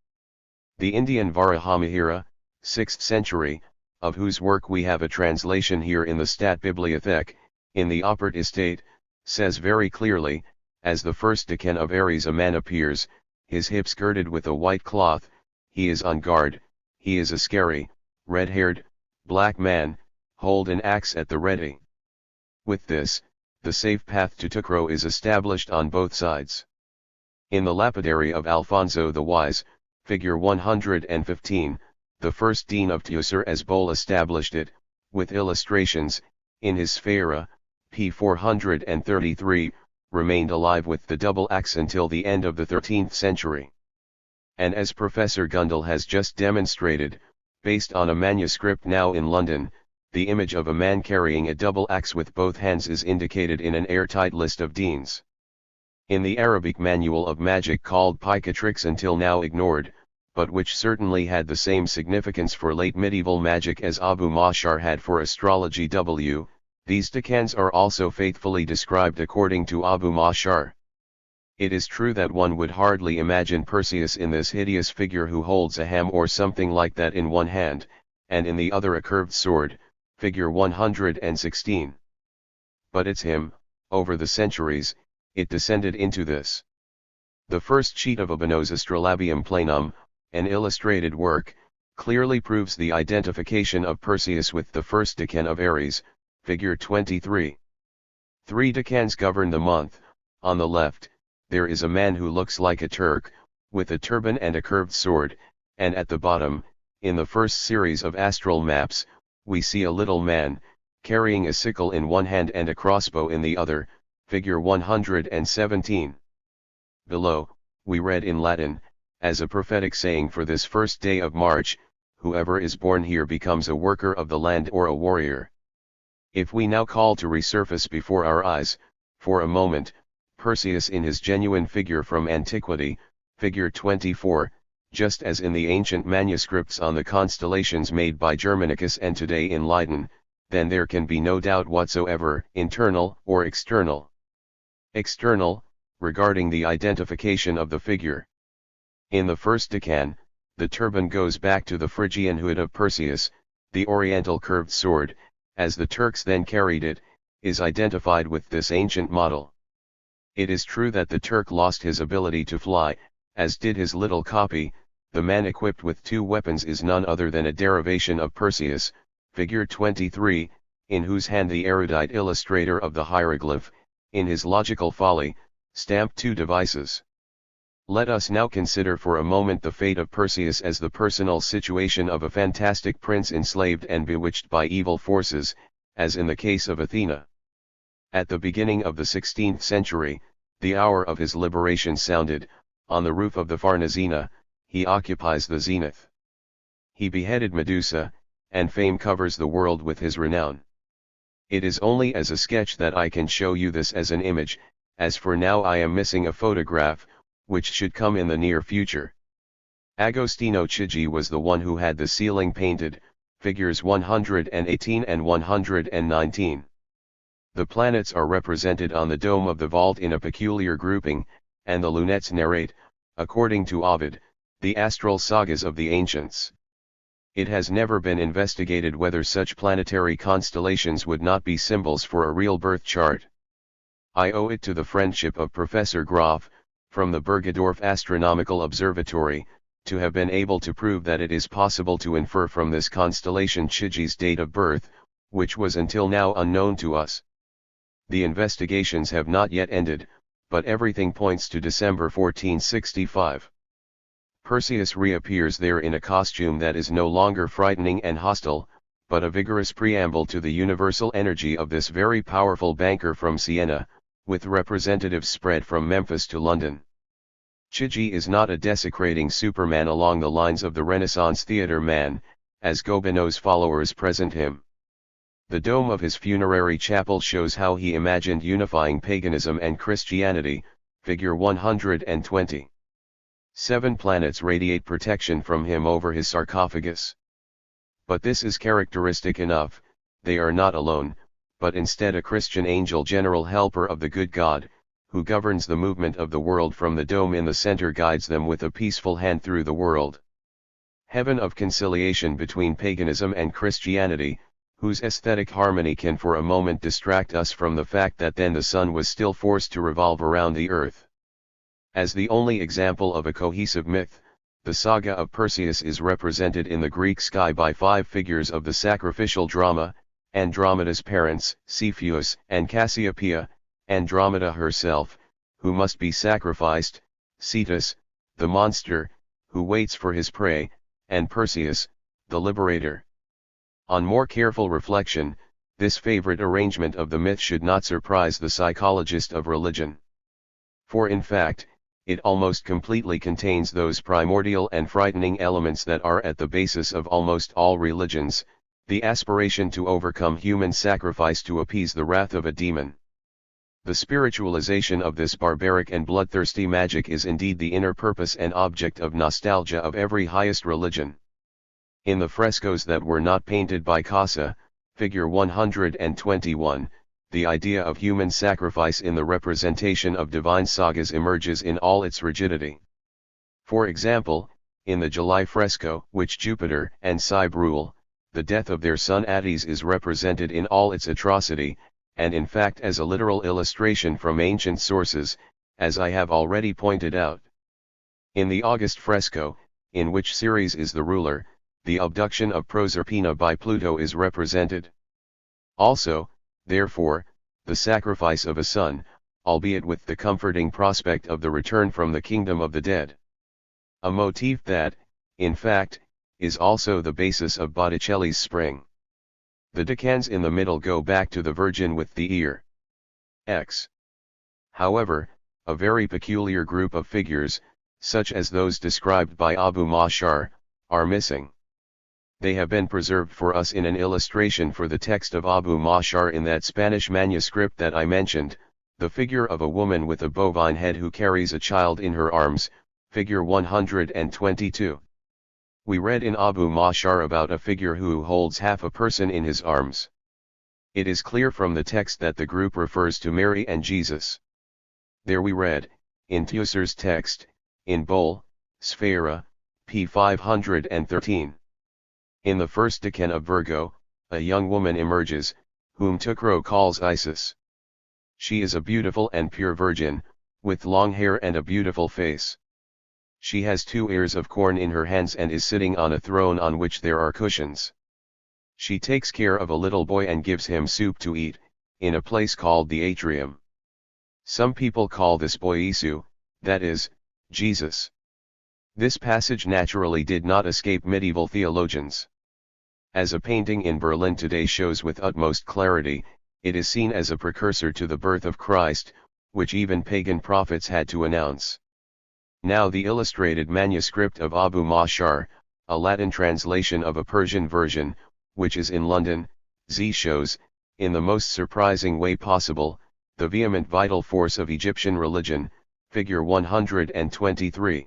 The Indian Varahamihira, 6th century, of whose work we have a translation here in the Stadtbibliothek, in the Oppert estate, says very clearly, as the first decan of Aries a man appears, his hips girded with a white cloth, he is on guard, he is a scary, red-haired, black man, hold an axe at the ready. With this, the safe path to Tukro is established on both sides. In the lapidary of Alfonso the Wise, figure 115, the first dean of Teucer as Bol established it, with illustrations, in his Sphera, p. 433, remained alive with the double axe until the end of the 13th century. And as Professor Gundel has just demonstrated, based on a manuscript now in London, the image of a man carrying a double axe with both hands is indicated in an airtight list of deans. In the Arabic manual of magic called Picatrix until now ignored, but which certainly had the same significance for late medieval magic as Abu Mashar had for astrology these decans are also faithfully described according to Abu Mashar. It is true that one would hardly imagine Perseus in this hideous figure who holds a ham or something like that in one hand, and in the other a curved sword, figure 116. But it's him, over the centuries, it descended into this. The first sheet of Abeno's Astrolabium Planum, an illustrated work, clearly proves the identification of Perseus with the first decan of Aries, figure 23. 3 decans govern the month. On the left, there is a man who looks like a Turk, with a turban and a curved sword, and at the bottom, in the first series of astral maps, we see a little man, carrying a sickle in one hand and a crossbow in the other, figure 117. Below, we read in Latin, as a prophetic saying for this first day of March, whoever is born here becomes a worker of the land or a warrior. If we now call to resurface before our eyes, for a moment, Perseus in his genuine figure from antiquity, figure 24, just as in the ancient manuscripts on the constellations made by Germanicus and today in Leiden, then there can be no doubt whatsoever, internal or external. External, regarding the identification of the figure. In the first decan, the turban goes back to the Phrygian hood of Perseus, the oriental curved sword, as the Turks then carried it, is identified with this ancient model. It is true that the Turk lost his ability to fly, as did his little copy. The man equipped with 2 weapons is none other than a derivation of Perseus, figure 23, in whose hand the erudite illustrator of the hieroglyph, in his logical folly, stamped 2 devices. Let us now consider for a moment the fate of Perseus as the personal situation of a fantastic prince enslaved and bewitched by evil forces, as in the case of Athena. At the beginning of the 16th century, the hour of his liberation sounded. On the roof of the Farnesina, he occupies the zenith. He beheaded Medusa, and fame covers the world with his renown. It is only as a sketch that I can show you this as an image, as for now I am missing a photograph, which should come in the near future. Agostino Chigi was the one who had the ceiling painted, figures 118 and 119. The planets are represented on the dome of the vault in a peculiar grouping, and the lunettes narrate, according to Ovid, the astral sagas of the ancients. It has never been investigated whether such planetary constellations would not be symbols for a real birth chart. I owe it to the friendship of Professor Graf, from the Bergedorf Astronomical Observatory, to have been able to prove that it is possible to infer from this constellation Chigi's date of birth, which was until now unknown to us. The investigations have not yet ended, but everything points to December 1465. Perseus reappears there in a costume that is no longer frightening and hostile, but a vigorous preamble to the universal energy of this very powerful banker from Siena, with representatives spread from Memphis to London. Chigi is not a desecrating Superman along the lines of the Renaissance theater man, as Gobineau's followers present him. The dome of his funerary chapel shows how he imagined unifying paganism and Christianity, figure 120. 7 planets radiate protection from him over his sarcophagus. But this is characteristic enough, they are not alone, but instead a Christian angel general helper of the good God, who governs the movement of the world from the dome in the center guides them with a peaceful hand through the world. Heaven of conciliation between paganism and Christianity, whose aesthetic harmony can for a moment distract us from the fact that then the sun was still forced to revolve around the earth. As the only example of a cohesive myth, the saga of Perseus is represented in the Greek sky by 5 figures of the sacrificial drama: Andromeda's parents, Cepheus and Cassiopeia, Andromeda herself, who must be sacrificed, Cetus, the monster, who waits for his prey, and Perseus, the liberator. On more careful reflection, this favorite arrangement of the myth should not surprise the psychologist of religion. For in fact, it almost completely contains those primordial and frightening elements that are at the basis of almost all religions: the aspiration to overcome human sacrifice to appease the wrath of a demon. The spiritualization of this barbaric and bloodthirsty magic is indeed the inner purpose and object of nostalgia of every highest religion. In the frescoes that were not painted by Casa, figure 121, the idea of human sacrifice in the representation of divine sagas emerges in all its rigidity. For example, in the July fresco, which Jupiter and Cybele rule, the death of their son Attis is represented in all its atrocity, and in fact as a literal illustration from ancient sources, as I have already pointed out. In the August fresco, in which Ceres is the ruler, the abduction of Proserpina by Pluto is represented. Also, therefore, the sacrifice of a son, albeit with the comforting prospect of the return from the kingdom of the dead. A motif that, in fact, is also the basis of Botticelli's Spring. The decans in the middle go back to the Virgin with the ear. X. However, a very peculiar group of figures, such as those described by Abu Mashar, are missing. They have been preserved for us in an illustration for the text of Abu Mashar in that Spanish manuscript that I mentioned, the figure of a woman with a bovine head who carries a child in her arms, figure 122. We read in Abu Mashar about a figure who holds half a person in his arms. It is clear from the text that the group refers to Mary and Jesus. There we read, in Teucer's text, in Bol, Sphera, p. 513. In the first decan of Virgo, a young woman emerges, whom Tucro calls Isis. She is a beautiful and pure virgin, with long hair and a beautiful face. She has 2 ears of corn in her hands and is sitting on a throne on which there are cushions. She takes care of a little boy and gives him soup to eat, in a place called the atrium. Some people call this boy Isu, that is, Jesus. This passage naturally did not escape medieval theologians. As a painting in Berlin today shows with utmost clarity, it is seen as a precursor to the birth of Christ, which even pagan prophets had to announce. Now the illustrated manuscript of Abu Mashar, a Latin translation of a Persian version, which is in London, shows, in the most surprising way possible, the vehement vital force of Egyptian religion, figure 123.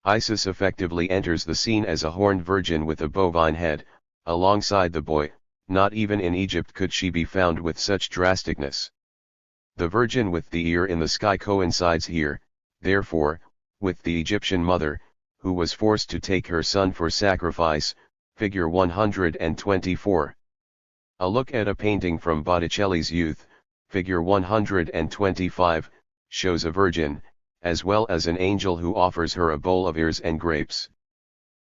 Isis effectively enters the scene as a horned virgin with a bovine head, alongside the boy. Not even in Egypt could she be found with such drasticness. The virgin with the ear in the sky coincides here, therefore, with the Egyptian mother, who was forced to take her son for sacrifice, figure 124. A look at a painting from Botticelli's youth, figure 125, shows a virgin, as well as an angel who offers her a bowl of ears and grapes.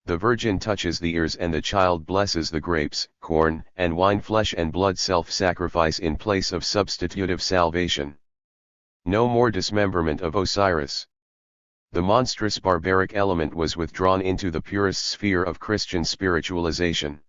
The virgin touches the ears and the child blesses the grapes, corn, and wine, flesh and blood, self-sacrifice in place of substitutive salvation. No more dismemberment of Osiris. The monstrous barbaric element was withdrawn into the purest sphere of Christian spiritualization.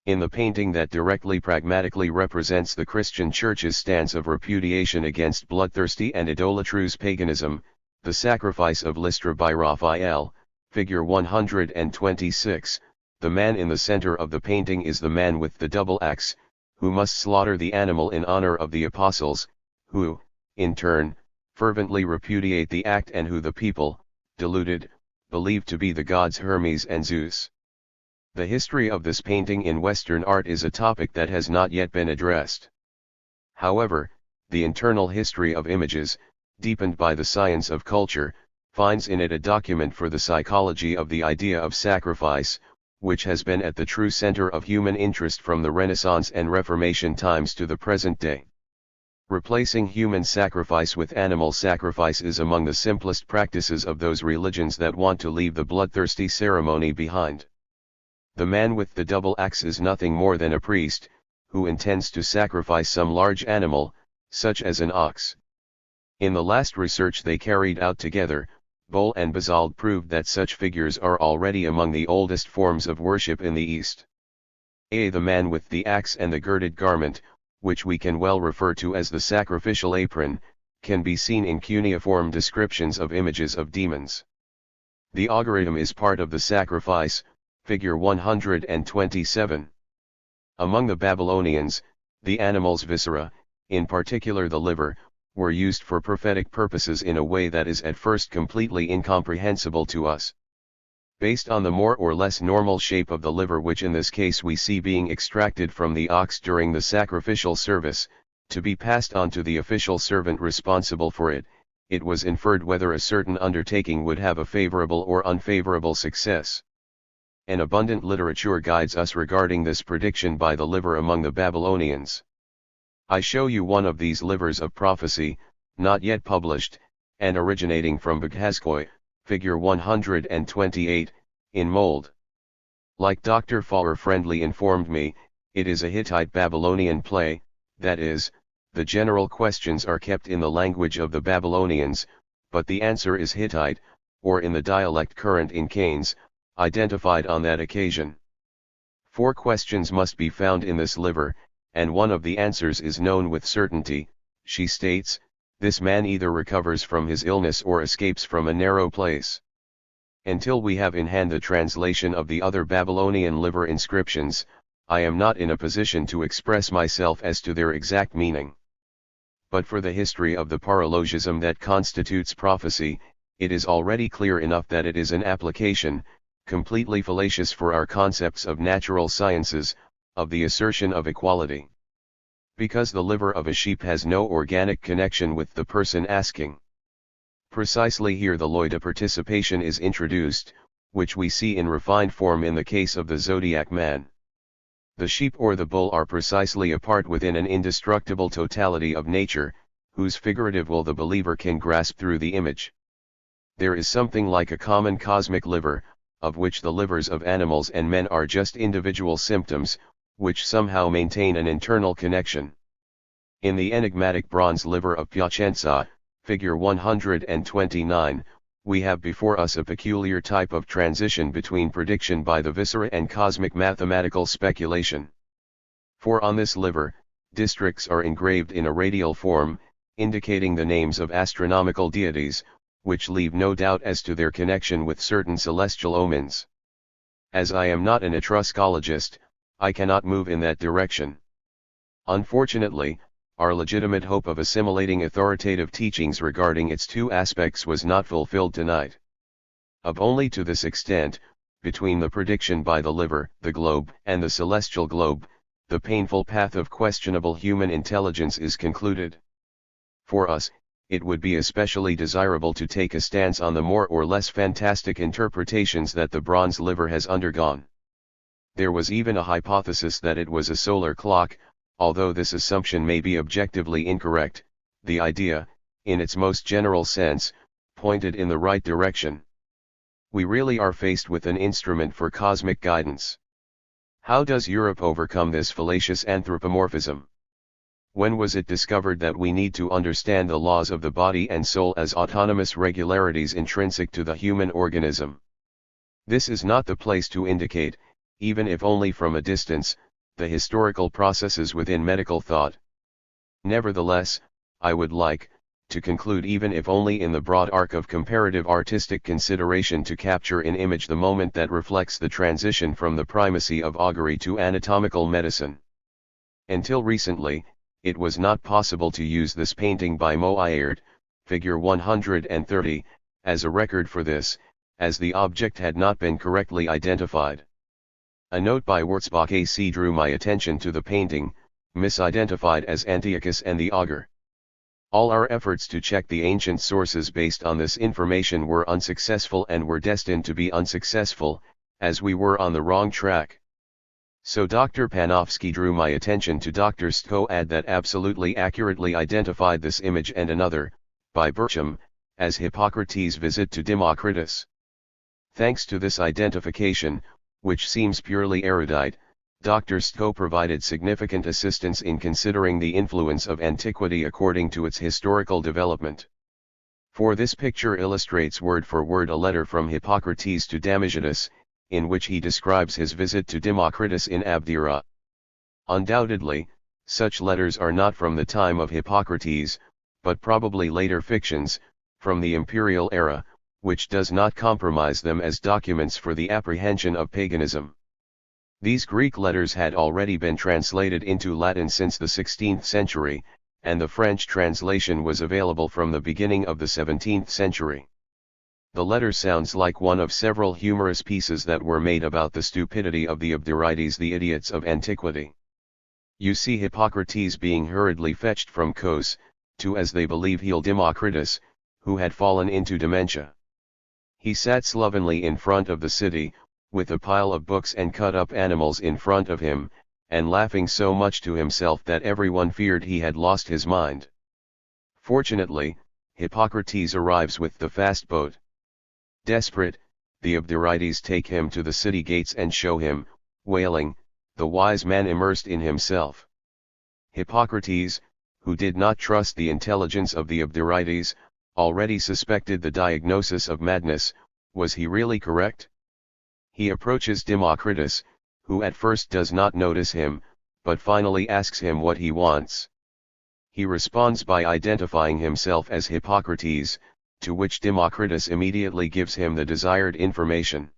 In the painting that directly pragmatically represents the Christian Church's stance of repudiation against bloodthirsty and idolatrous paganism, The Sacrifice of Lystra by Raphael, figure 126, the man in the center of the painting is the man with the double axe, who must slaughter the animal in honor of the apostles, who, in turn, fervently repudiate the act and who the people, deluded, believe to be the gods Hermes and Zeus. The history of this painting in Western art is a topic that has not yet been addressed. However, the internal history of images, deepened by the science of culture, finds in it a document for the psychology of the idea of sacrifice, which has been at the true center of human interest from the Renaissance and Reformation times to the present day. Replacing human sacrifice with animal sacrifice is among the simplest practices of those religions that want to leave the bloodthirsty ceremony behind. The man with the double axe is nothing more than a priest, who intends to sacrifice some large animal, such as an ox. In the last research they carried out together, Boll and Bazald proved that such figures are already among the oldest forms of worship in the East. The man with the axe and the girded garment, which we can well refer to as the sacrificial apron, can be seen in cuneiform descriptions of images of demons. The algorithm is part of the sacrifice, figure 127. Among the Babylonians, the animal's viscera, in particular the liver, were used for prophetic purposes in a way that is at first completely incomprehensible to us. Based on the more or less normal shape of the liver, which in this case we see being extracted from the ox during the sacrificial service, to be passed on to the official servant responsible for it, it was inferred whether a certain undertaking would have a favorable or unfavorable success. An abundant literature guides us regarding this prediction by the liver among the Babylonians. I show you one of these livers of prophecy, not yet published, and originating from Boghaskoy, figure 128, in mold. Like Dr. Fowler friendly informed me, it is a Hittite Babylonian play, that is, the general questions are kept in the language of the Babylonians, but the answer is Hittite, or in the dialect current in Canes, identified on that occasion. 4 questions must be found in this liver, and one of the answers is known with certainty. She states, this man either recovers from his illness or escapes from a narrow place. Until we have in hand the translation of the other Babylonian liver inscriptions, I am not in a position to express myself as to their exact meaning. But for the history of the paralogism that constitutes prophecy, it is already clear enough that it is an application, completely fallacious for our concepts of natural sciences, of the assertion of equality. Because the liver of a sheep has no organic connection with the person asking. Precisely here the loida participation is introduced, which we see in refined form in the case of the zodiac man. The sheep or the bull are precisely a part within an indestructible totality of nature, whose figurative will the believer can grasp through the image. There is something like a common cosmic liver, of which the livers of animals and men are just individual symptoms, which somehow maintain an internal connection. In the enigmatic bronze liver of Piacenza, figure 129, we have before us a peculiar type of transition between prediction by the viscera and cosmic mathematical speculation. For on this liver, districts are engraved in a radial form, indicating the names of astronomical deities, which leave no doubt as to their connection with certain celestial omens. As I am not an Etruscologist, I cannot move in that direction. Unfortunately, our legitimate hope of assimilating authoritative teachings regarding its 2 aspects was not fulfilled tonight. Of only to this extent, between the prediction by the liver, the globe, and the celestial globe, the painful path of questionable human intelligence is concluded. For us, it would be especially desirable to take a stance on the more or less fantastic interpretations that the bronze liver has undergone. There was even a hypothesis that it was a solar clock, although this assumption may be objectively incorrect. The idea, in its most general sense, pointed in the right direction. We really are faced with an instrument for cosmic guidance. How does Europe overcome this fallacious anthropomorphism? When was it discovered that we need to understand the laws of the body and soul as autonomous regularities intrinsic to the human organism? This is not the place to indicate, even if only from a distance, the historical processes within medical thought. Nevertheless, I would like, to conclude even if only in the broad arc of comparative artistic consideration to capture in image the moment that reflects the transition from the primacy of augury to anatomical medicine. Until recently, it was not possible to use this painting by Moayert, figure 130, as a record for this, as the object had not been correctly identified. A note by Wurzbach AC drew my attention to the painting, misidentified as Antiochus and the Augur. All our efforts to check the ancient sources based on this information were unsuccessful and were destined to be unsuccessful, as we were on the wrong track. So Dr. Panofsky drew my attention to Dr. Stoad that absolutely accurately identified this image and another, by Burcham, as Hippocrates' visit to Democritus. Thanks to this identification, which seems purely erudite, Dr. Stowe provided significant assistance in considering the influence of antiquity according to its historical development. For this picture illustrates word for word a letter from Hippocrates to Damagetus, in which he describes his visit to Democritus in Abdera. Undoubtedly, such letters are not from the time of Hippocrates, but probably later fictions, from the imperial era, which does not compromise them as documents for the apprehension of paganism. These Greek letters had already been translated into Latin since the 16th century, and the French translation was available from the beginning of the 17th century. The letter sounds like one of several humorous pieces that were made about the stupidity of the Abderites, the idiots of antiquity. You see Hippocrates being hurriedly fetched from Kos, to as they believe heal Democritus, who had fallen into dementia. He sat slovenly in front of the city, with a pile of books and cut-up animals in front of him, and laughing so much to himself that everyone feared he had lost his mind. Fortunately, Hippocrates arrives with the fast boat. Desperate, the Abderites take him to the city gates and show him, wailing, the wise man immersed in himself. Hippocrates, who did not trust the intelligence of the Abderites, already suspected the diagnosis of madness. Was he really correct? He approaches Democritus, who at first does not notice him, but finally asks him what he wants. He responds by identifying himself as Hippocrates, to which Democritus immediately gives him the desired information.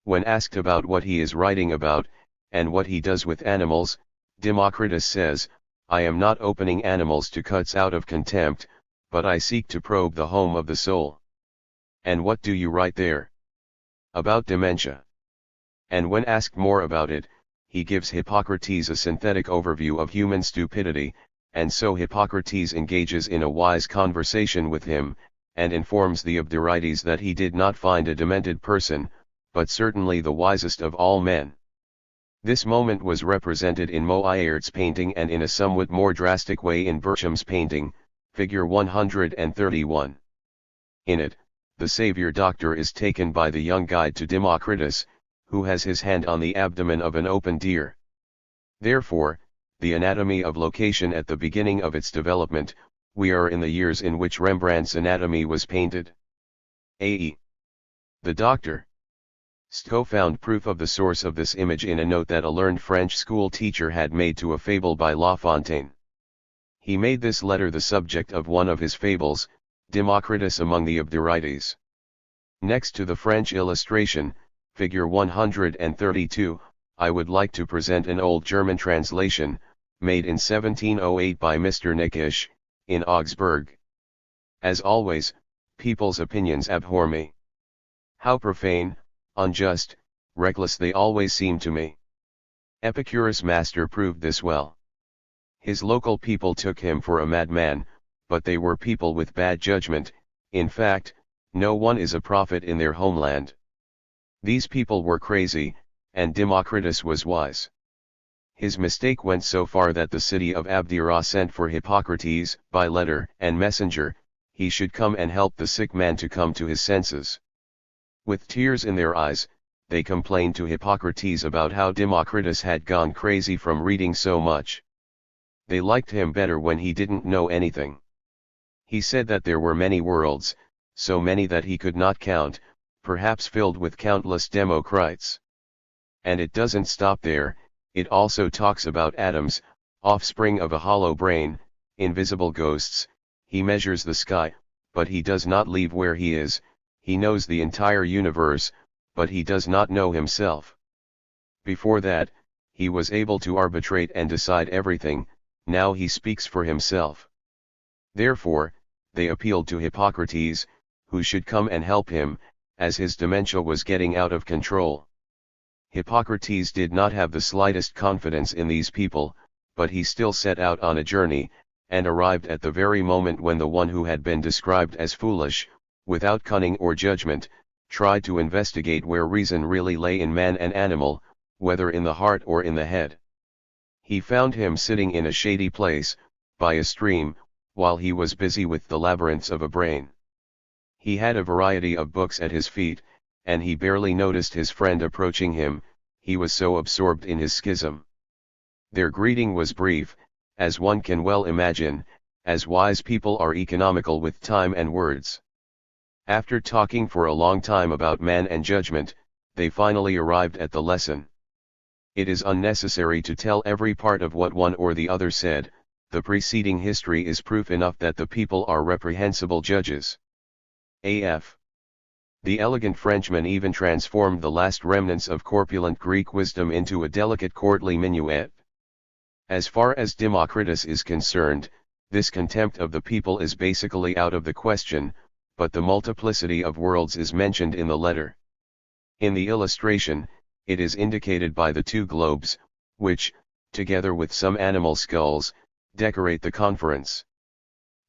When asked about what he is writing about, and what he does with animals, Democritus says, I am not opening animals to cuts out of contempt, but I seek to probe the home of the soul. And what do you write there? About dementia. And when asked more about it, he gives Hippocrates a synthetic overview of human stupidity, and so Hippocrates engages in a wise conversation with him, and informs the Abderites that he did not find a demented person, but certainly the wisest of all men. This moment was represented in Moayert's painting and in a somewhat more drastic way in Burcham's painting, figure 131. In it, the savior doctor is taken by the young guide to Democritus, who has his hand on the abdomen of an open deer. Therefore, the anatomy of location at the beginning of its development, we are in the years in which Rembrandt's anatomy was painted. A.E. The doctor. Stowe found proof of the source of this image in a note that a learned French school teacher had made to a fable by La Fontaine. He made this letter the subject of one of his fables, Democritus among the Abderites. Next to the French illustration, figure 132, I would like to present an old German translation, made in 1708 by Mr. Nickisch, in Augsburg. As always, people's opinions abhor me. How profane, unjust, reckless they always seem to me. Epicurus' master proved this well. His local people took him for a madman, but they were people with bad judgment. In fact, no one is a prophet in their homeland. These people were crazy, and Democritus was wise. His mistake went so far that the city of Abdera sent for Hippocrates, by letter and messenger, he should come and help the sick man to come to his senses. With tears in their eyes, they complained to Hippocrates about how Democritus had gone crazy from reading so much. They liked him better when he didn't know anything. He said that there were many worlds, so many that he could not count, perhaps filled with countless Democrites. And it doesn't stop there, it also talks about atoms, offspring of a hollow brain, invisible ghosts. He measures the sky, but he does not leave where he is. He knows the entire universe, but he does not know himself. Before that, he was able to arbitrate and decide everything. Now he speaks for himself. Therefore, they appealed to Hippocrates, who should come and help him, as his dementia was getting out of control. Hippocrates did not have the slightest confidence in these people, but he still set out on a journey, and arrived at the very moment when the one who had been described as foolish, without cunning or judgment, tried to investigate where reason really lay in man and animal, whether in the heart or in the head. He found him sitting in a shady place, by a stream, while he was busy with the labyrinths of a brain. He had a variety of books at his feet, and he barely noticed his friend approaching him, he was so absorbed in his schism. Their greeting was brief, as one can well imagine, as wise people are economical with time and words. After talking for a long time about man and judgment, they finally arrived at the lesson. It is unnecessary to tell every part of what one or the other said, the preceding history is proof enough that the people are reprehensible judges. AF. The elegant Frenchman even transformed the last remnants of corpulent Greek wisdom into a delicate courtly minuet. As far as Democritus is concerned, this contempt of the people is basically out of the question, but the multiplicity of worlds is mentioned in the letter. In the illustration, it is indicated by the two globes, which, together with some animal skulls, decorate the conference.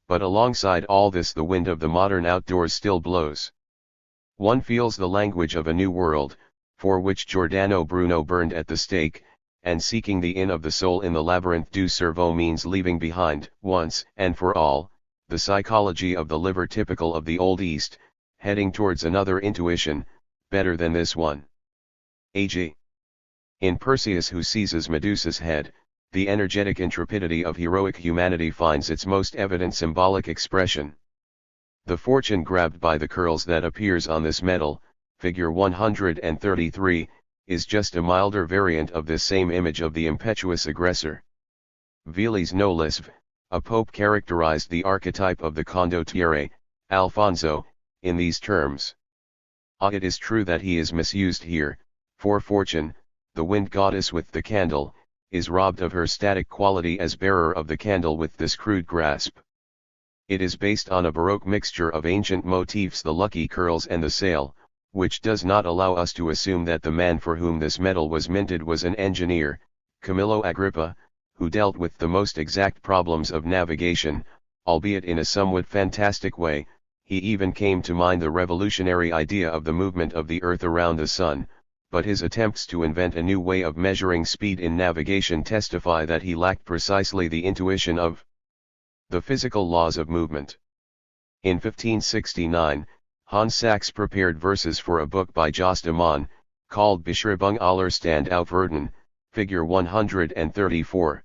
But alongside all this, the wind of the modern outdoors still blows. One feels the language of a new world, for which Giordano Bruno burned at the stake, and seeking the inn of the soul in the labyrinth du cerveau means leaving behind, once and for all, the psychology of the liver typical of the Old East, heading towards another intuition, better than this one. A.G. In Perseus, who seizes Medusa's head, the energetic intrepidity of heroic humanity finds its most evident symbolic expression. The fortune grabbed by the curls that appears on this medal, figure 133, is just a milder variant of this same image of the impetuous aggressor. Vilis Nolisv, a pope, characterized the archetype of the condottiere, Alfonso, in these terms. It is true that he is misused here, for fortune, the wind goddess with the candle, is robbed of her static quality as bearer of the candle with this crude grasp. It is based on a Baroque mixture of ancient motifs, the lucky curls and the sail, which does not allow us to assume that the man for whom this medal was minted was an engineer, Camillo Agrippa, who dealt with the most exact problems of navigation, albeit in a somewhat fantastic way. He even came to mind the revolutionary idea of the movement of the Earth around the Sun, but his attempts to invent a new way of measuring speed in navigation testify that he lacked precisely the intuition of the physical laws of movement. In 1569, Hans Sachs prepared verses for a book by Jos de Man, called Beschreibung aller Standaufwerten, figure 134.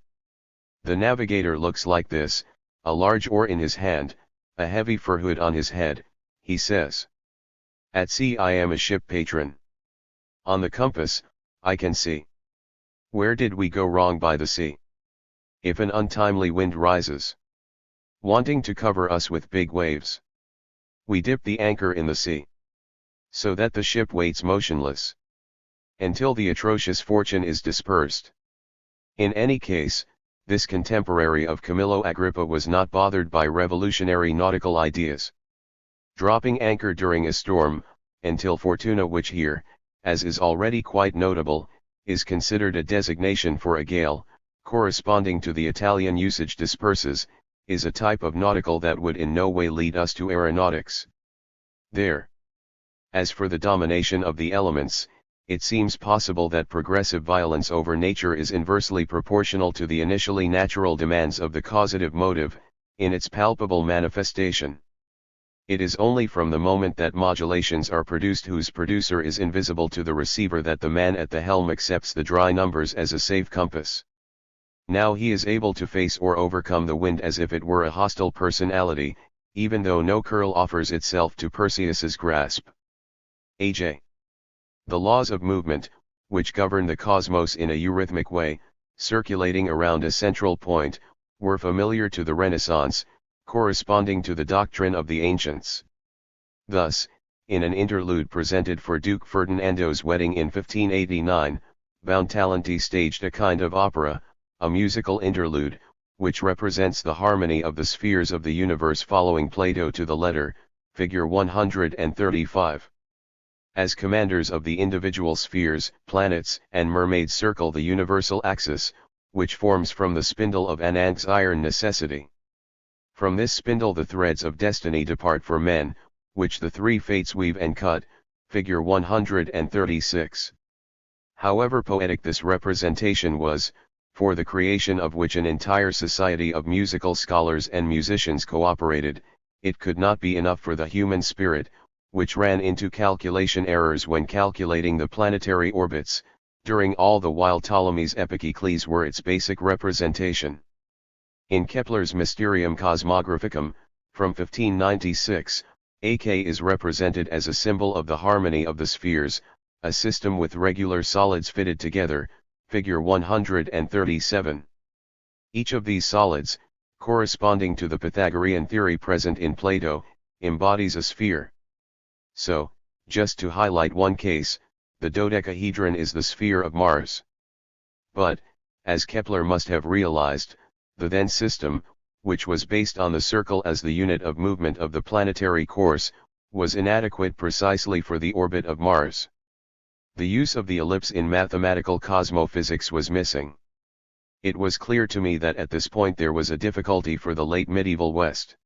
The navigator looks like this, a large oar in his hand, a heavy fur hood on his head, he says. At sea I am a ship patron. On the compass, I can see. Where did we go wrong by the sea? If an untimely wind rises, wanting to cover us with big waves, we dip the anchor in the sea, so that the ship waits motionless, until the atrocious fortune is dispersed. In any case, this contemporary of Camillo Agrippa was not bothered by revolutionary nautical ideas. Dropping anchor during a storm, until fortuna, which here, as is already quite notable, is considered a designation for a gale, corresponding to the Italian usage disperses, is a type of nautical that would in no way lead us to aeronautics. There. As for the domination of the elements, it seems possible that progressive violence over nature is inversely proportional to the initially natural demands of the causative motive, in its palpable manifestation. It is only from the moment that modulations are produced whose producer is invisible to the receiver that the man at the helm accepts the dry numbers as a safe compass. Now he is able to face or overcome the wind as if it were a hostile personality, even though no curl offers itself to Perseus's grasp. A.J. The laws of movement, which govern the cosmos in a eurythmic way, circulating around a central point, were familiar to the Renaissance, corresponding to the doctrine of the ancients. Thus, in an interlude presented for Duke Ferdinando's wedding in 1589, Bountalenti staged a kind of opera, a musical interlude, which represents the harmony of the spheres of the universe following Plato to the letter, figure 135. As commanders of the individual spheres, planets and mermaids circle the universal axis, which forms from the spindle of Ananke's iron necessity. From this spindle the threads of destiny depart for men, which the three fates weave and cut, figure 136. However poetic this representation was, for the creation of which an entire society of musical scholars and musicians cooperated, it could not be enough for the human spirit, which ran into calculation errors when calculating the planetary orbits, during all the while Ptolemy's epicecles were its basic representation. In Kepler's Mysterium Cosmographicum, from 1596, AK is represented as a symbol of the harmony of the spheres, a system with regular solids fitted together, figure 137. Each of these solids, corresponding to the Pythagorean theory present in Plato, embodies a sphere. So, just to highlight one case, the dodecahedron is the sphere of Mars. But, as Kepler must have realized, the then system, which was based on the circle as the unit of movement of the planetary course, was inadequate precisely for the orbit of Mars. The use of the ellipse in mathematical cosmophysics was missing. It was clear to me that at this point there was a difficulty for the late medieval West.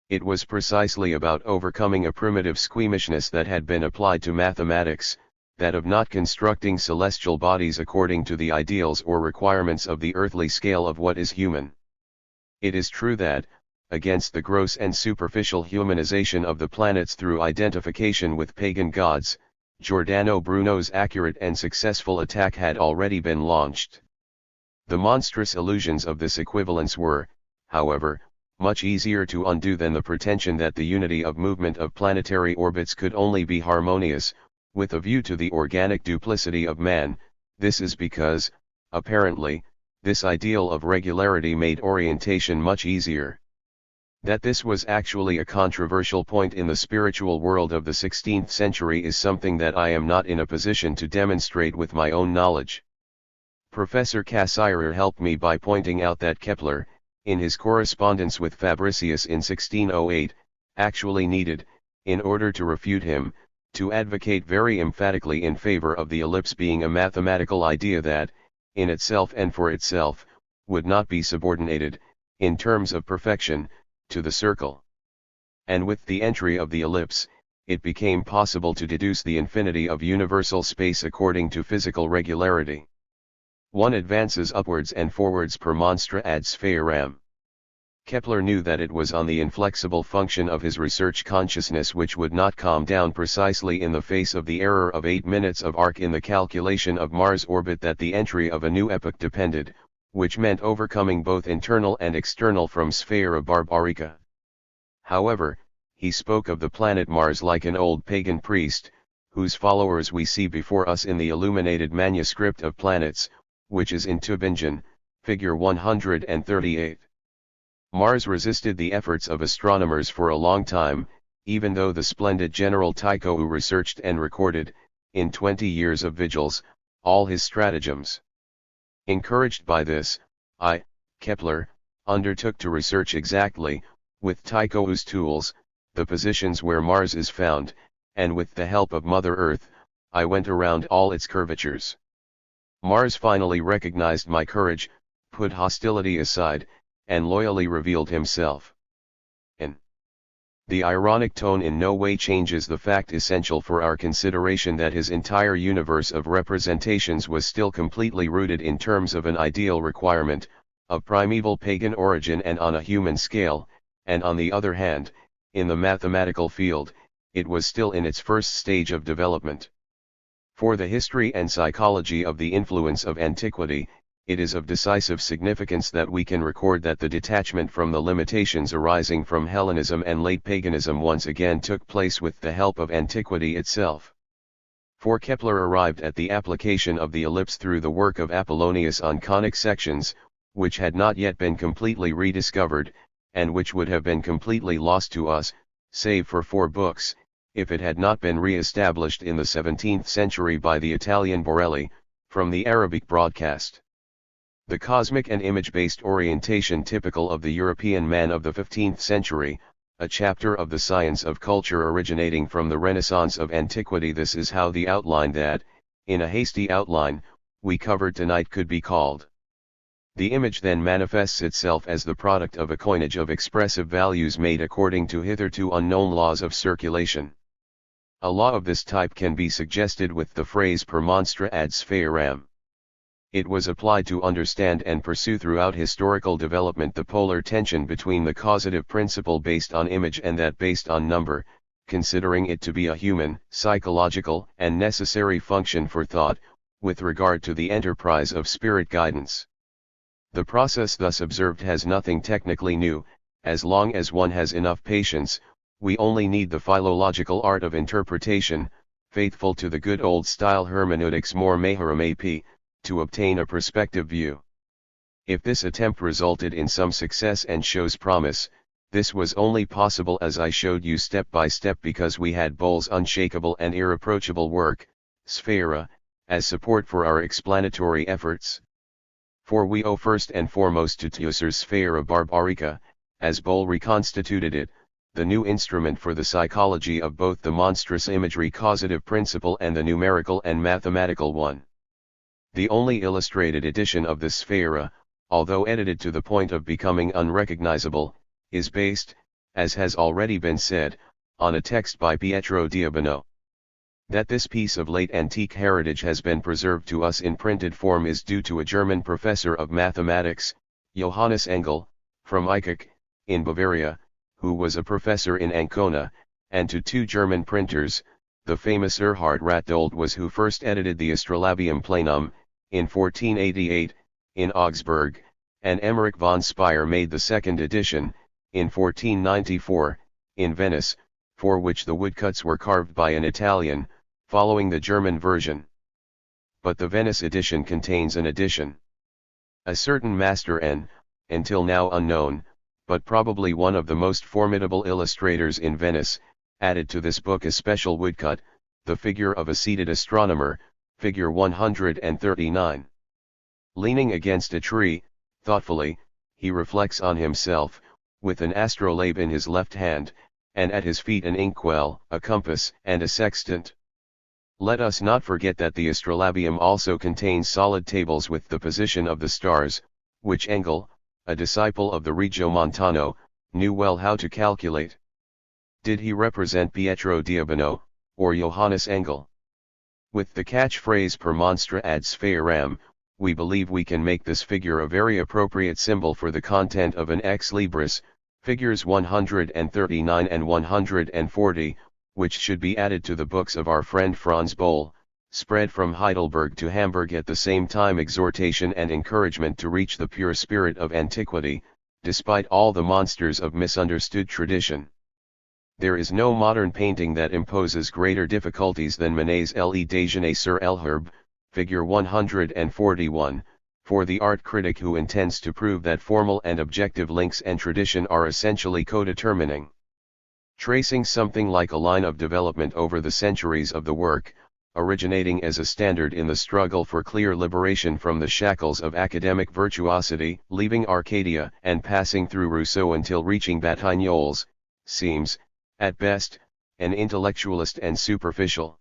It was precisely about overcoming a primitive squeamishness that had been applied to mathematics, that of not constructing celestial bodies according to the ideals or requirements of the earthly scale of what is human. It is true that, against the gross and superficial humanization of the planets through identification with pagan gods, Giordano Bruno's accurate and successful attack had already been launched. The monstrous illusions of this equivalence were, however, much easier to undo than the pretension that the unity of movement of planetary orbits could only be harmonious, with a view to the organic duplicity of man. This is because, apparently, this ideal of regularity made orientation much easier. That this was actually a controversial point in the spiritual world of the 16th century is something that I am not in a position to demonstrate with my own knowledge. Professor Cassirer helped me by pointing out that Kepler, in his correspondence with Fabricius in 1608, actually needed, in order to refute him, to advocate very emphatically in favor of the ellipse being a mathematical idea that, in itself and for itself, would not be subordinated, in terms of perfection, to the circle. And with the entry of the ellipse, it became possible to deduce the infinity of universal space according to physical regularity. One advances upwards and forwards per monstra ad sphaeram. Kepler knew that it was on the inflexible function of his research consciousness which would not calm down precisely in the face of the error of 8 minutes of arc in the calculation of Mars' orbit that the entry of a new epoch depended, which meant overcoming both internal and external from Sphera Barbarica. However, he spoke of the planet Mars like an old pagan priest, whose followers we see before us in the illuminated manuscript of planets, which is in Tübingen, figure 138. Mars resisted the efforts of astronomers for a long time, even though the splendid General Tycho researched and recorded, in 20 years of vigils, all his stratagems. Encouraged by this, I, Kepler, undertook to research exactly, with Tycho's tools, the positions where Mars is found, and with the help of Mother Earth, I went around all its curvatures. Mars finally recognized my courage, put hostility aside, and loyally revealed himself. And the ironic tone in no way changes the fact essential for our consideration that his entire universe of representations was still completely rooted in terms of an ideal requirement, of primeval pagan origin and on a human scale, and on the other hand, in the mathematical field, it was still in its first stage of development. For the history and psychology of the influence of antiquity, it is of decisive significance that we can record that the detachment from the limitations arising from Hellenism and late paganism once again took place with the help of antiquity itself. For Kepler arrived at the application of the ellipse through the work of Apollonius on conic sections, which had not yet been completely rediscovered, and which would have been completely lost to us, save for 4 books, if it had not been re-established in the 17th century by the Italian Borelli, from the Arabic broadcast. The cosmic and image-based orientation typical of the European man of the 15th century, a chapter of the science of culture originating from the Renaissance of antiquity. This is how the outline that, in a hasty outline, we covered tonight could be called. The image then manifests itself as the product of a coinage of expressive values made according to hitherto unknown laws of circulation. A law of this type can be suggested with the phrase per monstra ad sphaeram. It was applied to understand and pursue throughout historical development the polar tension between the causative principle based on image and that based on number, considering it to be a human, psychological, and necessary function for thought, with regard to the enterprise of spirit guidance. The process thus observed has nothing technically new. As long as one has enough patience, we only need the philological art of interpretation, faithful to the good old-style hermeneutics more majorum ap, to obtain a perspective view. If this attempt resulted in some success and shows promise, this was only possible as I showed you step by step because we had Bohl's unshakable and irreproachable work, Sphera, as support for our explanatory efforts. For we owe first and foremost to Teucer's Sphera Barbarica, as Bohl reconstituted it, the new instrument for the psychology of both the monstrous imagery causative principle and the numerical and mathematical one. The only illustrated edition of the Sphera, although edited to the point of becoming unrecognizable, is based, as has already been said, on a text by Pietro Diabano. That this piece of late antique heritage has been preserved to us in printed form is due to a German professor of mathematics, Johannes Engel, from Eichach, in Bavaria, who was a professor in Ancona, and to 2 German printers. The famous Erhard Ratdold was who first edited the Astrolabium Planum, in 1488, in Augsburg, and Emmerich von Speyr made the 2nd edition, in 1494, in Venice, for which the woodcuts were carved by an Italian, following the German version. But the Venice edition contains an addition. A certain Master N, until now unknown, but probably one of the most formidable illustrators in Venice, added to this book a special woodcut, the figure of a seated astronomer, figure 139. Leaning against a tree, thoughtfully, he reflects on himself, with an astrolabe in his left hand, and at his feet an inkwell, a compass, and a sextant. Let us not forget that the Astrolabium also contains solid tables with the position of the stars, which Engel, a disciple of the Regiomontano, knew well how to calculate. Did he represent Pietro Diabano, or Johannes Engel? With the catchphrase per monstra ad sphaeram, we believe we can make this figure a very appropriate symbol for the content of an ex libris, figures 139 and 140, which should be added to the books of our friend Franz Bohl, spread from Heidelberg to Hamburg at the same time exhortation and encouragement to reach the pure spirit of antiquity, despite all the monsters of misunderstood tradition. There is no modern painting that imposes greater difficulties than Manet's Le Déjeuner sur l'herbe, figure 141, for the art critic who intends to prove that formal and objective links and tradition are essentially codetermining. Tracing something like a line of development over the centuries of the work, originating as a standard in the struggle for clear liberation from the shackles of academic virtuosity, leaving Arcadia and passing through Rousseau until reaching Batignolles, seems, at best, an intellectualist and superficial.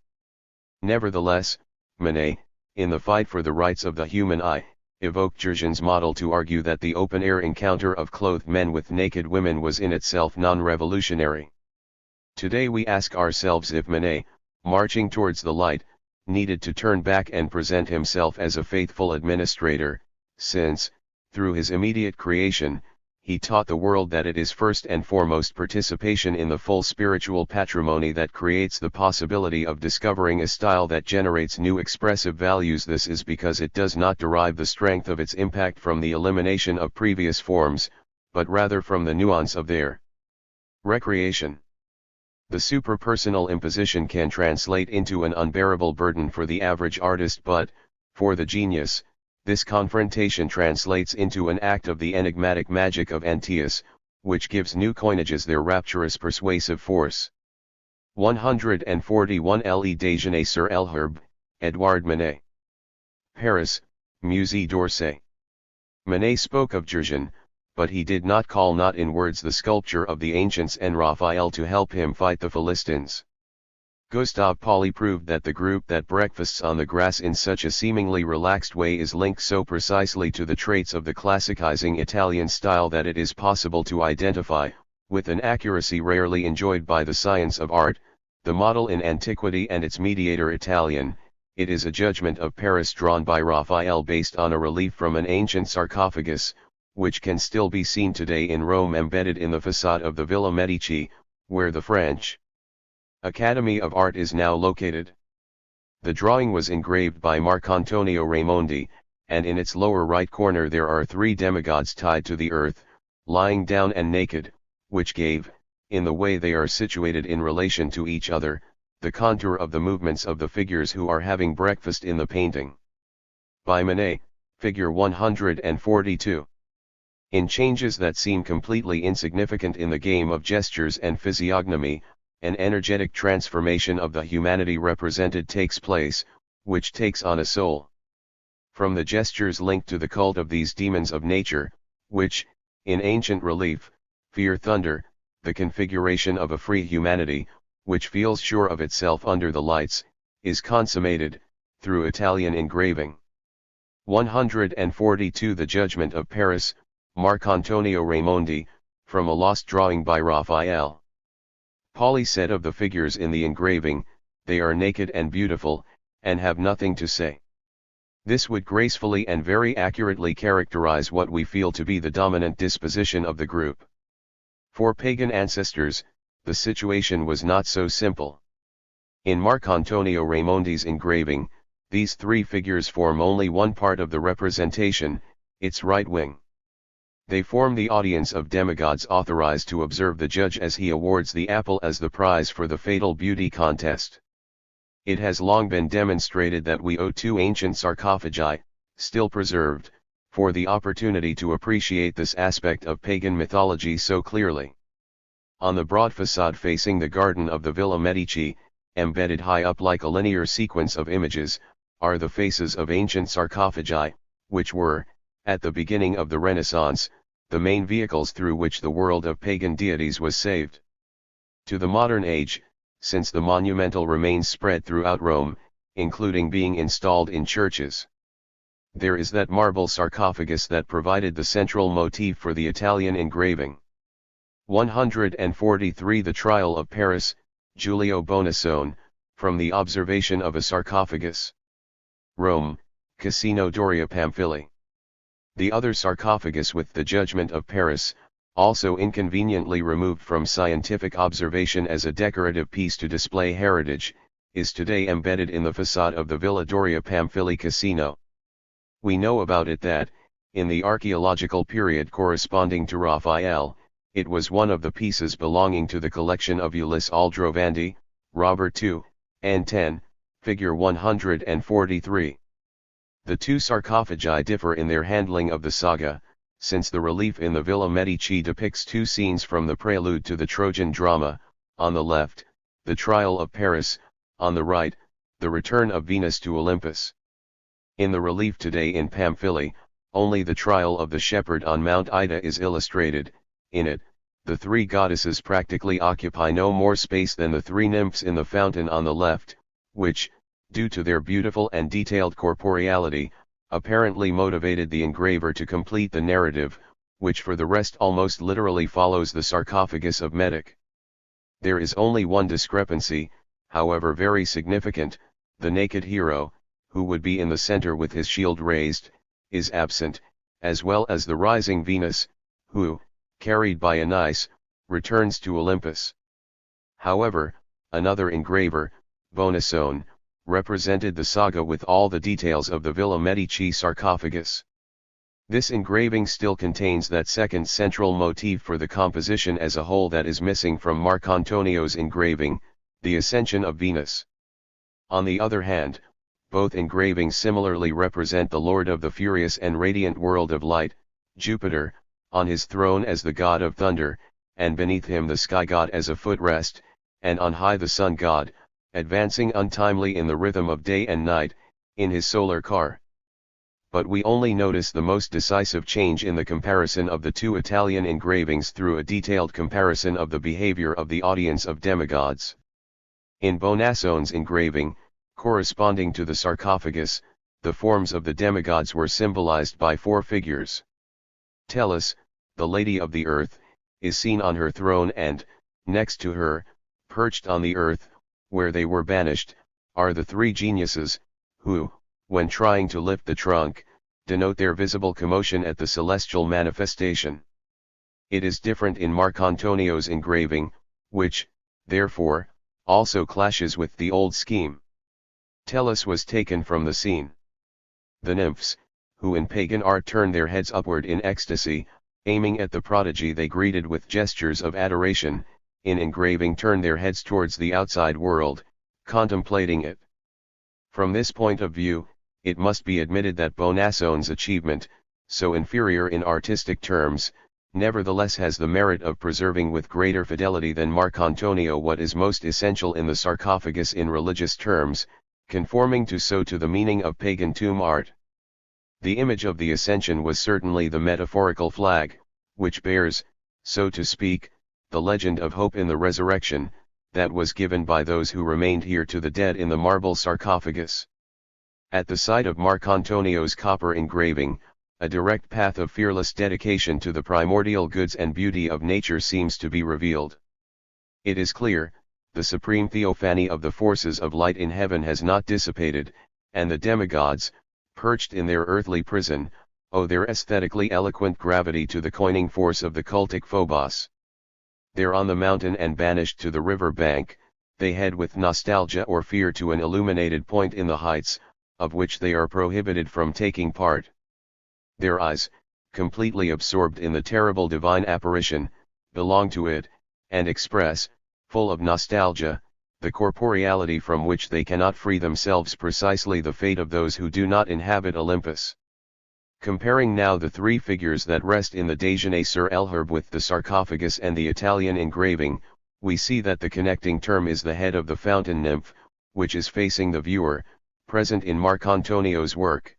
Nevertheless, Manet, in the fight for the rights of the human eye, evoked Jurgen's model to argue that the open-air encounter of clothed men with naked women was in itself non-revolutionary. Today we ask ourselves if Manet, marching towards the light, needed to turn back and present himself as a faithful administrator, since, through his immediate creation, he taught the world that it is first and foremost participation in the full spiritual patrimony that creates the possibility of discovering a style that generates new expressive values. This is because it does not derive the strength of its impact from the elimination of previous forms, but rather from the nuance of their recreation. The superpersonal imposition can translate into an unbearable burden for the average artist, but, for the genius, this confrontation translates into an act of the enigmatic magic of Antaeus, which gives new coinages their rapturous persuasive force. 141 Le Déjeuner sur l'herbe, Edouard Manet. Paris, Musée d'Orsay. Manet spoke of Jurgen, but he did not call not in words the sculpture of the ancients and Raphael to help him fight the Philistines. Gustave Pauli proved that the group that breakfasts on the grass in such a seemingly relaxed way is linked so precisely to the traits of the classicizing Italian style that it is possible to identify, with an accuracy rarely enjoyed by the science of art, the model in antiquity and its mediator Italian. It is a judgment of Paris drawn by Raphael based on a relief from an ancient sarcophagus, which can still be seen today in Rome embedded in the facade of the Villa Medici, where the French Academy of Art is now located. The drawing was engraved by Marcantonio Raimondi, and in its lower right corner there are three demigods tied to the earth, lying down and naked, which gave, in the way they are situated in relation to each other, the contour of the movements of the figures who are having breakfast in the painting. By Manet, figure 142. In changes that seem completely insignificant in the game of gestures and physiognomy, an energetic transformation of the humanity represented takes place, which takes on a soul. From the gestures linked to the cult of these demons of nature, which, in ancient relief, fear thunder, the configuration of a free humanity, which feels sure of itself under the lights, is consummated, through Italian engraving. 142 The Judgment of Paris, Marcantonio Raimondi, from a lost drawing by Raphael. Pauli said of the figures in the engraving, they are naked and beautiful, and have nothing to say. This would gracefully and very accurately characterize what we feel to be the dominant disposition of the group. For pagan ancestors, the situation was not so simple. In Marcantonio Raimondi's engraving, these three figures form only one part of the representation, its right wing. They form the audience of demigods authorized to observe the judge as he awards the apple as the prize for the fatal beauty contest. It has long been demonstrated that we owe two ancient sarcophagi, still preserved, for the opportunity to appreciate this aspect of pagan mythology so clearly. On the broad facade facing the garden of the Villa Medici, embedded high up like a linear sequence of images, are the faces of ancient sarcophagi, which were, at the beginning of the Renaissance, the main vehicles through which the world of pagan deities was saved. To the modern age, since the monumental remains spread throughout Rome, including being installed in churches, there is that marble sarcophagus that provided the central motif for the Italian engraving. 143 The Trial of Paris, Giulio Bonassone, from the observation of a sarcophagus. Rome, Casino Doria Pamphili. The other sarcophagus with the Judgment of Paris, also inconveniently removed from scientific observation as a decorative piece to display heritage, is today embedded in the facade of the Villa Doria Pamphili Casino. We know about it that, in the archaeological period corresponding to Raphael, it was one of the pieces belonging to the collection of Ulisse Aldrovandi, Robert II, and 10, figure 143. The two sarcophagi differ in their handling of the saga, since the relief in the Villa Medici depicts two scenes from the prelude to the Trojan drama, on the left, the trial of Paris, on the right, the return of Venus to Olympus. In the relief today in Pamphili, only the trial of the shepherd on Mount Ida is illustrated. In it, the three goddesses practically occupy no more space than the three nymphs in the fountain on the left, which, due to their beautiful and detailed corporeality, apparently motivated the engraver to complete the narrative, which for the rest almost literally follows the sarcophagus of Metic. There is only one discrepancy, however very significant: the naked hero, who would be in the center with his shield raised, is absent, as well as the rising Venus, who, carried by Aeneas, returns to Olympus. However, another engraver, Bonassone, represented the saga with all the details of the Villa Medici sarcophagus. This engraving still contains that second central motif for the composition as a whole that is missing from Marcantonio's engraving, the Ascension of Venus. On the other hand, both engravings similarly represent the Lord of the furious and radiant world of light, Jupiter, on his throne as the god of thunder, and beneath him the sky god as a footrest, and on high the sun god, advancing untimely in the rhythm of day and night, in his solar car. But we only notice the most decisive change in the comparison of the two Italian engravings through a detailed comparison of the behavior of the audience of demigods. In Bonassone's engraving, corresponding to the sarcophagus, the forms of the demigods were symbolized by 4 figures. Tellus, the Lady of the Earth, is seen on her throne and, next to her, perched on the earth, where they were banished, are the 3 geniuses, who, when trying to lift the trunk, denote their visible commotion at the celestial manifestation. It is different in Marcantonio's engraving, which, therefore, also clashes with the old scheme. Tellus was taken from the scene. The nymphs, who in pagan art turn their heads upward in ecstasy, aiming at the prodigy they greeted with gestures of adoration, in engraving turn their heads towards the outside world, contemplating it. From this point of view, it must be admitted that Bonassone's achievement, so inferior in artistic terms, nevertheless has the merit of preserving with greater fidelity than Marcantonio what is most essential in the sarcophagus in religious terms, conforming to the meaning of pagan tomb art. The image of the Ascension was certainly the metaphorical flag, which bears, so to speak, the legend of hope in the resurrection, that was given by those who remained here to the dead in the marble sarcophagus. At the site of Marcantonio's copper engraving, a direct path of fearless dedication to the primordial goods and beauty of nature seems to be revealed. It is clear, the supreme theophany of the forces of light in heaven has not dissipated, and the demigods, perched in their earthly prison, owe their aesthetically eloquent gravity to the coining force of the cultic Phobos. There on the mountain and banished to the river bank, they head with nostalgia or fear to an illuminated point in the heights, of which they are prohibited from taking part. Their eyes, completely absorbed in the terrible divine apparition, belong to it, and express, full of nostalgia, the corporeality from which they cannot free themselves, precisely the fate of those who do not inhabit Olympus. Comparing now the 3 figures that rest in the Déjeuner sur l'Herbe with the sarcophagus and the Italian engraving, we see that the connecting term is the head of the fountain nymph, which is facing the viewer, present in Marcantonio's work.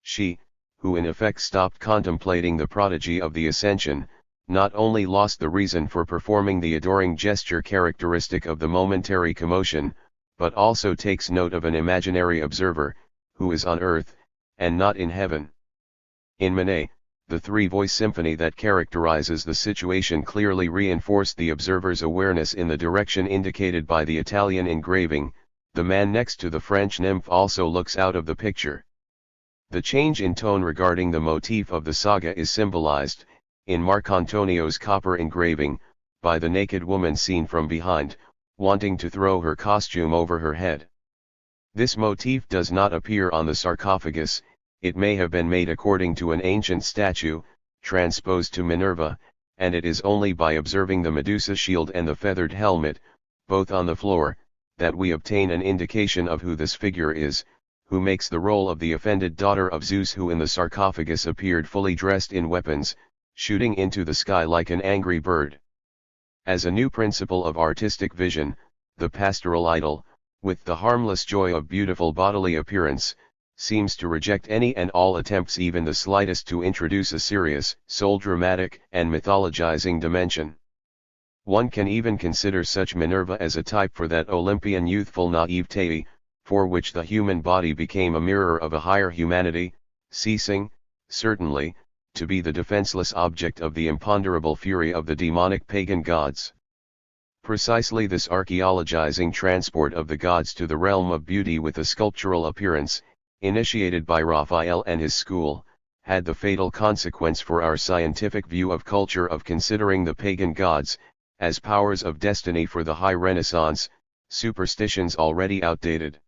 She, who in effect stopped contemplating the prodigy of the Ascension, not only lost the reason for performing the adoring gesture characteristic of the momentary commotion, but also takes note of an imaginary observer, who is on earth, and not in heaven. In Manet, the 3-voice symphony that characterizes the situation clearly reinforced the observer's awareness in the direction indicated by the Italian engraving. The man next to the French nymph also looks out of the picture. The change in tone regarding the motif of the saga is symbolized, in Marcantonio's copper engraving, by the naked woman seen from behind, wanting to throw her costume over her head. This motif does not appear on the sarcophagus. It may have been made according to an ancient statue, transposed to Minerva, and it is only by observing the Medusa shield and the feathered helmet, both on the floor, that we obtain an indication of who this figure is, who makes the role of the offended daughter of Zeus, who in the sarcophagus appeared fully dressed in weapons, shooting into the sky like an angry bird. As a new principle of artistic vision, the pastoral idol, with the harmless joy of beautiful bodily appearance, seems to reject any and all attempts, even the slightest, to introduce a serious, soul-dramatic, and mythologizing dimension. One can even consider such Minerva as a type for that Olympian youthful naivete, for which the human body became a mirror of a higher humanity, ceasing, certainly, to be the defenseless object of the imponderable fury of the demonic pagan gods. Precisely this archaeologizing transport of the gods to the realm of beauty with a sculptural appearance, initiated by Raphael and his school, had the fatal consequence for our scientific view of culture of considering the pagan gods as powers of destiny for the high Renaissance, superstitions already outdated.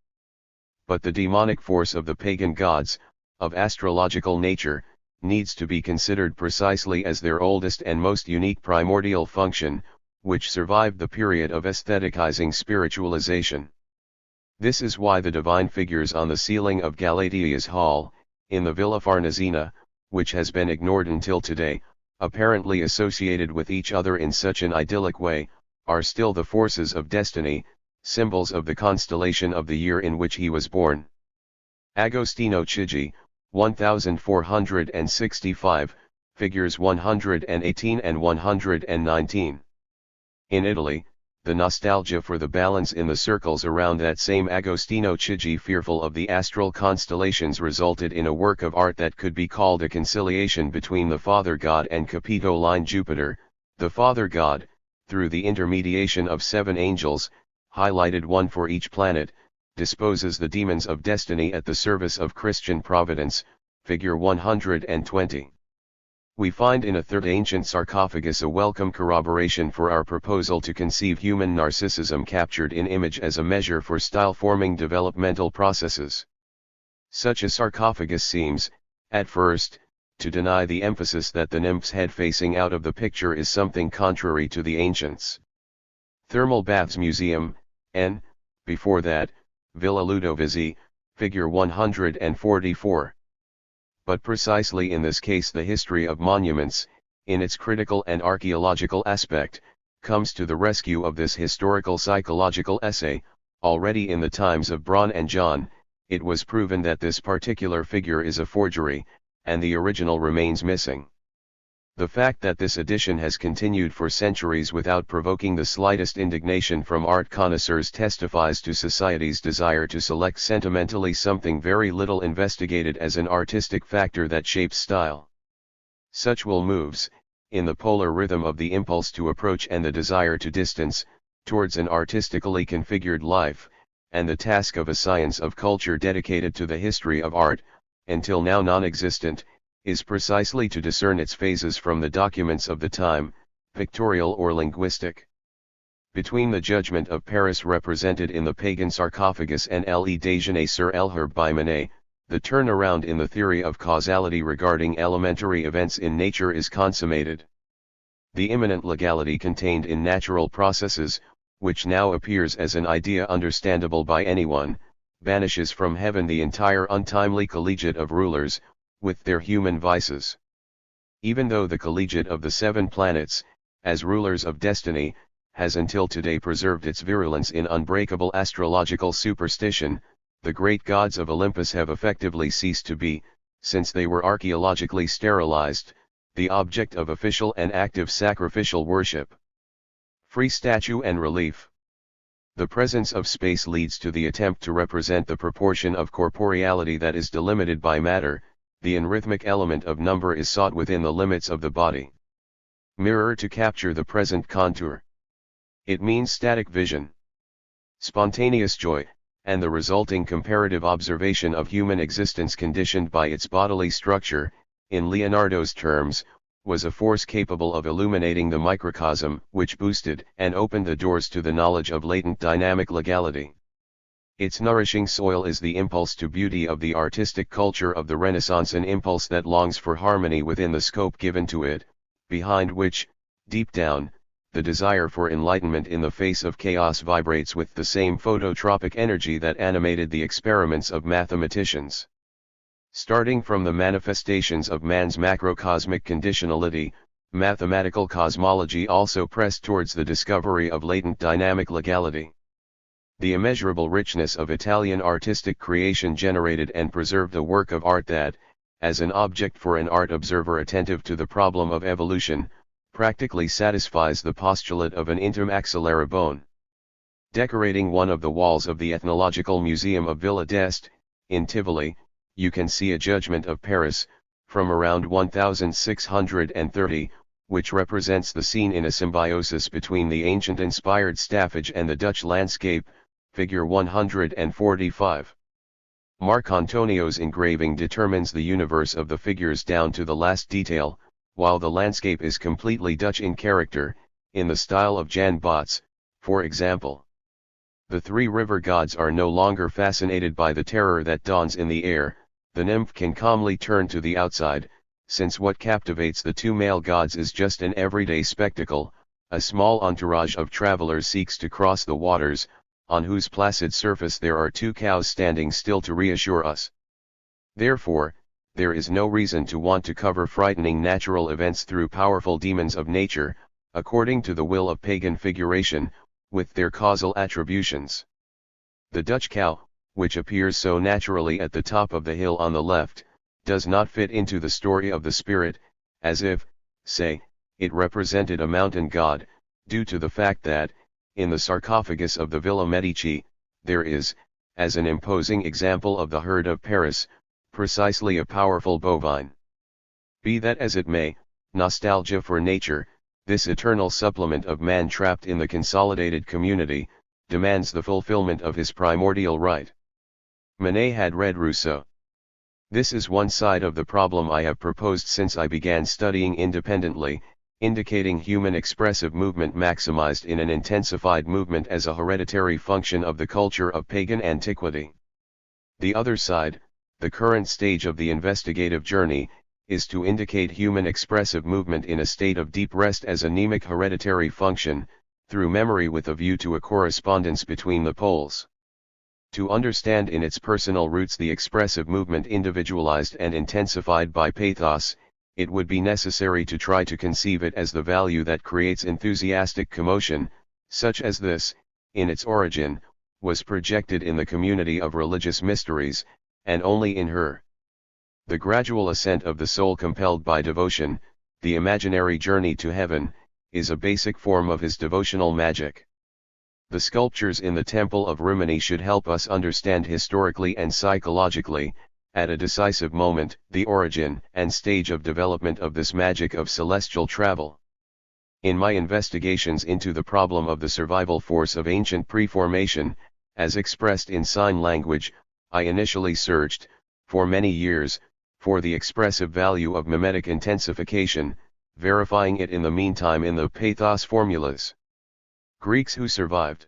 But the demonic force of the pagan gods, of astrological nature, needs to be considered precisely as their oldest and most unique primordial function, which survived the period of aestheticizing spiritualization. This is why the divine figures on the ceiling of Galatia's Hall, in the Villa Farnesina, which has been ignored until today, apparently associated with each other in such an idyllic way, are still the forces of destiny, symbols of the constellation of the year in which he was born. Agostino Chigi, 1465, figures 118 and 119. In Italy, the nostalgia for the balance in the circles around that same Agostino Chigi, fearful of the astral constellations, resulted in a work of art that could be called a conciliation between the Father God and Capitoline Jupiter. The Father God, through the intermediation of 7 angels, highlighted one for each planet, disposes the demons of destiny at the service of Christian providence, figure 120. We find in a third ancient sarcophagus a welcome corroboration for our proposal to conceive human narcissism captured in image as a measure for style-forming developmental processes. Such a sarcophagus seems, at first, to deny the emphasis that the nymph's head facing out of the picture is something contrary to the ancients. Thermal Baths Museum, N. Before that, Villa Ludovisi, figure 144. But precisely in this case the history of monuments, in its critical and archaeological aspect, comes to the rescue of this historical psychological essay. Already in the times of Braun and John, it was proven that this particular figure is a forgery, and the original remains missing. The fact that this edition has continued for centuries without provoking the slightest indignation from art connoisseurs testifies to society's desire to select sentimentally something very little investigated as an artistic factor that shapes style. Such will moves, in the polar rhythm of the impulse to approach and the desire to distance, towards an artistically configured life, and the task of a science of culture dedicated to the history of art, until now non-existent, is precisely to discern its phases from the documents of the time, pictorial or linguistic. Between the judgment of Paris represented in the pagan sarcophagus and Le Déjeuner sur l'herbe by Manet, the turnaround in the theory of causality regarding elementary events in nature is consummated. The immanent legality contained in natural processes, which now appears as an idea understandable by anyone, banishes from heaven the entire untimely collegiate of rulers, with their human vices. Even though the collegiate of the 7 planets, as rulers of destiny, has until today preserved its virulence in unbreakable astrological superstition, the great gods of Olympus have effectively ceased to be, since they were archaeologically sterilized, the object of official and active sacrificial worship. Free statue and relief. The presence of space leads to the attempt to represent the proportion of corporeality that is delimited by matter. The unrhythmic element of number is sought within the limits of the body. Mirror to capture the present contour. It means static vision, spontaneous joy, and the resulting comparative observation of human existence conditioned by its bodily structure, in Leonardo's terms, was a force capable of illuminating the microcosm, which boosted and opened the doors to the knowledge of latent dynamic legality. Its nourishing soil is the impulse to beauty of the artistic culture of the Renaissance, an impulse that longs for harmony within the scope given to it, behind which, deep down, the desire for enlightenment in the face of chaos vibrates with the same phototropic energy that animated the experiments of mathematicians. Starting from the manifestations of man's macrocosmic conditionality, mathematical cosmology also pressed towards the discovery of latent dynamic legality. The immeasurable richness of Italian artistic creation generated and preserved a work of art that, as an object for an art observer attentive to the problem of evolution, practically satisfies the postulate of an intim axillary bone. Decorating one of the walls of the Ethnological Museum of Villa d'Este, in Tivoli, you can see a Judgment of Paris, from around 1630, which represents the scene in a symbiosis between the ancient inspired staffage and the Dutch landscape, figure 145. Marcantonio's engraving determines the universe of the figures down to the last detail, while the landscape is completely Dutch in character, in the style of Jan Bots, for example. The 3 river gods are no longer fascinated by the terror that dawns in the air. The nymph can calmly turn to the outside, since what captivates the 2 male gods is just an everyday spectacle. A small entourage of travelers seeks to cross the waters, on whose placid surface there are 2 cows standing still to reassure us. Therefore, there is no reason to want to cover frightening natural events through powerful demons of nature, according to the will of pagan figuration, with their causal attributions. The Dutch cow, which appears so naturally at the top of the hill on the left, does not fit into the story of the spirit, as if, say, it represented a mountain god, due to the fact that, in the sarcophagus of the Villa Medici, there is, as an imposing example of the herd of Paris, precisely a powerful bovine. Be that as it may, nostalgia for nature, this eternal supplement of man trapped in the consolidated community, demands the fulfillment of his primordial right. Manet had read Rousseau. This is one side of the problem I have proposed since I began studying independently, indicating human expressive movement maximized in an intensified movement as a hereditary function of the culture of pagan antiquity. The other side, the current stage of the investigative journey, is to indicate human expressive movement in a state of deep rest as anemic hereditary function, through memory with a view to a correspondence between the poles. To understand in its personal roots the expressive movement individualized and intensified by pathos, it would be necessary to try to conceive it as the value that creates enthusiastic commotion, such as this, in its origin, was projected in the community of religious mysteries, and only in her. The gradual ascent of the soul compelled by devotion, the imaginary journey to heaven, is a basic form of his devotional magic. The sculptures in the Temple of Rimini should help us understand historically and psychologically, at a decisive moment, the origin and stage of development of this magic of celestial travel. In my investigations into the problem of the survival force of ancient preformation, as expressed in sign language, I initially searched, for many years, for the expressive value of mimetic intensification, verifying it in the meantime in the pathos formulas. Greeks who survived.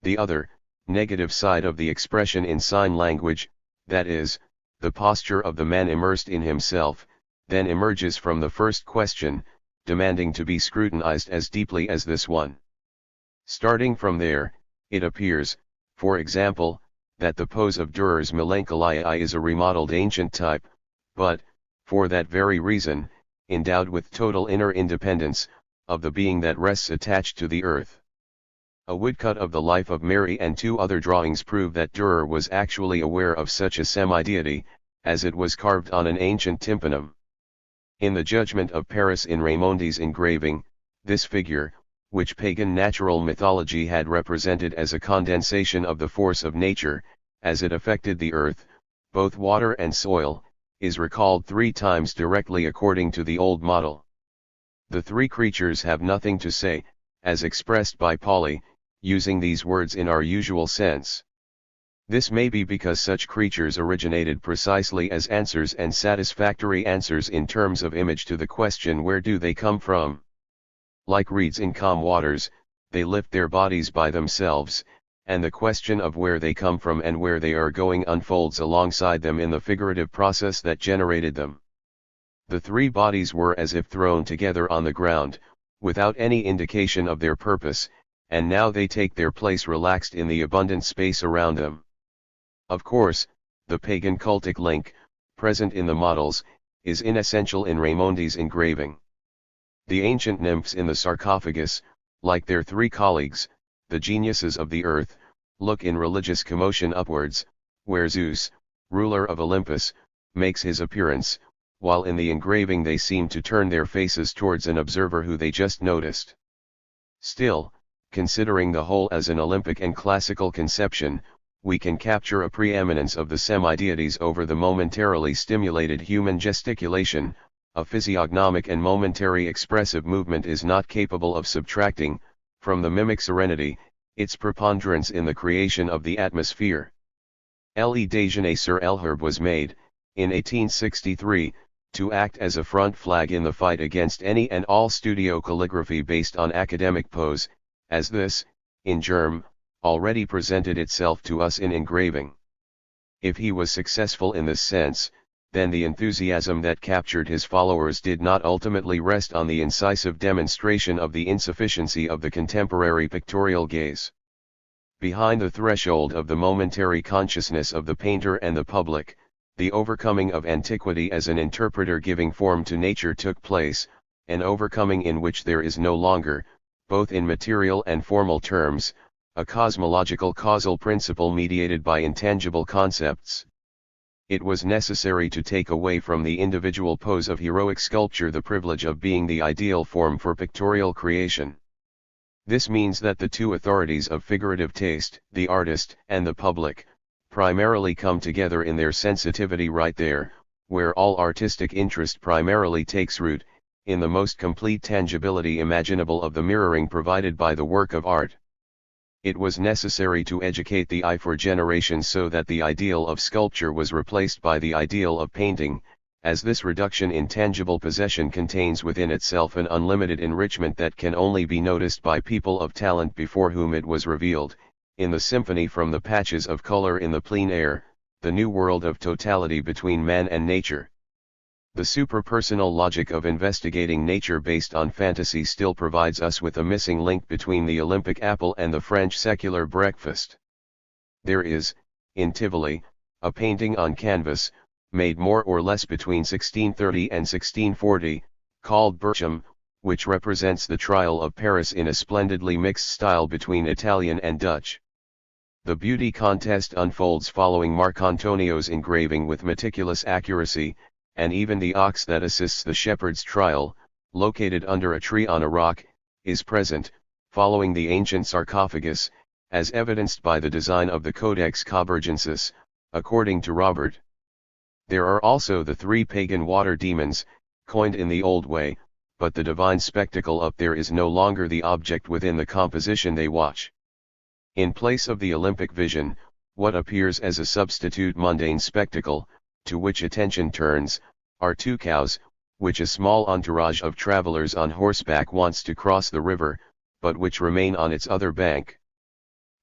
The other, negative side of the expression in sign language, that is, the posture of the man immersed in himself, then emerges from the first question, demanding to be scrutinized as deeply as this one. Starting from there, it appears, for example, that the pose of Dürer's Melancholiae is a remodeled ancient type, but, for that very reason, endowed with total inner independence, of the being that rests attached to the earth. A woodcut of the life of Mary and two other drawings prove that Dürer was actually aware of such a semi-deity, as it was carved on an ancient tympanum. In the Judgment of Paris in Raimondi's engraving, this figure, which pagan natural mythology had represented as a condensation of the force of nature, as it affected the earth, both water and soil, is recalled 3 times directly according to the old model. The 3 creatures have nothing to say, as expressed by Pauli, using these words in our usual sense. This may be because such creatures originated precisely as answers and satisfactory answers in terms of image to the question where do they come from. Like reeds in calm waters, they lift their bodies by themselves, and the question of where they come from and where they are going unfolds alongside them in the figurative process that generated them. The 3 bodies were as if thrown together on the ground, without any indication of their purpose, and now they take their place relaxed in the abundant space around them. Of course, the pagan cultic link, present in the models, is inessential in Raimondi's engraving. The ancient nymphs in the sarcophagus, like their 3 colleagues, the geniuses of the earth, look in religious commotion upwards, where Zeus, ruler of Olympus, makes his appearance, while in the engraving they seem to turn their faces towards an observer who they just noticed. Still, considering the whole as an Olympic and classical conception, we can capture a preeminence of the semi-deities over the momentarily stimulated human gesticulation. A physiognomic and momentary expressive movement is not capable of subtracting, from the mimic serenity, its preponderance in the creation of the atmosphere. Le Déjeuner sur l'herbe was made, in 1863, to act as a front flag in the fight against any and all studio calligraphy based on academic pose, as this, in germ, already presented itself to us in engraving. If he was successful in this sense, then the enthusiasm that captured his followers did not ultimately rest on the incisive demonstration of the insufficiency of the contemporary pictorial gaze. Behind the threshold of the momentary consciousness of the painter and the public, the overcoming of antiquity as an interpreter giving form to nature took place, an overcoming in which there is no longer, both in material and formal terms, a cosmological causal principle mediated by intangible concepts. It was necessary to take away from the individual pose of heroic sculpture the privilege of being the ideal form for pictorial creation. This means that the two authorities of figurative taste, the artist and the public, primarily come together in their sensitivity right there, where all artistic interest primarily takes root, in the most complete tangibility imaginable of the mirroring provided by the work of art. It was necessary to educate the eye for generations so that the ideal of sculpture was replaced by the ideal of painting, as this reduction in tangible possession contains within itself an unlimited enrichment that can only be noticed by people of talent before whom it was revealed, in the symphony from the patches of color in the plein air, the new world of totality between man and nature. The superpersonal logic of investigating nature based on fantasy still provides us with a missing link between the Olympic apple and the French secular breakfast. There is, in Tivoli, a painting on canvas, made more or less between 1630 and 1640, called Burcham, which represents the trial of Paris in a splendidly mixed style between Italian and Dutch. The beauty contest unfolds following Marcantonio's engraving with meticulous accuracy, and even the ox that assists the shepherd's trial, located under a tree on a rock, is present, following the ancient sarcophagus, as evidenced by the design of the Codex Coburgensis, according to Robert. There are also the three pagan water demons, coined in the old way, but the divine spectacle up there is no longer the object within the composition they watch. In place of the Olympic vision, what appears as a substitute mundane spectacle, to which attention turns, are two cows, which a small entourage of travelers on horseback wants to cross the river, but which remain on its other bank.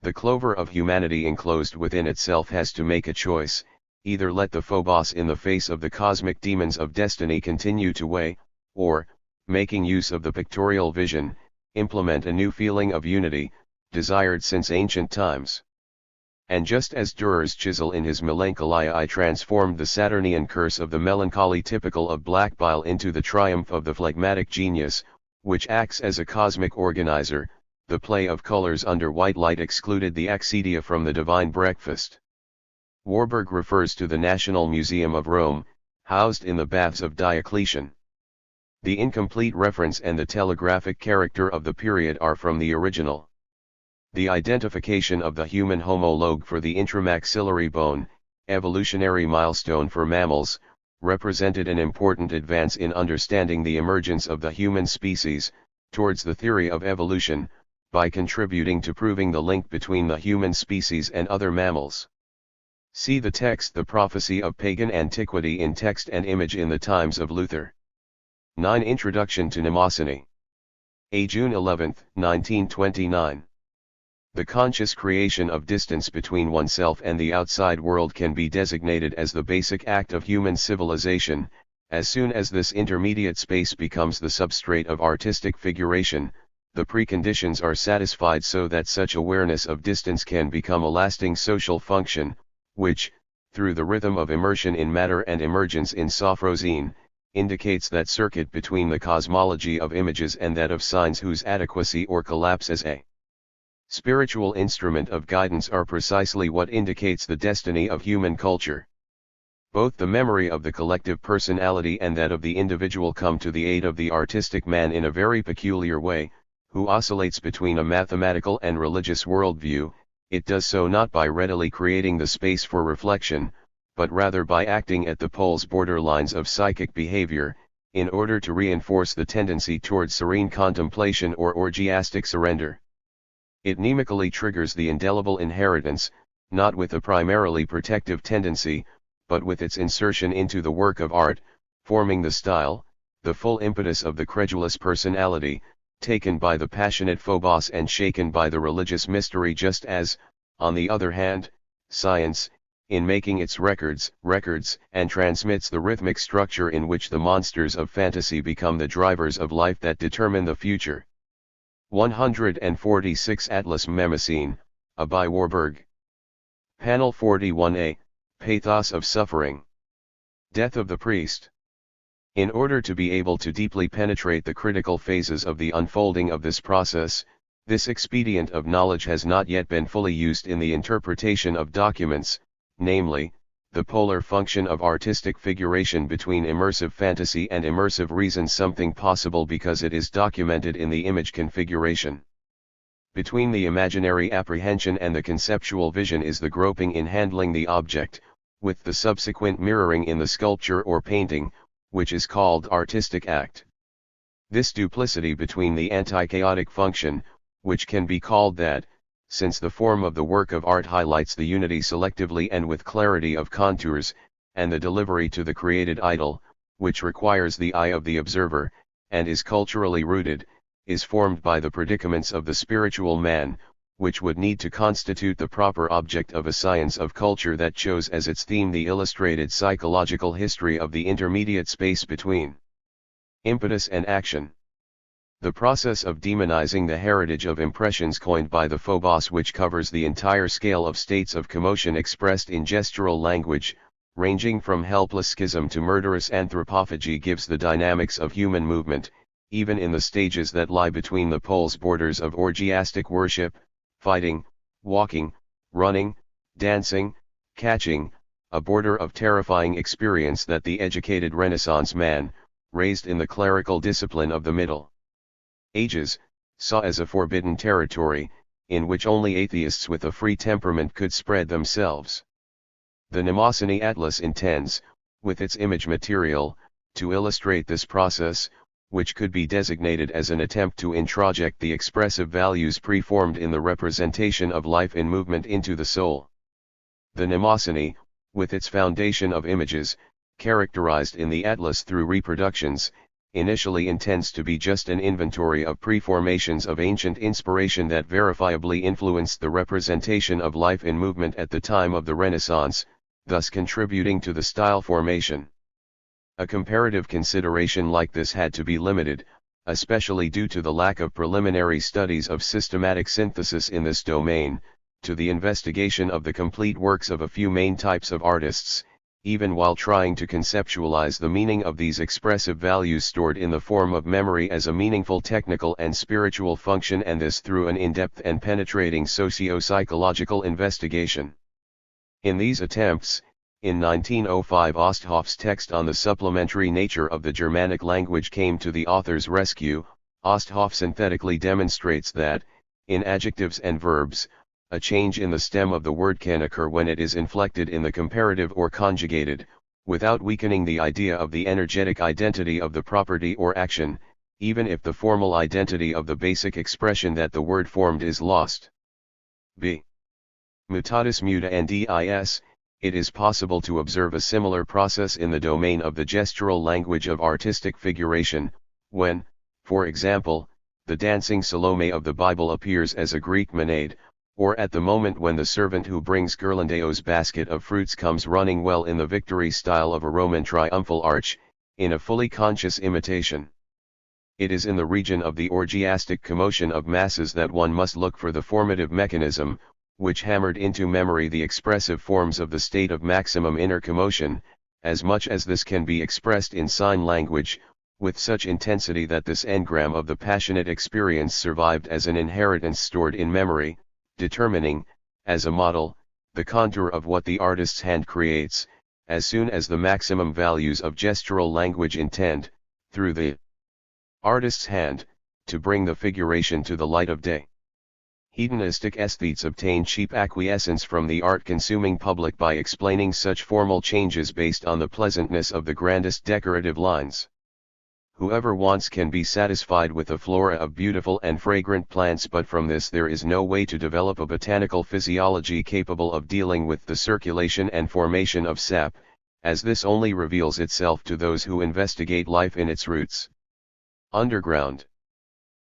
The clover of humanity enclosed within itself has to make a choice: either let the phobos in the face of the cosmic demons of destiny continue to weigh, or, making use of the pictorial vision, implement a new feeling of unity, desired since ancient times. And just as Dürer's chisel in his Melancholiae transformed the Saturnian curse of the melancholy typical of black bile into the triumph of the phlegmatic genius, which acts as a cosmic organizer, the play of colors under white light excluded the accidia from the divine breakfast. Warburg refers to the National Museum of Rome, housed in the baths of Diocletian. The incomplete reference and the telegraphic character of the period are from the original. The identification of the human homologue for the intramaxillary bone, evolutionary milestone for mammals, represented an important advance in understanding the emergence of the human species, towards the theory of evolution, by contributing to proving the link between the human species and other mammals. See the text The Prophecy of Pagan Antiquity in Text and Image in the Times of Luther. 9. Introduction to Mnemosyne. A. June 11, 1929. The conscious creation of distance between oneself and the outside world can be designated as the basic act of human civilization. As soon as this intermediate space becomes the substrate of artistic figuration, the preconditions are satisfied so that such awareness of distance can become a lasting social function, which, through the rhythm of immersion in matter and emergence in Sophrosine, indicates that circuit between the cosmology of images and that of signs whose adequacy or collapse as a spiritual instrument of guidance are precisely what indicates the destiny of human culture. Both the memory of the collective personality and that of the individual come to the aid of the artistic man in a very peculiar way, who oscillates between a mathematical and religious worldview. It does so not by readily creating the space for reflection, but rather by acting at the poles borderlines of psychic behavior, in order to reinforce the tendency towards serene contemplation or orgiastic surrender. It mnemically triggers the indelible inheritance, not with a primarily protective tendency, but with its insertion into the work of art, forming the style, the full impetus of the credulous personality, taken by the passionate phobos and shaken by the religious mystery, just as, on the other hand, science, in making its records, and transmits the rhythmic structure in which the monsters of fantasy become the drivers of life that determine the future. 146 Atlas Mnemosyne, A by Warburg. Panel 41a, Pathos of Suffering. Death of the priest. In order to be able to deeply penetrate the critical phases of the unfolding of this process, this expedient of knowledge has not yet been fully used in the interpretation of documents, namely, the polar function of artistic figuration between immersive fantasy and immersive reason, something possible because it is documented in the image configuration. Between the imaginary apprehension and the conceptual vision is the groping in handling the object, with the subsequent mirroring in the sculpture or painting, which is called artistic act. This duplicity between the anti-chaotic function, which can be called that, since the form of the work of art highlights the unity selectively and with clarity of contours, and the delivery to the created idol, which requires the eye of the observer, and is culturally rooted, is formed by the predicaments of the spiritual man, which would need to constitute the proper object of a science of culture that chose as its theme the illustrated psychological history of the intermediate space between impetus and action. The process of demonizing the heritage of impressions coined by the phobos, which covers the entire scale of states of commotion expressed in gestural language, ranging from helpless schism to murderous anthropophagy, gives the dynamics of human movement, even in the stages that lie between the poles borders of orgiastic worship, fighting, walking, running, dancing, catching, a border of terrifying experience that the educated Renaissance man, raised in the clerical discipline of the Middle Ages, saw as a forbidden territory, in which only atheists with a free temperament could spread themselves. The Mnemosyne Atlas intends, with its image material, to illustrate this process, which could be designated as an attempt to introject the expressive values preformed in the representation of life in movement into the soul. The Mnemosyne, with its foundation of images, characterized in the Atlas through reproductions, initially intends to be just an inventory of preformations of ancient inspiration that verifiably influenced the representation of life in movement at the time of the Renaissance, thus contributing to the style formation. A comparative consideration like this had to be limited, especially due to the lack of preliminary studies of systematic synthesis in this domain, to the investigation of the complete works of a few main types of artists, even while trying to conceptualize the meaning of these expressive values stored in the form of memory as a meaningful technical and spiritual function, and this through an in-depth and penetrating socio-psychological investigation. In these attempts, in 1905 Osthoff's text on the supplementary nature of the Germanic language came to the author's rescue. Osthoff synthetically demonstrates that, in adjectives and verbs, a change in the stem of the word can occur when it is inflected in the comparative or conjugated, without weakening the idea of the energetic identity of the property or action, even if the formal identity of the basic expression that the word formed is lost. b. Mutatis mutandis, it is possible to observe a similar process in the domain of the gestural language of artistic figuration, when, for example, the dancing Salome of the Bible appears as a Greek Maenad, or at the moment when the servant who brings Ghirlandaio's basket of fruits comes running well in the victory style of a Roman triumphal arch, in a fully conscious imitation. It is in the region of the orgiastic commotion of masses that one must look for the formative mechanism, which hammered into memory the expressive forms of the state of maximum inner commotion, as much as this can be expressed in sign language, with such intensity that this engram of the passionate experience survived as an inheritance stored in memory, determining, as a model, the contour of what the artist's hand creates, as soon as the maximum values of gestural language intend, through the artist's hand, to bring the figuration to the light of day. Hedonistic aesthetes obtain cheap acquiescence from the art-consuming public by explaining such formal changes based on the pleasantness of the grandest decorative lines. Whoever wants can be satisfied with a flora of beautiful and fragrant plants, but from this there is no way to develop a botanical physiology capable of dealing with the circulation and formation of sap, as this only reveals itself to those who investigate life in its roots. Underground.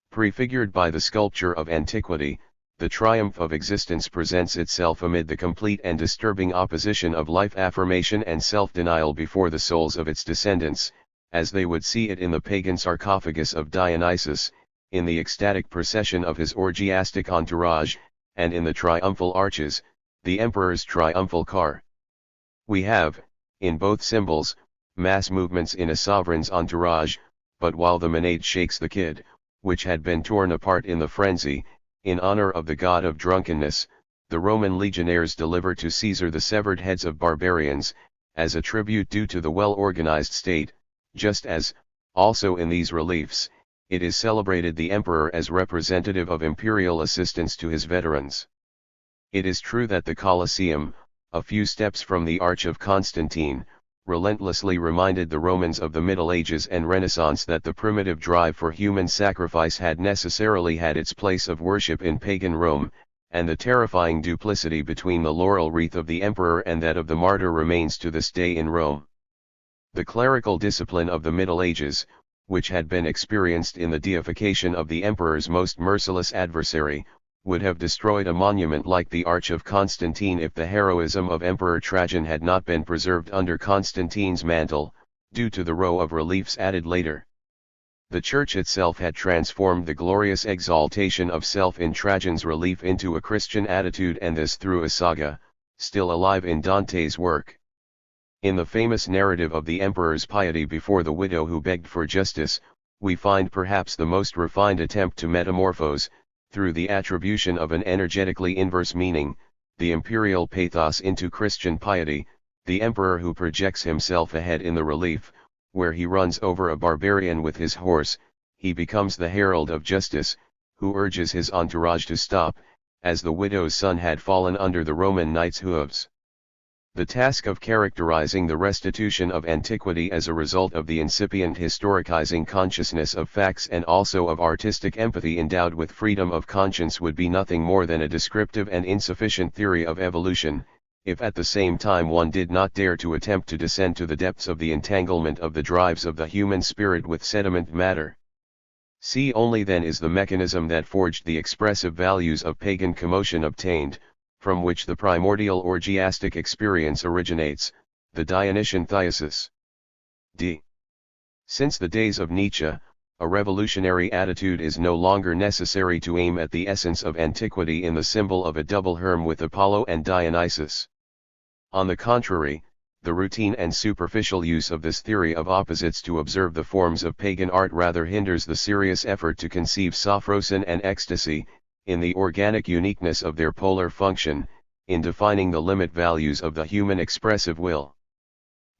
Prefigured by the sculpture of antiquity, the triumph of existence presents itself amid the complete and disturbing opposition of life affirmation and self-denial before the souls of its descendants, as they would see it in the pagan sarcophagus of Dionysus, in the ecstatic procession of his orgiastic entourage, and in the triumphal arches, the emperor's triumphal car. We have, in both symbols, mass movements in a sovereign's entourage, but while the Maenade shakes the kid, which had been torn apart in the frenzy, in honor of the god of drunkenness, the Roman legionnaires deliver to Caesar the severed heads of barbarians, as a tribute due to the well-organized state, just as, also in these reliefs, it is celebrated the emperor as representative of imperial assistance to his veterans. It is true that the Colosseum, a few steps from the Arch of Constantine, relentlessly reminded the Romans of the Middle Ages and Renaissance that the primitive drive for human sacrifice had necessarily had its place of worship in pagan Rome, and the terrifying duplicity between the laurel wreath of the emperor and that of the martyr remains to this day in Rome. The clerical discipline of the Middle Ages, which had been experienced in the deification of the emperor's most merciless adversary, would have destroyed a monument like the Arch of Constantine if the heroism of Emperor Trajan had not been preserved under Constantine's mantle, due to the row of reliefs added later. The church itself had transformed the glorious exaltation of self in Trajan's relief into a Christian attitude, and this through a saga, still alive in Dante's work. In the famous narrative of the emperor's piety before the widow who begged for justice, we find perhaps the most refined attempt to metamorphose, through the attribution of an energetically inverse meaning, the imperial pathos into Christian piety, the emperor who projects himself ahead in the relief, where he runs over a barbarian with his horse, he becomes the herald of justice, who urges his entourage to stop, as the widow's son had fallen under the Roman knight's hooves. The task of characterizing the restitution of antiquity as a result of the incipient historicizing consciousness of facts and also of artistic empathy endowed with freedom of conscience would be nothing more than a descriptive and insufficient theory of evolution, if at the same time one did not dare to attempt to descend to the depths of the entanglement of the drives of the human spirit with sediment matter. See only then is the mechanism that forged the expressive values of pagan commotion obtained, from which the primordial orgiastic experience originates, the Dionysian thyasis. D. Since the days of Nietzsche, a revolutionary attitude is no longer necessary to aim at the essence of antiquity in the symbol of a double herm with Apollo and Dionysus. On the contrary, the routine and superficial use of this theory of opposites to observe the forms of pagan art rather hinders the serious effort to conceive sophrosin and ecstasy, in the organic uniqueness of their polar function, in defining the limit values of the human expressive will.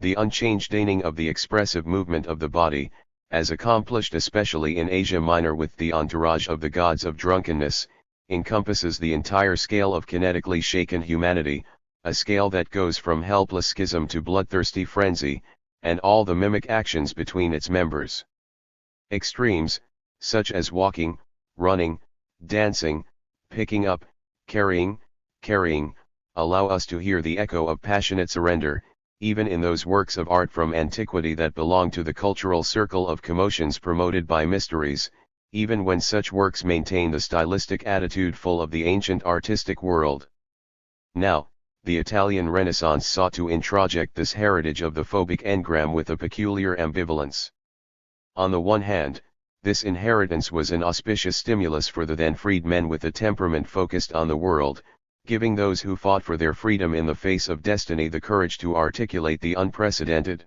The unchanged deigning of the expressive movement of the body, as accomplished especially in Asia Minor with the entourage of the gods of drunkenness, encompasses the entire scale of kinetically shaken humanity, a scale that goes from helpless schism to bloodthirsty frenzy, and all the mimic actions between its members. Extremes, such as walking, running, dancing, picking up, carrying, allow us to hear the echo of passionate surrender, even in those works of art from antiquity that belong to the cultural circle of commotions promoted by mysteries, even when such works maintain the stylistic attitude full of the ancient artistic world. Now, the Italian Renaissance sought to introject this heritage of the phobic engram with a peculiar ambivalence. On the one hand, this inheritance was an auspicious stimulus for the then freed men with a temperament focused on the world, giving those who fought for their freedom in the face of destiny the courage to articulate the unprecedented.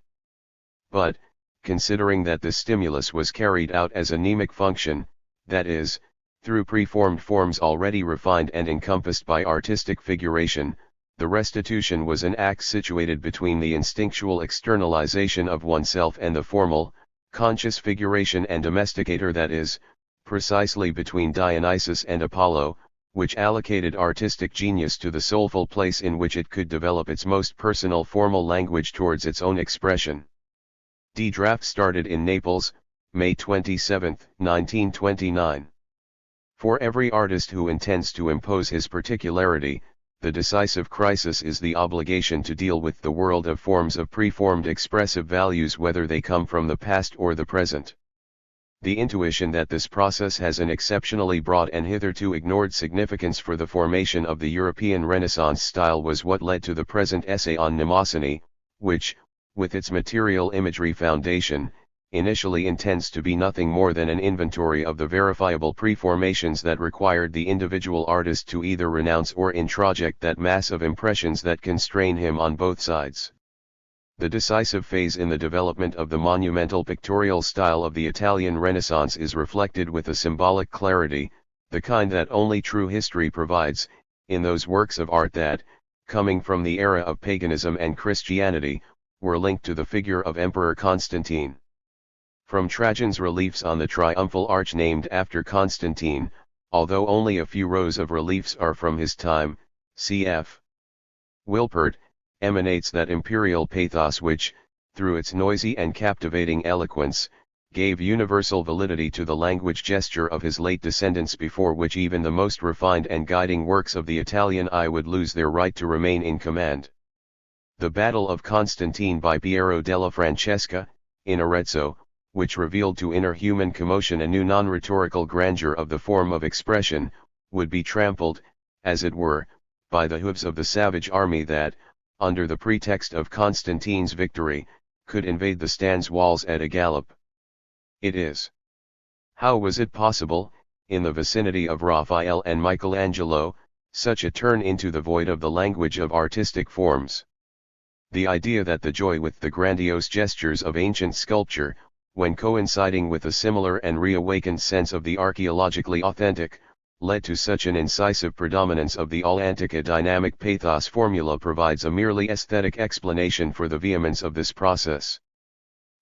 But, considering that this stimulus was carried out as a mnemic function, that is, through preformed forms already refined and encompassed by artistic figuration, the restitution was an act situated between the instinctual externalization of oneself and the formal, conscious figuration and domesticator, that is, precisely between Dionysus and Apollo, which allocated artistic genius to the soulful place in which it could develop its most personal formal language towards its own expression. The draft started in Naples, May 27, 1929. For every artist who intends to impose his particularity, the decisive crisis is the obligation to deal with the world of forms of preformed expressive values, whether they come from the past or the present. The intuition that this process has an exceptionally broad and hitherto ignored significance for the formation of the European Renaissance style was what led to the present essay on mnemosyne, which, with its material imagery foundation, initially intends to be nothing more than an inventory of the verifiable preformations that required the individual artist to either renounce or introject that mass of impressions that constrain him on both sides. The decisive phase in the development of the monumental pictorial style of the Italian Renaissance is reflected with a symbolic clarity, the kind that only true history provides, in those works of art that, coming from the era of paganism and Christianity, were linked to the figure of Emperor Constantine. From Trajan's reliefs on the triumphal arch named after Constantine, although only a few rows of reliefs are from his time, cf. Wilpert, emanates that imperial pathos which, through its noisy and captivating eloquence, gave universal validity to the language gesture of his late descendants, before which even the most refined and guiding works of the Italian eye would lose their right to remain in command. The Battle of Constantine by Piero della Francesca, in Arezzo, which revealed to inner human commotion a new non-rhetorical grandeur of the form of expression, would be trampled, as it were, by the hoofs of the savage army that, under the pretext of Constantine's victory, could invade the stand's walls at a gallop. It is. How was it possible, in the vicinity of Raphael and Michelangelo, such a turn into the void of the language of artistic forms? The idea that the joy with the grandiose gestures of ancient sculpture, when coinciding with a similar and reawakened sense of the archaeologically authentic, led to such an incisive predominance of the all-antica dynamic pathos formula provides a merely aesthetic explanation for the vehemence of this process.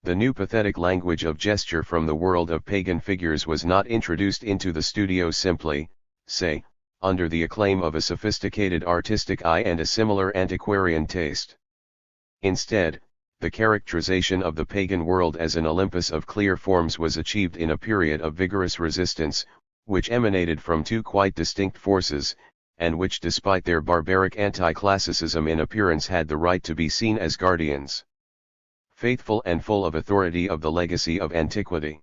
The new pathetic language of gesture from the world of pagan figures was not introduced into the studio simply, say, under the acclaim of a sophisticated artistic eye and a similar antiquarian taste. Instead, the characterization of the pagan world as an Olympus of clear forms was achieved in a period of vigorous resistance, which emanated from two quite distinct forces, and which despite their barbaric anti-classicism in appearance had the right to be seen as guardians, faithful and full of authority, of the legacy of antiquity.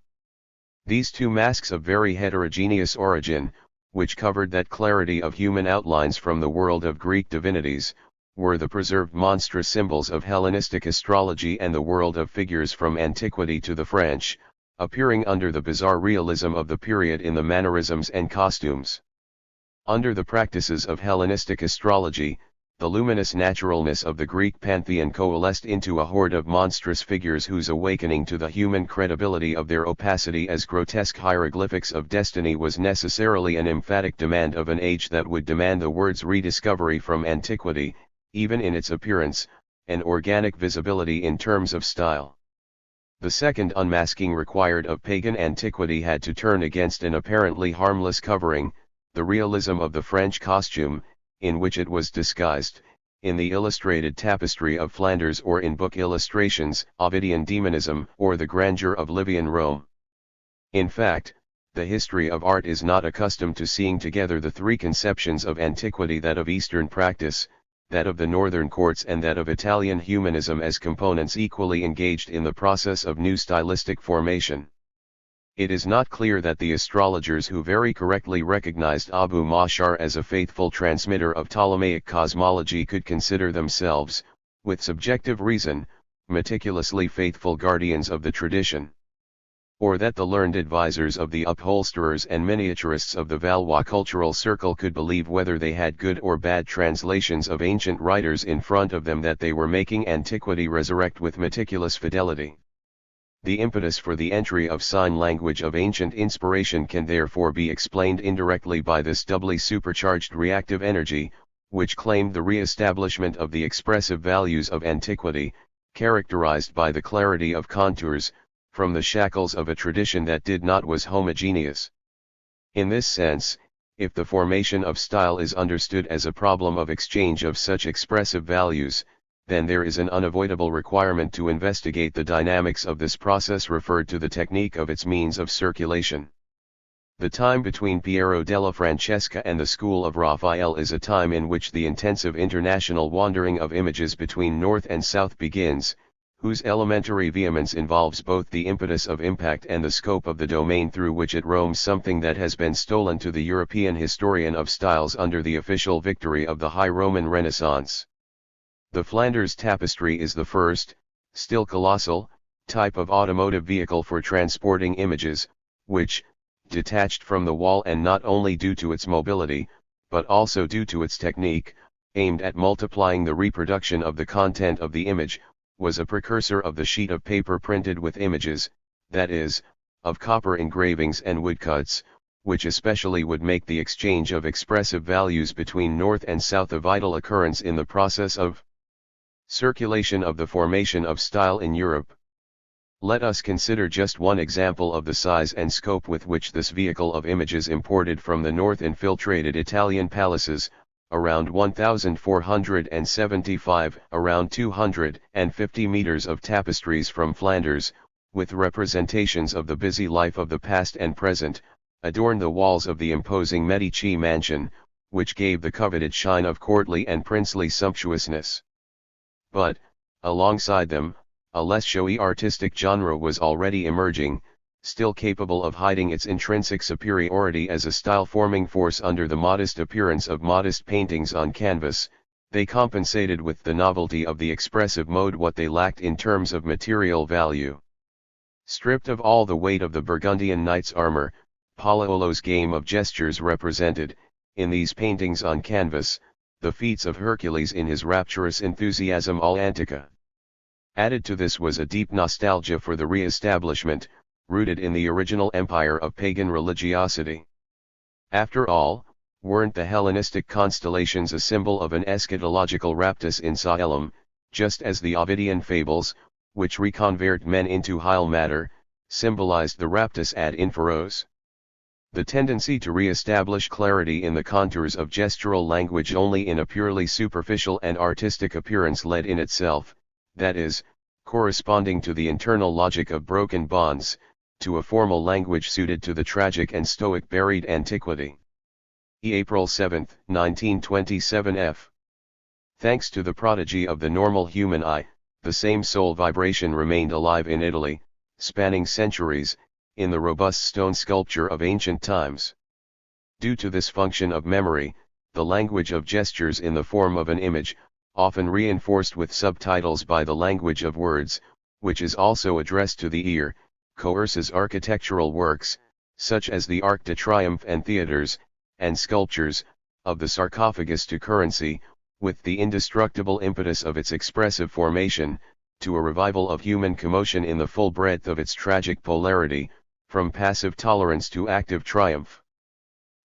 These two masks of very heterogeneous origin, which covered that clarity of human outlines from the world of Greek divinities, were the preserved monstrous symbols of Hellenistic astrology and the world of figures from antiquity to the French, appearing under the bizarre realism of the period in the mannerisms and costumes. Under the practices of Hellenistic astrology, the luminous naturalness of the Greek pantheon coalesced into a horde of monstrous figures whose awakening to the human credibility of their opacity as grotesque hieroglyphics of destiny was necessarily an emphatic demand of an age that would demand the word's rediscovery from antiquity, even in its appearance, an organic visibility in terms of style. The second unmasking required of pagan antiquity had to turn against an apparently harmless covering, the realism of the French costume, in which it was disguised, in the illustrated tapestry of Flanders or in book illustrations, Ovidian demonism or the grandeur of Livyan Rome. In fact, the history of art is not accustomed to seeing together the three conceptions of antiquity, that of Eastern practice, that of the Northern courts, and that of Italian humanism, as components equally engaged in the process of new stylistic formation. It is not clear that the astrologers who very correctly recognized Abu Mashar as a faithful transmitter of Ptolemaic cosmology could consider themselves, with subjective reason, meticulously faithful guardians of the tradition. Or that the learned advisors of the upholsterers and miniaturists of the Valois cultural circle could believe, whether they had good or bad translations of ancient writers in front of them, that they were making antiquity resurrect with meticulous fidelity. The impetus for the entry of sign language of ancient inspiration can therefore be explained indirectly by this doubly supercharged reactive energy, which claimed the re-establishment of the expressive values of antiquity, characterized by the clarity of contours, from the shackles of a tradition that did not was homogeneous. In this sense, if the formation of style is understood as a problem of exchange of such expressive values, then there is an unavoidable requirement to investigate the dynamics of this process referred to the technique of its means of circulation. The time between Piero della Francesca and the school of Raphael is a time in which the intensive international wandering of images between North and South begins, whose elementary vehemence involves both the impetus of impact and the scope of the domain through which it roams, something that has been stolen to the European historian of styles under the official victory of the High Roman Renaissance. The Flanders tapestry is the first, still colossal, type of automotive vehicle for transporting images, which, detached from the wall and not only due to its mobility, but also due to its technique, aimed at multiplying the reproduction of the content of the image, was a precursor of the sheet of paper printed with images, that is, of copper engravings and woodcuts, which especially would make the exchange of expressive values between North and South a vital occurrence in the process of circulation of the formation of style in Europe. Let us consider just one example of the size and scope with which this vehicle of images imported from the north infiltrated Italian palaces, around 1475, around 250 meters of tapestries from Flanders, with representations of the busy life of the past and present, adorned the walls of the imposing Medici mansion, which gave the coveted shine of courtly and princely sumptuousness. But, alongside them, a less showy artistic genre was already emerging, still capable of hiding its intrinsic superiority as a style-forming force under the modest appearance of modest paintings on canvas. They compensated with the novelty of the expressive mode what they lacked in terms of material value. Stripped of all the weight of the Burgundian knight's armor, Pallaolo's game of gestures represented, in these paintings on canvas, the feats of Hercules in his rapturous enthusiasm all Antica. Added to this was a deep nostalgia for the re-establishment, rooted in the original empire of pagan religiosity. After all, weren't the Hellenistic constellations a symbol of an eschatological raptus in Coelum, just as the Ovidian fables, which reconvert men into hyle matter, symbolized the raptus ad inferos? The tendency to re-establish clarity in the contours of gestural language only in a purely superficial and artistic appearance led in itself, that is, corresponding to the internal logic of broken bonds, to a formal language suited to the tragic and stoic buried antiquity. April 7, 1927 f. Thanks to the prodigy of the normal human eye, the same soul vibration remained alive in Italy, spanning centuries, in the robust stone sculpture of ancient times. Due to this function of memory, the language of gestures in the form of an image, often reinforced with subtitles by the language of words, which is also addressed to the ear, coerces architectural works, such as the Arc de Triomphe and theatres, and sculptures, of the sarcophagus to currency, with the indestructible impetus of its expressive formation, to a revival of human commotion in the full breadth of its tragic polarity, from passive tolerance to active triumph.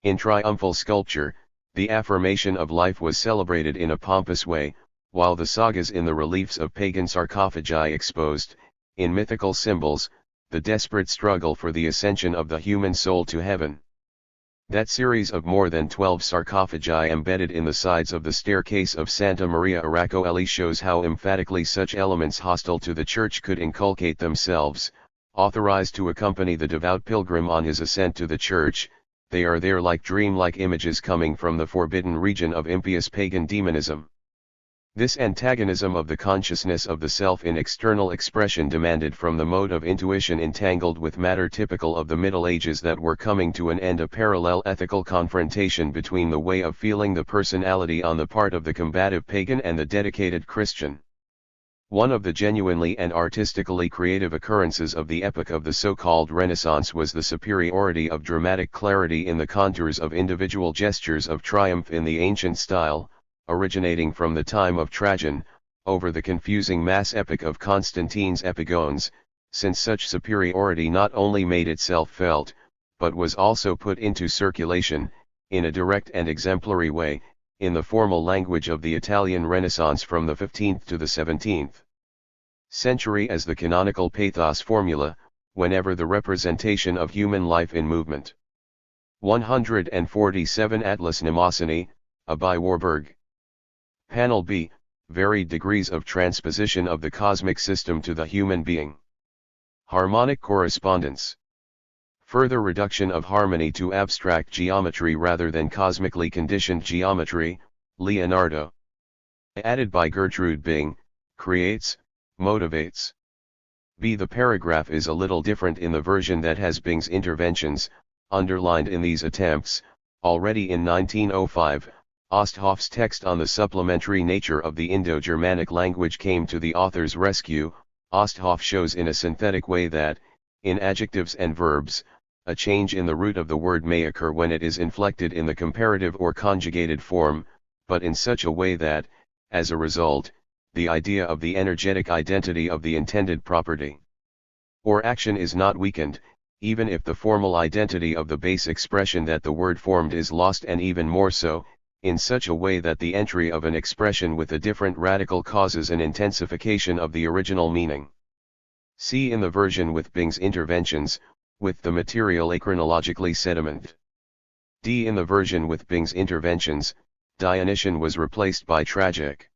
In triumphal sculpture, the affirmation of life was celebrated in a pompous way, while the sagas in the reliefs of pagan sarcophagi exposed, in mythical symbols, the desperate struggle for the ascension of the human soul to heaven. That series of more than 12 sarcophagi embedded in the sides of the staircase of Santa Maria Aracoeli shows how emphatically such elements hostile to the Church could inculcate themselves, authorized to accompany the devout pilgrim on his ascent to the Church. They are there like dreamlike images coming from the forbidden region of impious pagan demonism. This antagonism of the consciousness of the self in external expression demanded from the mode of intuition entangled with matter typical of the Middle Ages that were coming to an end a parallel ethical confrontation between the way of feeling the personality on the part of the combative pagan and the dedicated Christian. One of the genuinely and artistically creative occurrences of the epoch of the so-called Renaissance was the superiority of dramatic clarity in the contours of individual gestures of triumph in the ancient style, originating from the time of Trajan, over the confusing mass epic of Constantine's epigones, since such superiority not only made itself felt, but was also put into circulation, in a direct and exemplary way, in the formal language of the Italian Renaissance from the 15th to the 17th century as the canonical pathos formula, whenever the representation of human life in movement. 147 Atlas Mnemosyne, a by Warburg. Panel B, varied degrees of transposition of the cosmic system to the human being. Harmonic correspondence. Further reduction of harmony to abstract geometry rather than cosmically conditioned geometry, Leonardo. Added by Gertrude Bing, creates, motivates. B. The paragraph is a little different in the version that has Bing's interventions, underlined in these attempts. Already in 1905, Osthoff's text on the supplementary nature of the Indo-Germanic language came to the author's rescue. Osthoff shows in a synthetic way that, in adjectives and verbs, a change in the root of the word may occur when it is inflected in the comparative or conjugated form, but in such a way that, as a result, the idea of the energetic identity of the intended property or action is not weakened, even if the formal identity of the base expression that the word formed is lost, and even more so, in such a way that the entry of an expression with a different radical causes an intensification of the original meaning. See in the version with Bing's interventions, with the material achronologically sediment. D. In the version with Bing's interventions, Dionysian was replaced by tragic.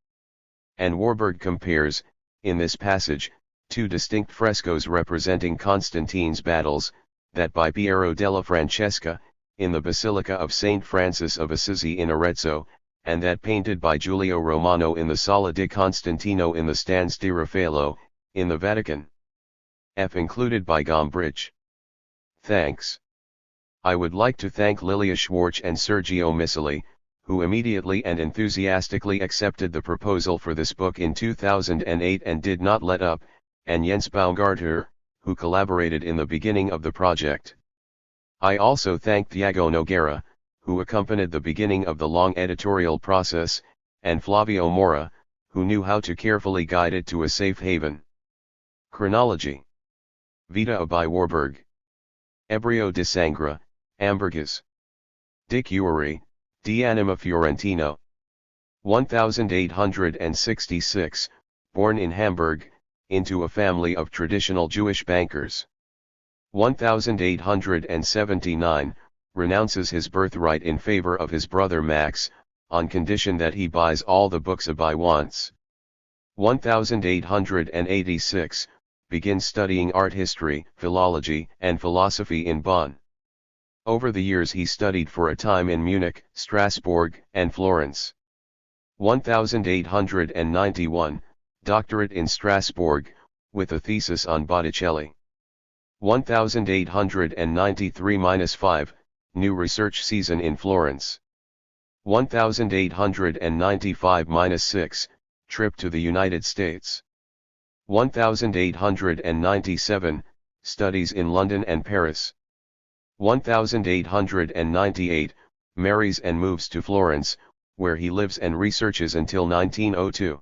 And Warburg compares, in this passage, two distinct frescoes representing Constantine's battles, that by Piero della Francesca, in the Basilica of Saint Francis of Assisi in Arezzo, and that painted by Giulio Romano in the Sala di Constantino in the Stanze di Raffaello, in the Vatican. F. Included by Gombrich. Thanks. I would like to thank Lilia Schwartz and Sergio Misili, who immediately and enthusiastically accepted the proposal for this book in 2008 and did not let up, and Jens Baumgartner, who collaborated in the beginning of the project. I also thank Thiago Nogueira, who accompanied the beginning of the long editorial process, and Flavio Mora, who knew how to carefully guide it to a safe haven. Chronology. Vita by Warburg. Ebrio di Sangra, Ambergris. Dic Uri, di Anima Fiorentino. 1866, born in Hamburg, into a family of traditional Jewish bankers. 1879, renounces his birthright in favor of his brother Max, on condition that he buys all the books Abai wants. 1886, begins studying art history, philology, and philosophy in Bonn. Over the years he studied for a time in Munich, Strasbourg, and Florence. 1891, doctorate in Strasbourg, with a thesis on Botticelli. 1893-5, new research season in Florence. 1895-6, trip to the United States. 1897, studies in London and Paris. 1898, marries and moves to Florence, where he lives and researches until 1902.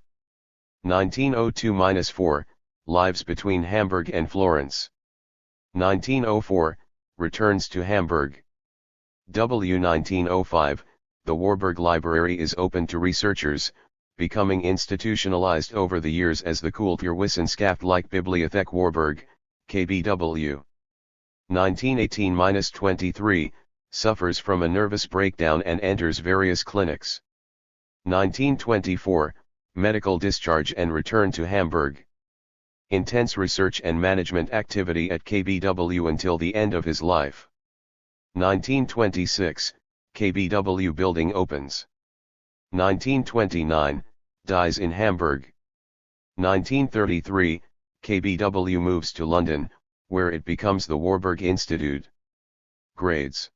1902-4, lives between Hamburg and Florence. 1904, returns to Hamburg. 1905, the Warburg Library is open to researchers, becoming institutionalized over the years as the Kulturwissenschaft like Bibliothek Warburg, KBW. 1918-23, suffers from a nervous breakdown and enters various clinics. 1924, medical discharge and return to Hamburg. Intense research and management activity at KBW until the end of his life. 1926, KBW building opens. 1929, dies in Hamburg. 1933, KBW moves to London, where it becomes the Warburg Institute. Grades.